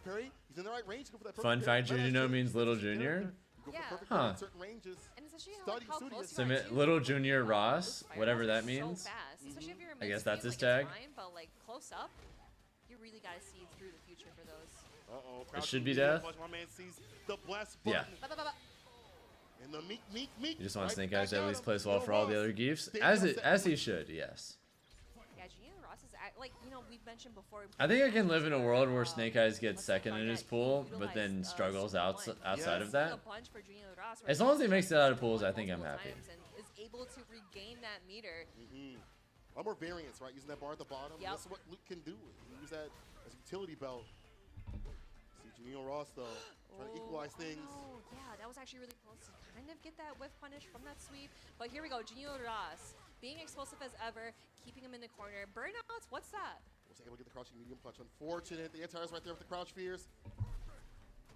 Parry. He's in the right range. Go for that Fun perfect fact: parry. Junior means little junior. Go for Yeah. perfect parry Huh. in certain ranges. And especially Study, how study close it. you are to Little Junior Ross, fire whatever that so means. fast. Especially if you're I guess mid-speed, that's his like, tag. it's fine, but like close up, you really gotta see through the future for those. Uh-oh. It should be Crouching death. punch. My man sees the blast Yeah. button. And the meek. You just want right Snake Eyes back to at at least him. place well Juninho for all the Ross. other geefs, Stay as he should. Yes. Yeah, Juninho Ross is like we've mentioned before. I think I can live in a world where Snake Eyes gets second in his pool, but then struggles outside of that. As long as he makes it out of pools, I think I'm happy. And is able to regain that meter. A lot more variance, right? Using that bar at the bottom. Yep. That's what Luke can do. Use that as a utility belt. See Juninho Ross, though, trying to equalize things. Oh, yeah, that was actually really close to kind of get that whiff punish from that sweep. But here we go, Juninho Ross, being explosive as ever, keeping him in the corner. Burnouts, what's that? Was able to get the crouching medium punch. Unfortunate. The anti-air's right there with the crouch fears.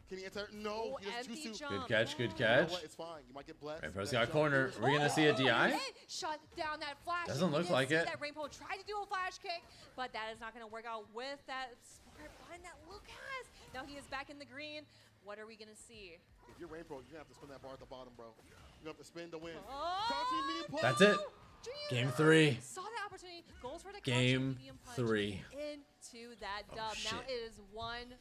Can he anti-air? No, he doesn't choose to. Good catch, good You know catch. what? It's fine. You might get blessed. Rainbow's That got jump corner. is- We're gonna see a DI. Shut down that flash. Doesn't We look did like see it. That Rainbow tried to do a flash kick, but that is not going to work out with that smart button that Luke has. Now he is back in the green. What are we going to see? If you're Rainbow, you're going to have to spin that bar at the bottom, bro. You're going to have to spin to win. Oh! Crouching medium punch. That's it. Game 3. Saw that opportunity. Goes for the Game medium punch 3. into that Oh, dub. Now shit. it is 1-1.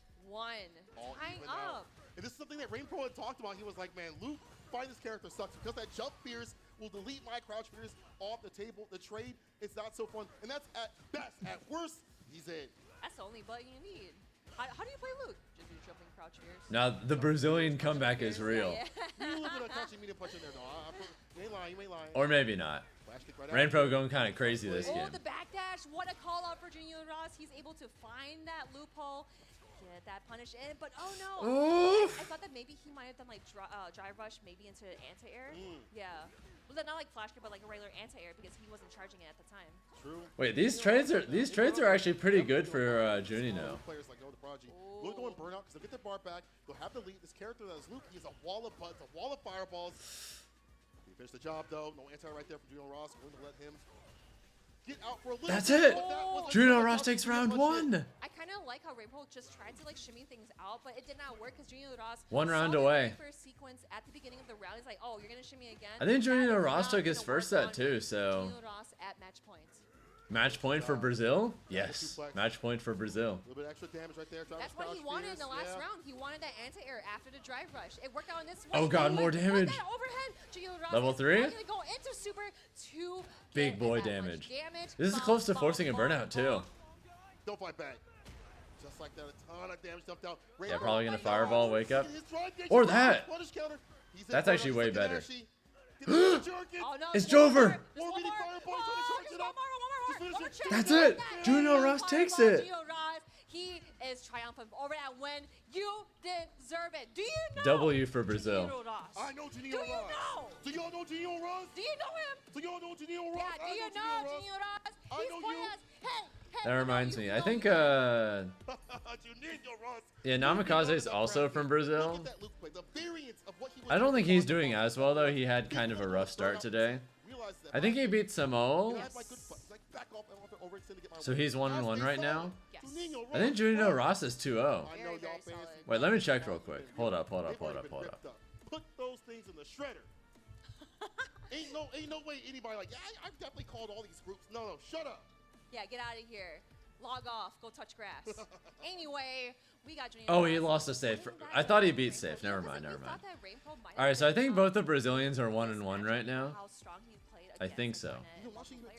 All Tying even up. out. And this is something that Rainbow had talked about. He was like, man, Luke, find this character sucks because that jump fears will delete my crouch fears off the table. The trade, it's not so fun. And that's at best. At worst, he's in. That's the only button you need. How do you play Luke? Just do jumping crouch fears. Now the Brazilian comeback is real, You look at a crouching medium punch in there, though. You ain't lying. You ain't lying. or maybe not. Flash kick right Rainbow going kind of crazy this Oh, game. the backdash. What a call out for Juninho Ross. He's able to find that loophole, get that punish in, but oh no. Oof. I thought that maybe maybe he might have done like drive rush maybe into anti-air. Yeah. Well, then not like flash kick, but like a regular anti-air because he wasn't charging it at the time. True. Wait, these trades are actually pretty good for Junino. Players like the Prodigy. They'll go in burnout because they'll get their bar back. They'll have the lead. This character that is Luke, he's a wall of butts, a wall of fireballs. He finished the job though. No anti right there from Junino Ross. We're going to let him get out for a little That's bit, it. but that was a Junino good Ross takes round 1. I kind of like how Rainbow just tried to like shimmy things out, but it did not work because Junino Ross 1 round saw the away. very first sequence at the beginning of the round. He's like, oh, you're gonna shimmy again. I think That Junino is Ross not took his gonna first work set too, on so Junino Ross at match point. match point for Brazil. Yes, match point for Brazil. A little bit extra damage right there. That's what he wanted in the last round. He wanted that anti-air after the drive rush. It worked out in this Oh way. God, He more went damage. that overhead. Junino Ross Level is 3? not gonna go into super to Big boy damage. This is close to forcing a burnout too. Don't fight back. Just like that, a ton of damage dumped out. Yeah, probably gonna fireball, wake up, or that. That's actually way better. It's Jover. That's it. Junino Ross takes it. Junino Ross, he is triumphant over that win. You deserve it. Do you know? W for Brazil. Junino Ross? I know Junino Do Ross. you know? Do y'all know Junino Ross? Do you know him? Do y'all know Junino Ross? Yeah, do you know Junino Ross? He's pointing us. Hey, That reminds me. I think Junino Ross. yeah, Namikaze is also from Brazil. I don't think he's doing as well though. He had kind of a rough start today. I think he beat Samo. So he's 1-1 right now. I think Junino Ross is 2-0. Wait, let me check real quick. Hold up. Put those things in the shredder. ain't no way anybody like, yeah, I've definitely called all these groups. No, shut up. Yeah, get out of here. Log off. Go touch grass. Anyway, we got Junino Oh, Ross. he lost a safe. I thought he beat safe. Never mind. All right, so I think both the Brazilians are 1-1 right now. I think so. Even watching him,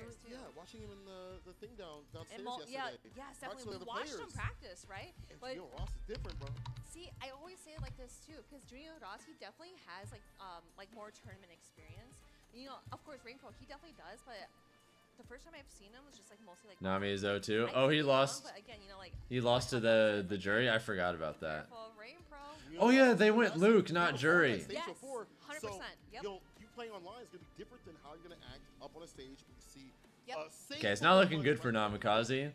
watching him in the thing downstairs Yeah, yesterday. yes, definitely. We watched him practice, right? But Junino Ross is different, bro. see, I always say it like this too, because Junino Ross, he definitely has like more tournament experience. You know, of course, Rainbow, he definitely does, but the first time I've seen him was just like mostly like Nami is 0-2. Oh, he lost. But again, you know, like He lost to the jury. I forgot about that. Rainbow. Oh yeah, they went Luke, not jury. Yes, 100%. So, Yep. you playing online is going to be different than how you're going to act up on a stage. We see. Okay, it's not looking good for Namikaze.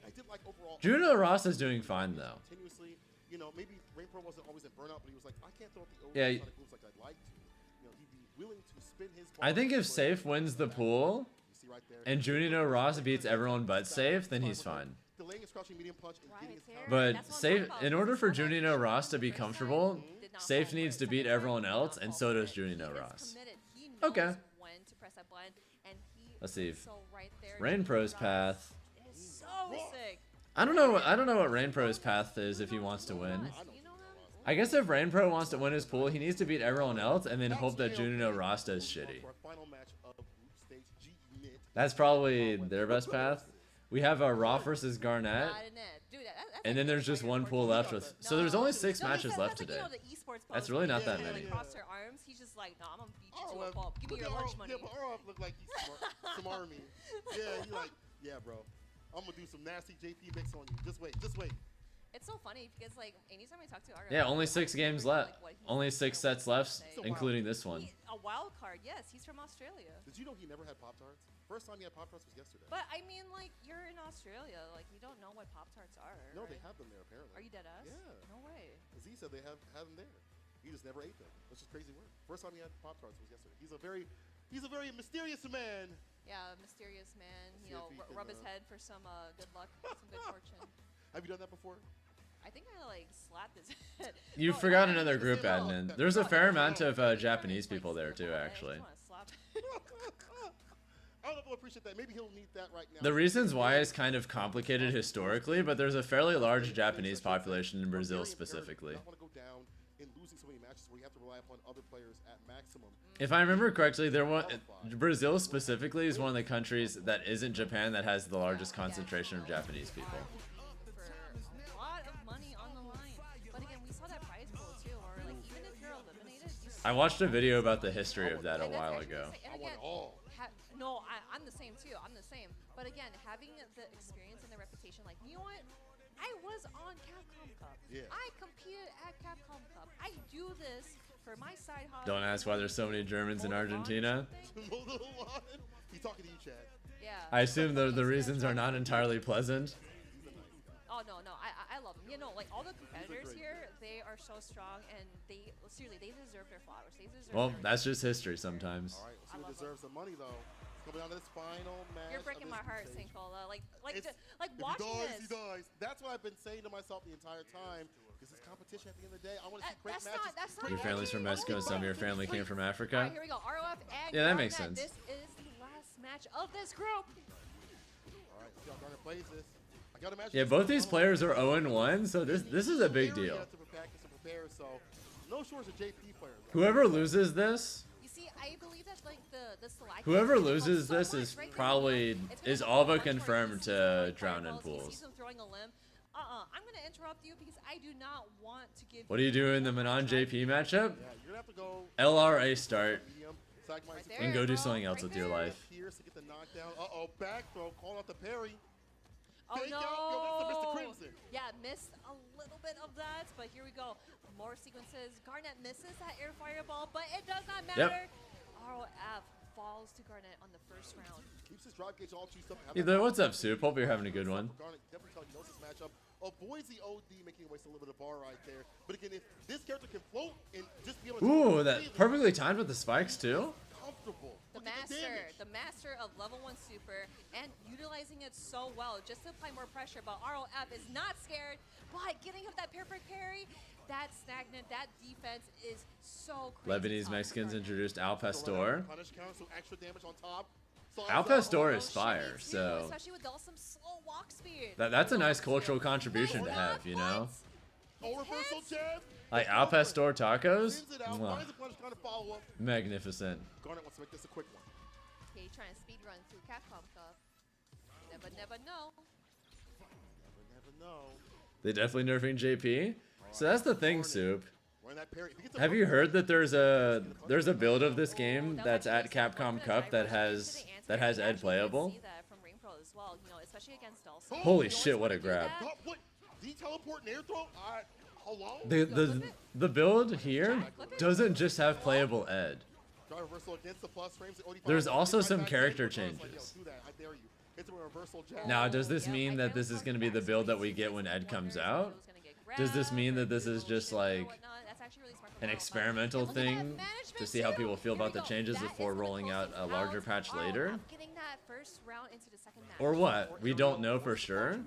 Junino Ross is doing fine though. Continuously, you know, maybe Rainbow wasn't always in burnout, but he was like, I can't throw up the Yeah. oversonic moves like I'd like to. You know, he'd be willing to spin his. I think if Safe wins the pool and Junino Ross beats everyone but Safe, then he's fine. Delaying his crouching medium punch and getting his counter. But Safe, in order for Junino Ross to be comfortable, Safe needs to beat everyone else, and so does Junino Ross. Okay. Let's see. Rain Pro's path. So sick. I don't know what Rain Pro's path is if he wants to win. I guess if Rain Pro wants to win his pool, he needs to beat everyone else and then hope that Junino Ross does shitty. That's probably their best path. We have a Raw versus Garnett. And then there's just one pool left with. So there's only 6 matches left today. That's really not that many. Cross their arms. He's just like, no, I'm gonna beat you to a pulp. Give me your lunch money. Yeah, but Arov look like he's some army. Yeah, he like, yeah, bro. I'm gonna do some nasty JP mix on you. Just wait. It's so funny because like anytime I talk to Arov, Yeah, only 6 games left. Only 6 sets left, including this one. A wild card, yes. He's from Australia. Did you know he never had Pop-Tarts? First time he had Pop-Tarts was yesterday. But I mean, like, you're in Australia. Like, you don't know what Pop-Tarts are. No, right? they have them there apparently. Are you dead ass? Yeah. No way. Z said they had them there. He just never ate them. That's just crazy work. First time he had Pop-Tarts was yesterday. He's a very mysterious man. Yeah, mysterious man. See You know, if he rub can, his head for some good luck, some good fortune. Have you done that before? I think I like slapped his head. You forgot another group admin. There's a fair amount of Japanese people there too, actually. I don't know if he'll appreciate that. Maybe he'll need that right now. The reasons why is kind of complicated historically, but there's a fairly large Japanese population in Brazil specifically. I want to go down in losing so many matches where you have to rely upon other players at maximum. If I remember correctly, Brazil specifically is one of the countries that isn't Japan that has the largest concentration of Japanese people. I watched a video about the history of that a while ago. No, I'm the same too. I'm the same. But again, having the experience and the reputation, like, you know what? I was on Capcom Cup. Yeah. I competed at Capcom Cup. I do this for my side hobby. Don't ask why there's so many Germans in Argentina. He's talking to you, Chad. Yeah. I assume the reasons are not entirely pleasant. Oh no, I love them. You know, like all the competitors here, they are so strong, and they seriously they deserve their flowers. They deserve. Well, that's just history sometimes. All right, we'll see who deserves the money though. Coming down to this final match. You're breaking of my this heart, stage. Sankola. Like If watching he dies, this. he dies. That's what I've been saying to myself the entire time. This is competition at the end of the day. I want to see great matches. That's not Your family's from Mexico and some of your family came from All Africa. right, here we go. ROF and Yeah, that makes Garnet. sense. This is the last match of this group. All right, see how Garnet plays this. I gotta imagine. Yeah, both these players are 0-1, so this is a big deal. So no shortage of JP players. Whoever loses this, You see, I believe that like the select. whoever loses this is probably is Alva confirmed to drown in He pools. sees him throwing a limb. I'm gonna interrupt you because I do not want to give. What do you do in the Manon JP matchup? Yeah, you're gonna have to go LRA start right and go do something else with your life. Pierce to get the knockdown. Back throw, call out the parry. Oh Fake no! out. Yo, that's the Mr. Crimson. Yeah, missed a little bit of that, but here we go. More sequences. Garnet misses that air fireball, but it does not matter. Yep. ROF falls to Garnet on the first round. Keeps his drive gauge all juiced up. Either what's up, Soup? Hope you're having a good one. Garnet definitely telling you knows this matchup. Avoids the OD, making him waste a little bit of bar right there. But again, if this character can float and just be able to Ooh, that perfectly timed with the spikes too. comfortable. The master of level 1 super, and utilizing it so well just to apply more pressure. But ROF is not scared by getting up that perfect parry. That stagnant, that defense is so crazy. Lebanese Mexicans introduced Al Pastor. Punish counter, so extra damage on top. Al Pastor is fire, so Especially with some slow walk speed. that's a nice cultural contribution to have, you know. Reversal jab. Like Al Pastor tacos, Spins it out. Mwah. Finds a punish counter follow up. Magnificent. Garnet wants to make this a quick one. Okay, trying to speed run through Capcom Cup. Never know. Never know. They definitely nerfing JP. So that's the thing, Soup. Run that parry. If he gets a Have you heard that there's a build of this game that's at Capcom Cup that has Ed playable? See that from Rain Pro as well, you know, especially against Dulce. Holy shit, what a grab. What? Did he teleport and air throw? Hello? The build here doesn't just have playable Ed. Drive reversal against the plus frames. There's also some character changes. Do that. I dare you. It's a reversal jab. Now, does this mean that this is going to be the build that we get when Ed comes out? Does this mean that this is just like an experimental thing to see how people feel about the changes before rolling out a larger patch later? Getting that first round into the second match. Or what? We don't know for sure.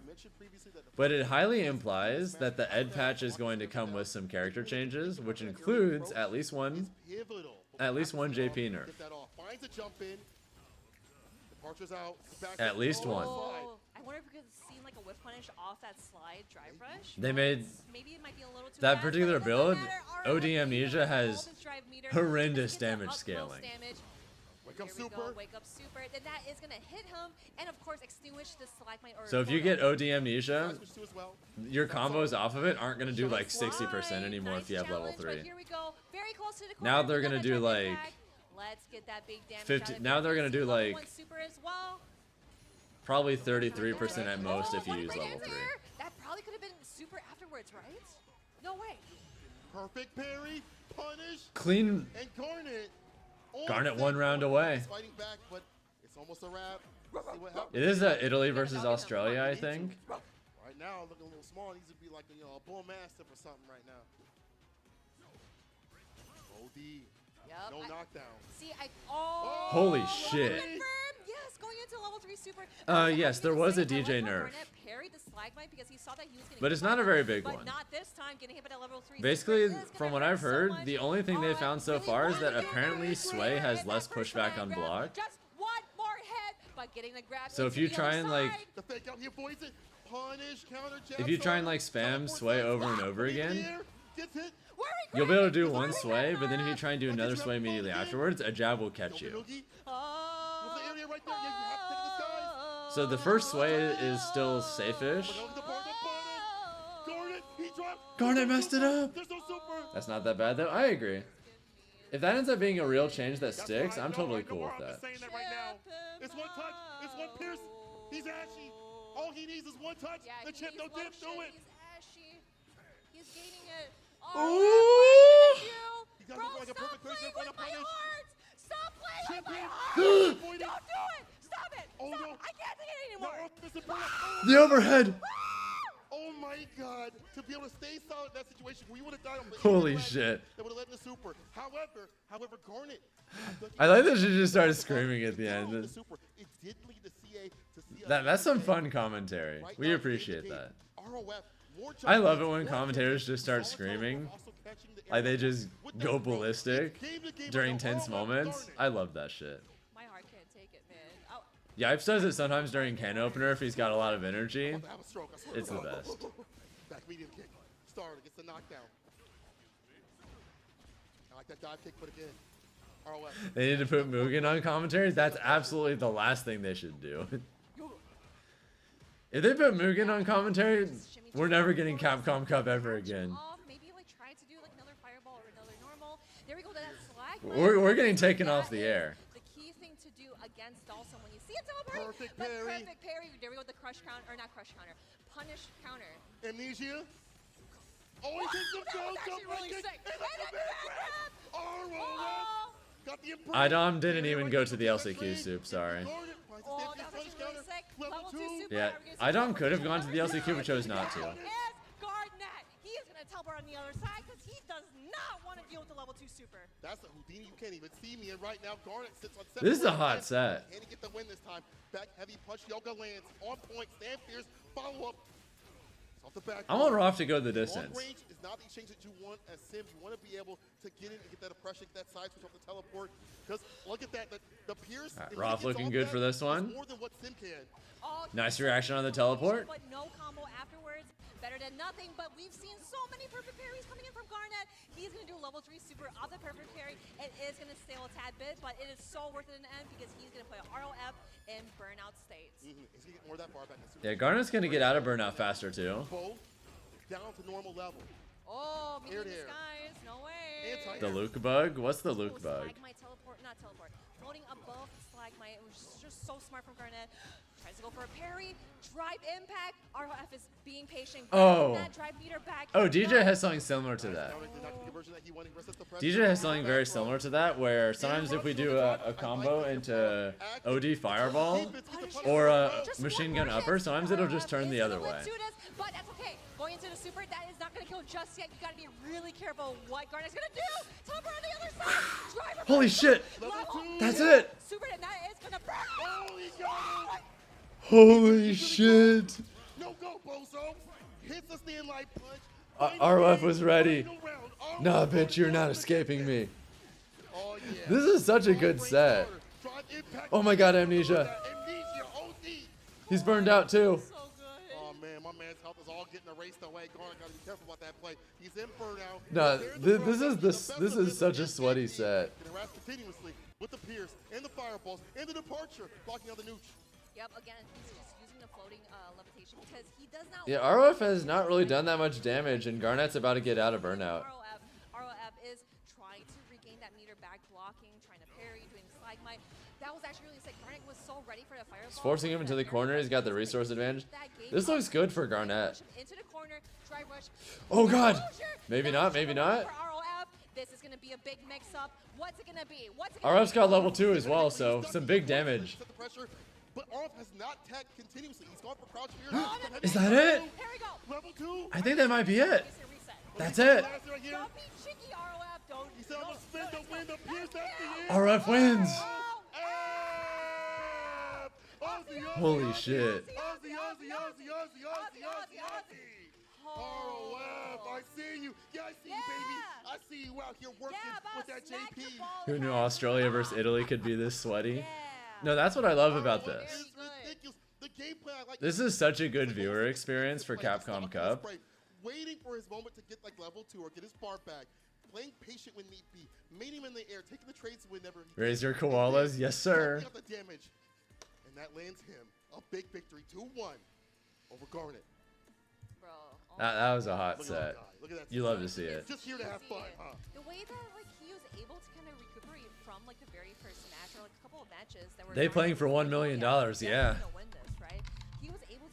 But it highly implies that the Ed patch is going to come with some character changes, which includes at least one JP nerf. Get that off. Finds a jump in. Departures out. At least one. I wonder if we could see like a whip punish off that slide drive rush. They made Maybe it might be a little too that fast, particular but it doesn't build. matter. OD Amnesia has Golden drive meter. horrendous Just get that damage up close scaling. damage. Wake up Here we super. go, wake up super. Then that is gonna hit him, and of course extinguish the stalagmite or. So if you get OD Amnesia, Switch to as well. your combos off of it aren't going to do like 60% anymore if you have level Challenge, but 3. here we go. Very close to the corner. Now they're Another going to do drive like attack. Let's get that big damage 50. out of Now it. they're going to do Level like one super as well. probably 33% at most if you What a use great level 3. answer. That probably could have been super afterwards, right? No way. Perfect parry. Punish. Clean. And Garnet. Garnet one round away. He's fighting back, but it's almost a wrap. See what happens. It is Italy versus Australia, I think. Right now, looking a little small. Needs to be like a bull mastiff or something right now. OD. Yep, No knockdown. See, Holy shit. Confirmed. Yes, going into level 3 super. Yes, there was a DJ nerf. Garnet parried the Slagmite because he saw that he was gonna But get it's not a very big but one. not this time, getting hit by that level 3 Basically, super is gonna from what hurt I've so heard, much. the only thing they found so far is that apparently Sway has less pushback on block. Just one more hit, but getting the grab. So if into you the try other and like, side. The fake out, he avoids it. Punish, counter, jab. if you try and like spam Sway over and over again, Gets hit. you'll be able to do one Sway, but then if you try and do another Sway immediately afterwards, a jab will catch you. With the area right there, yeah, you have to take this guy. So the first Sway is still safe-ish. Garnet, he dropped. Garnet messed it up. There's no super. That's not that bad though. I agree. If that ends up being a real change that sticks, I'm totally cool with that. Saying that right now. It's one touch. It's one pierce. He's ashy. All he needs is one touch. The chip, no dip, do it. He's ashy. He's gaining it. Ooh. Bro, Don't do it! Stop it! Oh, Stop. no. I can't take it anymore. The overhead. Oh my God! To be able to stay solid in that situation, we would have died on the Holy shit. That would have led in the super. However, Garnet. I like that she just started screaming at the end. It did lead the CA to see That's some fun commentary. We appreciate that. I love it when commentators just start screaming. Like they just go ballistic during tense moments. I love that shit. My heart can't take it, man. Oh. Yipes does it sometimes during can opener if he's got a lot of energy. It's the best. Back medium kick. Starter gets the knockdown. I like that dive kick, but again, ROF. They need to put Mugen on commentaries. That's absolutely the last thing they should do. If they put Mugen on commentary, we're never getting Capcom Cup ever again. Maybe like try to do like another fireball or another normal. There we go. That slag. We're getting taken off the air. The key thing to do against also when you see a teleport. Perfect parry. Perfect parry. There we go. The crush counter or not crush counter. Punish counter. Amnesia. Oh, he takes the that was actually really sick. Got the Idom didn't even go to the LCQ soup, sorry. Oh, that was actually really sick. Level 2 super. Yeah, Idom could have gone to the LCQ but chose not to. Is Garnet. He is going to teleport on the other side because he does not want to deal with the level 2 super. That's a Houdini. You can't even see me. And right now, Garnet sits on 7. This is a hot set. Can he get the win this time? Back heavy punch. Yoga lands. On point. Stand fierce. Follow up. Off the back. I want Roth to go the Long distance. range is not the exchange that you want as Sims. You want to be able to get in and get that oppression, get that side switch off the teleport. Because look at that. The Pierce. All right, Roth looking good for this one. More than what Sim can. Nice reaction on the teleport. But no combo afterwards. Better than nothing. But we've seen so many perfect parries coming in from Garnet. He's going to do level 3 super off the perfect parry. It is going to stale a tad bit, but it is so worth it in the end because he's going to play ROF in burnout states. He's going to get more of that far back. Yeah, Garnet's going to get out of burnout faster too. Both down to normal level. Oh, Here meeting it is. disguise. No way. The Luke bug? What's the Luke bug? Stalagmite teleport, not teleport. Floating above the Stalagmite. It was just so smart from Garnet. Tries to go for a parry. Drive impact. ROF is being patient. Oh. That drive meter back. Oh, DJ has something similar to that. DJ has something very similar to that, where sometimes if we do a combo into OD Fireball or a Machine Gun Upper, sometimes it'll just turn the other way. But that's okay. Going into the super, that is not going to kill just yet. You got to be really careful what Garnet's going to do. Teleport on the other side. Driver. Holy shit! That's it! Super, and that is going to burn. Holy shit! No go, Bozo. Hits the stand light punch. RF was ready. Nah, bitch, you're not escaping me. This is such a good set. Oh my god, Amnesia. He's burned out too. Oh man, my man's health is all getting erased away. Garnet got to be careful about that play. He's in burnout. No, this is such a sweaty set. Getting harassed continuously with the Pierce and the fireballs and the departure, blocking out the nooch. Yep, again, he's just using the floating levitation because he does not. Yeah, RF has not really done that much damage, and Garnet's about to get out of burnout. ROF is trying to regain that meter back, blocking, trying to parry, doing Stalagmite. That was actually really sick. Garnet was so ready for the fireball. He's forcing him into the corner. He's got the resource advantage. This looks good for Garnet. Into the corner, drive rush. Oh god! Maybe not, maybe not. For ROF, this is going to be a big mix-up. What's it going to be? What's it gonna RF's be? got level 2 as well, so some big damage. Set the pressure, but RF has not tagged continuously. He's gone for crouch fear. Is that it? Here we go. Level 2. I think that might be it. That's it. Don't be cheeky, ROF. Don't. He said, I'm going to spin the win, the Pierce, that's the end. RF wins. Aussie, Holy shit. Aussie. ROF, I see you. Yeah, I see you, baby. I see you out here working with that JP. Who knew Australia versus Italy could be this sweaty? No, that's what I love about this. This is such a good viewer experience for Capcom Cup. Waiting for his moment to get like level 2 or get his bar back. Playing patient when need be. Meeting him in the air, taking the trades whenever he Raise your koalas, yes sir. Out the damage. And that lands him a big victory, 2-1 over Garnet. That was a hot set. You love to see it. Just here to have fun, huh? The way that like he was able to kind of recuperate from like the very first match or like a couple of matches that were They playing for $1 million, yeah.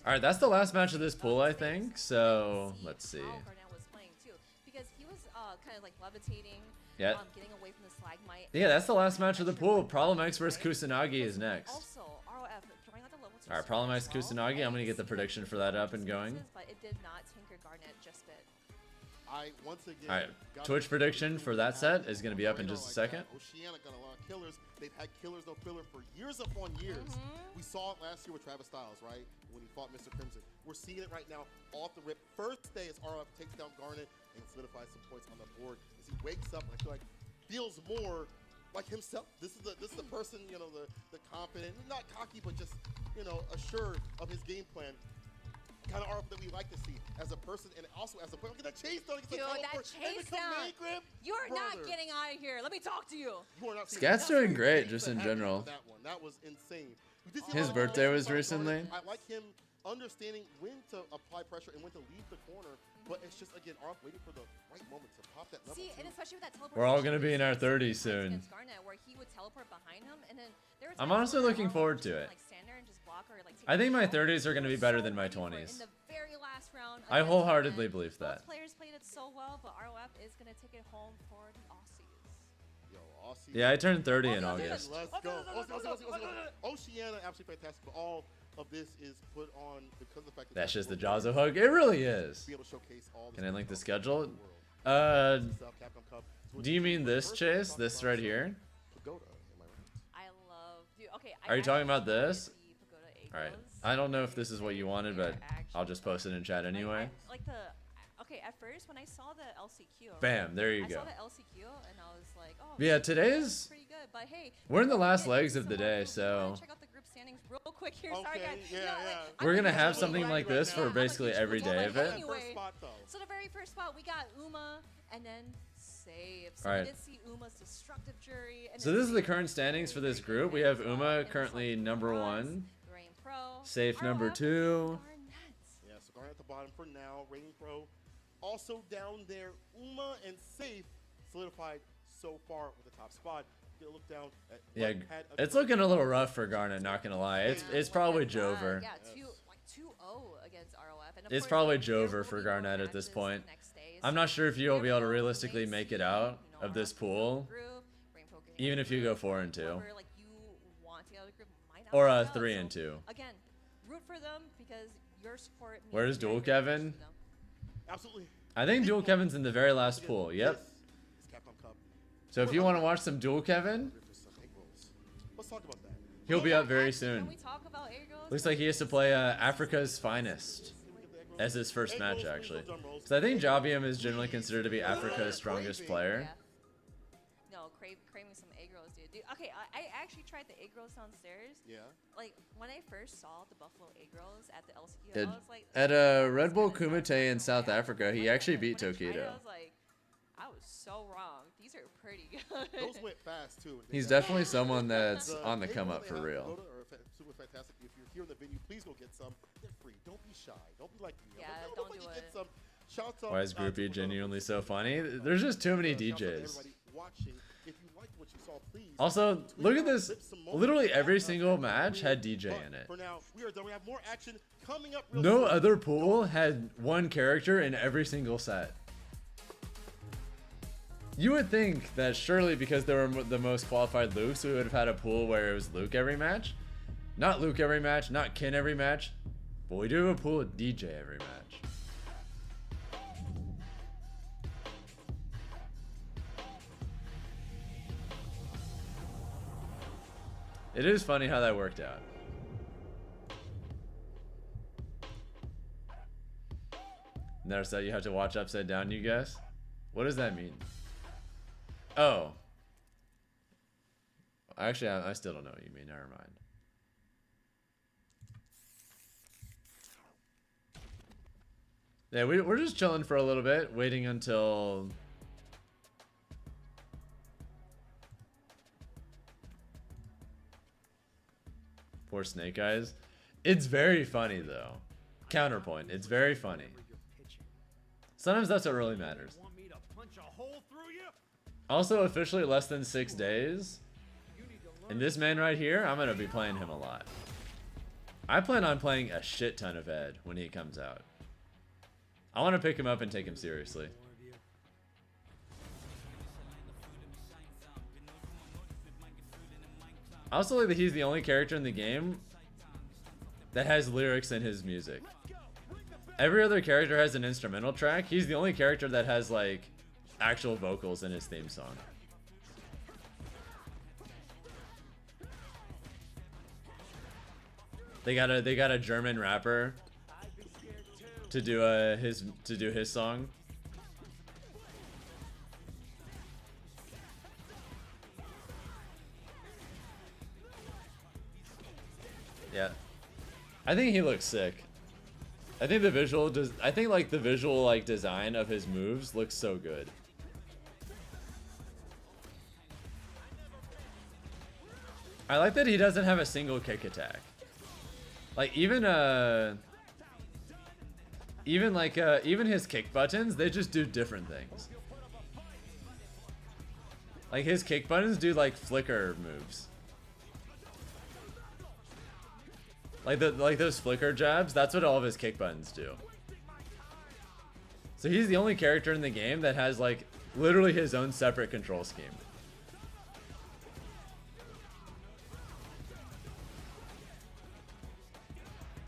All right, that's the last match of this pool, I think. So let's see. Garnet was playing too because he was kind of like levitating, Yeah. Getting away from the Slagmite. Yeah, that's the last match of the pool. Problem X versus Kusanagi is next. Also, ROF throwing out the level 2. All right, Problem X Kusanagi. I'm gonna get the prediction for that up and going. But it did not tinker Garnet just bit. Once again, All right, Twitch prediction for that set is gonna be up in just a second. Oceana got a lot of killers. They've had killers no filler for years upon years. We saw it last year with Travis Styles, right? When he fought Mr. Crimson. We're seeing it right now off the rip. First day as RF takes down Garnet and solidifies some points on the board. As he wakes up, I feel like feels more like himself. This is the person, you know, the confident, not cocky, but just, you know, assured of his game plan. Kind of RF that we like to see as a person and also as a player. Look at that chase down. Dude, that chase down. You're not getting out of here. Let me talk to you. Scat's doing great just in general. That was insane. His birthday was recently. I like him understanding when to apply pressure and when to leave the corner, but it's just, again, RF waiting for the right moment to pop that level. See, and especially with that teleport. We're all gonna be in our 30s soon. Garnet, where he would teleport behind him, and then there I'm honestly looking forward to it. I think my 30s are gonna be better than my 20s. In the very last round, I wholeheartedly believe that. both players played it so well, but ROF is gonna take it home for the Aussies. Yo, Aussie. Yeah, I turned 30 in August. Let's go. Oceana, absolutely fantastic, but all of this is put on because of the fact that That's just the Jazo hug. It really is. Be able to showcase all Can I link the schedule? Capcom Cup. Do you mean this chase? This right here? Pagoda, am I right? I love. Dude, okay. Are you talking about this? All right. I don't know if this is what you wanted, but I'll just post it in chat anyway. Like the. Okay, at first when I saw the LCQ. Bam, there you I go. saw the LCQ and I was like, oh. Yeah, today's pretty good, but hey. We're in the last legs of the day, so Check out the group standings real quick here. Sorry guys. we're gonna have something like this for basically every day of it. Anyway, so the very first spot we got Uma and then Save. So All right. we did see Uma's destructive jury. And So this is the current standings for this group. We have Uma currently number 1, Safe number 2. Yeah, so Garnet at the bottom for now. Reigning Pro also down there. Uma and Safe solidified so far with the top spot. Get a look down at Yeah, it's looking a little rough for Garnet, not gonna lie. It's probably Jover. Yeah, 2-0 against ROF. And of It's course, probably Jover for Garnet at this point. I'm not sure if you'll be able to realistically make it out of this pool, even if you go 4-2, or 3-2. Again, root for them because your support. Where's Dual Kevin? Absolutely. I think Dual Kevin's in the very last pool. Yep. So if you want to watch some Dual Kevin, Let's talk about that. he'll be up very soon. Can we talk about egg rolls? Looks like he has to play Africa's Finest as his first match, actually. Because I think Javium is generally considered to be Africa's strongest player. No, craving some egg rolls, dude. Okay, I actually tried the egg rolls downstairs. Yeah. Like when I first saw the buffalo egg rolls at the LCQ, I was like, At Red Bull Kumite in South Africa, he actually beat when I tried it, Tokido. I was like, I was so wrong. These are pretty good. Those went fast too. He's definitely someone that's on the come up for real. Super fantastic. If you're here in the venue, please go get some. They're free. Don't be shy. Don't be like me. Yeah, don't do it. Get some. Shouts out. Why is Groupie genuinely so funny? There's just too many DJs. Everybody watching. If you liked what you saw, please. Also, look at this. Literally every single match had DJ in it. For now, we are done. We have more action coming up. Real No soon. other pool had one character in every single set. You would think that surely because they were the most qualified Lukes, we would have had a pool where it was Luke every match. Not Luke every match, not Kin every match, but we do have a pool with DJ every match. It is funny how that worked out. Notice that you have to watch upside down, you guys? What does that mean? Oh. Actually, I still don't know what you mean. Never mind. Yeah, we're just chilling for a little bit, waiting until... Poor Snake Eyes. It's very funny, though. Counterpoint. It's very funny. Sometimes that's what really matters. Also, officially less than 6 days. And this man right here, I'm going to be playing him a lot. I plan on playing a shit ton of Ed when he comes out. I want to pick him up and take him seriously. I also like that he's the only character in the game that has lyrics in his music. Every other character has an instrumental track. He's the only character that has like actual vocals in his theme song. They got a German rapper to do his song. Yeah. I think he looks sick. I think the visual design of his moves looks so good. I like that he doesn't have a single kick attack. Like even his kick buttons, they just do different things. Like his kick buttons do like flicker moves. Like those flicker jabs, that's what all of his kick buttons do. So he's the only character in the game that has like literally his own separate control scheme.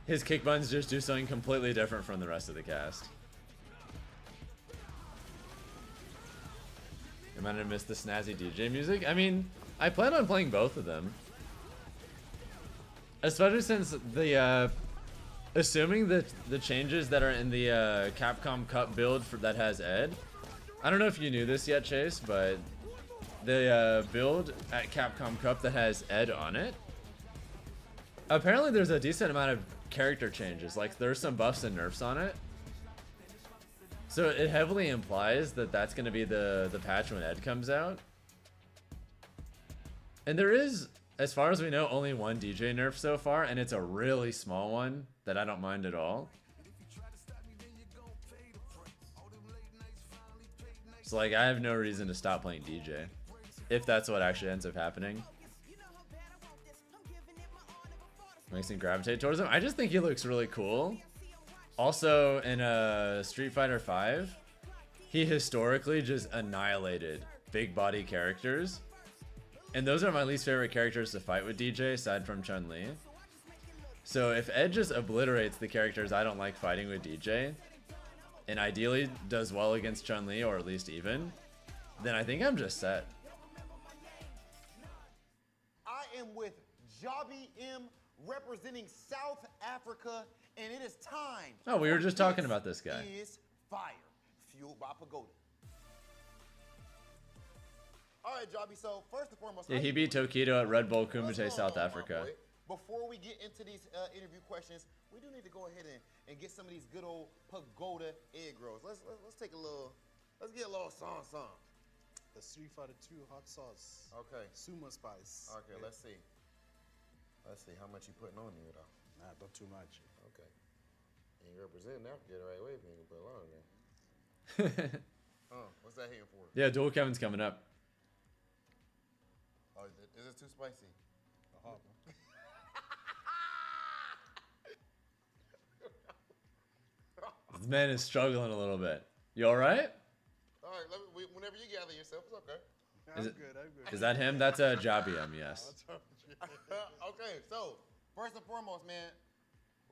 His kick buttons just do something completely different from the rest of the cast. Am I gonna miss the snazzy DJ music? I mean, I plan on playing both of them. Especially since the, assuming that the changes that are in the Capcom Cup build that has Ed. I don't know if you knew this yet, Chase, but the build at Capcom Cup that has Ed on it, apparently there's a decent amount of character changes. Like there's some buffs and nerfs on it. So it heavily implies that that's going to be the patch when Ed comes out. And there is, as far as we know, only one DJ nerf so far, and it's a really small one that I don't mind at all. So like I have no reason to stop playing DJ, if that's what actually ends up happening. Makes me gravitate towards him. I just think he looks really cool. Also, in Street Fighter V, he historically just annihilated big body characters. And those are my least favorite characters to fight with DJ, aside from Chun-Li. So if Ed just obliterates the characters I don't like fighting with DJ, and ideally does well against Chun-Li, or at least even, then I think I'm just set. I am with Jobby M, representing South Africa, and it is time. Oh, we were just talking about this guy. Is fire, fueled by Pagoda. All right, Jobby. So first and foremost, Yeah, he beat Tokido at Red Bull Kumite, South Africa. Before we get into these interview questions, we do need to go ahead and get some of these good old Pagoda egg rolls. Let's take a little. Let's get a little song. The Street Fighter 2 hot sauce. Okay. Sumo spice. Okay, let's see. Let's see how much you putting on there, though. Nah, not too much. Okay. And you representing Africa the right way if you can put a lot on there. What's that hitting for? Yeah, Dual Kevin's coming up. Oh, is it too spicy? This man is struggling a little bit. You all right? All right, whenever you gather yourself, it's okay. I'm good. Is that him? That's a Jobby M, yes. Okay, so first and foremost, man,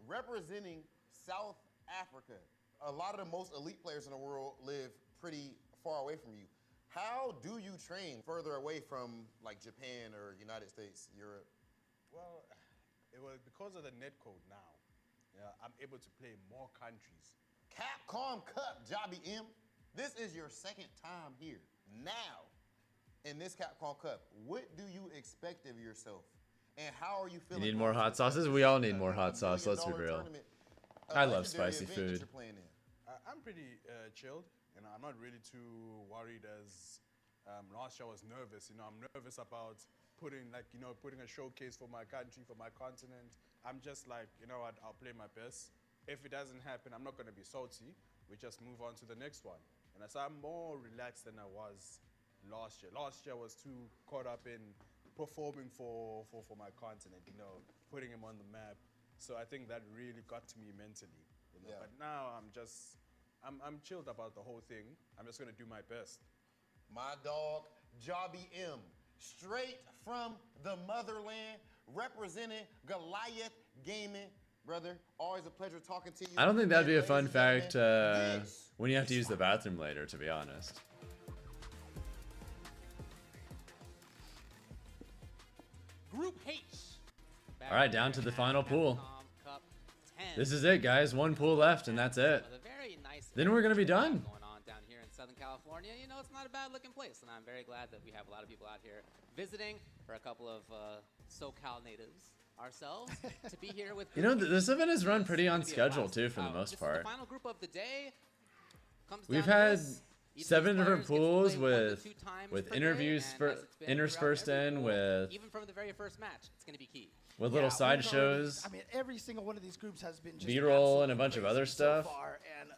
representing South Africa, a lot of the most elite players in the world live pretty far away from you. How do you train further away from like Japan or United States, Europe? Well, it was because of the netcode now. Yeah, I'm able to play more countries. Capcom Cup, Jobby M. This is your second time here. Now, in this Capcom Cup, what do you expect of yourself? And how are you You feeling? need more hot sauces? We all need more hot sauce, let's be real. I love spicy food. I'm pretty chilled, and I'm not really too worried as last year I was nervous. You know, I'm nervous about putting a showcase for my country, for my continent. I'm just like, you know what, I'll play my best. If it doesn't happen, I'm not going to be salty. We just move on to the next one. And so I'm more relaxed than I was last year. Last year I was too caught up in performing for my continent, you know, putting him on the map. So I think that really got to me mentally. You know? Yeah. But now I'm chilled about the whole thing. I'm just gonna do my best. My dog, Jobby M. straight from the motherland, representing Goliath Gaming. Brother, always a pleasure talking to you. I don't think that'd be a And fun ladies and fact gentlemen, when you have to use the bathroom later, to be honest. Group H. All right, down to the final pool. Cup 10. This is it, guys. One pool left, and that's it. With a very nice Then we're gonna be done. going on down here in Southern California. You know, it's not a bad looking place, and I'm very glad that we have a lot of people out here visiting. For a couple of SoCal natives ourselves to be here with. You know, this event is run pretty on It's gonna be a schedule blast. too, for the This most is part. the final group of the day. Comes We've down to had this. Each of 7 these different players gets to pools play 1 to with 2 times per interviews day, and for as it's been inners throughout first every in pool, with even from the very first match, it's going to be key. with little Yeah, side we've already- shows, I mean, every single one of these groups has been just B-roll, and a absolutely bunch of crazy other so stuff. far, and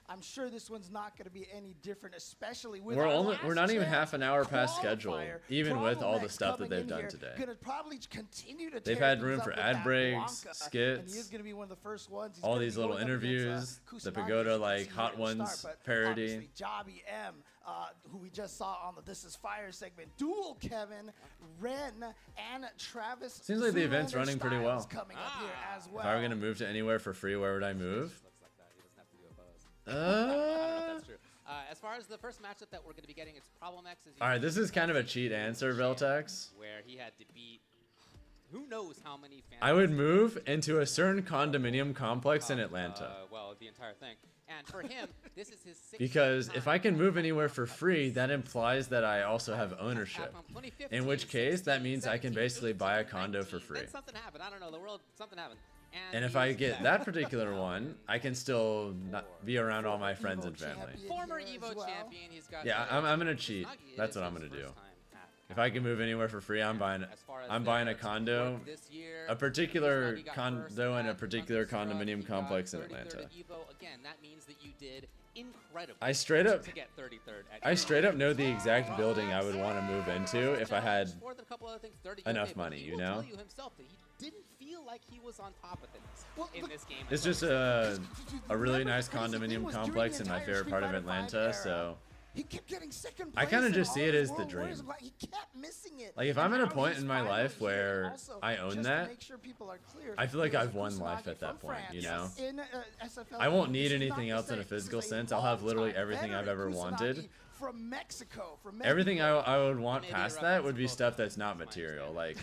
I'm sure this one's not going to be any different, especially with We're our only last we're not even chance half an hour past schedule, qualifier. even with all the Problemax stuff that coming they've in done here, today. Gonna probably continue to They've tear had things room up for with ad that breaks, Blanca, skits, and he is going to be one of the first ones. He's all gonna these be little going up interviews, against, the Kusanagi, Pagoda as you like can see Hot here at the Ones start, but parody. obviously Jobby M, who we just saw on the This Is Fire segment, Dual Kevin, Ren, and Travis. Seems like the event's Zoolander running pretty well. Styles coming up here as well. If I were gonna move to anywhere for free, where would I move? Looks like that. He doesn't have to do a buzz. I don't know if that's true. As far as the first matchup that we're going to be getting, it's Problemax. All right, this is kind of a cheat answer, Veltex. Where he had to beat who knows how many fans. I would move into a certain condominium complex in Atlanta. Well, the entire thing. And for him, this is his 16th Because time. if I can move anywhere for free, that implies that I also have ownership. In which case, that means I can basically buy a condo for free. Then something happened. I don't know. The world, something happened. And if I get that particular one, I can still not be around all my friends and family. Former EVO champion. He's got. Yeah, I'm gonna cheat. That's what I'm gonna do. If I can move anywhere for free, I'm buying a condo, a particular condo in a particular condominium complex in Atlanta. Again, that means that you did incredible. I straight up to get 33rd. I straight up know the exact building I would want to move into if I had enough money, you know? He himself that he didn't feel like he was on top of things in this game. It's just a really nice condominium complex in my favorite part of Atlanta, so He kept getting second I place kind of in just all see it his as the World dream. Wars. Like, he kept missing it. Like if And I'm at a now point he's in my finally life here. where Also, I own just to that, make sure people are clear, I feel like here's I've won Kusanagi life at that from point, you know? France in, SFL. I won't need This is not anything to else in say a this is physical a sense. I'll have literally long-time everything I've veteran ever Kusanagi wanted. From Mexico. Everything I would want past that would be stuff that's not material, like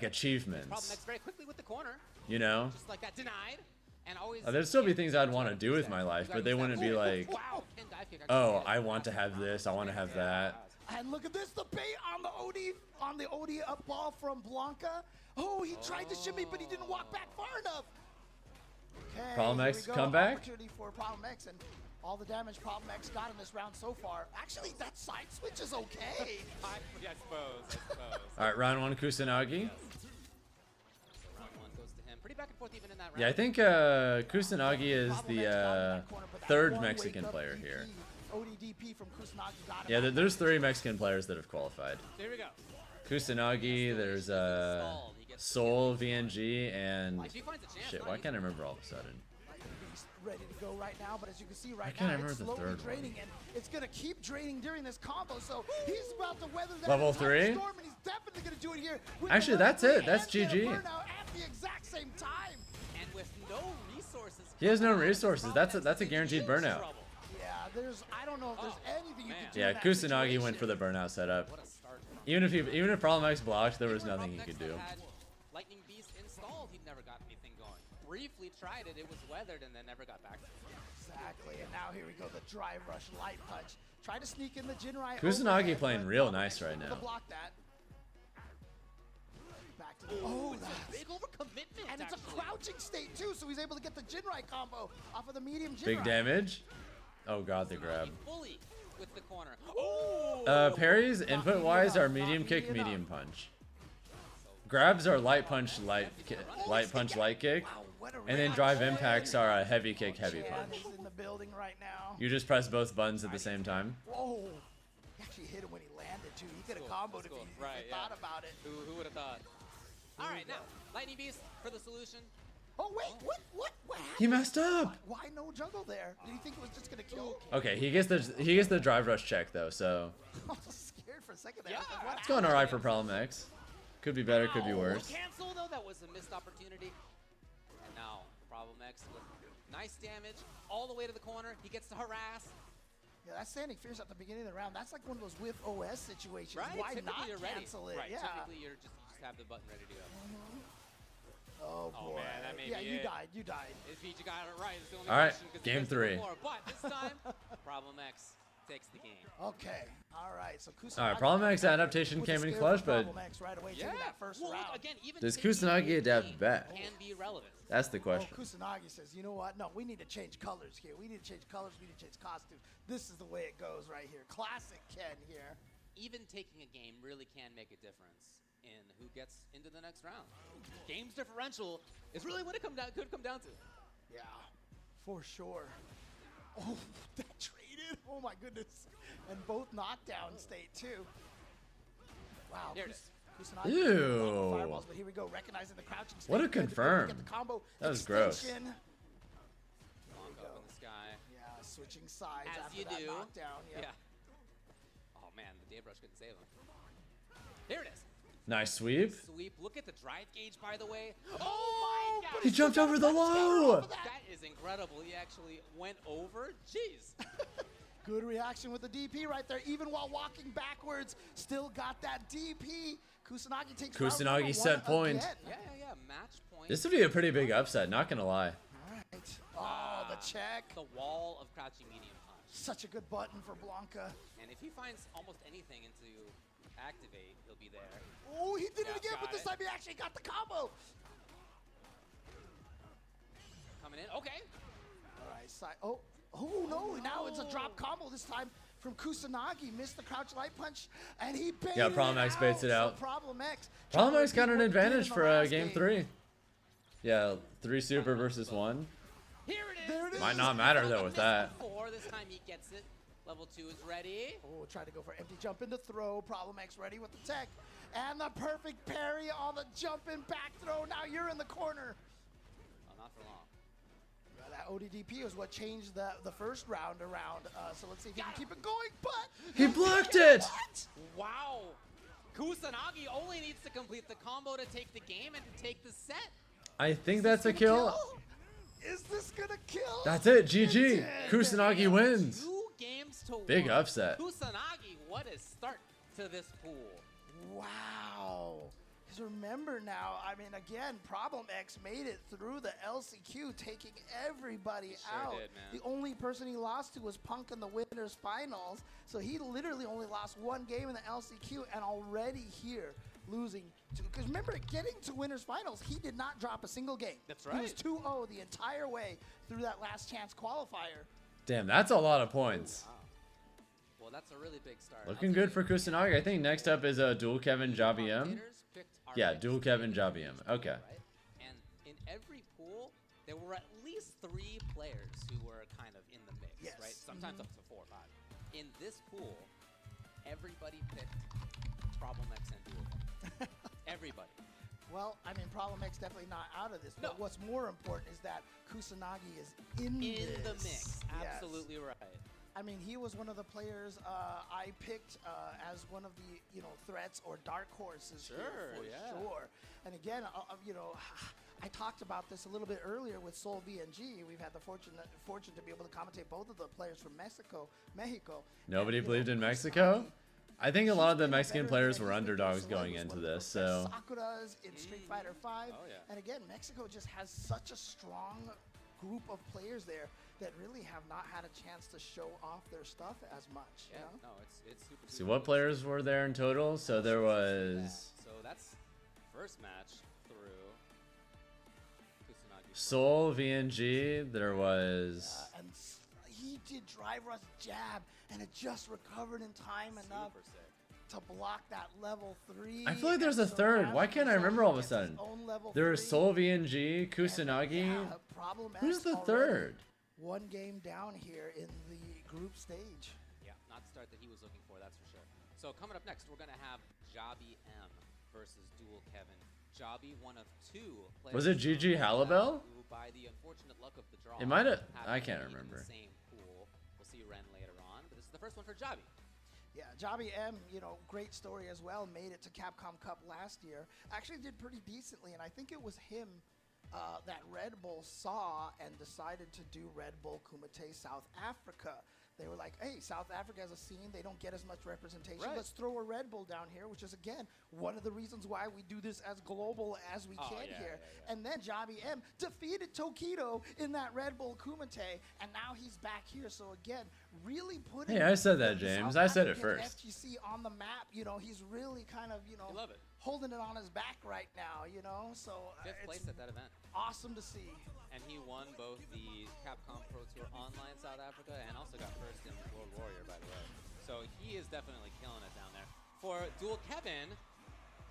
achievements, Problemax very quickly with the corner. you know? Just like that, denied. And always. There'd still be things I'd want to do with my life, but they wouldn't be like, oh, I want to have this, I want to have that. And look at this, the bait on the OD up ball from Blanca. Oh, he tried to shimmy, but he didn't walk back far enough. Okay, Problemax here we go. comeback? Opportunity for Problemax, and all the damage Problemax got in this round so far. Actually, that side switch is okay. I suppose. All right, round 1, Kusanagi. Round 1 goes to him. Pretty back and forth even in that round. Yeah, I think Kusanagi is the third Mexican player here. ODDP from Kusanagi got him. Yeah, there's 3 Mexican players that have qualified. There we go. Kusanagi, there's Soul, VNG, and shit, why can't I remember all of a sudden? Ready to go right now, but as you can see right can't now, remember it's the slowly third draining, and it's gonna keep draining during this combo. So he's about to weather that Level entire 3? storm, and he's definitely gonna do it here. with Actually, the that's level it. That's 3 and GG. the burnout at the exact same time. And with no resources. He has no resources. That's a guaranteed burnout. Yeah, I don't know if there's anything you can do. Yeah, in that Kusanagi situation. went for the burnout setup. Even if Problemax blocked, there was nothing he could do. Lightning Beast installed, he never got anything going. Briefly tried it, it was weathered, and then never got back to it. Exactly, and now here we go, the dry rush light punch. Try to sneak in the Jinrai. Kusanagi overhead, playing but real Problemax nice right able to now. block that. Back to the, It's a big overcommitment, and it's a crouching state too, so he's able to get the Jinrai combo off of the medium Jinrai. Big damage. Oh god, the grab. Fully with the corner. Parries input-wise are medium kick, medium punch. Grabs are light punch, light kick, and then drive impacts are a heavy kick, heavy punch. In the building right now. You just press both buttons at the same time. Whoa! He actually hit him when he landed too. He could have comboed if he thought about it. Who would have thought? All right, now Lightning Beast for the solution. Oh wait, what happened? He messed up. Why no juggle there? Did you think it was just gonna kill? Okay, he gets the drive rush check though, so I was scared for for a second there. Yeah. It's going alright for Problem X. Could be better, could be worse. Cancel though, that was a missed opportunity. And now Problem X with nice damage all the way to the corner. He gets to harass. Yeah, that standing fierce at the beginning of the round, that's like one of those whiff OS situations. Right? Why Typically not you're ready. cancel it? Right. Yeah. Typically you just have the button ready to go. Oh boy. Man, that may yeah, be you it. died. You died. If he got it right, it's the only All right, question, 'cause game he missed it 3. before. But this time, Problem X takes the game. Okay. All right. So Kusanagi. Alright, Problem X adaptation with a came in scare clutch, for but Problem X right away, taking that first Well, round. look, again, even does taking Kusanagi adapt back? can be relevant. That's the question. Oh, Kusanagi says, you know what? No, we need to change colors here. We need to change colors. We need to change costumes. This is the way it goes right here. Classic Ken here. Even taking a game really can make a difference in who gets into the next round. Games differential is really what it could come down to. Yeah, for sure. Oh, that traded. Oh my goodness. And both knockdown state too. Wow. There it is. Kusanagi Ew. fireballs, but here we go, recognizing the crouching state. What a Good to be able to confirm. get the combo That was gross. extension. Long up in the sky. Yeah, switching sides As after you that do. knockdown. Yep. Yeah. Oh man, the Daybrush couldn't save him. There it is. Nice sweep. Sweep. Look at the drive gauge, by the way. Oh my god! He jumped over the low. That is incredible. He actually went over. Jeez. Good reaction with the DP right there. Even while walking backwards, still got that DP. Kusanagi takes round Kusanagi number set one point. again. Yeah. Match point. This would be a pretty big upset, not gonna lie. All right. Oh, the check. The wall of crouching medium punch. Such a good button for Blanca. And if he finds almost anything into activate, he'll be there. Oh, he did Yeah, it again, got but this it. time he actually got the combo. Coming in. Okay. All right, side. Oh no! Now it's a drop combo this time from Kusanagi. Missed the crouch light punch, and he baited Yeah, Problem X baits it So out. Problem X. Problem X got trying an to repeat what he did advantage in the for last game 3. Yeah, 3 super versus 1. Here it is. There it is. Might not matter though with that. This time he gets it. Level 2 is ready. Oh, tried to go for empty jump into throw. Problem X ready with the tech. And the perfect parry on the jump and back throw. Now you're in the corner. Oh, not for long. Well, that ODDP is what changed the first round around. So let's see if he can keep it going. But He blocked it. Wow. Kusanagi only needs to complete the combo to take the game and to take the set. I think that's a kill. Is this gonna kill? That's it. GG. Kusanagi wins. 2 games to 1. Big upset. Kusanagi, what a start to this pool. Wow. Because remember now, I mean, again, Problem X made it through the LCQ, taking everybody out. did, man. The only person he lost to was Punk in the winners finals. So he literally only lost 1 game in the LCQ and already here losing. Because remember, getting to winners finals, he did not drop a single game. That's He was right. 2-0 the entire way through that last chance qualifier. Damn, that's a lot of points. Well, that's a really big start. Looking good for Kusanagi. I think next up is Dual Kevin Jabi M. Yeah, Dual Kevin Jabi M. Okay. And in every pool, there were at least 3 players who were kind of in the mix, Yes. right? Sometimes up to 4 or 5. In this pool, everybody picked Problem X and Dual. Everybody. Well, I mean, Problem X definitely not out of this. But what's more important is that Kusanagi is in the this. mix. Yes. Absolutely right. I mean, he was one of the players I picked as one of the threats or dark horses here Sure, for yeah. sure. And again, I talked about this a little bit earlier with Soul VNG. We've had the fortune to be able to commentate both of the players from Mexico. Nobody believed in Mexico? I think a lot of the Mexican players were underdogs going into this, so. Sakura's in Street Fighter V. Oh, yeah. And again, Mexico just has such a strong group of players there that really have not had a chance to show off their stuff as much. Yeah, You know? no, it's super. See, what players were there in total? So there was So that's first match through Kusanagi. Soul VNG. There was. And he did drive rush jab, and it just recovered in time enough to block that level 3. I feel like there's a and so third. now Why can't I Kusanagi remember all of a gets his sudden? own level There was 3. Soul VNG, Kusanagi. Yeah, Problem Who's X the already third? 1 game down here in the group stage. Yeah, not the start that he was looking for, that's for sure. So coming up next, we're going to have Jabi M versus Dual Kevin. Jabi, one of 2 players. Was it GG Halibel? Who, by the unfortunate luck of the draw, It might have. happened I to can't be in remember. the same pool. We'll see Ren later on, but this is the first one for Jabi. Yeah, Jobby M, you know, great story as well. Made it to Capcom Cup last year. Actually did pretty decently, and I think it was him that Red Bull saw and decided to do Red Bull Kumite South Africa. They were like, hey, South Africa has a scene. They don't get as much representation. Right. Let's throw a Red Bull down here, which is, again, one of the reasons why we do this as global as we can here. And then Jobby M defeated Tokido in that Red Bull Kumite, and now he's back here. So, again, really putting Hey, I said that, the James. South I said it African first. FGC on the map. You know, he's really kind of, you know, love it. holding it on his back right now, you know. So, Fifth place at that event. Awesome to see. And he won both the Capcom Pro Tour Online South Africa and also got first in World Warrior, by the way. So he is definitely killing it down there. For Dual Kevin,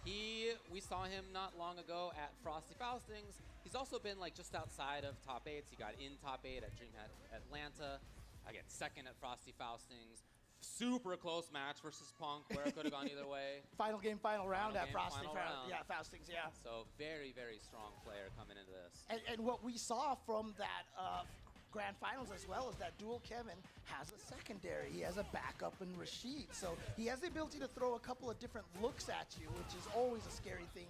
we saw him not long ago at Frosty Faustings. He's also been like just outside of top 8s. He got in top 8 at DreamHack Atlanta. Again, second at Frosty Faustings. Super close match versus Punk, where it could have gone either way. Final game, final round at Frosty final round. Yeah, Faustings, yeah. So very, very strong player coming into this. And what we saw from that grand finals as well is that Dual Kevin has a secondary. He has a backup in Rashid. So he has the ability to throw a couple of different looks at you, which is always a scary thing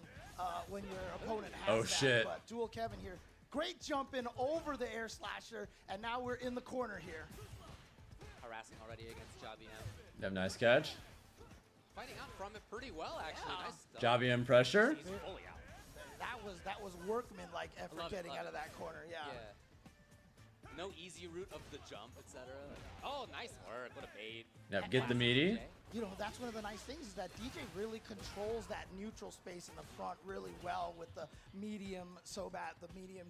when your opponent has Oh, that. shit. But Dual Kevin here, great jump in over the air slasher, and now we're in the corner here. Harassing already against Jobby M. You have nice catch. Fighting out from it pretty well, actually. Nice stuff. Jobby M pressure. He's fully out. That was workman-like effort getting out of that corner, yeah. No easy route of the jump, etc. Oh, nice work. What a bait. Yep, get the meaty. You know, that's one of the nice things is that DJ really controls that neutral space in the front really well with the medium Sobat, the medium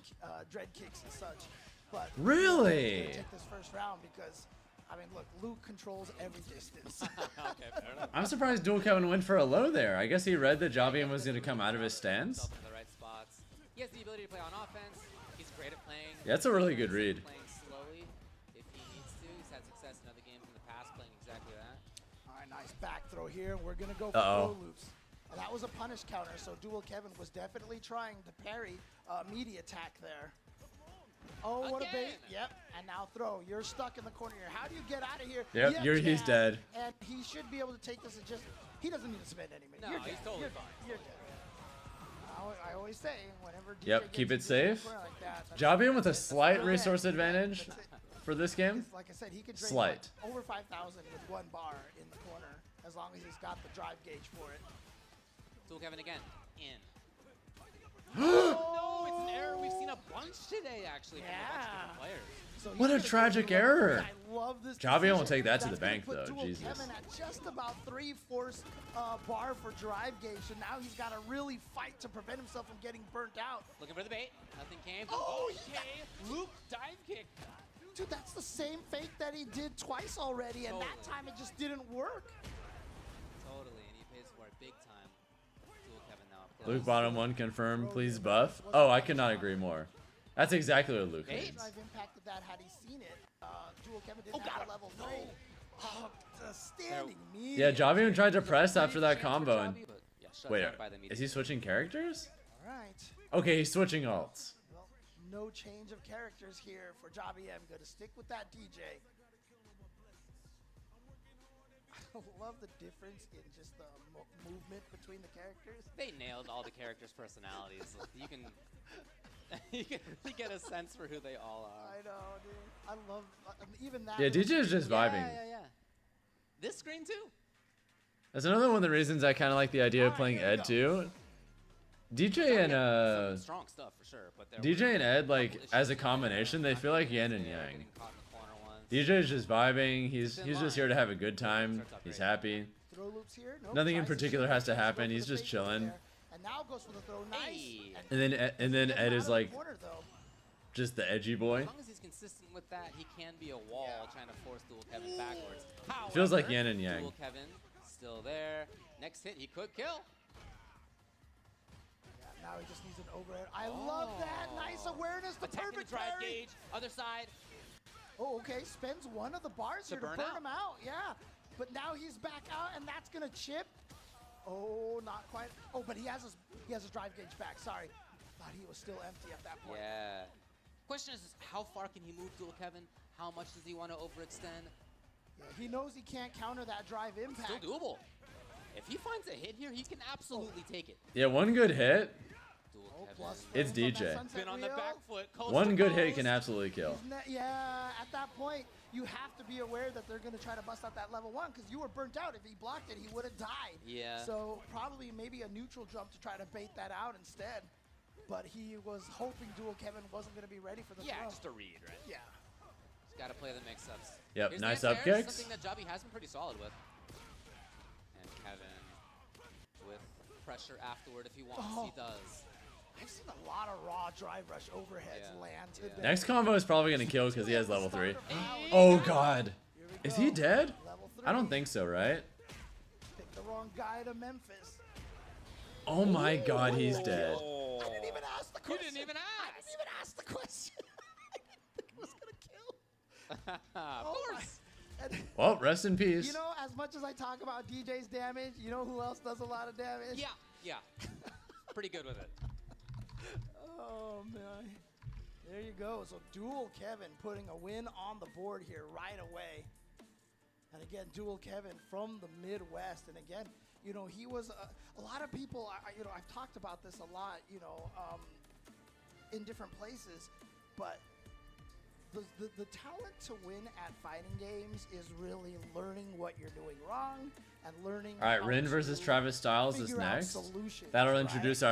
dread kicks and such. But Really? we're gonna take this first round because, I mean, look, Luke controls every distance. Okay, fair enough. I'm surprised Dual Kevin went for a low there. I guess he read that Jobby M was going to come out of his stance. Himself in the right spots. He has the ability to play on offense. He's great at playing. Yeah, that's a really good read. Playing slowly if he needs to. He's had success in other games in the past playing exactly that. All right, nice back throw here. We're going to go for throw loops. And that was a punish counter, so Dual Kevin was definitely trying to parry meaty attack there. Oh, what a bait. Yep. And now throw. You're stuck in the corner here. How do you get out of here? Yep, he's dead. And he should be able to take this and just, he doesn't need to spend any minutes. No, You're he's dead. totally You're fine. dead. You're dead. I always say, whenever DJ Yep, gets keep it into a safe. corner like that, that's- Jobby M with a slight that's resource it. advantage That's it. for this game. Like I said, he could drain Slight. like over 5,000 with one bar in the corner, as long as he's got the drive gauge for it. Dual Kevin again. In. No, it's an error we've seen a bunch today, actually, from a bunch of different players. So What a he's gonna go tragic for the left error. hook. I love this Jobby M will decision. take that to the That's gonna bank, put though. Dual Jesus. Kevin at just about 3/4 bar for drive gauge, and now he's got to really fight to prevent himself from getting burnt out. Looking for the bait. Nothing came. Oh, okay. Luke dive kick. Dude, that's the same fake that he did twice already, and that time it just didn't work. Totally, and he pays for it big time. Dual Kevin now. Luke bottom one confirm, please buff. Oh, I could not agree more. That's exactly what Luke needs. Drive impacted that had he seen it. Dual Kevin didn't have a level 3. Oh, the standing medium. Yeah, Jobby M tried to press after that Chance for combo. And Jobby, but yeah, shut wait, down by the medium. is he switching characters? All right. Okay, he's switching alts. Well, no change of characters here for Jobby M. Going to stick with that DJ. I love the difference in just the movement between the characters. They nailed all the characters' personalities. You can you can really get a sense for who they all are. I know, dude. I love even that. Yeah, DJ is just vibing. Yeah. This screen too. That's another one of the reasons I kind of like the idea of playing Ed too. DJ and Some strong stuff for sure, but there DJ and Ed, like as a combination, they feel like yin and yang. DJ is just vibing. He's just here to have a good time. He's happy. Throw loops here. Nope, Nothing in tries to particular shoot. has to Goes happen. for He's the just fake chilling. there. And now goes for the throw. Nice. And then Ed is like Corner, though. just the edgy boy. As long as he's consistent with that, he can be a wall trying to force Dual Kevin backwards. It feels like However, yin and yang. Dual Kevin still there. Next hit, he could kill. Now he just needs an overhead. I love that. Nice awareness. The Attacking perfect the drive parry. gauge. Other side. Oh, okay. Spends one of the bars To here to burn burn out. him out. Yeah. But now he's back out, and that's going to chip. Oh, not quite. Oh, but he has his drive gauge back. Sorry. Thought he was still empty at that point. Yeah. Question is, how far can he move Dual Kevin? How much does he want to overextend? He knows he can't counter that drive impact. Still doable. If he finds a hit here, he can absolutely take it. Yeah, one good hit. Kevin. It's DJ. Been on the back foot. Coast One to good hit coast. can absolutely kill. Yeah, at that point, you have to be aware that they're going to try to bust out that level 1 because you were burnt out. If he blocked it, he would have died. Yeah. So probably maybe a neutral jump to try to bait that out instead. But he was hoping Dual Kevin wasn't going to be ready for the throw. Just a read, right? Yeah. He's got to play the mix-ups. Yep, Here's nice the up anti-air, kicks. Something that Jobby has been pretty solid with. And Kevin with pressure afterward if he wants. He does. I've seen a lot of raw drive rush overheads land. today. Next combo is probably going to kill because he has level 3. Oh, God. Is he dead? I don't think so, right? Picked the wrong guy to Memphis. Oh, my God, he's dead. I didn't even ask the question. You didn't even ask. I didn't even ask the question. I didn't think it was going to kill. Of course. Well, rest in peace. You know, as much as I talk about DJ's damage, you know who else does a lot of damage? Yeah. Pretty good with it. Oh, man. There you go. So Dual Kevin putting a win on the board here right away. And again, Dual Kevin from the Midwest. And again, you know, he was a lot of people, you know, I've talked about this a lot, you know, in different places. But the talent to win at fighting games is really learning what you're doing wrong and learning. All right, Rin versus Travis Styles is figure out next. solutions, That'll right? introduce The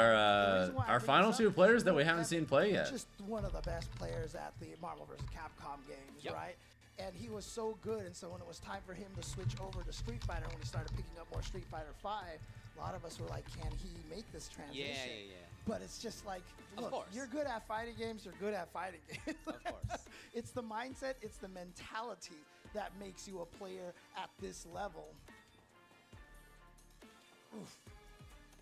reason why I our bring final this 2 up players is that we Dual haven't Kevin seen play yet. Just one of the best players at the Marvel vs. Capcom games, right? And he was so good, and so when it was time for him to switch over to Street Fighter, when he started picking up more Street Fighter 5, a lot of us were like, can he make this transition? Yeah. But it's just like, Of look, course. you're good at fighting games, you're good at fighting games. Of course. It's the mindset, it's the mentality that makes you a player at this level. Oof.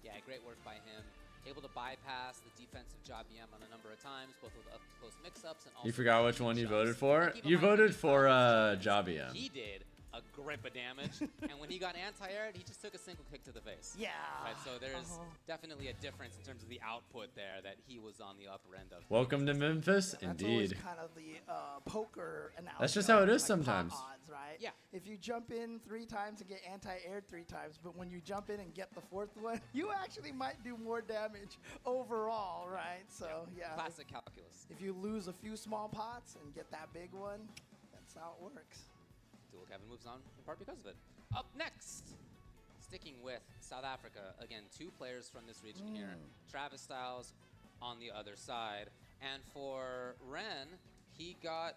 Yeah, great work by him. Able to bypass the defensive Jobby M on a number of times, both with up-close mix-ups and also... You forgot which one you voted for? Keep in You mind, voted for Jobby M. He did a grip of damage, and when he got anti-aired, he just took a single kick to the face. Yeah. Right, so there's definitely a difference in terms of the output there that he was on the upper end of. Welcome to Memphis, That's always indeed. kind of the poker analogy. That's just how it is like sometimes. pot odds, right? Yeah. If you jump in 3 times and get anti-aired 3 times, but when you jump in and get the 4th one, you actually might do more damage overall, right? So, yeah. Classic calculus. If you lose a few small pots and get that big one, that's how it works. Dual Kevin moves on in part because of it. Up next, sticking with South Africa. Again, 2 players from this region here. Travis Styles on the other side. And for Ren, he got,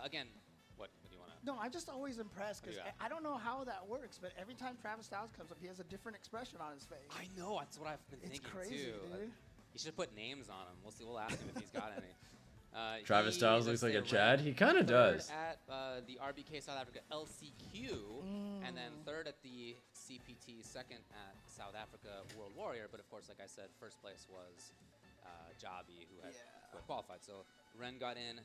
again, what do you want to? No, I'm just always impressed because What do you got? I don't know how that works, but every time Travis Styles comes up, he has a different expression on his face. I know, that's what I've been It's thinking crazy, too. dude. You should put names on him. We'll see. We'll ask him if he's got any. Travis He, Styles let's looks like say, a Chad. He kind of third does. At the RBK South Africa LCQ, and then 3rd at the CPT, 2nd at South Africa World Warrior. But of course, like I said, 1st place was Jobby, who had qualified. So Ren got in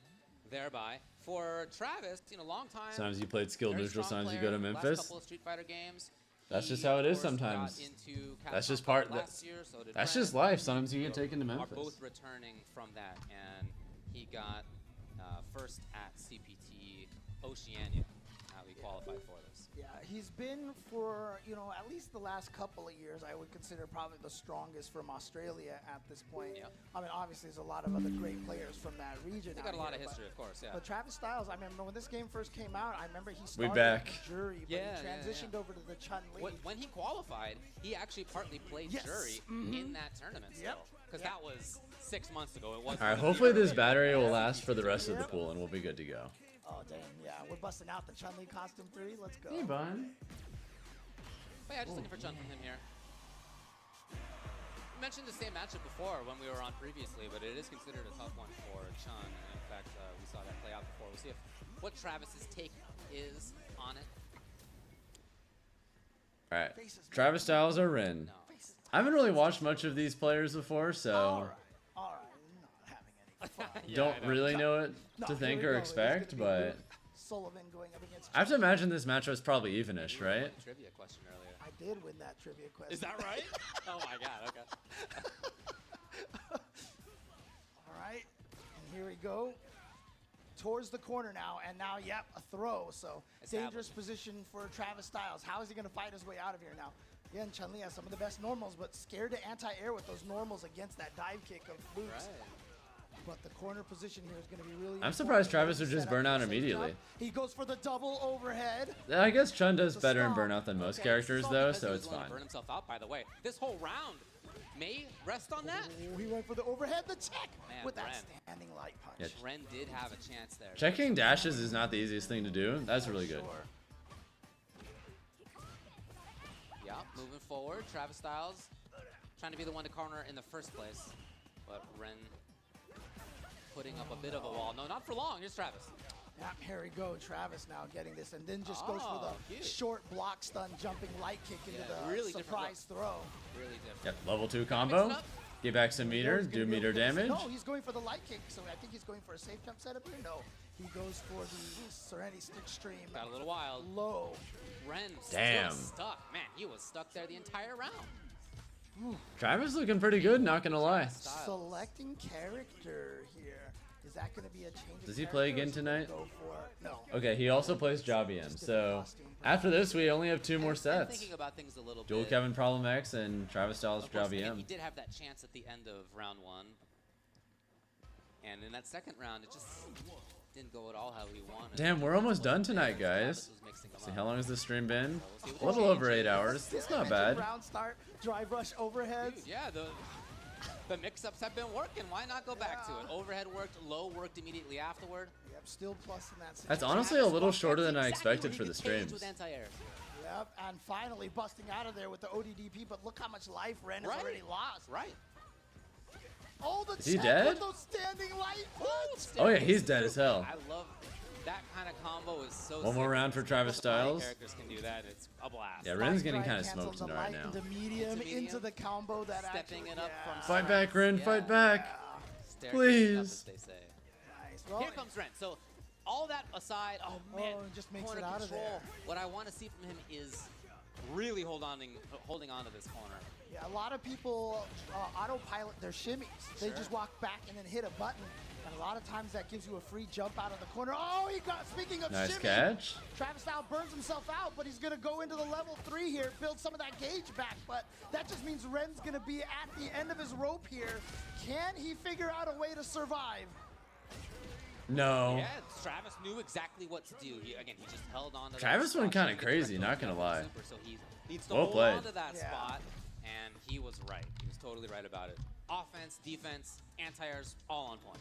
thereby. For Travis, you know, long time. Sometimes you played skill very neutral, strong sometimes you go to player, Memphis. Last couple of Street Fighter games. That's He, just how it of is course, got sometimes. into That's just Capcom part. last year, so did That's Ren. just life. Sometimes you get taken to Are Memphis. both returning from that, and he got 1st at CPT Oceania. We qualified for this. Yeah, he's been for, you know, at least the last couple of years, I would consider probably the strongest from Australia at this point. Yeah. I mean, obviously, there's a lot of other great players from that region. They got out a lot here, of history, but- of course, yeah. But Travis Styles, I remember when this game first came out, I remember he We started back. in the jury, but Yeah, he yeah, transitioned yeah. over to the Chun-Li. When he qualified, he actually partly played Yes. jury in that tournament still. Because that was 6 months ago. It wasn't. All right, hopefully this battery will last for the rest of the pool, and we'll be good to go. Oh, damn, yeah. We're busting out the Chun-Li costume 3. Let's go. Hey, bun. But yeah, just looking for Chun from him here. We mentioned the same matchup before when we were on previously, but it is considered a tough one for Chun. And in fact, we saw that play out before. We'll see what Travis's take is on it. All right, Travis Styles or Rin? I haven't really watched much of these players before, so All right. Not having any fun. don't really know what to think or expect, but Sullivan going up against I have to imagine this matchup is probably evenish, right? Trivia question earlier. I did win that trivia question. Is that right? Oh my god, okay. All right, and here we go. towards the corner now, and now, yep, a throw. So dangerous position for Travis Styles. How is he going to fight his way out of here now? Again, Chun-Li has some of the best normals, but scared to anti-air with those normals against that dive kick of Luke's. But the corner position here is going to be really I'm surprised Travis would just burn out immediately. He goes for the double overhead. I guess Chun does better in burnout than most characters, though, so it's fine. Burn himself out, by the way. This whole round may rest on that. Oh, he went for the overhead, the check Man, with that Ren. standing light punch. Yeah. Ren did have a chance there. Checking dashes is not the easiest thing to do. That's really good. Yeah, moving forward. Travis Styles trying to be the one to corner in the first place, but Ren putting up a bit of a wall. No, not for long. Here's Travis. Yeah, here we go. Travis now getting this, and then just goes for the cute. short block stun jumping light kick into the really surprise throw. Really different. Yep, level 2 combo. Get back some meter, do meter damage. No, he's going for the light kick, so I think he's going for a safe jump setup here. No, he goes for the Serenity Stick Stream. Got a little wild. Low. Ren Damn. still stuck. Man, he was stuck there the entire round. Travis looking pretty good, not gonna lie. Selecting character here. Is that going to be a change? Does he play again tonight? No. Okay, he also plays Jobiem. So after this, we only have 2 more sets. Thinking about things a little Dual bit. Kevin Problem X and Travis Styles Of course, again, he Jobiem. did have that chance at the end of round 1. And in that second round, it just didn't go at all how he wanted. Damn, we're almost done tonight, guys. See, how long has this stream been? A little over 8 hours. That's not bad. Round start, drive rush overheads. Dude, yeah, the mix-ups have been working. Why not go back to it? Overhead worked, low worked immediately afterward. Yep, still plus in that situation. That's honestly a little shorter than I expected for the streams. With anti-air. Yep, and finally busting out of there with the ODDP, but look how much life Ren has already lost. Right. Oh, the Is he check dead? with those standing light punch. Oh yeah, he's dead as hell. I love that kind of combo. Is so One more sick. round for Travis Styles. Characters can do that. It's a blast. Yeah, Ren's getting kind of Cancels smoked the right light now. into medium, into the combo that Stepping actually, it up from Fight back, Ren, fight back. Staircase Please. up, as they say. Nice. Well, Here comes Ren. So all that aside, oh man, it just makes corner it out of control. there. What I want to see from him is really holding on to this corner. Yeah, a lot of people autopilot their shimmies. They just walk back and then hit a button. And a lot of times that gives you a free jump out of the corner. Oh, he got, speaking of Nice shimmy, catch. Travis Styles burns himself out, but he's going to go into the level 3 here, build some of that gauge back. But that just means Ren's going to be at the end of his rope here. Can he figure out a way to survive? No. Yeah, Travis knew exactly what to do. He just held on to Travis that went spot. kind of crazy, not gonna lie. Super, so he needs to Well hold played. on to that spot, and he was right. He was totally right about it. Offense, defense, anti-airs, all on point.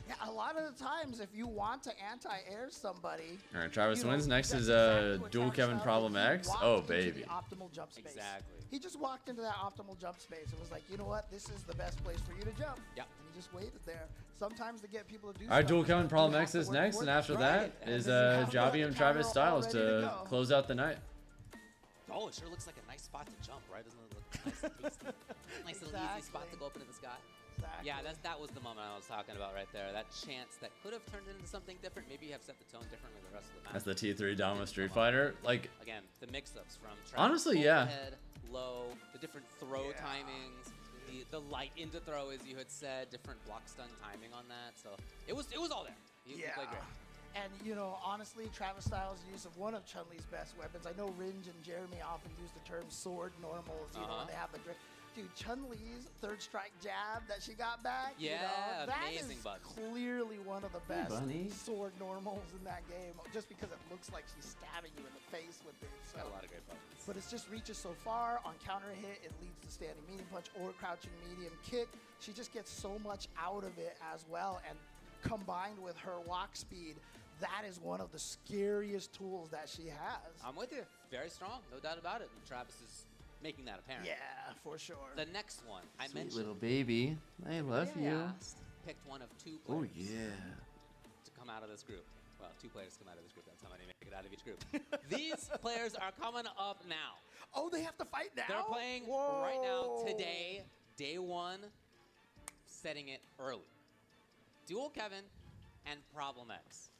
Yeah, a lot of the times, if you want to anti-air somebody, All right, Travis you know, wins. Next that's is exactly what Dual Travis Kevin Styles Problem did. He X. walked Oh into baby. the optimal jump space. Exactly. He just walked into that optimal jump space and was like, you know what, this is the best place for you to jump. Yep. And he just waited there. Sometimes to get people to do All right, stuff, Dual Kevin you Problem have X to is work next, for and it. after Right. that And is then you have the Jobiem Travis counter Styles all ready to go. close out the night. Oh, it sure looks like a nice spot to jump, right? Doesn't it look nice and tasty? Nice little easy spot to go up into the sky. Exactly. Yeah, that was the moment I was talking about right there. That chance that could have turned into something different. Maybe you have set the tone differently the rest of the match. That's the T3 Dama Street Fighter. Like, Again, the mix-ups from Honestly, yeah. overhead, low, the different throw timings, the light into throw, as you had said, different block stun timing on that. So it was all there. He played great. And, you know, honestly, Travis Styles' use of one of Chun-Li's best weapons. I know Ringe and Jeremy often use the term sword normals, you know, when they have the drift. Dude, Chun-Li's third strike jab that she got back, you know, that is amazing, bud. clearly one of the best bunny. sword normals in that game, just because it looks like she's stabbing you in the face with it. So. Got a lot of great buttons. But it just reaches so far. On counter hit, it leads to standing medium punch or crouching medium kick. She just gets so much out of it as well, and combined with her walk speed, that is one of the scariest tools that she has. I'm with you. Very strong, no doubt about it. And Travis is making that apparent. Yeah, for sure. The next one I Sweet mentioned. little baby. I love you. Picked one of 2 Oh players yeah. to come out of this group. Well, 2 players come out of this group. That's how many make it out of each group. These players are coming up now. Oh, they have to fight now? They're playing right now, today, day 1, setting it early. Dual Kevin and Problem X.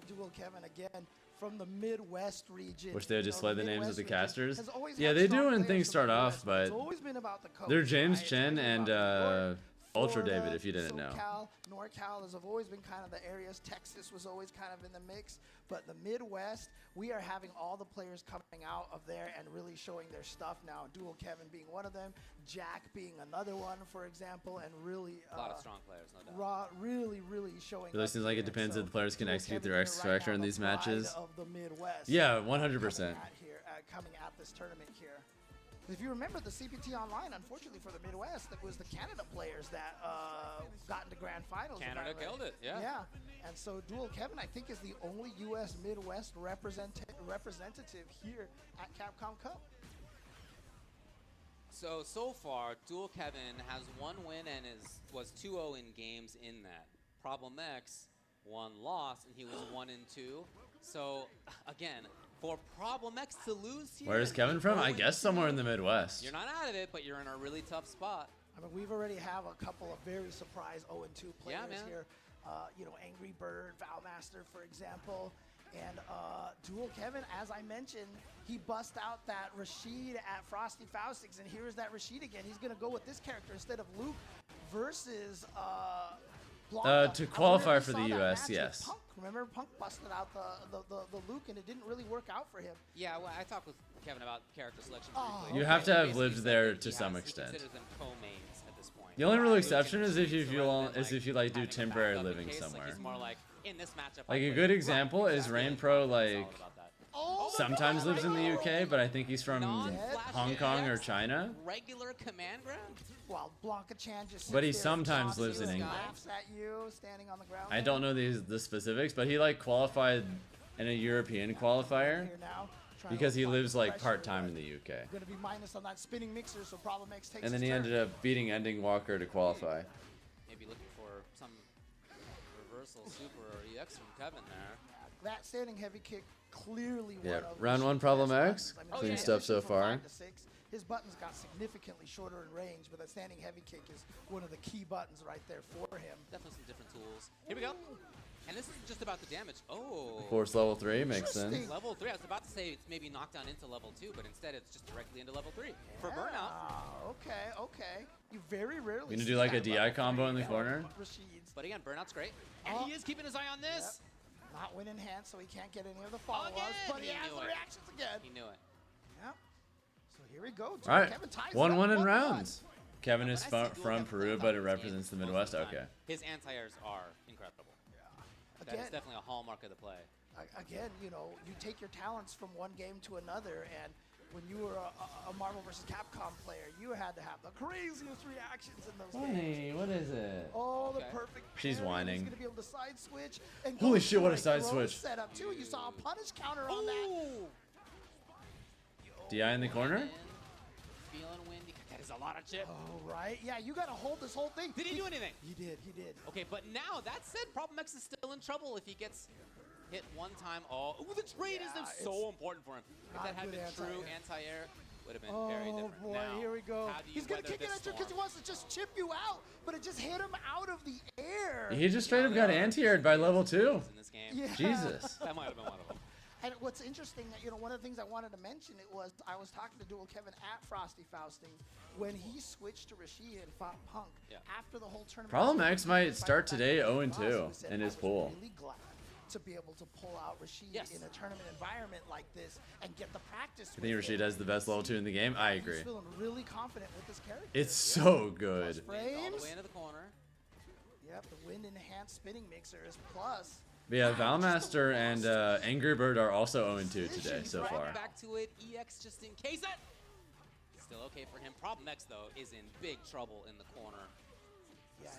Dual Kevin again from the Midwest region. Wish they would just play the names of the casters. Has always Yeah, had they strong do when players things from the start off, Midwest, but it's always been about the coast, they're James right? Chen and Ultra Florida, David, if you didn't know. SoCal, NorCal has always been kind of the areas. Texas was always kind of in the mix. But the Midwest, we are having all the players coming out of there and really showing their stuff now. Dual Kevin being one of them, Jack being another one, for example, and really A lot of strong players, no doubt. really showing. It seems like it depends if the players can execute their X Factor in these matches. Of the Midwest. Yeah, 100%. Coming at this tournament here. If you remember the CPT Online, unfortunately for the Midwest, it was the Canada players that got into grand finals. Canada killed it, yeah. Yeah, and so Dual Kevin, I think, is the only U.S. Midwest representative here at Capcom Cup. So far, Dual Kevin has 1 win and was 2-0 in games in that. Problem X, 1 loss, and he was 1-2. So, again, for Problem X to lose here. Where is Kevin from? I guess somewhere in the Midwest. You're not out of it, but you're in a really tough spot. I mean, we've already have a couple of very surprise 0-2 players here. You know, Angry Bird, Valmaster, for example. And Dual Kevin, as I mentioned, he bust out that Rashid at Frosty Faustix, and here's that Rashid again. He's going to go with this character instead of Luke versus Blanca. To qualify for the US, yes. Punk. Remember, Punk busted out the Luke, and it didn't really work out for him. Yeah, well, I talked with Kevin about character selection briefly. You have to have lived there to some extent. He considers them co-mains at this point. The only real exception is if you like do temporary living somewhere. He's more like, in this matchup, Like a good example is Rain Pro, like sometimes lives in the UK, but I think he's from Hong Kong or China. Regular command ground? While Blanca-chan just But he sits there and sometimes taunts lives you in and England. laughs at you, standing on the ground. I don't know the specifics, but he like qualified in a European qualifier because he lives like part-time in the UK. Going to be minus on that spinning mixer, so Problem X takes And then his he turn. ended up beating Ending Walker to qualify. Maybe looking for some reversal super or EX from Kevin there. That standing heavy kick clearly Yeah, one of round 1 Problem X, clean stuff so far. His buttons got significantly shorter in range, but that standing heavy kick is one of the key buttons right there for him. Definitely some different tools. Here we go. And this isn't just about the damage. Oh. Force level 3 makes sense. Level 3. I was about to say it's maybe knocked down into level 2, but instead it's just directly into level 3 for burnout. Okay. You very rarely. You gonna do like a DI combo in the corner? But again, burnout's great. And he is keeping his eye on this. Not win in hand, so he can't get any of the follow-ups, but he has the reactions again. He knew it. Yep. So here we go. All right, Kevin ties 1-1 in 1-1. Kevin Kevin is from Peru, but it represents the Midwest. Okay. His anti-airs are incredible. That Again, is definitely a hallmark of the play. Again, you know, you take your talents from one game to another, and when you were a Marvel vs. Capcom player, you had to have the craziest reactions in those games. Hey, what is it? Oh, the perfect. She's parry. whining. He's gonna be able to side switch. And Holy go shit, what a for side gross switch. Setup too. You saw a punish counter on that. DI in the corner? Feeling windy. That is a lot of chip. Oh, right. Yeah, you gotta hold this whole thing. Did he do anything? He did. Okay, but now, that said, Problem X is still in trouble if he gets hit one time. Oh, ooh, the trade is so important for him. If that had been true anti-air, would have been very different. Oh boy, now, here we go. how do you He's gonna weather kick it this at you because he storm? wants to just chip you out, but it just hit him out of the air. He just straight up got anti-aired by level 2. In this game. Yeah. Jesus. That might have been one of them. And what's interesting, you know, one of the things I wanted to mention, it was I was talking to Dual Kevin at Frosty Fausting when he switched to Rashid and fought Punk after the whole tournament. Problem X might start today 0-2 in his pool. Really glad to be able to pull out Rashid in a tournament environment like this and get the practice. I think Rashid has the best level 2 in the game. I agree. He's feeling really confident with this character. It's so good. All the way into the corner. Yep, the wind enhanced spinning mixer is plus. But yeah, Valmaster and Angry Bird are also 0-2 today so Right far. back to it. EX just in case that. Still okay for him. Problem X, though, is in big trouble in the corner.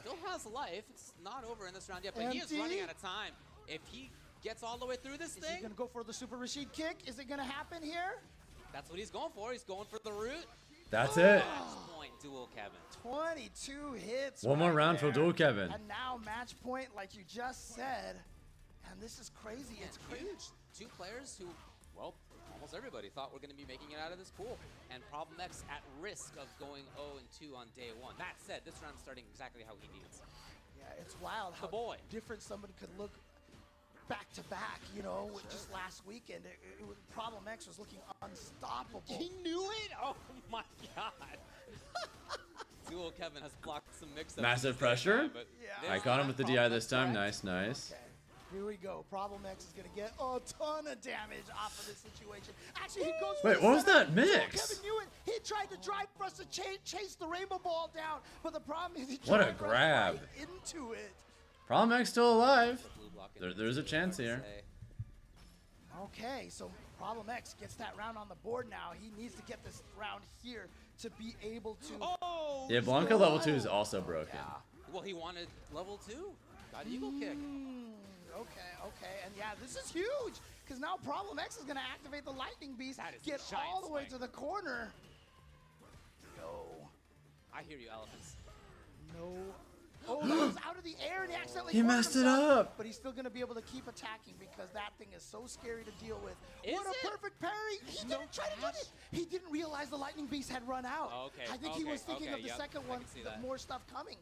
Still has life. It's not over in this round yet, but he is running out of time. If he gets all the way through this Is thing. he going to go for the Super Rashid kick? Is it going to happen here? That's what he's going for. He's going for the root. That's it. Match point, Dual Kevin. 22 hits. One more round for there. Dual Kevin. And now match point, like you just said. And this is crazy. It's huge. Two players who, well, almost everybody thought were going to be making it out of this pool. And Problem X at risk of going 0-2 on day one. That said, this round's starting exactly how he needs. Yeah, it's wild how different somebody could look back to back, you know, just last weekend. Problem X was looking unstoppable. He knew it? Oh my God. Dual Dual Kevin has blocked some mix-ups. Massive pressure. I caught him with the DI this time. Nice, nice. Okay. Here we go. Problem X is going to get a ton of damage off of this situation. Actually, he goes for Wait, the what was center. that mix? Kevin knew it. He tried to drive for us to chase the rainbow ball down, but the problem is he What a tried right grab. into it. Problem X still alive. There's a chance here. Okay, so Problem X gets that round on the board now. He needs to get this round here to be able to... Oh! Yeah, Blanca level 2 is also broken. Well, he wanted level 2. Got Eagle Kick. Okay, and yeah, this is huge, because now Problem X is going to activate the Lightning Beast, get all the way to the corner. Yo. I hear you, Elephants. No. Oh, that was out of the air, and he accidentally He cornered messed it himself, up. But he's still going to be able to keep attacking because that thing is so scary to deal with. Is What a it? perfect parry. He didn't try to do it. He didn't realize the Lightning Beast had run out. Okay, I think he was thinking of the yep, second I one, can see the that. more stuff coming.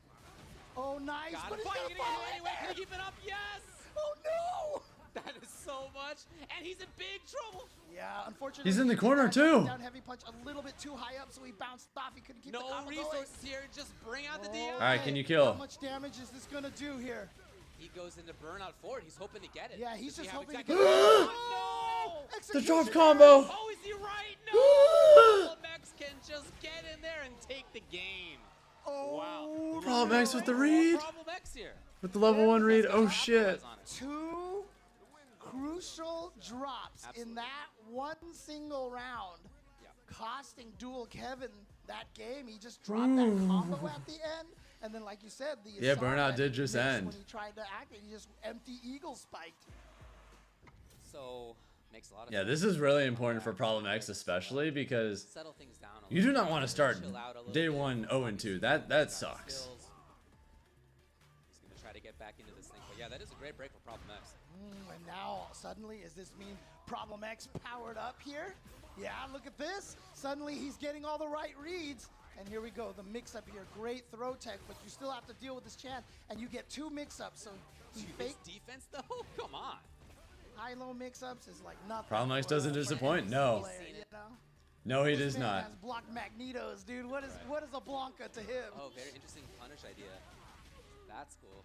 Oh, nice. Got But him. he's Fight, going to get fall it in anyway. Can there. he keep it up? Yes! Oh, no. That is so much, and he's in big trouble. Yeah, unfortunately. He's in the he corner, got that too. Down heavy punch a little bit too high up, so he bounced off. He couldn't keep the No combo resources going. here. Just bring out the DI. All right, can you How kill? much damage is this going to do here? He goes into burnout forward. He's hoping to get it. Yeah, he's Does he just have hoping to exactly- get it. Oh, The Execution drop there. combo. no! Oh, is he right? No! Max can just get in there and take the game. Oh, Wow. Problem X with the read. Problem X here. With the level 1 read. Oh, shit. Two crucial drops in that one single round, costing Dual Kevin that game. He just dropped that combo at the end, and then, like you said, the Yeah, assault burnout that did he just missed end. when he tried to activate. He just empty eagle spiked. So makes a lot of Yeah, sense. this is really important for Problem X especially because Settle things down a you do little not bit, want to start chill out a little day bit. 1 0-2. That sucks. Skills. He's gonna try to get back into this thing, but yeah, that is a great break for Problem X. And now, suddenly, does this mean Problem X powered up here? Yeah, look at this. Suddenly, he's getting all the right reads. And here we go, the mix-up here. Great throw tech, but you still have to deal with this chant. And you get 2 mix-ups, so he His faked defense though, come on. high-low mix-ups is like nothing. Problem X for a doesn't disappoint. Francis No. player, you know? No, he This does man not. has blocked magnetos, dude. What is a Blanca to him? Oh, very interesting punish idea. That's cool.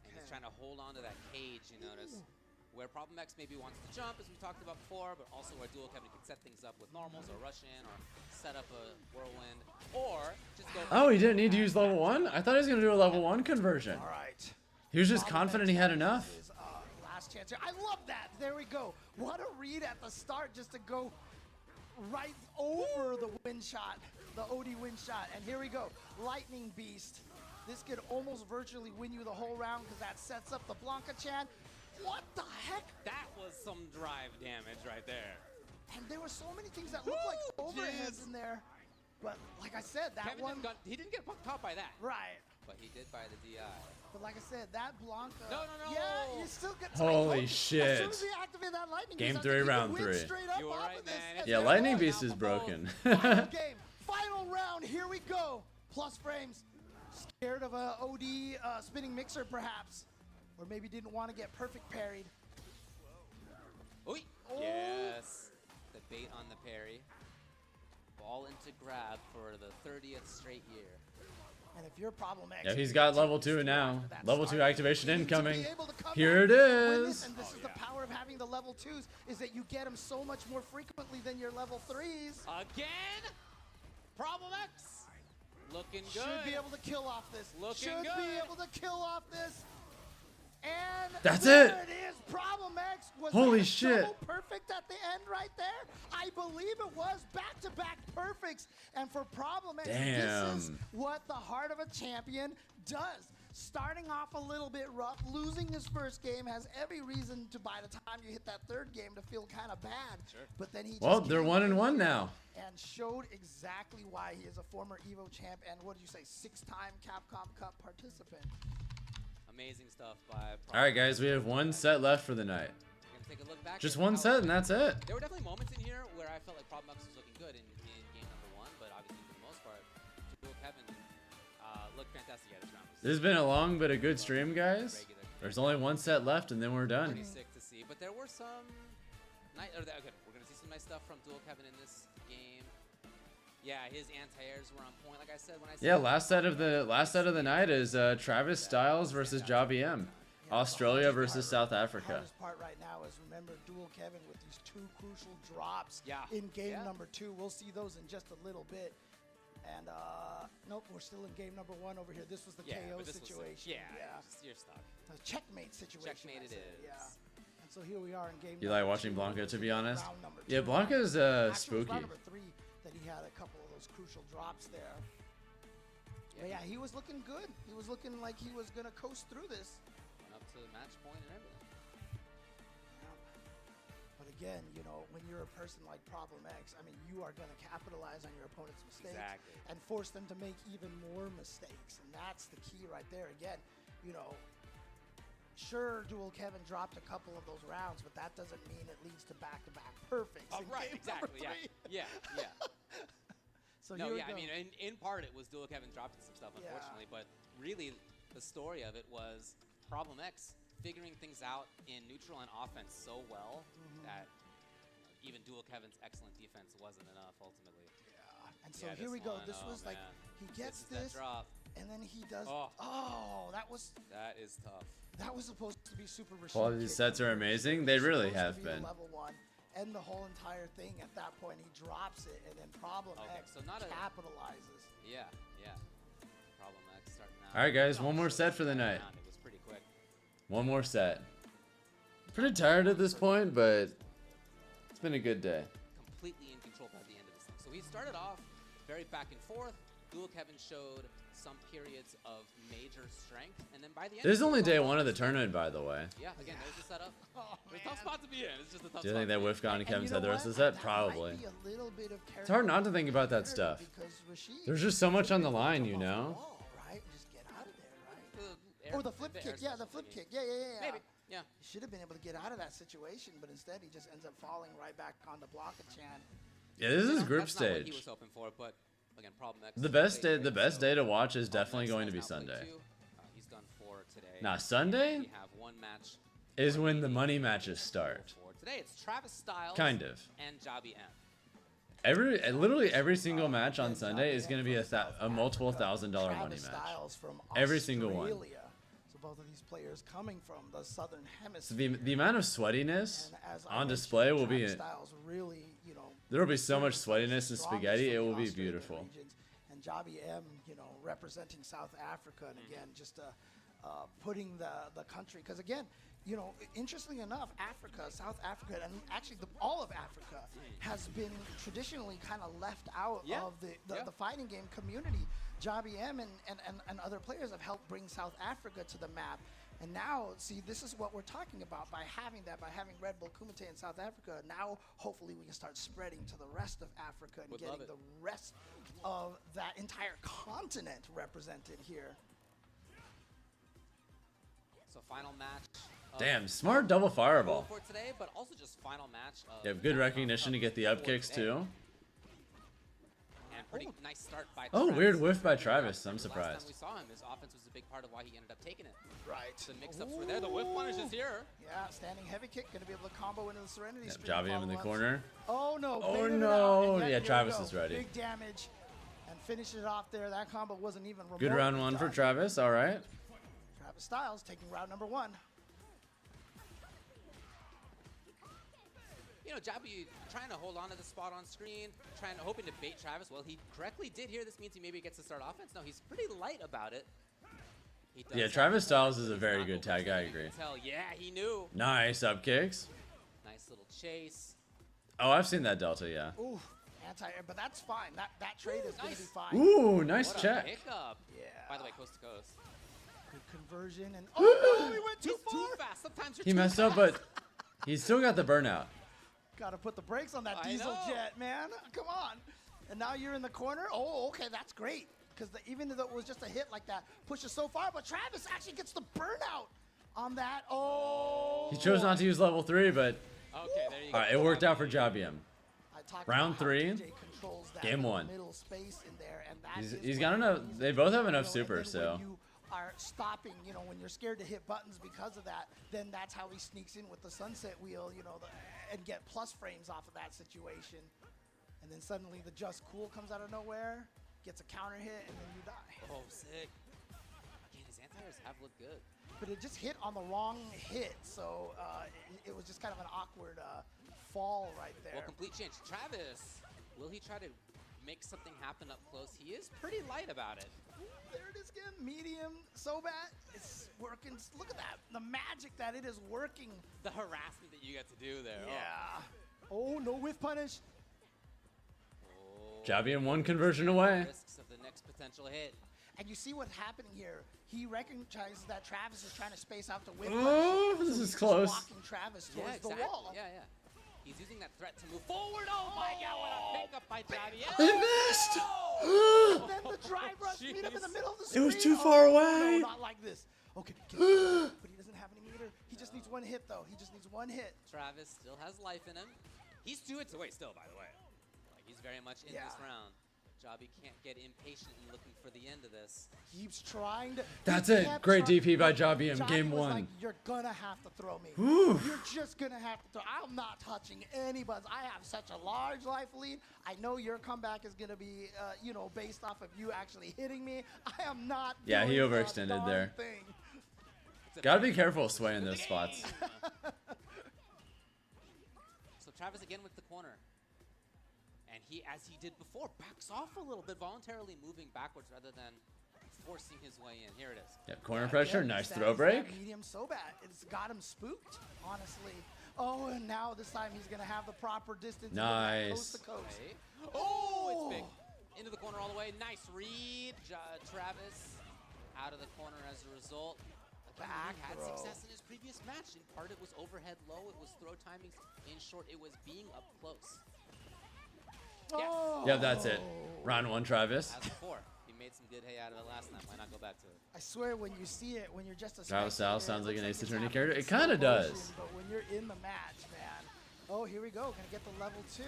And he's trying to hold on to that cage, you notice. Where Problem X maybe wants to jump, as we talked about before, but also where Dual Kevin can set things up with normals or rush in or set up a whirlwind or just go. Oh, he didn't need to use level 1? I thought he was going to do a level 1 conversion. All right. He was just confident he had enough. His, last chance here. I love that. There we go. What a read at the start just to go right over the wind shot, the OD wind shot. And here we go. Lightning Beast. This could almost virtually win you the whole round because that sets up the Blanca Chan. What the heck? That was some drive damage right there. And there were so many things that looked like overheads in there. But like I said, that Kevin one... he didn't get caught by that. Right. But he did by the DI. But like I said, that Blanca... No. Yeah, you still get... Holy As shit. soon as he activated that Lightning Game Beast, 3, I think he round could win 3. straight up You were off right, of this. man. Yeah, Lightning Beast is broken. Final game. Final round. Here we go. Plus frames. Scared of a OD spinning mixer, perhaps. Or maybe didn't want to get perfect parried. Oi. Yes. The bait on the parry. Ball into grab for the 30th straight year. And if you're Problem X, Yeah, he's got level 2 now. Level 2 activation you need to incoming. be able to come Here it back and win is. this, and this is the power of having the level 2s, is that you get them so much more frequently than your level 3s. Again? Problem X. Looking good. Should be able to kill off this. Looking Should good. be able to kill off this. And That's there it. it is. Problem X was Holy that shit. double perfect at the end right there. I believe it was back-to-back perfects. And for Problem X, this is Damn. what the heart of a champion does. Starting off a little bit rough, losing his first game has every reason to, by the time you hit that third game, to feel kind of bad. Sure. But then he Well, just they're came 1-1 now. and showed exactly why he is a former EVO champ and, what did you say, 6-time Capcom Cup participant. Amazing stuff by Problem All right, guys, we have 1 set left for the night. We're gonna take a look back Just at 1 how- set and that's it. There were definitely moments in here where I felt like Problem X was looking good in game number 1, but obviously for the most part, Dual Kevin looked fantastic at his round. This has been a long but a good stream, guys. There's only 1 set left and then we're done. Pretty sick to see, but there were some okay, we're gonna see some nice stuff from Dual Kevin in this game. Yeah, his anti-airs were on point. Like I said, when I Yeah, said last set of the night is Travis Styles versus Javi M. Australia versus South Africa. hardest part right now is remember Dual Kevin with these 2 crucial drops Yeah. in game Yeah. number 2. We'll see those in just a little bit. And nope, we're still in game number 1 over here. This was the KO but this situation. you're stuck. The checkmate situation. Checkmate I it say, is. Yeah. And so here we are in game You number like watching 2. Blanca, to be honest? Round number Yeah, 2. Blanca's Actually, it was spooky. round number 3 that he had a couple of those crucial drops there. But yeah, he was looking good. He was looking like he was going to coast through this. Went up to match point and everything. But again, you know, when you're a person like Problem X, I mean, you are going to capitalize on your opponent's mistakes Exactly. and force them to make even more mistakes. And that's the key right there. Again, you know, sure, Dual Kevin dropped a couple of those rounds, but that doesn't mean it leads to back-to-back perfects. in Right, game exactly. number Yeah, 3. yeah. So no, here we yeah, I go. mean, in part it was Dual Kevin dropping some stuff, unfortunately, but really the story of it was Problem X figuring things out in neutral and offense so well that even Dual Kevin's excellent defense wasn't enough ultimately. And so Yeah, here this we go. one, This oh, was like, man. he gets This is that drop. and then he does. Oh. That was tough. That was supposed to be super Rashid All these kick. sets are amazing. They really Supposed to have be a been. level 1, and the whole entire thing at that point, he drops it, and then Problem X so not a- capitalizes. Yeah. Problem X starting out. All right, guys, one more set for the night. It was pretty quick. One more set. Pretty tired at this point, but it's been a good day. Completely in control by the end of this thing. So he started off very back and forth. Dual Kevin showed some periods of major strength, and then by the end. This is only day 1 of the tournament, by the way. Yeah, again, there's the setup. It's a tough spot to be in. It's just a tough Do you spot think to that be Whiff got on And Kevin's you head know the rest of what? the set? Probably. Might be a little bit of It's hard not to think about that character stuff. because Rashid There's just so much on the line, you know? right? Just get out of there, right? air- Or the flip the kick. air Yeah, the special flip thingy. kick. Yeah. Maybe. Yeah. He should have been able to get out of that situation, but instead he just ends up falling right back on the block of Chan. Yeah, this is group That's not what he stage. was hoping for, but again, Problem X. The best day to watch is definitely going to be Sunday. He's done 4 today. Now Sunday We have 1 match is when the money matches start. for today. It's Travis Styles. Kind of. And Javi M. Literally every single match on Sunday is going to be a multiple $1,000 money Travis match. Styles from Every single one. Australia. So both of these players coming from the southern So hemisphere. the amount of sweatiness And as I on mentioned, display will be. Travis Styles really, you know, There will be so much sweatiness and strongest spaghetti. from It the will be Australian beautiful. regions. And Javi M, you know, representing South Africa, and again, just putting the country, because again, you know, interestingly enough, Africa, South Africa, and actually all of Africa has been traditionally kind of left out of the fighting game community. Javi M and other players have helped bring South Africa to the map. And now, see, this is what we're talking about. By having Red Bull Kumite in South Africa, now hopefully we can start spreading to the rest of Africa and Would love getting it. the rest of that entire continent represented here. So final match. of- Damn, smart double fireball. For today, but also just final match. Of You have good recognition to get the up kicks too. And pretty nice start by Oh, Travis. weird whiff by Travis. I'm Last time surprised. we saw him, his offense was a big part of why he ended up taking it. Right. The mix-ups were there. The whiff punish is here. Yeah, standing heavy kick, going to be able to combo into the Serenity Yeah, Stream Javi in the follow-ups. corner. Oh no! Oh, baited it no. out, and yet Yeah, here we Travis go. is ready. Big damage, and finished it off there. That combo wasn't even remotely Good round 1 for done. Travis. All right. Travis Styles taking round number 1. You know, Javi trying to hold on to the spot on screen, hoping to bait Travis. Well, he correctly did here. This means he maybe gets to start offense. No, he's pretty light about it. He does Yeah, have Travis the Styles focus, is a he's very not good tag. I overextending. agree. You can tell, yeah, he knew. Nice up kicks. Nice little chase. Oh, I've seen that Delta. Yeah. Ooh, anti-air, but that's fine. That trade is going to be fine. Ooh, nice What a check. pickup. Yeah. By the way, coast to coast. Good conversion, and oh no, we went too He's far. too fast. Sometimes you're He too messed fast. up, but he's still got the burnout. Got to put the brakes on that I diesel know. jet, man. Come on. And now you're in the corner. Oh, okay, that's great. Because even though it was just a hit like that, pushes so far, but Travis actually gets the burnout on that. Oh. He chose not to use level 3, but Okay, there you go. all right, it worked out for Javi M. I talked Round about how 3, DJ controls that game 1. middle space in there, and that is He's what got enough. he's- They both have enough you know, super, and then so. when you are stopping, you know, when you're scared to hit buttons because of that, then that's how he sneaks in with the sunset wheel, you know, and get plus frames off of that situation. and then suddenly the Just Cool comes out of nowhere, gets a counter hit, and then you die. Oh, sick. Again, his anti-airs have looked good. But it just hit on the wrong hit, so it was just kind of an awkward fall right there. Well, complete change. Travis, will he try to make something happen up close? He is pretty light about it. Ooh, there it is again, medium, so bad. It's working. Look at that, the magic that it is working. The harassment that you get to do there. Yeah. Oh, no whiff punish. Javi in one conversion away. Risks of the next potential hit. And you see what's happening here. He recognizes that Travis is trying to space out the whip. Oh, punish, this so is he's close. Just walking Travis towards Yeah, exactly. the wall. Yeah, yeah. He's using that threat to move forward. Oh my God, what a pickup by Javi. He missed. And then the drive rush meet up in the middle of the It screen. was too far Oh, away. No, not like this. Okay, but he doesn't have any meter. He just needs one hit, though. He just needs one hit. Travis still has life in him. He's 2 hits away still, by the way. Like, he's very much in this round. Javi can't get impatient and looking for the end of this. Keeps trying to. That's he it. kept Great trying- DP by Javi in Javi game was 1. Like, you're gonna have to throw me. Whew. You're just gonna have to throw. I'm not touching anybody. I have such a large life lead. I know your comeback is gonna be, you know, based off of you actually hitting me. I am not. Yeah, he doing a overextended darn there. Thing. Gotta be careful swaying those spots. So Travis again with the corner. And he, as he did before, backs off a little bit, voluntarily moving backwards rather than forcing his way in. Here it is. Yep, corner pressure, Again, nice that throw is break. that medium so bad. It's got him spooked, honestly. Oh, and now this time he's gonna have the proper distance. Nice. Coast to coast. Okay. Oh, it's big. Into the corner all the way. Nice read. Travis out of the corner as a result. Again, he had throw. success in his previous match. In part, it was overhead low. It was throw timings. In short, it was being up close. Yes. Oh. Yeah, that's it. Round 1, Travis. As before, he made some good hay out of it last time. Why not go back to it? I swear, when you see it, when you're just a Travis spectator, Sal sounds it like an looks Ace it's Attorney happening character. in It kinda slow motion, does. But when you're in the match, man. Oh, here we go. Gonna get the level 2.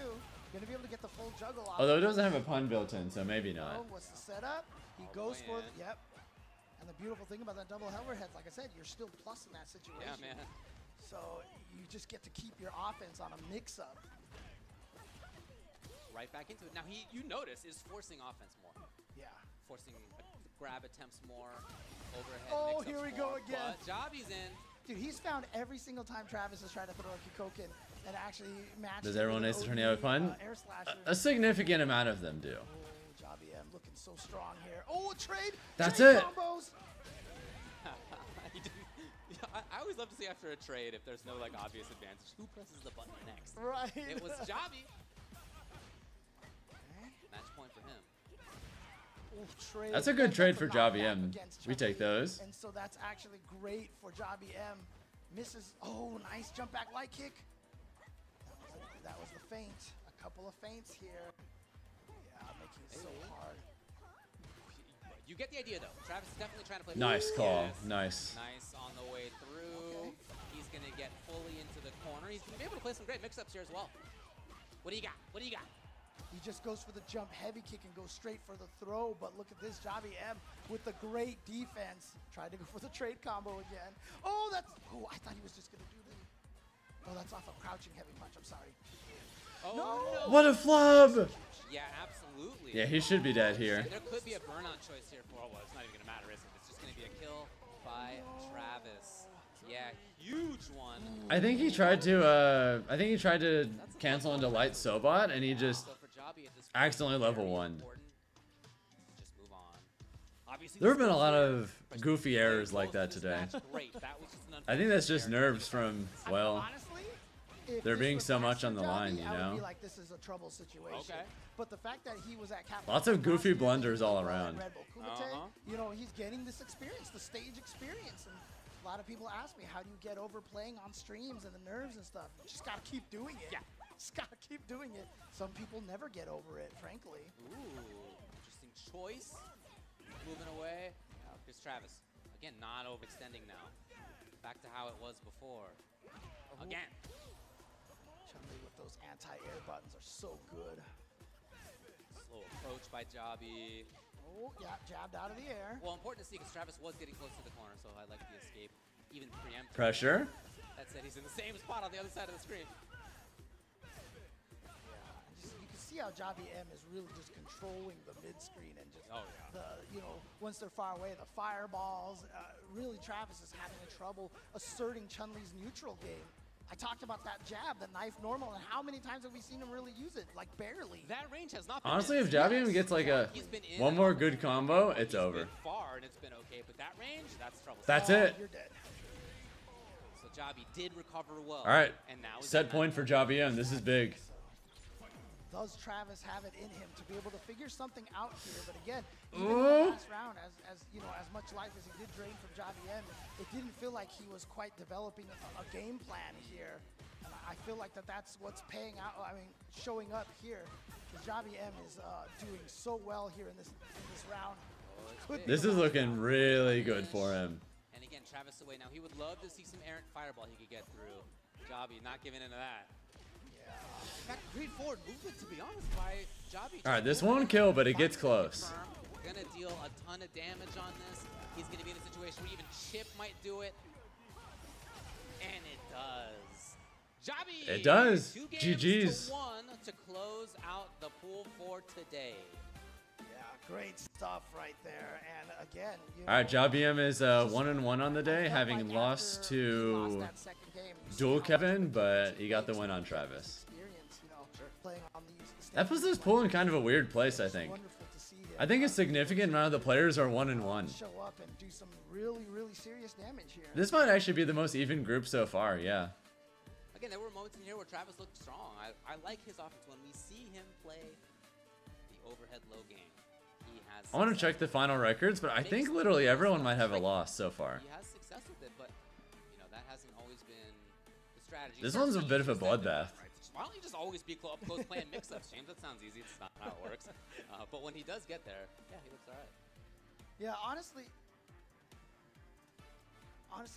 Gonna be able to get the full juggle off. Although it doesn't have a pun built in, so maybe Oh, not. what's the setup? He goes way for in. the, yep. And the beautiful thing about that double hammerhead, like I said, you're still plus in that situation. Yeah, man. So you just get to keep your offense on a mix-up. Right back into it. Now, you notice, is forcing offense more. Yeah. Forcing grab attempts more, overhead Oh, mix-ups here we more, go again. But Javi's in. Dude, he's found every single time Travis has tried to throw a Kikoken and actually match. Does everyone Ace Attorney have a pun? Air slasher. A significant amount of them do. Oh, Javi M looking so strong here. Oh, a trade. That's trade it. Combos. He didn't- yeah, I always love to see after a trade, if there's no like obvious advantage, who presses the button next? Right. It was Javi. Match point for him. Ooh, trade. That's a good trade for That's a knockback Javi M. against We take Chucky. those. And so that's actually great for Javi M. Misses. Oh, nice jump back light kick. That was the feint. A couple of feints here. Yeah, making it so hard. You get the idea, though. Travis is definitely trying to play. Nice Ooh, call. yes. Nice. Nice on the way through. He's going to get fully into the corner. He's going to be able to play some great mix-ups here as well. What do you got? What do you got? He just goes for the jump heavy kick and goes straight for the throw. But look at this, Javi M with the great defense. Tried to go for the trade combo again. Oh, that's. Oh, I thought he was just going to do the. Oh, that's off a crouching heavy punch. I'm sorry. Oh, no. What a flub! Yeah, absolutely. Yeah, he should be dead here. There could be a burn-on choice here for, well, it's not even going to matter, is it? It's just going to be a kill by Travis. Yeah, huge one. I think he tried to cancel into light Sobot, and he just accidentally level 1. Just move on. Obviously, There have been a lot of goofy errors like that today. Great. That was just an I think that's just nerves from, well, Honestly, if there this being was so much Master on the Javi, line, you I would know? be like, this is a trouble situation. Okay. But the fact that he was at Capcom Lots of goofy last year, blunders all around. Red Bull Kumite, you know, he's getting this experience, the stage experience. And a lot of people ask me, how do you get over playing on streams and the nerves and stuff? You just got to keep doing it. Yeah. Just got to keep doing it. Some people never get over it, frankly. Ooh, interesting choice. Moving away. Here's Travis. Again, not overextending now. Back to how it was before. Again. Chun-Li with those anti-air buttons are so good. Slow approach by Javi. Oh, yeah, jabbed out of the air. Well, important to see because Travis was getting close to the corner, so I like the escape. Even preemptive. Pressure. That said, he's in the same spot on the other side of the screen. You can see see how Javi M is really just controlling the mid screen and just the once they're far away, the fireballs. Really, Travis is having trouble asserting Chun-Li's neutral game. I talked about that jab, the knife normal, and how many times have we seen him really use it? Like barely. That range has not been Honestly, if missed. Javium gets like one more good combo, it's over. Been far and it's been okay, but that range, that's trouble. That's it. You're dead. So Javi did recover well. All right, And now he's set point for Javium. This is big. Does Travis have it in him to be able to figure something out here? But again, even in Ooh. the last round, as much life as he did drain from Javi M, it didn't feel like he was quite developing a game plan here. And I feel like that's what's paying out. I mean, showing up here. Because Javi M is doing so well here in this round. This is looking really good for him. And again, Travis away now. He would love to see some errant fireball he could get through. Javi not giving into that. That great forward movement, to be honest, by Javi. All right, this won't kill, but it gets close. Gonna deal a ton of damage on this. He's gonna be in a situation where even Chip might do it. And it does. Javi! It does. 2 games GG's. to 1 to close out the pool for today. Yeah, great stuff right there. And again, All right, Javium is 1-1 on the day, having lost to Dual Kevin, but he got the win on Travis. That puts this pool in kind of a weird place, I think. I think a significant amount of the players are 1-1. Show up and do some really, really serious damage here. This might actually be the most even group so far, yeah. Again, there were moments in here where Travis looked strong. I like his offense when we see him play the overhead low game. He has. I want to check the final records, but I think literally everyone might have a loss so far. He has success with it, but that hasn't always been the strategy. This one's a bit of a bloodbath. Why don't you just always be up close playing mix-ups, James? That sounds easy. It's not how it works. But when he does get there, yeah, he looks all right. Yeah, honestly,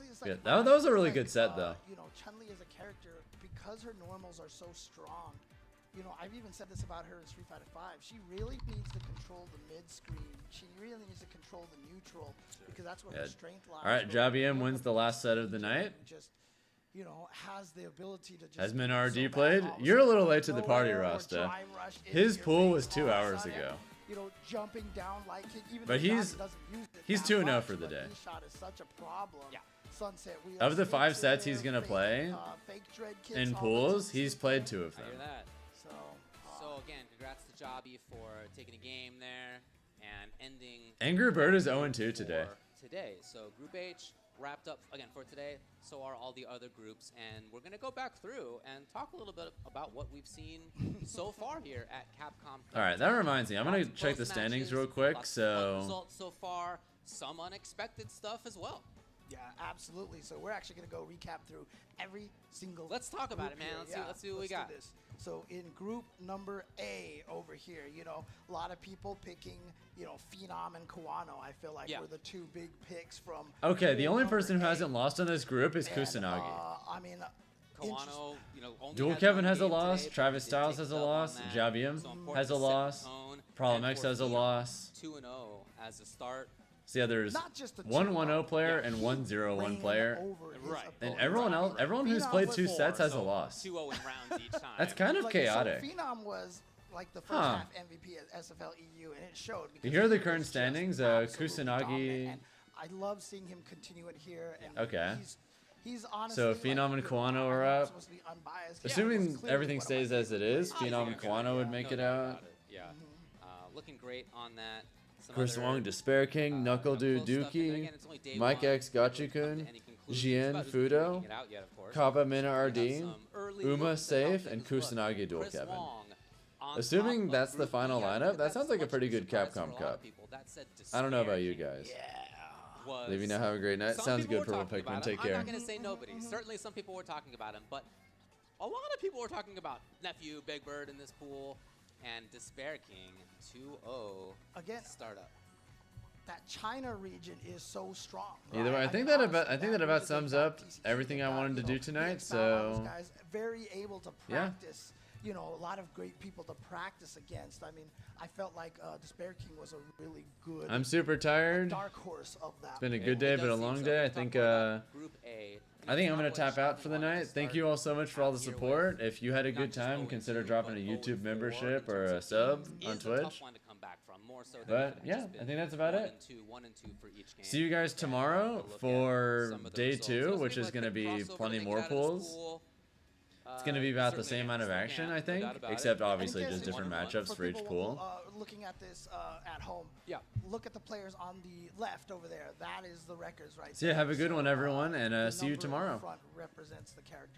it's like Yeah, that was a really good set, though. Chun-Li as a character, because her normals are so strong. I've even said this about her in Street Fighter V. She really needs to control the mid screen. She really needs to control the neutral because that's where her strength lies. All right, Javium wins the last set of the night. Just has the ability to just. Has Minardi played? You're a little late to the party, Rasta. His pool was 2 hours ago. Jumping down like even But he's 2-0 for the day. Shot is such a problem. Yeah. Sunset, Of the 5 sets he's gonna play in pools, he's played 2 of them. I hear that. So again, congrats to Javi for taking a game there and ending. Angry Bird is 0-2 today. So Group H wrapped up again for today. So are all the other groups, and we're gonna go back through and talk a little bit about what we've seen so far here at Capcom. All right, that reminds me. I'm gonna check the standings real quick. So results so far, some unexpected stuff as well. Yeah, absolutely. So we're actually going to go recap through every single. Let's talk about it, man. Let's see what we got. So in group number A over here, a lot of people picking, Phenom and Kawano. I feel like were the 2 big picks from. Okay, the only person who hasn't lost in this group is Kusanagi. I mean, Kawano, only Dual has Kevin one has a game loss. today, Travis but Styles did has a take up on loss. that. Javium So important has a to set the loss. tone. Problem And X for has a Phenom, loss. 2-0 as a start. So yeah, there's one 1-0 player and one 0-1 player. Right. And everyone who's played 2 sets has a loss. 2-0 in rounds each time. That's kind of chaotic. So Phenom was like the first half MVP at SFL EU, and it showed. You hear the current standings? Kusanagi. I love seeing him continue it here. And Okay. He's honestly. So Phenom and Kawano are up. Supposed to be unbiased. Assuming everything stays as it is, Phenom and Kawano would make it out. Yeah. Looking great on that. Chris Wong, Despair King, Knuckle Dude Dookie, Mike X Gachikun, Jien Fudo, Kappa Mina RD, Uma Safe, and Kusanagi Dual Kevin. Assuming that's the final lineup, that sounds like a pretty good Capcom Cup. I don't know about you guys. Leave you now, have a great night. Sounds good, Purple Pikmin. Take care. I'm not going to say nobody. Certainly some people were talking about him, but a lot of people were talking about Nephew, Big Bird in this pool, and Despair King 2-0 again startup. That China region is so strong. Either way, I think that about sums up everything I wanted to do tonight. So guys very able to practice. you know, a lot of great people to practice against. I mean, I felt like Despair King was a really good. I'm super tired. Dark horse of that. It's been a good day, but a long day. I think I'm gonna tap out for the night. Thank you all so much for all the support. If you had a good time, consider dropping a YouTube membership or a sub on Twitch. But yeah, I think that's about it. See you guys tomorrow for day 2, which is gonna be plenty more pools. It's going to be about the same amount of action, I think, except obviously just different matchups for each pool. Looking at this at home, look at the players on the left over there. That is the records right So yeah, have a good one, everyone, and see you tomorrow. Front represents the character